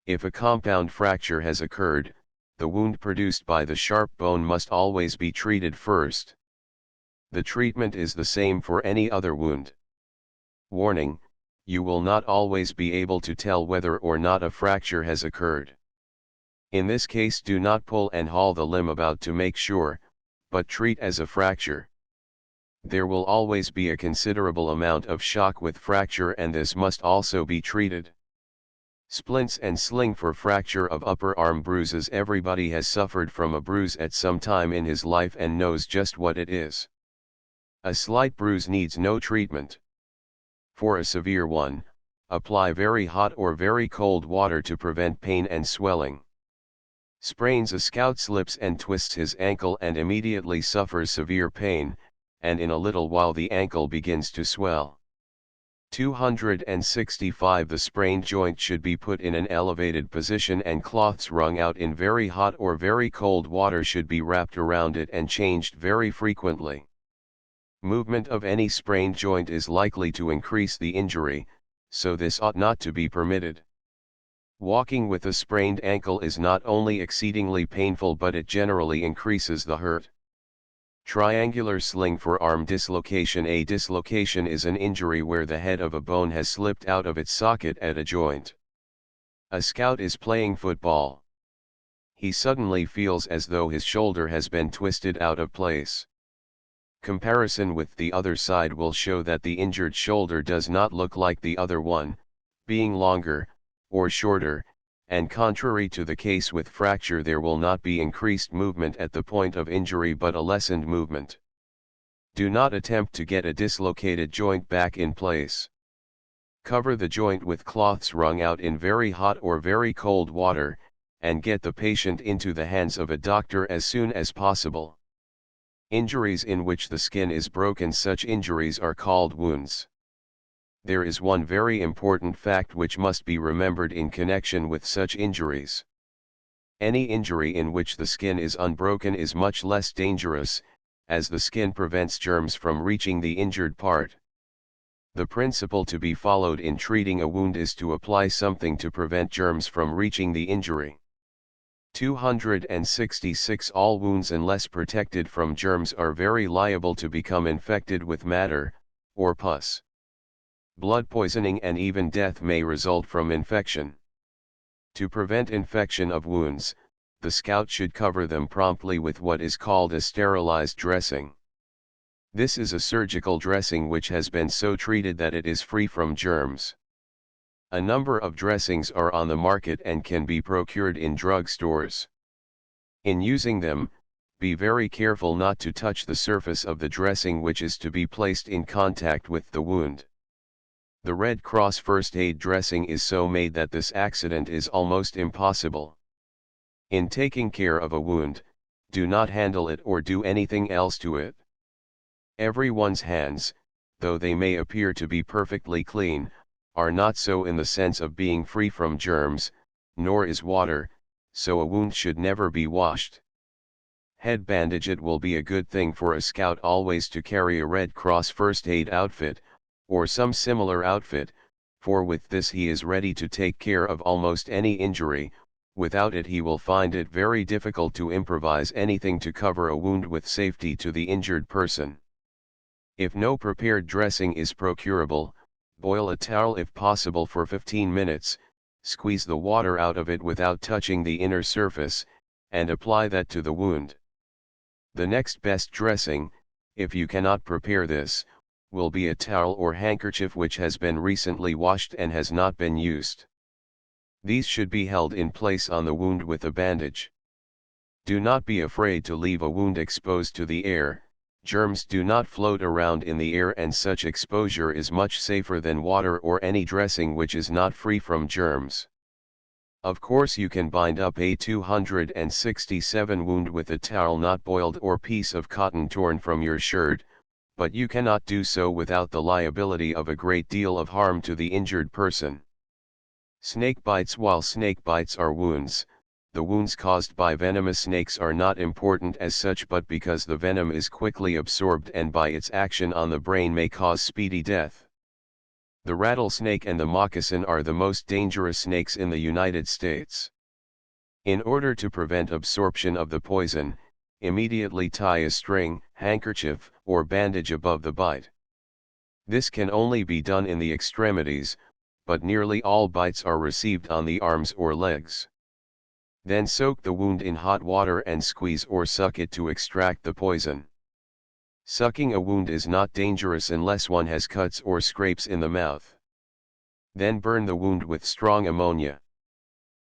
If a compound fracture has occurred, the wound produced by the sharp bone must always be treated first. The treatment is the same for any other wound. Warning: you will not always be able to tell whether or not a fracture has occurred. In this case, do not pull and haul the limb about to make sure, but treat as a fracture. There will always be a considerable amount of shock with fracture, and this must also be treated. Splints and sling for fracture of upper arm bruises. Everybody has suffered from a bruise at some time in his life and knows just what it is. A slight bruise needs no treatment. For a severe one, apply very hot or very cold water to prevent pain and swelling. Sprains. A scout slips and twists his ankle and immediately suffers severe pain, and in a little while the ankle begins to swell. 265. The sprained joint should be put in an elevated position and cloths wrung out in very hot or very cold water should be wrapped around it and changed very frequently. Movement of any sprained joint is likely to increase the injury, so this ought not to be permitted. Walking with a sprained ankle is not only exceedingly painful but it generally increases the hurt. Triangular sling for arm dislocation. A dislocation is an injury where the head of a bone has slipped out of its socket at a joint. A scout is playing football. He suddenly feels as though his shoulder has been twisted out of place. Comparison with the other side will show that the injured shoulder does not look like the other one, being longer, or shorter, and contrary to the case with fracture there will not be increased movement at the point of injury but a lessened movement. Do not attempt to get a dislocated joint back in place. Cover the joint with cloths wrung out in very hot or very cold water, and get the patient into the hands of a doctor as soon as possible. Injuries in which the skin is broken. Such injuries are called wounds. There is one very important fact which must be remembered in connection with such injuries. Any injury in which the skin is unbroken is much less dangerous, as the skin prevents germs from reaching the injured part. The principle to be followed in treating a wound is to apply something to prevent germs from reaching the injury. 266. All wounds unless protected from germs are very liable to become infected with matter, or pus. Blood poisoning and even death may result from infection. To prevent infection of wounds, the scout should cover them promptly with what is called a sterilized dressing. This is a surgical dressing which has been so treated that it is free from germs. A number of dressings are on the market and can be procured in drug stores. In using them, be very careful not to touch the surface of the dressing which is to be placed in contact with the wound. The Red Cross first aid dressing is so made that this accident is almost impossible. In taking care of a wound, do not handle it or do anything else to it. Everyone's hands, though they may appear to be perfectly clean, are not so in the sense of being free from germs, nor is water, so a wound should never be washed. Head bandage. It will be a good thing for a scout always to carry a Red Cross first aid outfit, or some similar outfit, for with this he is ready to take care of almost any injury. Without it he will find it very difficult to improvise anything to cover a wound with safety to the injured person. If no prepared dressing is procurable, boil a towel if possible for 15 minutes, squeeze the water out of it without touching the inner surface, and apply that to the wound. The next best dressing, if you cannot prepare this, will be a towel or handkerchief which has been recently washed and has not been used. These should be held in place on the wound with a bandage. Do not be afraid to leave a wound exposed to the air. Germs do not float around in the air and such exposure is much safer than water or any dressing which is not free from germs. Of course you can bind up a 267 wound with a towel not boiled or piece of cotton torn from your shirt, but you cannot do so without the liability of a great deal of harm to the injured person. Snake bites. While snake bites are wounds, the wounds caused by venomous snakes are not important as such, but because the venom is quickly absorbed and by its action on the brain may cause speedy death. The rattlesnake and the moccasin are the most dangerous snakes in the United States. In order to prevent absorption of the poison, immediately tie a string, handkerchief, or bandage above the bite. This can only be done in the extremities, but nearly all bites are received on the arms or legs. Then soak the wound in hot water and squeeze or suck it to extract the poison. Sucking a wound is not dangerous unless one has cuts or scrapes in the mouth. Then burn the wound with strong ammonia.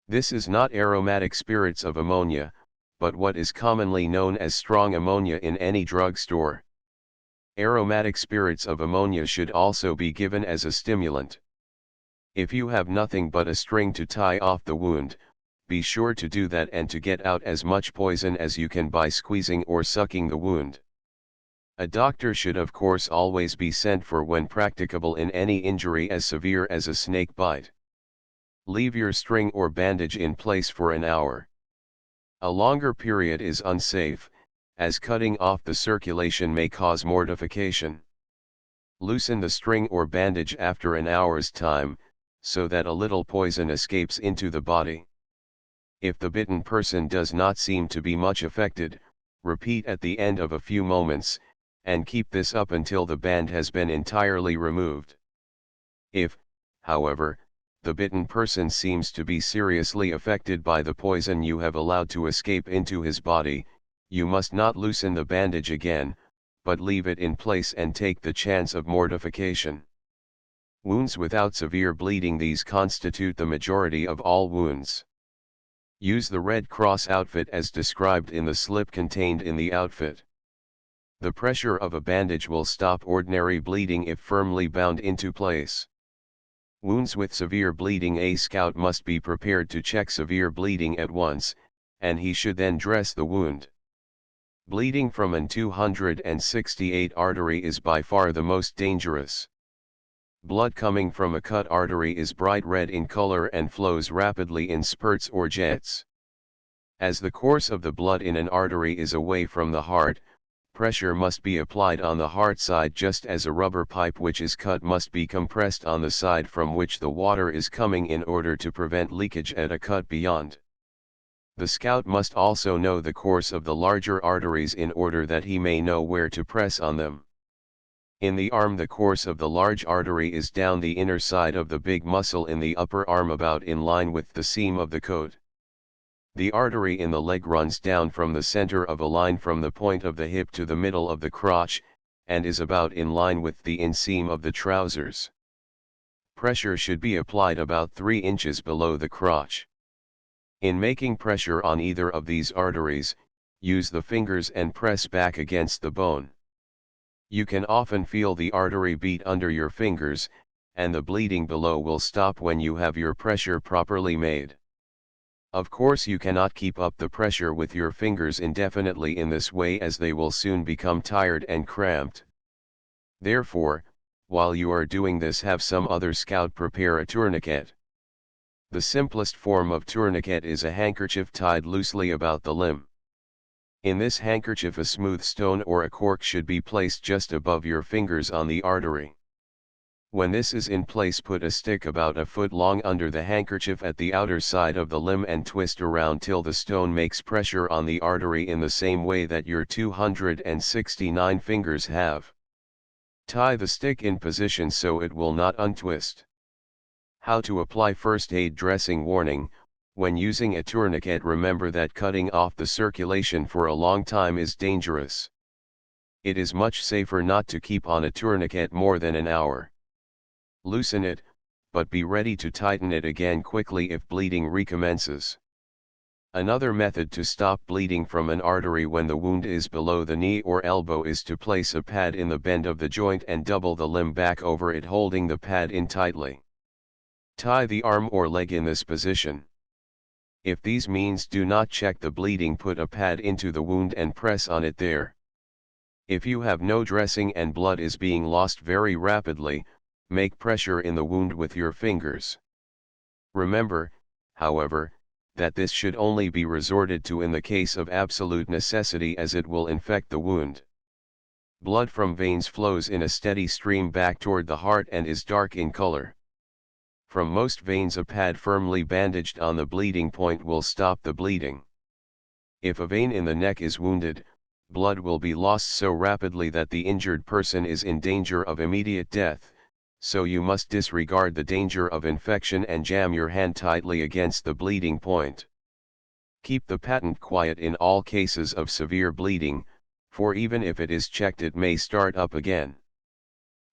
This is not aromatic spirits of ammonia, but what is commonly known as strong ammonia in any drug store. Aromatic spirits of ammonia should also be given as a stimulant. If you have nothing but a string to tie off the wound, be sure to do that and to get out as much poison as you can by squeezing or sucking the wound. A doctor should of course always be sent for when practicable in any injury as severe as a snake bite. Leave your string or bandage in place for an hour. A longer period is unsafe, as cutting off the circulation may cause mortification. Loosen the string or bandage after an hour's time, so that a little poison escapes into the body. If the bitten person does not seem to be much affected, repeat at the end of a few moments, and keep this up until the band has been entirely removed. If, however, the bitten person seems to be seriously affected by the poison you have allowed to escape into his body, you must not loosen the bandage again, but leave it in place and take the chance of mortification. Wounds without severe bleeding. These constitute the majority of all wounds. Use the Red Cross outfit as described in the slip contained in the outfit. The pressure of a bandage will stop ordinary bleeding if firmly bound into place. Wounds with severe bleeding. A scout must be prepared to check severe bleeding at once, and he should then dress the wound. Bleeding from an 268 artery is by far the most dangerous. Blood coming from a cut artery is bright red in color and flows rapidly in spurts or jets. As the course of the blood in an artery is away from the heart, pressure must be applied on the heart side just as a rubber pipe which is cut must be compressed on the side from which the water is coming in order to prevent leakage at a cut beyond. The scout must also know the course of the larger arteries in order that he may know where to press on them. In the arm, the course of the large artery is down the inner side of the big muscle in the upper arm about in line with the seam of the coat. The artery in the leg runs down from the center of a line from the point of the hip to the middle of the crotch, and is about in line with the inseam of the trousers. Pressure should be applied about 3 inches below the crotch. In making pressure on either of these arteries, use the fingers and press back against the bone. You can often feel the artery beat under your fingers, and the bleeding below will stop when you have your pressure properly made. Of course, you cannot keep up the pressure with your fingers indefinitely in this way, as they will soon become tired and cramped. Therefore, while you are doing this, have some other scout prepare a tourniquet. The simplest form of tourniquet is a handkerchief tied loosely about the limb. In this handkerchief a smooth stone or a cork should be placed just above your fingers on the artery. When this is in place, put a stick about a foot long under the handkerchief at the outer side of the limb and twist around till the stone makes pressure on the artery in the same way that your 269 fingers have. Tie the stick in position so it will not untwist. How to apply first aid dressing. Warning: when using a tourniquet, remember that cutting off the circulation for a long time is dangerous. It is much safer not to keep on a tourniquet more than an hour. Loosen it, but be ready to tighten it again quickly if bleeding recommences. Another method to stop bleeding from an artery when the wound is below the knee or elbow is to place a pad in the bend of the joint and double the limb back over it, holding the pad in tightly. Tie the arm or leg in this position. If these means do not check the bleeding, put a pad into the wound and press on it there. If you have no dressing and blood is being lost very rapidly, make pressure in the wound with your fingers. Remember, however, that this should only be resorted to in the case of absolute necessity, as it will infect the wound. Blood from veins flows in a steady stream back toward the heart and is dark in color. From most veins, a pad firmly bandaged on the bleeding point will stop the bleeding. If a vein in the neck is wounded, blood will be lost so rapidly that the injured person is in danger of immediate death, so you must disregard the danger of infection and jam your hand tightly against the bleeding point. Keep the patent quiet in all cases of severe bleeding, for even if it is checked it may start up again.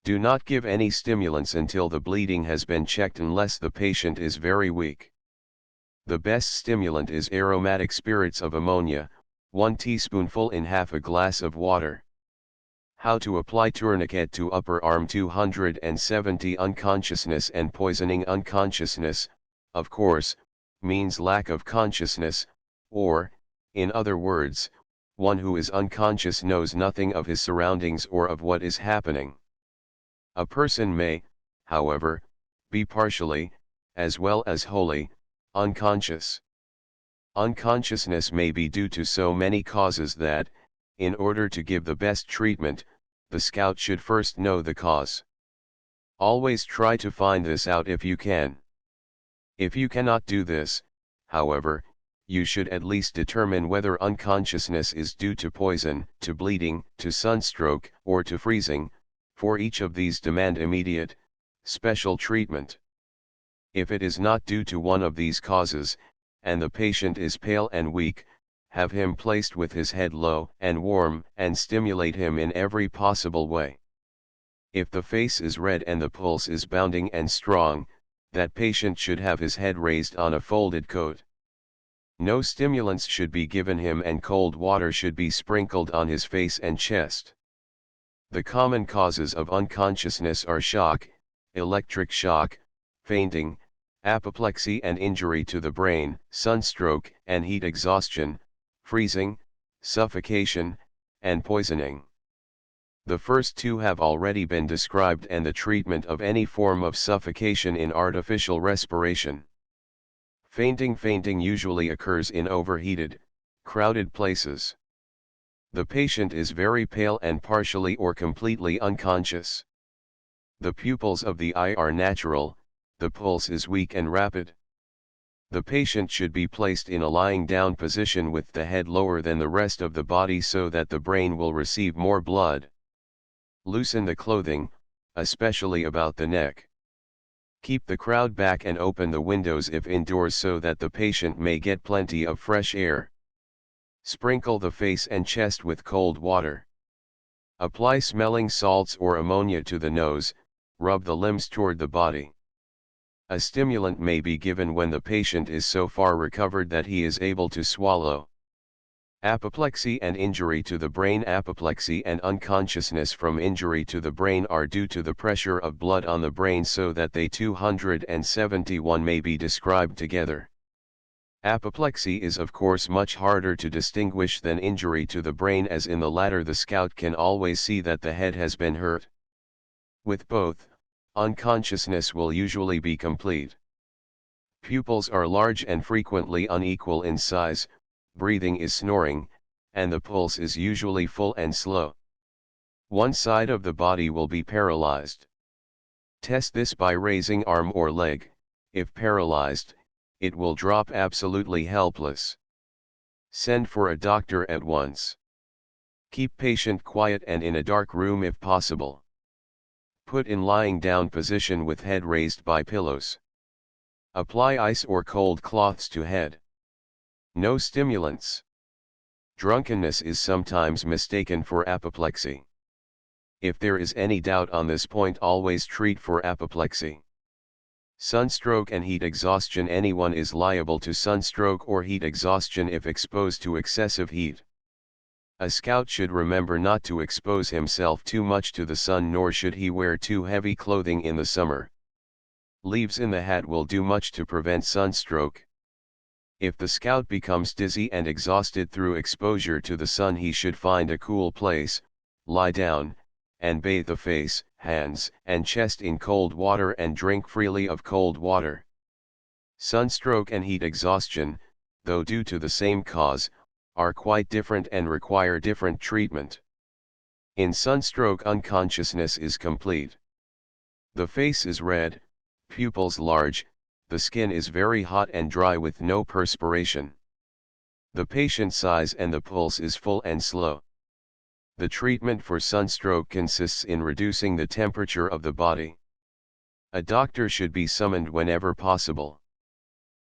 Do not give any stimulants until the bleeding has been checked unless the patient is very weak. The best stimulant is aromatic spirits of ammonia, 1 teaspoonful in half a glass of water. How to apply tourniquet to upper arm 270. Unconsciousness and poisoning. Unconsciousness, of course, means lack of consciousness, or, in other words, one who is unconscious knows nothing of his surroundings or of what is happening. A person may, however, be partially, as well as wholly, unconscious. Unconsciousness may be due to so many causes that, in order to give the best treatment, the scout should first know the cause. Always try to find this out if you can. If you cannot do this, however, you should at least determine whether unconsciousness is due to poison, to bleeding, to sunstroke, or to freezing. For each of these demand immediate, special treatment. If it is not due to one of these causes, and the patient is pale and weak, have him placed with his head low and warm and stimulate him in every possible way. If the face is red and the pulse is bounding and strong, that patient should have his head raised on a folded coat. No stimulants should be given him and cold water should be sprinkled on his face and chest. The common causes of unconsciousness are shock, electric shock, fainting, apoplexy and injury to the brain, sunstroke and heat exhaustion, freezing, suffocation, and poisoning. The first two have already been described, and the treatment of any form of suffocation in artificial respiration. Fainting usually occurs in overheated, crowded places. The patient is very pale and partially or completely unconscious. The pupils of the eye are natural, the pulse is weak and rapid. The patient should be placed in a lying down position with the head lower than the rest of the body so that the brain will receive more blood. Loosen the clothing, especially about the neck. Keep the crowd back and open the windows if indoors so that the patient may get plenty of fresh air. Sprinkle the face and chest with cold water. Apply smelling salts or ammonia to the nose, rub the limbs toward the body. A stimulant may be given when the patient is so far recovered that he is able to swallow. Apoplexy and injury to the brain. Apoplexy and unconsciousness from injury to the brain are due to the pressure of blood on the brain, so that they 271 may be described together. Apoplexy is of course much harder to distinguish than injury to the brain, as in the latter the scout can always see that the head has been hurt. With both, unconsciousness will usually be complete. Pupils are large and frequently unequal in size, breathing is snoring, and the pulse is usually full and slow. One side of the body will be paralyzed. Test this by raising arm or leg. If paralyzed, it will drop absolutely helpless. Send for a doctor at once. Keep patient quiet and in a dark room if possible. Put in lying down position with head raised by pillows. Apply ice or cold cloths to head. No stimulants. Drunkenness is sometimes mistaken for apoplexy. If there is any doubt on this point, always treat for apoplexy. Sunstroke and heat exhaustion. Anyone is liable to sunstroke or heat exhaustion if exposed to excessive heat. A scout should remember not to expose himself too much to the sun, nor should he wear too heavy clothing in the summer. Leaves in the hat will do much to prevent sunstroke. If the scout becomes dizzy and exhausted through exposure to the sun, he should find a cool place, lie down, and bathe the face, hands, and chest in cold water and drink freely of cold water. Sunstroke and heat exhaustion, though due to the same cause, are quite different and require different treatment. In sunstroke, unconsciousness is complete. The face is red, pupils large, the skin is very hot and dry with no perspiration. The patient sighs and the pulse is full and slow. The treatment for sunstroke consists in reducing the temperature of the body. A doctor should be summoned whenever possible.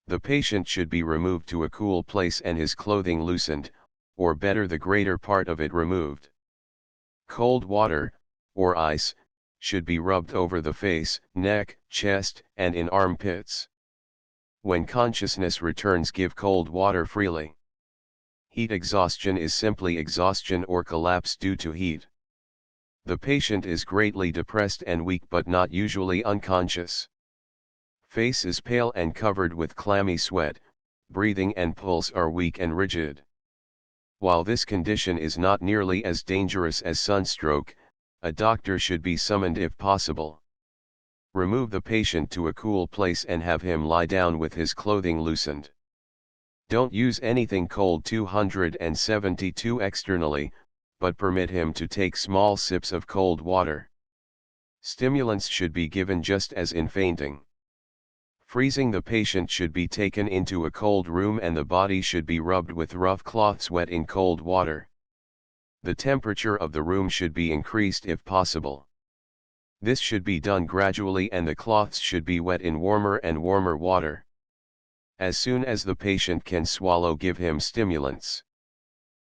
The patient should be removed to a cool place and his clothing loosened, or better, the greater part of it removed. Cold water, or ice, should be rubbed over the face, neck, chest, and in armpits. When consciousness returns, give cold water freely. Heat exhaustion is simply exhaustion or collapse due to heat. The patient is greatly depressed and weak but not usually unconscious. Face is pale and covered with clammy sweat, breathing and pulse are weak and rigid. While this condition is not nearly as dangerous as sunstroke, a doctor should be summoned if possible. Remove the patient to a cool place and have him lie down with his clothing loosened. Don't use anything cold 272 externally, but permit him to take small sips of cold water. Stimulants should be given just as in fainting. Freezing the patient should be taken into a cold room and the body should be rubbed with rough cloths wet in cold water. The temperature of the room should be increased if possible. This should be done gradually and the cloths should be wet in warmer and warmer water. As soon as the patient can swallow, give him stimulants.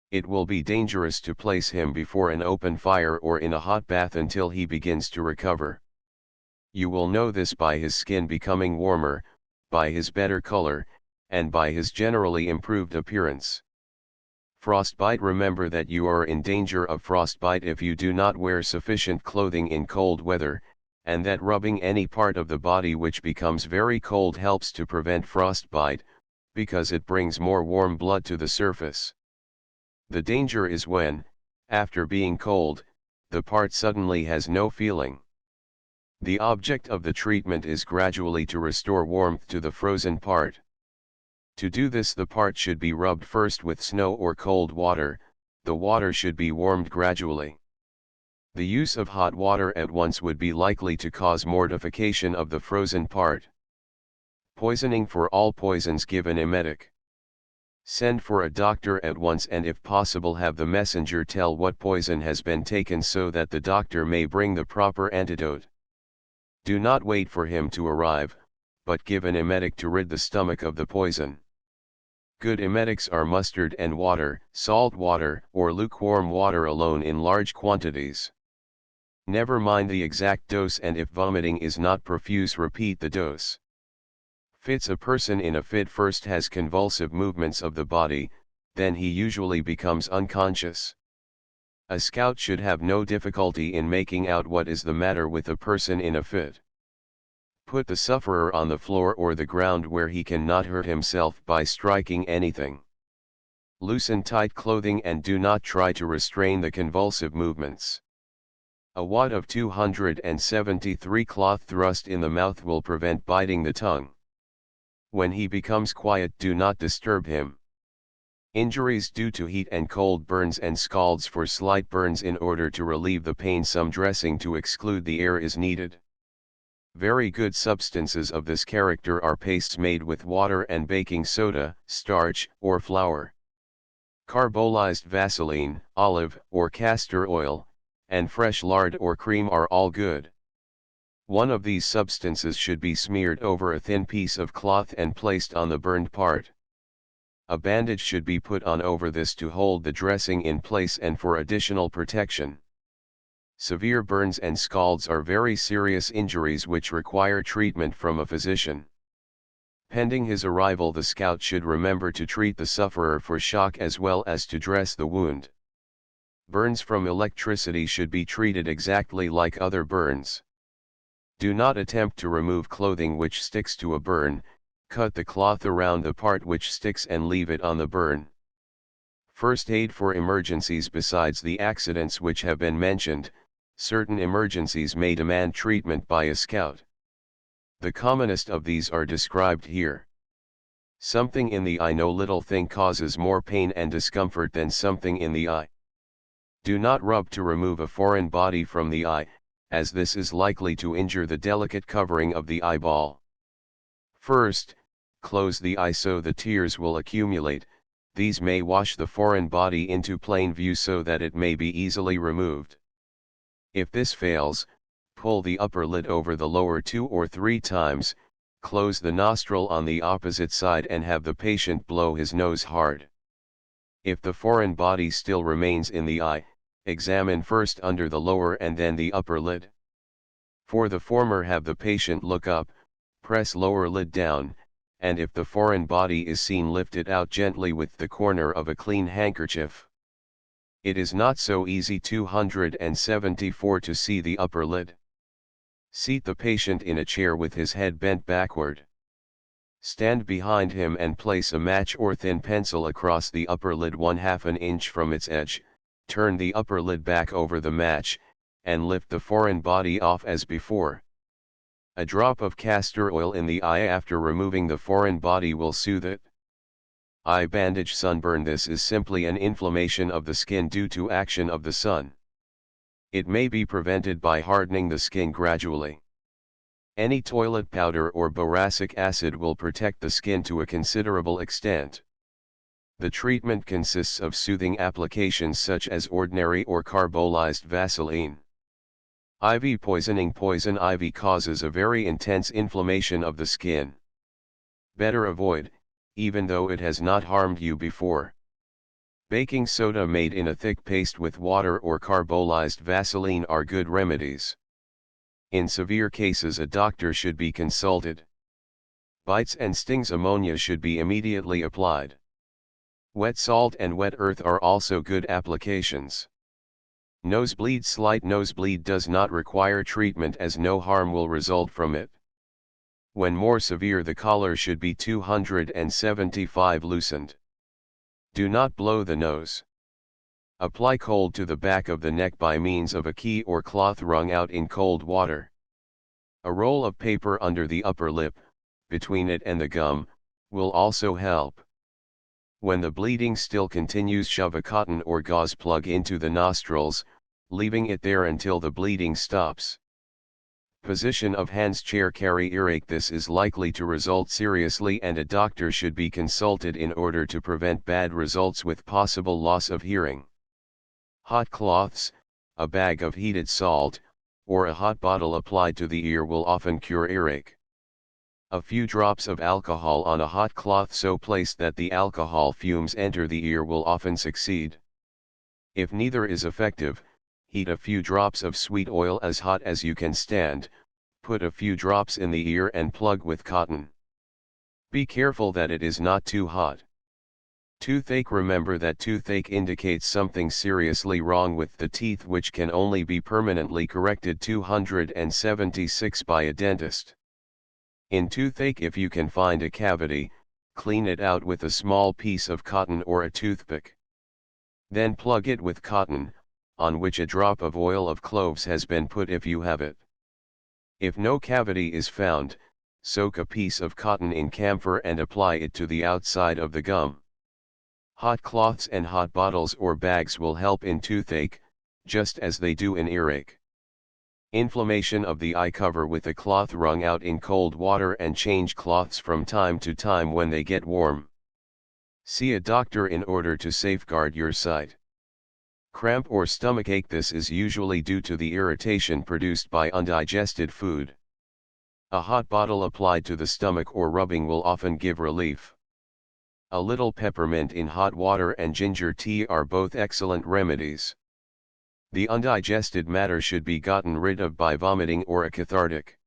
It will be dangerous to place him before an open fire or in a hot bath until he begins to recover. You will know this by his skin becoming warmer, by his better color, and by his generally improved appearance. Frostbite. Remember that you are in danger of frostbite if you do not wear sufficient clothing in cold weather, and that rubbing any part of the body which becomes very cold helps to prevent frostbite, because it brings more warm blood to the surface. The danger is when, after being cold, the part suddenly has no feeling. The object of the treatment is gradually to restore warmth to the frozen part. To do this, the part should be rubbed first with snow or cold water. The water should be warmed gradually. The use of hot water at once would be likely to cause mortification of the frozen part. Poisoning. For all poisons, give an emetic. Send for a doctor at once and if possible have the messenger tell what poison has been taken so that the doctor may bring the proper antidote. Do not wait for him to arrive, but give an emetic to rid the stomach of the poison. Good emetics are mustard and water, salt water, or lukewarm water alone in large quantities. Never mind the exact dose, and if vomiting is not profuse, repeat the dose. Fits. A person in a fit first has convulsive movements of the body, then he usually becomes unconscious. A scout should have no difficulty in making out what is the matter with a person in a fit. Put the sufferer on the floor or the ground where he cannot hurt himself by striking anything. Loosen tight clothing and do not try to restrain the convulsive movements. A wad of 273 cloth thrust in the mouth will prevent biting the tongue. When he becomes quiet, do not disturb him. Injuries due to heat and cold, burns and scalds. For slight burns, in order to relieve the pain, some dressing to exclude the air is needed. Very good substances of this character are pastes made with water and baking soda, starch, or flour. Carbolized Vaseline, olive or castor oil, and fresh lard or cream are all good. One of these substances should be smeared over a thin piece of cloth and placed on the burned part. A bandage should be put on over this to hold the dressing in place and for additional protection. Severe burns and scalds are very serious injuries which require treatment from a physician. Pending his arrival, the scout should remember to treat the sufferer for shock as well as to dress the wound. Burns from electricity should be treated exactly like other burns. Do not attempt to remove clothing which sticks to a burn. Cut the cloth around the part which sticks and leave it on the burn. First aid for emergencies. Besides the accidents which have been mentioned, certain emergencies may demand treatment by a scout. The commonest of these are described here. Something in the eye. No little thing causes more pain and discomfort than something in the eye. Do not rub to remove a foreign body from the eye, as this is likely to injure the delicate covering of the eyeball. First, close the eye so the tears will accumulate. These may wash the foreign body into plain view so that it may be easily removed. If this fails, pull the upper lid over the lower 2 or 3 times, close the nostril on the opposite side and have the patient blow his nose hard. If the foreign body still remains in the eye, examine first under the lower and then the upper lid. For the former, have the patient look up, press lower lid down, and if the foreign body is seen, lift it out gently with the corner of a clean handkerchief. It is not so easy. 274 to see the upper lid. Seat the patient in a chair with his head bent backward. Stand behind him and place a match or thin pencil across the upper lid 1/2 inch from its edge, turn the upper lid back over the match, and lift the foreign body off as before. A drop of castor oil in the eye after removing the foreign body will soothe it. Eye bandage sunburn. This is simply an inflammation of the skin due to action of the sun. It may be prevented by hardening the skin gradually. Any toilet powder or boracic acid will protect the skin to a considerable extent. The treatment consists of soothing applications such as ordinary or carbolized Vaseline. IV poisoning. Poison ivy causes a very intense inflammation of the skin. Better avoid, even though it has not harmed you before. Baking soda made in a thick paste with water or carbolized Vaseline are good remedies. In severe cases, a doctor should be consulted. Bites and stings. Ammonia should be immediately applied. Wet salt and wet earth are also good applications. Nosebleed. Slight nosebleed does not require treatment as no harm will result from it. When more severe, the collar should be 275 loosened. Do not blow the nose. Apply cold to the back of the neck by means of a key or cloth wrung out in cold water. A roll of paper under the upper lip, between it and the gum, will also help. When the bleeding still continues, shove a cotton or gauze plug into the nostrils, leaving it there until the bleeding stops. Position of hands. Chair carry earache. This is likely to result seriously and a doctor should be consulted in order to prevent bad results with possible loss of hearing. Hot cloths, a bag of heated salt, or a hot bottle applied to the ear will often cure earache. A few drops of alcohol on a hot cloth so placed that the alcohol fumes enter the ear will often succeed. If neither is effective, heat a few drops of sweet oil as hot as you can stand, put a few drops in the ear and plug with cotton. Be careful that it is not too hot. Toothache. Remember that toothache indicates something seriously wrong with the teeth, which can only be permanently corrected. 276 by a dentist. In toothache, if you can find a cavity, clean it out with a small piece of cotton or a toothpick. Then plug it with cotton, on which a drop of oil of cloves has been put if you have it. If no cavity is found, soak a piece of cotton in camphor and apply it to the outside of the gum. Hot cloths and hot bottles or bags will help in toothache, just as they do in earache. Inflammation of the eye. Cover with a cloth wrung out in cold water and change cloths from time to time when they get warm. See a doctor in order to safeguard your sight. Cramp or stomachache. This is usually due to the irritation produced by undigested food. A hot bottle applied to the stomach or rubbing will often give relief. A little peppermint in hot water and ginger tea are both excellent remedies. The undigested matter should be gotten rid of by vomiting or a cathartic.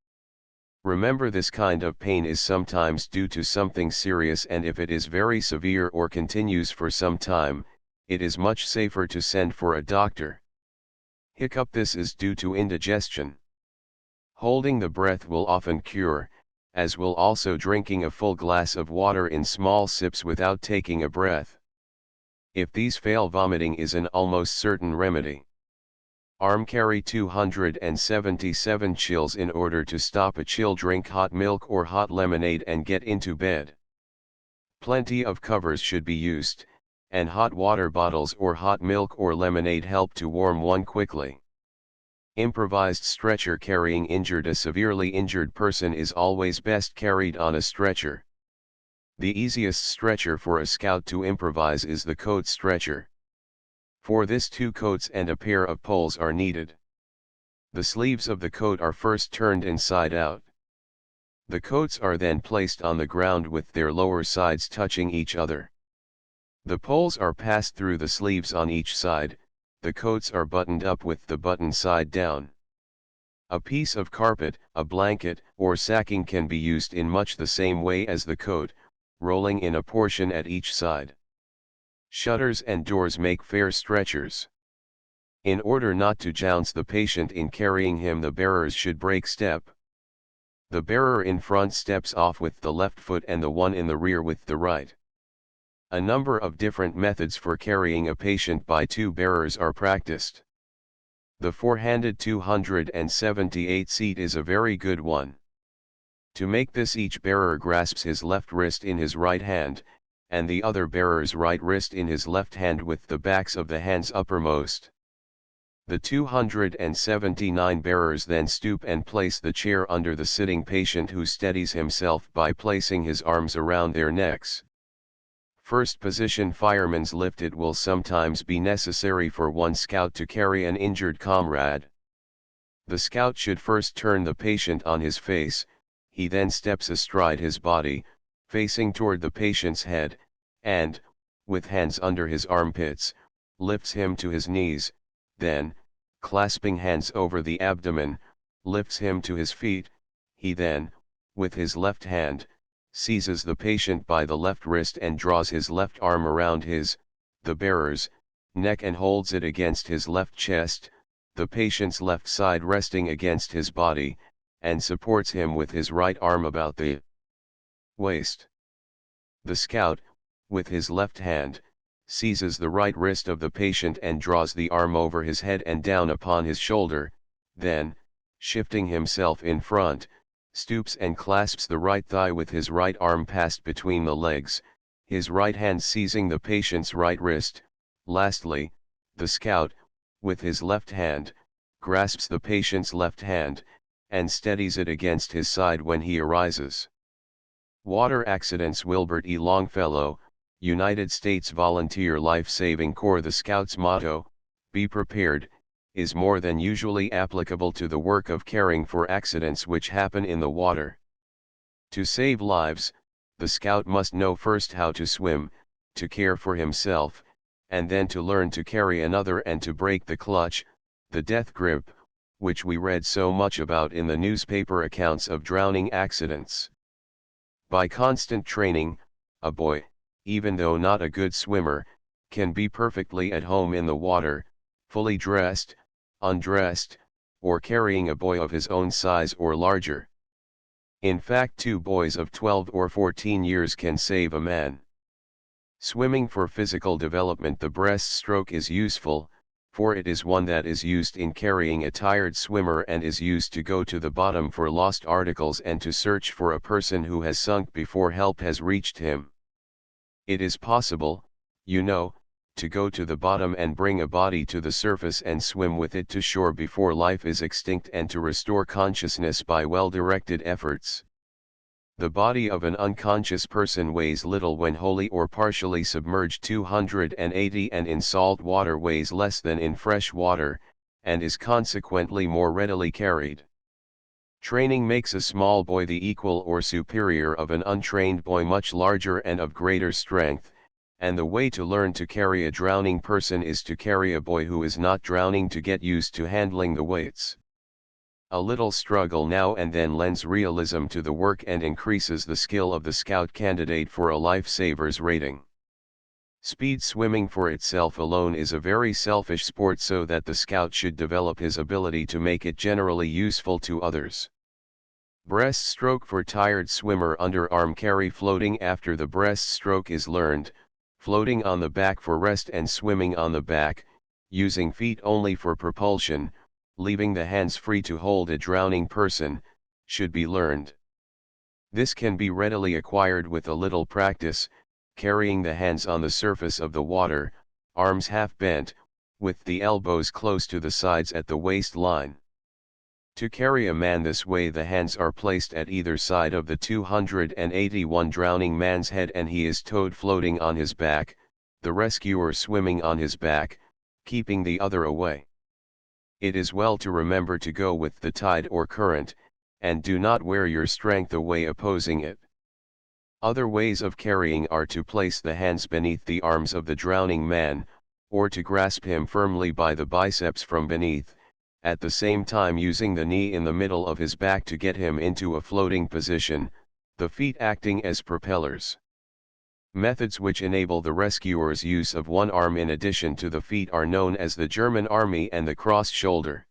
Remember, this kind of pain is sometimes due to something serious, and if it is very severe or continues for some time, it is much safer to send for a doctor. Hiccup. This is due to indigestion. Holding the breath will often cure, as will also drinking a full glass of water in small sips without taking a breath. If these fail, vomiting is an almost certain remedy. Arm. Carry 277 chills. In order to stop a chill, drink hot milk or hot lemonade and get into bed. Plenty of covers should be used, and hot water bottles or hot milk or lemonade help to warm one quickly. Improvised stretcher. Carrying injured. A severely injured person is always best carried on a stretcher. The easiest stretcher for a scout to improvise is the coat stretcher. For this, 2 coats and a pair of poles are needed. The sleeves of the coat are first turned inside out. The coats are then placed on the ground with their lower sides touching each other. The poles are passed through the sleeves on each side. The coats are buttoned up with the button side down. A piece of carpet, a blanket, or sacking can be used in much the same way as the coat, rolling in a portion at each side. Shutters and doors make fair stretchers. In order not to jounce the patient in carrying him, the bearers should break step. The bearer in front steps off with the left foot and the one in the rear with the right. A number of different methods for carrying a patient by two bearers are practiced. The four-handed 278 seat is a very good one. To make this, each bearer grasps his left wrist in his right hand, and the other bearer's right wrist in his left hand with the backs of the hands uppermost. The 279 bearers then stoop and place the chair under the sitting patient, who steadies himself by placing his arms around their necks. First position fireman's lift. It will sometimes be necessary for one scout to carry an injured comrade. The scout should first turn the patient on his face, he then steps astride his body, facing toward the patient's head, and, with hands under his armpits, lifts him to his knees, then, clasping hands over the abdomen, lifts him to his feet. He then, with his left hand, seizes the patient by the left wrist and draws his left arm around the bearer's, neck and holds it against his left chest, the patient's left side resting against his body, and supports him with his right arm about the waist. The scout, with his left hand, seizes the right wrist of the patient and draws the arm over his head and down upon his shoulder, then, shifting himself in front, stoops and clasps the right thigh with his right arm passed between the legs, his right hand seizing the patient's right wrist. Lastly, the scout, with his left hand, grasps the patient's left hand, and steadies it against his side when he arises. Water accidents. Wilbert E. Longfellow, United States Volunteer Life Saving Corps. The Scouts' motto, "Be prepared," is more than usually applicable to the work of caring for accidents which happen in the water. To save lives, the scout must know first how to swim, to care for himself, and then to learn to carry another and to break the clutch, the death grip, which we read so much about in the newspaper accounts of drowning accidents. By constant training, a boy, even though not a good swimmer, can be perfectly at home in the water, fully dressed, undressed, or carrying a boy of his own size or larger. In fact, two boys of 12 or 14 years can save a man. Swimming for physical development. The breaststroke is useful, for it is one that is used in carrying a tired swimmer and is used to go to the bottom for lost articles and to search for a person who has sunk before help has reached him. It is possible, you know, to go to the bottom and bring a body to the surface and swim with it to shore before life is extinct, and to restore consciousness by well-directed efforts. The body of an unconscious person weighs little when wholly or partially submerged 280, and in salt water weighs less than in fresh water, and is consequently more readily carried. Training makes a small boy the equal or superior of an untrained boy much larger and of greater strength, and the way to learn to carry a drowning person is to carry a boy who is not drowning to get used to handling the weights. A little struggle now and then lends realism to the work and increases the skill of the scout candidate for a lifesaver's rating. Speed swimming for itself alone is a very selfish sport, so that the scout should develop his ability to make it generally useful to others. Breaststroke for tired swimmer. Underarm carry. Floating after the breaststroke is learned, floating on the back for rest and swimming on the back, using feet only for propulsion, leaving the hands free to hold a drowning person, should be learned. This can be readily acquired with a little practice, carrying the hands on the surface of the water, arms half bent, with the elbows close to the sides at the waistline. To carry a man this way, the hands are placed at either side of the 281 drowning man's head and he is towed floating on his back, the rescuer swimming on his back, keeping the other away. It is well to remember to go with the tide or current, and do not wear your strength away opposing it. Other ways of carrying are to place the hands beneath the arms of the drowning man, or to grasp him firmly by the biceps from beneath, at the same time using the knee in the middle of his back to get him into a floating position, the feet acting as propellers. Methods which enable the rescuer's use of one arm in addition to the feet are known as the German Army and the cross shoulder.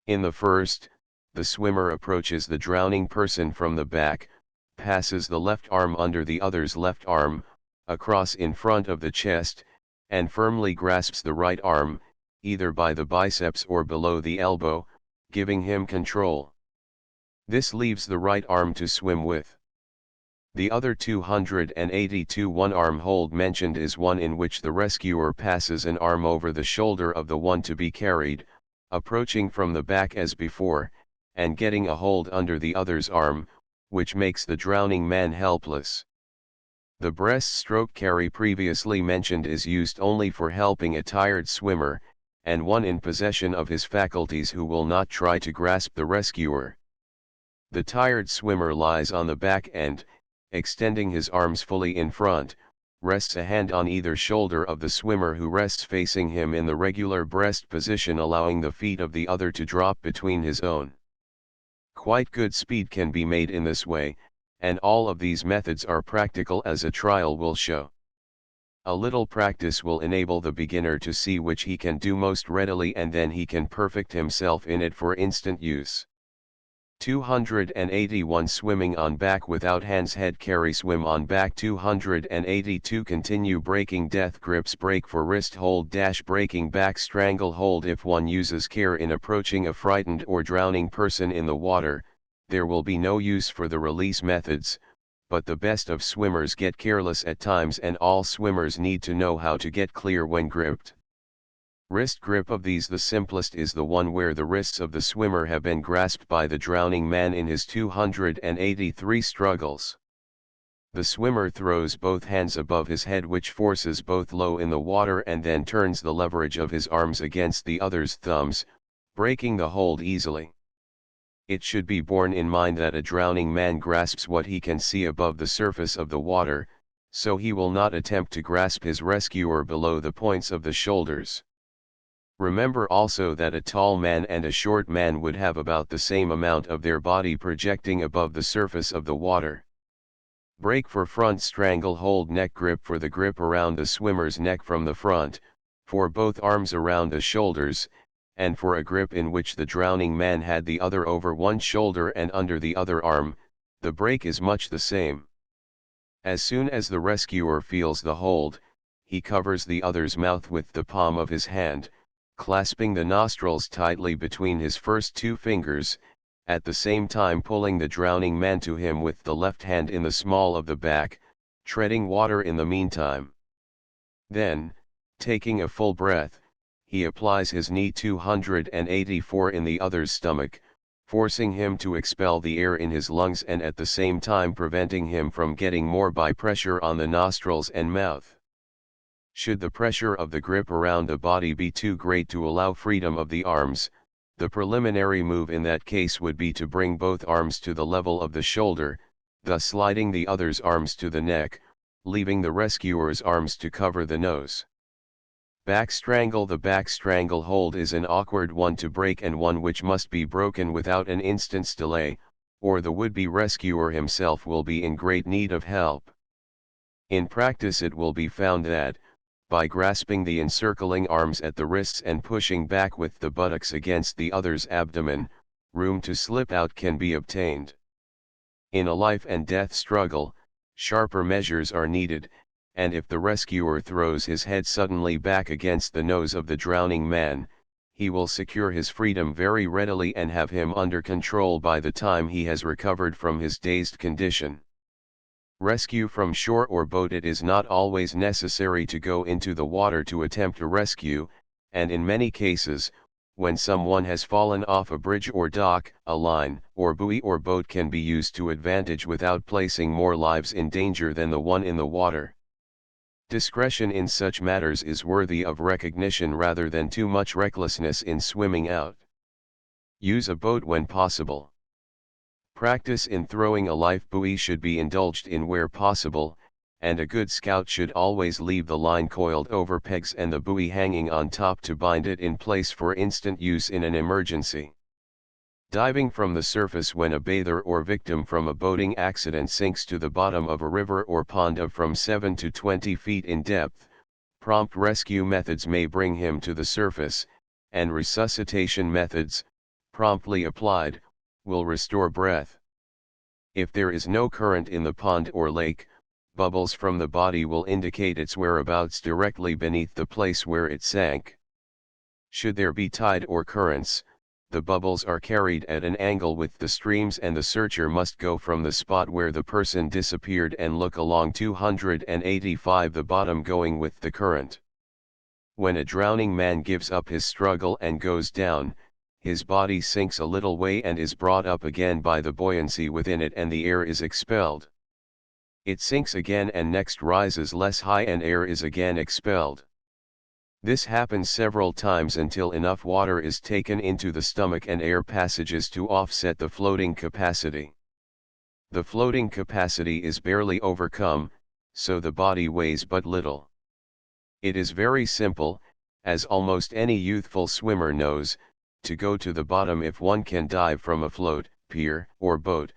In the first, the swimmer approaches the drowning person from the back, passes the left arm under the other's left arm, across in front of the chest, and firmly grasps the right arm, either by the biceps or below the elbow, giving him control. This leaves the right arm to swim with. The other 282 one-arm hold mentioned is one in which the rescuer passes an arm over the shoulder of the one to be carried, approaching from the back as before, and getting a hold under the other's arm, which makes the drowning man helpless. The breaststroke carry previously mentioned is used only for helping a tired swimmer, and one in possession of his faculties who will not try to grasp the rescuer. The tired swimmer lies on the back and, extending his arms fully in front, rests a hand on either shoulder of the swimmer who rests facing him in the regular breast position, allowing the feet of the other to drop between his own. Quite good speed can be made in this way, and all of these methods are practical as a trial will show. A little practice will enable the beginner to see which he can do most readily, and then he can perfect himself in it for instant use. 281 Swimming on back without hands. Head carry. Swim on back. 282 Continue breaking. Death grips. Break for wrist hold. Breaking back. Strangle hold. If one uses care in approaching a frightened or drowning person in the water, there will be no use for the release methods, but the best of swimmers get careless at times, and all swimmers need to know how to get clear when gripped. Wrist grip. Of these, the simplest is the one where the wrists of the swimmer have been grasped by the drowning man in his 283 struggles. The swimmer throws both hands above his head, which forces both low in the water, and then turns the leverage of his arms against the other's thumbs, breaking the hold easily. It should be borne in mind that a drowning man grasps what he can see above the surface of the water, so he will not attempt to grasp his rescuer below the points of the shoulders. Remember also that a tall man and a short man would have about the same amount of their body projecting above the surface of the water. Break for front. Strangle hold. Neck grip. For the grip around the swimmer's neck from the front, for both arms around the shoulders, and for a grip in which the drowning man had the other over one shoulder and under the other arm, the break is much the same. As soon as the rescuer feels the hold, he covers the other's mouth with the palm of his hand, clasping the nostrils tightly between his first two fingers, at the same time pulling the drowning man to him with the left hand in the small of the back, treading water in the meantime. Then, taking a full breath, he applies his knee 284 in the other's stomach, forcing him to expel the air in his lungs and at the same time preventing him from getting more by pressure on the nostrils and mouth. Should the pressure of the grip around the body be too great to allow freedom of the arms, the preliminary move in that case would be to bring both arms to the level of the shoulder, thus sliding the other's arms to the neck, leaving the rescuer's arms to cover the nose. Back strangle. The back strangle hold is an awkward one to break and one which must be broken without an instant's delay, or the would-be rescuer himself will be in great need of help. In practice it will be found that, by grasping the encircling arms at the wrists and pushing back with the buttocks against the other's abdomen, room to slip out can be obtained. In a life and death struggle, sharper measures are needed, and if the rescuer throws his head suddenly back against the nose of the drowning man, he will secure his freedom very readily and have him under control by the time he has recovered from his dazed condition. Rescue from shore or boat. It is not always necessary to go into the water to attempt a rescue, and in many cases, when someone has fallen off a bridge or dock, a line or buoy or boat can be used to advantage without placing more lives in danger than the one in the water. Discretion in such matters is worthy of recognition rather than too much recklessness in swimming out. Use a boat when possible. Practice in throwing a life buoy should be indulged in where possible, and a good scout should always leave the line coiled over pegs and the buoy hanging on top to bind it in place for instant use in an emergency. Diving from the surface when a bather or victim from a boating accident sinks to the bottom of a river or pond of from 7 to 20 feet in depth, prompt rescue methods may bring him to the surface, and resuscitation methods, promptly applied, will restore breath. If there is no current in the pond or lake, bubbles from the body will indicate its whereabouts directly beneath the place where it sank. Should there be tide or currents, the bubbles are carried at an angle with the streams and the searcher must go from the spot where the person disappeared and look along 285 the bottom going with the current. When a drowning man gives up his struggle and goes down, his body sinks a little way and is brought up again by the buoyancy within it and the air is expelled. It sinks again and next rises less high and air is again expelled. This happens several times until enough water is taken into the stomach and air passages to offset the floating capacity. The floating capacity is barely overcome, so the body weighs but little. It is very simple, as almost any youthful swimmer knows, to go to the bottom if one can dive from a float, pier, or boat,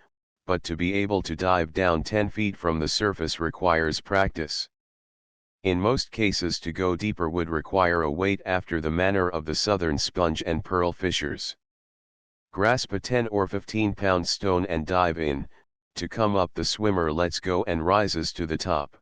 but to be able to dive down 10 feet from the surface requires practice. In most cases to go deeper would require a weight after the manner of the southern sponge and pearl fishers. Grasp a 10 or 15-pound stone and dive in, to come up the swimmer lets go and rises to the top.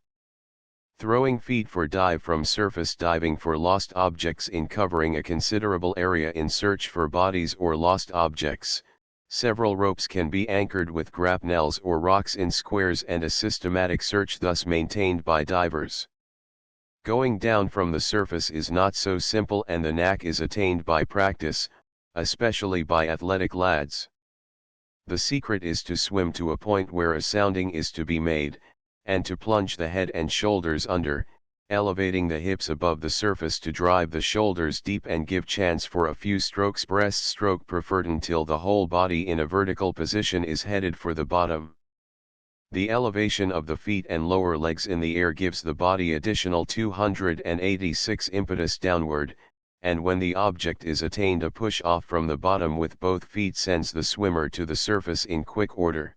Throwing feet for dive from surface diving for lost objects in covering a considerable area in search for bodies or lost objects. Several ropes can be anchored with grapnels or rocks in squares and a systematic search thus maintained by divers. Going down from the surface is not so simple and the knack is attained by practice, especially by athletic lads. The secret is to swim to a point where a sounding is to be made, and to plunge the head and shoulders under, elevating the hips above the surface to drive the shoulders deep and give chance for a few strokes, breaststroke preferred, until the whole body in a vertical position is headed for the bottom. The elevation of the feet and lower legs in the air gives the body additional 286 impetus downward, and when the object is attained a push off from the bottom with both feet sends the swimmer to the surface in quick order.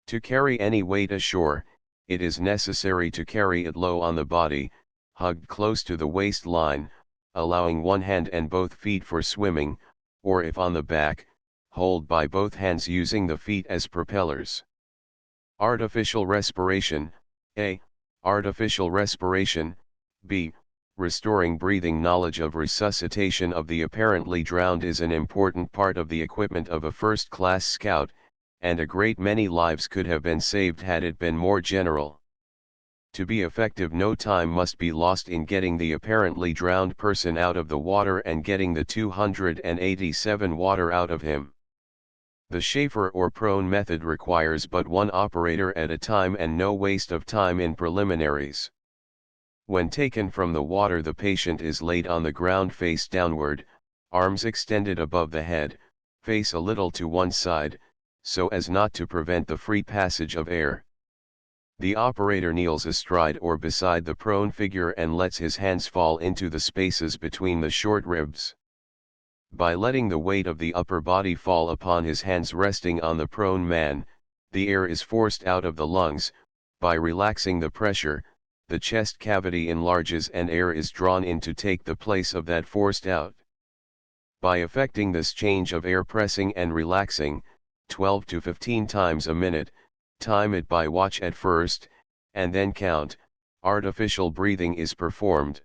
To carry any weight ashore, it is necessary to carry it low on the body, hugged close to the waistline, allowing one hand and both feet for swimming, or if on the back, hold by both hands using the feet as propellers. Artificial respiration. A. Artificial respiration. B. Restoring breathing. Knowledge of resuscitation of the apparently drowned is an important part of the equipment of a first-class scout, and a great many lives could have been saved had it been more general. To be effective, no time must be lost in getting the apparently drowned person out of the water and getting the 287 water out of him. The Schaefer or prone method requires but one operator at a time and no waste of time in preliminaries. When taken from the water, the patient is laid on the ground face downward, arms extended above the head, face a little to one side, so as not to prevent the free passage of air. The operator kneels astride or beside the prone figure and lets his hands fall into the spaces between the short ribs. By letting the weight of the upper body fall upon his hands resting on the prone man, the air is forced out of the lungs. By relaxing the pressure, the chest cavity enlarges and air is drawn in to take the place of that forced out. By effecting this change of air, pressing and relaxing, 12 to 15 times a minute, time it by watch at first, and then count, artificial breathing is performed.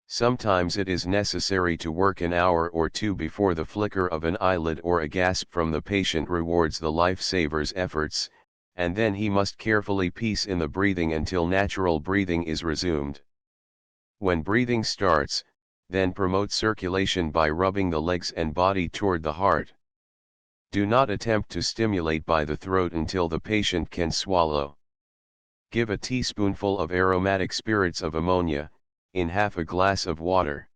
Sometimes it is necessary to work an hour or two before the flicker of an eyelid or a gasp from the patient rewards the lifesaver's efforts, and then he must carefully piece in the breathing until natural breathing is resumed. When breathing starts, then promote circulation by rubbing the legs and body toward the heart. Do not attempt to stimulate by the throat until the patient can swallow. Give a teaspoonful of aromatic spirits of ammonia, in half a glass of water.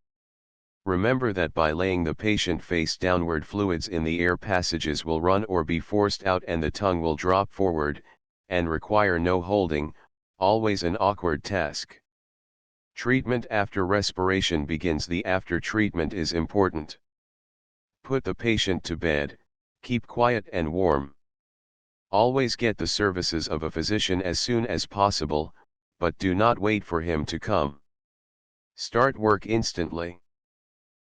Remember that by laying the patient face downward, fluids in the air passages will run or be forced out and the tongue will drop forward, and require no holding, always an awkward task. Treatment after respiration begins. The after treatment is important. Put the patient to bed, Keep quiet and warm. Always get the services of a physician as soon as possible, but do not wait for him to come. Start work instantly.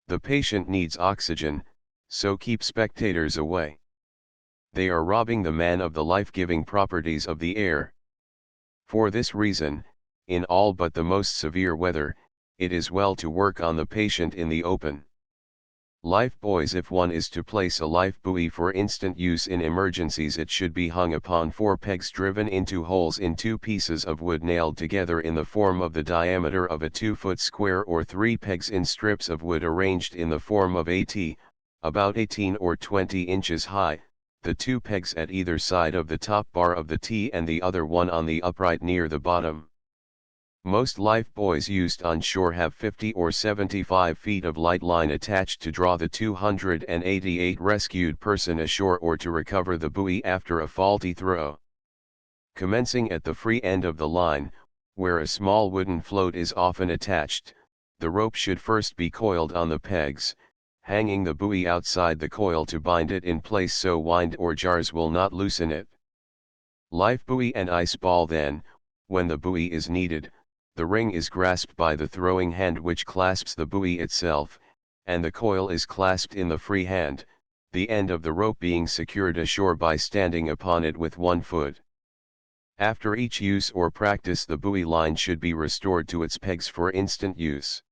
The patient needs oxygen, so keep spectators away. They are robbing the man of the life-giving properties of the air. For this reason, in all but the most severe weather, it is well to work on the patient in the open. Life buoys. If one is to place a life buoy for instant use in emergencies, it should be hung upon 4 pegs driven into holes in 2 pieces of wood nailed together in the form of the diameter of a 2-foot square, or 3 pegs in strips of wood arranged in the form of a T, about 18 or 20 inches high, the 2 pegs at either side of the top bar of the T and the other one on the upright near the bottom. Most life buoys used on shore have 50 or 75 feet of light line attached to draw the 288 rescued person ashore or to recover the buoy after a faulty throw. Commencing at the free end of the line, where a small wooden float is often attached, the rope should first be coiled on the pegs, hanging the buoy outside the coil to bind it in place so wind or jars will not loosen it. Life buoy and ice ball. Then, when the buoy is needed, the ring is grasped by the throwing hand, which clasps the buoy itself, and the coil is clasped in the free hand, the end of the rope being secured ashore by standing upon it with 1 foot. After each use or practice, the buoy line should be restored to its pegs for instant use.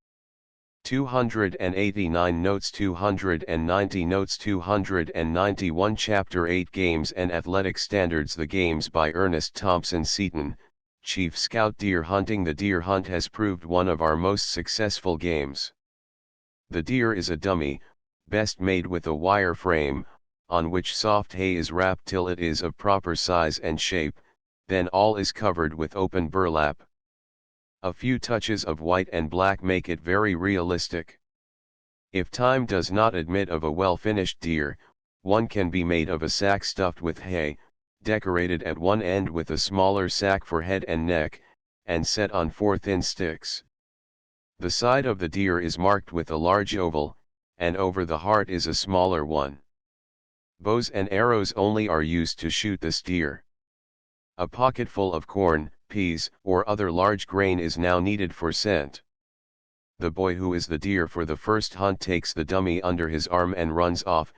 289 Notes 290 Notes 291 Chapter 8 Games and Athletic Standards. The Games by Ernest Thompson Seton, Chief Scout. Deer hunting. The deer hunt has proved one of our most successful games. The deer is a dummy, best made with a wire frame, on which soft hay is wrapped till it is of proper size and shape, then all is covered with open burlap. A few touches of white and black make it very realistic. If time does not admit of a well-finished deer, one can be made of a sack stuffed with hay, decorated at one end with a smaller sack for head and neck, and set on 4 thin sticks. The side of the deer is marked with a large oval, and over the heart is a smaller one. Bows and arrows only are used to shoot this deer. A pocketful of corn, peas, or other large grain is now needed for scent. The boy who is the deer for the first hunt takes the dummy under his arm and runs off,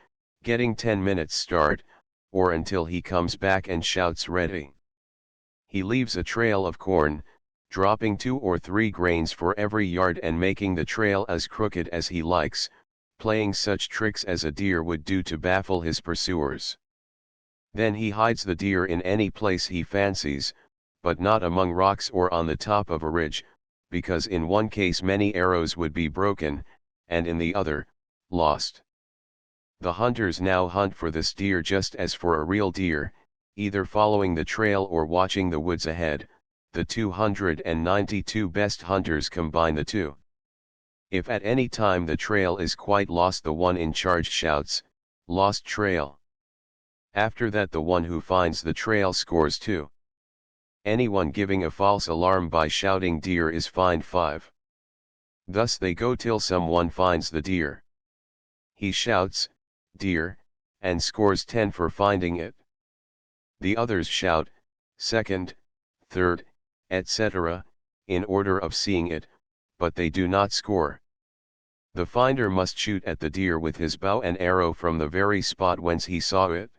getting 10 minutes start, or until he comes back and shouts ready. He leaves a trail of corn, dropping 2 or 3 grains for every yard and making the trail as crooked as he likes, playing such tricks as a deer would do to baffle his pursuers. Then he hides the deer in any place he fancies, but not among rocks or on the top of a ridge, because in one case many arrows would be broken, and in the other, lost. The hunters now hunt for this deer just as for a real deer, either following the trail or watching the woods ahead. The 292 best hunters combine the two. If at any time the trail is quite lost, the one in charge shouts, "Lost trail." After that the one who finds the trail scores 2. Anyone giving a false alarm by shouting deer is fined 5. Thus they go till someone finds the deer. He shouts, "Deer," and scores 10 for finding it. The others shout, "Second, third," etc., in order of seeing it, but they do not score. The finder must shoot at the deer with his bow and arrow from the very spot whence he saw it.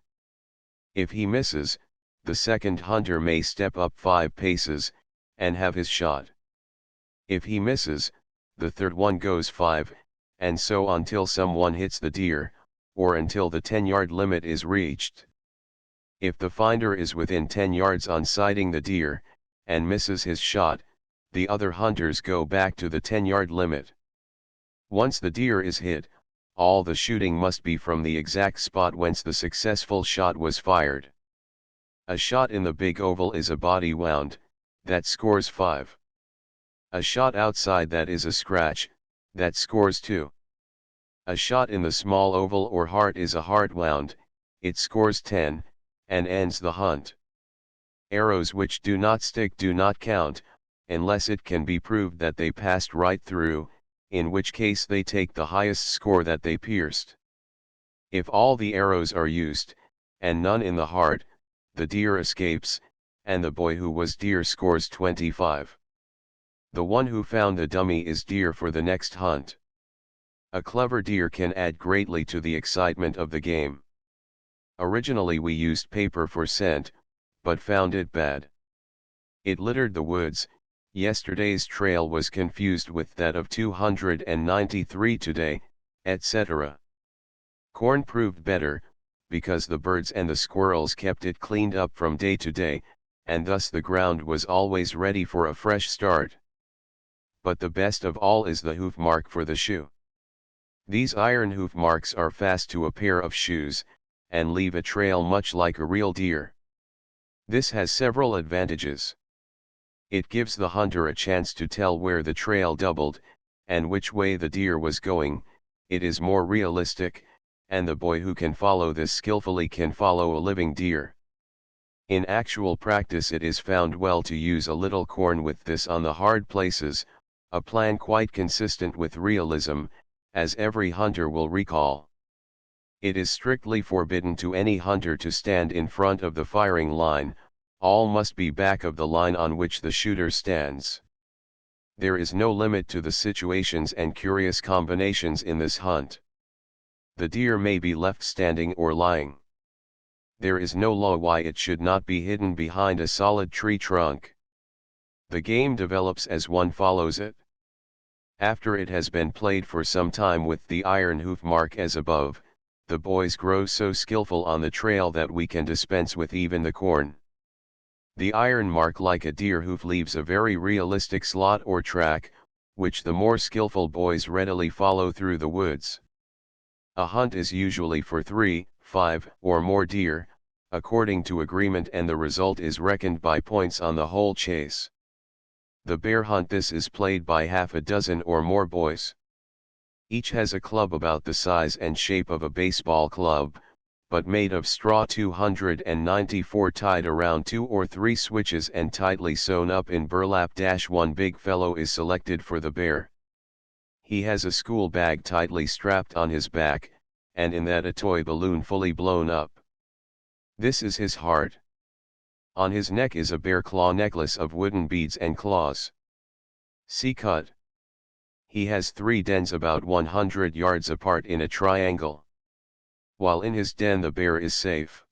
If he misses, the second hunter may step up 5 paces, and have his shot. If he misses, the third one goes 5, and so on till someone hits the deer, or until the 10-yard limit is reached. If the finder is within 10 yards on sighting the deer, and misses his shot, the other hunters go back to the 10-yard limit. Once the deer is hit, all the shooting must be from the exact spot whence the successful shot was fired. A shot in the big oval is a body wound, that scores 5. A shot outside that is a scratch, that scores 2. A shot in the small oval or heart is a heart wound, it scores 10, and ends the hunt. Arrows which do not stick do not count, unless it can be proved that they passed right through, in which case they take the highest score that they pierced. If all the arrows are used, and none in the heart, the deer escapes, and the boy who was deer scores 25. The one who found the dummy is deer for the next hunt. A clever deer can add greatly to the excitement of the game. Originally we used paper for scent, but found it bad. It littered the woods. Yesterday's trail was confused with that of 293 today, etc. Corn proved better, because the birds and the squirrels kept it cleaned up from day to day, and thus the ground was always ready for a fresh start. But the best of all is the hoof mark for the shoe. These iron hoof marks are fast to a pair of shoes, and leave a trail much like a real deer. This has several advantages. It gives the hunter a chance to tell where the trail doubled, and which way the deer was going. It is more realistic, and the boy who can follow this skillfully can follow a living deer. In actual practice it is found well to use a little corn with this on the hard places, a plan quite consistent with realism, as every hunter will recall. It is strictly forbidden to any hunter to stand in front of the firing line, all must be back of the line on which the shooter stands. There is no limit to the situations and curious combinations in this hunt. The deer may be left standing or lying. There is no law why it should not be hidden behind a solid tree trunk. The game develops as one follows it. After it has been played for some time with the iron hoof mark as above, the boys grow so skillful on the trail that we can dispense with even the corn. The iron mark like a deer hoof leaves a very realistic slot or track, which the more skillful boys readily follow through the woods. A hunt is usually for 3, 5, or more deer, according to agreement, and the result is reckoned by points on the whole chase. The bear hunt this is played by half a dozen or more boys. Each has a club about the size and shape of a baseball club, but made of straw 294 tied around 2 or 3 switches and tightly sewn up in burlap. One big fellow is selected for the bear. He has a school bag tightly strapped on his back, and in that a toy balloon fully blown up. This is his heart. On his neck is a bear claw necklace of wooden beads and claws. See cut. He has 3 dens about 100 yards apart in a triangle. While in his den the bear is safe.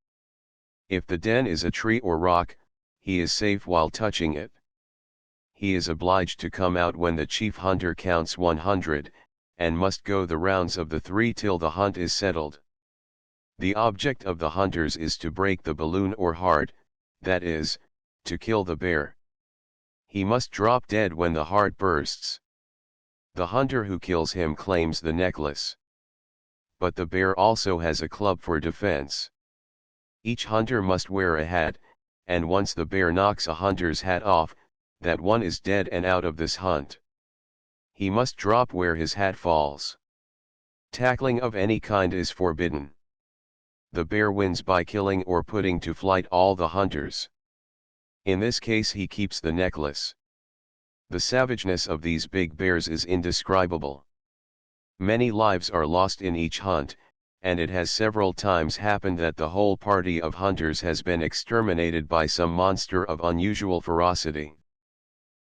If the den is a tree or rock, he is safe while touching it. He is obliged to come out when the chief hunter counts 100, and must go the rounds of the 3 till the hunt is settled. The object of the hunters is to break the balloon or heart, that is, to kill the bear. He must drop dead when the heart bursts. The hunter who kills him claims the necklace. But the bear also has a club for defense. Each hunter must wear a hat, and once the bear knocks a hunter's hat off, that one is dead and out of this hunt. He must drop where his hat falls. Tackling of any kind is forbidden. The bear wins by killing or putting to flight all the hunters. In this case he keeps the necklace. The savageness of these big bears is indescribable. Many lives are lost in each hunt, and it has several times happened that the whole party of hunters has been exterminated by some monster of unusual ferocity.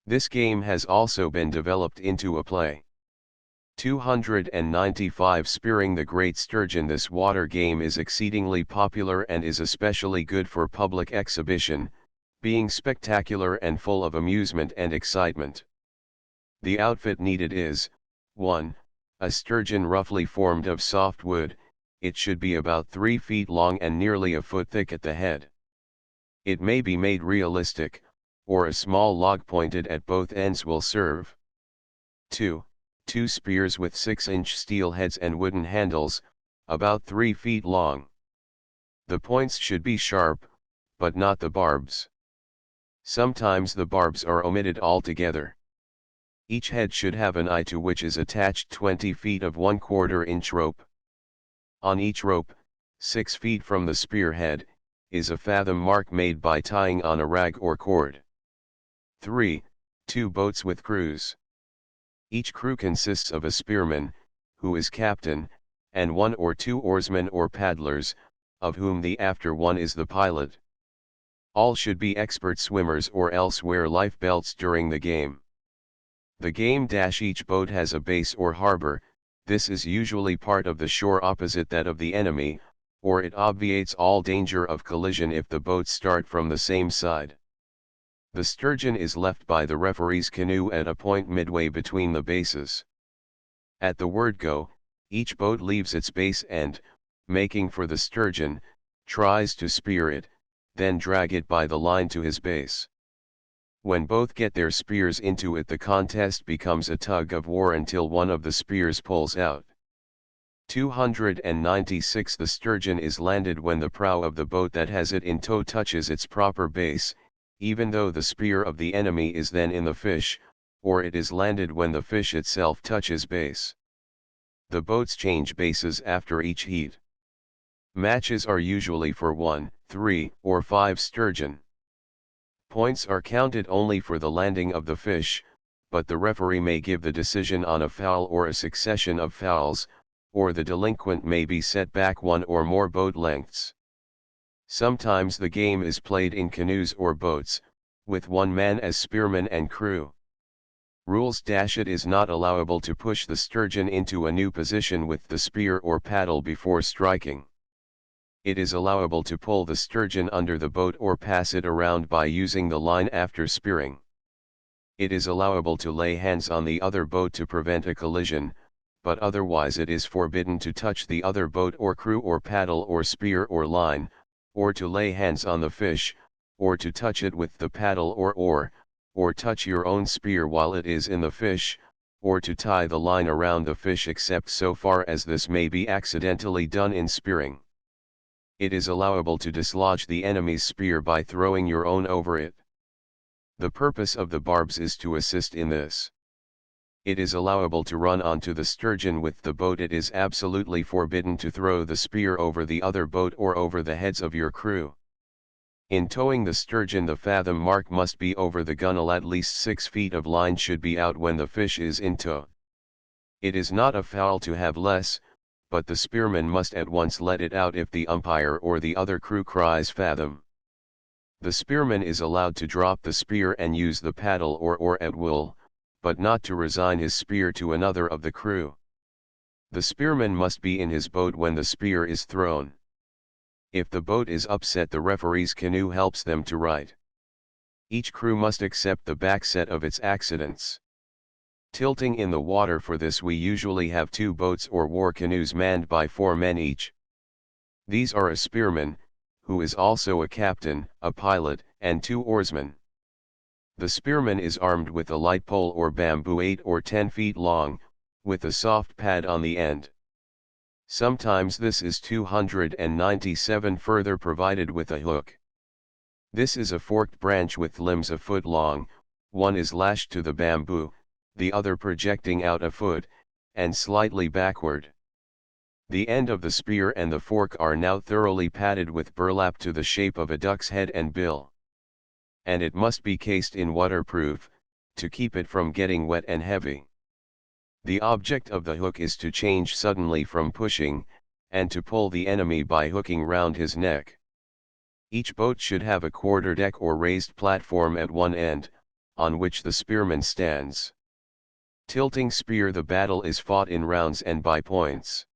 This game has also been developed into a play. 295 Spearing the great sturgeon. This water game is exceedingly popular and is especially good for public exhibition, being spectacular and full of amusement and excitement. The outfit needed is, 1. A sturgeon roughly formed of soft wood. It should be about 3 feet long and nearly a foot thick at the head. It may be made realistic, or a small log pointed at both ends will serve. 2. 2 spears with 6-inch steel heads and wooden handles, about 3 feet long. The points should be sharp, but not the barbs. Sometimes the barbs are omitted altogether. Each head should have an eye to which is attached 20 feet of 1/4 inch rope. On each rope, 6 feet from the spearhead, is a fathom mark made by tying on a rag or cord. 3. 2 boats with crews. Each crew consists of a spearman, who is captain, and 1 or 2 oarsmen or paddlers, of whom the after one is the pilot. All should be expert swimmers or else wear life belts during the game. The game each boat has a base or harbor. This is usually part of the shore opposite that of the enemy, or it obviates all danger of collision if the boats start from the same side. The sturgeon is left by the referee's canoe at a point midway between the bases. At the word go, each boat leaves its base and, making for the sturgeon, tries to spear it, then drag it by the line to his base. When both get their spears into it, the contest becomes a tug of war until one of the spears pulls out. 296 The sturgeon is landed when the prow of the boat that has it in tow touches its proper base, even though the spear of the enemy is then in the fish, or it is landed when the fish itself touches base. The boats change bases after each heat. Matches are usually for 1, 3, or 5 sturgeon. Points are counted only for the landing of the fish, but the referee may give the decision on a foul or a succession of fouls, or the delinquent may be set back 1 or more boat lengths. Sometimes the game is played in canoes or boats, with one man as spearman and crew. Rules: It is not allowable to push the sturgeon into a new position with the spear or paddle before striking. It is allowable to pull the sturgeon under the boat or pass it around by using the line after spearing. It is allowable to lay hands on the other boat to prevent a collision, but otherwise it is forbidden to touch the other boat or crew or paddle or spear or line, or to lay hands on the fish, or to touch it with the paddle or oar, or touch your own spear while it is in the fish, or to tie the line around the fish except so far as this may be accidentally done in spearing. It is allowable to dislodge the enemy's spear by throwing your own over it. The purpose of the barbs is to assist in this. It is allowable to run onto the sturgeon with the boat. It is absolutely forbidden to throw the spear over the other boat or over the heads of your crew. In towing the sturgeon, the fathom mark must be over the gunwale. At least 6 feet of line should be out when the fish is in tow. It is not a foul to have less, but the spearman must at once let it out if the umpire or the other crew cries fathom. The spearman is allowed to drop the spear and use the paddle or oar at will, but not to resign his spear to another of the crew. The spearman must be in his boat when the spear is thrown. If the boat is upset, the referee's canoe helps them to right. Each crew must accept the backset of its accidents. Tilting in the water: for this we usually have 2 boats or war canoes manned by 4 men each. These are a spearman, who is also a captain, a pilot, and 2 oarsmen. The spearman is armed with a light pole or bamboo 8 or 10 feet long, with a soft pad on the end. Sometimes this is 297. Further provided with a hook. This is a forked branch with limbs a foot long. One is lashed to the bamboo, the other projecting out a foot, and slightly backward. The end of the spear and the fork are now thoroughly padded with burlap to the shape of a duck's head and bill. And it must be cased in waterproof, to keep it from getting wet and heavy. The object of the hook is to change suddenly from pushing, and to pull the enemy by hooking round his neck. Each boat should have a quarterdeck or raised platform at one end, on which the spearman stands. Tilting spear: the battle is fought in rounds and by points.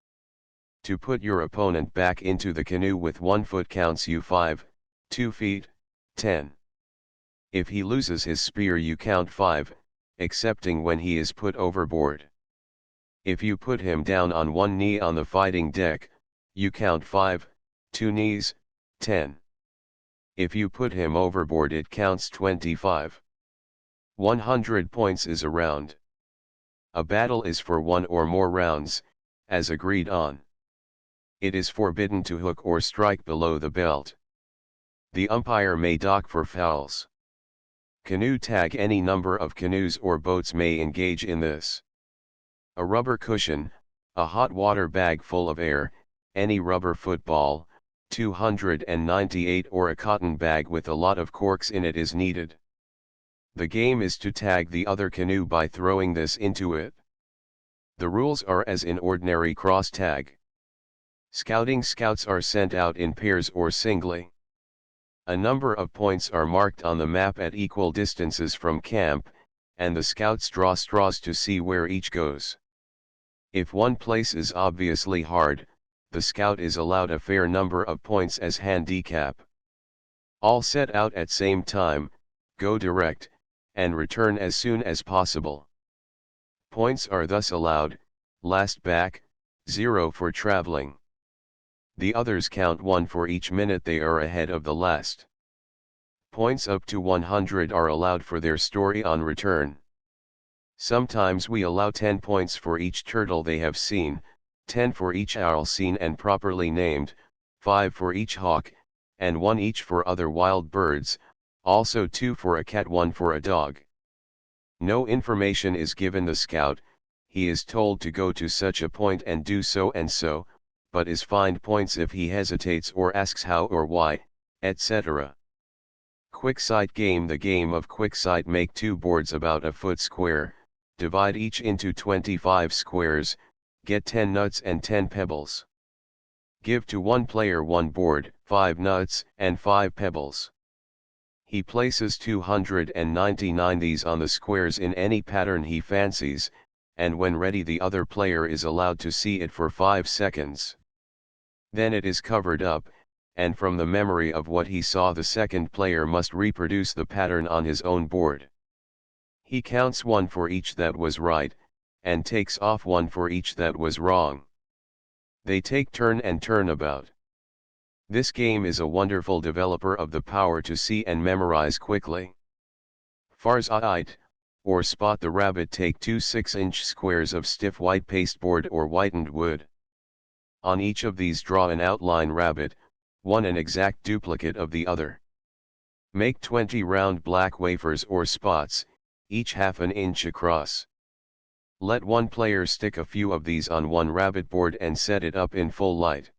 To put your opponent back into the canoe with 1 foot counts you 5, 2 feet, 10. If he loses his spear you count 5, excepting when he is put overboard. If you put him down on 1 knee on the fighting deck, you count 5, 2 knees, 10. If you put him overboard it counts 25. 100 points is a round. A battle is for 1 or more rounds, as agreed on. It is forbidden to hook or strike below the belt. The umpire may dock for fouls. Canoe tag: any number of canoes or boats may engage in this. A rubber cushion, a hot water bag full of air, any rubber football, 298, or a cotton bag with a lot of corks in it is needed. The game is to tag the other canoe by throwing this into it. The rules are as in ordinary cross tag. Scouts are sent out in pairs or singly. A number of points are marked on the map at equal distances from camp, and the scouts draw straws to see where each goes. If one place is obviously hard, the scout is allowed a fair number of points as handicap. All set out at same time, go direct, and return as soon as possible. Points are thus allowed, last back, 0 for traveling. The others count 1 for each minute they are ahead of the last. Points up to 100 are allowed for their story on return. Sometimes we allow 10 points for each turtle they have seen, 10 for each owl seen and properly named, 5 for each hawk, and 1 each for other wild birds, also 2 for a cat, 1 for a dog. No information is given the scout, he is told to go to such a point and do so and so, but is fined points if he hesitates or asks how or why, etc. Quick-sight game. The game of quick-sight. Make 2 boards about a foot square, divide each into 25 squares, get 10 nuts and 10 pebbles. Give to one player 1 board, 5 nuts, and 5 pebbles. He places 299 these on the squares in any pattern he fancies, and when ready the other player is allowed to see it for 5 seconds. Then it is covered up, and from the memory of what he saw the second player must reproduce the pattern on his own board. He counts 1 for each that was right, and takes off 1 for each that was wrong. They take turn and turn about. This game is a wonderful developer of the power to see and memorize quickly. Farzite, or spot the rabbit. Take 2 6-inch squares of stiff white pasteboard or whitened wood. On each of these draw an outline rabbit, one an exact duplicate of the other. Make 20 round black wafers or spots, each half an inch across. Let one player stick a few of these on one rabbit board and set it up in full light.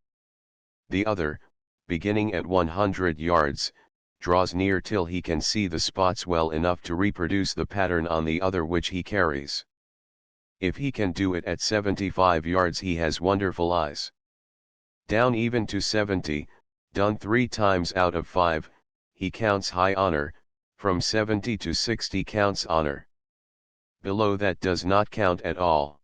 The other, beginning at 100 yards, draws near till he can see the spots well enough to reproduce the pattern on the other which he carries. If he can do it at 75 yards he has wonderful eyes. Down even to 70, done 3 times out of 5, he counts high honor, from 70 to 60 counts honor. Below that does not count at all.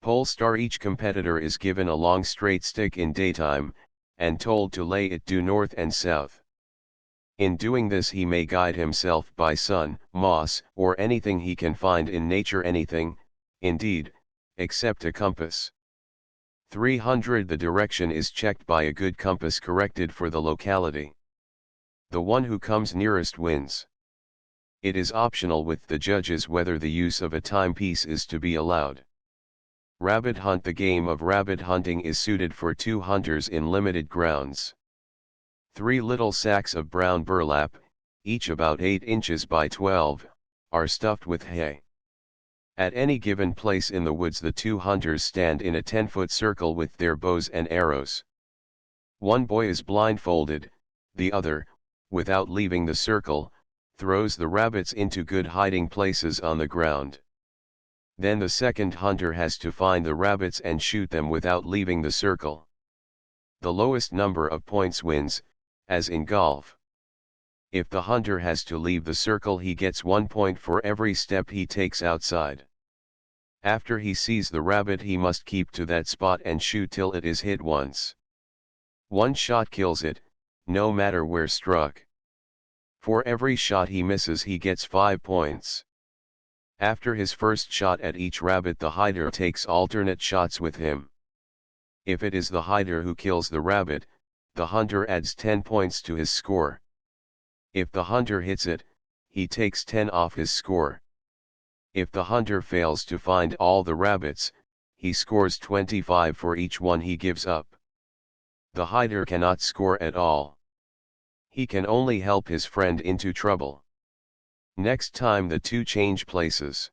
Pole star. Each competitor is given a long straight stick in daytime, and told to lay it due north and south. In doing this he may guide himself by sun, moss, or anything he can find in nature, anything, indeed, except a compass. 300. The direction is checked by a good compass corrected for the locality. The one who comes nearest wins. It is optional with the judges whether the use of a timepiece is to be allowed. Rabbit hunt. The game of rabbit hunting is suited for 2 hunters in limited grounds. 3 little sacks of brown burlap, each about 8 inches by 12, are stuffed with hay. At any given place in the woods the 2 hunters stand in a 10-foot circle with their bows and arrows. One boy is blindfolded, the other, without leaving the circle, throws the rabbits into good hiding places on the ground. Then the second hunter has to find the rabbits and shoot them without leaving the circle. The lowest number of points wins, as in golf. If the hunter has to leave the circle he gets 1 point for every step he takes outside. After he sees the rabbit he must keep to that spot and shoot till it is hit once. 1 shot kills it, no matter where struck. For every shot he misses he gets 5 points. After his first shot at each rabbit the hider takes alternate shots with him. If it is the hider who kills the rabbit, the hunter adds 10 points to his score. If the hunter hits it, he takes 10 off his score. If the hunter fails to find all the rabbits, he scores 25 for each one he gives up. The hider cannot score at all. He can only help his friend into trouble. Next time the 2 change places.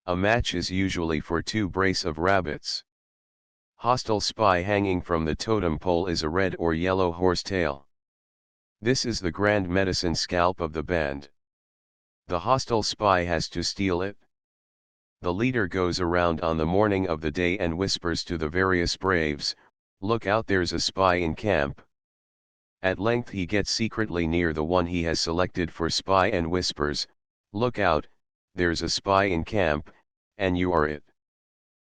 A match is usually for 2 brace of rabbits. Hostile spy. Hanging from the totem pole is a red or yellow horsetail. This is the grand medicine scalp of the band. The hostile spy has to steal it. The leader goes around on the morning of the day and whispers to the various braves, Look out, there's a spy in camp. At length he gets secretly near the one he has selected for spy and whispers, look out, there's a spy in camp, and you are it.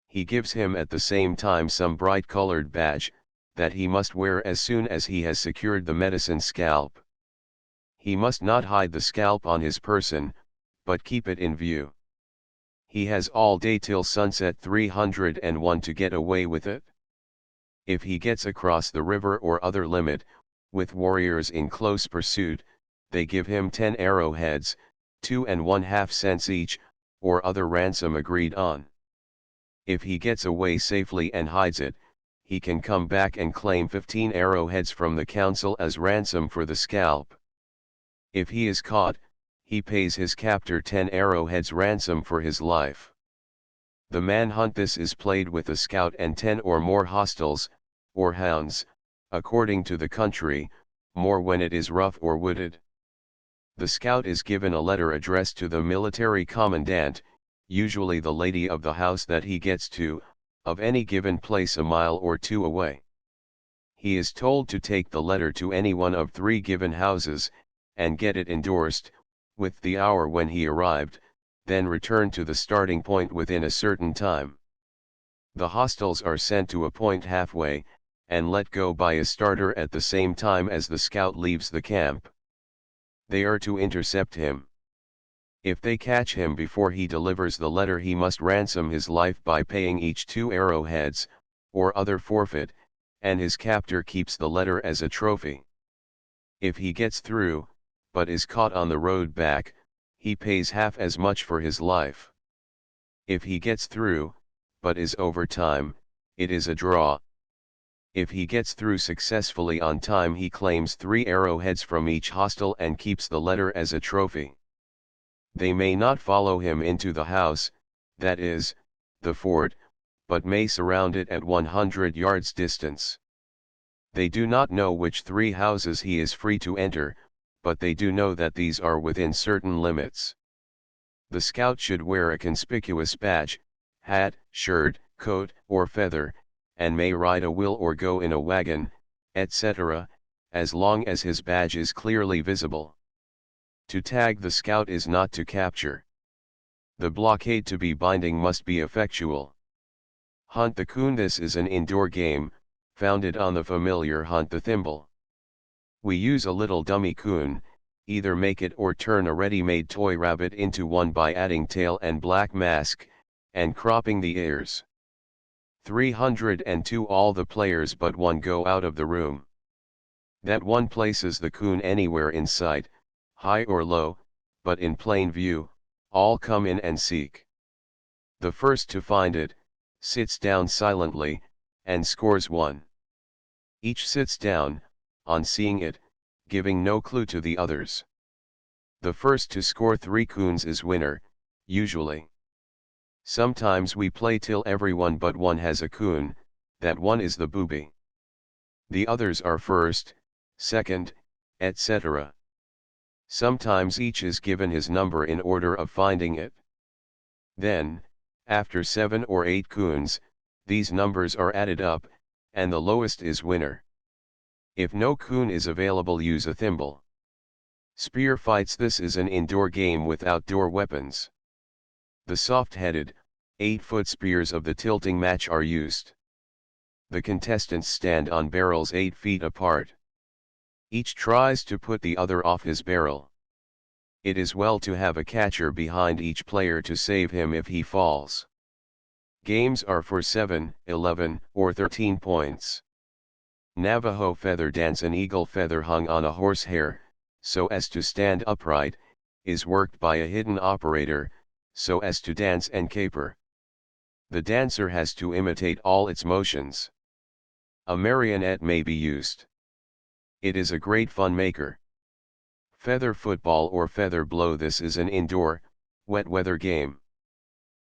He gives him at the same time some bright colored badge, that he must wear as soon as he has secured the medicine scalp. He must not hide the scalp on his person, but keep it in view. He has all day till sunset 301 to get away with it. If he gets across the river or other limit, with warriors in close pursuit, they give him 10 arrowheads, 2½ cents each, or other ransom agreed on. If he gets away safely and hides it, he can come back and claim 15 arrowheads from the council as ransom for the scalp. If he is caught, he pays his captor 10 arrowheads ransom for his life. The manhunt this is played with a scout and 10 or more hostiles, or hounds, according to the country, more when it is rough or wooded. The scout is given a letter addressed to the military commandant, usually the lady of the house that he gets to, of any given place a mile or 2 away. He is told to take the letter to any one of 3 given houses, and get it endorsed, with the hour when he arrived, then return to the starting point within a certain time. The hostiles are sent to a point halfway, and let go by a starter at the same time as the scout leaves the camp. They are to intercept him. If they catch him before he delivers the letter, he must ransom his life by paying each 2 arrowheads, or other forfeit, and his captor keeps the letter as a trophy. If he gets through, but is caught on the road back, he pays half as much for his life. If he gets through, but is over time, it is a draw. If he gets through successfully on time, he claims 3 arrowheads from each hostile and keeps the letter as a trophy. They may not follow him into the house, that is, the fort, but may surround it at 100 yards distance. They do not know which 3 houses he is free to enter, but they do know that these are within certain limits. The scout should wear a conspicuous badge, hat, shirt, coat, or feather, and may ride a wheel or go in a wagon, etc., as long as his badge is clearly visible. To tag the scout is not to capture. The blockade to be binding must be effectual. Hunt the coon. This is an indoor game, founded on the familiar hunt the thimble. We use a little dummy coon, either make it or turn a ready-made toy rabbit into one by adding tail and black mask, and cropping the ears. 302 All the players but one go out of the room. That one places the coon anywhere in sight, high or low, but in plain view, all come in and seek. The first to find it, sits down silently, and scores 1. Each sits down, on seeing it, giving no clue to the others. The first to score 3 coons is winner, usually. Sometimes we play till everyone but one has a coon, that one is the booby. The others are first, second, etc. Sometimes each is given his number in order of finding it. Then, after 7 or 8 coons, these numbers are added up, and the lowest is winner. If no coon is available, use a thimble. Spear fights. This is an indoor game with outdoor weapons. The soft-headed, 8-foot spears of the tilting match are used. The contestants stand on barrels 8 feet apart. Each tries to put the other off his barrel. It is well to have a catcher behind each player to save him if he falls. Games are for 7, 11, or 13 points. Navajo feather dance. An eagle feather hung on a horsehair, so as to stand upright, is worked by a hidden operator, so as to dance and caper. The dancer has to imitate all its motions. A marionette may be used. It is a great fun maker. Feather football or feather blow. This is an indoor, wet weather game.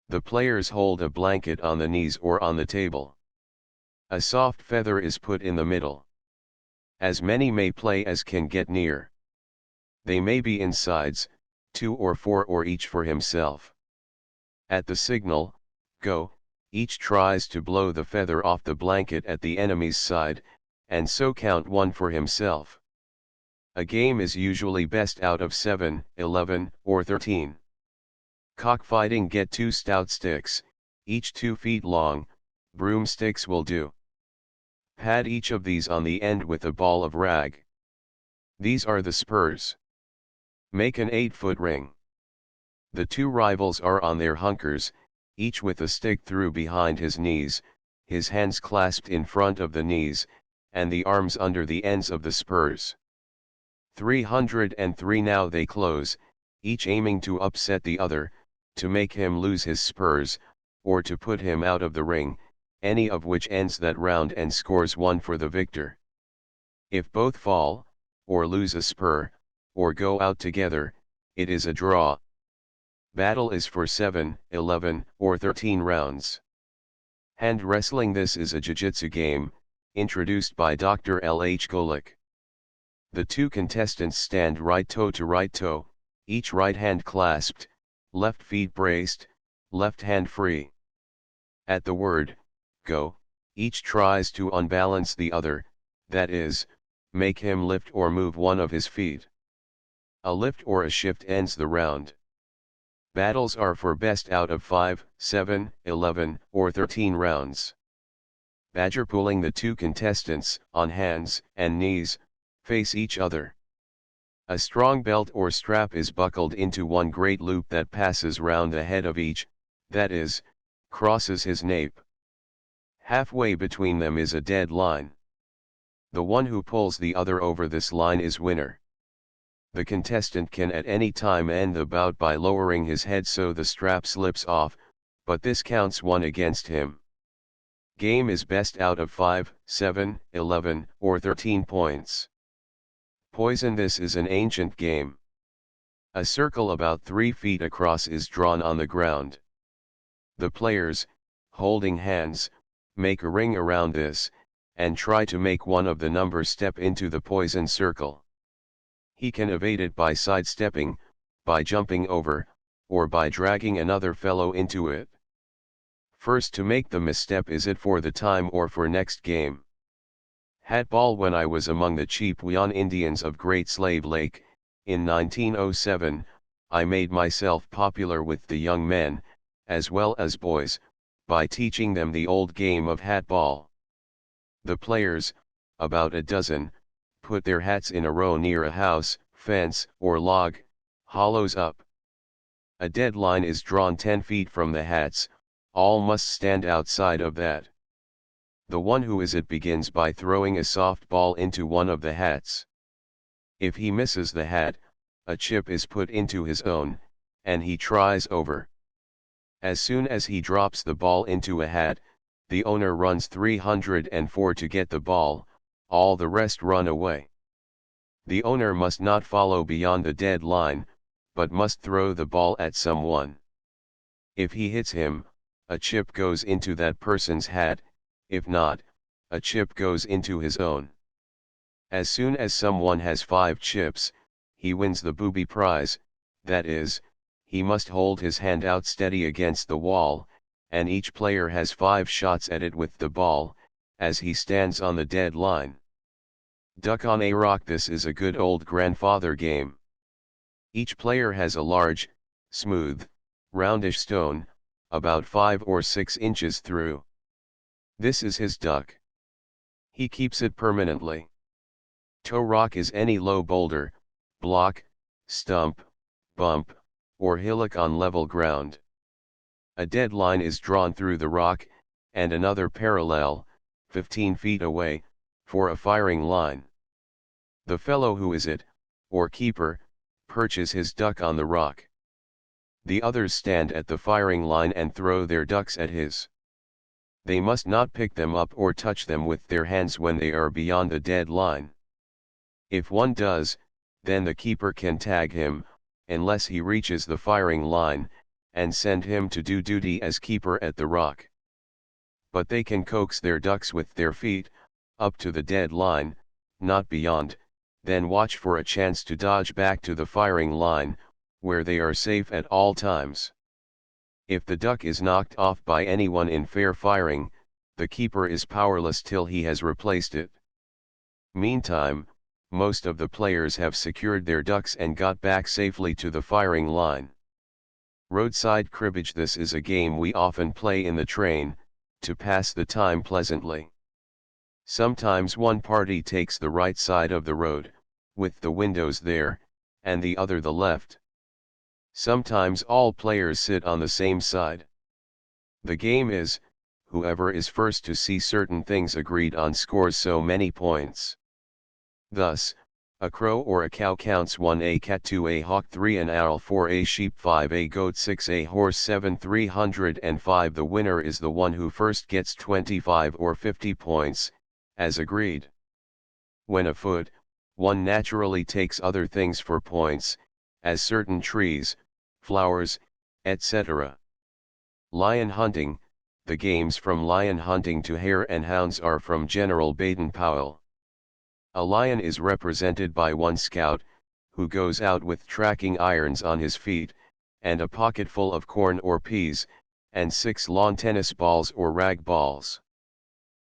The players hold a blanket on the knees or on the table. A soft feather is put in the middle. As many may play as can get near. They may be in sides, 2 or 4 or each for himself. At the signal, go, each tries to blow the feather off the blanket at the enemy's side, and so count one for himself. A game is usually best out of 7, 11, or 13. Cockfighting: get 2 stout sticks, each 2 feet long, broomsticks will do. Pad each of these on the end with a ball of rag. These are the spurs. Make an 8-foot ring. The 2 rivals are on their hunkers, each with a stick through behind his knees, his hands clasped in front of the knees, and the arms under the ends of the spurs. 303. Now they close, each aiming to upset the other, to make him lose his spurs, or to put him out of the ring, any of which ends that round and scores 1 for the victor. If both fall, or lose a spur, or go out together, it is a draw. Battle is for 7, 11, or 13 rounds. Hand wrestling: this is a jiu-jitsu game, introduced by Dr. L. H. Golik. The 2 contestants stand right toe to right toe, each right hand clasped, left feet braced, left hand free. At the word, go, each tries to unbalance the other, that is, make him lift or move one of his feet. A lift or a shift ends the round. Battles are for best out of 5, 7, 11, or 13 rounds. Badger pulling: the 2 contestants, on hands and knees, face each other. A strong belt or strap is buckled into one great loop that passes round the head of each, that is, crosses his nape. Halfway between them is a dead line. The one who pulls the other over this line is winner. The contestant can at any time end the bout by lowering his head so the strap slips off, but this counts 1 against him. Game is best out of 5, 7, 11, or 13 points. Poison: this is an ancient game. A circle about 3 feet across is drawn on the ground. The players, holding hands, make a ring around this, and try to make one of the numbers step into the poison circle. He can evade it by sidestepping, by jumping over, or by dragging another fellow into it. First to make the misstep is it for the time or for next game. Hatball: when I was among the Chipewyan Indians of Great Slave Lake, in 1907, I made myself popular with the young men, as well as boys, by teaching them the old game of hatball. The players, about a dozen, put their hats in a row near a house, fence, or log, hollows up. A dead line is drawn 10 feet from the hats, all must stand outside of that. The one who is it begins by throwing a soft ball into one of the hats. If he misses the hat, a chip is put into his own, and he tries over. As soon as he drops the ball into a hat, the owner runs 304 to get the ball, all the rest run away. The owner must not follow beyond the dead line, but must throw the ball at someone. If he hits him, a chip goes into that person's hat, if not, a chip goes into his own. As soon as someone has 5 chips, he wins the booby prize, that is, he must hold his hand out steady against the wall, and each player has 5 shots at it with the ball, as he stands on the dead line. Duck on a rock: this is a good old grandfather game. Each player has a large, smooth, roundish stone, about 5 or 6 inches through. This is his duck. He keeps it permanently. Toe rock is any low boulder, block, stump, bump, or hillock on level ground. A dead line is drawn through the rock, and another parallel, 15 feet away, for a firing line. The fellow who is it, or keeper, perches his duck on the rock. The others stand at the firing line and throw their ducks at his. They must not pick them up or touch them with their hands when they are beyond the dead line. If one does, then the keeper can tag him, unless he reaches the firing line, and send him to do duty as keeper at the rock. But they can coax their ducks with their feet, up to the dead line, not beyond, then watch for a chance to dodge back to the firing line, where they are safe at all times. If the duck is knocked off by anyone in fair firing, the keeper is powerless till he has replaced it. Meantime, most of the players have secured their ducks and got back safely to the firing line. Roadside cribbage. This is a game we often play in the train, to pass the time pleasantly. Sometimes one party takes the right side of the road, with the windows there, and the other the left. Sometimes all players sit on the same side. The game is, whoever is first to see certain things agreed on scores so many points. Thus, a crow or a cow counts 1, a cat 2, a hawk 3, an owl 4, a sheep 5, a goat 6, a horse 7, 305. The winner is the one who first gets 25 or 50 points, as agreed. When afoot, one naturally takes other things for points, as certain trees, flowers, etc. Lion hunting. The games from lion hunting to hare and hounds are from General Baden-Powell. A lion is represented by one scout, who goes out with tracking irons on his feet, and a pocketful of corn or peas, and 6 lawn tennis balls or rag balls.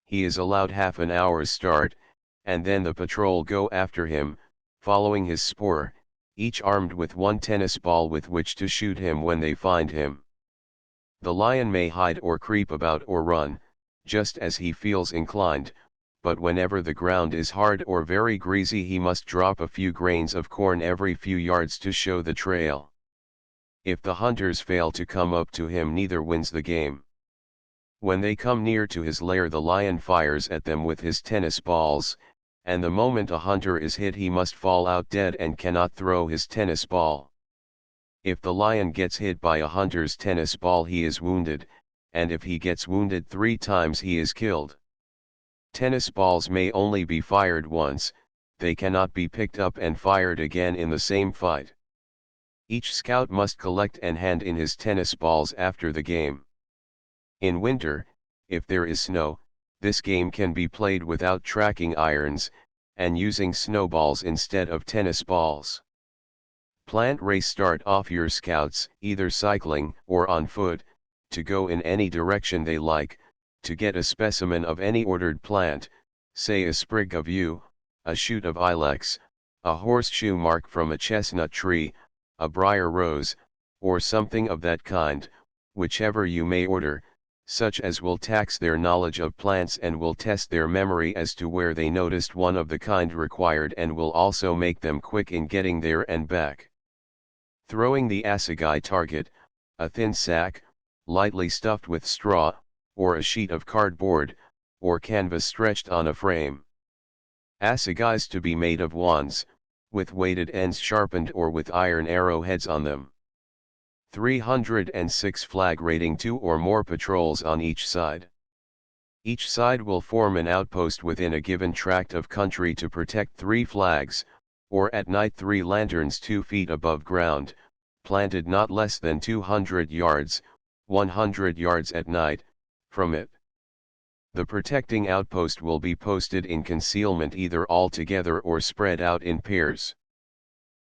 He is allowed half an hour's start, and then the patrol go after him, following his spoor, each armed with 1 tennis ball with which to shoot him when they find him. The lion may hide or creep about or run, just as he feels inclined, but whenever the ground is hard or very greasy he must drop a few grains of corn every few yards to show the trail. If the hunters fail to come up to him, neither wins the game. When they come near to his lair, the lion fires at them with his tennis balls, and the moment a hunter is hit he must fall out dead and cannot throw his tennis ball. If the lion gets hit by a hunter's tennis ball he is wounded, and if he gets wounded 3 times he is killed. Tennis balls may only be fired once, they cannot be picked up and fired again in the same fight. Each scout must collect and hand in his tennis balls after the game. In winter, if there is snow, this game can be played without tracking irons, and using snowballs instead of tennis balls. Plant race. Start off your scouts, either cycling or on foot, to go in any direction they like, to get a specimen of any ordered plant, say a sprig of yew, a shoot of ilex, a horseshoe mark from a chestnut tree, a briar rose, or something of that kind, whichever you may order, such as will tax their knowledge of plants and will test their memory as to where they noticed one of the kind required, and will also make them quick in getting there and back. Throwing the assegai. Target, a thin sack, lightly stuffed with straw, or a sheet of cardboard, or canvas stretched on a frame. Assegais to be made of wands, with weighted ends sharpened or with iron arrowheads on them. 306. Flag rating. 2 or more patrols on each side. Each side will form an outpost within a given tract of country to protect 3 flags, or at night 3 lanterns 2 feet above ground, planted not less than 200 yards, 100 yards at night, from it. The protecting outpost will be posted in concealment either all together or spread out in pairs.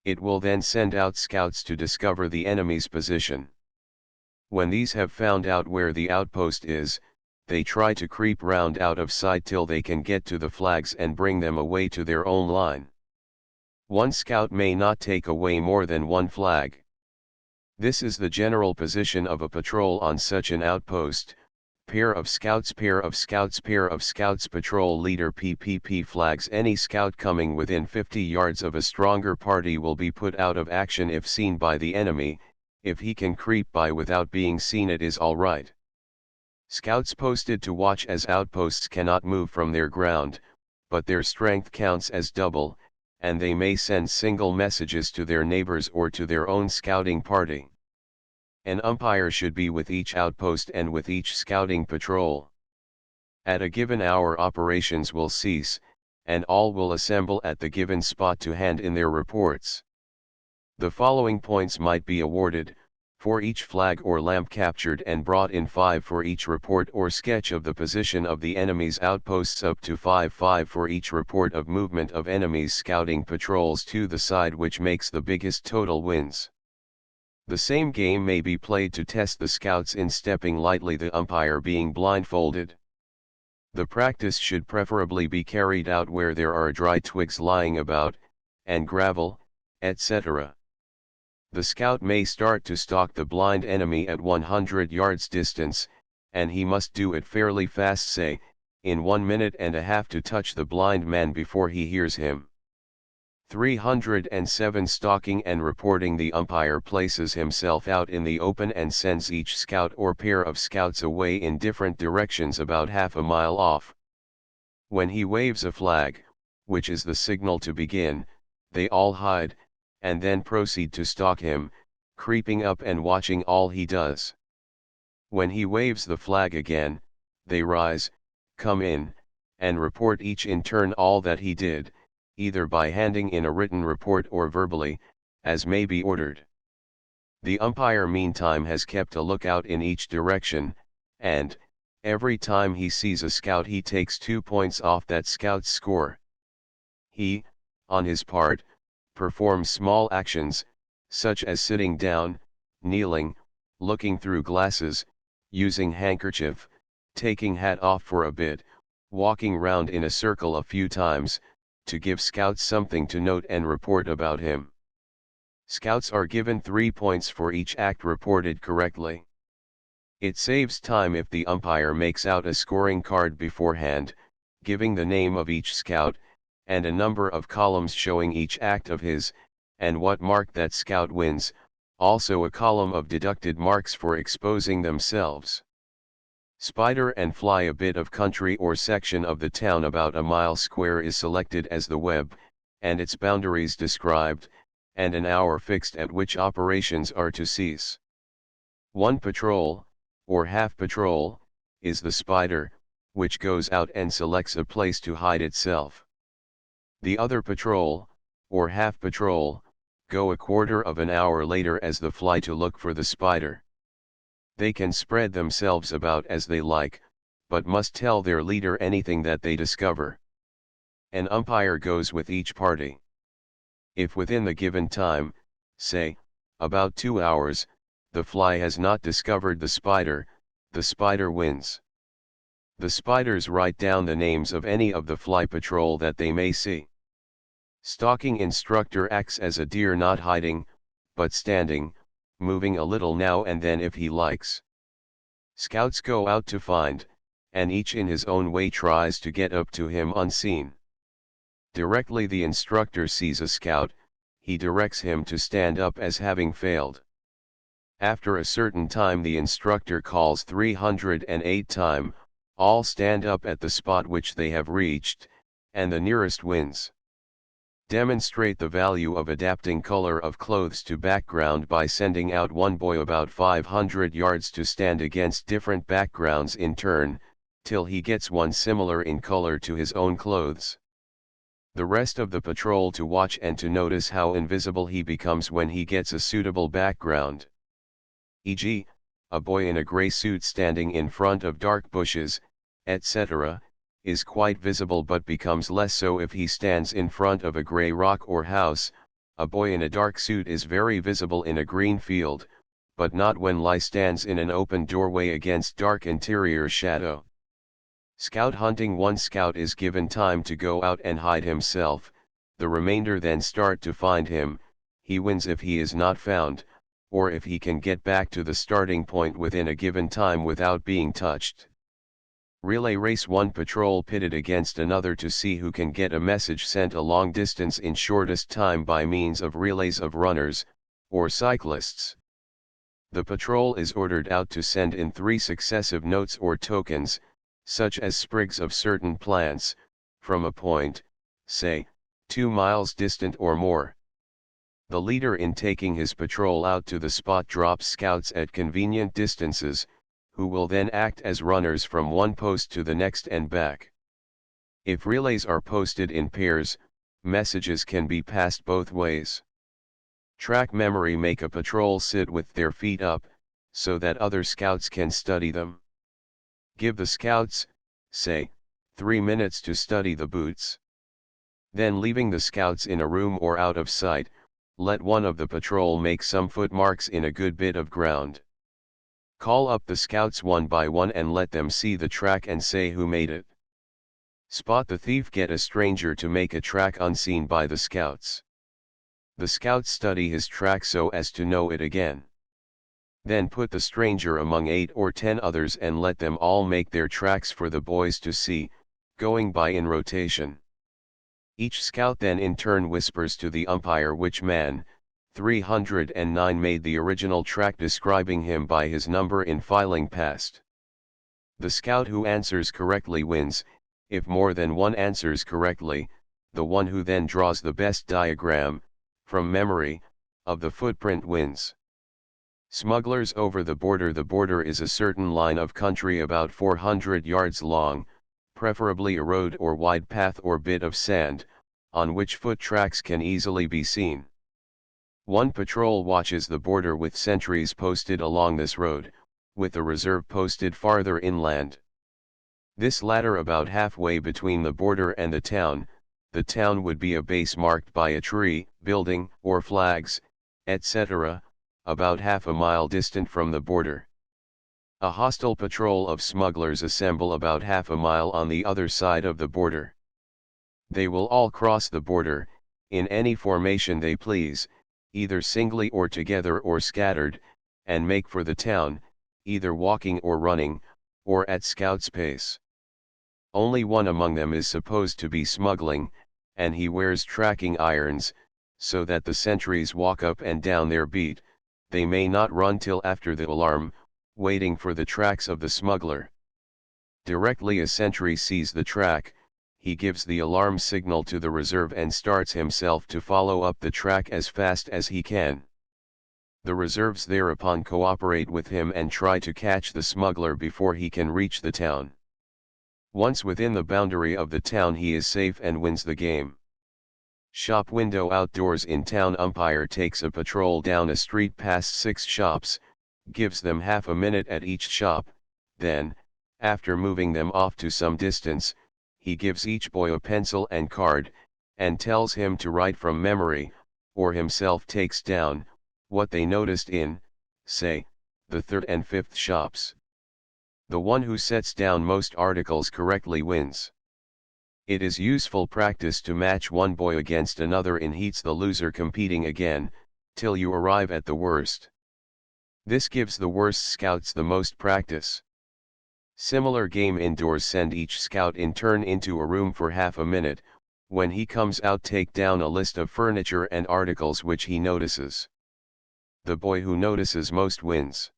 It will then send out scouts to discover the enemy's position. When these have found out where the outpost is, they try to creep round out of sight till they can get to the flags and bring them away to their own line. One scout may not take away more than 1 flag. This is the general position of a patrol on such an outpost. Pair of scouts. Patrol leader. PPP flags. Any scout coming within 50 yards of a stronger party will be put out of action if seen by the enemy. If he can creep by without being seen, it is all right. Scouts posted to watch as outposts cannot move from their ground, but their strength counts as double, and they may send single messages to their neighbors or to their own scouting party. An umpire should be with each outpost and with each scouting patrol. At a given hour operations will cease, and all will assemble at the given spot to hand in their reports. The following points might be awarded: for each flag or lamp captured and brought in, 5 for each report or sketch of the position of the enemy's outposts, up to 5 for each report of movement of enemy's scouting patrols to the side which makes the biggest total wins. The same game may be played to test the scouts in stepping lightly, the umpire being blindfolded. The practice should preferably be carried out where there are dry twigs lying about, and gravel, etc. The scout may start to stalk the blind enemy at 100 yards distance, and he must do it fairly fast, say, in 1.5 minutes to touch the blind man before he hears him. 307 Stalking and reporting. The umpire places himself out in the open and sends each scout or pair of scouts away in different directions about half a mile off. When he waves a flag, which is the signal to begin, they all hide, and then proceed to stalk him, creeping up and watching all he does. When he waves the flag again, they rise, come in, and report each in turn all that he did, either by handing in a written report or verbally, as may be ordered. The umpire meantime has kept a lookout in each direction, and, every time he sees a scout, he takes 2 points off that scout's score. He, on his part, performs small actions, such as sitting down, kneeling, looking through glasses, using handkerchief, taking hat off for a bit, walking round in a circle a few times, to give scouts something to note and report about him. Scouts are given 3 points for each act reported correctly. It saves time if the umpire makes out a scoring card beforehand, giving the name of each scout, and a number of columns showing each act of his, and what mark that scout wins, also a column of deducted marks for exposing themselves. Spider and fly. A bit of country or section of the town about a mile square is selected as the web, and its boundaries described, and an hour fixed at which operations are to cease. One patrol, or half patrol, is the spider, which goes out and selects a place to hide itself. The other patrol, or half patrol, go a quarter of an hour later as the fly to look for the spider. They can spread themselves about as they like, but must tell their leader anything that they discover. An umpire goes with each party. If within the given time, say, about 2 hours, the fly has not discovered the spider wins. The spiders write down the names of any of the fly patrol that they may see. Stalking instructor acts as a deer, not hiding, but standing, moving a little now and then if he likes. Scouts go out to find, and each in his own way tries to get up to him unseen. Directly the instructor sees a scout, he directs him to stand up as having failed. After a certain time the instructor calls 308 time, all stand up at the spot which they have reached, and the nearest wins. Demonstrate the value of adapting color of clothes to background by sending out one boy about 500 yards to stand against different backgrounds in turn, till he gets one similar in color to his own clothes. The rest of the patrol to watch and to notice how invisible he becomes when he gets a suitable background. E.g., a boy in a gray suit standing in front of dark bushes, etc., is quite visible but becomes less so if he stands in front of a gray rock or house. A boy in a dark suit is very visible in a green field, but not when he stands in an open doorway against dark interior shadow. Scout hunting. One scout is given time to go out and hide himself, the remainder then start to find him. He wins if he is not found, or if he can get back to the starting point within a given time without being touched. Relay race. One patrol pitted against another to see who can get a message sent a long distance in shortest time by means of relays of runners, or cyclists. The patrol is ordered out to send in 3 successive notes or tokens, such as sprigs of certain plants, from a point, say, 2 miles distant or more. The leader in taking his patrol out to the spot drops scouts at convenient distances, who will then act as runners from one post to the next and back. If relays are posted in pairs, messages can be passed both ways. Track memory. Make a patrol sit with their feet up, so that other scouts can study them. Give the scouts, say, 3 minutes to study the boots. Then leaving the scouts in a room or out of sight, let one of the patrol make some footmarks in a good bit of ground. Call up the scouts one by one and let them see the track and say who made it. Spot the thief. Get a stranger to make a track unseen by the scouts. The scouts study his track so as to know it again. Then put the stranger among 8 or 10 others and let them all make their tracks for the boys to see, going by in rotation. Each scout then in turn whispers to the umpire which man, 309, made the original track, describing him by his number in filing past. The scout who answers correctly wins. If more than one answers correctly, the one who then draws the best diagram, from memory, of the footprint wins. Smugglers over the border. The border is a certain line of country about 400 yards long, preferably a road or wide path or bit of sand, on which foot tracks can easily be seen. One patrol watches the border with sentries posted along this road, with a reserve posted farther inland. This latter about halfway between the border and the town would be a base marked by a tree, building, or flags, etc., about half a mile distant from the border. A hostile patrol of smugglers assemble about half a mile on the other side of the border. They will all cross the border, in any formation they please, either singly or together or scattered, and make for the town, either walking or running, or at scout's pace. Only one among them is supposed to be smuggling, and he wears tracking irons, so that the sentries walk up and down their beat. They may not run till after the alarm, waiting for the tracks of the smuggler. Directly a sentry sees the track, he gives the alarm signal to the reserve and starts himself to follow up the track as fast as he can. The reserves thereupon cooperate with him and try to catch the smuggler before he can reach the town. Once within the boundary of the town he is safe and wins the game. Shop window. Outdoors in town. Umpire takes a patrol down a street past 6 shops, gives them half a minute at each shop, then, after moving them off to some distance, he gives each boy a pencil and card, and tells him to write from memory, or himself takes down, what they noticed in, say, the 3rd and 5th shops. The one who sets down most articles correctly wins. It is useful practice to match one boy against another in heats, the loser competing again, till you arrive at the worst. This gives the worst scouts the most practice. Similar game indoors. Send each scout in turn into a room for half a minute. When he comes out, take down a list of furniture and articles which he notices. The boy who notices most wins.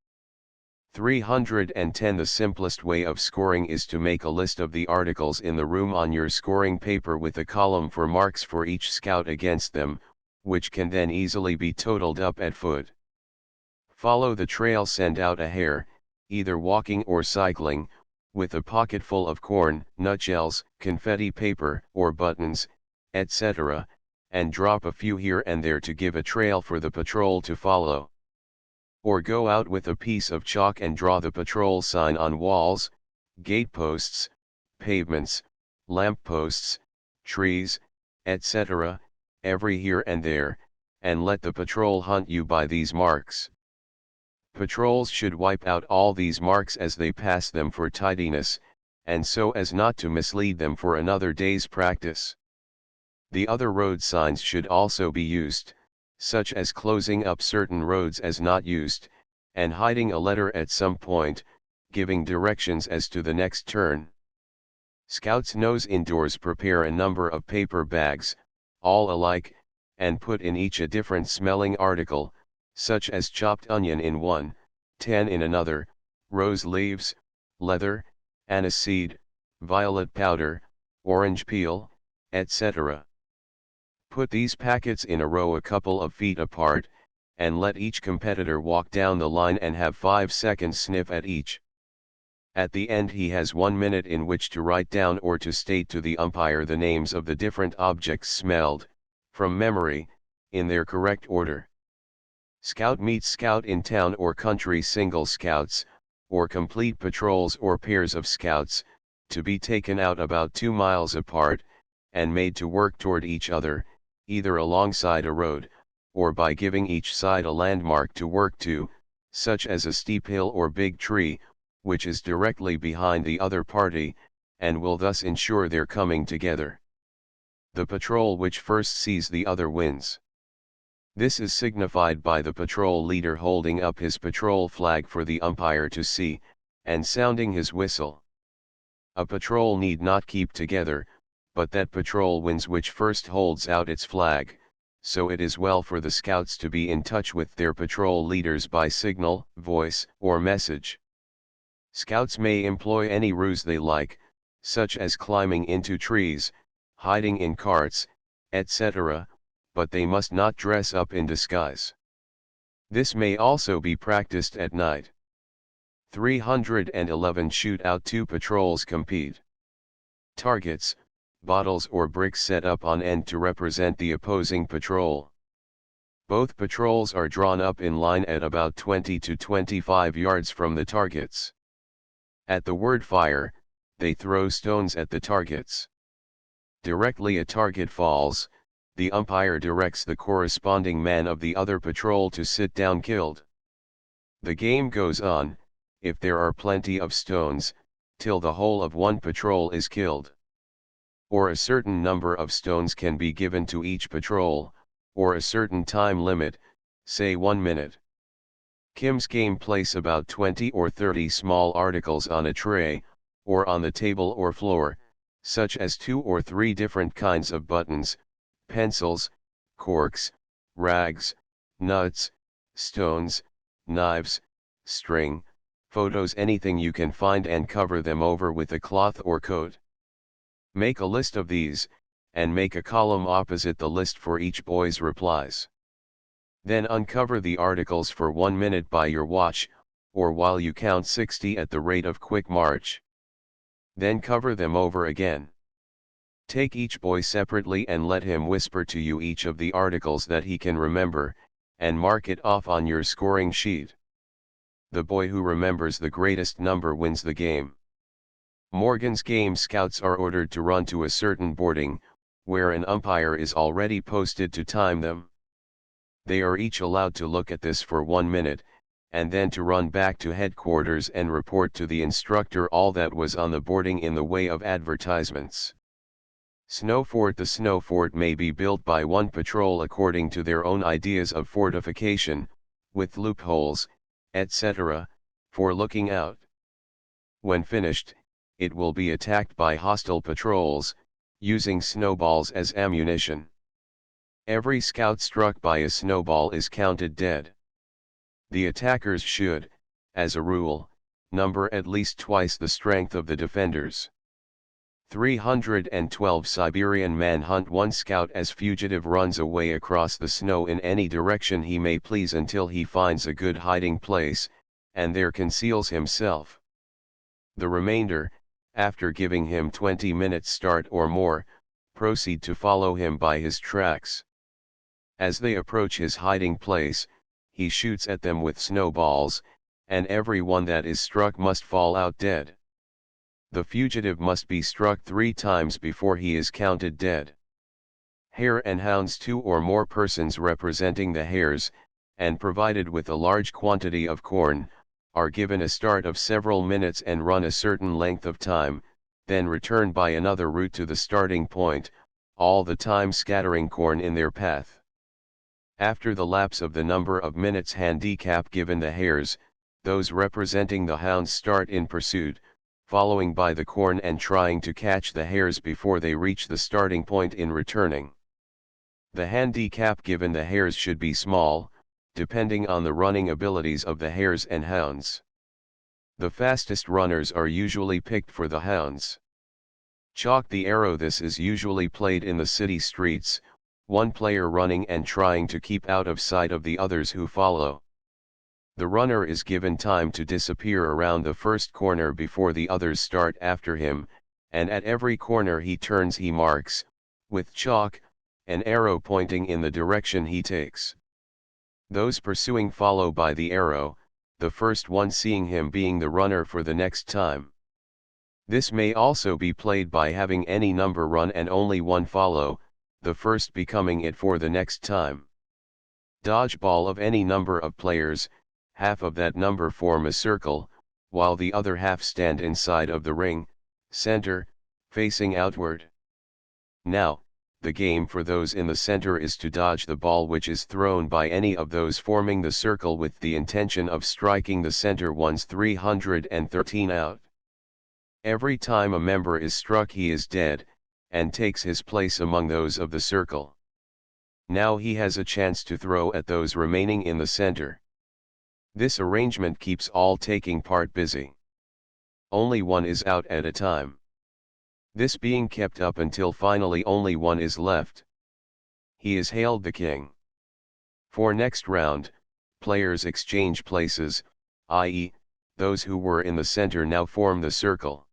310. The simplest way of scoring is to make a list of the articles in the room on your scoring paper with a column for marks for each scout against them, which can then easily be totaled up at foot. Follow the trail. Send out a hare, either walking or cycling, with a pocket full of corn, nutshells, confetti paper, or buttons, etc., and drop a few here and there to give a trail for the patrol to follow. Or go out with a piece of chalk and draw the patrol sign on walls, gateposts, pavements, lampposts, trees, etc., every here and there, and let the patrol hunt you by these marks. Patrols should wipe out all these marks as they pass them for tidiness, and so as not to mislead them for another day's practice. The other road signs should also be used, such as closing up certain roads as not used, and hiding a letter at some point, giving directions as to the next turn. Scouts knows indoors. Prepare a number of paper bags, all alike, and put in each a different smelling article, such as chopped onion in one, tan in another, rose leaves, leather, aniseed, violet powder, orange peel, etc. Put these packets in a row a couple of feet apart, and let each competitor walk down the line and have 5 seconds sniff at each. At the end he has 1 minute in which to write down or to state to the umpire the names of the different objects smelled, from memory, in their correct order. Scout meets scout in town or country. Single scouts, or complete patrols or pairs of scouts, to be taken out about 2 miles apart, and made to work toward each other, either alongside a road, or by giving each side a landmark to work to, such as a steep hill or big tree, which is directly behind the other party, and will thus ensure their coming together. The patrol which first sees the other wins. This is signified by the patrol leader holding up his patrol flag for the umpire to see, and sounding his whistle. A patrol need not keep together, but that patrol wins which first holds out its flag, so it is well for the scouts to be in touch with their patrol leaders by signal, voice, or message. Scouts may employ any ruse they like, such as climbing into trees, hiding in carts, etc., but they must not dress up in disguise. This may also be practiced at night. 311 Shoot out. 2 patrols compete. Targets, bottles or bricks set up on end to represent the opposing patrol. Both patrols are drawn up in line at about 20 to 25 yards from the targets. At the word fire, they throw stones at the targets. Directly a target falls, the umpire directs the corresponding man of the other patrol to sit down killed. The game goes on, if there are plenty of stones, till the whole of one patrol is killed. Or a certain number of stones can be given to each patrol, or a certain time limit, say 1 minute. Kim's game place about 20 or 30 small articles on a tray, or on the table or floor, such as 2 or 3 different kinds of buttons, pencils, corks, rags, nuts, stones, knives, string, photos, anything you can find, and cover them over with a cloth or coat. Make a list of these, and make a column opposite the list for each boy's replies. Then uncover the articles for 1 minute by your watch, or while you count 60 at the rate of quick march. Then cover them over again. Take each boy separately and let him whisper to you each of the articles that he can remember, and mark it off on your scoring sheet. The boy who remembers the greatest number wins the game. Morgan's game. Scouts are ordered to run to a certain boarding, where an umpire is already posted to time them. They are each allowed to look at this for 1 minute, and then to run back to headquarters and report to the instructor all that was on the boarding in the way of advertisements. Snow fort. The snow fort may be built by one patrol according to their own ideas of fortification, with loopholes, etc., for looking out. When finished, it will be attacked by hostile patrols, using snowballs as ammunition. Every scout struck by a snowball is counted dead. The attackers should, as a rule, number at least twice the strength of the defenders. 312 Siberian manhunt. One scout as fugitive runs away across the snow in any direction he may please until he finds a good hiding place, and there conceals himself. The remainder, after giving him 20 minutes start or more, proceed to follow him by his tracks. As they approach his hiding place, he shoots at them with snowballs, and every one that is struck must fall out dead. The fugitive must be struck 3 times before he is counted dead. Hare and hounds. 2 or more persons representing the hares, and provided with a large quantity of corn, are given a start of several minutes and run a certain length of time, then return by another route to the starting point, all the time scattering corn in their path. After the lapse of the number of minutes handicap given the hares, those representing the hounds start in pursuit, following by the corn and trying to catch the hares before they reach the starting point in returning. The handicap given the hares should be small, depending on the running abilities of the hares and hounds. The fastest runners are usually picked for the hounds. Chalk the arrow. This is usually played in the city streets, one player running and trying to keep out of sight of the others who follow. The runner is given time to disappear around the first corner before the others start after him, and at every corner he turns he marks, with chalk, an arrow pointing in the direction he takes. Those pursuing follow by the arrow, the first one seeing him being the runner for the next time. This may also be played by having any number run and only one follow, the first becoming it for the next time. Dodgeball of any number of players, half of that number form a circle, while the other half stand inside of the ring, center, facing outward. Now, the game for those in the center is to dodge the ball which is thrown by any of those forming the circle with the intention of striking the center one's 313 out. Every time a member is struck he is dead, and takes his place among those of the circle. Now he has a chance to throw at those remaining in the center. This arrangement keeps all taking part busy. Only one is out at a time. This being kept up until finally only one is left. He is hailed the king. For next round, players exchange places, i.e., those who were in the center now form the circle.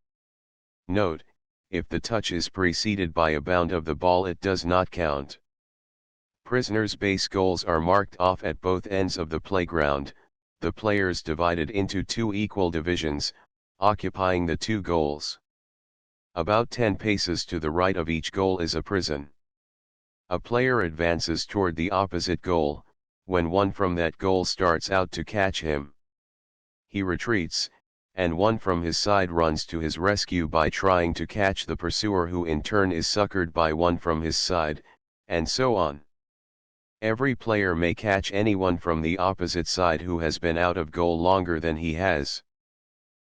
Note, if the touch is preceded by a bound of the ball it does not count. Prisoners' base goals are marked off at both ends of the playground, the players divided into two equal divisions, occupying the two goals. About 10 paces to the right of each goal is a prison. A player advances toward the opposite goal, when one from that goal starts out to catch him. He retreats, and one from his side runs to his rescue by trying to catch the pursuer who in turn is succored by one from his side, and so on. Every player may catch anyone from the opposite side who has been out of goal longer than he has.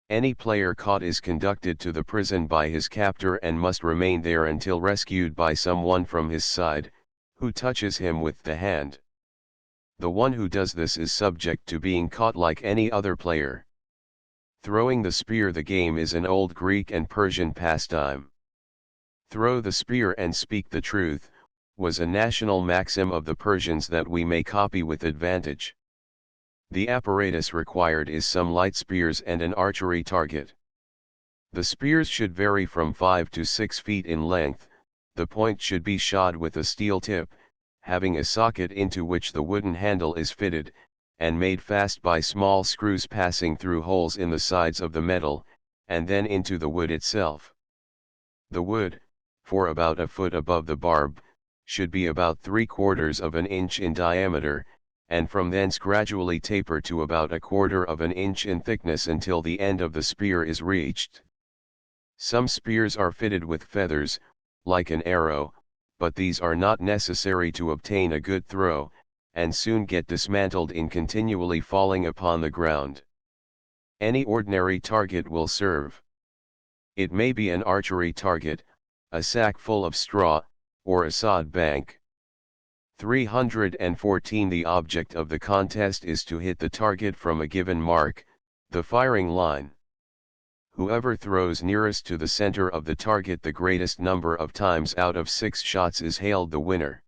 Any player caught is conducted to the prison by his captor and must remain there until rescued by someone from his side, who touches him with the hand. The one who does this is subject to being caught like any other player. Throwing the spear. The game is an old Greek and Persian pastime. Throw the spear and speak the truth, was a national maxim of the Persians that we may copy with advantage. The apparatus required is some light spears and an archery target. The spears should vary from 5 to 6 feet in length, the point should be shod with a steel tip, having a socket into which the wooden handle is fitted, and made fast by small screws passing through holes in the sides of the metal, and then into the wood itself. The wood, for about a foot above the barb, should be about 3/4 of an inch in diameter, and from thence gradually taper to about 1/4 of an inch in thickness until the end of the spear is reached. Some spears are fitted with feathers, like an arrow, but these are not necessary to obtain a good throw, and soon get dismantled in continually falling upon the ground. Any ordinary target will serve. It may be an archery target, a sack full of straw, or a sod bank. 314. The object of the contest is to hit the target from a given mark, the firing line. Whoever throws nearest to the center of the target the greatest number of times out of 6 shots is hailed the winner.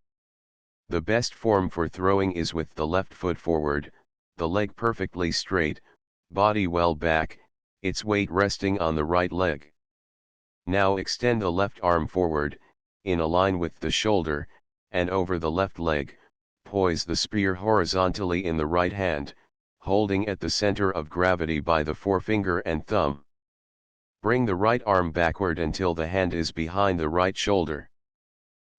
The best form for throwing is with the left foot forward, the leg perfectly straight, body well back, its weight resting on the right leg. Now extend the left arm forward, in a line with the shoulder, and over the left leg, poise the spear horizontally in the right hand, holding at the center of gravity by the forefinger and thumb. Bring the right arm backward until the hand is behind the right shoulder.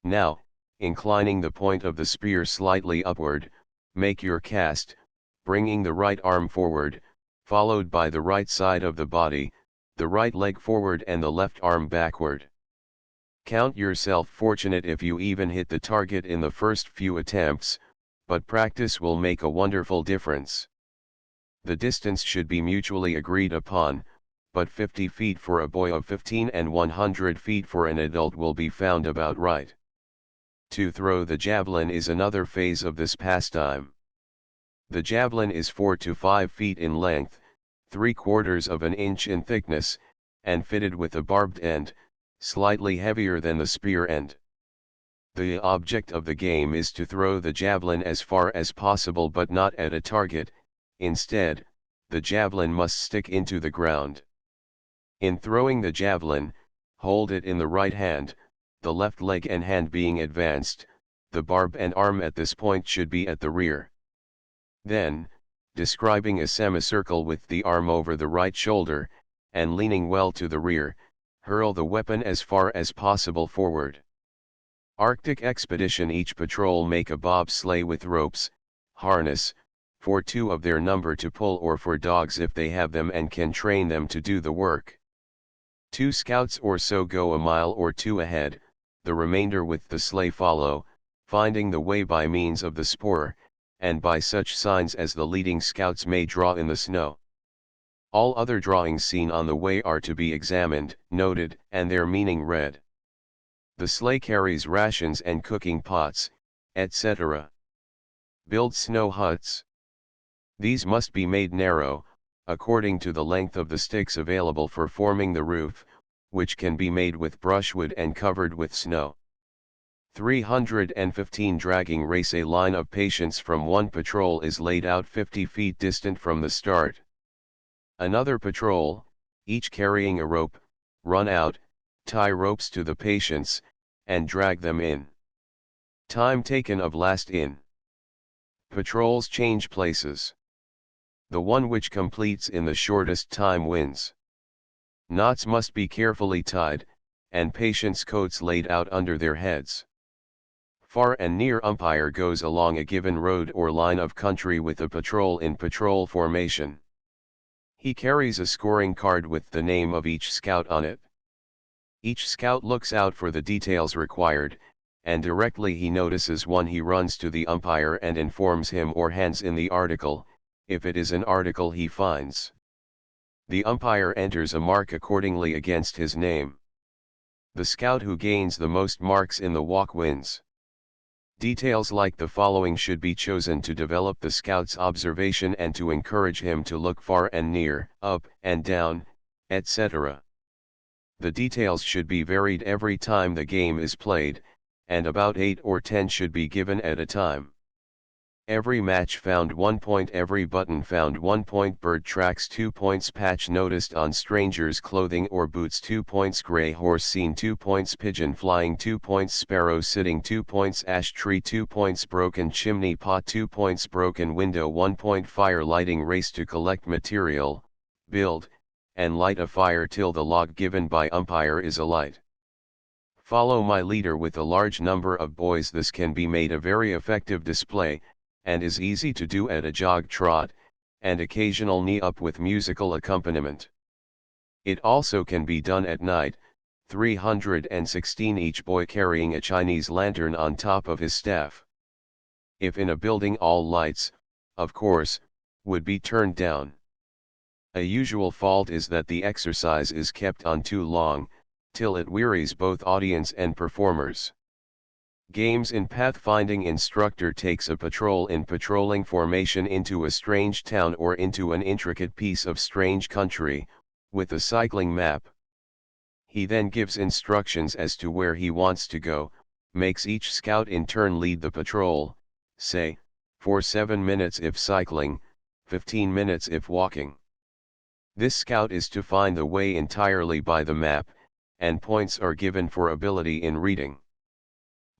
Now, inclining the point of the spear slightly upward, make your cast, bringing the right arm forward, followed by the right side of the body, the right leg forward and the left arm backward. Count yourself fortunate if you even hit the target in the first few attempts, but practice will make a wonderful difference. The distance should be mutually agreed upon, but 50 feet for a boy of 15 and 100 feet for an adult will be found about right. To throw the javelin is another phase of this pastime. The javelin is 4 to 5 feet in length, 3/4 of an inch in thickness, and fitted with a barbed end, slightly heavier than the spear end. The object of the game is to throw the javelin as far as possible but not at a target. Instead, the javelin must stick into the ground. In throwing the javelin, hold it in the right hand, the left leg and hand being advanced, the barb and arm at this point should be at the rear. Then, describing a semicircle with the arm over the right shoulder, and leaning well to the rear, hurl the weapon as far as possible forward. Arctic expedition. Each patrol make a bobsleigh with ropes, harness, for two of their number to pull or for dogs if they have them and can train them to do the work. 2 scouts or so go a mile or two ahead, the remainder with the sleigh follow, finding the way by means of the spoor, and by such signs as the leading scouts may draw in the snow. All other drawings seen on the way are to be examined, noted, and their meaning read. The sleigh carries rations and cooking pots, etc. Build snow huts. These must be made narrow, according to the length of the sticks available for forming the roof, which can be made with brushwood and covered with snow. 315 Dragging race. A line of patients from one patrol is laid out 50 feet distant from the start. Another patrol, each carrying a rope, run out, tie ropes to the patients, and drag them in. Time taken of last in. Patrols change places. The one which completes in the shortest time wins. Knots must be carefully tied, and patients' coats laid out under their heads. Far and near umpire goes along a given road or line of country with a patrol in patrol formation. He carries a scoring card with the name of each scout on it. Each scout looks out for the details required, and directly he notices one he runs to the umpire and informs him or hands in the article, if it is an article he finds. The umpire enters a mark accordingly against his name. The scout who gains the most marks in the walk wins. Details like the following should be chosen to develop the scout's observation and to encourage him to look far and near, up and down, etc. The details should be varied every time the game is played, and about 8 or 10 should be given at a time. Every match found 1 point. Every button found 1 point. Bird tracks 2 points. Patch noticed on stranger's clothing or boots 2 points. Gray horse seen 2 points. Pigeon flying 2 points. Sparrow sitting 2 points. Ash tree 2 points. Broken chimney pot 2 points. Broken window 1 point. Fire lighting race to collect material, build, and light a fire till the log given by umpire is alight. Follow my leader with a large number of boys. This can be made a very effective display, and is easy to do at a jog trot, and occasional knee-up with musical accompaniment. It also can be done at night, 316 each boy carrying a Chinese lantern on top of his staff. If in a building all lights, of course, would be turned down. A usual fault is that the exercise is kept on too long, till it wearies both audience and performers. Games in pathfinding. Instructor takes a patrol in patrolling formation into a strange town or into an intricate piece of strange country, with a cycling map. He then gives instructions as to where he wants to go, makes each scout in turn lead the patrol, say, for 7 minutes if cycling, 15 minutes if walking. This scout is to find the way entirely by the map, and points are given for ability in reading.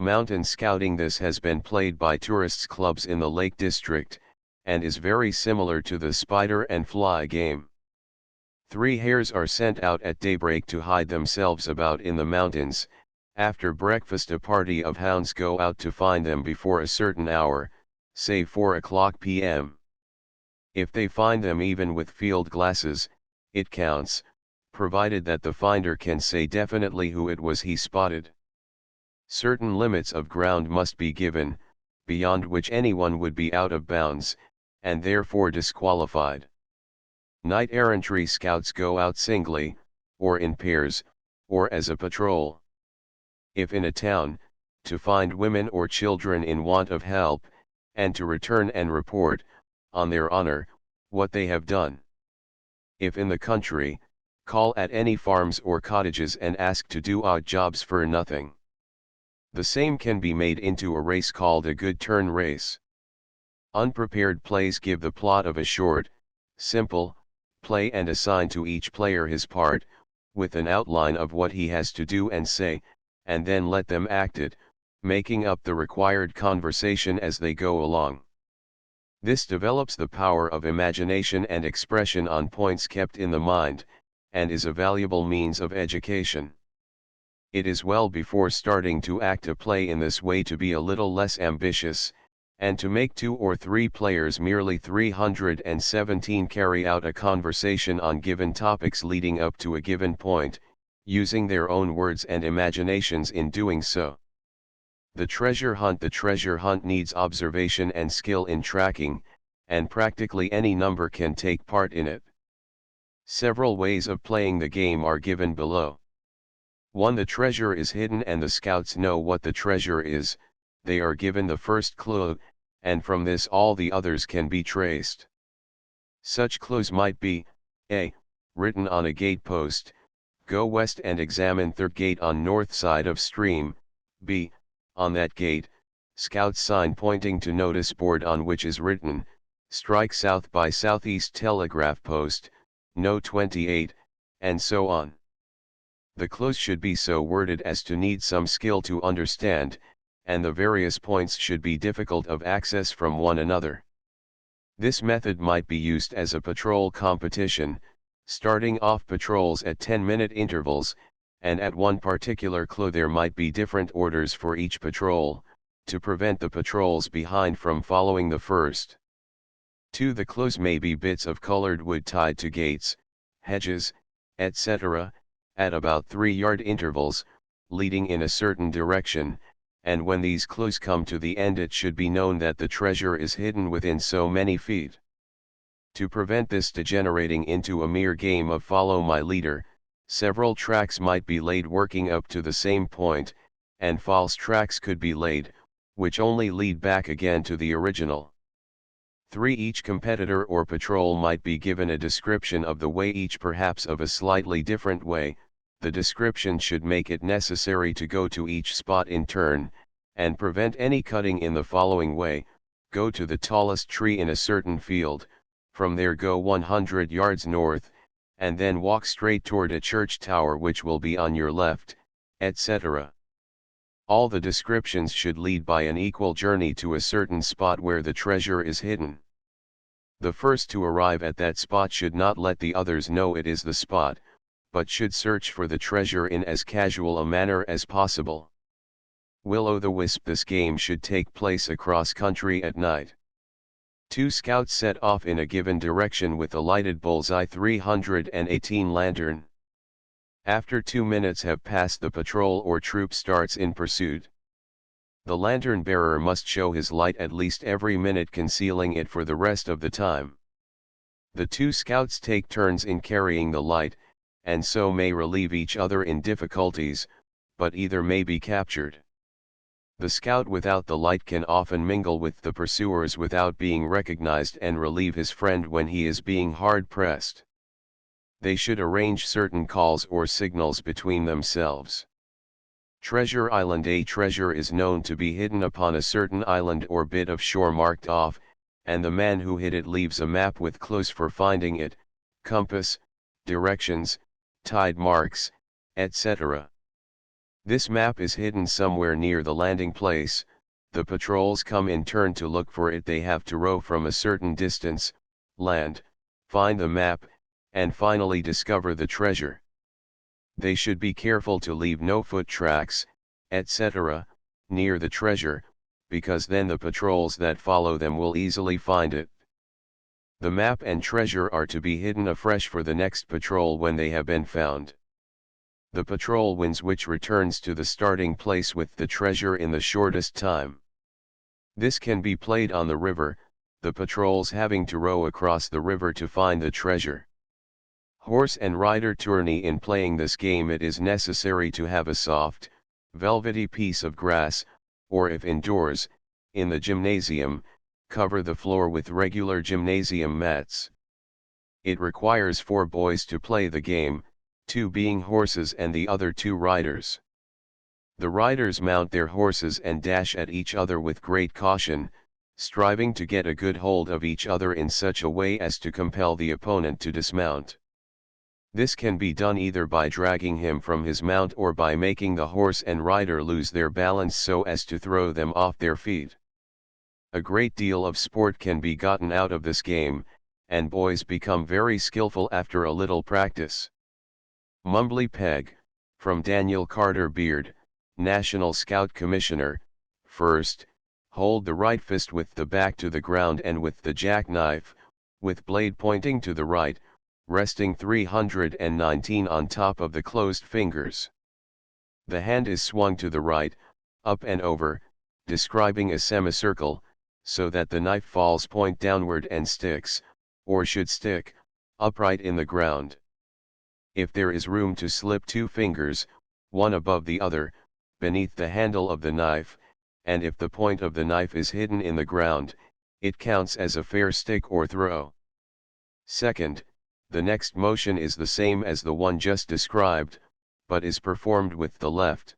Mountain scouting. This has been played by tourists clubs in the Lake District, and is very similar to the spider and fly game. 3 hares are sent out at daybreak to hide themselves about in the mountains. After breakfast a party of hounds go out to find them before a certain hour, say 4 o'clock p.m. If they find them even with field glasses, it counts, provided that the finder can say definitely who it was he spotted. Certain limits of ground must be given, beyond which anyone would be out of bounds, and therefore disqualified. Knight errantry. Scouts go out singly, or in pairs, or as a patrol. If in a town, to find women or children in want of help, and to return and report, on their honor, what they have done. If in the country, call at any farms or cottages and ask to do odd jobs for nothing. The same can be made into a race called a good turn race. Unprepared plays give the plot of a short, simple, play and assign to each player his part, with an outline of what he has to do and say, and then let them act it, making up the required conversation as they go along. This develops the power of imagination and expression on points kept in the mind, and is a valuable means of education. It is well before starting to act a play in this way to be a little less ambitious, and to make 2 or 3 players merely 317 carry out a conversation on given topics leading up to a given point, using their own words and imaginations in doing so. The treasure hunt needs observation and skill in tracking, and practically any number can take part in it. Several ways of playing the game are given below. 1. The treasure is hidden and the scouts know what the treasure is. They are given the first clue, and from this all the others can be traced. Such clues might be, a. Written on a gate post, go west and examine third gate on north side of stream, b. On that gate, scout sign pointing to notice board on which is written, strike south by southeast telegraph post, no 28, and so on. The clues should be so worded as to need some skill to understand, and the various points should be difficult of access from one another. This method might be used as a patrol competition, starting off patrols at 10-minute intervals, and at one particular clue there might be different orders for each patrol, to prevent the patrols behind from following the first. 2. The clues may be bits of colored wood tied to gates, hedges, etc., at about 3-yard intervals, leading in a certain direction, and when these clues come to the end it should be known that the treasure is hidden within so many feet. To prevent this degenerating into a mere game of follow my leader, several tracks might be laid working up to the same point, and false tracks could be laid, which only lead back again to the original. 3. Each competitor or patrol might be given a description of the way, each perhaps of a slightly different way. The description should make it necessary to go to each spot in turn, and prevent any cutting in the following way: go to the tallest tree in a certain field, from there go 100 yards north, and then walk straight toward a church tower which will be on your left, etc. All the descriptions should lead by an equal journey to a certain spot where the treasure is hidden. The first to arrive at that spot should not let the others know it is the spot, but should search for the treasure in as casual a manner as possible. Will-o'-the-wisp. This game should take place across country at night. 2 scouts set off in a given direction with a lighted bullseye 318 lantern. After 2 minutes have passed, the patrol or troop starts in pursuit. The lantern bearer must show his light at least every minute, concealing it for the rest of the time. The 2 scouts take turns in carrying the light, and so may relieve each other in difficulties, but either may be captured. The scout without the light can often mingle with the pursuers without being recognized and relieve his friend when he is being hard pressed. They should arrange certain calls or signals between themselves. Treasure Island. A treasure is known to be hidden upon a certain island or bit of shore marked off, and the man who hid it leaves a map with clues for finding it, compass, directions, tide marks, etc. This map is hidden somewhere near the landing place. The patrols come in turn to look for it. They have to row from a certain distance, land, find the map, and finally discover the treasure. They should be careful to leave no foot tracks, etc., near the treasure, because then the patrols that follow them will easily find it. The map and treasure are to be hidden afresh for the next patrol when they have been found. The patrol wins which returns to the starting place with the treasure in the shortest time. This can be played on the river, the patrols having to row across the river to find the treasure. Horse and rider tourney. In playing this game it is necessary to have a soft, velvety piece of grass, or if indoors, in the gymnasium, cover the floor with regular gymnasium mats. It requires 4 boys to play the game, 2 being horses and the other 2 riders. The riders mount their horses and dash at each other with great caution, striving to get a good hold of each other in such a way as to compel the opponent to dismount. This can be done either by dragging him from his mount or by making the horse and rider lose their balance so as to throw them off their feet. A great deal of sport can be gotten out of this game, and boys become very skillful after a little practice. Mumbly Peg, from Daniel Carter Beard, National Scout Commissioner, 1st, hold the right fist with the back to the ground and with the jackknife, with blade pointing to the right, resting 319 on top of the closed fingers. The hand is swung to the right, up and over, describing a semicircle, so that the knife falls point downward and sticks, or should stick, upright in the ground. If there is room to slip 2 fingers, one above the other, beneath the handle of the knife, and if the point of the knife is hidden in the ground, it counts as a fair stick or throw. Second, the next motion is the same as the one just described, but is performed with the left.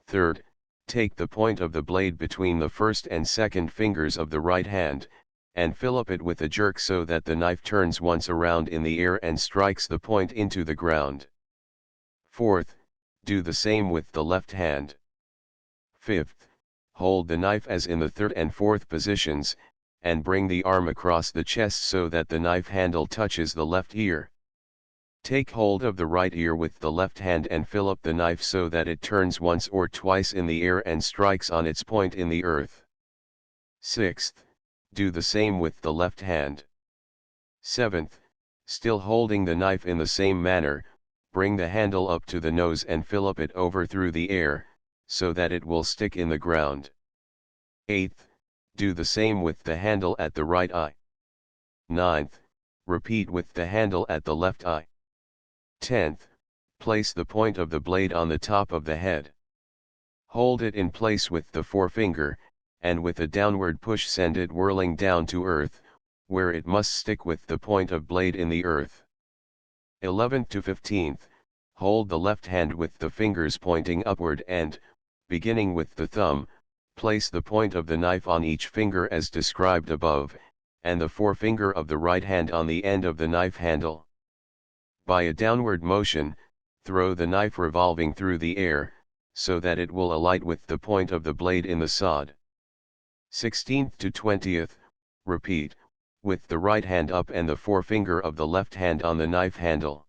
Third, take the point of the blade between the first and second fingers of the right hand, and fillip it with a jerk so that the knife turns once around in the air and strikes the point into the ground. Fourth, do the same with the left hand. Fifth, hold the knife as in the third and fourth positions, and bring the arm across the chest so that the knife handle touches the left ear. Take hold of the right ear with the left hand and fillip the knife so that it turns once or twice in the air and strikes on its point in the earth. Sixth, do the same with the left hand. Seventh, still holding the knife in the same manner, bring the handle up to the nose and fillip it over through the air, so that it will stick in the ground. Eighth, do the same with the handle at the right eye. Ninth, repeat with the handle at the left eye. 10th, place the point of the blade on the top of the head. Hold it in place with the forefinger, and with a downward push send it whirling down to earth, where it must stick with the point of blade in the earth. 11th to 15th, hold the left hand with the fingers pointing upward and, beginning with the thumb, place the point of the knife on each finger as described above, and the forefinger of the right hand on the end of the knife handle. By a downward motion, throw the knife revolving through the air, so that it will alight with the point of the blade in the sod. 16th to 20th, repeat, with the right hand up and the forefinger of the left hand on the knife handle.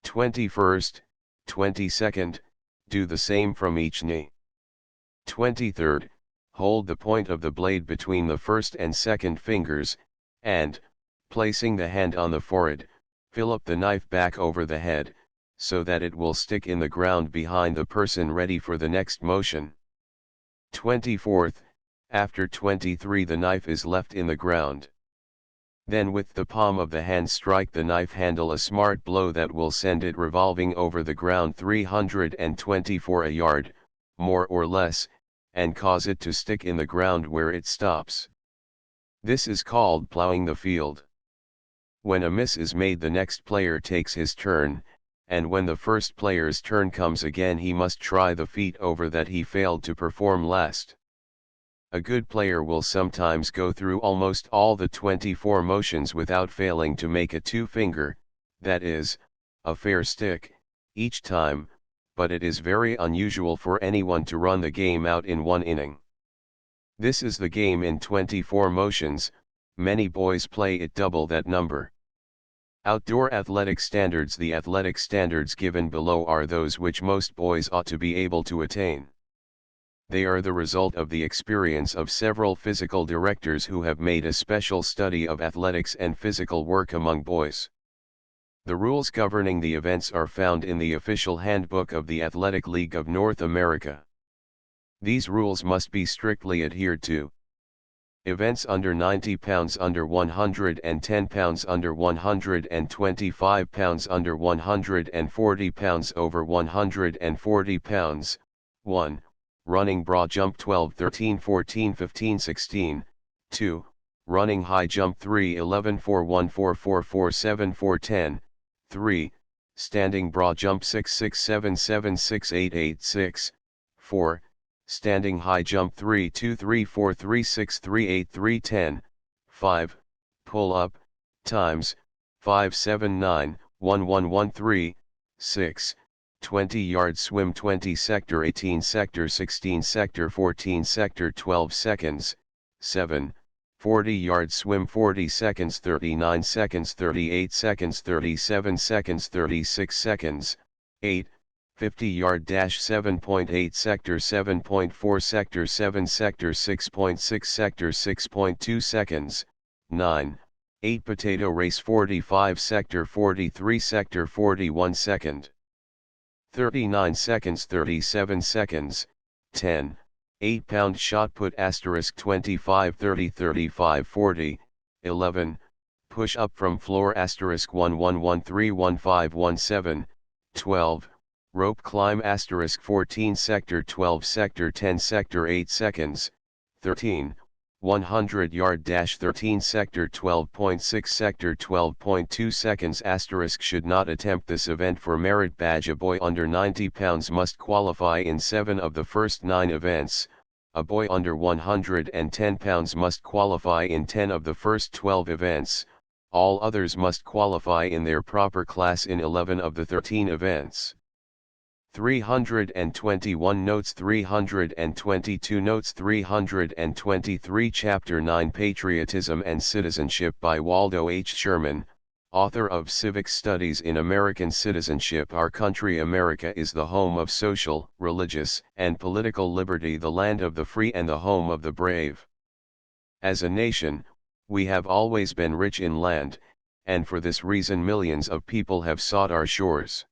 21st, 22nd, do the same from each knee. 23rd, hold the point of the blade between the first and second fingers, and, placing the hand on the forehead, fillip the knife back over the head, so that it will stick in the ground behind the person ready for the next motion. 24th, after 23 the knife is left in the ground. Then with the palm of the hand strike the knife handle a smart blow that will send it revolving over the ground 324 a yard, more or less, and cause it to stick in the ground where it stops. This is called plowing the field. When a miss is made the next player takes his turn, and when the first player's turn comes again he must try the feat over that he failed to perform last. A good player will sometimes go through almost all the 24 motions without failing to make a two-finger, that is, a fair stick, each time, but it is very unusual for anyone to run the game out in one inning. This is the game in 24 motions, many boys play it double that number. Outdoor athletic standards. The athletic standards given below are those which most boys ought to be able to attain. They are the result of the experience of several physical directors who have made a special study of athletics and physical work among boys. The rules governing the events are found in the official handbook of the Athletic League of North America. These rules must be strictly adhered to. Events under 90 pounds, under 110 pounds, under 125 pounds, under 140 pounds, over 140 pounds. 1. Running broad jump 12, 13, 14, 15, 16. 2. Running high jump 3, 11, 4, 1, 4, 4, 4, 7, 4, 10. 3. Standing broad jump 6, 6, 7, 7, 6, 8, 8, 6. 4. Standing high jump 3, 2, 3, 4, 3, 6, 3, 8, 3, 10. 5. Pull up, times, 5, 7, 9, 1, 1, 1, 3. 6. 20-yard swim 20 sector 18 sector 16 sector 14 sector 12 seconds. 7. 40-yard swim 40 seconds 39 seconds 38 seconds 37 seconds 36 seconds. 8. 50 yard dash 7.8 sector 7.4 sector 7 sector 6.6 sector 6.2 seconds, 9, 8 potato race 45 sector 43 sector 41 second, 39 seconds 37 seconds, 10, 8 pound shot put asterisk 25 30 35 40, 11, push up from floor asterisk 1113 1517, 12, rope climb asterisk 14 sector 12 sector 10 sector 8 seconds, 13, 100 yard dash 13 sector 12.6 sector 12.2 seconds asterisk should not attempt this event for merit badge. A boy under 90 pounds must qualify in 7 of the first 9 events, a boy under 110 pounds must qualify in 10 of the first 12 events, all others must qualify in their proper class in 11 of the 13 events. 321 Notes 322 Notes 323 Chapter 9 Patriotism and Citizenship by Waldo H. Sherman, author of Civic Studies in American Citizenship. Our country America is the home of social, religious, and political liberty, the land of the free and the home of the brave. As a nation, we have always been rich in land, and for this reason millions of people have sought our shores.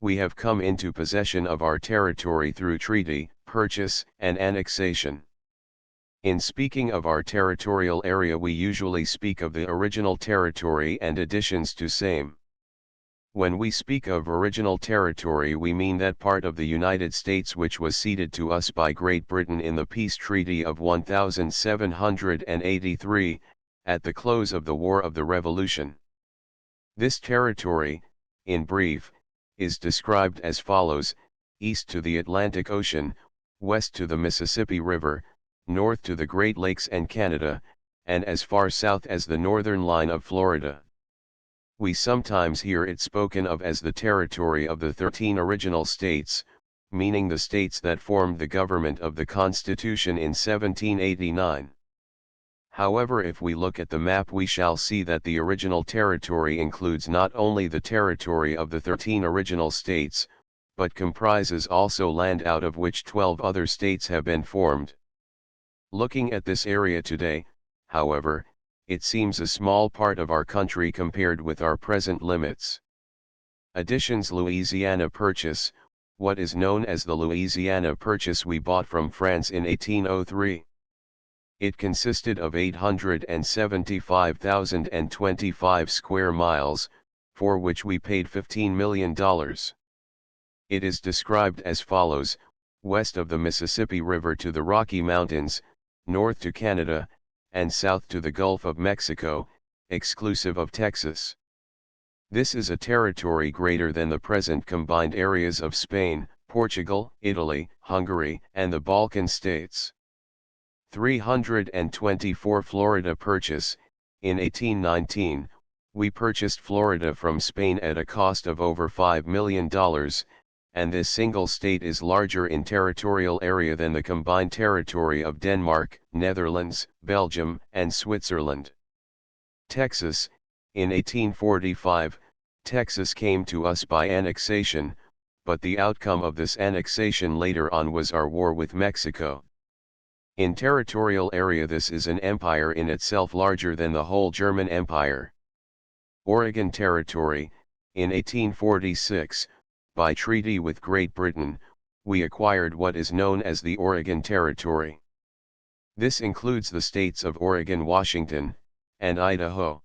We have come into possession of our territory through treaty, purchase, and annexation. In speaking of our territorial area, we usually speak of the original territory and additions to same. When we speak of original territory, we mean that part of the United States which was ceded to us by Great Britain in the Peace Treaty of 1783, at the close of the War of the Revolution. This territory, in brief, is described as follows: east to the Atlantic Ocean, west to the Mississippi River, north to the Great Lakes and Canada, and as far south as the northern line of Florida. We sometimes hear it spoken of as the territory of the 13 original states, meaning the states that formed the government of the Constitution in 1789. However, if we look at the map, we shall see that the original territory includes not only the territory of the 13 original states, but comprises also land out of which 12 other states have been formed. Looking at this area today, however, it seems a small part of our country compared with our present limits. Additions: Louisiana Purchase. What is known as the Louisiana Purchase we bought from France in 1803. It consisted of 875,025 square miles, for which we paid $15 million. It is described as follows: west of the Mississippi River to the Rocky Mountains, north to Canada, and south to the Gulf of Mexico, exclusive of Texas. This is a territory greater than the present combined areas of Spain, Portugal, Italy, Hungary, and the Balkan states. 324 Florida Purchase. In 1819, we purchased Florida from Spain at a cost of over $5 million, and this single state is larger in territorial area than the combined territory of Denmark, Netherlands, Belgium, and Switzerland. Texas. In 1845, Texas came to us by annexation, but the outcome of this annexation later on was our war with Mexico. In territorial area, this is an empire in itself, larger than the whole German Empire. Oregon Territory. In 1846, by treaty with Great Britain, we acquired what is known as the Oregon Territory. This includes the states of Oregon, Washington, and Idaho.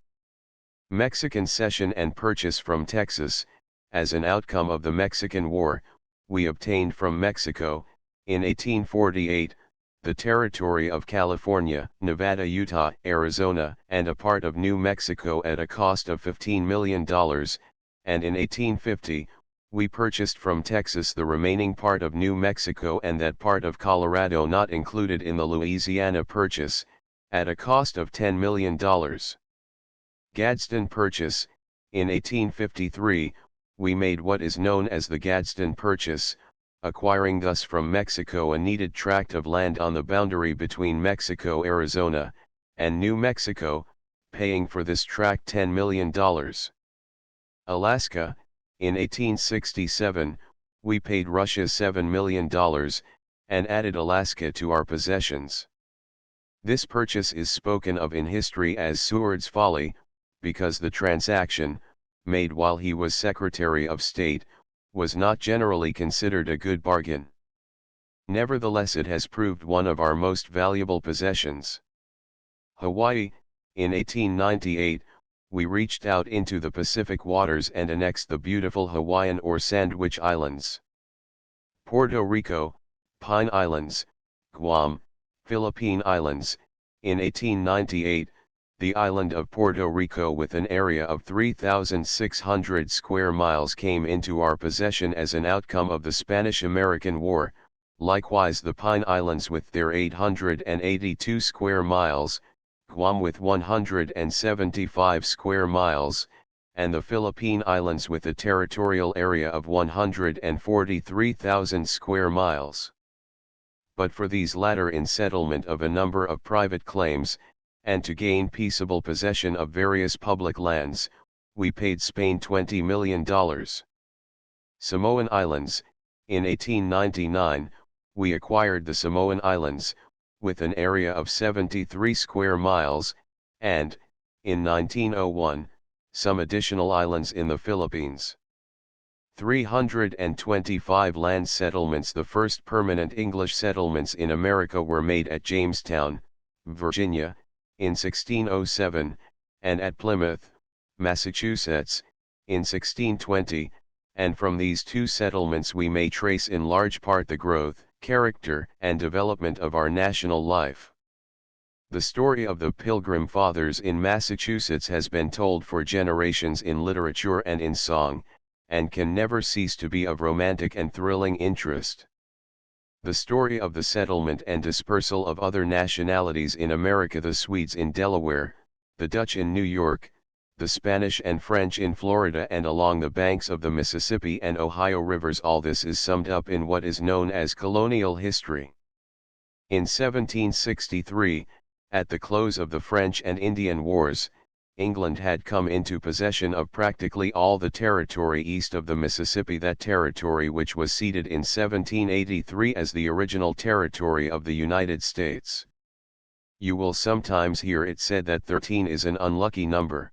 Mexican cession and purchase from Texas. As an outcome of the Mexican War, we obtained from Mexico, in 1848, the territory of California, Nevada, Utah, Arizona, and a part of New Mexico at a cost of $15 million, and in 1850, we purchased from Texas the remaining part of New Mexico and that part of Colorado not included in the Louisiana Purchase, at a cost of $10 million. Gadsden Purchase. In 1853, we made what is known as the Gadsden Purchase, acquiring thus from Mexico a needed tract of land on the boundary between Mexico, Arizona, and New Mexico, paying for this tract $10 million. Alaska. In 1867, we paid Russia $7 million, and added Alaska to our possessions. This purchase is spoken of in history as Seward's folly, because the transaction, made while he was Secretary of State, was not generally considered a good bargain. Nevertheless, it has proved one of our most valuable possessions. Hawaii. In 1898, we reached out into the Pacific waters and annexed the beautiful Hawaiian or Sandwich Islands. Puerto Rico, Pine Islands, Guam, Philippine Islands. In 1898, the island of Puerto Rico with an area of 3,600 square miles came into our possession as an outcome of the Spanish-American War. Likewise, the Pine Islands with their 882 square miles, Guam with 175 square miles, and the Philippine Islands with a territorial area of 143,000 square miles. But for these latter in settlement of a number of private claims, and to gain peaceable possession of various public lands, we paid Spain $20 million. Samoan Islands. In 1899, we acquired the Samoan Islands, with an area of 73 square miles, and, in 1901, some additional islands in the Philippines. 325 land settlements. The first permanent English settlements in America were made at Jamestown, Virginia, in 1607, and at Plymouth, Massachusetts, in 1620, and from these two settlements we may trace in large part the growth, character, and development of our national life. The story of the Pilgrim Fathers in Massachusetts has been told for generations in literature and in song, and can never cease to be of romantic and thrilling interest. The story of the settlement and dispersal of other nationalities in America, the Swedes in Delaware, the Dutch in New York, the Spanish and French in Florida and along the banks of the Mississippi and Ohio rivers, all this is summed up in what is known as colonial history. In 1763, at the close of the French and Indian Wars, England had come into possession of practically all the territory east of the Mississippi, that territory which was ceded in 1783 as the original territory of the United States. You will sometimes hear it said that 13 is an unlucky number.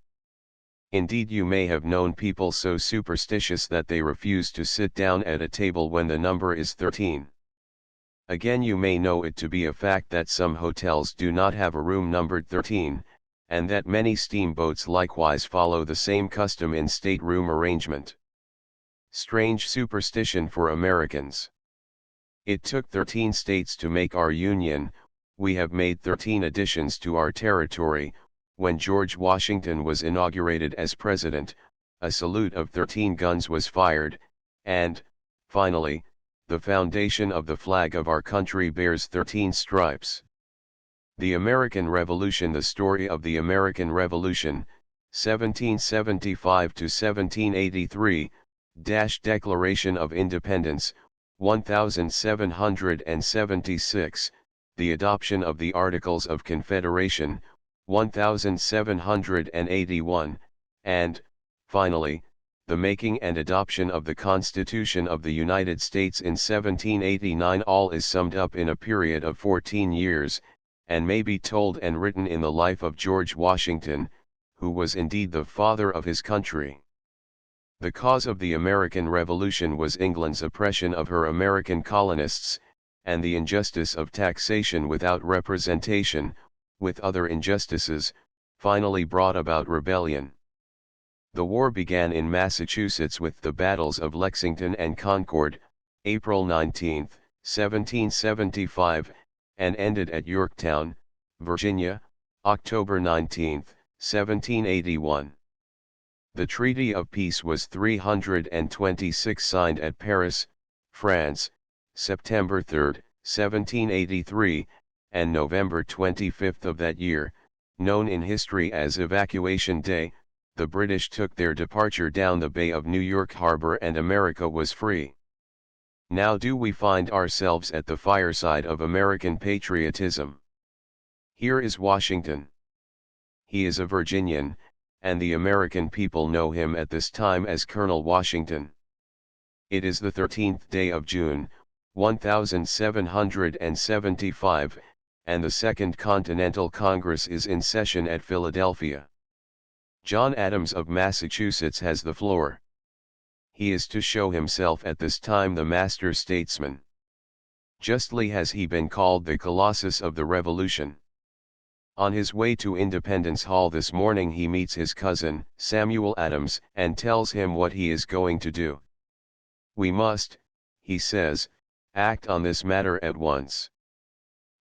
Indeed, you may have known people so superstitious that they refuse to sit down at a table when the number is 13. Again, you may know it to be a fact that some hotels do not have a room numbered 13, and that many steamboats likewise follow the same custom in stateroom arrangement. Strange superstition for Americans. It took 13 states to make our Union. We have made 13 additions to our territory. When George Washington was inaugurated as president, a salute of 13 guns was fired, and, finally, the foundation of the flag of our country bears 13 stripes. The American Revolution. The story of the American Revolution, 1775 to 1783, Declaration of Independence, 1776, the adoption of the Articles of Confederation, 1781, and, finally, the making and adoption of the Constitution of the United States in 1789. All is summed up in a period of 14 years, and may be told and written in the life of George Washington, who was indeed the father of his country. The cause of the American Revolution was England's oppression of her American colonists, and the injustice of taxation without representation, with other injustices, finally brought about rebellion. The war began in Massachusetts with the battles of Lexington and Concord, April 19, 1775, and ended at Yorktown, Virginia, October 19, 1781. The Treaty of Peace was 326 signed at Paris, France, September 3, 1783, and November 25 of that year, known in history as Evacuation Day. The British took their departure down the Bay of New York Harbor and America was free. Now do we find ourselves at the fireside of American patriotism. Here is Washington. He is a Virginian, and the American people know him at this time as Colonel Washington. It is the 13th day of June, 1775, and the Second Continental Congress is in session at Philadelphia. John Adams of Massachusetts has the floor. He is to show himself at this time the master statesman. Justly has he been called the Colossus of the Revolution. On his way to Independence Hall this morning he meets his cousin, Samuel Adams, and tells him what he is going to do. "We must," he says, "act on this matter at once.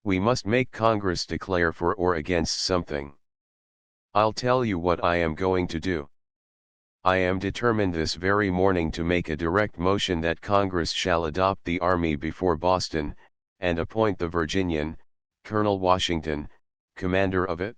We must make Congress declare for or against something. I'll tell you what I am going to do. I am determined this very morning to make a direct motion that Congress shall adopt the army before Boston, and appoint the Virginian, Colonel Washington, commander of it."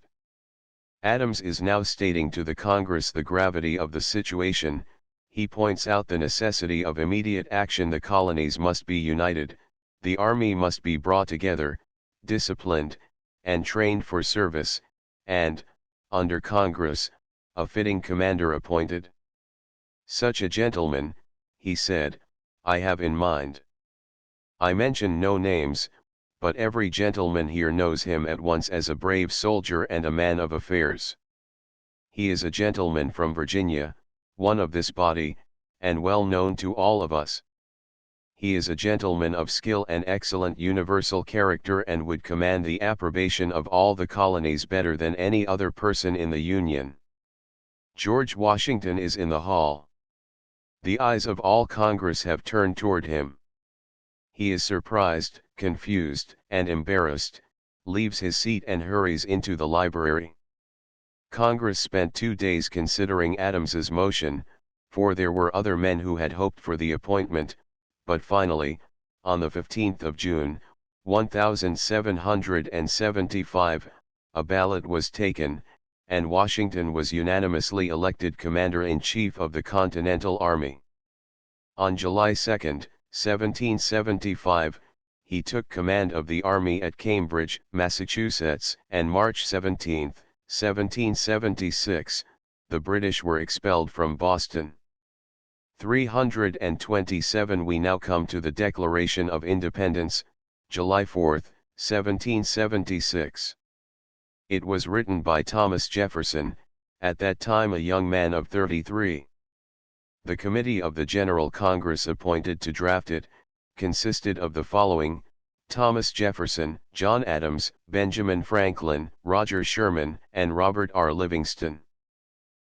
Adams is now stating to the Congress the gravity of the situation. He points out the necessity of immediate action. The colonies must be united, the army must be brought together, disciplined, and trained for service, and, under Congress, a fitting commander appointed. "Such a gentleman," he said, "I have in mind. I mention no names, but every gentleman here knows him at once as a brave soldier and a man of affairs. He is a gentleman from Virginia, one of this body, and well known to all of us. He is a gentleman of skill and excellent universal character and would command the approbation of all the colonies better than any other person in the Union. George Washington is in the hall. The eyes of all Congress have turned toward him. He is surprised, confused, and embarrassed, leaves his seat and hurries into the library." Congress spent 2 days considering Adams's motion, for there were other men who had hoped for the appointment, but finally, on the 15th of June, 1775, a ballot was taken, and Washington was unanimously elected Commander-in-Chief of the Continental Army. On July 2, 1775, he took command of the army at Cambridge, Massachusetts, and March 17, 1776, the British were expelled from Boston. 327. We now come to the Declaration of Independence, July 4, 1776. It was written by Thomas Jefferson, at that time a young man of 33. The committee of the General Congress appointed to draft it, consisted of the following: Thomas Jefferson, John Adams, Benjamin Franklin, Roger Sherman, and Robert R. Livingston.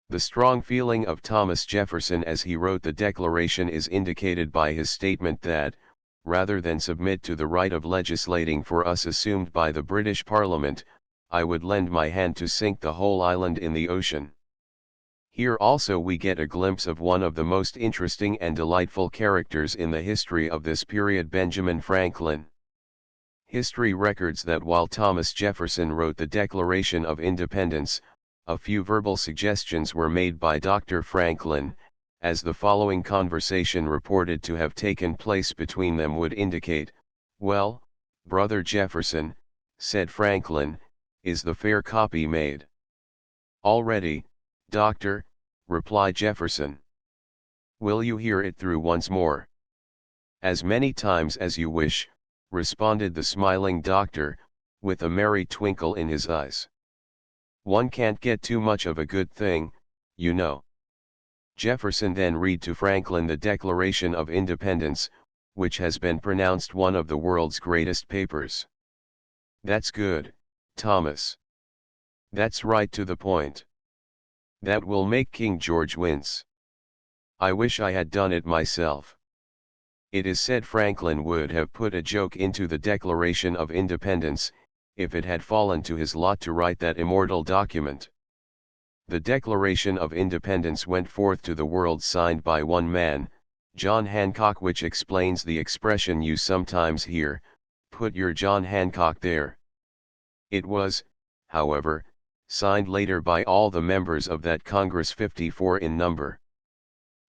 The strong feeling of Thomas Jefferson as he wrote the Declaration is indicated by his statement that, rather than submit to the right of legislating for us assumed by the British Parliament, I would lend my hand to sink the whole island in the ocean. Here also we get a glimpse of one of the most interesting and delightful characters in the history of this period, Benjamin Franklin. History records that while Thomas Jefferson wrote the Declaration of Independence, a few verbal suggestions were made by Dr. Franklin, as the following conversation reported to have taken place between them would indicate. "Well, brother Jefferson," said Franklin, "is the fair copy made?" "All ready, Doctor," replied Jefferson. "Will you hear it through once more?" "As many times as you wish," responded the smiling doctor, with a merry twinkle in his eyes. "One can't get too much of a good thing, you know." Jefferson then read to Franklin the Declaration of Independence, which has been pronounced one of the world's greatest papers. "That's good, Thomas. That's right to the point. That will make King George wince. I wish I had done it myself." It is said Franklin would have put a joke into the Declaration of Independence, if it had fallen to his lot to write that immortal document. The Declaration of Independence went forth to the world signed by one man, John Hancock, which explains the expression you sometimes hear, "Put your John Hancock there." It was, however, signed later by all the members of that Congress, 54 in number.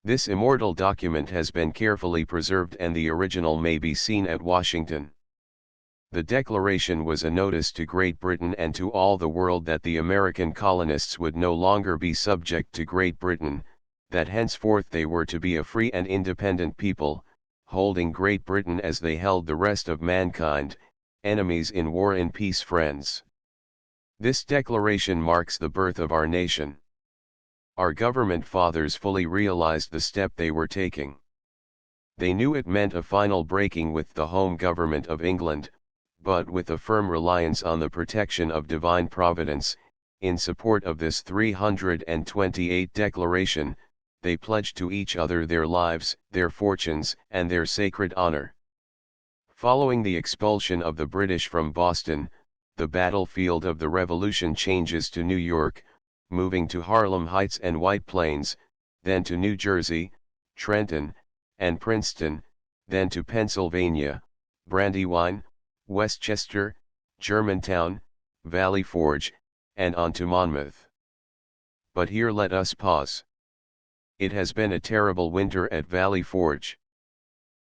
This immortal document has been carefully preserved and the original may be seen at Washington. The Declaration was a notice to Great Britain and to all the world that the American colonists would no longer be subject to Great Britain, that henceforth they were to be a free and independent people, holding Great Britain as they held the rest of mankind, enemies in war in peace friends. This declaration marks the birth of our nation. Our government fathers fully realized the step they were taking. They knew it meant a final breaking with the home government of England, but with a firm reliance on the protection of divine providence, in support of this 328 declaration, they pledged to each other their lives, their fortunes, and their sacred honor. Following the expulsion of the British from Boston, the battlefield of the Revolution changes to New York, moving to Harlem Heights and White Plains, then to New Jersey, Trenton, and Princeton, then to Pennsylvania, Brandywine, Westchester, Germantown, Valley Forge, and on to Monmouth. But here let us pause. It has been a terrible winter at Valley Forge.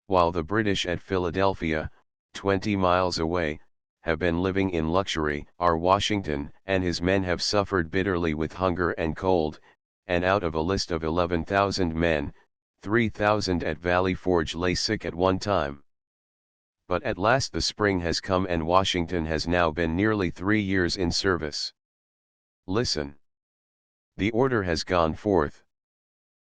While the British at Philadelphia, 20 miles away, have been living in luxury, our Washington and his men have suffered bitterly with hunger and cold, and out of a list of 11,000 men, 3,000 at Valley Forge lay sick at one time. But at last the spring has come and Washington has now been nearly 3 years in service. Listen. The order has gone forth.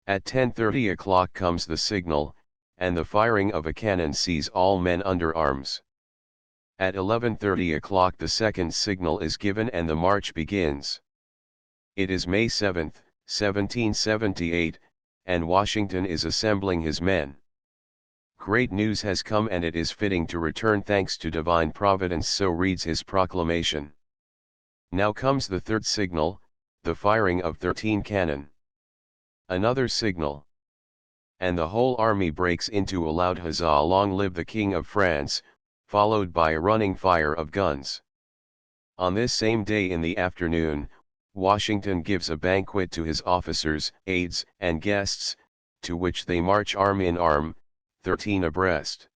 At 10:30 o'clock comes the signal, and the firing of a cannon sees all men under arms. At 11:30 o'clock the second signal is given and the march begins. It is May 7, 1778, and Washington is assembling his men. Great news has come and it is fitting to return thanks to divine providence, so reads his proclamation. Now comes the third signal, the firing of 13 cannon. Another signal. And the whole army breaks into a loud huzzah, long live the King of France, followed by a running fire of guns. On this same day in the afternoon, Washington gives a banquet to his officers, aides, and guests, to which they march arm in arm, 13 abreast.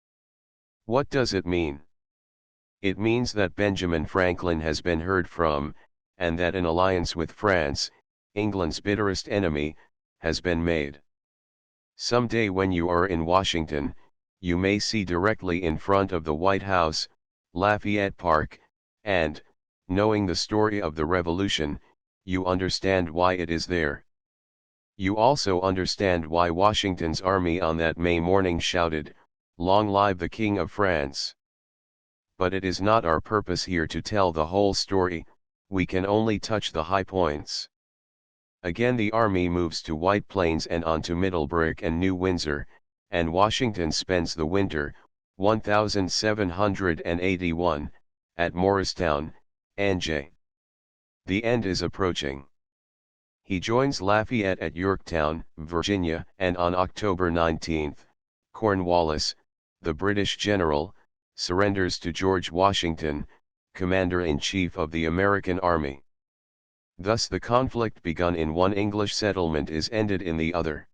What does it mean? It means that Benjamin Franklin has been heard from, and that an alliance with France, England's bitterest enemy, has been made. Some day when you are in Washington, you may see directly in front of the White House, Lafayette Park, and, knowing the story of the Revolution, you understand why it is there. You also understand why Washington's army on that May morning shouted, "Long live the King of France!" But it is not our purpose here to tell the whole story, we can only touch the high points. Again the army moves to White Plains and on to Middlebrook and New Windsor, and Washington spends the winter, 1781, at Morristown, NJ. The end is approaching. He joins Lafayette at Yorktown, Virginia, and on October 19, Cornwallis, the British general, surrenders to George Washington, Commander-in-Chief of the American Army. Thus the conflict begun in one English settlement is ended in the other.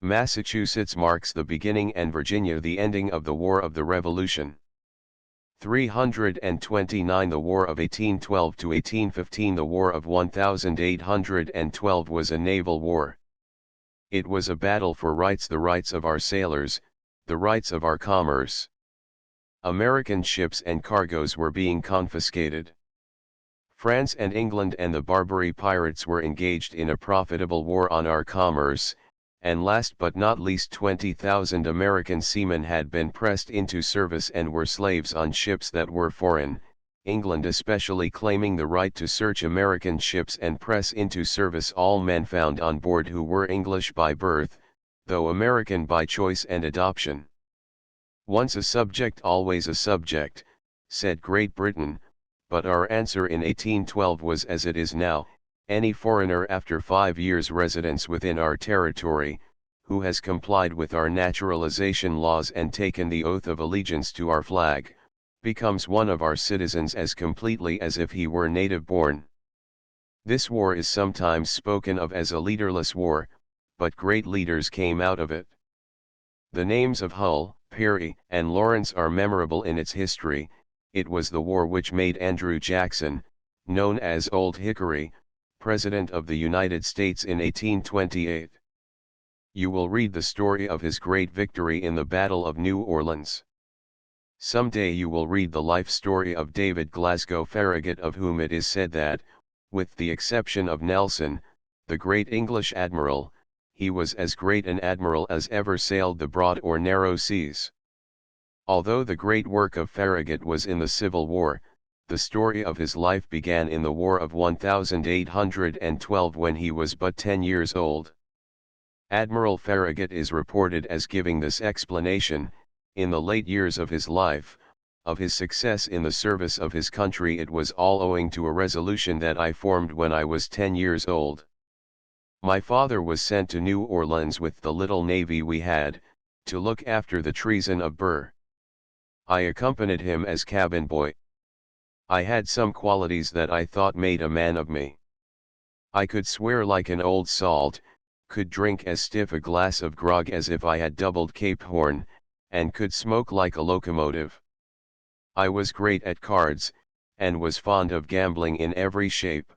Massachusetts marks the beginning and Virginia the ending of the War of the Revolution. 329 The War of 1812 to 1815 The War of 1812 was a naval war. It was a battle for rights, the rights of our sailors, the rights of our commerce. American ships and cargoes were being confiscated. France and England and the Barbary pirates were engaged in a profitable war on our commerce, and last but not least 20,000 American seamen had been pressed into service and were slaves on ships that were foreign, England especially claiming the right to search American ships and press into service all men found on board who were English by birth, though American by choice and adoption. Once a subject always a subject, said Great Britain, but our answer in 1812 was as it is now, any foreigner after 5 years' residence within our territory, who has complied with our naturalization laws and taken the oath of allegiance to our flag, becomes one of our citizens as completely as if he were native born. This war is sometimes spoken of as a leaderless war, but great leaders came out of it. The names of Hull, Perry, and Lawrence are memorable in its history. It was the war which made Andrew Jackson, known as Old Hickory, President of the United States in 1828. you will read the story of his great victory in the Battle of New Orleans. Someday you will read the life story of David Glasgow Farragut, of whom it is said that, with the exception of Nelson, the great English admiral, he was as great an admiral as ever sailed the broad or narrow seas. Although the great work of Farragut was in the Civil War, the story of his life began in the War of 1812 when he was but 10 years old. Admiral Farragut is reported as giving this explanation: in the late years of his life, of his success in the service of his country, it was all owing to a resolution that I formed when I was 10 years old. My father was sent to New Orleans with the little navy we had, to look after the treason of Burr. I accompanied him as cabin boy. I had some qualities that I thought made a man of me. I could swear like an old salt, could drink as stiff a glass of grog as if I had doubled Cape Horn, and could smoke like a locomotive. I was great at cards, and was fond of gambling in every shape.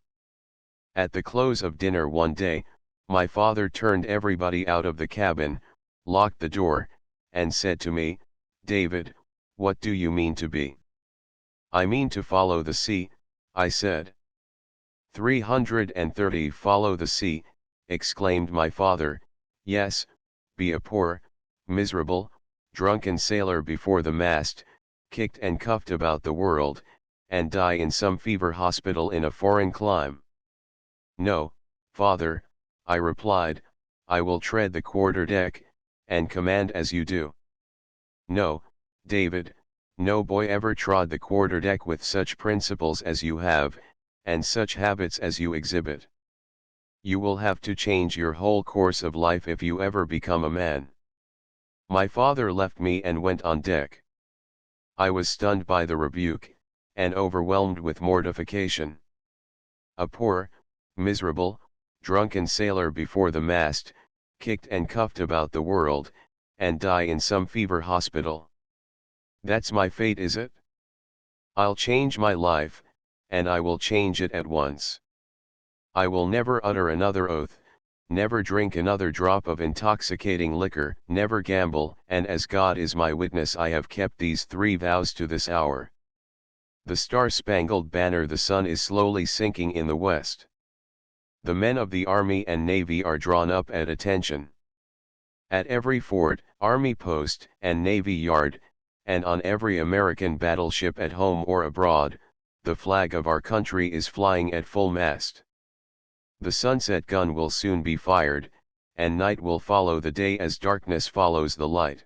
At the close of dinner one day, my father turned everybody out of the cabin, locked the door, and said to me, "David, what do you mean to be?" "I mean to follow the sea," I said. 330 Follow the sea, exclaimed my father. "Yes, be a poor, miserable, drunken sailor before the mast, kicked and cuffed about the world, and die in some fever hospital in a foreign clime." "No, father," I replied, "I will tread the quarter deck, and command as you do." "No, David, no boy ever trod the quarter deck with such principles as you have, and such habits as you exhibit. You will have to change your whole course of life if you ever become a man." My father left me and went on deck. I was stunned by the rebuke, and overwhelmed with mortification. A poor, miserable, drunken sailor before the mast, kicked and cuffed about the world, and die in some fever hospital. That's my fate, is it? I'll change my life, and I will change it at once. I will never utter another oath, never drink another drop of intoxicating liquor, never gamble, and as God is my witness, I have kept these 3 vows to this hour. The Star-Spangled Banner. The sun is slowly sinking in the west. The men of the Army and Navy are drawn up at attention. At every fort, Army post, and Navy yard, and on every American battleship at home or abroad, the flag of our country is flying at full mast. The sunset gun will soon be fired, and night will follow the day as darkness follows the light.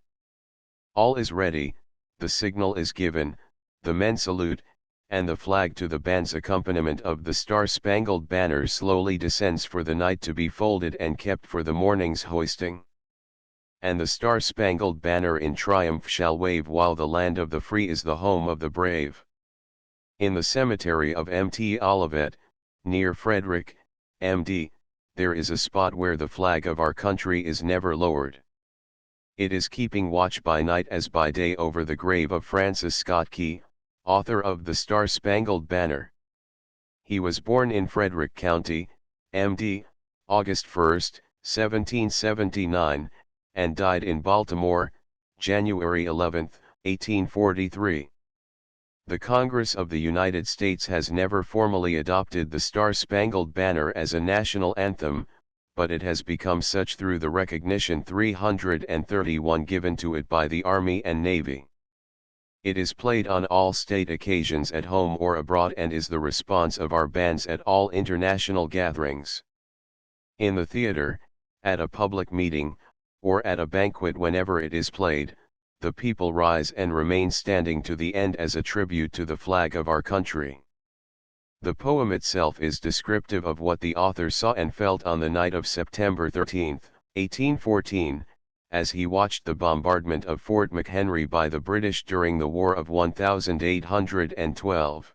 All is ready, the signal is given, the men salute, and the flag, to the band's accompaniment of the Star-Spangled Banner, slowly descends for the night to be folded and kept for the morning's hoisting. And the Star-Spangled Banner in triumph shall wave while the land of the free is the home of the brave. In the cemetery of Mt. Olivet, near Frederick, MD, there is a spot where the flag of our country is never lowered. It is keeping watch by night as by day over the grave of Francis Scott Key, author of the Star-Spangled Banner. He was born in Frederick County, MD, August 1, 1779, and died in Baltimore, January 11, 1843. The Congress of the United States has never formally adopted the Star-Spangled Banner as a national anthem, but it has become such through the recognition 331 given to it by the Army and Navy. It is played on all state occasions at home or abroad, and is the response of our bands at all international gatherings. In the theater, at a public meeting, or at a banquet, whenever it is played, the people rise and remain standing to the end as a tribute to the flag of our country. The poem itself is descriptive of what the author saw and felt on the night of September 13, 1814, as he watched the bombardment of Fort McHenry by the British during the War of 1812.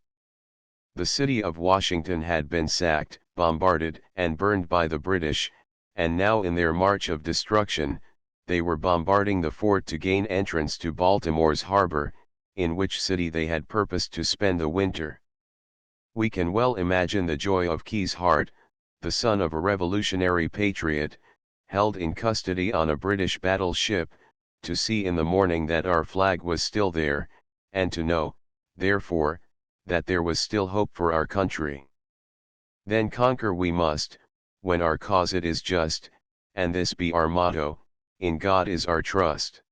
The city of Washington had been sacked, bombarded, and burned by the British, and now in their march of destruction, they were bombarding the fort to gain entrance to Baltimore's harbor, in which city they had purposed to spend the winter. We can well imagine the joy of Key's heart, the son of a revolutionary patriot, held in custody on a British battleship, to see in the morning that our flag was still there, and to know, therefore, that there was still hope for our country. Then conquer we must, when our cause it is just, and this be our motto, in God is our trust.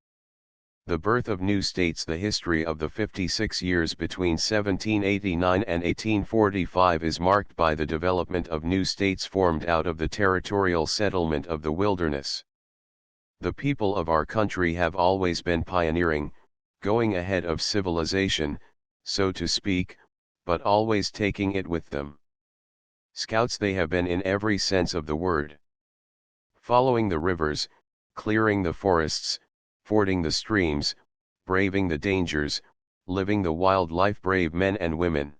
The birth of new states. The history of the 56 years between 1789 and 1845 is marked by the development of new states formed out of the territorial settlement of the wilderness. The people of our country have always been pioneering, going ahead of civilization, so to speak, but always taking it with them. Scouts they have been in every sense of the word. Following the rivers, clearing the forests, fording the streams, braving the dangers, living the wild life, brave men and women.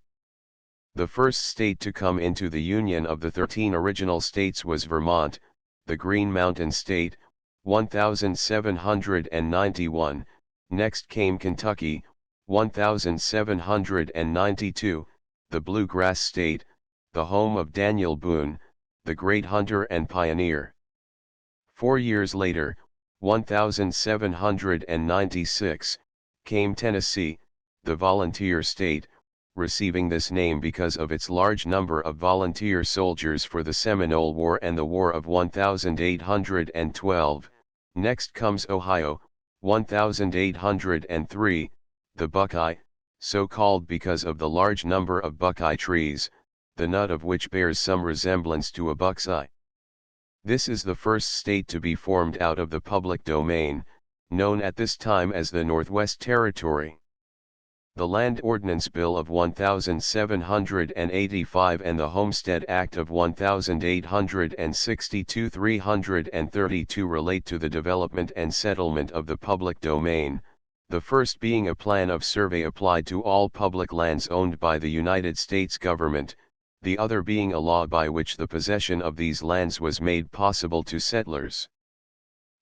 The first state to come into the Union of the 13 original states was Vermont, the Green Mountain State, 1791, next came Kentucky, 1792, the Bluegrass State, the home of Daniel Boone, the great hunter and pioneer. 4 years later, 1796, came Tennessee, the volunteer state, receiving this name because of its large number of volunteer soldiers for the Seminole War and the War of 1812. Next comes Ohio, 1803, the Buckeye, so called because of the large number of buckeye trees, the nut of which bears some resemblance to a buck's eye. This is the first state to be formed out of the public domain, known at this time as the Northwest Territory. The Land Ordinance Bill of 1785 and the Homestead Act of 1862-332 relate to the development and settlement of the public domain, the first being a plan of survey applied to all public lands owned by the United States government, the other being a law by which the possession of these lands was made possible to settlers.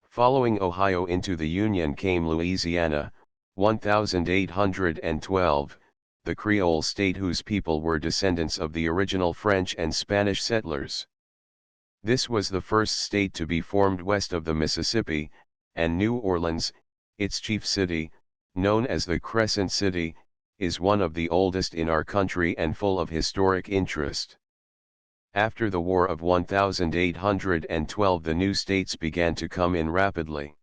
Following Ohio into the Union came Louisiana, 1812, the Creole state whose people were descendants of the original French and Spanish settlers. This was the first state to be formed west of the Mississippi, and New Orleans, its chief city, known as the Crescent City, is one of the oldest in our country and full of historic interest. After the War of 1812 the new states began to come in rapidly.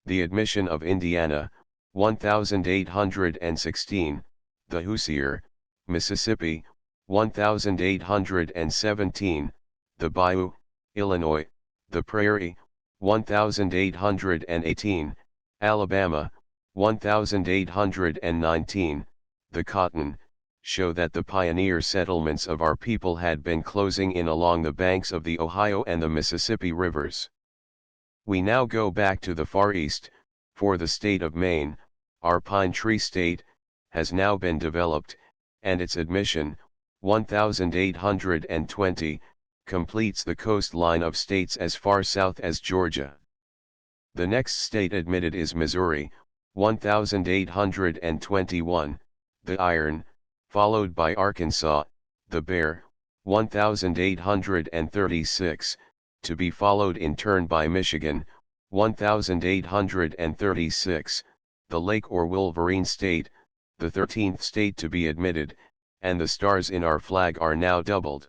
The admission of Indiana, 1816, the Hoosier, Mississippi, 1817, the Bayou, Illinois, the Prairie, 1818, Alabama, 1819, the Cotton, show that the pioneer settlements of our people had been closing in along the banks of the Ohio and the Mississippi rivers. We now go back to the Far East, for the state of Maine, our pine tree state, has now been developed, and its admission, 1820, completes the coastline of states as far south as Georgia. The next state admitted is Missouri, 1821, the Iron, followed by Arkansas, the Bear, 1836, to be followed in turn by Michigan, 1836, the Lake or Wolverine state, the 13th state to be admitted, and the stars in our flag are now doubled.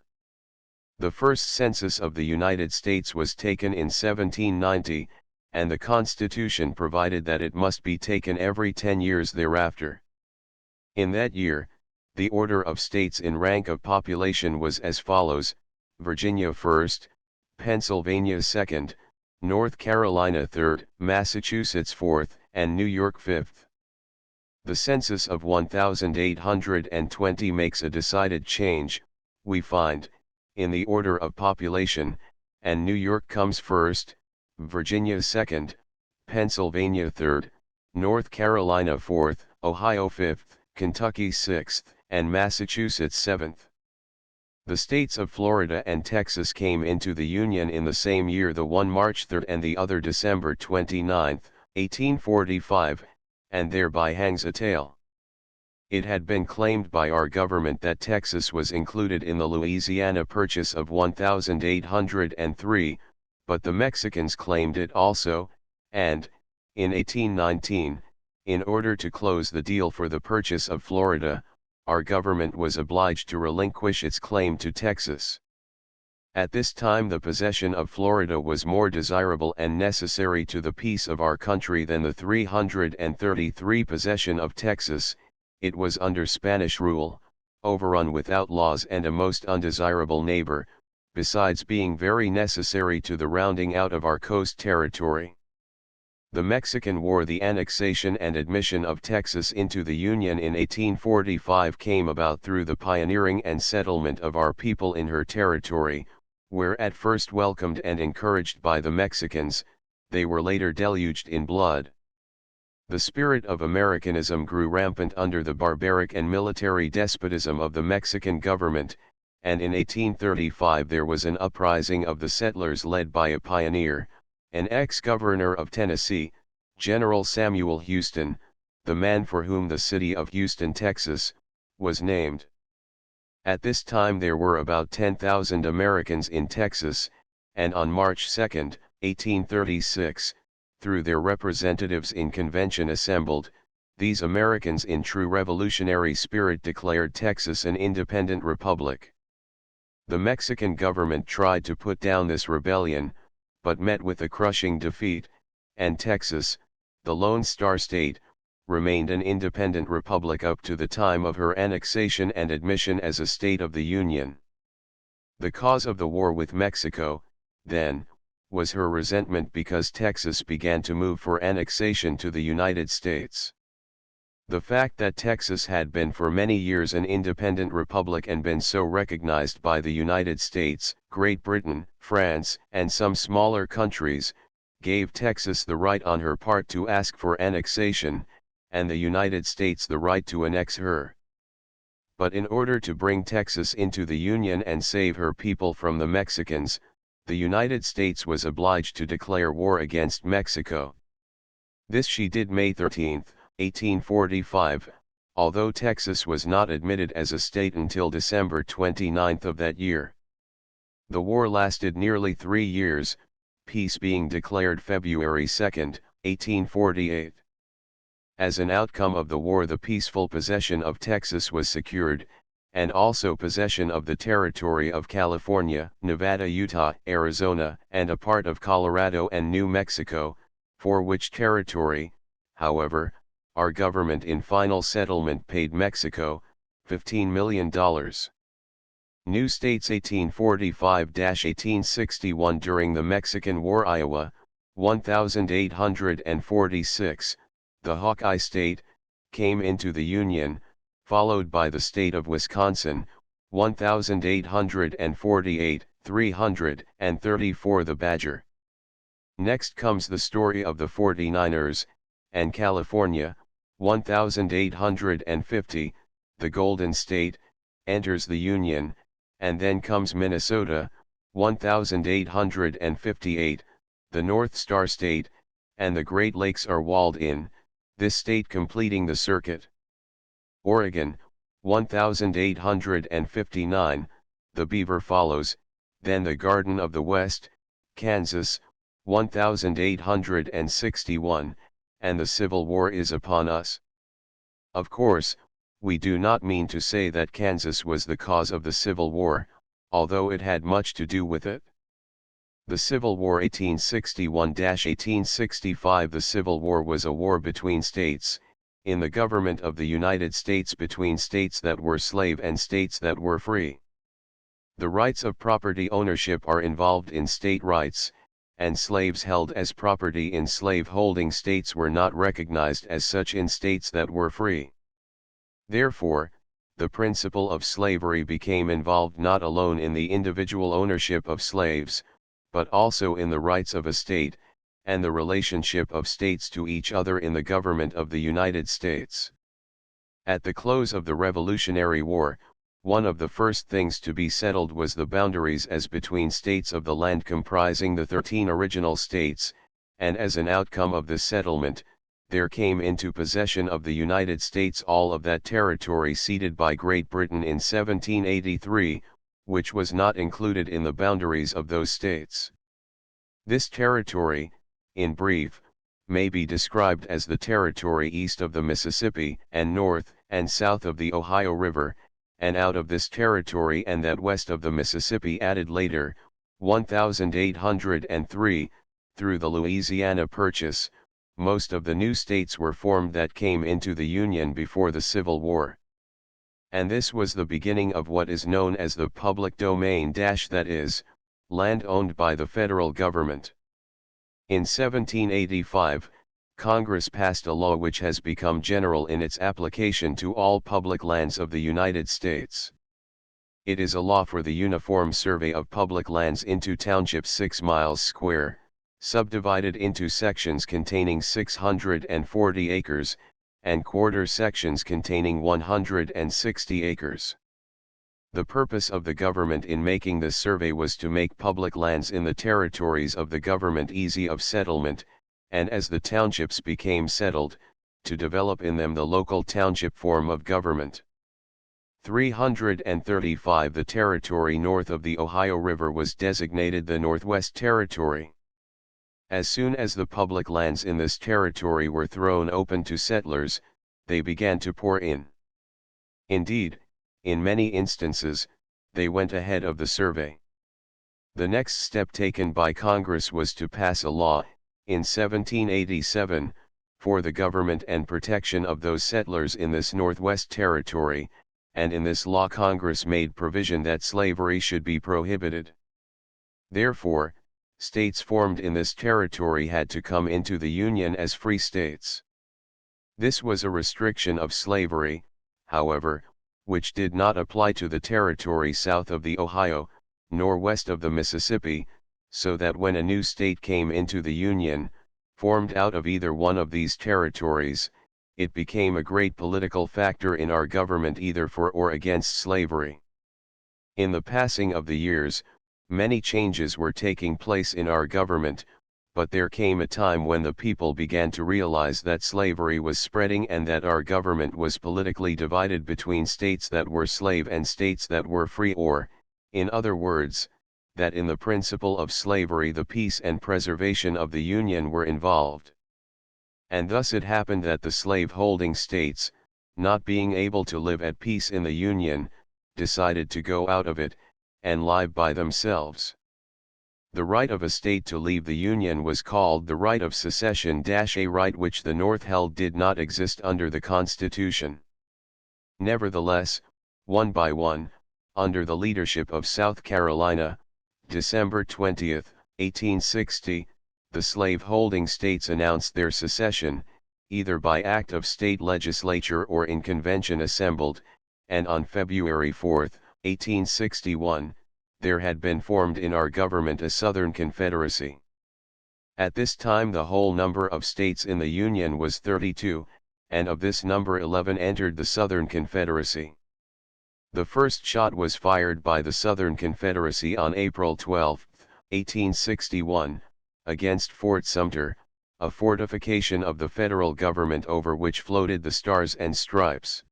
The first census of the United States was taken in 1790, and the Constitution provided that it must be taken every 10 years thereafter. In that year, the order of states in rank of population was as follows: Virginia first, Pennsylvania second, North Carolina third, Massachusetts fourth, and New York fifth. The census of 1820 makes a decided change, we find, in the order of population, and New York comes first, Virginia second, Pennsylvania third, North Carolina fourth, Ohio fifth, Kentucky sixth, and Massachusetts seventh. The states of Florida and Texas came into the Union in the same year, the one March 3 and the other December 29, 1845, and thereby hangs a tale. It had been claimed by our government that Texas was included in the Louisiana Purchase of 1803, but the Mexicans claimed it also, and, in 1819, in order to close the deal for the purchase of Florida, our government was obliged to relinquish its claim to Texas. At this time the possession of Florida was more desirable and necessary to the peace of our country than the 333 possession of Texas. It was under Spanish rule, overrun with outlaws and a most undesirable neighbor, besides being very necessary to the rounding out of our coast territory. The Mexican War. The annexation and admission of Texas into the Union in 1845 came about through the pioneering and settlement of our people in her territory, where at first welcomed and encouraged by the Mexicans, they were later deluged in blood. The spirit of Americanism grew rampant under the barbaric and military despotism of the Mexican government, and in 1835 there was an uprising of the settlers led by a pioneer, an ex-governor of Tennessee, General Samuel Houston, the man for whom the city of Houston, Texas, was named. At this time there were about 10,000 Americans in Texas, and on March 2, 1836, through their representatives in convention assembled, these Americans in true revolutionary spirit declared Texas an independent republic. The Mexican government tried to put down this rebellion, but met with a crushing defeat, and Texas, the Lone Star State, remained an independent republic up to the time of her annexation and admission as a state of the Union. The cause of the war with Mexico, then, was her resentment because Texas began to move for annexation to the United States. The fact that Texas had been for many years an independent republic and been so recognized by the United States, Great Britain, France, and some smaller countries, gave Texas the right on her part to ask for annexation, and the United States the right to annex her. But in order to bring Texas into the Union and save her people from the Mexicans, the United States was obliged to declare war against Mexico. This she did May 13, 1845, although Texas was not admitted as a state until December 29 of that year. The war lasted nearly 3 years, peace being declared February 2, 1848. As an outcome of the war, the peaceful possession of Texas was secured, and also possession of the territory of California, Nevada, Utah, Arizona, and a part of Colorado and New Mexico, for which territory, however, our government in final settlement paid Mexico $15 million. New states 1845-1861. During the Mexican War, Iowa, 1846, the Hawkeye State, came into the Union, followed by the state of Wisconsin, 1848, 334. The Badger. Next comes the story of the 49ers, and California, 1850, the Golden State, enters the Union, and then comes Minnesota, 1858, the North Star State, and the Great Lakes are walled in, this state completing the circuit. Oregon, 1859, the Beaver follows, then the Garden of the West, Kansas, 1861, and the Civil War is upon us. Of course, we do not mean to say that Kansas was the cause of the Civil War, although it had much to do with it. The Civil War 1861-1865. The Civil War was a war between states, in the government of the United States, between states that were slave and states that were free. The rights of property ownership are involved in state rights, and slaves held as property in slave-holding states were not recognized as such in states that were free. Therefore, the principle of slavery became involved not alone in the individual ownership of slaves, but also in the rights of a state, and the relationship of states to each other in the government of the United States. At the close of the Revolutionary War, one of the first things to be settled was the boundaries as between states of the land comprising the 13 original states, and as an outcome of this settlement, there came into possession of the United States all of that territory ceded by Great Britain in 1783, which was not included in the boundaries of those states. This territory, in brief, may be described as the territory east of the Mississippi and north and south of the Ohio River, and out of this territory and that west of the Mississippi added later, 1803, through the Louisiana Purchase. Most of the new states were formed that came into the Union before the Civil War. And this was the beginning of what is known as the public domain, that is, land owned by the federal government. In 1785, Congress passed a law which has become general in its application to all public lands of the United States. It is a law for the uniform survey of public lands into townships 6 miles square, subdivided into sections containing 640 acres, and quarter sections containing 160 acres. The purpose of the government in making this survey was to make public lands in the territories of the government easy of settlement, and as the townships became settled, to develop in them the local township form of government. 335 The territory north of the Ohio River was designated the Northwest Territory. As soon as the public lands in this territory were thrown open to settlers, they began to pour in. Indeed, in many instances, they went ahead of the survey. The next step taken by Congress was to pass a law, in 1787, for the government and protection of those settlers in this Northwest Territory, and in this law Congress made provision that slavery should be prohibited. Therefore, states formed in this territory had to come into the Union as free states. This was a restriction of slavery, however, which did not apply to the territory south of the Ohio, nor west of the Mississippi, so that when a new state came into the Union, formed out of either one of these territories, it became a great political factor in our government either for or against slavery. In the passing of the years, many changes were taking place in our government, but there came a time when the people began to realize that slavery was spreading and that our government was politically divided between states that were slave and states that were free, or, in other words, that in the principle of slavery the peace and preservation of the Union were involved. And thus it happened that the slave-holding states, not being able to live at peace in the Union, decided to go out of it, and live by themselves. The right of a state to leave the Union was called the right of secession, a right which the North held did not exist under the Constitution. Nevertheless, one by one, under the leadership of South Carolina, December 20, 1860, the slave-holding states announced their secession, either by act of state legislature or in convention assembled, and on February 4, 1861, there had been formed in our government a Southern Confederacy. At this time the whole number of states in the Union was 32, and of this number 11 entered the Southern Confederacy. The first shot was fired by the Southern Confederacy on April 12, 1861, against Fort Sumter, a fortification of the federal government over which floated the Stars and Stripes.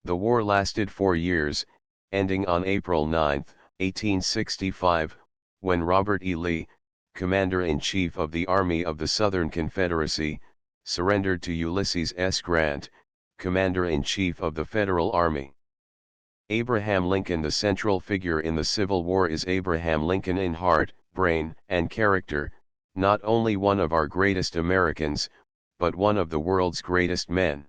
The war lasted 4 years, ending on April 9, 1865, when Robert E. Lee, Commander-in-Chief of the Army of the Southern Confederacy, surrendered to Ulysses S. Grant, Commander-in-Chief of the Federal Army. Abraham Lincoln. The central figure in the Civil War is Abraham Lincoln in heart, brain, and character, not only one of our greatest Americans, but one of the world's greatest men.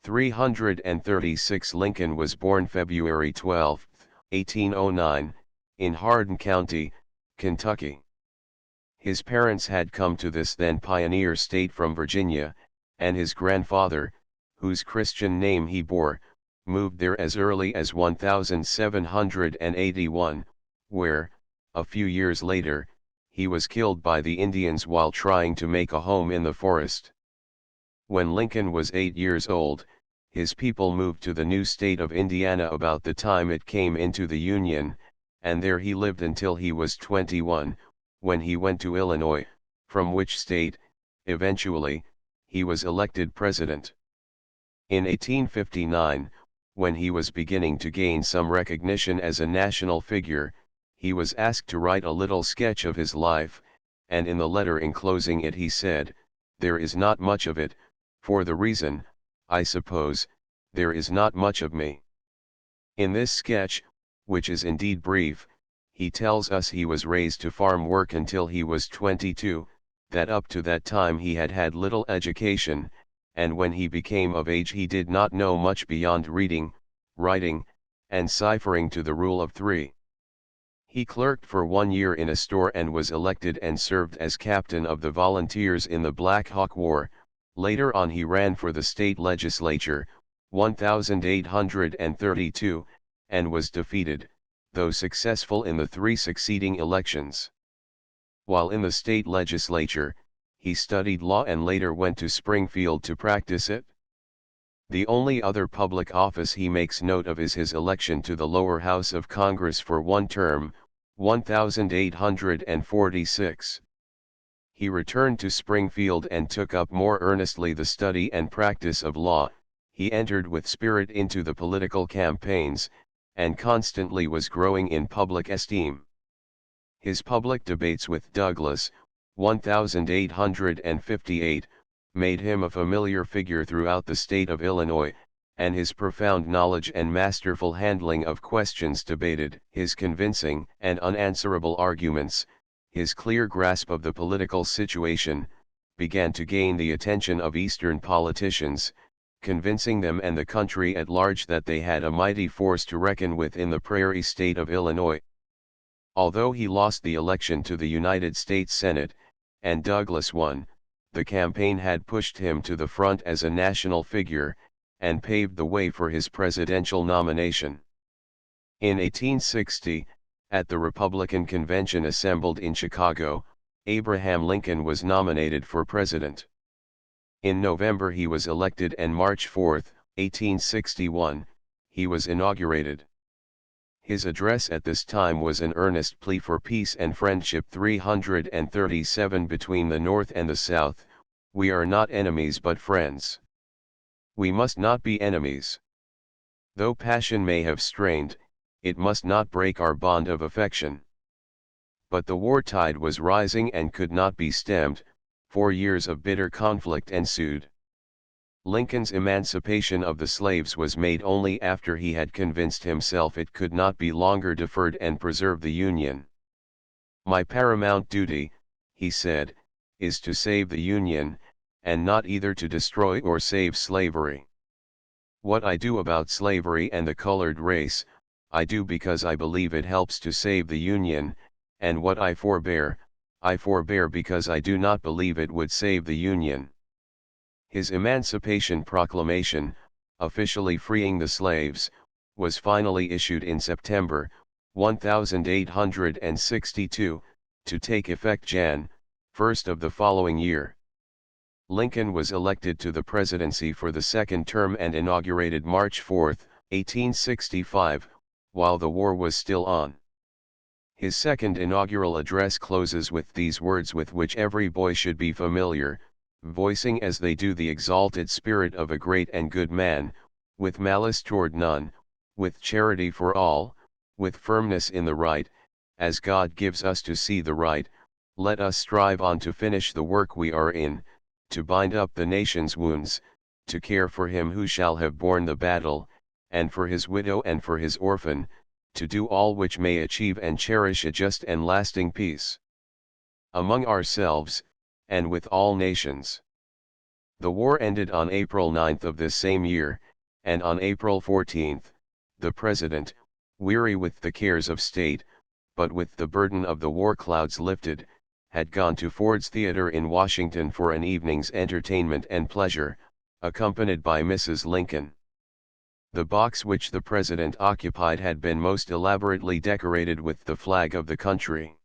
336 Lincoln was born February 12, 1809, in Hardin County, Kentucky. His parents had come to this then pioneer state from Virginia, and his grandfather, whose Christian name he bore, moved there as early as 1781, where, a few years later, he was killed by the Indians while trying to make a home in the forest. When Lincoln was 8 years old, his people moved to the new state of Indiana about the time it came into the Union, and there he lived until he was 21, when he went to Illinois, from which state, eventually, he was elected president. In 1859, when he was beginning to gain some recognition as a national figure, he was asked to write a little sketch of his life, and in the letter enclosing it he said, "There is not much of it, for the reason, I suppose, there is not much of me." In this sketch, which is indeed brief, he tells us he was raised to farm work until he was 22, that up to that time he had had little education, and when he became of age he did not know much beyond reading, writing, and ciphering to the rule of 3. He clerked for 1 year in a store and was elected and served as captain of the volunteers in the Black Hawk War. Later on he ran for the state legislature, 1832, and was defeated, though successful in the 3 succeeding elections. While in the state legislature, he studied law and later went to Springfield to practice it. The only other public office he makes note of is his election to the lower house of Congress for 1 term, 1846. He returned to Springfield and took up more earnestly the study and practice of law. He entered with spirit into the political campaigns, and constantly was growing in public esteem. His public debates with Douglas, 1858, made him a familiar figure throughout the state of Illinois, and his profound knowledge and masterful handling of questions debated, his convincing and unanswerable arguments, his clear grasp of the political situation, began to gain the attention of Eastern politicians, convincing them and the country at large that they had a mighty force to reckon with in the prairie state of Illinois. Although he lost the election to the United States Senate, and Douglas won, the campaign had pushed him to the front as a national figure, and paved the way for his presidential nomination. In 1860, at the Republican convention assembled in Chicago, Abraham Lincoln was nominated for president. In November he was elected and March 4, 1861, he was inaugurated. His address at this time was an earnest plea for peace and friendship. 337 Between the North and the South, we are not enemies but friends. We must not be enemies. Though passion may have strained, it must not break our bond of affection. But the war tide was rising and could not be stemmed. 4 years of bitter conflict ensued. Lincoln's emancipation of the slaves was made only after he had convinced himself it could not be longer deferred and preserve the Union. "My paramount duty," he said, "is to save the Union, and not either to destroy or save slavery. What I do about slavery and the colored race, I do because I believe it helps to save the Union, and what I forbear because I do not believe it would save the Union." His Emancipation Proclamation, officially freeing the slaves, was finally issued in September, 1862, to take effect Jan. 1st of the following year. Lincoln was elected to the presidency for the 2nd term and inaugurated March 4, 1865, while the war was still on. His second inaugural address closes with these words with which every boy should be familiar, voicing as they do the exalted spirit of a great and good man, with malice toward none, with charity for all, with firmness in the right, as God gives us to see the right, let us strive on to finish the work we are in, to bind up the nation's wounds, to care for him who shall have borne the battle, and for his widow and for his orphan, to do all which may achieve and cherish a just and lasting peace among ourselves, and with all nations. The war ended on April 9 of this same year, and on April 14, the President, weary with the cares of state, but with the burden of the war clouds lifted, had gone to Ford's Theater in Washington for an evening's entertainment and pleasure, accompanied by Mrs. Lincoln. The box which the President occupied had been most elaborately decorated with the flag of the country.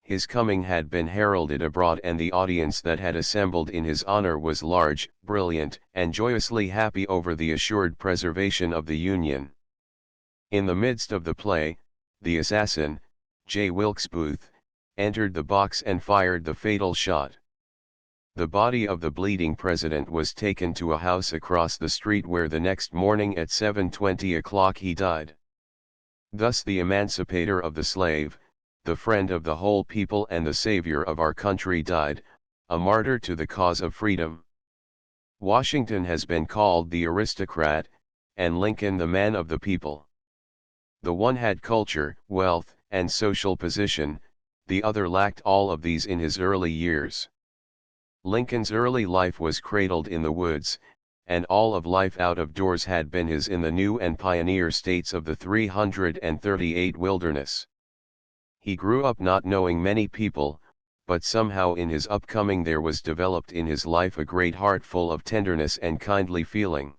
His coming had been heralded abroad, and the audience that had assembled in his honor was large, brilliant, and joyously happy over the assured preservation of the Union. In the midst of the play, the assassin, J. Wilkes Booth, entered the box and fired the fatal shot. The body of the bleeding president was taken to a house across the street, where the next morning at 7:20 o'clock he died. Thus the emancipator of the slave, the friend of the whole people and the savior of our country died, a martyr to the cause of freedom. Washington has been called the aristocrat, and Lincoln the man of the people. The one had culture, wealth, and social position, the other lacked all of these in his early years. Lincoln's early life was cradled in the woods, and all of life out of doors had been his in the new and pioneer states of the 338 wilderness. He grew up not knowing many people, but somehow in his upcoming there was developed in his life a great heart full of tenderness and kindly feeling.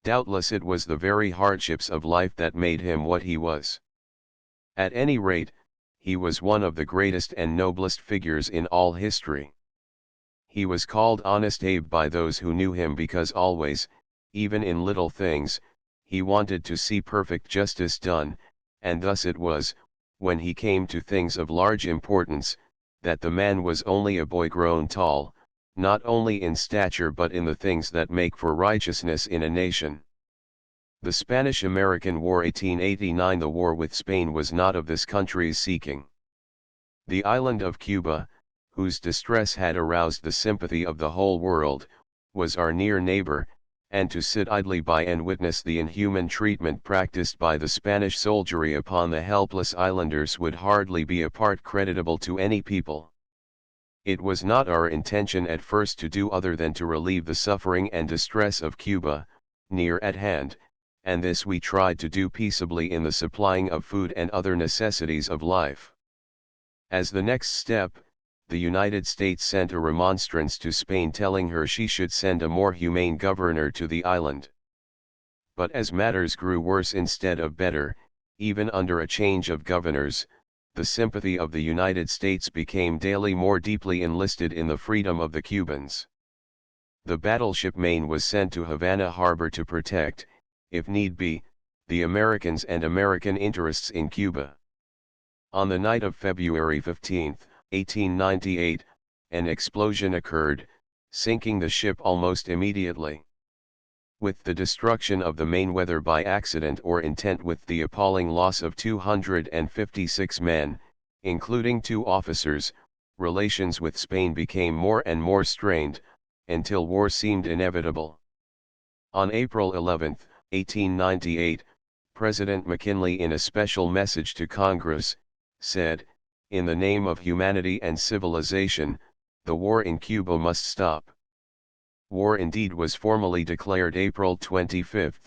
Doubtless it was the very hardships of life that made him what he was. At any rate, he was one of the greatest and noblest figures in all history. He was called Honest Abe by those who knew him because always, even in little things, he wanted to see perfect justice done, and thus it was, when he came to things of large importance, that the man was only a boy grown tall, not only in stature but in the things that make for righteousness in a nation. The Spanish-American War 1889. The war with Spain was not of this country's seeking. The island of Cuba, whose distress had aroused the sympathy of the whole world, was our near neighbor, and to sit idly by and witness the inhuman treatment practiced by the Spanish soldiery upon the helpless islanders would hardly be a part creditable to any people. It was not our intention at first to do other than to relieve the suffering and distress of Cuba, near at hand, and this we tried to do peaceably in the supplying of food and other necessities of life. As the next step, the United States sent a remonstrance to Spain telling her she should send a more humane governor to the island. But as matters grew worse instead of better, even under a change of governors, the sympathy of the United States became daily more deeply enlisted in the freedom of the Cubans. The battleship Maine was sent to Havana Harbor to protect, if need be, the Americans and American interests in Cuba. On the night of February 15, 1898, an explosion occurred, sinking the ship almost immediately. With the destruction of the Maine, whether by accident or intent, with the appalling loss of 256 men, including 2 officers, relations with Spain became more and more strained, until war seemed inevitable. On April 11, 1898, President McKinley, in a special message to Congress, said, "In the name of humanity and civilization, the war in Cuba must stop." War indeed was formally declared April 25,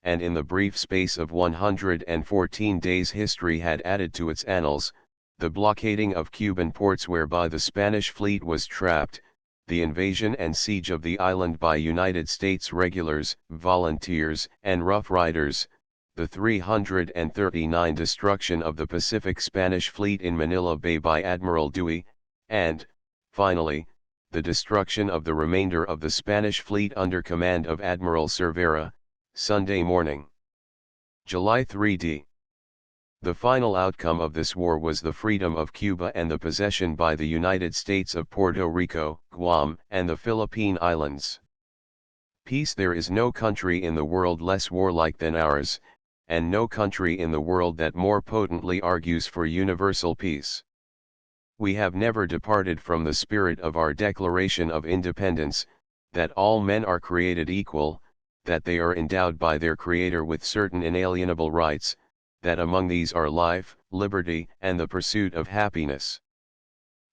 and in the brief space of 114 days history had added to its annals, the blockading of Cuban ports whereby the Spanish fleet was trapped, the invasion and siege of the island by United States regulars, volunteers, and Rough Riders, the 339 destruction of the Pacific Spanish fleet in Manila Bay by Admiral Dewey, and, finally, the destruction of the remainder of the Spanish fleet under command of Admiral Cervera, Sunday morning, July 3d. The final outcome of this war was the freedom of Cuba and the possession by the United States of Puerto Rico, Guam, and the Philippine Islands. Peace. There is no country in the world less warlike than ours, and no country in the world that more potently argues for universal peace. We have never departed from the spirit of our Declaration of Independence, that all men are created equal, that they are endowed by their Creator with certain inalienable rights, that among these are life, liberty, and the pursuit of happiness.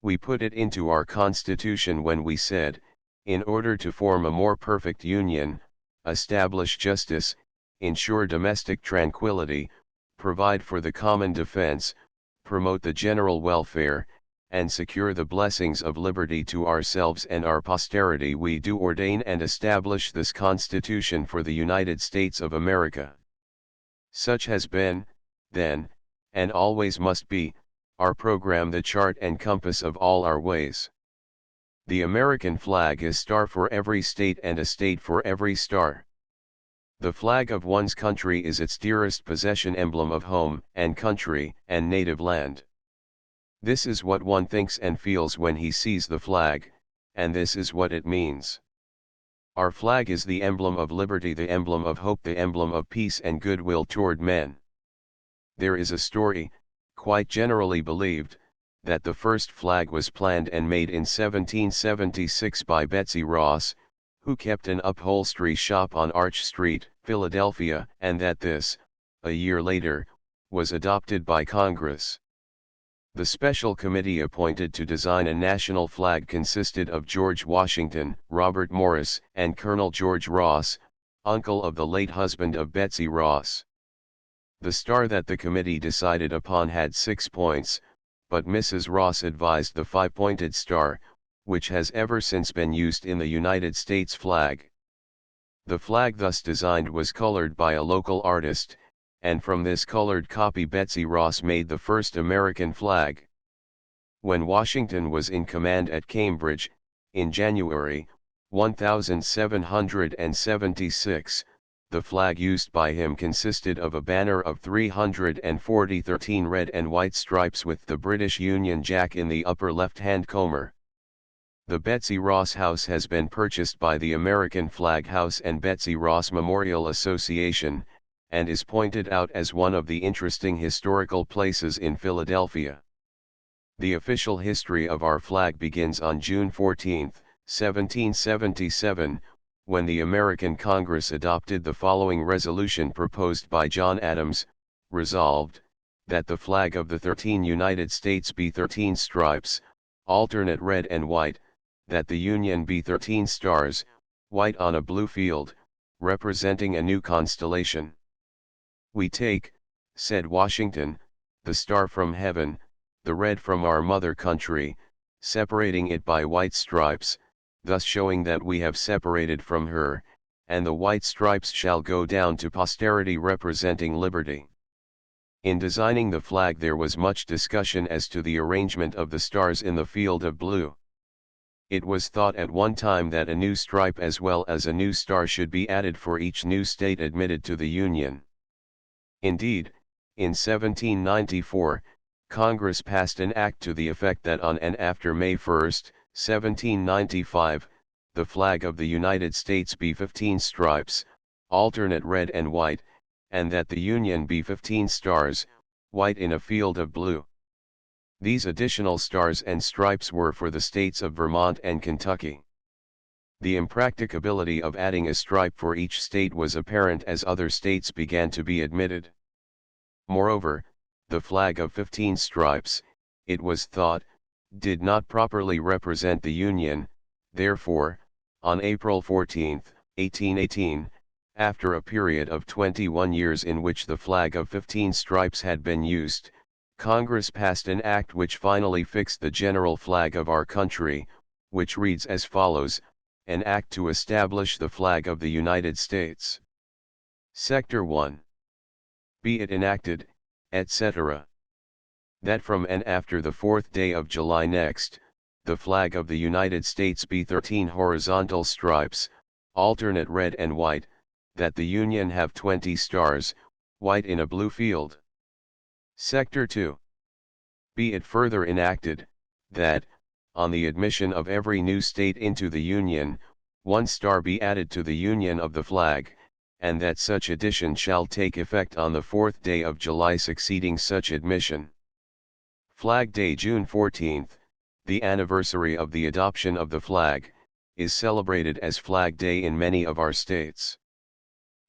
We put it into our Constitution when we said, in order to form a more perfect union, establish justice, ensure domestic tranquility, provide for the common defense, promote the general welfare, and secure the blessings of liberty to ourselves and our posterity, we do ordain and establish this Constitution for the United States of America. Such has been, then, and always must be, our program, the chart and compass of all our ways. The American flag is star for every state and a state for every star. The flag of one's country is its dearest possession, emblem of home and country and native land. This is what one thinks and feels when he sees the flag, and this is what it means. Our flag is the emblem of liberty, the emblem of hope, the emblem of peace and goodwill toward men. There is a story, quite generally believed, that the first flag was planned and made in 1776 by Betsy Ross, who kept an upholstery shop on Arch Street, Philadelphia, and that this, a year later, was adopted by Congress. The special committee appointed to design a national flag consisted of George Washington, Robert Morris, and Colonel George Ross, uncle of the late husband of Betsy Ross. The star that the committee decided upon had 6 points, but Mrs. Ross advised the 5-pointed star, which has ever since been used in the United States flag. The flag thus designed was colored by a local artist, and from this colored copy Betsy Ross made the first American flag. When Washington was in command at Cambridge, in January 1776, the flag used by him consisted of a banner of 13 red and white stripes with the British Union Jack in the upper left-hand corner. The Betsy Ross House has been purchased by the American Flag House and Betsy Ross Memorial Association, and is pointed out as one of the interesting historical places in Philadelphia. The official history of our flag begins on June 14, 1777, when the American Congress adopted the following resolution proposed by John Adams: resolved, that the flag of the 13 United States be 13 stripes, alternate red and white, that the Union be 13 stars, white on a blue field, representing a new constellation. We take, said Washington, the star from heaven, the red from our mother country, separating it by white stripes, thus showing that we have separated from her, and the white stripes shall go down to posterity representing liberty. In designing the flag there was much discussion as to the arrangement of the stars in the field of blue. It was thought at one time that a new stripe as well as a new star should be added for each new state admitted to the Union. Indeed, in 1794, Congress passed an act to the effect that on and after May 1, 1795, the flag of the United States be 15 stripes, alternate red and white, and that the Union be 15 stars, white in a field of blue. These additional stars and stripes were for the states of Vermont and Kentucky. The impracticability of adding a stripe for each state was apparent as other states began to be admitted. Moreover, the flag of 15 stripes, it was thought, did not properly represent the Union. Therefore, on April 14, 1818, after a period of 21 years in which the flag of 15 stripes had been used, Congress passed an act which finally fixed the general flag of our country, which reads as follows: an act to establish the flag of the United States. Sector 1. Be it enacted, etc. That from and after the 4th day of July next, the flag of the United States be 13 horizontal stripes, alternate red and white, that the Union have 20 stars, white in a blue field. Sector 2. Be it further enacted, that, on the admission of every new state into the Union, 1 star be added to the union of the flag, and that such addition shall take effect on the 4th day of July succeeding such admission. Flag Day June 14, the anniversary of the adoption of the flag, is celebrated as Flag Day in many of our states.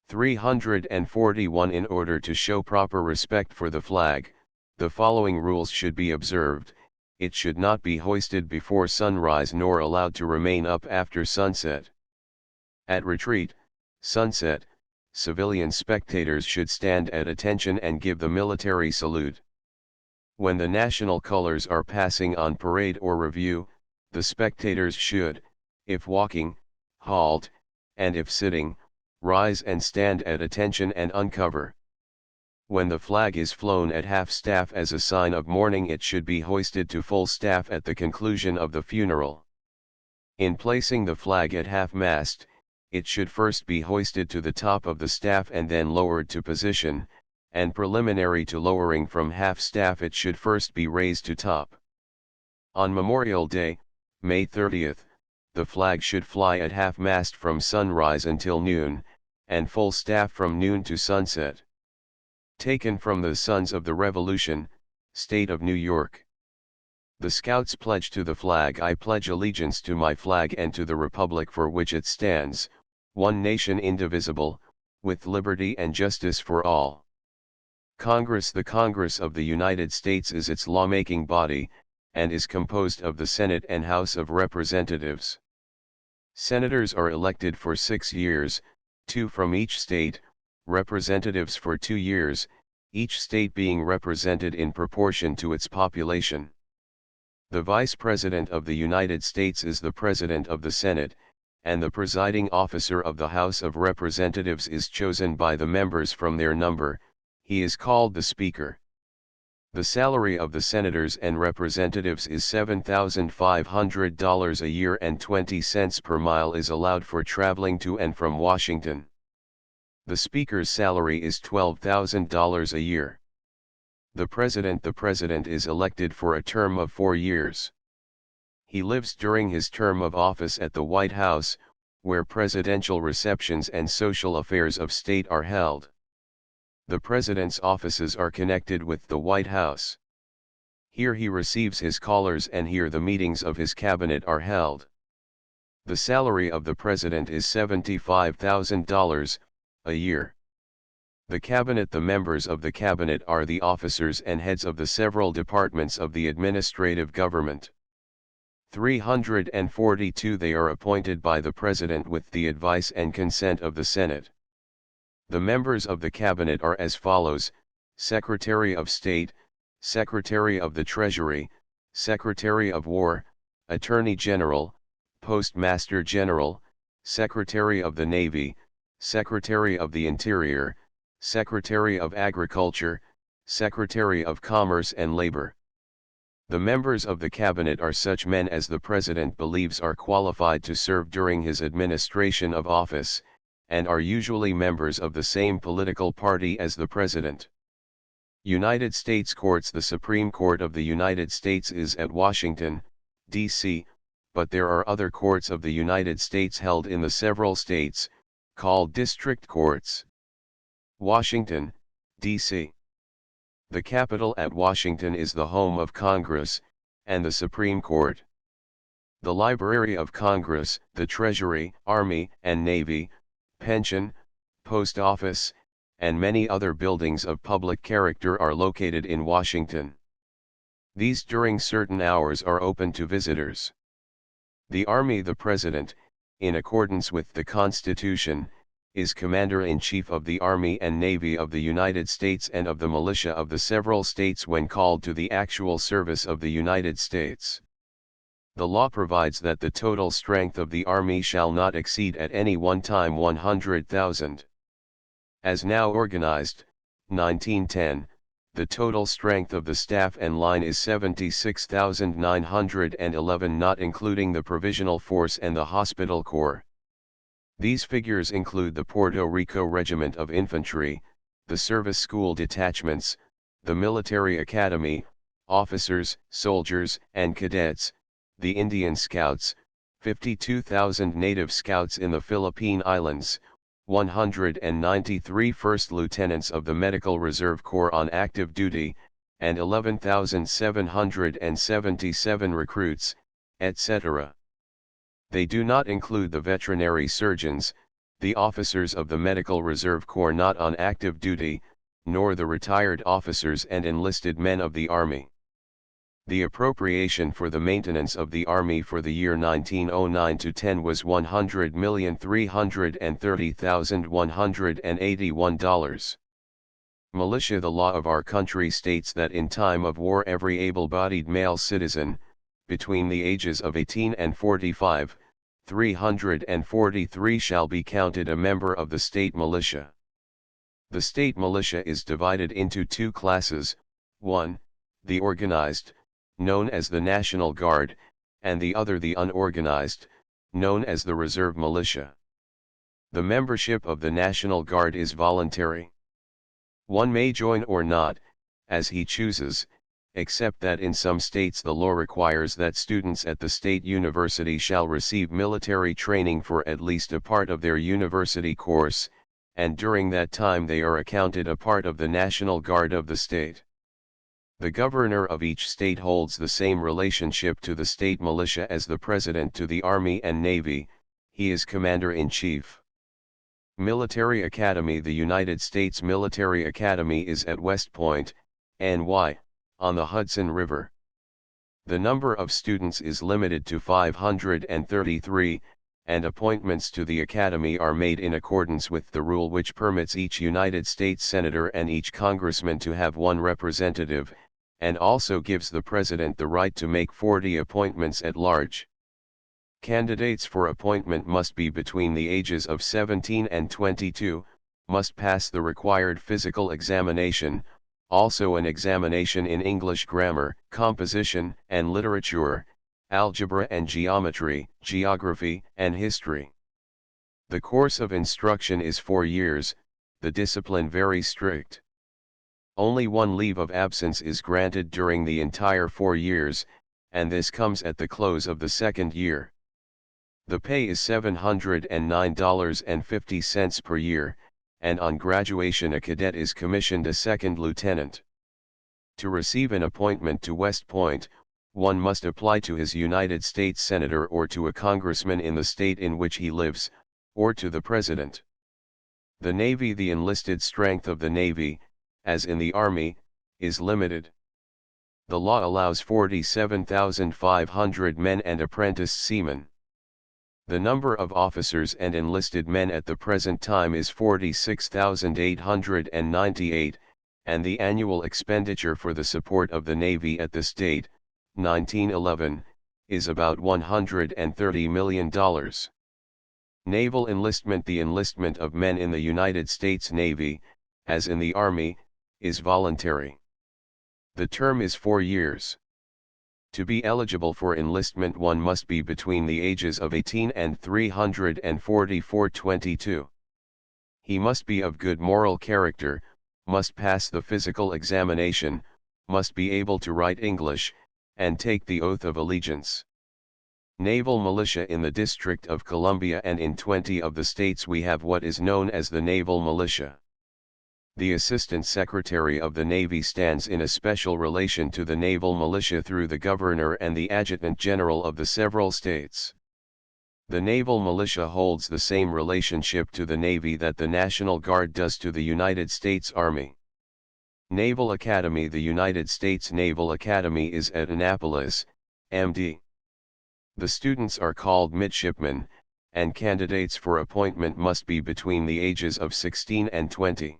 341 In order to show proper respect for the flag, the following rules should be observed: it should not be hoisted before sunrise nor allowed to remain up after sunset. At retreat, sunset, civilian spectators should stand at attention and give the military salute. When the national colors are passing on parade or review, the spectators should, if walking, halt, and if sitting, rise and stand at attention and uncover. When the flag is flown at half-staff as a sign of mourning, it should be hoisted to full staff at the conclusion of the funeral. In placing the flag at half-mast, it should first be hoisted to the top of the staff and then lowered to position, and preliminary to lowering from half-staff it should first be raised to top. On Memorial Day, May 30th, the flag should fly at half-mast from sunrise until noon, and full staff from noon to sunset. Taken from the Sons of the Revolution, State of New York. The Scouts pledge to the flag. I pledge allegiance to my flag and to the republic for which it stands, one nation indivisible, with liberty and justice for all. Congress. The Congress of the United States is its lawmaking body, and is composed of the Senate and House of Representatives. Senators are elected for 6 years, 2 from each state, representatives for 2 years, each state being represented in proportion to its population. The Vice President of the United States is the President of the Senate, and the presiding officer of the House of Representatives is chosen by the members from their number. He is called the Speaker. The salary of the senators and representatives is $7,500 a year, and 20 cents per mile is allowed for traveling to and from Washington. The Speaker's salary is $12,000 a year. The President is elected for a term of 4 years. He lives during his term of office at the White House, where presidential receptions and social affairs of state are held. The President's offices are connected with the White House. Here he receives his callers, and here the meetings of his cabinet are held. The salary of the President is $75,000 a year. The Cabinet. The members of the Cabinet are the officers and heads of the several departments of the administrative government. 342. They are appointed by the President with the advice and consent of the Senate. The members of the Cabinet are as follows: Secretary of State, Secretary of the Treasury, Secretary of War, Attorney General, Postmaster General, Secretary of the Navy, Secretary of the Interior, Secretary of Agriculture, Secretary of Commerce and Labor. The members of the Cabinet are such men as the President believes are qualified to serve during his administration of office, and are usually members of the same political party as the President. United States Courts. The Supreme Court of the United States is at Washington, D.C., but there are other courts of the United States held in the several states, called district courts. Washington, D.C. The Capitol at Washington is the home of Congress, and the Supreme Court. The Library of Congress, the Treasury, Army and Navy, Pension, Post Office, and many other buildings of public character are located in Washington. These during certain hours are open to visitors. The Army. The President, in accordance with the Constitution, is Commander-in-Chief of the Army and Navy of the United States and of the militia of the several states when called to the actual service of the United States. The law provides that the total strength of the Army shall not exceed at any one time 100,000. As now organized, 1910, the total strength of the staff and line is 76,911, not including the Provisional Force and the Hospital Corps. These figures include the Puerto Rico Regiment of Infantry, the Service School Detachments, the Military Academy, officers, soldiers, and cadets, the Indian Scouts, 52,000 native scouts in the Philippine Islands, 193 first lieutenants of the Medical Reserve Corps on active duty, and 11,777 recruits, etc. They do not include the veterinary surgeons, the officers of the Medical Reserve Corps not on active duty, nor the retired officers and enlisted men of the Army. The appropriation for the maintenance of the Army for the year 1909-10 was $100,330,181. Militia. The law of our country states that in time of war every able-bodied male citizen, between the ages of 18 and 45, 343 shall be counted a member of the state militia. The state militia is divided into 2 classes: 1, the organized, known as the National Guard, and the other the unorganized, known as the Reserve Militia. The membership of the National Guard is voluntary. One may join or not, as he chooses, except that in some states the law requires that students at the state university shall receive military training for at least a part of their university course, and during that time they are accounted a part of the National Guard of the state. The governor of each state holds the same relationship to the state militia as the president to the Army and Navy. He is commander-in-chief. Military Academy. The United States Military Academy is at West Point, NY, on the Hudson River. The number of students is limited to 533, and appointments to the Academy are made in accordance with the rule which permits each United States Senator and each Congressman to have one representative, and also gives the President the right to make 40 appointments at large. Candidates for appointment must be between the ages of 17 and 22, must pass the required physical examination, also an examination in English grammar, composition and literature, algebra and geometry, geography and history. The course of instruction is 4 years, the discipline very strict. Only one leave of absence is granted during the entire 4 years, and this comes at the close of the second year. The pay is $709.50 per year, and on graduation a cadet is commissioned a second lieutenant. To receive an appointment to West Point, one must apply to his United States Senator or to a congressman in the state in which he lives, or to the President. The Navy. The enlisted strength of the Navy, as in the Army, is limited. The law allows 47,500 men and apprentice seamen. The number of officers and enlisted men at the present time is 46,898, and the annual expenditure for the support of the Navy at this date, 1911, is about $130 million. Naval enlistment. The enlistment of men in the United States Navy, as in the Army, is voluntary. The term is 4 years. To be eligible for enlistment one must be between the ages of 18 and 344-22. He must be of good moral character, must pass the physical examination, must be able to write English, and take the oath of allegiance. Naval militia. In the District of Columbia and in 20 of the states we have what is known as the Naval Militia. The Assistant Secretary of the Navy stands in a special relation to the Naval Militia through the Governor and the Adjutant General of the several states. The Naval Militia holds the same relationship to the Navy that the National Guard does to the United States Army. Naval Academy. The United States Naval Academy is at Annapolis, MD. The students are called midshipmen, and candidates for appointment must be between the ages of 16 and 20.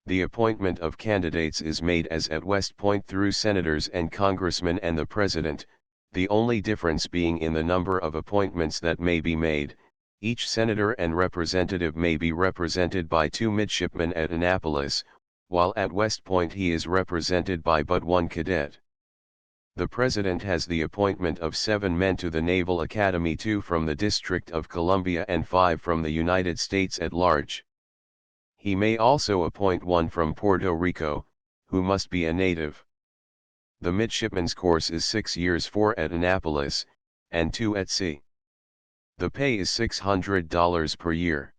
The appointment of candidates is made as at West Point through senators and congressmen and the president, the only difference being in the number of appointments that may be made. Each senator and representative may be represented by 2 midshipmen at Annapolis, while at West Point he is represented by but 1 cadet. The President has the appointment of 7 men to the Naval Academy, 2 from the District of Columbia and 5 from the United States at large. He may also appoint 1 from Puerto Rico, who must be a native. The midshipman's course is 6 years, 4 at Annapolis, and 2 at sea. The pay is $600 per year.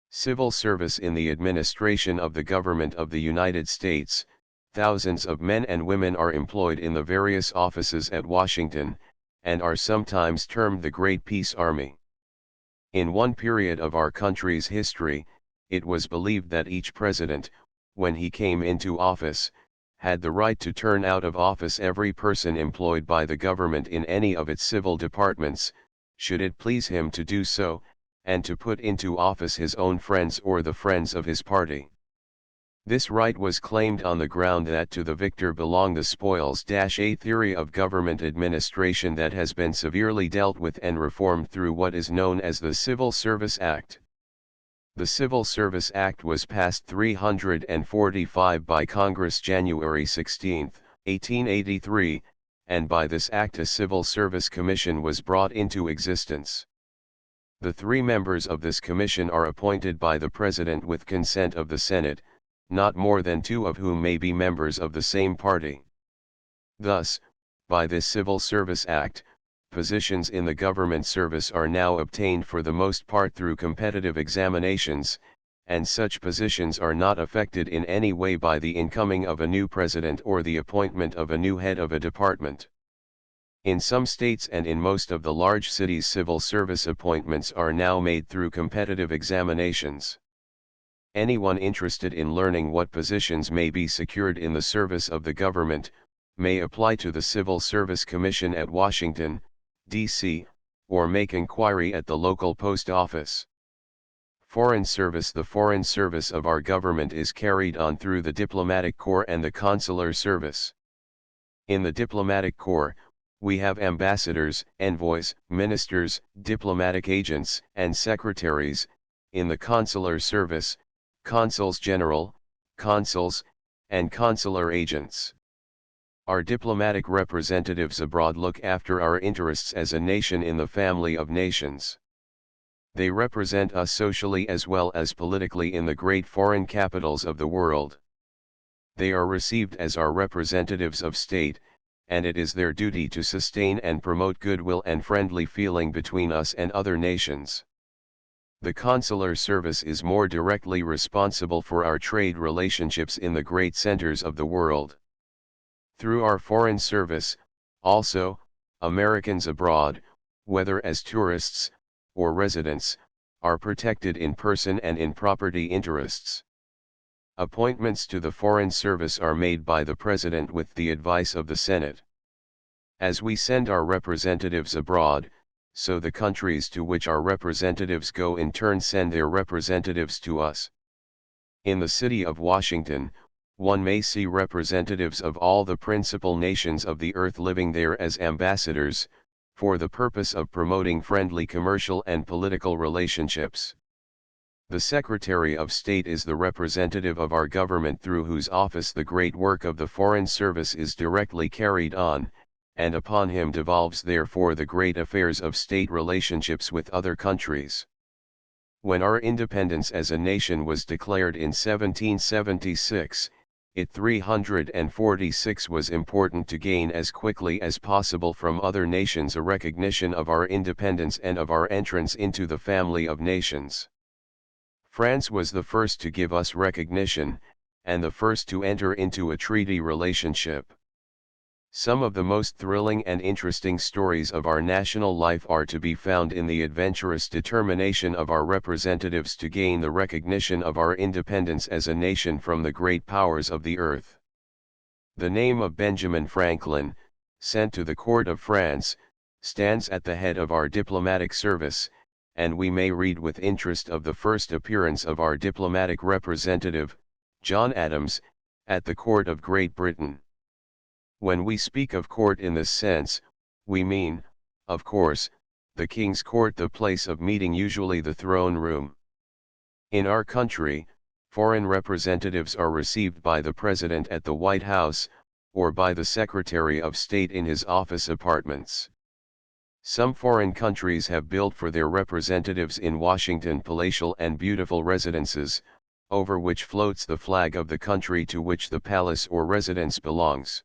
Civil service. In the administration of the government of the United States, thousands of men and women are employed in the various offices at Washington, and are sometimes termed the Great Peace Army. In one period of our country's history, it was believed that each president, when he came into office, had the right to turn out of office every person employed by the government in any of its civil departments, should it please him to do so, and to put into office his own friends or the friends of his party. This right was claimed on the ground that to the victor belong the spoils. A theory of government administration that has been severely dealt with and reformed through what is known as the Civil Service Act. The Civil Service Act was passed 345 by Congress January 16, 1883, and by this act a Civil Service Commission was brought into existence. The 3 members of this commission are appointed by the President with consent of the Senate, not more than 2 of whom may be members of the same party. Thus, by this Civil Service Act, positions in the government service are now obtained for the most part through competitive examinations, and such positions are not affected in any way by the incoming of a new president or the appointment of a new head of a department. In some states and in most of the large cities, civil service appointments are now made through competitive examinations. Anyone interested in learning what positions may be secured in the service of the government, may apply to the Civil Service Commission at Washington, D.C., or make inquiry at the local post office. Foreign service. The foreign service of our government is carried on through the diplomatic corps and the consular service. In the diplomatic corps, we have ambassadors, envoys, ministers, diplomatic agents, and secretaries. In the consular service, consuls general, consuls, and consular agents. Our diplomatic representatives abroad look after our interests as a nation in the family of nations. They represent us socially as well as politically in the great foreign capitals of the world. They are received as our representatives of state, and it is their duty to sustain and promote goodwill and friendly feeling between us and other nations. The consular service is more directly responsible for our trade relationships in the great centers of the world. Through our foreign service, also, Americans abroad, whether as tourists, or residents, are protected in person and in property interests. Appointments to the Foreign Service are made by the President with the advice of the Senate. As we send our representatives abroad, so the countries to which our representatives go in turn send their representatives to us. In the city of Washington, one may see representatives of all the principal nations of the earth living there as ambassadors, for the purpose of promoting friendly commercial and political relationships. The Secretary of State is the representative of our government through whose office the great work of the Foreign Service is directly carried on, and upon him devolves therefore the great affairs of state relationships with other countries. When our independence as a nation was declared in 1776, it 346 was important to gain as quickly as possible from other nations a recognition of our independence and of our entrance into the family of nations. France was the first to give us recognition, and the first to enter into a treaty relationship. Some of the most thrilling and interesting stories of our national life are to be found in the adventurous determination of our representatives to gain the recognition of our independence as a nation from the great powers of the earth. The name of Benjamin Franklin, sent to the court of France, stands at the head of our diplomatic service, and we may read with interest of the first appearance of our diplomatic representative, John Adams, at the court of Great Britain. When we speak of court in this sense, we mean, of course, the King's Court, the place of meeting, usually the throne room. In our country, foreign representatives are received by the President at the White House, or by the Secretary of State in his office apartments. Some foreign countries have built for their representatives in Washington palatial and beautiful residences, over which floats the flag of the country to which the palace or residence belongs.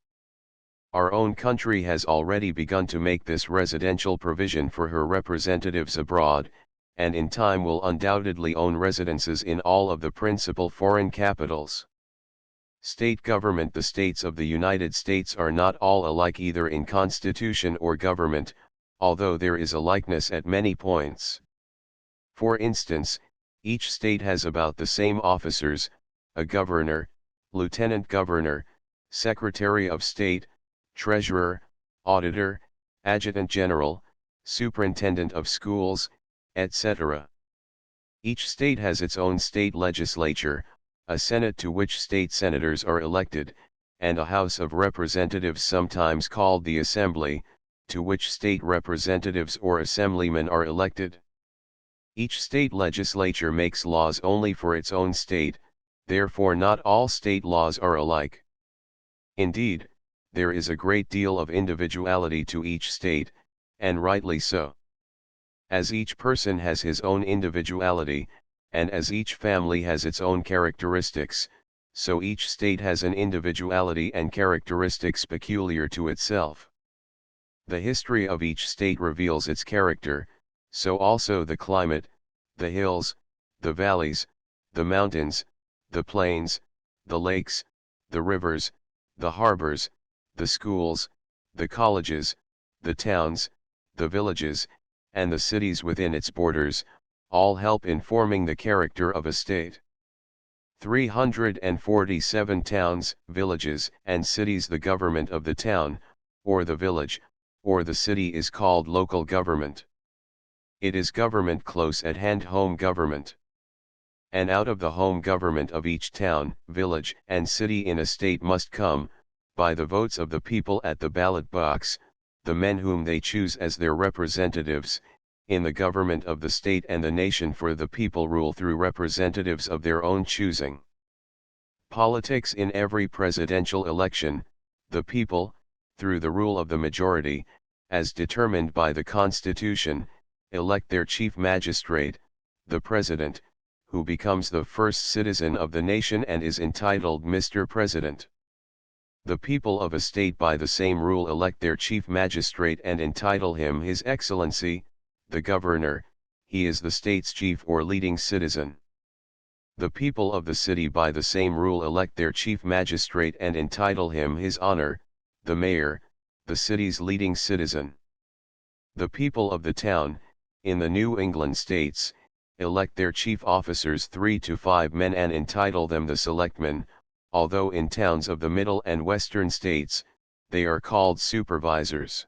Our own country has already begun to make this residential provision for her representatives abroad, and in time will undoubtedly own residences in all of the principal foreign capitals. State government. The states of the United States are not all alike either in constitution or government, although there is a likeness at many points. For instance, each state has about the same officers, a governor, lieutenant governor, secretary of state, treasurer, auditor, adjutant general, superintendent of schools, etc. Each state has its own state legislature, a senate to which state senators are elected, and a House of Representatives sometimes called the Assembly, to which state representatives or assemblymen are elected. Each state legislature makes laws only for its own state, therefore not all state laws are alike. Indeed, there is a great deal of individuality to each state, and rightly so. As each person has his own individuality, and as each family has its own characteristics, so each state has an individuality and characteristics peculiar to itself. The history of each state reveals its character, so also the climate, the hills, the valleys, the mountains, the plains, the lakes, the rivers, the harbors, the schools, the colleges, the towns, the villages, and the cities within its borders, all help in forming the character of a state. 347 towns, villages, and cities. The government of the town, or the village, or the city is called local government. It is government close at hand, home government. And out of the home government of each town, village, and city in a state must come, by the votes of the people at the ballot box, the men whom they choose as their representatives, in the government of the state and the nation, for the people rule through representatives of their own choosing. Politics. In every presidential election, the people, through the rule of the majority, as determined by the Constitution, elect their chief magistrate, the president, who becomes the first citizen of the nation and is entitled Mr. President. The people of a state by the same rule elect their chief magistrate and entitle him His Excellency, the governor. He is the state's chief or leading citizen. The people of the city by the same rule elect their chief magistrate and entitle him His Honor, the mayor, the city's leading citizen. The people of the town, in the New England states, elect their chief officers 3 to 5 men and entitle them the selectmen, although in towns of the middle and western states, they are called supervisors.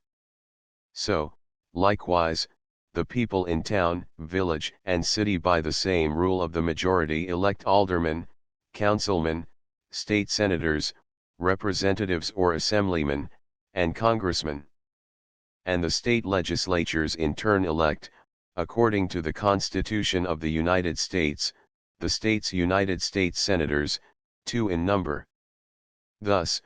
So, likewise, the people in town, village, and city by the same rule of the majority elect aldermen, councilmen, state senators, representatives or assemblymen, and congressmen. And the state legislatures in turn elect, according to the Constitution of the United States, the state's United States senators, 2 in number. Thus,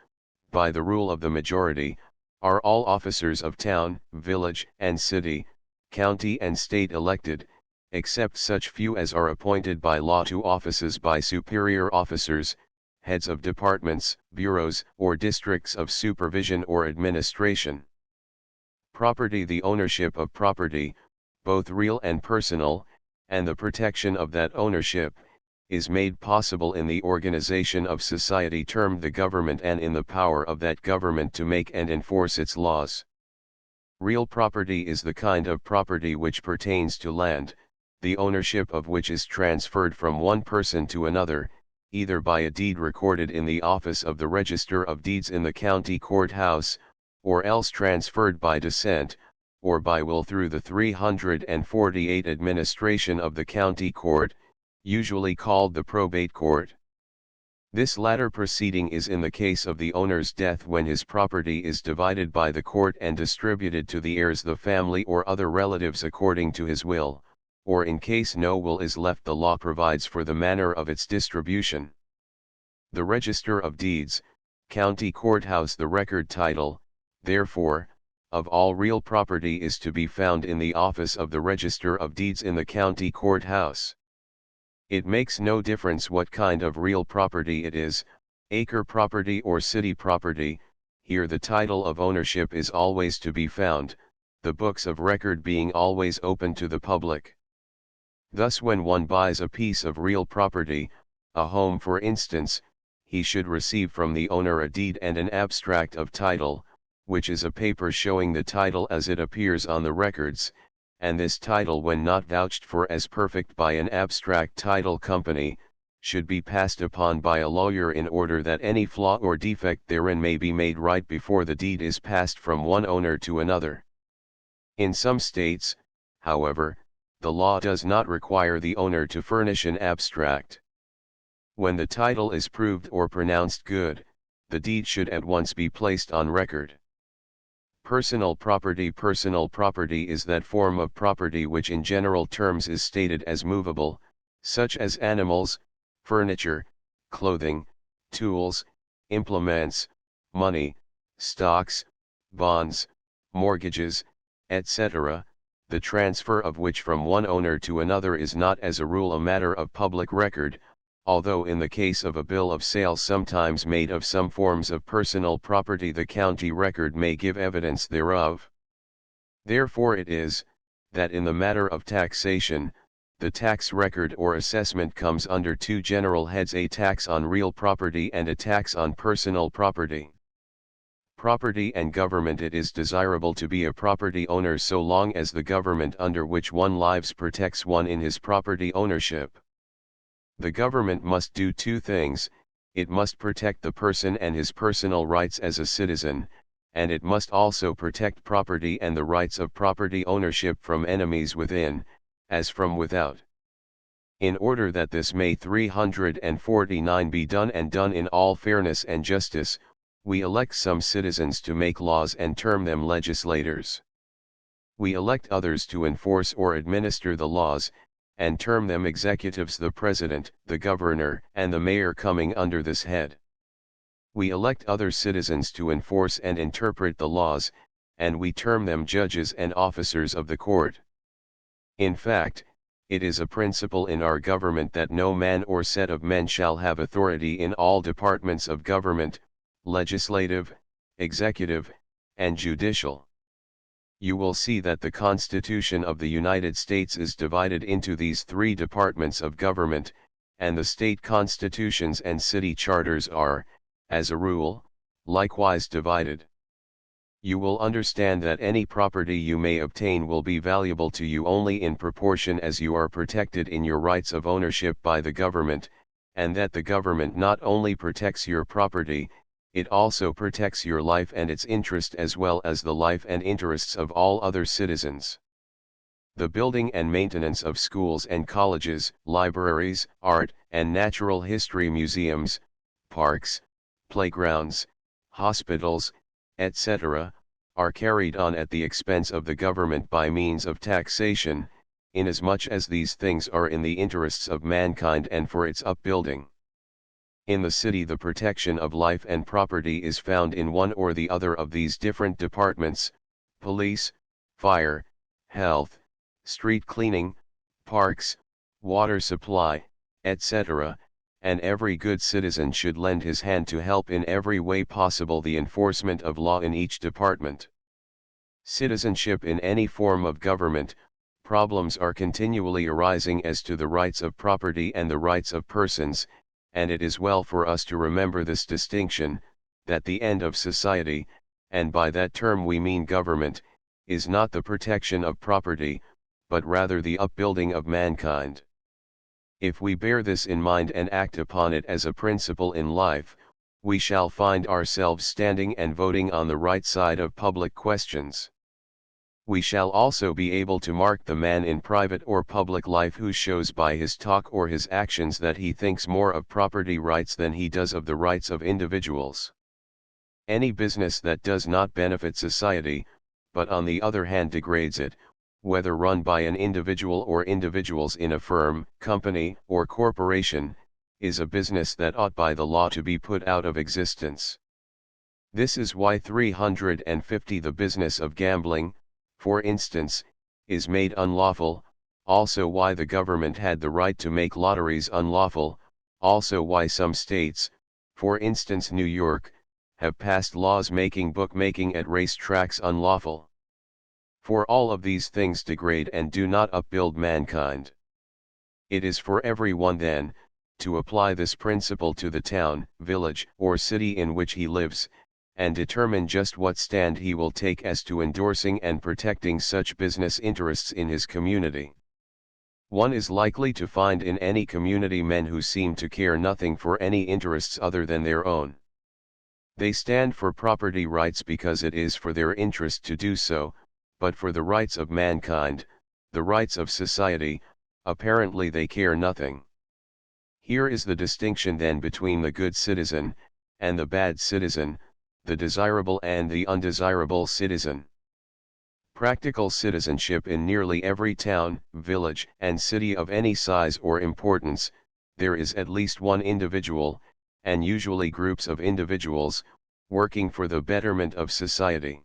by the rule of the majority, are all officers of town, village, and city, county and state elected, except such few as are appointed by law to offices by superior officers, heads of departments, bureaus, or districts of supervision or administration. Property. The ownership of property, both real and personal, and the protection of that ownership, is made possible in the organization of society termed the government and in the power of that government to make and enforce its laws. Real property is the kind of property which pertains to land, the ownership of which is transferred from one person to another, either by a deed recorded in the office of the Register of Deeds in the county courthouse, or else transferred by descent, or by will through the 348 administration of the county court, usually called the probate court. This latter proceeding is in the case of the owner's death, when his property is divided by the court and distributed to the heirs, the family or other relatives according to his will, or in case no will is left, the law provides for the manner of its distribution. The Register of Deeds, county courthouse. The record title, therefore, of all real property is to be found in the office of the Register of Deeds in the county courthouse. It makes no difference what kind of real property it is, acre property or city property, here the title of ownership is always to be found, the books of record being always open to the public. Thus when one buys a piece of real property, a home for instance, he should receive from the owner a deed and an abstract of title, which is a paper showing the title as it appears on the records, and this title, when not vouched for as perfect by an abstract title company, should be passed upon by a lawyer in order that any flaw or defect therein may be made right before the deed is passed from one owner to another. In some states, however, the law does not require the owner to furnish an abstract. When the title is proved or pronounced good, the deed should at once be placed on record. Personal property. Personal property is that form of property which in general terms is stated as movable, such as animals, furniture, clothing, tools, implements, money, stocks, bonds, mortgages, etc., the transfer of which from one owner to another is not as a rule a matter of public record, although in the case of a bill of sale sometimes made of some forms of personal property the county record may give evidence thereof. Therefore it is, that in the matter of taxation, The tax record or assessment comes under two general heads: a tax on real property and a tax on personal property. Property and government. It is desirable to be a property owner so long as the government under which one lives protects one in his property ownership. The government must do two things: it must protect the person and his personal rights as a citizen, and it must also protect property and the rights of property ownership from enemies within, as from without. In order that this may 349 be done, and done in all fairness and justice, we elect some citizens to make laws and term them legislators. We elect others to enforce or administer the laws, and term them executives: the president, the governor, and the mayor coming under this head. We elect other citizens to enforce and interpret the laws, and we term them judges and officers of the court. In fact, it is a principle in our government that no man or set of men shall have authority in all departments of government, legislative, executive, and judicial. You will see that the Constitution of the United States is divided into these three departments of government, and the state constitutions and city charters are, as a rule, likewise divided. You will understand that any property you may obtain will be valuable to you only in proportion as you are protected in your rights of ownership by the government, and that the government not only protects your property, it also protects your life and its interest, as well as the life and interests of all other citizens. The building and maintenance of schools and colleges, libraries, art and natural history museums, parks, playgrounds, hospitals, etc., are carried on at the expense of the government by means of taxation, inasmuch as these things are in the interests of mankind and for its upbuilding. In the city, the protection of life and property is found in one or the other of these different departments: police, fire, health, street cleaning, parks, water supply, etc., and every good citizen should lend his hand to help in every way possible the enforcement of law in each department. Citizenship in any form of government. Problems are continually arising as to the rights of property and the rights of persons, and it is well for us to remember this distinction, that the end of society, and by that term we mean government, is not the protection of property, but rather the upbuilding of mankind. If we bear this in mind and act upon it as a principle in life, we shall find ourselves standing and voting on the right side of public questions. We shall also be able to mark the man in private or public life who shows by his talk or his actions that he thinks more of property rights than he does of the rights of individuals. Any business that does not benefit society, but on the other hand degrades it, whether run by an individual or individuals in a firm, company, or corporation, is a business that ought by the law to be put out of existence. This is why 350 the business of gambling, for instance, is made unlawful, also why the government had the right to make lotteries unlawful, also why some states, for instance New York, have passed laws making bookmaking at race tracks unlawful. For all of these things degrade and do not upbuild mankind. It is for everyone then, to apply this principle to the town, village, or city in which he lives, and determine just what stand he will take as to endorsing and protecting such business interests in his community. One is likely to find in any community men who seem to care nothing for any interests other than their own. They stand for property rights because it is for their interest to do so, but for the rights of mankind, the rights of society, apparently they care nothing. Here is the distinction then between the good citizen, and the bad citizen, the desirable and the undesirable citizen. Practical citizenship. In nearly every town, village, and city of any size or importance, there is at least one individual, and usually groups of individuals, working for the betterment of society.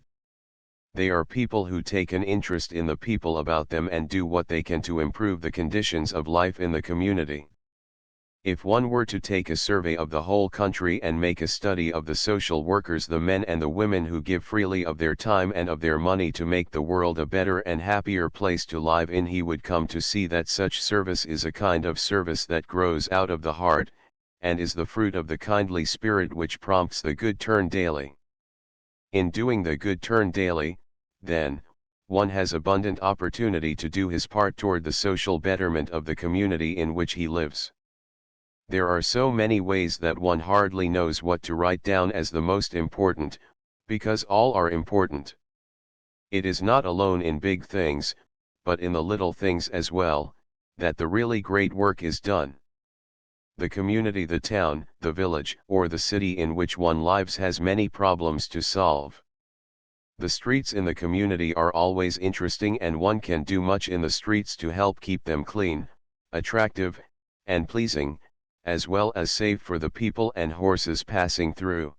They are people who take an interest in the people about them and do what they can to improve the conditions of life in the community. If one were to take a survey of the whole country and make a study of the social workers, the men and the women who give freely of their time and of their money to make the world a better and happier place to live in, he would come to see that such service is a kind of service that grows out of the heart, and is the fruit of the kindly spirit which prompts the good turn daily. In doing the good turn daily, then, one has abundant opportunity to do his part toward the social betterment of the community in which he lives. There are so many ways that one hardly knows what to write down as the most important, because all are important. It is not alone in big things, but in the little things as well, that the really great work is done. The community, the town, the village, or the city in which one lives has many problems to solve. The streets in the community are always interesting, and one can do much in the streets to help keep them clean, attractive, and pleasing, as well as safe for the people and horses passing through.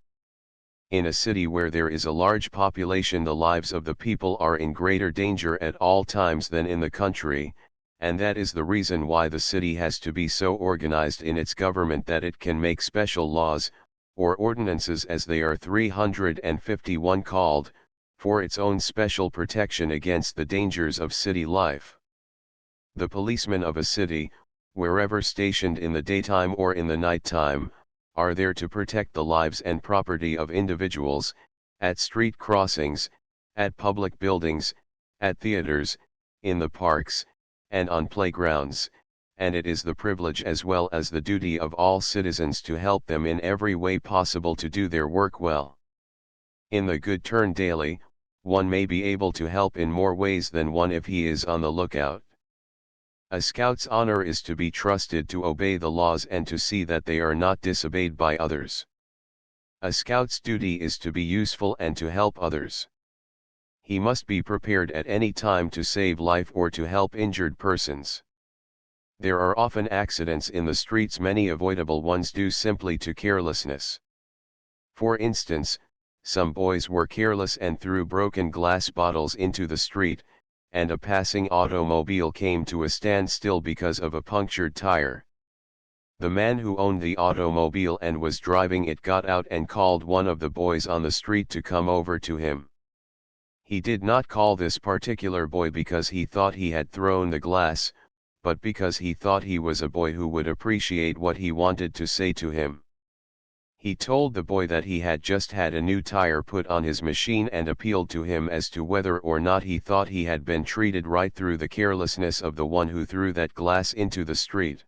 In a city where there is a large population, the lives of the people are in greater danger at all times than in the country, and that is the reason why the city has to be so organized in its government that it can make special laws, or ordinances as they are 351 called, for its own special protection against the dangers of city life. The policemen of a city, wherever stationed in the daytime or in the night time, are there to protect the lives and property of individuals, at street crossings, at public buildings, at theaters, in the parks, and on playgrounds, and it is the privilege as well as the duty of all citizens to help them in every way possible to do their work well. In the good turn daily, one may be able to help in more ways than one if he is on the lookout. A scout's honor is to be trusted to obey the laws and to see that they are not disobeyed by others. A scout's duty is to be useful and to help others. He must be prepared at any time to save life or to help injured persons. There are often accidents in the streets, many avoidable ones due simply to carelessness. For instance, some boys were careless and threw broken glass bottles into the street, and a passing automobile came to a standstill because of a punctured tire. The man who owned the automobile and was driving it got out and called one of the boys on the street to come over to him. He did not call this particular boy because he thought he had thrown the glass, but because he thought he was a boy who would appreciate what he wanted to say to him. He told the boy that he had just had a new tire put on his machine and appealed to him as to whether or not he thought he had been treated right through the carelessness of the one who threw that glass into the street.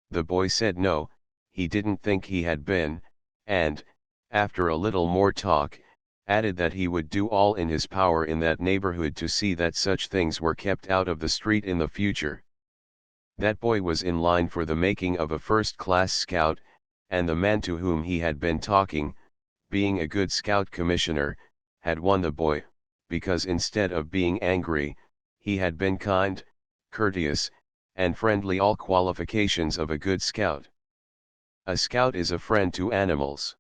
The boy said no, he didn't think he had been, and, after a little more talk, added that he would do all in his power in that neighborhood to see that such things were kept out of the street in the future. That boy was in line for the making of a first-class scout, and the man to whom he had been talking, being a good scout commissioner, had won the boy, because instead of being angry, he had been kind, courteous, and friendly, all qualifications of a good scout. A scout is a friend to animals.